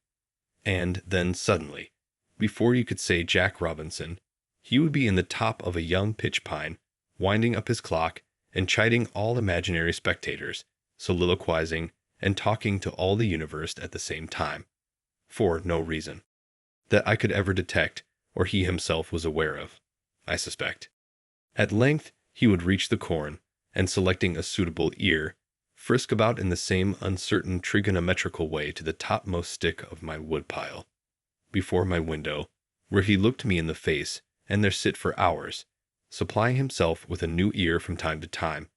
[SPEAKER 2] and then suddenly, before you could say Jack Robinson, he would be in the top of a young pitch pine, winding up his clock and chiding all imaginary spectators, soliloquizing and talking to all the universe at the same time, for no reason that I could ever detect or he himself was aware of, I suspect. At length he would reach the corn, and selecting a suitable ear, frisk about in the same uncertain trigonometrical way to the topmost stick of my woodpile, before my window, where he looked me in the face, and there sit for hours, supplying himself with a new ear from time to time,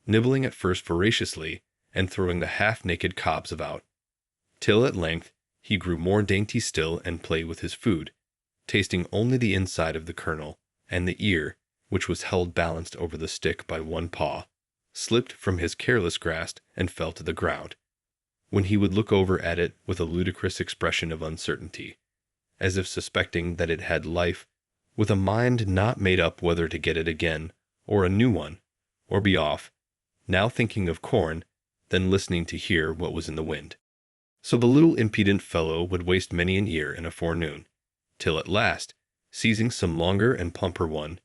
[SPEAKER 2] nibbling at first voraciously, and throwing the half-naked cobs about, till at length he grew more dainty still and played with his food, tasting only the inside of the kernel, and the ear, which was held balanced over the stick by one paw, slipped from his careless grasp and fell to the ground, when he would look over at it with a ludicrous expression of uncertainty, as if suspecting that it had life, with a mind not made up whether to get it again, or a new one, or be off, now thinking of corn, then listening to hear what was in the wind. So the little impudent fellow would waste many an ear in a forenoon, till at last, seizing some longer and plumper one,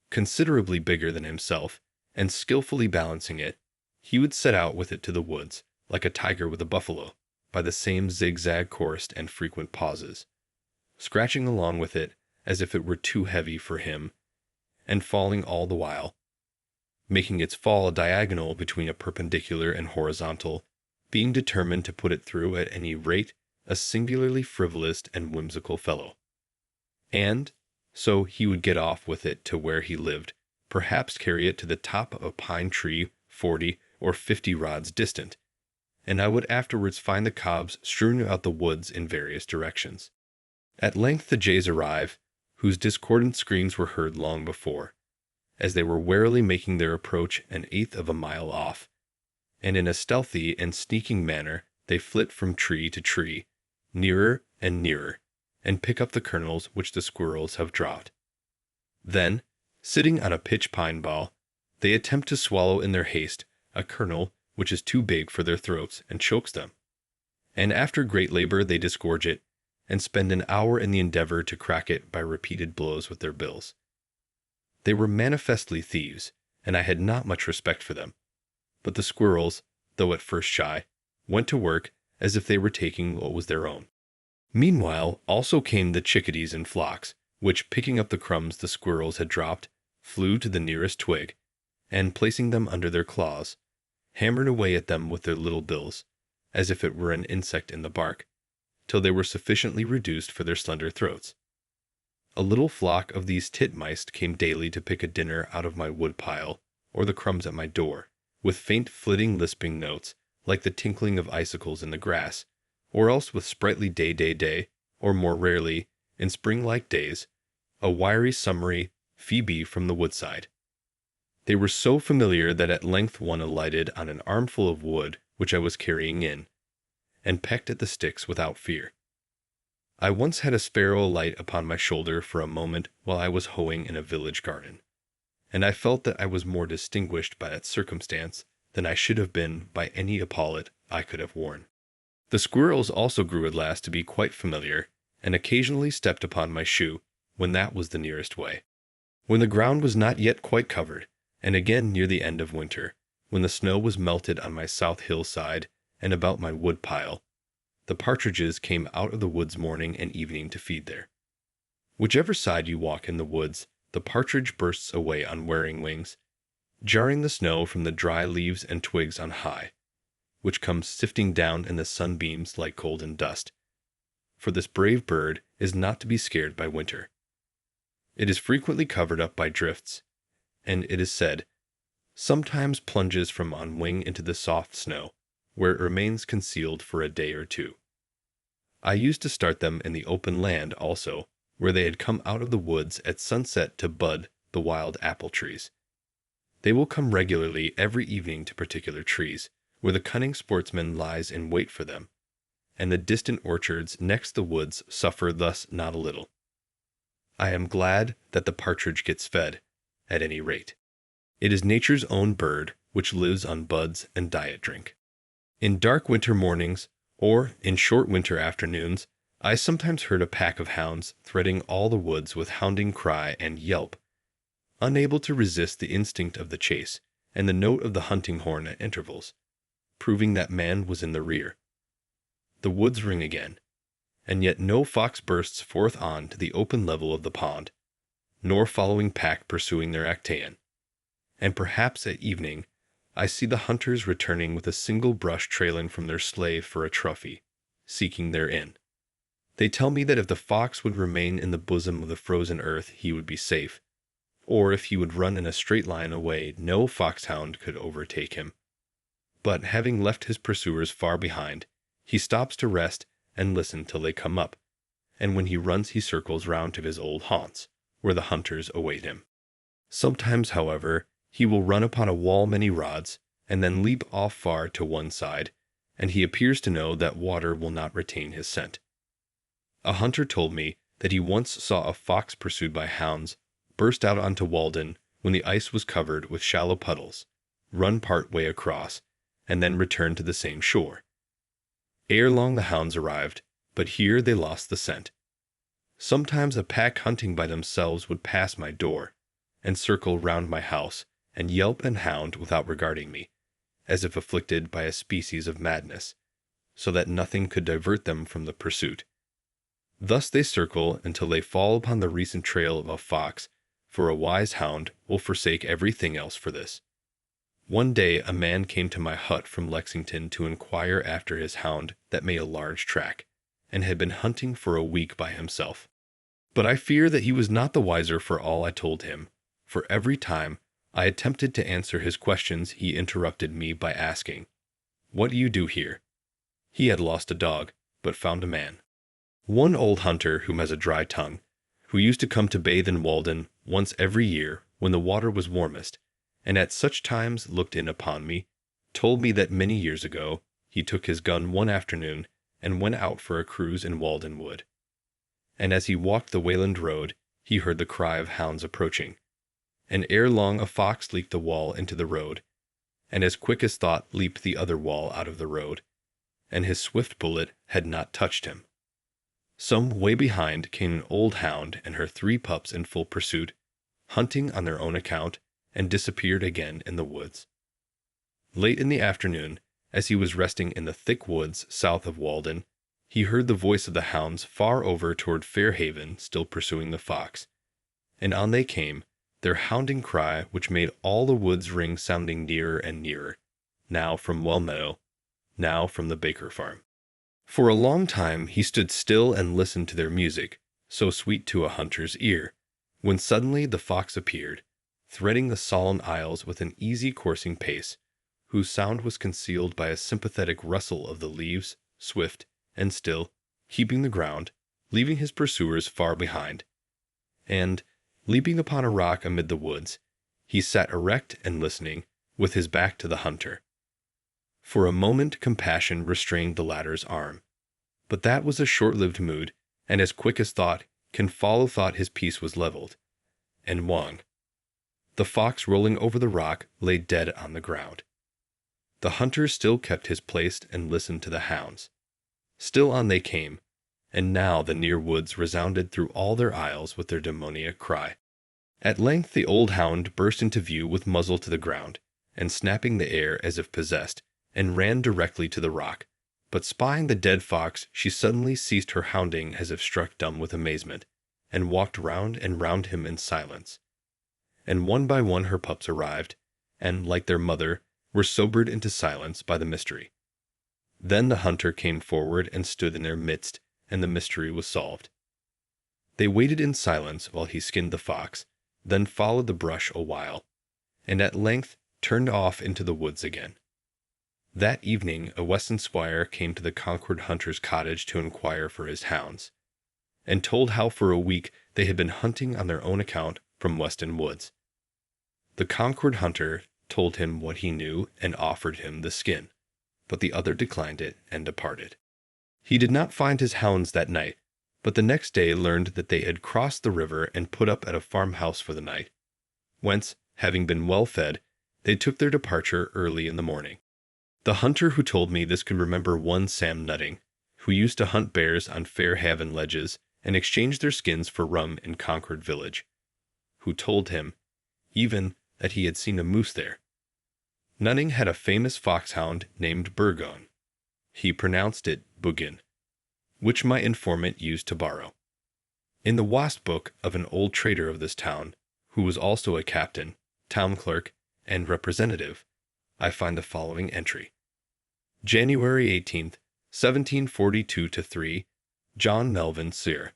[SPEAKER 2] considerably bigger than himself, and skillfully balancing it, he would set out with it to the woods, like a tiger with a buffalo, by the same zigzag course and frequent pauses, scratching along with it as if it were too heavy for him, and falling all the while, making its fall a diagonal between a perpendicular and horizontal, being determined to put it through at any rate, a singularly frivolous and whimsical fellow. And so he would get off with it to where he lived, perhaps carry it to the top of a pine tree 40 or 50 rods distant, and I would afterwards find the cobs strewn about the woods in various directions. At length the jays arrive, whose discordant screams were heard long before, as they were warily making their approach 1/8 of a mile off, and in a stealthy and sneaking manner they flit from tree to tree, nearer and nearer, and pick up the kernels which the squirrels have dropped. Then, sitting on a pitch pine bough, they attempt to swallow in their haste a kernel which is too big for their throats and chokes them, and after great labor they disgorge it, and spend an hour in the endeavor to crack it by repeated blows with their bills. They were manifestly thieves, and I had not much respect for them. But the squirrels, though at first shy, went to work as if they were taking what was their own. Meanwhile, also came the chickadees in flocks, which, picking up the crumbs the squirrels had dropped, flew to the nearest twig, and placing them under their claws, hammered away at them with their little bills, as if it were an insect in the bark, till they were sufficiently reduced for their slender throats. A little flock of these titmice came daily to pick a dinner out of my wood pile, or the crumbs at my door, with faint flitting lisping notes, like the tinkling of icicles in the grass, or else with sprightly day, or more rarely, in spring-like days, a wiry summery Phoebe from the woodside. They were so familiar that at length one alighted on an armful of wood which I was carrying in, and pecked at the sticks without fear. I once had a sparrow alight upon my shoulder for a moment while I was hoeing in a village garden, and I felt that I was more distinguished by that circumstance than I should have been by any epaulet I could have worn. The squirrels also grew at last to be quite familiar, and occasionally stepped upon my shoe when that was the nearest way. When the ground was not yet quite covered, and again near the end of winter, when the snow was melted on my south hillside and about my wood pile, the partridges came out of the woods morning and evening to feed there. Whichever side you walk in the woods, the partridge bursts away on wearing wings, jarring the snow from the dry leaves and twigs on high, which comes sifting down in the sunbeams like golden dust. For this brave bird is not to be scared by winter. It is frequently covered up by drifts, and it is said, sometimes plunges from on wing into the soft snow, where it remains concealed for a day or two. I used to start them in the open land also, where they had come out of the woods at sunset to bud the wild apple trees. They will come regularly every evening to particular trees, where the cunning sportsman lies in wait for them, and the distant orchards next the woods suffer thus not a little. I am glad that the partridge gets fed, at any rate. It is nature's own bird, which lives on buds and diet drink. In dark winter mornings, or in short winter afternoons, I sometimes heard a pack of hounds threading all the woods with hounding cry and yelp, unable to resist the instinct of the chase and the note of the hunting horn at intervals, proving that man was in the rear. The woods ring again, and yet no fox bursts forth on to the open level of the pond, nor following pack pursuing their Actaeon. And perhaps at evening I see the hunters returning with a single brush trailing from their sleigh for a trophy, seeking their inn. They tell me that if the fox would remain in the bosom of the frozen earth he would be safe, or if he would run in a straight line away no foxhound could overtake him. But having left his pursuers far behind, he stops to rest and listen till they come up, and when he runs he circles round to his old haunts, where the hunters await him. Sometimes, however, he will run upon a wall many rods, and then leap off far to one side, and he appears to know that water will not retain his scent. A hunter told me that he once saw a fox pursued by hounds burst out onto Walden when the ice was covered with shallow puddles, run part way across, and then return to the same shore. Ere long the hounds arrived, but here they lost the scent. Sometimes a pack hunting by themselves would pass my door, and circle round my house, and yelp and hound without regarding me, as if afflicted by a species of madness, so that nothing could divert them from the pursuit. Thus they circle until they fall upon the recent trail of a fox, for a wise hound will forsake everything else for this. One day a man came to my hut from Lexington to inquire after his hound that made a large track, and had been hunting for a week by himself. But I fear that he was not the wiser for all I told him, for every time I attempted to answer his questions he interrupted me by asking, "What do you do here?" He had lost a dog, but found a man. One old hunter who has a dry tongue, who used to come to bathe in Walden once every year when the water was warmest, and at such times looked in upon me, told me that many years ago he took his gun one afternoon and went out for a cruise in Walden Wood. And as he walked the Wayland Road, he heard the cry of hounds approaching, and ere long a fox leaped the wall into the road, and as quick as thought leaped the other wall out of the road, and his swift bullet had not touched him. Some way behind came an old hound and her 3 pups in full pursuit, hunting on their own account, and disappeared again in the woods. Late in the afternoon, as he was resting in the thick woods south of Walden, he heard the voice of the hounds far over toward Fairhaven still pursuing the fox, and on they came, their hounding cry which made all the woods ring sounding nearer and nearer, now from Well Meadow, now from the Baker farm. For a long time he stood still and listened to their music, so sweet to a hunter's ear, when suddenly the fox appeared, threading the solemn aisles with an easy coursing pace, whose sound was concealed by a sympathetic rustle of the leaves, swift and still, heaping the ground, leaving his pursuers far behind. And, leaping upon a rock amid the woods, he sat erect and listening, with his back to the hunter. For a moment compassion restrained the latter's arm, but that was a short-lived mood, and as quick as thought can follow thought his piece was leveled, and wong. The fox rolling over the rock lay dead on the ground. The hunter still kept his place and listened to the hounds. Still on they came, and now the near woods resounded through all their aisles with their demoniac cry. At length the old hound burst into view with muzzle to the ground, and snapping the air as if possessed, and ran directly to the rock. But spying the dead fox, she suddenly ceased her hounding as if struck dumb with amazement, and walked round and round him in silence. And one by one her pups arrived, and, like their mother, were sobered into silence by the mystery. Then the hunter came forward and stood in their midst, and the mystery was solved. They waited in silence while he skinned the fox, then followed the brush a while, and at length turned off into the woods again. That evening a Weston squire came to the Concord hunter's cottage to inquire for his hounds, and told how for a week they had been hunting on their own account from Weston woods. The Concord hunter told him what he knew and offered him the skin, but the other declined it and departed. He did not find his hounds that night, but the next day learned that they had crossed the river and put up at a farmhouse for the night, whence, having been well fed, they took their departure early in the morning. The hunter who told me this could remember one Sam Nutting, who used to hunt bears on Fairhaven ledges and exchange their skins for rum in Concord village, who told him, even, that he had seen a moose there. Nutting had a famous foxhound named Burgon. He pronounced it Bugin, which my informant used to borrow. In the Wasp book of an old trader of this town, who was also a captain, town clerk, and representative, I find the following entry. January 18th, 1742-3, John Melvin Sear.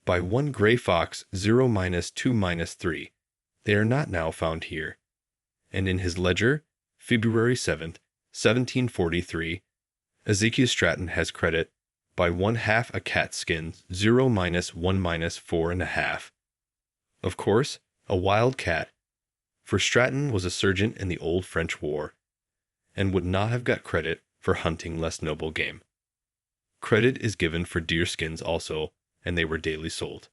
[SPEAKER 2] By one gray fox 0-2-3, they are not now found here. And in his ledger, February 7th, 1743, Ezekiel Stratton has credit by 1/2 a cat skin 0-1-4.5. Of course, a wild cat, for Stratton was a sergeant in the old French war, and would not have got credit for hunting less noble game. Credit is given for deer skins also, and they were daily sold.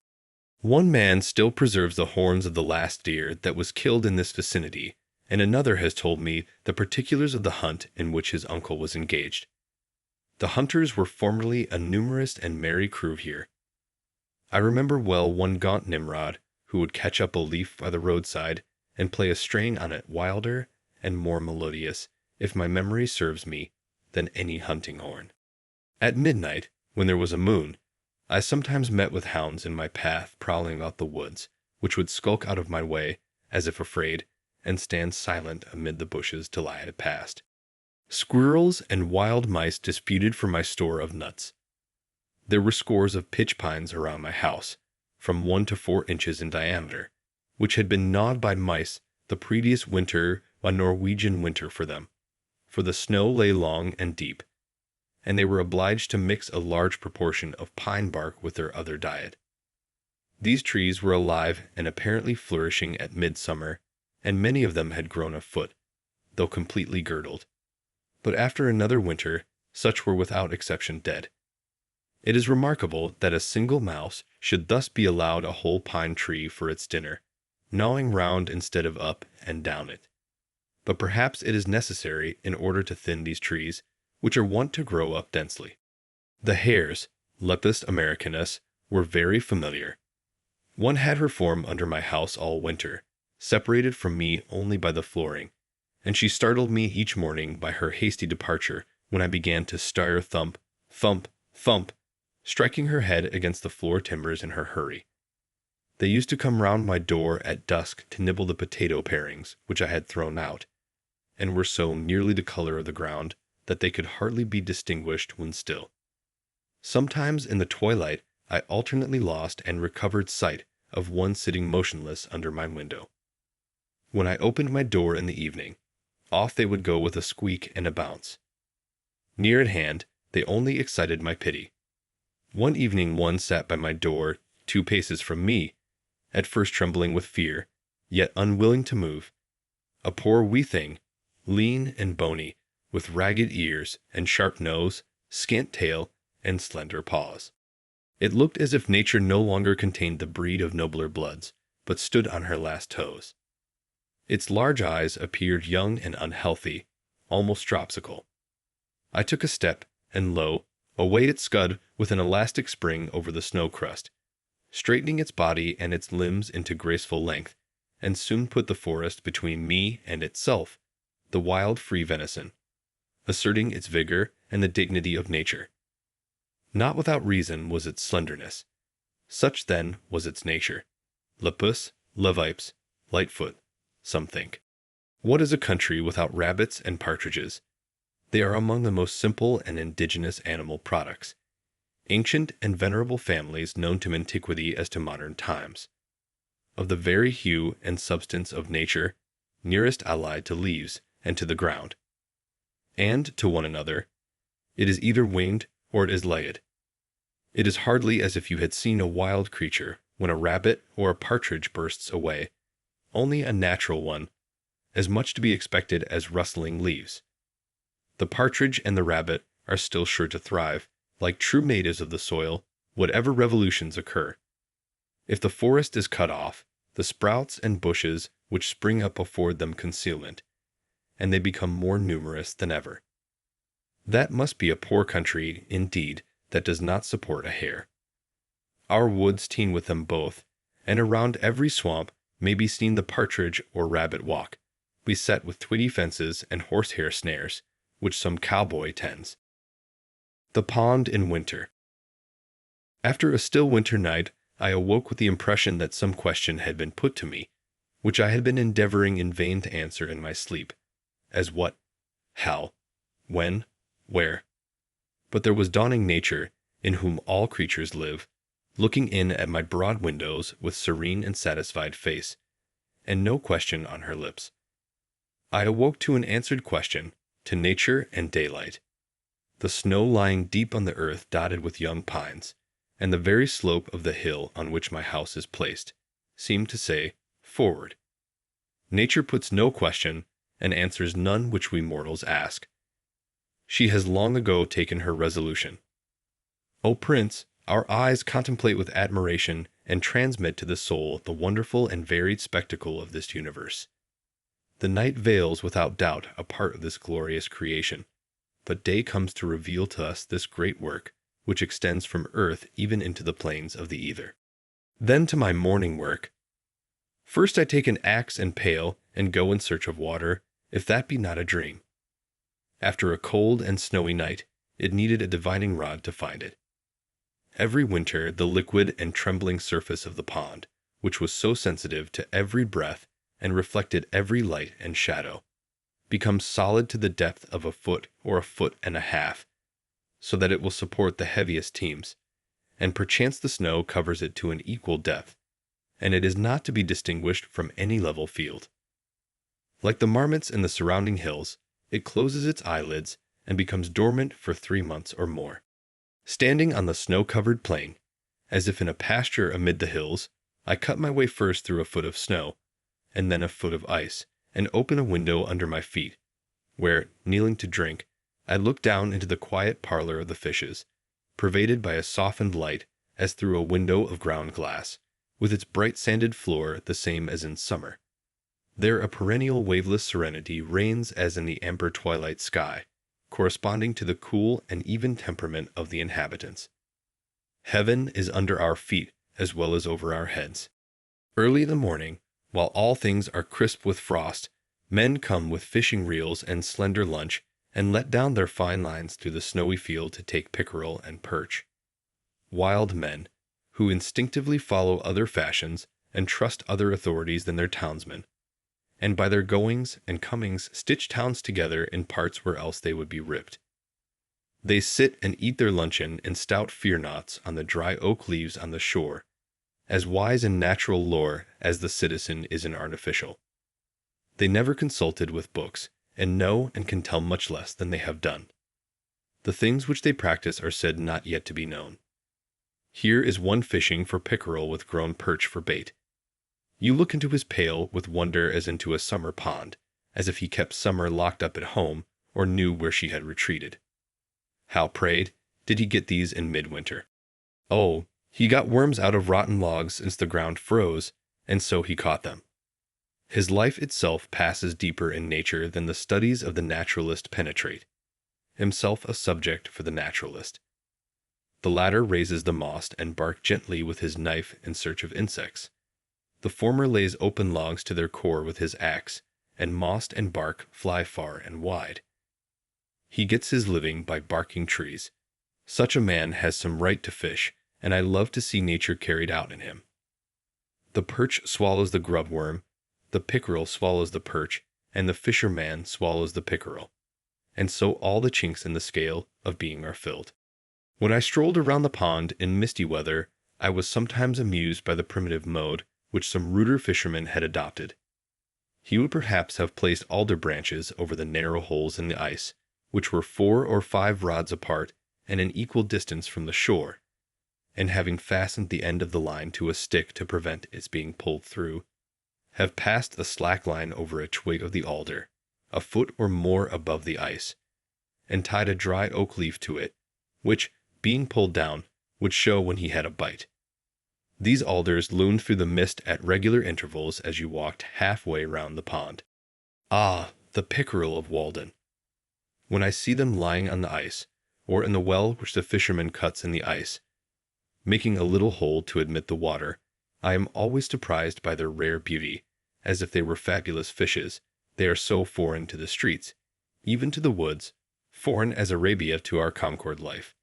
[SPEAKER 2] One man still preserves the horns of the last deer that was killed in this vicinity, and another has told me the particulars of the hunt in which his uncle was engaged. The hunters were formerly a numerous and merry crew here. I remember well one gaunt Nimrod, who would catch up a leaf by the roadside and play a strain on it wilder and more melodious, if my memory serves me, than any hunting horn. At midnight, when there was a moon, I sometimes met with hounds in my path prowling about the woods, which would skulk out of my way, as if afraid, and stand silent amid the bushes till I had passed. Squirrels and wild mice disputed for my store of nuts. There were scores of pitch pines around my house, from 1 to 4 inches in diameter, which had been gnawed by mice the previous winter, a Norwegian winter for them, for the snow lay long and deep, and they were obliged to mix a large proportion of pine bark with their other diet. These trees were alive and apparently flourishing at midsummer, and many of them had grown a foot, though completely girdled. But after another winter, such were without exception dead. It is remarkable that a single mouse should thus be allowed a whole pine tree for its dinner, gnawing round instead of up and down it. But perhaps it is necessary in order to thin these trees, which are wont to grow up densely. The hares, Lepus americanus, were very familiar. One had her form under my house all winter, separated from me only by the flooring, and she startled me each morning by her hasty departure when I began to stir thump, thump, thump, striking her head against the floor timbers in her hurry. They used to come round my door at dusk to nibble the potato parings which I had thrown out, and were so nearly the color of the ground that they could hardly be distinguished when still. Sometimes in the twilight I alternately lost and recovered sight of one sitting motionless under my window. When I opened my door in the evening, off they would go with a squeak and a bounce. Near at hand, they only excited my pity. One evening one sat by my door 2 paces from me, at first trembling with fear, yet unwilling to move, a poor wee thing, lean and bony, with ragged ears and sharp nose, scant tail, and slender paws. It looked as if nature no longer contained the breed of nobler bloods, but stood on her last toes. Its large eyes appeared young and unhealthy, almost dropsical. I took a step, and lo, away it scud with an elastic spring over the snow crust, straightening its body and its limbs into graceful length, and soon put the forest between me and itself, the wild free venison, asserting its vigor and the dignity of nature. Not without reason was its slenderness. Such then was its nature. Lepus, levipes, lightfoot, some think. What is a country without rabbits and partridges? They are among the most simple and indigenous animal products, ancient and venerable families known to antiquity as to modern times, of the very hue and substance of nature, nearest allied to leaves and to the ground, and to one another. It is either winged or it is legged. It is hardly as if you had seen a wild creature when a rabbit or a partridge bursts away, only a natural one, as much to be expected as rustling leaves. The partridge and the rabbit are still sure to thrive, like true natives of the soil, whatever revolutions occur. If the forest is cut off, the sprouts and bushes which spring up afford them concealment, and they become more numerous than ever. That must be a poor country, indeed, that does not support a hare. Our woods teem with them both, and around every swamp may be seen the partridge or rabbit walk, beset with twitty fences and horsehair snares, which some cowboy tends. The pond in winter. After a still winter night, I awoke with the impression that some question had been put to me, which I had been endeavoring in vain to answer in my sleep, as what, how, when, where. But there was dawning nature, in whom all creatures live, looking in at my broad windows with serene and satisfied face, and no question on her lips. I awoke to an answered question, to nature and daylight. The snow lying deep on the earth dotted with young pines, and the very slope of the hill on which my house is placed, seemed to say, forward. Nature puts no question, and answers none which we mortals ask. She has long ago taken her resolution. O Prince, our eyes contemplate with admiration and transmit to the soul the wonderful and varied spectacle of this universe. The night veils without doubt a part of this glorious creation, but day comes to reveal to us this great work, which extends from earth even into the plains of the ether. Then to my morning work. First I take an axe and pail and go in search of water, if that be not a dream. After a cold and snowy night, it needed a divining rod to find it. Every winter the liquid and trembling surface of the pond, which was so sensitive to every breath and reflected every light and shadow, becomes solid to the depth of a foot or a foot and a half, so that it will support the heaviest teams, and perchance the snow covers it to an equal depth, and it is not to be distinguished from any level field. Like the marmots in the surrounding hills, it closes its eyelids and becomes dormant for 3 months or more. Standing on the snow-covered plain, as if in a pasture amid the hills, I cut my way first through a foot of snow, and then a foot of ice, and open a window under my feet, where, kneeling to drink, I look down into the quiet parlor of the fishes, pervaded by a softened light as through a window of ground glass, with its bright sanded floor the same as in summer. There a perennial waveless serenity reigns as in the amber twilight sky, corresponding to the cool and even temperament of the inhabitants. Heaven is under our feet as well as over our heads. Early in the morning, while all things are crisp with frost, men come with fishing reels and slender lunch and let down their fine lines through the snowy field to take pickerel and perch. Wild men, who instinctively follow other fashions and trust other authorities than their townsmen, and by their goings and comings stitch towns together in parts where else they would be ripped. They sit and eat their luncheon in stout fear-knots on the dry oak leaves on the shore, as wise in natural lore as the citizen is in artificial. They never consulted with books, and know and can tell much less than they have done. The things which they practice are said not yet to be known. Here is one fishing for pickerel with grown perch for bait. You look into his pail with wonder as into a summer pond, as if he kept summer locked up at home or knew where she had retreated. How, prayed, did he get these in midwinter? Oh, he got worms out of rotten logs since the ground froze, and so he caught them. His life itself passes deeper in nature than the studies of the naturalist penetrate, himself a subject for the naturalist. The latter raises the moss and bark gently with his knife in search of insects. The former lays open logs to their core with his axe, and moss and bark fly far and wide. He gets his living by barking trees. Such a man has some right to fish, and I love to see nature carried out in him. The perch swallows the grub worm, the pickerel swallows the perch, and the fisherman swallows the pickerel. And so all the chinks in the scale of being are filled. When I strolled around the pond in misty weather, I was sometimes amused by the primitive mode which some ruder fisherman had adopted. He would perhaps have placed alder branches over the narrow holes in the ice, which were 4 or 5 rods apart and an equal distance from the shore, and having fastened the end of the line to a stick to prevent its being pulled through, have passed a slack line over a twig of the alder, a foot or more above the ice, and tied a dry oak leaf to it, which, being pulled down, would show when he had a bite. These alders loomed through the mist at regular intervals as you walked halfway round the pond. Ah, the pickerel of Walden! When I see them lying on the ice, or in the well which the fisherman cuts in the ice, making a little hole to admit the water, I am always surprised by their rare beauty, as if they were fabulous fishes. They are so foreign to the streets, even to the woods, foreign as Arabia to our Concord life.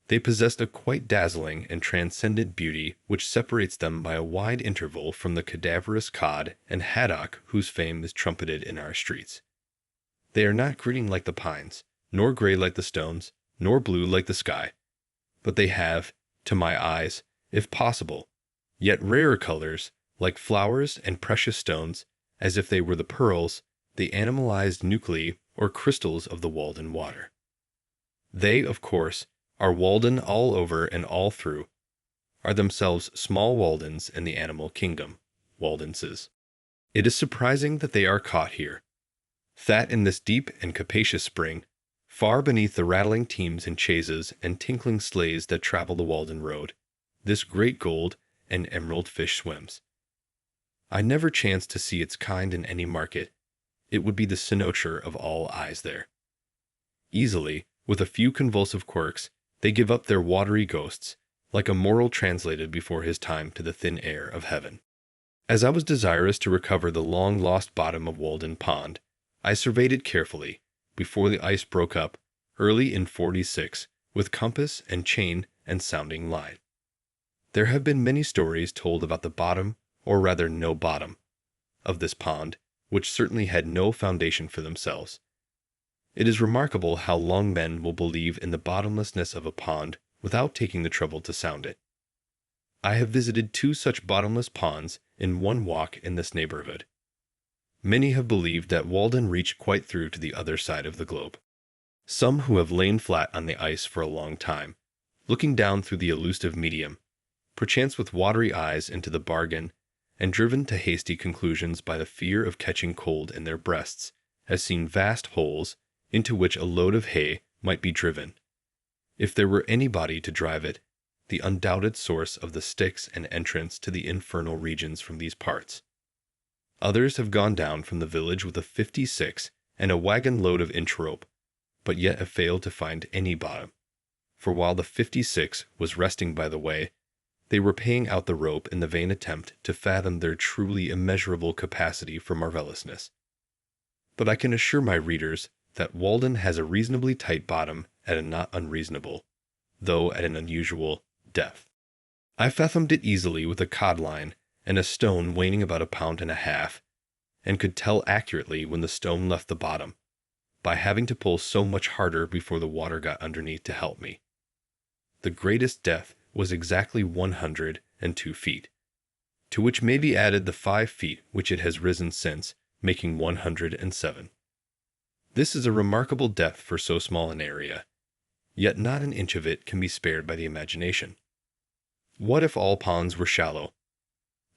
[SPEAKER 2] They possessed a quite dazzling and transcendent beauty which separates them by a wide interval from the cadaverous cod and haddock whose fame is trumpeted in our streets. They are not green like the pines, nor gray like the stones, nor blue like the sky, but they have, to my eyes, if possible, yet rarer colors, like flowers and precious stones, as if they were the pearls, the animalized nuclei or crystals of the Walden water. They, of course, are Walden all over and all through, are themselves small Waldens in the animal kingdom, Waldenses. It is surprising that they are caught here, that in this deep and capacious spring, far beneath the rattling teams and chaises and tinkling sleighs that travel the Walden road, this great gold and emerald fish swims. I never chance to see its kind in any market. It would be the cynosure of all eyes there. Easily, with a few convulsive quirks, they give up their watery ghosts, like a moral translated before his time to the thin air of heaven. As I was desirous to recover the long-lost bottom of Walden Pond, I surveyed it carefully, before the ice broke up, early in '46, with compass and chain and sounding line. There have been many stories told about the bottom, or rather no bottom, of this pond, which certainly had no foundation for themselves. It is remarkable how long men will believe in the bottomlessness of a pond without taking the trouble to sound it. I have visited 2 such bottomless ponds in one walk in this neighborhood. Many have believed that Walden reached quite through to the other side of the globe. Some who have lain flat on the ice for a long time, looking down through the elusive medium, perchance with watery eyes into the bargain, and driven to hasty conclusions by the fear of catching cold in their breasts, have seen vast holes into which a load of hay might be driven, if there were anybody to drive it, the undoubted source of the Styx and entrance to the infernal regions from these parts. Others have gone down from the village with a 56 and a wagon load of inch rope, but yet have failed to find any bottom. for while the 56 was resting by the way, they were paying out the rope in the vain attempt to fathom their truly immeasurable capacity for marvelousness. But I can assure my readers that Walden has a reasonably tight bottom at a not unreasonable, though at an unusual, depth. I fathomed it easily with a cod line and a stone weighing about 1.5 pounds, and could tell accurately when the stone left the bottom, by having to pull so much harder before the water got underneath to help me. The greatest depth was exactly 102 feet, to which may be added the 5 feet which it has risen since, making 107. This is a remarkable depth for so small an area, yet not an inch of it can be spared by the imagination. What if all ponds were shallow?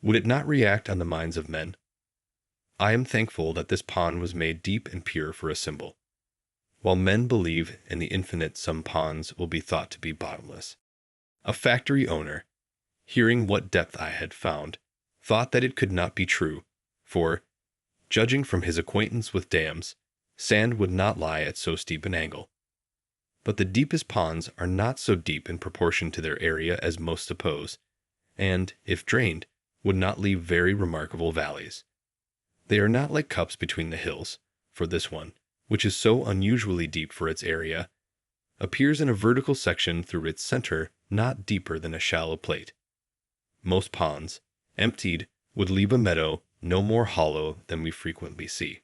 [SPEAKER 2] Would it not react on the minds of men? I am thankful that this pond was made deep and pure for a symbol. While men believe in the infinite, some ponds will be thought to be bottomless. A factory owner, hearing what depth I had found, thought that it could not be true, for, judging from his acquaintance with dams, sand would not lie at so steep an angle. But the deepest ponds are not so deep in proportion to their area as most suppose, and, if drained, would not leave very remarkable valleys. They are not like cups between the hills, for this one, which is so unusually deep for its area, appears in a vertical section through its center not deeper than a shallow plate. Most ponds, emptied, would leave a meadow no more hollow than we frequently see.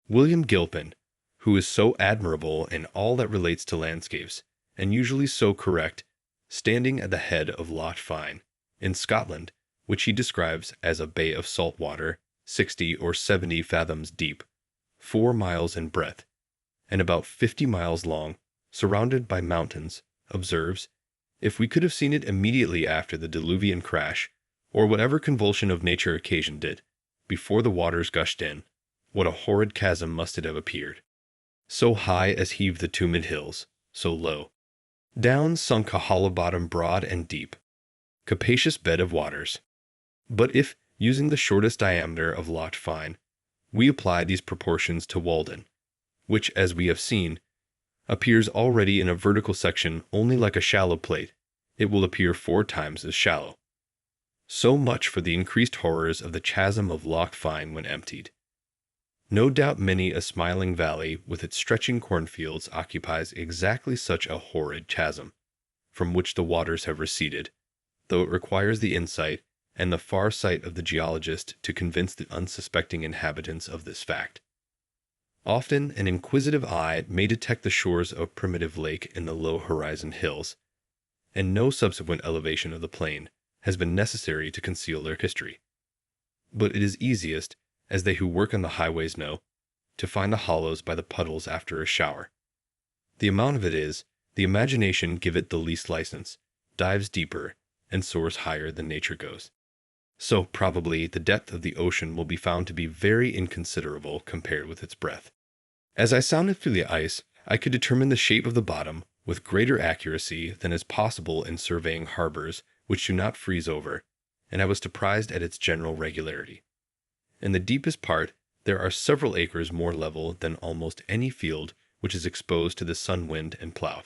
[SPEAKER 2] William Gilpin, who is so admirable in all that relates to landscapes, and usually so correct, standing at the head of Loch Fyne, in Scotland, which he describes as a bay of salt water, 60 or 70 fathoms deep, 4 miles in breadth, and about 50 miles long, surrounded by mountains, observes, if we could have seen it immediately after the diluvian crash, or whatever convulsion of nature occasioned it, before the waters gushed in, what a horrid chasm must it have appeared. So high as heaved the tumid hills, so low. Down sunk a hollow bottom broad and deep, capacious bed of waters. But if, using the shortest diameter of Loch Fyne, we apply these proportions to Walden, which, as we have seen, appears already in a vertical section only like a shallow plate, it will appear 4 times as shallow. So much for the increased horrors of the chasm of Loch Fyne when emptied. No doubt many a smiling valley with its stretching cornfields occupies exactly such a horrid chasm, from which the waters have receded, though it requires the insight and the far sight of the geologist to convince the unsuspecting inhabitants of this fact. Often an inquisitive eye may detect the shores of a primitive lake in the low horizon hills, and no subsequent elevation of the plain has been necessary to conceal their history. But it is easiest, as they who work on the highways know, to find the hollows by the puddles after a shower. The amount of it is, the imagination give it the least license, dives deeper, and soars higher than nature goes. So probably the depth of the ocean will be found to be very inconsiderable compared with its breadth. As I sounded through the ice, I could determine the shape of the bottom with greater accuracy than is possible in surveying harbors which do not freeze over, and I was surprised at its general regularity. In the deepest part, there are several acres more level than almost any field which is exposed to the sun, wind, and plough.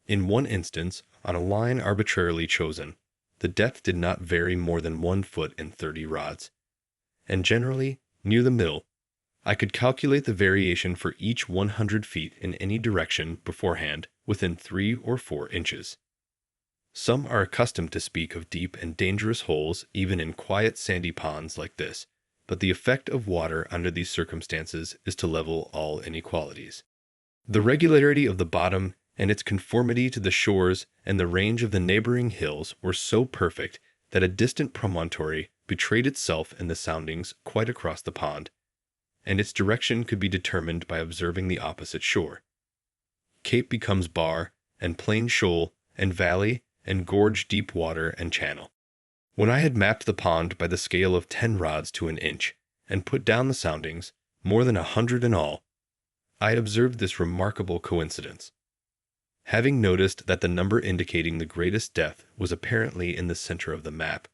[SPEAKER 2] In one instance, on a line arbitrarily chosen, the depth did not vary more than 1 foot and 30 rods, and generally, near the middle, I could calculate the variation for each 100 feet in any direction beforehand within 3 or 4 inches. Some are accustomed to speak of deep and dangerous holes even in quiet sandy ponds like this, but the effect of water under these circumstances is to level all inequalities. The regularity of the bottom and its conformity to the shores and the range of the neighboring hills were so perfect that a distant promontory betrayed itself in the soundings quite across the pond, and its direction could be determined by observing the opposite shore. Cape becomes bar, and plain shoal, and valley, and gorge deep water and channel. When I had mapped the pond by the scale of 10 rods to an inch, and put down the soundings, more than 100 in all, I observed this remarkable coincidence. Having noticed that the number indicating the greatest depth was apparently in the center of the map,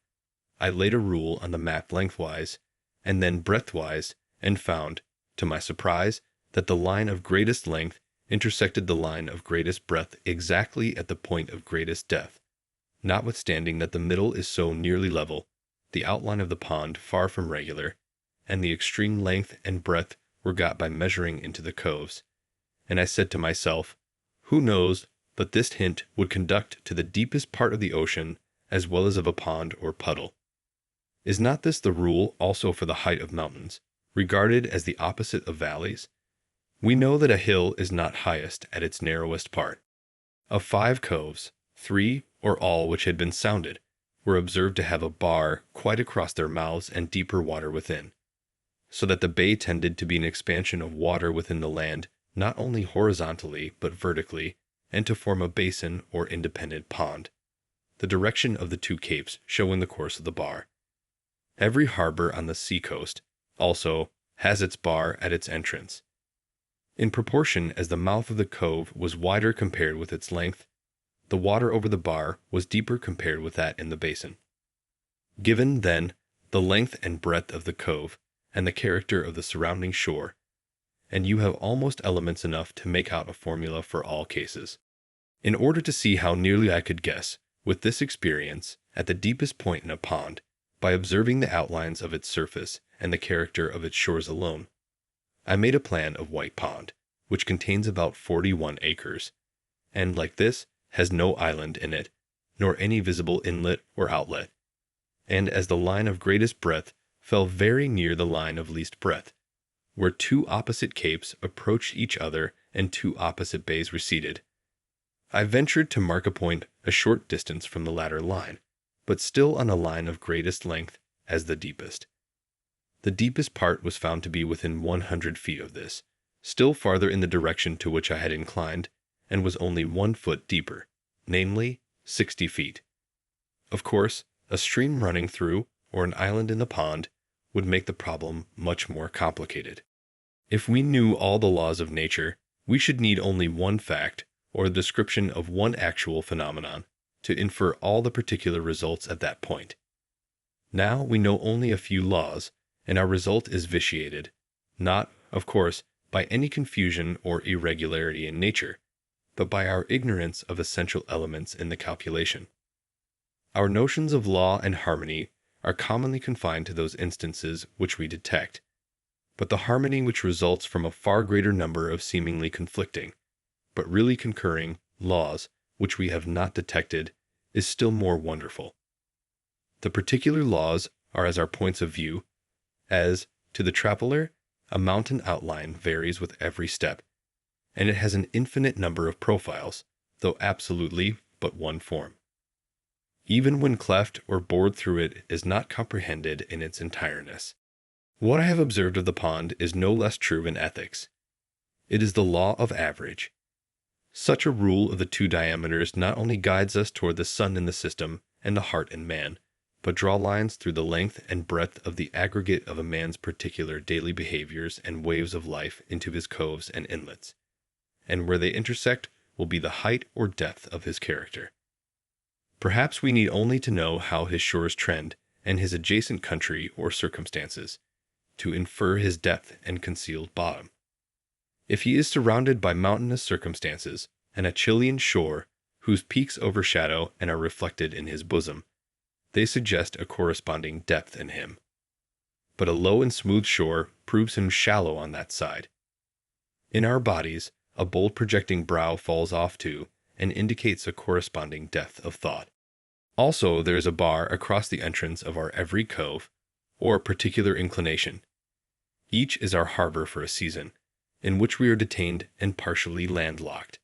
[SPEAKER 2] I laid a rule on the map lengthwise, and then breadthwise, and found, to my surprise, that the line of greatest length intersected the line of greatest breadth exactly at the point of greatest depth, notwithstanding that the middle is so nearly level, the outline of the pond far from regular, and the extreme length and breadth were got by measuring into the coves. And I said to myself, who knows but this hint would conduct to the deepest part of the ocean as well as of a pond or puddle? Is not this the rule also for the height of mountains, regarded as the opposite of valleys? We know that a hill is not highest at its narrowest part. Of 5 coves, 3, or all which had been sounded, were observed to have a bar quite across their mouths and deeper water within, so that the bay tended to be an expansion of water within the land, not only horizontally but vertically, and to form a basin or independent pond, the direction of the 2 capes showing the course of the bar. Every harbor on the sea-coast, also, has its bar at its entrance. In proportion as the mouth of the cove was wider compared with its length, the water over the bar was deeper compared with that in the basin. Given, then, the length and breadth of the cove, and the character of the surrounding shore, and you have almost elements enough to make out a formula for all cases. In order to see how nearly I could guess, with this experience, at the deepest point in a pond, by observing the outlines of its surface and the character of its shores alone, I made a plan of White Pond, which contains about 41 acres, and, like this, has no island in it, nor any visible inlet or outlet. And as the line of greatest breadth fell very near the line of least breadth, where 2 opposite capes approached each other and 2 opposite bays receded, I ventured to mark a point a short distance from the latter line, but still on a line of greatest length as the deepest. The deepest part was found to be within 100 feet of this, still farther in the direction to which I had inclined, and was only 1 foot deeper, namely 60 feet. Of course, a stream running through, or an island in the pond, would make the problem much more complicated. If we knew all the laws of nature, we should need only 1 fact, or the description of 1 actual phenomenon, to infer all the particular results at that point. Now we know only a few laws, and our result is vitiated, not, of course, by any confusion or irregularity in nature, but by our ignorance of essential elements in the calculation. Our notions of law and harmony are commonly confined to those instances which we detect, but the harmony which results from a far greater number of seemingly conflicting, but really concurring, laws which we have not detected is still more wonderful. The particular laws are as our points of view, as, to the traveler, a mountain outline varies with every step, and it has an infinite number of profiles, though absolutely but 1 form. Even when cleft or bored through it is not comprehended in its entireness. What I have observed of the pond is no less true in ethics. It is the law of average. Such a rule of the 2 diameters not only guides us toward the sun in the system and the heart in man, but draw lines through the length and breadth of the aggregate of a man's particular daily behaviors and waves of life into his coves and inlets, and where they intersect will be the height or depth of his character. Perhaps we need only to know how his shores trend and his adjacent country or circumstances, to infer his depth and concealed bottom. If he is surrounded by mountainous circumstances and a Chilean shore whose peaks overshadow and are reflected in his bosom, they suggest a corresponding depth in him. But a low and smooth shore proves him shallow on that side. In our bodies, a bold projecting brow falls off to and indicates a corresponding depth of thought. Also, there is a bar across the entrance of our every cove, or particular inclination. Each is our harbor for a season, in which we are detained and partially landlocked.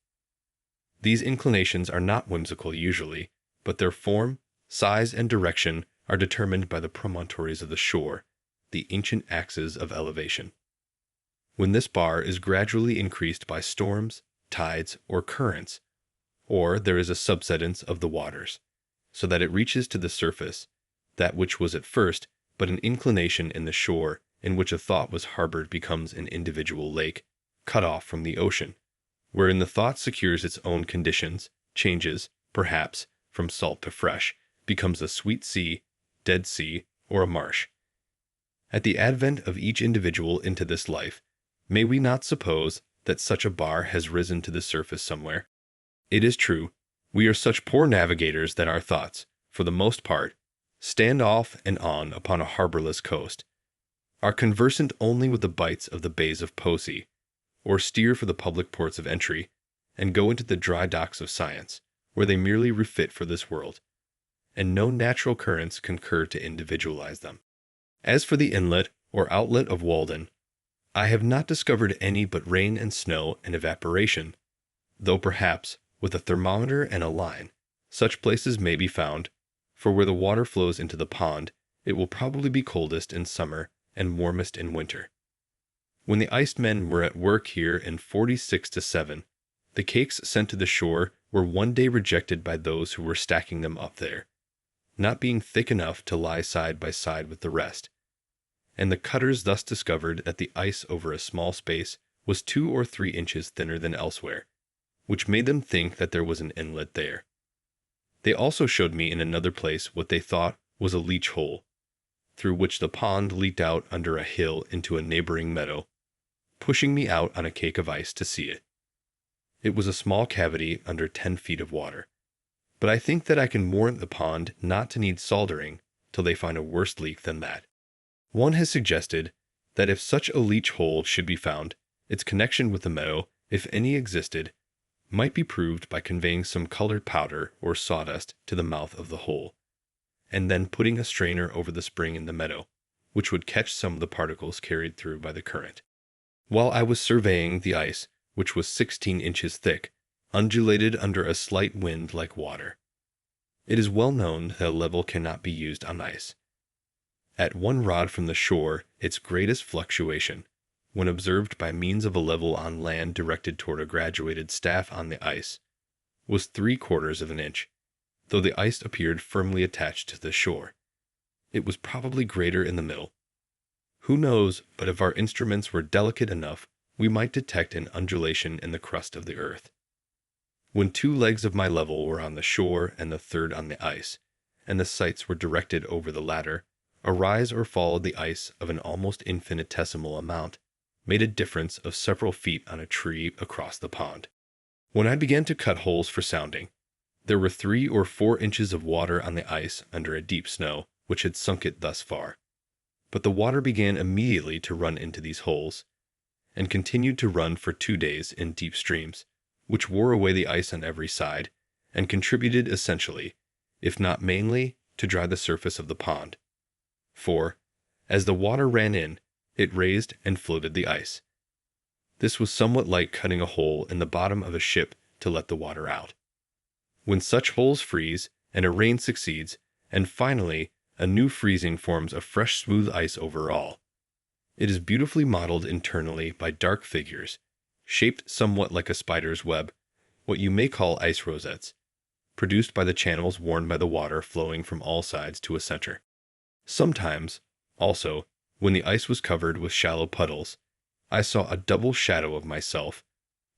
[SPEAKER 2] These inclinations are not whimsical usually, but their form, size, and direction are determined by the promontories of the shore, the ancient axes of elevation. When this bar is gradually increased by storms, tides, or currents, or there is a subsidence of the waters, so that it reaches to the surface, that which was at first but an inclination in the shore in which a thought was harbored becomes an individual lake, cut off from the ocean, wherein the thought secures its own conditions, changes, perhaps, from salt to fresh, becomes a sweet sea, dead sea, or a marsh. At the advent of each individual into this life, may we not suppose that such a bar has risen to the surface somewhere. It is true, we are such poor navigators that our thoughts, for the most part, stand off and on upon a harborless coast, are conversant only with the bights of the bays of Poesy, or steer for the public ports of entry, and go into the dry docks of science, where they merely refit for this world, and no natural currents concur to individualize them. As for the inlet or outlet of Walden, I have not discovered any but rain and snow and evaporation, though perhaps, with a thermometer and a line, such places may be found, for where the water flows into the pond, it will probably be coldest in summer and warmest in winter. When the icemen were at work here in 46-7, the cakes sent to the shore were one day rejected by those who were stacking them up there, not being thick enough to lie side by side with the rest, and the cutters thus discovered that the ice over a small space was 2 or 3 inches thinner than elsewhere, which made them think that there was an inlet there. They also showed me in another place what they thought was a leach hole, through which the pond leaked out under a hill into a neighboring meadow, pushing me out on a cake of ice to see it. It was a small cavity under 10 feet of water, but I think that I can warrant the pond not to need soldering till they find a worse leak than that. One has suggested that if such a leach hole should be found, its connection with the meadow, if any existed, might be proved by conveying some colored powder or sawdust to the mouth of the hole, and then putting a strainer over the spring in the meadow, which would catch some of the particles carried through by the current. While I was surveying the ice, which was 16 inches thick, undulated under a slight wind like water. It is well known that a level cannot be used on ice. At 1 rod from the shore, its greatest fluctuation, when observed by means of a level on land directed toward a graduated staff on the ice, was 3/4 of an inch, though the ice appeared firmly attached to the shore. It was probably greater in the middle. Who knows but if our instruments were delicate enough, we might detect an undulation in the crust of the earth. When 2 legs of my level were on the shore and the third on the ice, and the sights were directed over the latter, a rise or fall of the ice of an almost infinitesimal amount made a difference of several feet on a tree across the pond. When I began to cut holes for sounding, there were 3 or 4 inches of water on the ice under a deep snow which had sunk it thus far, but the water began immediately to run into these holes, and continued to run for 2 days in deep streams, which wore away the ice on every side, and contributed essentially, if not mainly, to dry the surface of the pond. For, as the water ran in, it raised and floated the ice. This was somewhat like cutting a hole in the bottom of a ship to let the water out. When such holes freeze, and a rain succeeds, and finally a new freezing forms a fresh smooth ice over all, it is beautifully modeled internally by dark figures, shaped somewhat like a spider's web, what you may call ice rosettes, produced by the channels worn by the water flowing from all sides to a center. Sometimes, also, when the ice was covered with shallow puddles, I saw a double shadow of myself,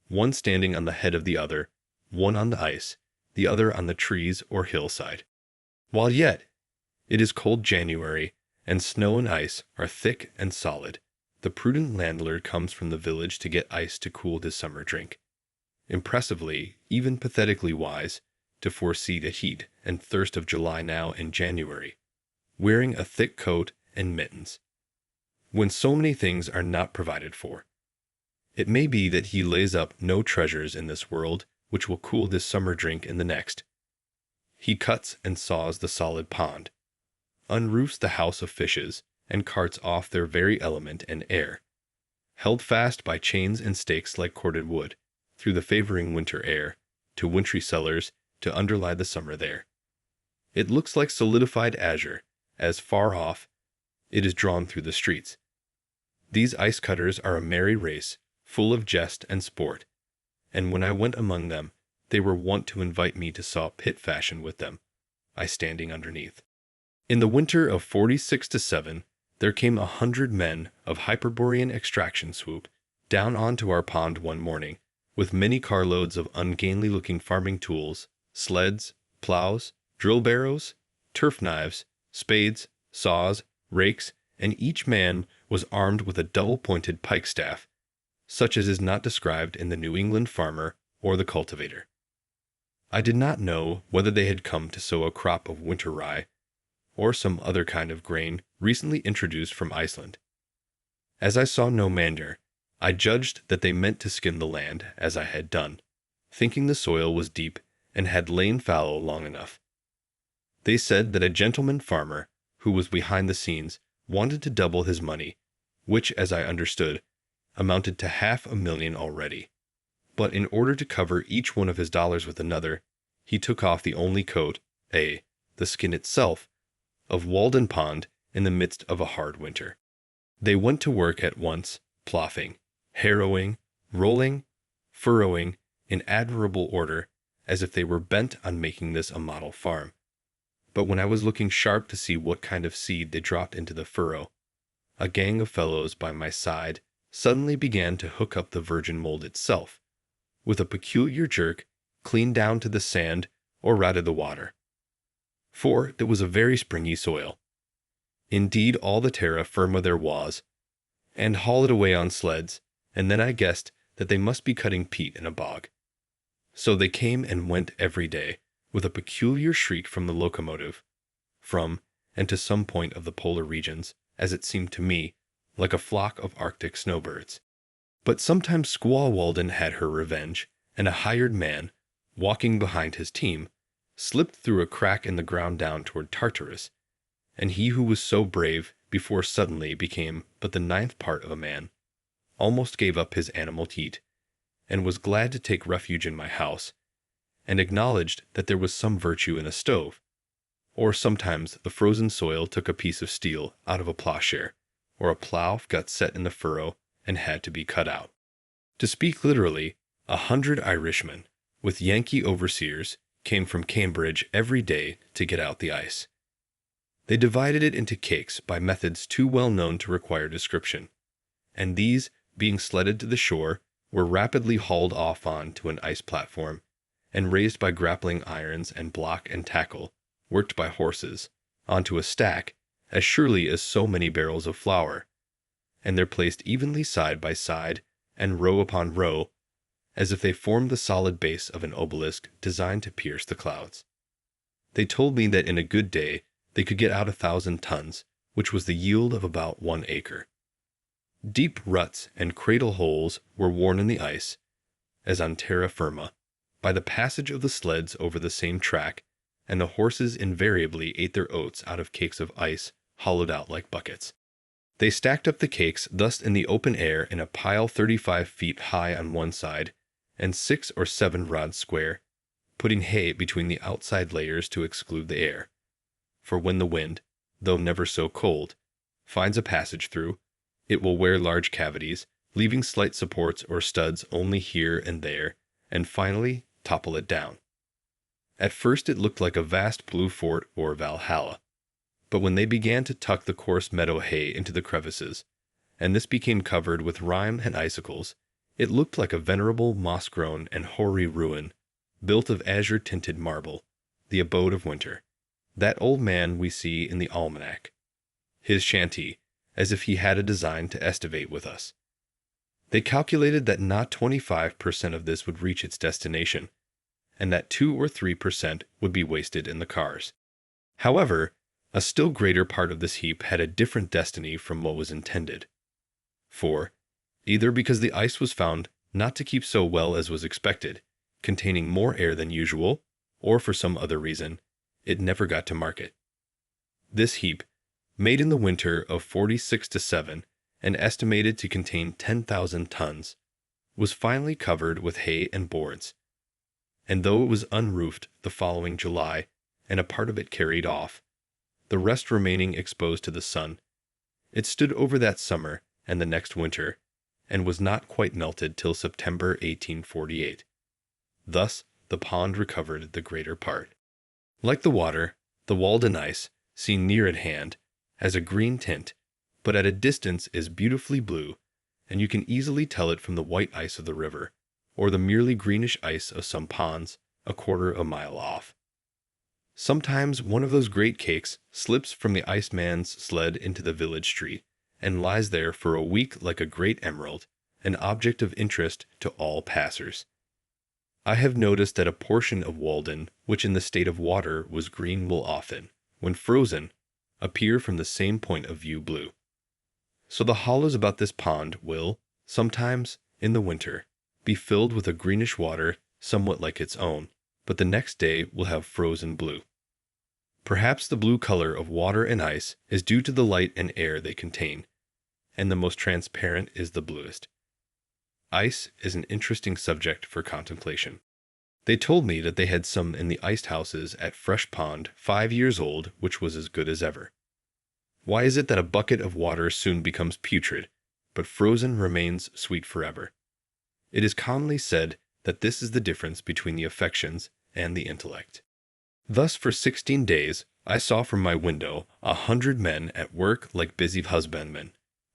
[SPEAKER 2] one standing on the head of the other, one on the ice, the other on the trees or hillside. While yet it is cold January, and snow and ice are thick and solid, the prudent landlord comes from the village to get ice to cool his summer drink. Impressively, even pathetically wise, to foresee the heat and thirst of July now in January, wearing a thick coat and mittens, when so many things are not provided for. It may be that he lays up no treasures in this world which will cool this summer drink in the next. He cuts and saws the solid pond, unroofs the house of fishes, and carts off their very element and air, held fast by chains and stakes like corded wood, through the favoring winter air, to wintry cellars, to underlie the summer there. It looks like solidified azure, as far off it is drawn through the streets. These ice cutters are a merry race, full of jest and sport, and when I went among them, they were wont to invite me to saw pit fashion with them, I standing underneath. In the winter of 46-7, there came 100 men of Hyperborean extraction swoop down onto our pond one morning, with many carloads of ungainly-looking farming tools, sleds, plows, drill barrows, turf knives, spades, saws, rakes, and each man was armed with a double-pointed pike staff, such as is not described in the New England Farmer or the Cultivator. I did not know whether they had come to sow a crop of winter rye or some other kind of grain recently introduced from Iceland. As I saw no manure, I judged that they meant to skin the land as I had done, thinking the soil was deep and had lain fallow long enough. They said that a gentleman farmer who was behind the scenes wanted to double his money, which, as I understood, amounted to $500,000 already. But in order to cover each one of his dollars with another, he took off the only coat, the skin itself, of Walden Pond in the midst of a hard winter. They went to work at once, ploughing, harrowing, rolling, furrowing, in admirable order, as if they were bent on making this a model farm. But when I was looking sharp to see what kind of seed they dropped into the furrow, a gang of fellows by my side suddenly began to hook up the virgin mold itself, with a peculiar jerk, clean down to the sand, or rather the water. For it was a very springy soil. Indeed, all the terra firma there was, and haul it away on sleds, and then I guessed that they must be cutting peat in a bog. So they came and went every day, with a peculiar shriek from the locomotive, from and to some point of the polar regions, as it seemed to me, like a flock of Arctic snowbirds. But sometimes Squaw Walden had her revenge, and a hired man, walking behind his team, slipped through a crack in the ground down toward Tartarus, and he who was so brave before suddenly became but the 9th part of a man, almost gave up his animal teat, and was glad to take refuge in my house, and acknowledged that there was some virtue in a stove. Or sometimes the frozen soil took a piece of steel out of a plowshare, or a plow got set in the furrow and had to be cut out. To speak literally, 100 Irishmen, with Yankee overseers, came from Cambridge every day to get out the ice. They divided it into cakes by methods too well known to require description, and these, being sledded to the shore, were rapidly hauled off on to an ice platform, and raised by grappling irons and block and tackle, worked by horses, onto a stack, as surely as so many barrels of flour, and they're placed evenly side by side, and row upon row, as if they formed the solid base of an obelisk designed to pierce the clouds. They told me that in a good day they could get out 1,000 tons, which was the yield of about 1 acre. Deep ruts and cradle holes were worn in the ice, as on terra firma, by the passage of the sleds over the same track, and the horses invariably ate their oats out of cakes of ice hollowed out like buckets. They stacked up the cakes thus in the open air in a pile 35 feet high on one side, and 6 or 7 rods square, putting hay between the outside layers to exclude the air. For when the wind, though never so cold, finds a passage through, it will wear large cavities, leaving slight supports or studs only here and there, and finally topple it down. At first it looked like a vast blue fort or Valhalla, but when they began to tuck the coarse meadow hay into the crevices, and this became covered with rime and icicles, it looked like a venerable moss-grown and hoary ruin, built of azure-tinted marble, the abode of winter. That old man we see in the almanac, his shanty, as if he had a design to estivate with us. They calculated that not 25% of this would reach its destination, and that 2 or 3% would be wasted in the cars. However, a still greater part of this heap had a different destiny from what was intended. For, either because the ice was found not to keep so well as was expected, containing more air than usual, or for some other reason, it never got to market. This heap, made in the winter of 46-7 and estimated to contain 10,000 tons, was finally covered with hay and boards, and though it was unroofed the following July and a part of it carried off, the rest remaining exposed to the sun, it stood over that summer and the next winter, and was not quite melted till September 1848. Thus the pond recovered the greater part. Like the water, the Walden ice, seen near at hand, has a green tint, but at a distance is beautifully blue, and you can easily tell it from the white ice of the river, or the merely greenish ice of some ponds a quarter of a mile off. Sometimes one of those great cakes slips from the iceman's sled into the village street, and lies there for a week like a great emerald, an object of interest to all passers. I have noticed that a portion of Walden, which in the state of water was green, will often, when frozen, appear from the same point of view blue. So the hollows about this pond will, sometimes, in the winter, be filled with a greenish water somewhat like its own, but the next day will have frozen blue. Perhaps the blue color of water and ice is due to the light and air they contain, and the most transparent is the bluest. Ice is an interesting subject for contemplation. They told me that they had some in the iced houses at Fresh Pond 5 years old, which was as good as ever. Why is it that a bucket of water soon becomes putrid, but frozen remains sweet forever? It is commonly said that this is the difference between the affections and the intellect. Thus for 16 days I saw from my window 100 men at work like busy husbandmen,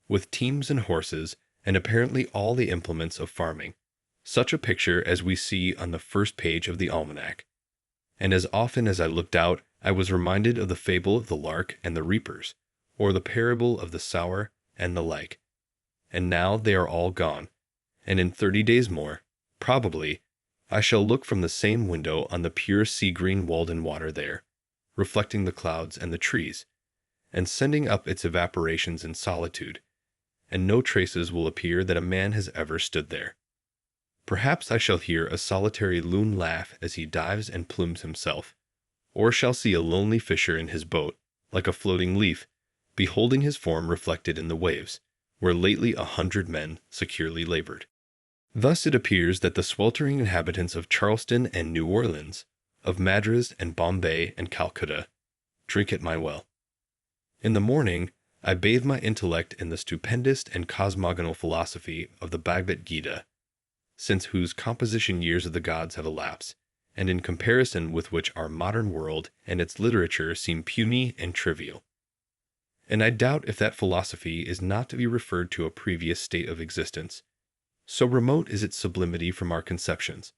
[SPEAKER 2] with teams and horses, and apparently all the implements of farming, such a picture as we see on the first page of the almanac. And as often as I looked out, I was reminded of the fable of the lark and the reapers, or the parable of the sower and the like. And now they are all gone, and in 30 days more, probably, I shall look from the same window on the pure sea-green Walden water there, reflecting the clouds and the trees, and sending up its evaporations in solitude, and no traces will appear that a man has ever stood there. Perhaps I shall hear a solitary loon laugh as he dives and plumes himself, or shall see a lonely fisher in his boat, like a floating leaf, beholding his form reflected in the waves, where lately 100 men securely labored. Thus it appears that the sweltering inhabitants of Charleston and New Orleans, of Madras and Bombay and Calcutta, drink at my well. In the morning, I bathe my intellect in the stupendous and cosmogonal philosophy of the Bhagavad Gita, since whose composition years of the gods have elapsed, and in comparison with which our modern world and its literature seem puny and trivial. And I doubt if that philosophy is not to be referred to a previous state of existence, so remote is its sublimity from our conceptions.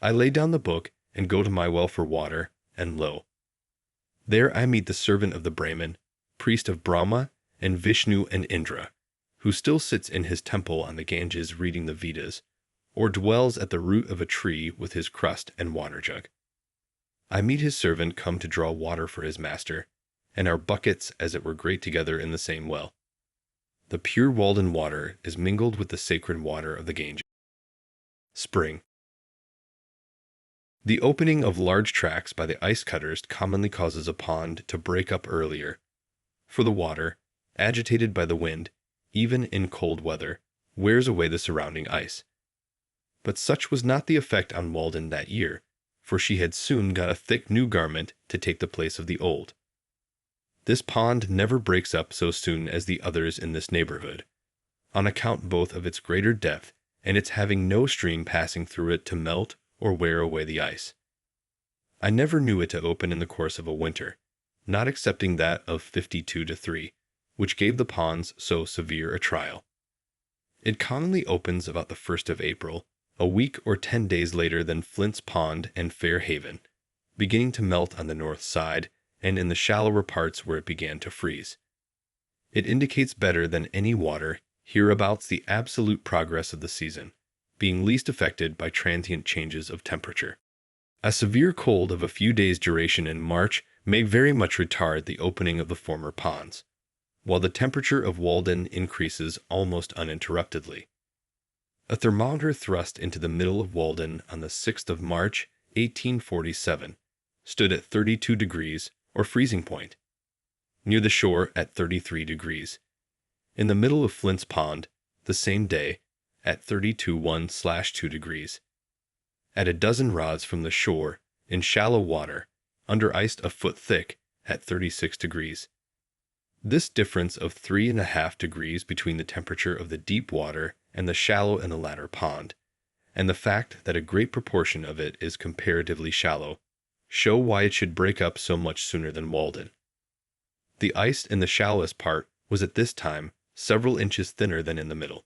[SPEAKER 2] I lay down the book and go to my well for water, and lo! there I meet the servant of the Brahmin, priest of Brahma and Vishnu and Indra, who still sits in his temple on the Ganges reading the Vedas, or dwells at the root of a tree with his crust and water jug. I meet his servant come to draw water for his master, and our buckets as it were grate together in the same well. The pure Walden water is mingled with the sacred water of the Ganges. Spring. The opening of large tracts by the ice cutters commonly causes a pond to break up earlier, for the water, agitated by the wind, even in cold weather, wears away the surrounding ice. But such was not the effect on Walden that year, for she had soon got a thick new garment to take the place of the old. This pond never breaks up so soon as the others in this neighborhood, on account both of its greater depth and its having no stream passing through it to melt or wear away the ice. I never knew it to open in the course of a winter, not excepting that of 52-3, which gave the ponds so severe a trial. It commonly opens about the 1st of April, a week or 10 days later than Flint's Pond and Fair Haven, beginning to melt on the north side, and in the shallower parts where it began to freeze. It indicates better than any water hereabouts the absolute progress of the season, being least affected by transient changes of temperature. A severe cold of a few days' duration in March may very much retard the opening of the former ponds, while the temperature of Walden increases almost uninterruptedly. A thermometer thrust into the middle of Walden on the 6th of March, 1847, stood at 32 degrees, or freezing point, near the shore at 33 degrees. In the middle of Flint's Pond, the same day, at 32.1/2 degrees. At a dozen rods from the shore, in shallow water, under ice a foot thick, at 36 degrees. This difference of 3.5 degrees between the temperature of the deep water and the shallow in the latter pond, and the fact that a great proportion of it is comparatively shallow, show why it should break up so much sooner than Walden. The ice in the shallowest part was at this time several inches thinner than in the middle.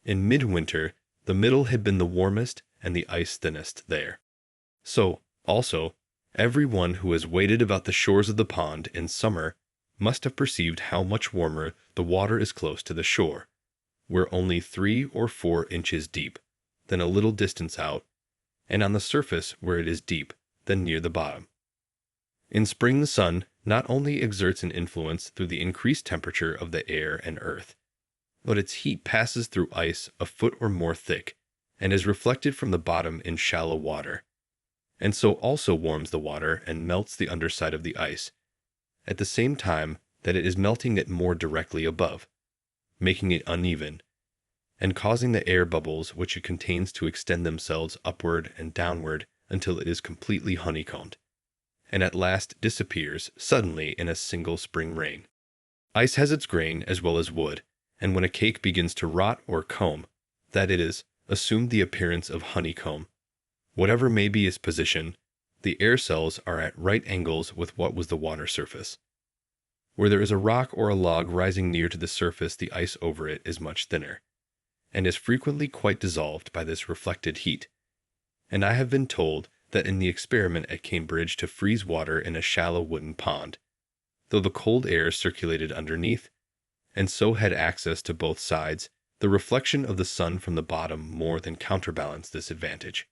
[SPEAKER 2] In midwinter, the middle had been the warmest and the ice thinnest there. So, also, every one who has waded about the shores of the pond in summer must have perceived how much warmer the water is close to the shore, where only 3 or 4 inches deep, then a little distance out, and on the surface where it is deep, then near the bottom. In spring, the sun not only exerts an influence through the increased temperature of the air and earth, but its heat passes through ice a foot or more thick and is reflected from the bottom in shallow water, and so also warms the water and melts the underside of the ice, at the same time that it is melting it more directly above, making it uneven, and causing the air bubbles which it contains to extend themselves upward and downward until it is completely honeycombed, and at last disappears suddenly in a single spring rain. Ice has its grain as well as wood, and when a cake begins to rot or comb, that is, assume the appearance of honeycomb, whatever may be its position, the air cells are at right angles with what was the water surface. Where there is a rock or a log rising near to the surface, the ice over it is much thinner, and is frequently quite dissolved by this reflected heat. And I have been told that in the experiment at Cambridge to freeze water in a shallow wooden pond, though the cold air circulated underneath, and so had access to both sides, the reflection of the sun from the bottom more than counterbalanced this advantage.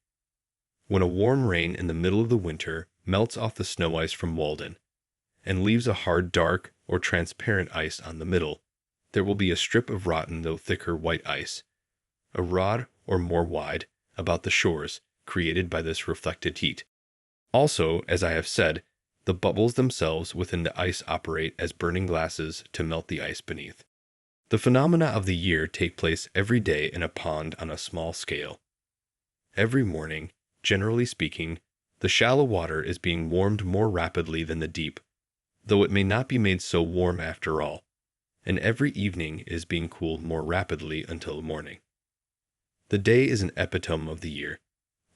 [SPEAKER 2] When a warm rain in the middle of the winter melts off the snow ice from Walden, and leaves a hard dark or transparent ice on the middle, there will be a strip of rotten though thicker white ice, a rod or more wide, about the shores, created by this reflected heat. Also, as I have said, the bubbles themselves within the ice operate as burning glasses to melt the ice beneath. The phenomena of the year take place every day in a pond on a small scale. Every morning, generally speaking, the shallow water is being warmed more rapidly than the deep, though it may not be made so warm after all, and every evening it is being cooled more rapidly until morning. The day is an epitome of the year,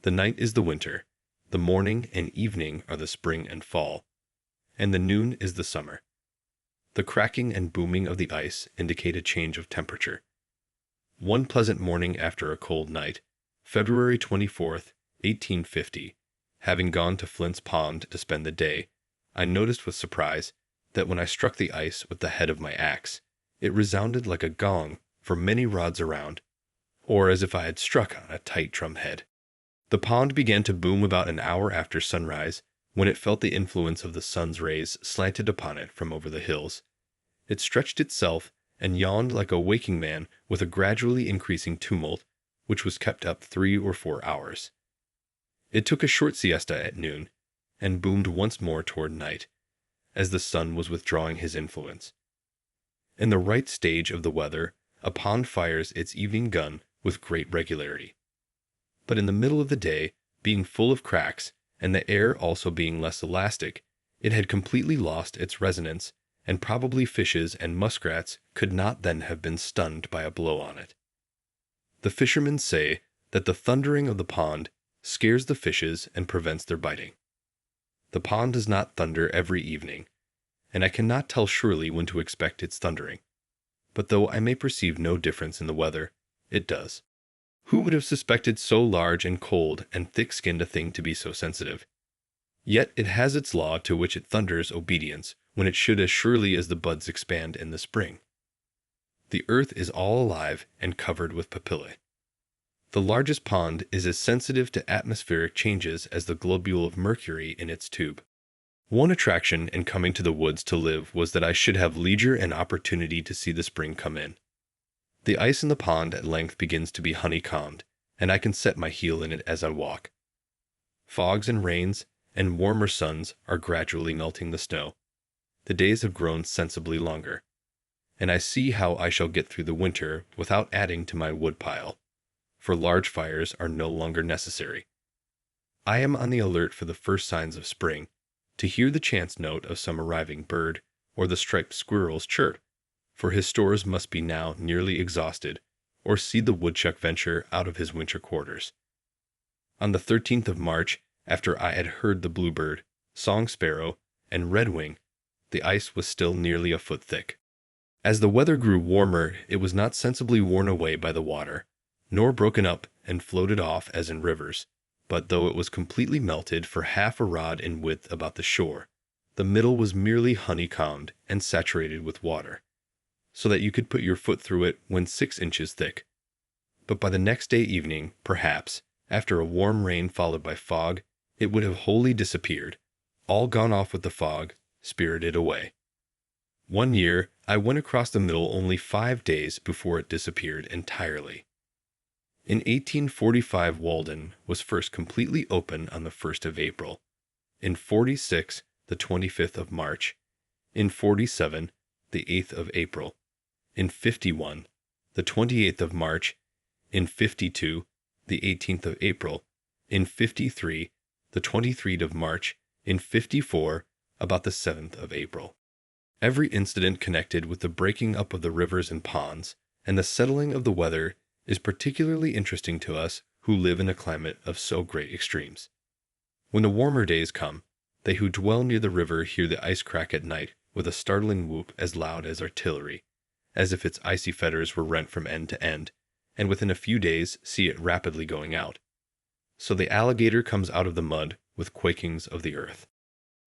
[SPEAKER 2] the night is the winter, the morning and evening are the spring and fall, and the noon is the summer. The cracking and booming of the ice indicate a change of temperature. One pleasant morning after a cold night, February 24th, 1850, having gone to Flint's Pond to spend the day, I noticed with surprise that when I struck the ice with the head of my axe, it resounded like a gong for many rods around, or as if I had struck on a tight drum head. The pond began to boom about an hour after sunrise, when it felt the influence of the sun's rays slanted upon it from over the hills. It stretched itself and yawned like a waking man with a gradually increasing tumult, which was kept up 3 or 4 hours. It took a short siesta at noon, and boomed once more toward night, as the sun was withdrawing his influence. In the right stage of the weather, a pond fires its evening gun with great regularity. But in the middle of the day, being full of cracks, and the air also being less elastic, it had completely lost its resonance, and probably fishes and muskrats could not then have been stunned by a blow on it. The fishermen say that the thundering of the pond scares the fishes and prevents their biting. The pond does not thunder every evening, and I cannot tell surely when to expect its thundering. But though I may perceive no difference in the weather, it does. Who would have suspected so large and cold and thick-skinned a thing to be so sensitive? Yet it has its law to which it thunders obedience when it should as surely as the buds expand in the spring. The earth is all alive and covered with papillae. The largest pond is as sensitive to atmospheric changes as the globule of mercury in its tube. One attraction in coming to the woods to live was that I should have leisure and opportunity to see the spring come in. The ice in the pond at length begins to be honeycombed, and I can set my heel in it as I walk. Fogs and rains and warmer suns are gradually melting the snow. The days have grown sensibly longer, and I see how I shall get through the winter without adding to my wood pile, for large fires are no longer necessary. I am on the alert for the first signs of spring, to hear the chance note of some arriving bird or the striped squirrel's chirp, for his stores must be now nearly exhausted, or see the woodchuck venture out of his winter quarters. On the 13th of March, after I had heard the bluebird, song sparrow, and redwing, the ice was still nearly a foot thick. As the weather grew warmer, it was not sensibly worn away by the water, nor broken up and floated off as in rivers, but though it was completely melted for half a rod in width about the shore, the middle was merely honeycombed and saturated with water, so that you could put your foot through it when 6 inches thick. But by the next day evening, perhaps, after a warm rain followed by fog, it would have wholly disappeared, all gone off with the fog, spirited away. One year, I went across the middle only 5 days before it disappeared entirely. In 1845, Walden was first completely open on the 1st of April. In 46, the 25th of March. In 47, the 8th of April. In 51, the 28th of March. In 52, the 18th of April. In 53, the 23rd of March. In 54, about the 7th of April. Every incident connected with the breaking up of the rivers and ponds and the settling of the weather is particularly interesting to us who live in a climate of so great extremes. When the warmer days come, they who dwell near the river hear the ice crack at night with a startling whoop as loud as artillery, as if its icy fetters were rent from end to end, and within a few days see it rapidly going out. So the alligator comes out of the mud with quakings of the earth.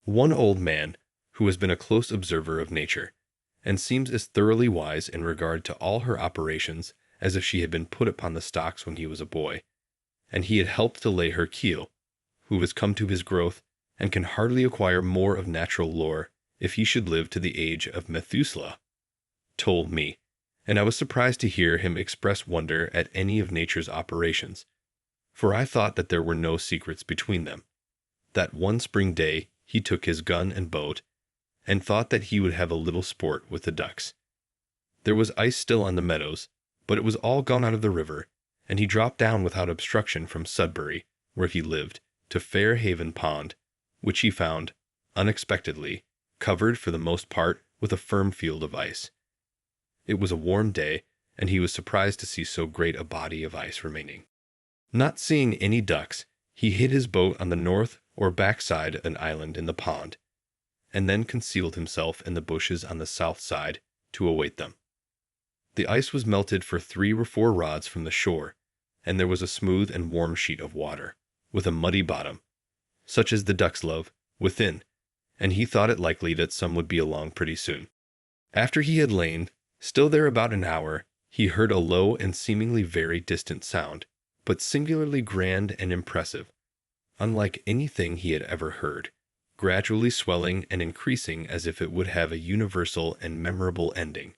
[SPEAKER 2] One old man, who has been a close observer of nature, and seems as thoroughly wise in regard to all her operations as if she had been put upon the stocks when he was a boy, and he had helped to lay her keel, who has come to his growth and can hardly acquire more of natural lore if he should live to the age of Methuselah, told me, and I was surprised to hear him express wonder at any of nature's operations, for I thought that there were no secrets between them. That one spring day he took his gun and boat, and thought that he would have a little sport with the ducks. There was ice still on the meadows, but it was all gone out of the river, and he dropped down without obstruction from Sudbury, where he lived, to Fairhaven Pond, which he found, unexpectedly, covered for the most part with a firm field of ice. It was a warm day, and he was surprised to see so great a body of ice remaining. Not seeing any ducks, he hid his boat on the north or back side of an island in the pond, and then concealed himself in the bushes on the south side to await them. The ice was melted for 3 or 4 rods from the shore, and there was a smooth and warm sheet of water, with a muddy bottom, such as the ducks love, within, and he thought it likely that some would be along pretty soon. After he had lain still there about an hour, he heard a low and seemingly very distant sound, but singularly grand and impressive, unlike anything he had ever heard, gradually swelling and increasing as if it would have a universal and memorable ending,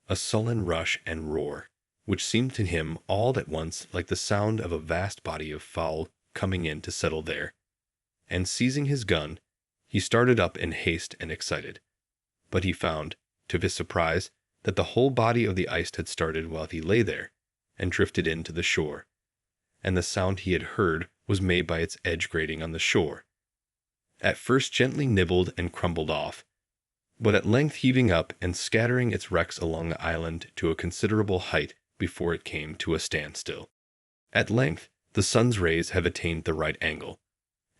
[SPEAKER 2] a sullen rush and roar, which seemed to him all at once like the sound of a vast body of fowl coming in to settle there. And seizing his gun, he started up in haste and excited. But he found, to his surprise, that the whole body of the ice had started while he lay there, and drifted in to the shore, and the sound he had heard was made by its edge grating on the shore, at first gently nibbled and crumbled off, but at length heaving up and scattering its wrecks along the island to a considerable height before it came to a standstill. At length the sun's rays have attained the right angle,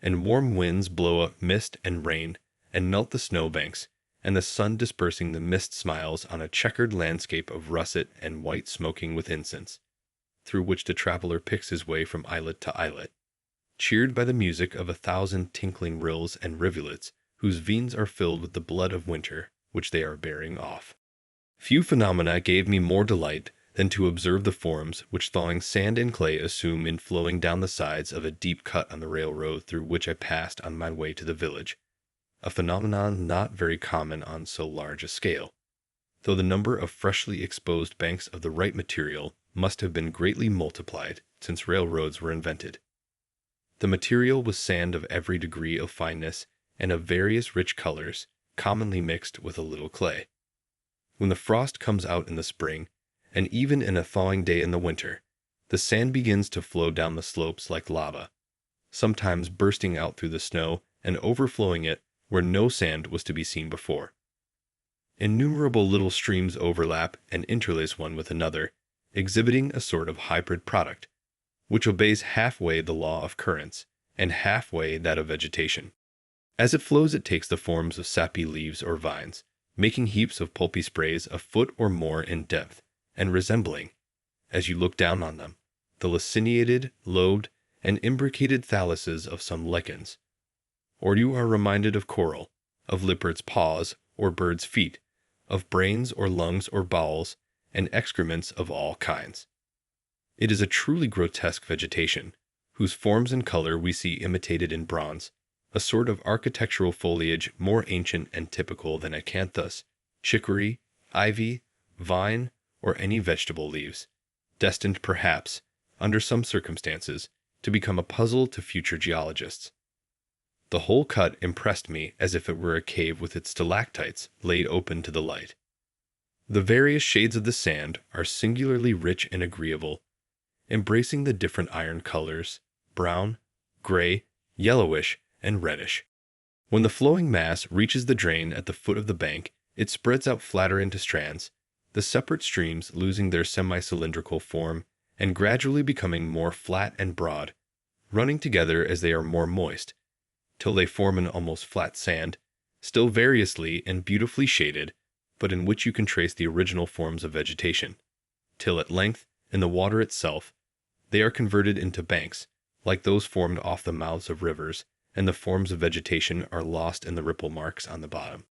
[SPEAKER 2] and warm winds blow up mist and rain and melt the snowbanks, and the sun dispersing the mist smiles on a checkered landscape of russet and white smoking with incense, through which the traveler picks his way from islet to islet, cheered by the music of 1,000 tinkling rills and rivulets whose veins are filled with the blood of winter which they are bearing off. Few phenomena gave me more delight than to observe the forms which thawing sand and clay assume in flowing down the sides of a deep cut on the railroad through which I passed on my way to the village, a phenomenon not very common on so large a scale, though the number of freshly exposed banks of the right material must have been greatly multiplied since railroads were invented. The material was sand of every degree of fineness and of various rich colors, commonly mixed with a little clay. When the frost comes out in the spring, and even in a thawing day in the winter, the sand begins to flow down the slopes like lava, sometimes bursting out through the snow and overflowing it where no sand was to be seen before. Innumerable little streams overlap and interlace one with another, exhibiting a sort of hybrid product, which obeys halfway the law of currents, and halfway that of vegetation. As it flows it takes the forms of sappy leaves or vines, making heaps of pulpy sprays a foot or more in depth, and resembling, as you look down on them, the laciniated, lobed, and imbricated thalluses of some lichens. Or you are reminded of coral, of leopard's paws, or bird's feet, of brains or lungs or bowels, and excrements of all kinds. It is a truly grotesque vegetation, whose forms and color we see imitated in bronze, a sort of architectural foliage more ancient and typical than acanthus, chicory, ivy, vine, or any vegetable leaves, destined perhaps, under some circumstances, to become a puzzle to future geologists. The whole cut impressed me as if it were a cave with its stalactites laid open to the light. The various shades of the sand are singularly rich and agreeable, embracing the different iron colors, brown, gray, yellowish, and reddish. When the flowing mass reaches the drain at the foot of the bank, it spreads out flatter into strands, the separate streams losing their semi-cylindrical form and gradually becoming more flat and broad, running together as they are more moist, till they form an almost flat sand, still variously and beautifully shaded, but in which you can trace the original forms of vegetation, till at length, in the water itself, they are converted into banks, like those formed off the mouths of rivers, and the forms of vegetation are lost in the ripple marks on the bottom.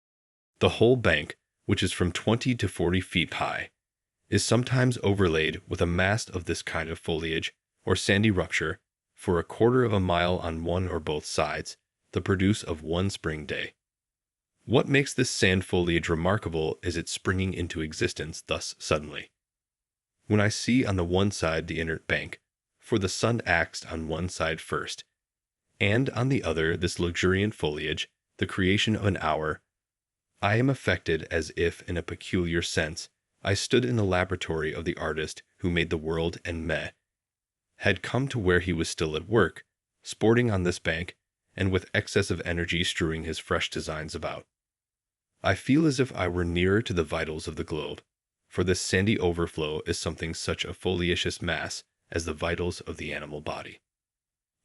[SPEAKER 2] The whole bank, which is from 20 to 40 feet high, is sometimes overlaid with a mass of this kind of foliage, or sandy rupture, for a quarter of a mile on one or both sides, the produce of one spring day. What makes this sand foliage remarkable is its springing into existence thus suddenly. When I see on the one side the inert bank, for the sun acts on one side first, and on the other this luxuriant foliage, the creation of an hour, I am affected as if, in a peculiar sense, I stood in the laboratory of the artist who made the world and had come to where he was still at work, sporting on this bank, and with excess of energy strewing his fresh designs about. I feel as if I were nearer to the vitals of the globe, for this sandy overflow is something such a foliaceous mass as the vitals of the animal body.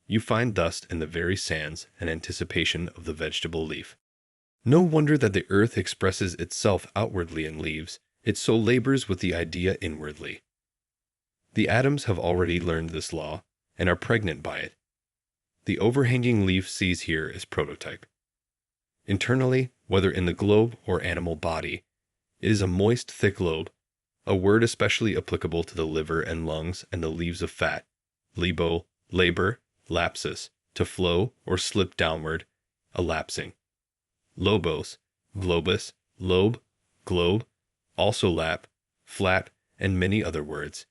[SPEAKER 2] You find thus in the very sands an anticipation of the vegetable leaf. No wonder that the earth expresses itself outwardly in leaves, it so labors with the idea inwardly. The atoms have already learned this law, and are pregnant by it. The overhanging leaf sees here is prototype. Internally, whether in the globe or animal body, it is a moist, thick lobe, a word especially applicable to the liver and lungs and the leaves of fat, lebo, labor, lapsus, to flow or slip downward, a lapsing. Lobos, globus, lobe, globe, also lap, flap, and many other words.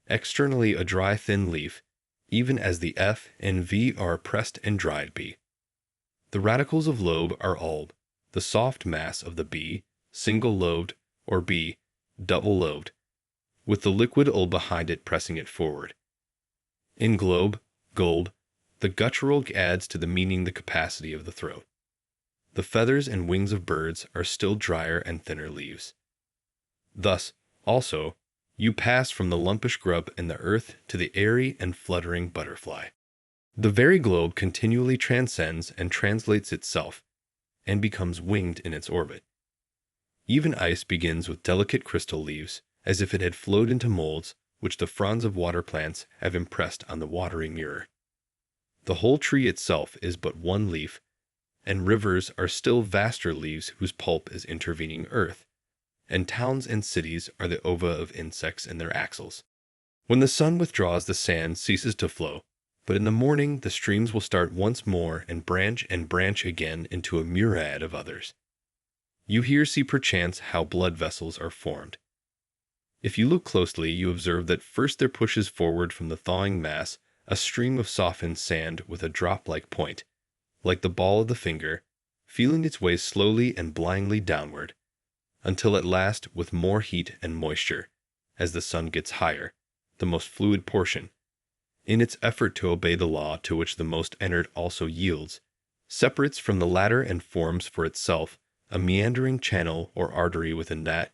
[SPEAKER 2] Externally a dry thin leaf, even as the F and V are pressed and dried B. The radicals of lobe are alb, the soft mass of the B, single-lobed, or B, double-lobed, with the liquid ulb behind it pressing it forward. In globe, gulb, the guttural adds to the meaning the capacity of the throat. The feathers and wings of birds are still drier and thinner leaves. Thus, also, you pass from the lumpish grub in the earth to the airy and fluttering butterfly. The very globe continually transcends and translates itself, and becomes winged in its orbit. Even ice begins with delicate crystal leaves, as if it had flowed into molds which the fronds of water plants have impressed on the watery mirror. The whole tree itself is but one leaf, and rivers are still vaster leaves whose pulp is intervening earth, and towns and cities are the ova of insects in their axils. When the sun withdraws, the sand ceases to flow, but in the morning the streams will start once more and branch again into a myriad of others. You here see perchance how blood vessels are formed. If you look closely, you observe that first there pushes forward from the thawing mass a stream of softened sand with a drop-like point, like the ball of the finger, feeling its way slowly and blindly downward, until at last, with more heat and moisture, as the sun gets higher, the most fluid portion, in its effort to obey the law to which the most inert also yields, separates from the latter and forms for itself a meandering channel or artery within that,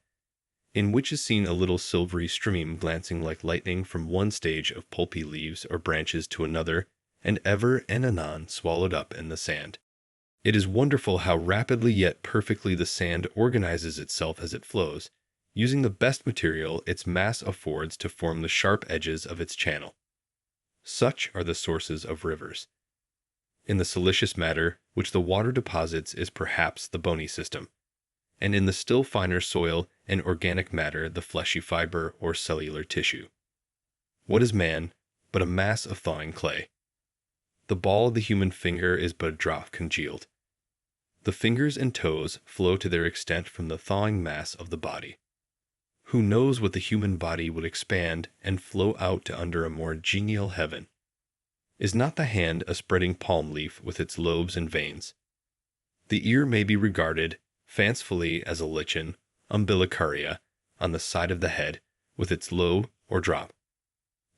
[SPEAKER 2] in which is seen a little silvery stream glancing like lightning from one stage of pulpy leaves or branches to another, and ever and anon swallowed up in the sand. It is wonderful how rapidly yet perfectly the sand organizes itself as it flows, using the best material its mass affords to form the sharp edges of its channel. Such are the sources of rivers. In the siliceous matter which the water deposits is perhaps the bony system. and in the still finer soil and organic matter the fleshy fiber or cellular tissue. What is man but a mass of thawing clay? The ball of the human finger is but a drop congealed. The fingers and toes flow to their extent from the thawing mass of the body. Who knows what the human body would expand and flow out to under a more genial heaven? Is not the hand a spreading palm leaf with its lobes and veins? The ear may be regarded fancifully as a lichen, umbilicaria, on the side of the head, with its lobe or drop.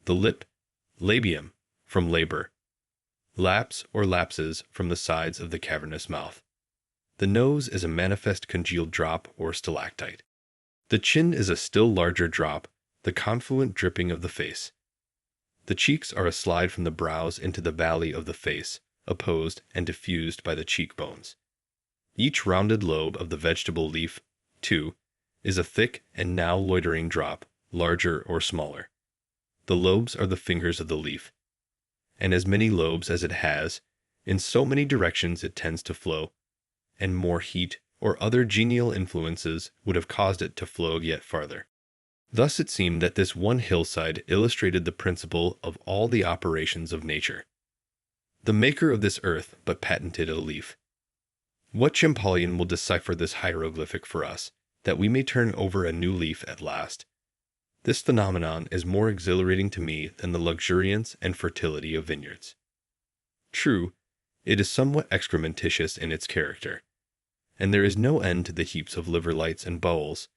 [SPEAKER 2] The lip, labium, from labor. Lapse or lapses from the sides of the cavernous mouth. The nose is a manifest congealed drop or stalactite. The chin is a still larger drop, the confluent dripping of the face. The cheeks are a slide from the brows into the valley of the face, opposed and diffused by the cheekbones. Each rounded lobe of the vegetable leaf, too, is a thick and now loitering drop, larger or smaller. The lobes are the fingers of the leaf, and as many lobes as it has, in so many directions it tends to flow, and more heat or other genial influences would have caused it to flow yet farther. Thus it seemed that this one hillside illustrated the principle of all the operations of nature. The maker of this earth but patented a leaf. What Champollion will decipher this hieroglyphic for us, that we may turn over a new leaf at last? This phenomenon is more exhilarating to me than the luxuriance and fertility of vineyards. True, it is somewhat excrementitious in its character, and there is no end to the heaps of liver lights and bowls,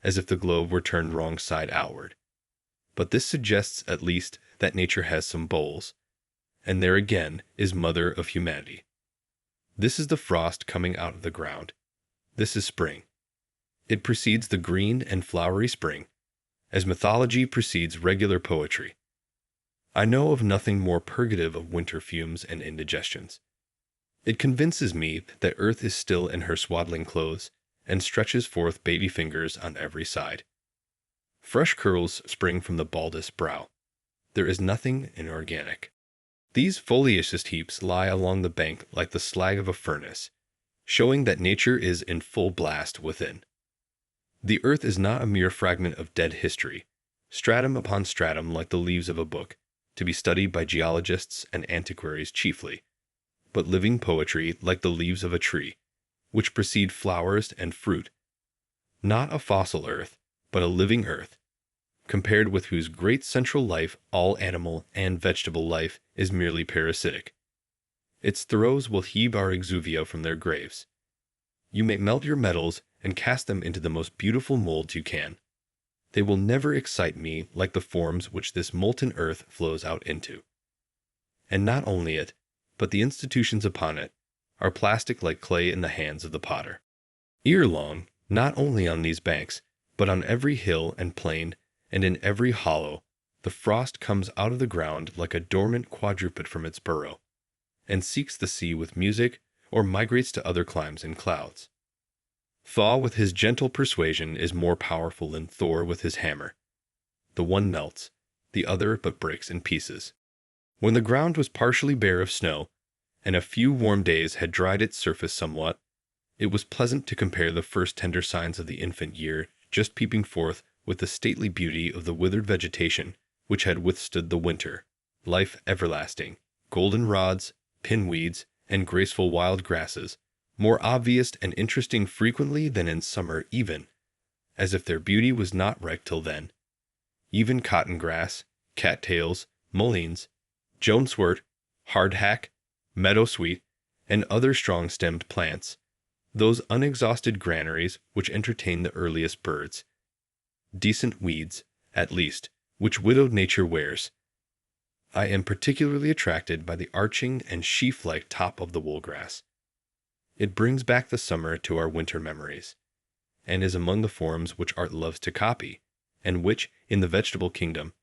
[SPEAKER 2] as if the globe were turned wrong side outward. But this suggests at least that nature has some bowls, and there again is mother of humanity. This is the frost coming out of the ground. This is spring. It precedes the green and flowery spring, as mythology precedes regular poetry. I know of nothing more purgative of winter fumes and indigestions. It convinces me that earth is still in her swaddling clothes, and stretches forth baby fingers on every side. Fresh curls spring from the baldest brow. There is nothing inorganic. These foliaceous heaps lie along the bank like the slag of a furnace, showing that nature is in full blast within. The earth is not a mere fragment of dead history, stratum upon stratum like the leaves of a book, to be studied by geologists and antiquaries chiefly, but living poetry like the leaves of a tree, which precede flowers and fruit. Not a fossil earth, but a living earth, compared with whose great central life all animal and vegetable life is merely parasitic. Its throes will heave our exuvia from their graves. You may melt your metals and cast them into the most beautiful molds you can. They will never excite me like the forms which this molten earth flows out into. And not only it, but the institutions upon it, are plastic like clay in the hands of the potter. Ere long, not only on these banks, but on every hill and plain, and in every hollow, the frost comes out of the ground like a dormant quadruped from its burrow, and seeks the sea with music, or migrates to other climes in clouds. Thaw with his gentle persuasion is more powerful than Thor with his hammer. The one melts, the other but breaks in pieces. When the ground was partially bare of snow, and a few warm days had dried its surface somewhat, it was pleasant to compare the first tender signs of the infant year just peeping forth with the stately beauty of the withered vegetation which had withstood the winter, life everlasting, golden rods, pinweeds, and graceful wild grasses, more obvious and interesting frequently than in summer even, as if their beauty was not wrecked till then. Even cotton grass, cattails, mulleins, joneswort, hardhack, meadowsweet, and other strong-stemmed plants, those unexhausted granaries which entertain the earliest birds, decent weeds, at least, which widowed nature wears. I am particularly attracted by the arching and sheaf-like top of the woolgrass. It brings back the summer to our winter memories, and is among the forms which art loves to copy, and which, in the vegetable kingdom,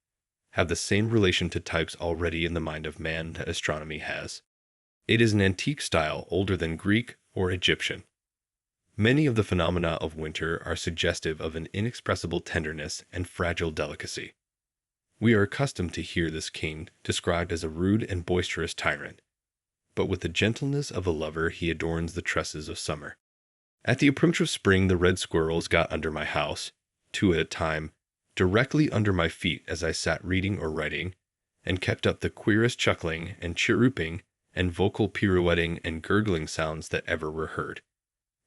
[SPEAKER 2] have the same relation to types already in the mind of man that astronomy has. It is an antique style older than Greek or Egyptian. Many of the phenomena of winter are suggestive of an inexpressible tenderness and fragile delicacy. We are accustomed to hear this king described as a rude and boisterous tyrant, but with the gentleness of a lover he adorns the tresses of summer. At the approach of spring, the red squirrels got under my house, 2 at a time, directly under my feet as I sat reading or writing, and kept up the queerest chuckling and chirruping and vocal pirouetting and gurgling sounds that ever were heard.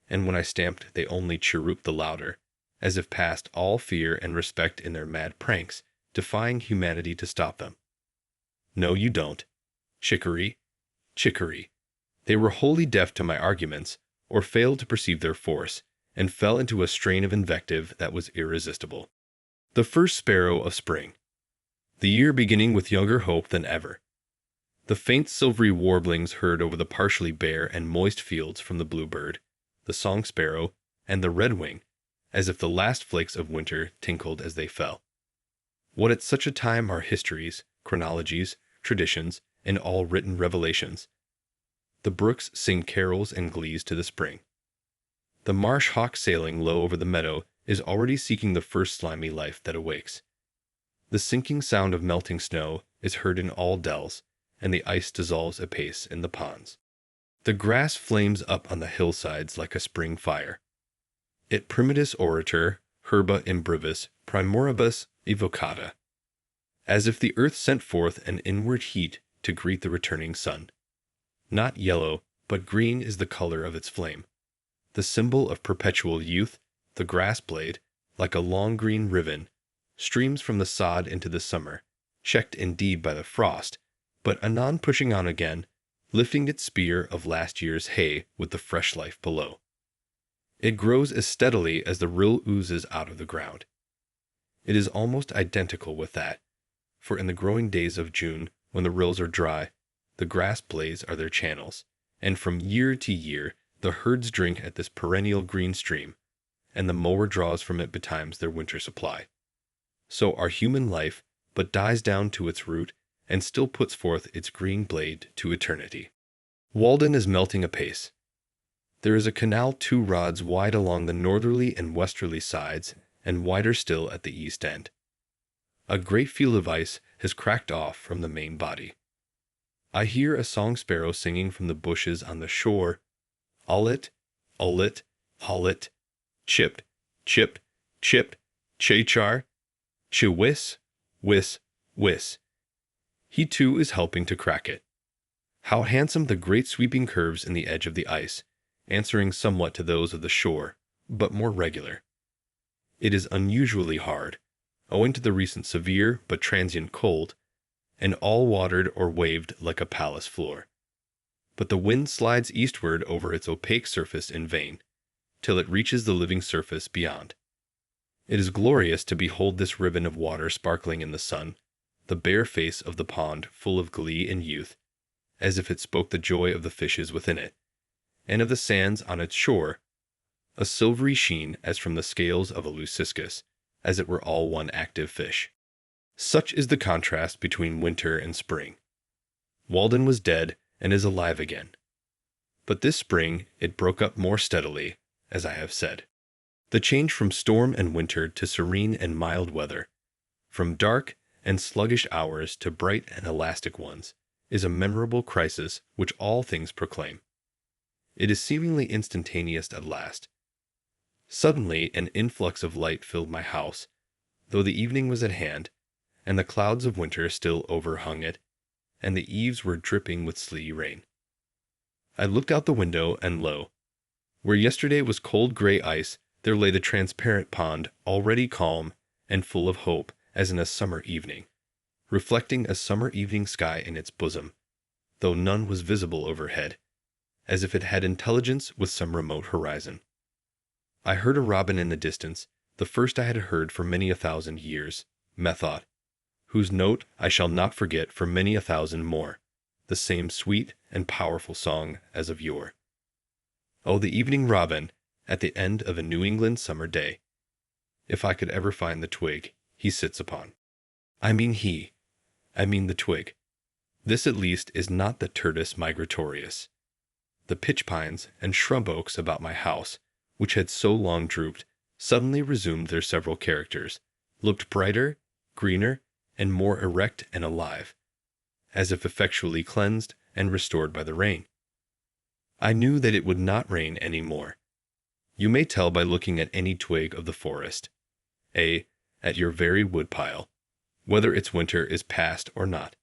[SPEAKER 2] And when I stamped, they only chirruped the louder, as if past all fear and respect in their mad pranks, defying humanity to stop them. No, you don't. Chicory, chicory. They were wholly deaf to my arguments, or failed to perceive their force, and fell into a strain of invective that was irresistible. The first sparrow of spring. The year beginning with younger hope than ever. The faint silvery warblings heard over the partially bare and moist fields from the bluebird, the song sparrow, and the redwing, as if the last flakes of winter tinkled as they fell. What at such a time are histories, chronologies, traditions, and all written revelations? The brooks sing carols and glees to the spring. The marsh hawk sailing low over the meadow is already seeking the first slimy life that awakes. The sinking sound of melting snow is heard in all dells, and the ice dissolves apace in the ponds. The grass flames up on the hillsides like a spring fire. Et primitus orator, herba imbrivis, primoribus evocata. As if the earth sent forth an inward heat to greet the returning sun. Not yellow, but green is the color of its flame. The symbol of perpetual youth, the grass blade, like a long green ribbon, streams from the sod into the summer, checked indeed by the frost, but anon pushing on again, lifting its spear of last year's hay with the fresh life below. It grows as steadily as the rill oozes out of the ground. It is almost identical with that, for in the growing days of June, when the rills are dry, the grass blades are their channels, and from year to year the herds drink at this perennial green stream, and the mower draws from it betimes their winter supply. So our human life but dies down to its root, and still puts forth its green blade to eternity. Walden is melting apace. There is a canal 2 rods wide along the northerly and westerly sides, and wider still at the east end. A great field of ice has cracked off from the main body. I hear a song sparrow singing from the bushes on the shore, ullet, ullet, ullet, chip, chip, chip, chachar, chiwis, whis, whis. He too is helping to crack it. How handsome the great sweeping curves in the edge of the ice, answering somewhat to those of the shore, but more regular. It is unusually hard, owing to the recent severe but transient cold, and all watered or waved like a palace floor. But the wind slides eastward over its opaque surface in vain, till it reaches the living surface beyond. It is glorious to behold this ribbon of water sparkling in the sun, the bare face of the pond full of glee and youth, as if it spoke the joy of the fishes within it, and of the sands on its shore, a silvery sheen as from the scales of a leuciscus, as it were all one active fish. Such is the contrast between winter and spring. Walden was dead and is alive again. But this spring it broke up more steadily, as I have said. The change from storm and winter to serene and mild weather, from dark and sluggish hours to bright and elastic ones, is a memorable crisis which all things proclaim. It is seemingly instantaneous at last. Suddenly an influx of light filled my house, though the evening was at hand, and the clouds of winter still overhung it, and the eaves were dripping with sleety rain. I looked out the window, and lo, where yesterday was cold gray ice, there lay the transparent pond, already calm and full of hope as in a summer evening, reflecting a summer evening sky in its bosom, though none was visible overhead, as if it had intelligence with some remote horizon. I heard a robin in the distance, the first I had heard for many 1,000 years, methought, whose note I shall not forget for many 1,000 more, the same sweet and powerful song as of yore. Oh, the evening robin, at the end of a New England summer day, if I could ever find the twig he sits upon. I mean the twig. This at least is not the Turdus migratorius. The pitch pines and shrub oaks about my house, which had so long drooped, suddenly resumed their several characters, looked brighter, greener, and more erect and alive, as if effectually cleansed and restored by the rain. I knew that it would not rain any more. You may tell by looking at any twig of the forest, at your very woodpile, whether its winter is past or not.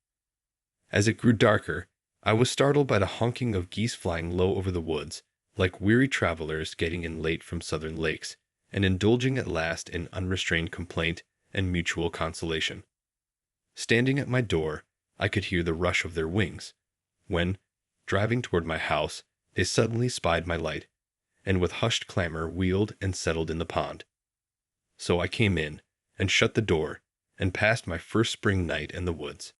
[SPEAKER 2] As it grew darker, I was startled by the honking of geese flying low over the woods, like weary travelers getting in late from southern lakes, and indulging at last in unrestrained complaint and mutual consolation. Standing at my door, I could hear the rush of their wings, when, driving toward my house, they suddenly spied my light, and with hushed clamor wheeled and settled in the pond. So I came in, and shut the door, and passed my first spring night in the woods.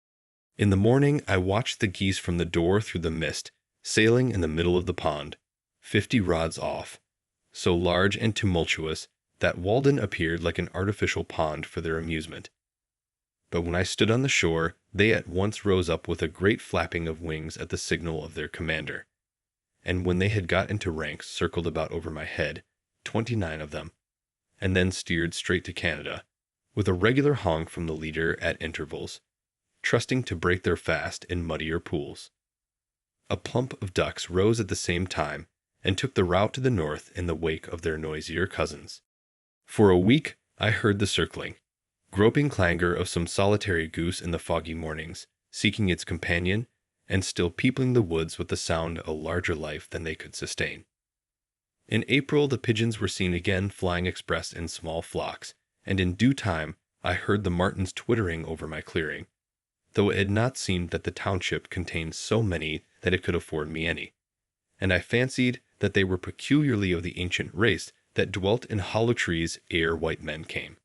[SPEAKER 2] In the morning I watched the geese from the door through the mist, sailing in the middle of the pond, 50 rods off, so large and tumultuous that Walden appeared like an artificial pond for their amusement. But when I stood on the shore, they at once rose up with a great flapping of wings at the signal of their commander. And when they had got into ranks circled about over my head, 29 of them, and then steered straight to Canada, with a regular honk from the leader at intervals, trusting to break their fast in muddier pools. A plump of ducks rose at the same time and took the route to the north in the wake of their noisier cousins. For a week I heard the circling, groping clangor of some solitary goose in the foggy mornings, seeking its companion, and still peopling the woods with the sound a larger life than they could sustain. In April the pigeons were seen again flying express in small flocks, and in due time I heard the martins twittering over my clearing, though it had not seemed that the township contained so many that it could afford me any, and I fancied that they were peculiarly of the ancient race that dwelt in hollow trees ere white men came.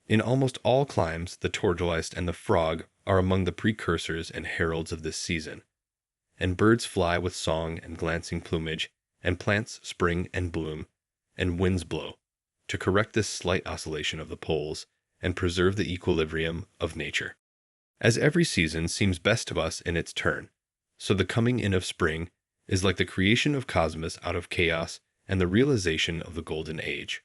[SPEAKER 2] In almost all climes the tortoise and the frog are among the precursors and heralds of this season, and birds fly with song and glancing plumage, and plants spring and bloom, and winds blow, to correct this slight oscillation of the poles, and preserve the equilibrium of nature. As every season seems best to us in its turn, so the coming in of spring is like the creation of cosmos out of chaos and the realization of the golden age.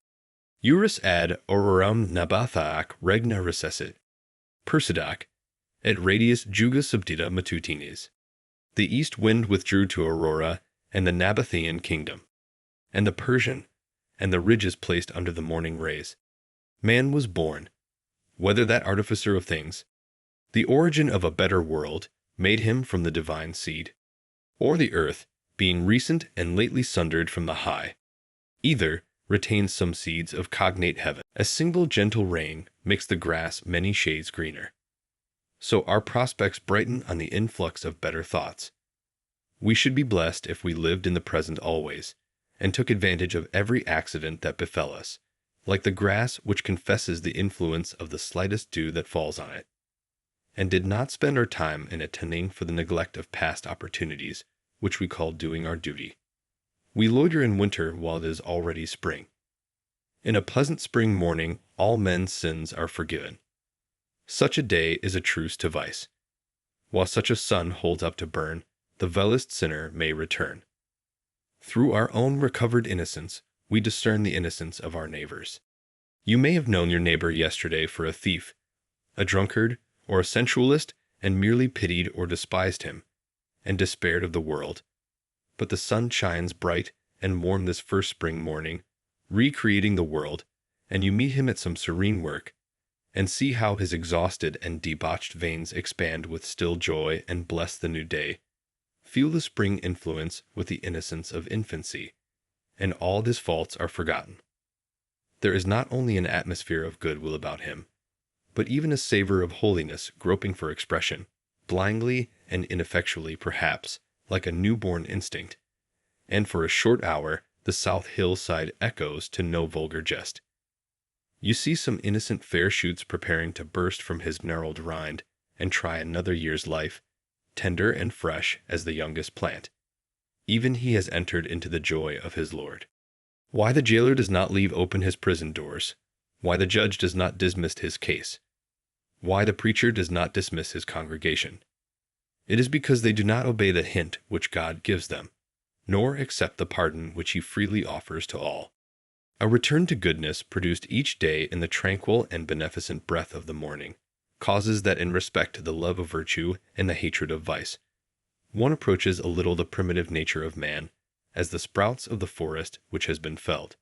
[SPEAKER 2] Juris ad auroram nabathac regna recessit, persidac, et radius juga subdita matutinis. The east wind withdrew to Aurora and the Nabathean kingdom, and the Persian, and the ridges placed under the morning rays. Man was born, whether that artificer of things, the origin of a better world, made him from the divine seed, or the earth, being recent and lately sundered from the high, either retains some seeds of cognate heaven. A single gentle rain makes the grass many shades greener. So our prospects brighten on the influx of better thoughts. We should be blessed if we lived in the present always, and took advantage of every accident that befell us, like the grass which confesses the influence of the slightest dew that falls on it, and did not spend our time in atending for the neglect of past opportunities, which we call doing our duty. We loiter in winter while it is already spring. In a pleasant spring morning all men's sins are forgiven. Such a day is a truce to vice. While such a sun holds up to burn, the vilest sinner may return. Through our own recovered innocence, we discern the innocence of our neighbors. You may have known your neighbor yesterday for a thief, a drunkard, or a sensualist, and merely pitied or despised him, and despaired of the world. But the sun shines bright and warm this first spring morning, recreating the world, and you meet him at some serene work, and see how his exhausted and debauched veins expand with still joy and bless the new day. Feel the spring influence with the innocence of infancy, and all his faults are forgotten. There is not only an atmosphere of goodwill about him, but even a savor of holiness groping for expression, blindly and ineffectually perhaps, like a newborn instinct, and for a short hour the south hillside echoes to no vulgar jest. You see some innocent fair shoots preparing to burst from his gnarled rind and try another year's life, tender and fresh as the youngest plant. Even he has entered into the joy of his Lord. Why the jailer does not leave open his prison doors, why the judge does not dismiss his case, why the preacher does not dismiss his congregation. It is because they do not obey the hint which God gives them, nor accept the pardon which he freely offers to all. A return to goodness produced each day in the tranquil and beneficent breath of the morning causes that in respect to the love of virtue and the hatred of vice, one approaches a little the primitive nature of man, as the sprouts of the forest which has been felled.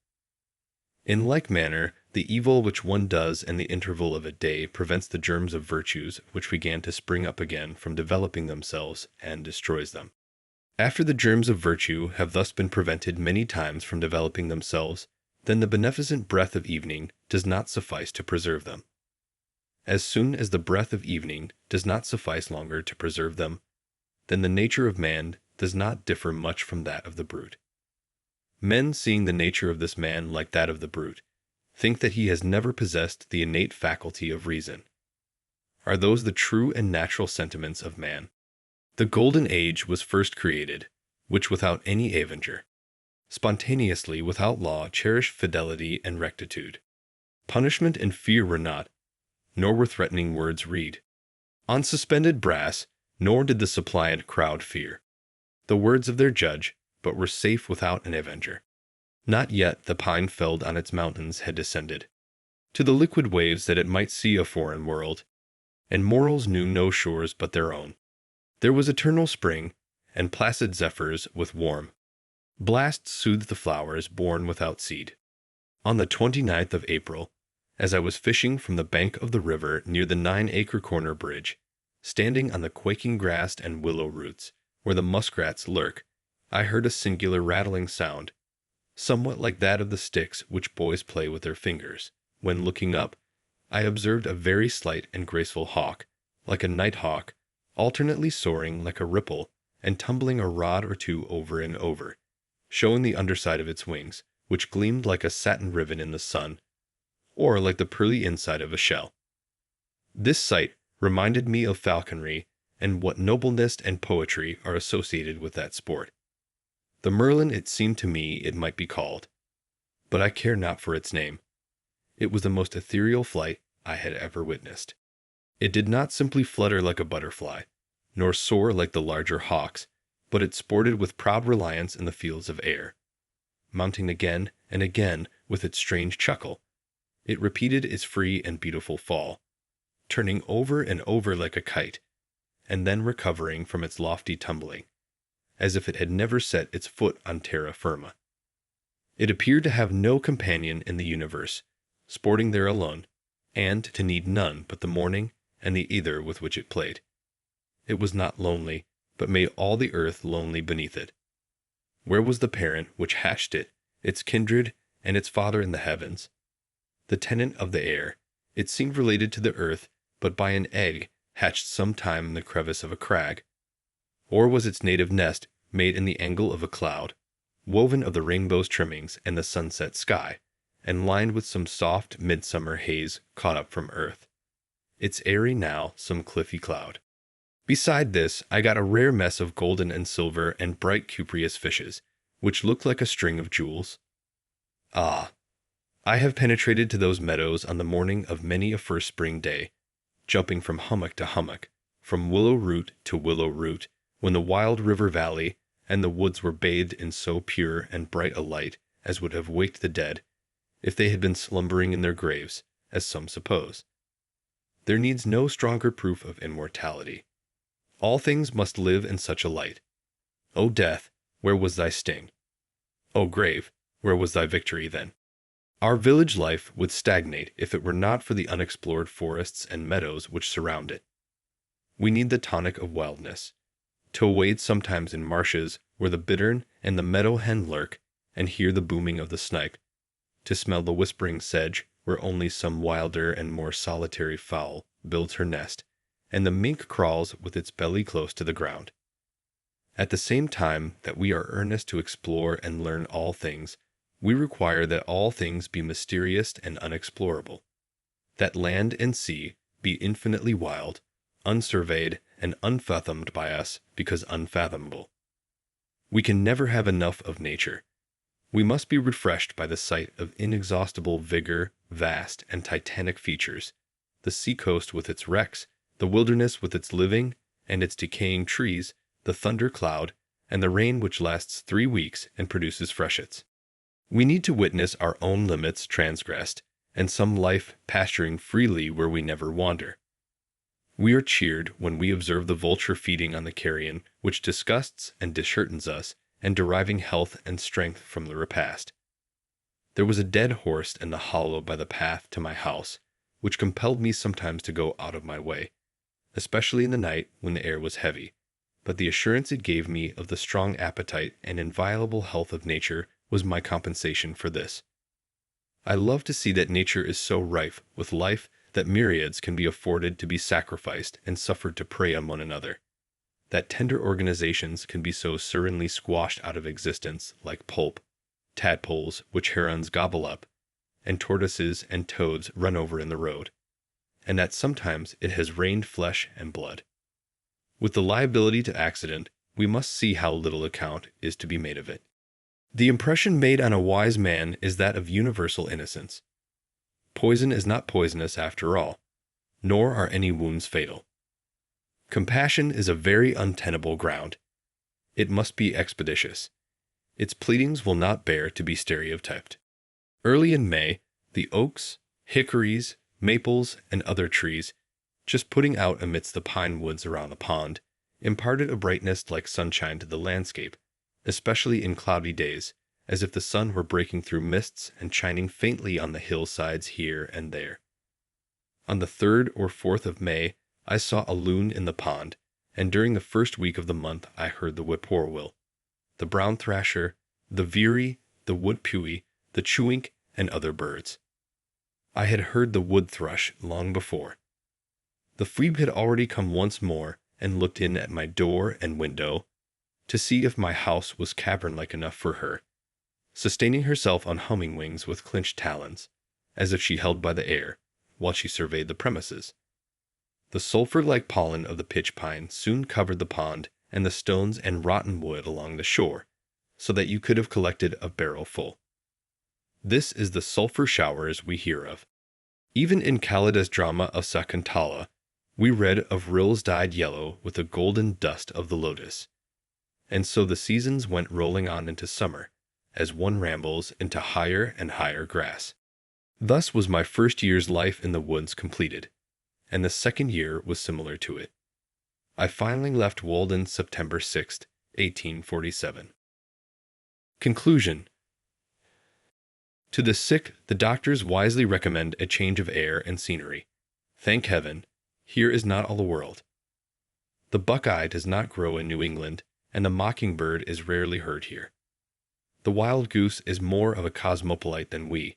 [SPEAKER 2] In like manner, the evil which one does in the interval of a day prevents the germs of virtues which began to spring up again from developing themselves and destroys them. After the germs of virtue have thus been prevented many times from developing themselves, then the beneficent breath of evening does not suffice to preserve them. As soon as the breath of evening does not suffice longer to preserve them, then the nature of man does not differ much from that of the brute. Men, seeing the nature of this man like that of the brute, think that he has never possessed the innate faculty of reason. Are those the true and natural sentiments of man? The golden age was first created, which without any avenger, spontaneously without law, cherished fidelity and rectitude. Punishment and fear were not, nor were threatening words read on suspended brass, nor did the suppliant crowd fear the words of their judge, but were safe without an avenger. Not yet the pine felled on its mountains had descended to the liquid waves that it might see a foreign world, and morals knew no shores but their own. There was eternal spring, and placid zephyrs with warm blasts soothed the flowers born without seed. On the 29th of April, as I was fishing from the bank of the river near the 9-acre corner bridge, standing on the quaking grass and willow roots, where the muskrats lurk, I heard a singular rattling sound, somewhat like that of the sticks which boys play with their fingers. When looking up, I observed a very slight and graceful hawk, like a night hawk, alternately soaring like a ripple and tumbling a rod or two over and over, showing the underside of its wings, which gleamed like a satin ribbon in the sun, or like the pearly inside of a shell. This sight reminded me of falconry, and what nobleness and poetry are associated with that sport. The merlin, it seemed to me, it might be called, but I care not for its name. It was the most ethereal flight I had ever witnessed. It did not simply flutter like a butterfly, nor soar like the larger hawks, but it sported with proud reliance in the fields of air. Mounting again and again with its strange chuckle, it repeated its free and beautiful fall, turning over and over like a kite, and then recovering from its lofty tumbling, as if it had never set its foot on terra firma. It appeared to have no companion in the universe, sporting there alone, and to need none but the morning and the ether with which it played. It was not lonely, but made all the earth lonely beneath it. Where was the parent which hatched it, its kindred, and its father in the heavens? The tenant of the air, it seemed related to the earth, but by an egg hatched some time in the crevice of a crag. Or was its native nest made in the angle of a cloud, woven of the rainbow's trimmings and the sunset sky, and lined with some soft midsummer haze caught up from earth, its airy now some cliffy cloud. Beside this, I got a rare mess of golden and silver and bright cupreous fishes, which looked like a string of jewels. Ah! I have penetrated to those meadows on the morning of many a first spring day, jumping from hummock to hummock, from willow root to willow root, when the wild river valley and the woods were bathed in so pure and bright a light as would have waked the dead, if they had been slumbering in their graves, as some suppose. There needs no stronger proof of immortality. All things must live in such a light. O death, where was thy sting? O grave, where was thy victory then? Our village life would stagnate if it were not for the unexplored forests and meadows which surround it. We need the tonic of wildness, to wade sometimes in marshes where the bittern and the meadow hen lurk, and hear the booming of the snipe, to smell the whispering sedge where only some wilder and more solitary fowl builds her nest, and the mink crawls with its belly close to the ground. At the same time that we are earnest to explore and learn all things, we require that all things be mysterious and unexplorable, that land and sea be infinitely wild, unsurveyed, and unfathomed by us because unfathomable. We can never have enough of nature. We must be refreshed by the sight of inexhaustible vigor, vast and titanic features, the sea-coast with its wrecks, the wilderness with its living and its decaying trees, the thunder cloud, and the rain which lasts 3 weeks and produces freshets. We need to witness our own limits transgressed, and some life pasturing freely where we never wander. We are cheered when we observe the vulture feeding on the carrion which disgusts and disheartens us and deriving health and strength from the repast. There was a dead horse in the hollow by the path to my house, which compelled me sometimes to go out of my way, especially in the night when the air was heavy, but the assurance it gave me of the strong appetite and inviolable health of nature was my compensation for this. I love to see that nature is so rife with life that myriads can be afforded to be sacrificed and suffered to prey on one another, that tender organizations can be so serenely squashed out of existence like pulp, tadpoles which herons gobble up, and tortoises and toads run over in the road, and that sometimes it has rained flesh and blood. With the liability to accident, we must see how little account is to be made of it. The impression made on a wise man is that of universal innocence. Poison is not poisonous after all, nor are any wounds fatal. Compassion is a very untenable ground. It must be expeditious. Its pleadings will not bear to be stereotyped. Early in May, the oaks, hickories, maples, and other trees, just putting out amidst the pine woods around the pond, imparted a brightness like sunshine to the landscape, especially in cloudy days, as if the sun were breaking through mists and shining faintly on the hillsides here and there. On the 3rd or 4th of May, I saw a loon in the pond, and during the first week of the month I heard the whippoorwill, the brown thrasher, the veery, the wood pewee, the chewink, and other birds. I had heard the wood thrush long before. The phoebe had already come once more and looked in at my door and window to see if my house was cavern-like enough for her, sustaining herself on humming wings with clenched talons, as if she held by the air, while she surveyed the premises. The sulphur-like pollen of the pitch pine soon covered the pond and the stones and rotten wood along the shore, so that you could have collected a barrel full. This is the sulphur showers we hear of. Even in Kalida's drama of Sakuntala, we read of rills dyed yellow with the golden dust of the lotus. And so the seasons went rolling on into summer, as one rambles into higher and higher grass. Thus was my first year's life in the woods completed, and the second year was similar to it. I finally left Walden September 6, 1847. Conclusion. To the sick, the doctors wisely recommend a change of air and scenery. Thank heaven, here is not all the world. The buckeye does not grow in New England, and the mockingbird is rarely heard here. The wild goose is more of a cosmopolite than we.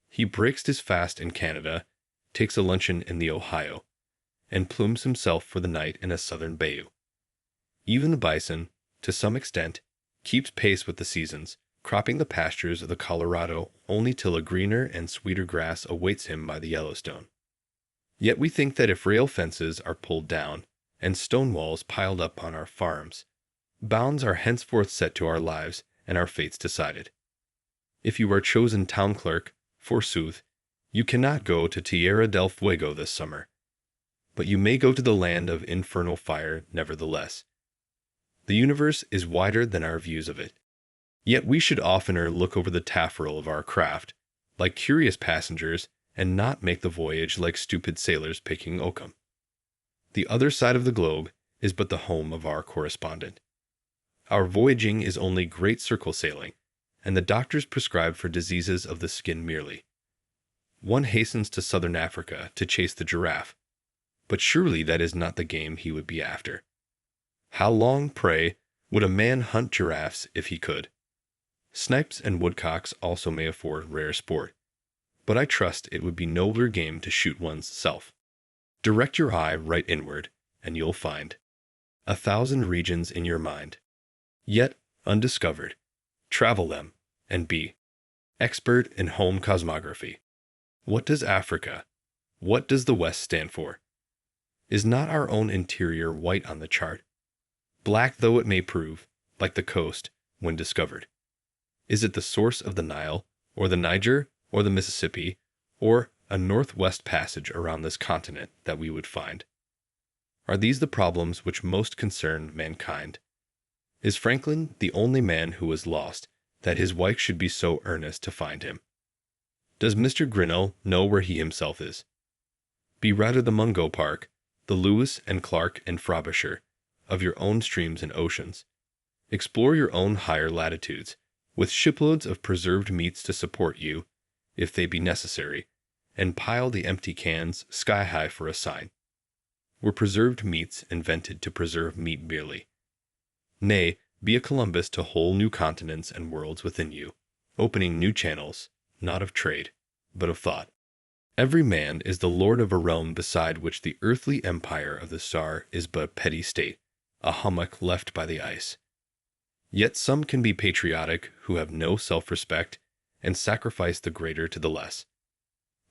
[SPEAKER 2] He breaks his fast in Canada, takes a luncheon in the Ohio, and plumes himself for the night in a southern bayou. Even the bison, to some extent, keeps pace with the seasons, cropping the pastures of the Colorado only till a greener and sweeter grass awaits him by the Yellowstone. Yet we think that if rail fences are pulled down, and stone walls piled up on our farms, bounds are henceforth set to our lives and our fates decided. If you are chosen town clerk, forsooth, you cannot go to Tierra del Fuego this summer, but you may go to the land of infernal fire nevertheless. The universe is wider than our views of it. Yet we should oftener look over the taffrail of our craft, like curious passengers, and not make the voyage like stupid sailors picking oakum. The other side of the globe is but the home of our correspondent. Our voyaging is only great circle sailing, and the doctors prescribe for diseases of the skin merely. One hastens to southern Africa to chase the giraffe, but surely that is not the game he would be after. How long, pray, would a man hunt giraffes if he could? Snipes and woodcocks also may afford rare sport, but I trust it would be nobler game to shoot one's self. Direct your eye right inward, and you'll find 1,000 regions in your mind, yet undiscovered. Travel them, and be expert in home cosmography. What does Africa, what does the West stand for? Is not our own interior white on the chart, black though it may prove, like the coast, when discovered? Is it the source of the Nile, or the Niger, or the Mississippi, or a northwest passage around this continent that we would find? Are these the problems which most concern mankind? Is Franklin the only man who was lost, that his wife should be so earnest to find him? Does Mr. Grinnell know where he himself is? Be rather the Mungo Park, the Lewis and Clark and Frobisher, of your own streams and oceans. Explore your own higher latitudes, with shiploads of preserved meats to support you, if they be necessary, and pile the empty cans sky high for a sign. Were preserved meats invented to preserve meat merely? Nay, be a Columbus to whole new continents and worlds within you, opening new channels, not of trade, but of thought. Every man is the lord of a realm beside which the earthly empire of the star is but a petty state, a hummock left by the ice. Yet some can be patriotic who have no self-respect and sacrifice the greater to the less.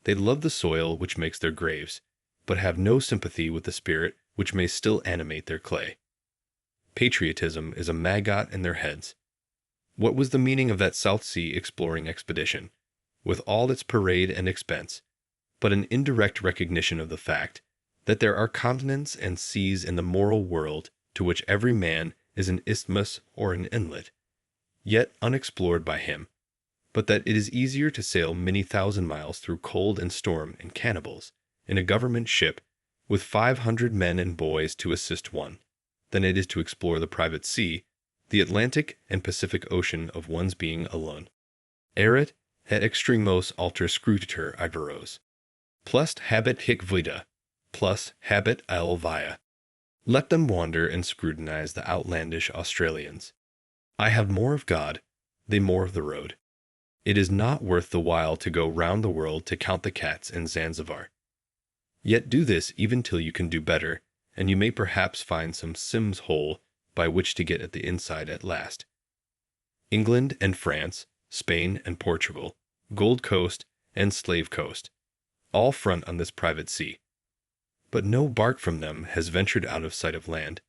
[SPEAKER 2] They love the soil which makes their graves, but have no sympathy with the spirit which may still animate their clay. Patriotism is a maggot in their heads. What was the meaning of that South Sea exploring expedition, with all its parade and expense, but an indirect recognition of the fact that there are continents and seas in the moral world to which every man is an isthmus or an inlet, yet unexplored by him, but that it is easier to sail many thousand miles through cold and storm and cannibals in a government ship with 500 men and boys to assist one, than it is to explore the private sea, the Atlantic and Pacific Ocean of one's being alone. Erit et extremos alter scrutitur iberos. Plus habet hic vita, plus habet al via. Let them wander and scrutinize the outlandish Australians. I have more of God, they more of the road. It is not worth the while to go round the world to count the cats in Zanzibar. Yet do this even till you can do better, and you may perhaps find some Sims hole by which to get at the inside at last. England and France, Spain and Portugal, Gold Coast and Slave Coast, all front on this private sea. But no bark from them has ventured out of sight of land,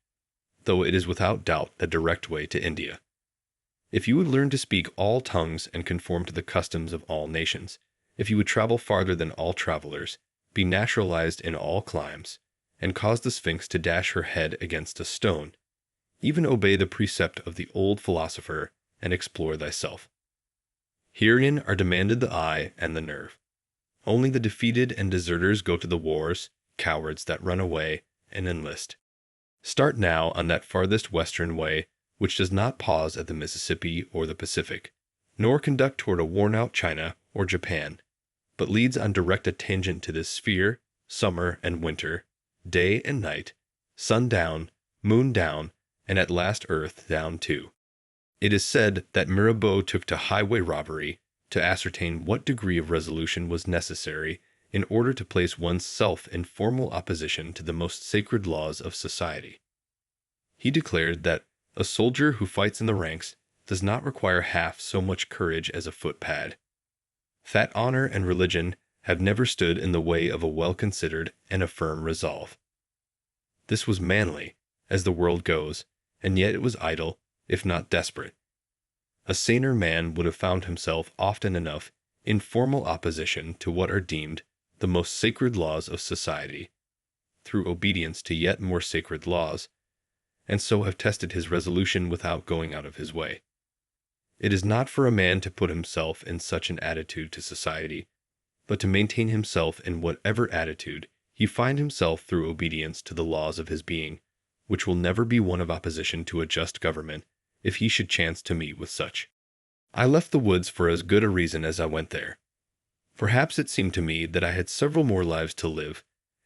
[SPEAKER 2] though it is without doubt the direct way to India. If you would learn to speak all tongues and conform to the customs of all nations, if you would travel farther than all travelers, be naturalized in all climes, and cause the Sphinx to dash her head against a stone, even obey the precept of the old philosopher and explore thyself. Herein are demanded the eye and the nerve. Only the defeated and deserters go to the wars, cowards that run away and enlist. Start now on that farthest western way which does not pause at the Mississippi or the Pacific, nor conduct toward a worn-out China or Japan, but leads on direct a tangent to this sphere, summer and winter, day and night, sun down, moon down, and at last earth down too. It is said that Mirabeau took to highway robbery to ascertain what degree of resolution was necessary in order to place one's self in formal opposition to the most sacred laws of society. He declared that a soldier who fights in the ranks does not require half so much courage as a footpad. That honor and religion have never stood in the way of a well-considered and a firm resolve. This was manly, as the world goes, and yet it was idle, if not desperate. A saner man would have found himself often enough in formal opposition to what are deemed the most sacred laws of society, through obedience to yet more sacred laws, and so have tested his resolution without going out of his way. It is not for a man to put himself in such an attitude to society, but to maintain himself in whatever attitude he find himself through obedience to the laws of his being, which will never be one of opposition to a just government if he should chance to meet with such. I left the woods for as good a reason as I went there. Perhaps it seemed to me that I had several more lives to live,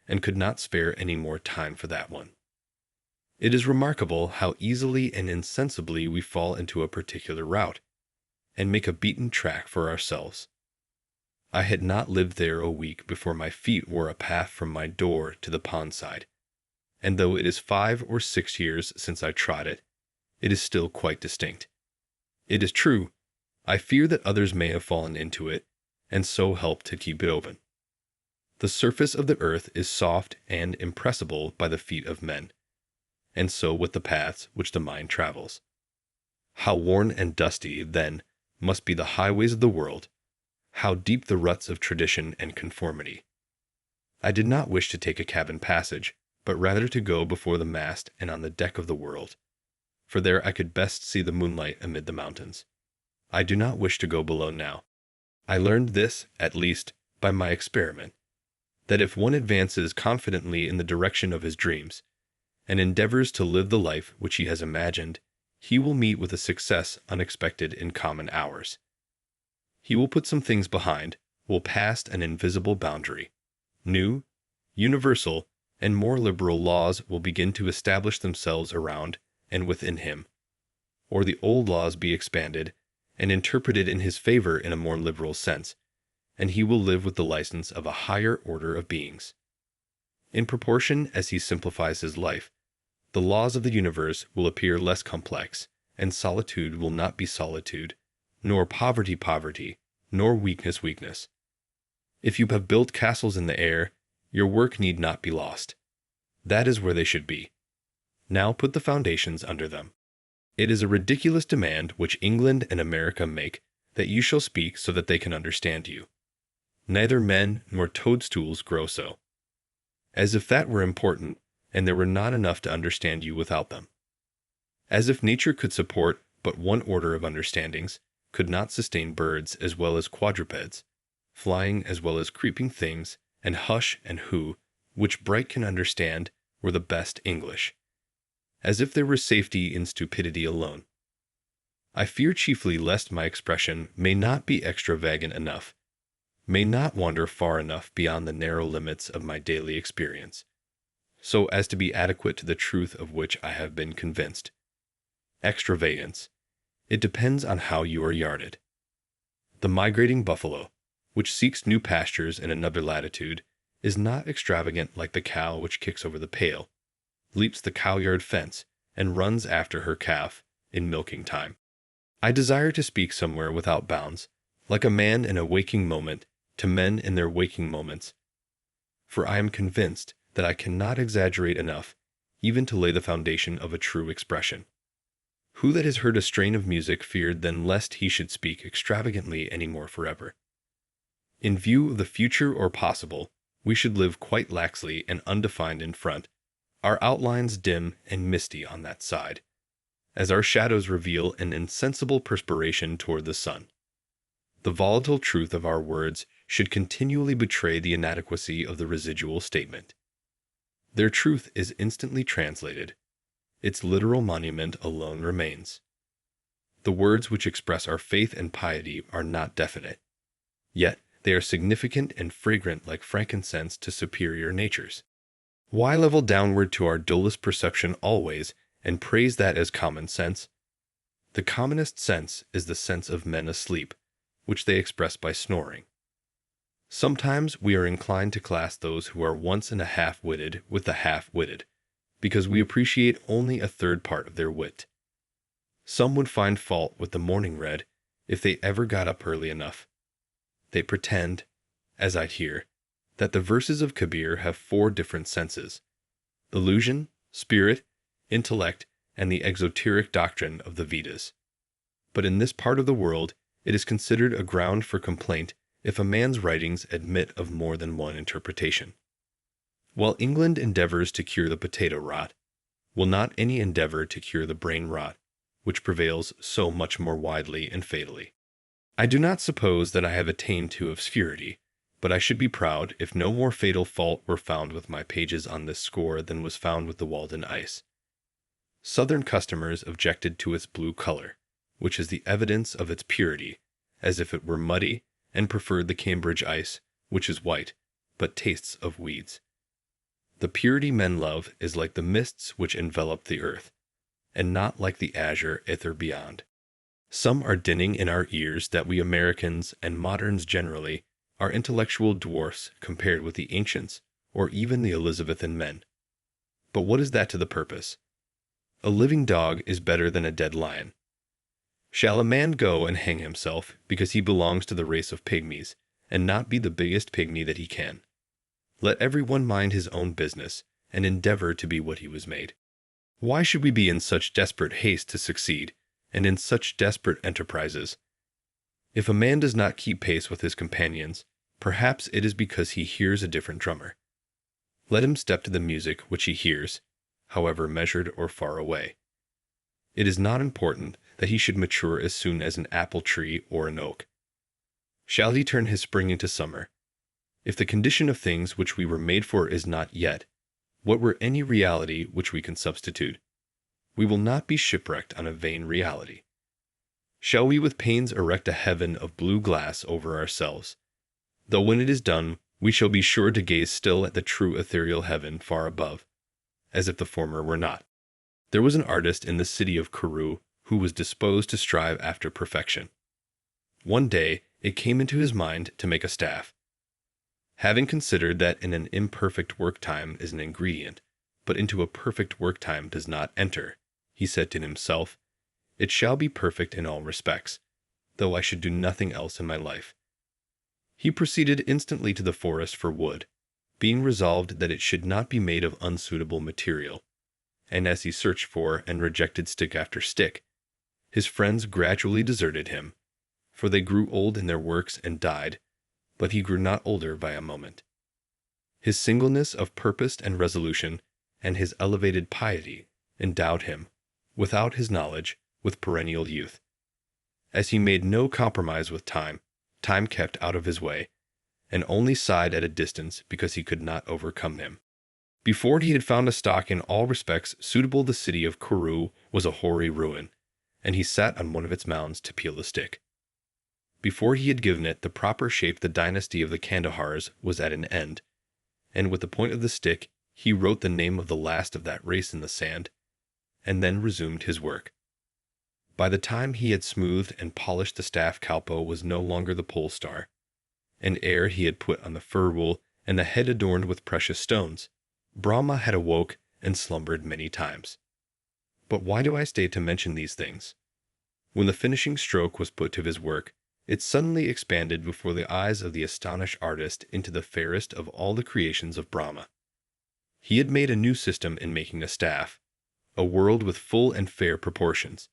[SPEAKER 2] and could not spare any more time for that one. It is remarkable how easily and insensibly we fall into a particular route, and make a beaten track for ourselves. I had not lived there a week before my feet wore a path from my door to the pond side, and though it is 5 or 6 years since I trod it, it is still quite distinct. It is true, I fear that others may have fallen into it, and so helped to keep it open. The surface of the earth is soft and impressible by the feet of men, and so with the paths which the mind travels. How worn and dusty, then, must be the highways of the world, how deep the ruts of tradition and conformity. I did not wish to take a cabin passage, but rather to go before the mast and on the deck of the world, for there I could best see the moonlight amid the mountains. I do not wish to go below now. I learned this, at least, by my experiment, that if one advances confidently in the direction of his dreams, and endeavors to live the life which he has imagined, he will meet with a success unexpected in common hours. He will put some things behind, will pass an invisible boundary. New, universal, and more liberal laws will begin to establish themselves around and within him, or the old laws be expanded and interpreted in his favor in a more liberal sense, and he will live with the license of a higher order of beings. In proportion as he simplifies his life, the laws of the universe will appear less complex, and solitude will not be solitude, nor poverty poverty, nor weakness weakness. If you have built castles in the air, your work need not be lost. That is where they should be. Now put the foundations under them. It is a ridiculous demand which England and America make, that you shall speak so that they can understand you. Neither men nor toadstools grow so. As if that were important, and there were not enough to understand you without them. As if nature could support but one order of understandings, could not sustain birds as well as quadrupeds, flying as well as creeping things, and hush and who, which bright can understand, were the best English. As if there were safety in stupidity alone. I fear chiefly lest my expression may not be extravagant enough, may not wander far enough beyond the narrow limits of my daily experience, so as to be adequate to the truth of which I have been convinced. Extravagance. It depends on how you are yarded. The migrating buffalo, which seeks new pastures in another latitude, is not extravagant like the cow which kicks over the pail, leaps the cowyard fence, and runs after her calf in milking time. I desire to speak somewhere without bounds, like a man in a waking moment, to men in their waking moments. For I am convinced that I cannot exaggerate enough, even to lay the foundation of a true expression. Who that has heard a strain of music feared then lest he should speak extravagantly any more forever? In view of the future or possible, we should live quite laxly and undefined in front, our outlines dim and misty on that side, as our shadows reveal an insensible perspiration toward the sun. The volatile truth of our words should continually betray the inadequacy of the residual statement. Their truth is instantly translated. Its literal monument alone remains. The words which express our faith and piety are not definite, yet they are significant and fragrant like frankincense to superior natures. Why level downward to our dullest perception always, and praise that as common sense? The commonest sense is the sense of men asleep, which they express by snoring. Sometimes we are inclined to class those who are once and a half-witted with the half-witted, because we appreciate only a third part of their wit. Some would find fault with the morning read if they ever got up early enough. They pretend, as I hear, that the verses of Kabir have 4 different senses: illusion, spirit, intellect, and the exoteric doctrine of the Vedas. But in this part of the world, it is considered a ground for complaint if a man's writings admit of more than one interpretation. While England endeavors to cure the potato rot, will not any endeavor to cure the brain rot, which prevails so much more widely and fatally? I do not suppose that I have attained to obscurity, but I should be proud if no more fatal fault were found with my pages on this score than was found with the Walden ice. Southern customers objected to its blue color, which is the evidence of its purity, as if it were muddy, and preferred the Cambridge ice, which is white, but tastes of weeds. The purity men love is like the mists which envelop the earth, and not like the azure ether beyond. Some are dinning in our ears that we Americans, and moderns generally, are intellectual dwarfs compared with the ancients, or even the Elizabethan men. But what is that to the purpose? A living dog is better than a dead lion. Shall a man go and hang himself because he belongs to the race of pygmies, and not be the biggest pygmy that he can? Let every one mind his own business, and endeavor to be what he was made. Why should we be in such desperate haste to succeed, and in such desperate enterprises? If a man does not keep pace with his companions, perhaps it is because he hears a different drummer. Let him step to the music which he hears, however measured or far away. It is not important that he should mature as soon as an apple tree or an oak. Shall he turn his spring into summer? If the condition of things which we were made for is not yet, what were any reality which we can substitute? we will not be shipwrecked on a vain reality. Shall we with pains erect a heaven of blue glass over ourselves, though when it is done we shall be sure to gaze still at the true ethereal heaven far above, as if the former were not. There was an artist in the city of Kourou who was disposed to strive after perfection. One day it came into his mind to make a staff. Having considered that in an imperfect work time is an ingredient, but into a perfect work time does not enter, he said to himself, "It shall be perfect in all respects, though I should do nothing else in my life." He proceeded instantly to the forest for wood, being resolved that it should not be made of unsuitable material. And as he searched for and rejected stick after stick, his friends gradually deserted him, for they grew old in their works and died, but he grew not older by a moment. His singleness of purpose and resolution, and his elevated piety, endowed him, without his knowledge, with perennial youth. As he made no compromise with time, time kept out of his way, and only sighed at a distance because he could not overcome him. Before he had found a stock in all respects suitable, the city of Kourou was a hoary ruin, and he sat on one of its mounds to peel a stick. Before he had given it the proper shape, the dynasty of the Kandahars was at an end, and with the point of the stick he wrote the name of the last of that race in the sand, and then resumed his work. By the time he had smoothed and polished the staff, Kalpo was no longer the pole star, and ere he had put on the fur wool and the head adorned with precious stones, Brahma had awoke and slumbered many times. But why do I stay to mention these things? When the finishing stroke was put to his work, it suddenly expanded before the eyes of the astonished artist into the fairest of all the creations of Brahma. He had made a new system in making a staff, a world with full and fair proportions,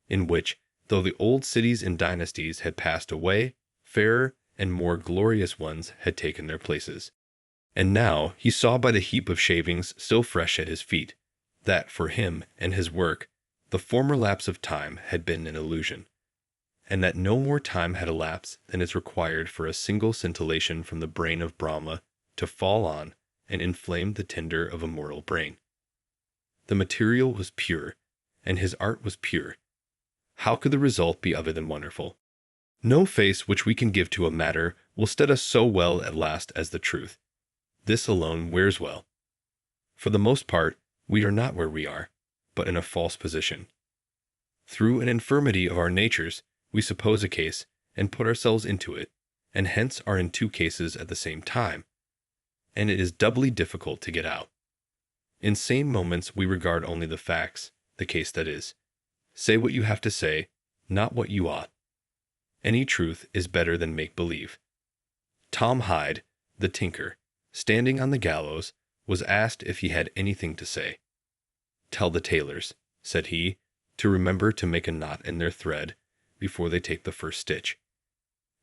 [SPEAKER 2] in which, though the old cities and dynasties had passed away, fairer and more glorious ones had taken their places. And now he saw by the heap of shavings still fresh at his feet, that for him and his work the former lapse of time had been an illusion, and that no more time had elapsed than is required for a single scintillation from the brain of Brahma to fall on and inflame the tinder of a mortal brain. The material was pure, and his art was pure. How could the result be other than wonderful? No face which we can give to a matter will stead us so well at last as the truth. This alone wears well. For the most part, we are not where we are, but in a false position. Through an infirmity of our natures, we suppose a case, and put ourselves into it, and hence are in two cases at the same time, and it is doubly difficult to get out. In sane moments we regard only the facts, the case that is. Say what you have to say, not what you ought. Any truth is better than make-believe. Tom Hyde, the tinker, standing on the gallows, was asked if he had anything to say. "Tell the tailors," said he, "to remember to make a knot in their thread before they take the first stitch."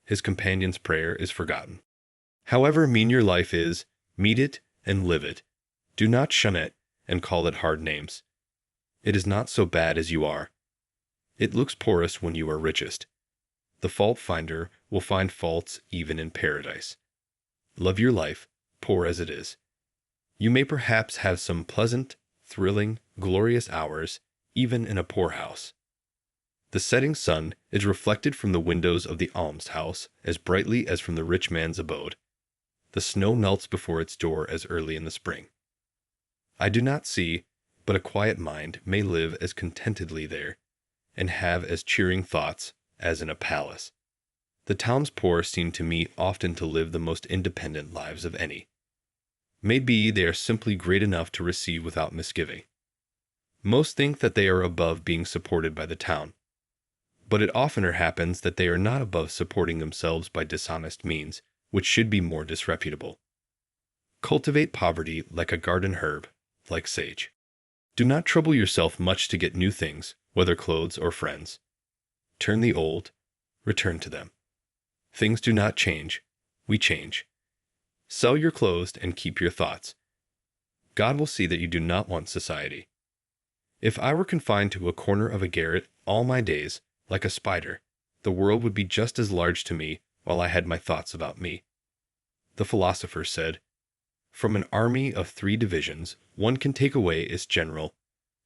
[SPEAKER 2] His companion's prayer is forgotten. However mean your life is, meet it and live it. Do not shun it and call it hard names. It is not so bad as you are. It looks poorest when you are richest. The fault finder will find faults even in paradise. Love your life, poor as it is. You may perhaps have some pleasant, thrilling, glorious hours, even in a poorhouse. The setting sun is reflected from the windows of the almshouse as brightly as from the rich man's abode. The snow melts before its door as early in the spring. I do not see, but a quiet mind may live as contentedly there, and have as cheering thoughts, as in a palace. The town's poor seem to me often to live the most independent lives of any. Maybe they are simply great enough to receive without misgiving. Most think that they are above being supported by the town, but it oftener happens that they are not above supporting themselves by dishonest means, which should be more disreputable. Cultivate poverty like a garden herb, like sage. Do not trouble yourself much to get new things, whether clothes or friends. Turn the old, return to them. Things do not change, we change. Sell your clothes and keep your thoughts. God will see that you do not want society. If I were confined to a corner of a garret all my days, like a spider, the world would be just as large to me while I had my thoughts about me. The philosopher said, "From an army of 3 divisions, one can take away its general,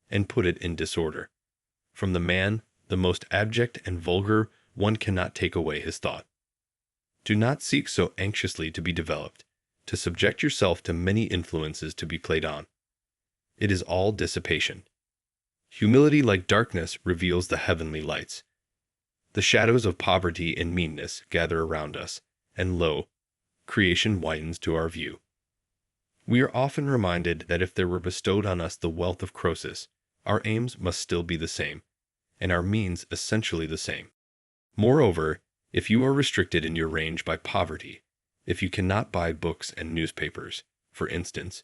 [SPEAKER 2] and put it in disorder. From the man, the most abject and vulgar, one cannot take away his thought. Do not seek so anxiously to be developed, to subject yourself to many influences to be played on. It is all dissipation. Humility like darkness reveals the heavenly lights. The shadows of poverty and meanness gather around us, and lo, creation widens to our view. We are often reminded that if there were bestowed on us the wealth of Croesus, our aims must still be the same, and our means essentially the same. Moreover, if you are restricted in your range by poverty, if you cannot buy books and newspapers, for instance,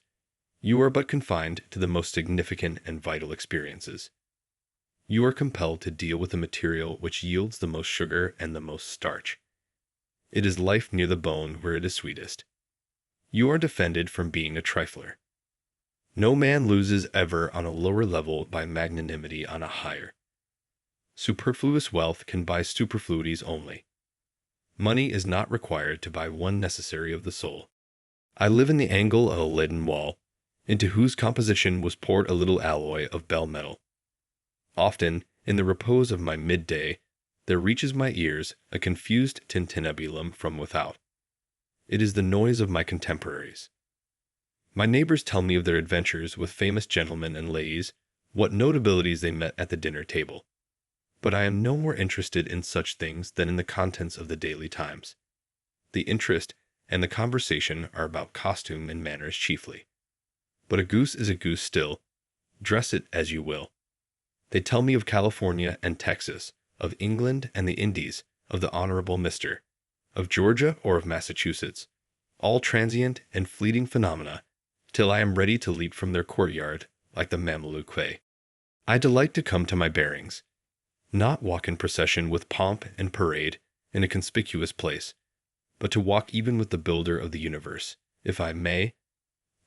[SPEAKER 2] you are but confined to the most significant and vital experiences. You are compelled to deal with the material which yields the most sugar and the most starch. It is life near the bone where it is sweetest. You are defended from being a trifler. No man loses ever on a lower level by magnanimity on a higher. Superfluous wealth can buy superfluities only. Money is not required to buy one necessary of the soul. I live in the angle of a leaden wall, into whose composition was poured a little alloy of bell metal. Often, in the repose of my midday, there reaches my ears a confused tintinnabulum from without. It is the noise of my contemporaries. My neighbors tell me of their adventures with famous gentlemen and ladies, what notabilities they met at the dinner table. But I am no more interested in such things than in the contents of the Daily Times. The interest and the conversation are about costume and manners chiefly. But a goose is a goose still. Dress it as you will. They tell me of California and Texas, of England and the Indies, of the Honorable Mr., of Georgia or of Massachusetts, all transient and fleeting phenomena, till I am ready to leap from their courtyard like the Mameluque. I delight to come to my bearings, not walk in procession with pomp and parade in a conspicuous place, but to walk even with the builder of the universe, if I may,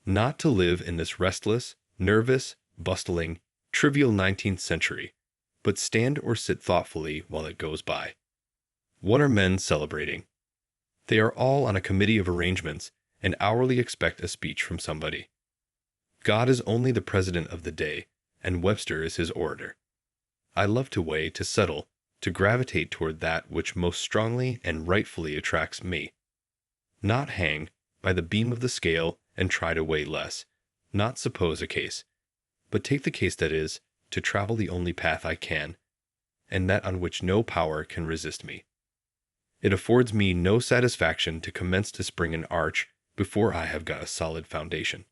[SPEAKER 2] not to live in this restless, nervous, bustling, trivial 19th century, but stand or sit thoughtfully while it goes by. What are men celebrating? They are all on a committee of arrangements and hourly expect a speech from somebody. God is only the president of the day, and Webster is his orator. I love to weigh, to settle, to gravitate toward that which most strongly and rightfully attracts me. Not hang by the beam of the scale and try to weigh less, not suppose a case, but take the case that is, to travel the only path I can, and that on which no power can resist me. It affords me no satisfaction to commence to spring an arch before I have got a solid foundation.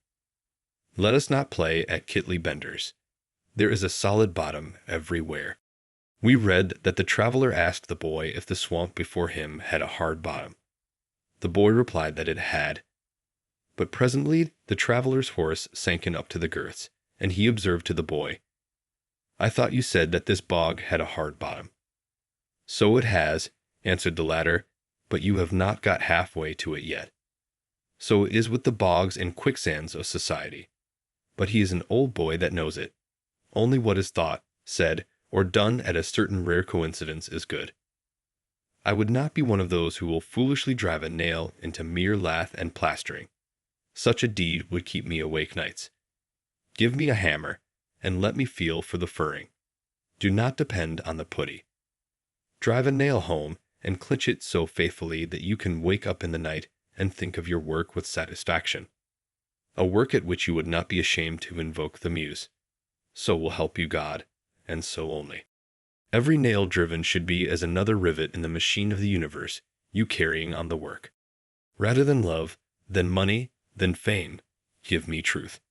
[SPEAKER 2] Let us not play at Kitley Benders. There is a solid bottom everywhere. We read that the traveler asked the boy if the swamp before him had a hard bottom. The boy replied that it had. But presently the traveler's horse sank in up to the girths, and he observed to the boy, "I thought you said that this bog had a hard bottom." "So it has," answered the latter, "but you have not got halfway to it yet. So it is with the bogs and quicksands of society. But he is an old boy that knows it. Only what is thought, said, or done at a certain rare coincidence is good. I would not be one of those who will foolishly drive a nail into mere lath and plastering. Such a deed would keep me awake nights. Give me a hammer, and let me feel for the furring. Do not depend on the putty. Drive a nail home, and clinch it so faithfully that you can wake up in the night and think of your work with satisfaction. A work at which you would not be ashamed to invoke the muse. So will help you God, and so only. Every nail driven should be as another rivet in the machine of the universe, you carrying on the work. Rather than love, than money, than fame, give me truth.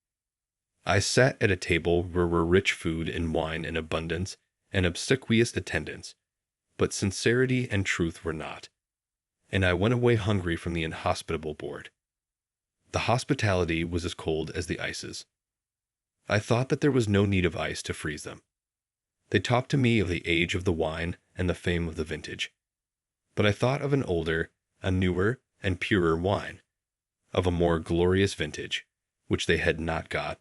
[SPEAKER 2] I sat at a table where were rich food and wine in abundance, and obsequious attendants, but sincerity and truth were not. And I went away hungry from the inhospitable board. The hospitality was as cold as the ices. I thought that there was no need of ice to freeze them. They talked to me of the age of the wine and the fame of the vintage. But I thought of an older, a newer, and purer wine, of a more glorious vintage, which they had not got,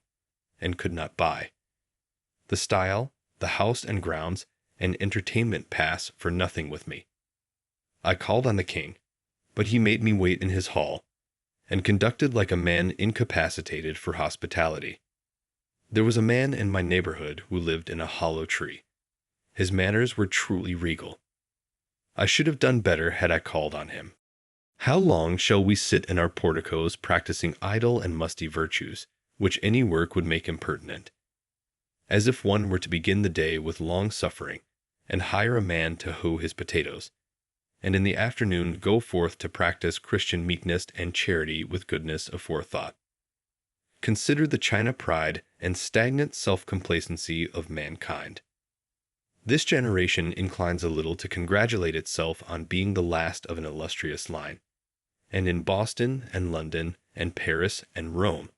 [SPEAKER 2] and could not buy. The style, the house and grounds, and entertainment pass for nothing with me. I called on the king, but he made me wait in his hall, and conducted like a man incapacitated for hospitality. There was a man in my neighborhood who lived in a hollow tree. His manners were truly regal. I should have done better had I called on him. How long shall we sit in our porticos practicing idle and musty virtues, which any work would make impertinent? As if one were to begin the day with long suffering, and hire a man to hoe his potatoes, and in the afternoon go forth to practice Christian meekness and charity with goodness aforethought. Consider the China pride and stagnant self-complacency of mankind. This generation inclines a little to congratulate itself on being the last of an illustrious line, and in Boston and London and Paris and Rome,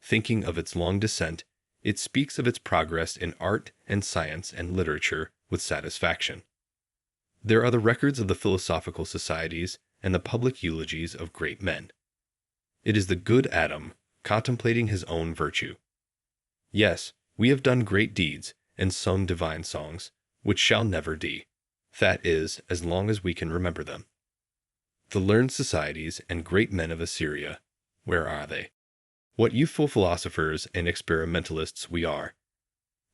[SPEAKER 2] thinking of its long descent, it speaks of its progress in art and science and literature with satisfaction. There are the records of the philosophical societies and the public eulogies of great men. It is the good Adam contemplating his own virtue. Yes, we have done great deeds and sung divine songs, which shall never die. That is, as long as we can remember them. The learned societies and great men of Assyria, where are they? What youthful philosophers and experimentalists we are!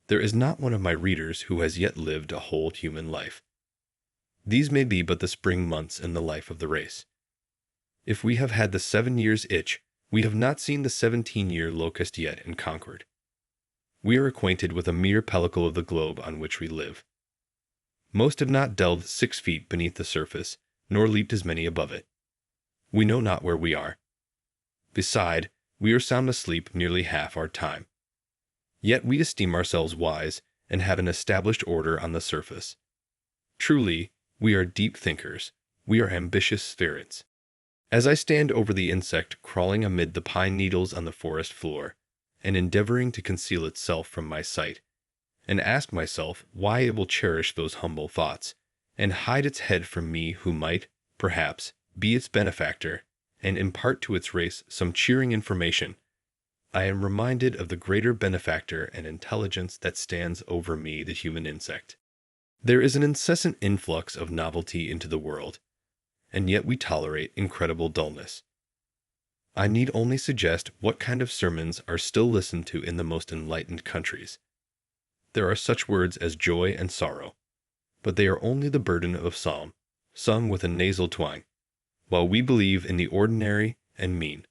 [SPEAKER 2] There is not one of my readers who has yet lived a whole human life. These may be but the spring months in the life of the race. If we have had the 7 years' itch, we have not seen the 17-year locust yet and conquered. We are acquainted with a mere pellicle of the globe on which we live. Most have not delved 6 feet beneath the surface, nor leaped as many above it. We know not where we are. Beside, we are sound asleep nearly half our time. Yet we esteem ourselves wise, and have an established order on the surface. Truly, we are deep thinkers, we are ambitious spirits. As I stand over the insect crawling amid the pine needles on the forest floor, and endeavoring to conceal itself from my sight, and ask myself why it will cherish those humble thoughts, and hide its head from me who might, perhaps, be its benefactor, and impart to its race some cheering information, I am reminded of the greater benefactor and intelligence that stands over me, the human insect. There is an incessant influx of novelty into the world, and yet we tolerate incredible dullness. I need only suggest what kind of sermons are still listened to in the most enlightened countries. There are such words as joy and sorrow, but they are only the burden of a psalm, sung with a nasal twang, while we believe in the ordinary and mean.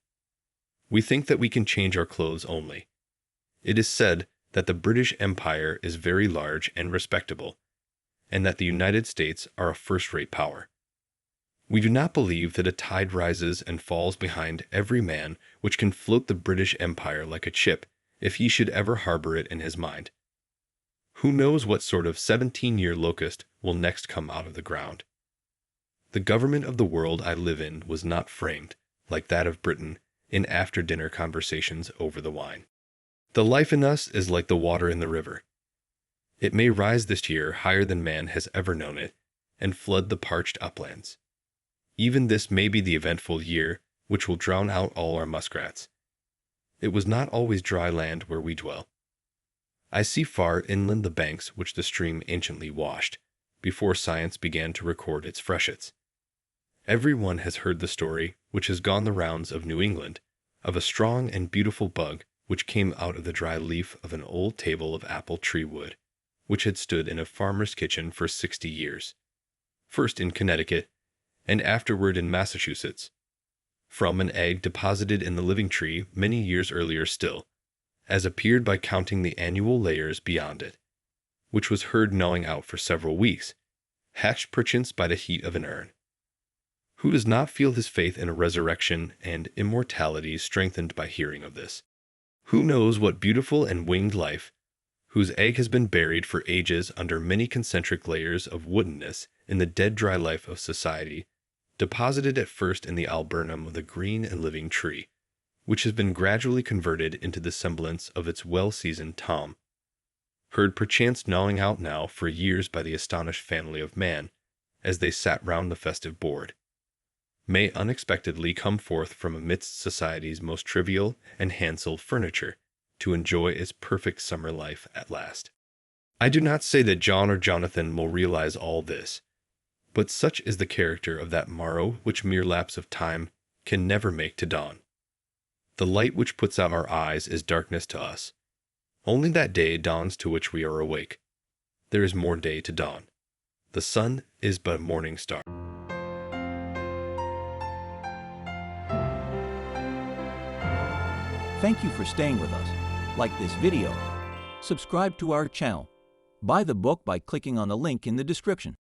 [SPEAKER 2] We think that we can change our clothes only. It is said that the British Empire is very large and respectable, and that the United States are a first-rate power. We do not believe that a tide rises and falls behind every man which can float the British Empire like a chip if he should ever harbor it in his mind. Who knows what sort of 17-year locust will next come out of the ground? The government of the world I live in was not framed, like that of Britain, in after-dinner conversations over the wine. The life in us is like the water in the river. It may rise this year higher than man has ever known it, and flood the parched uplands. Even this may be the eventful year which will drown out all our muskrats. It was not always dry land where we dwell. I see far inland the banks which the stream anciently washed, before science began to record its freshets. Every one has heard the story, which has gone the rounds of New England, of a strong and beautiful bug which came out of the dry leaf of an old table of apple tree wood, which had stood in a farmer's kitchen for 60 years, first in Connecticut, and afterward in Massachusetts, from an egg deposited in the living tree many years earlier still, as appeared by counting the annual layers beyond it, which was heard gnawing out for several weeks, hatched perchance by the heat of an urn. Who does not feel his faith in a resurrection and immortality strengthened by hearing of this? Who knows what beautiful and winged life, whose egg has been buried for ages under many concentric layers of woodenness in the dead dry life of society, deposited at first in the alburnum of the green and living tree, which has been gradually converted into the semblance of its well-seasoned tom, heard perchance gnawing out now for years by the astonished family of man, as they sat round the festive board, may unexpectedly come forth from amidst society's most trivial and handselled furniture to enjoy its perfect summer life at last. I do not say that John or Jonathan will realize all this, but such is the character of that morrow which mere lapse of time can never make to dawn. The light which puts out our eyes is darkness to us. Only that day dawns to which we are awake. There is more day to dawn. The sun is but a morning star.
[SPEAKER 1] Thank you for staying with us. Like this video. Subscribe to our channel. Buy the book by clicking on the link in the description.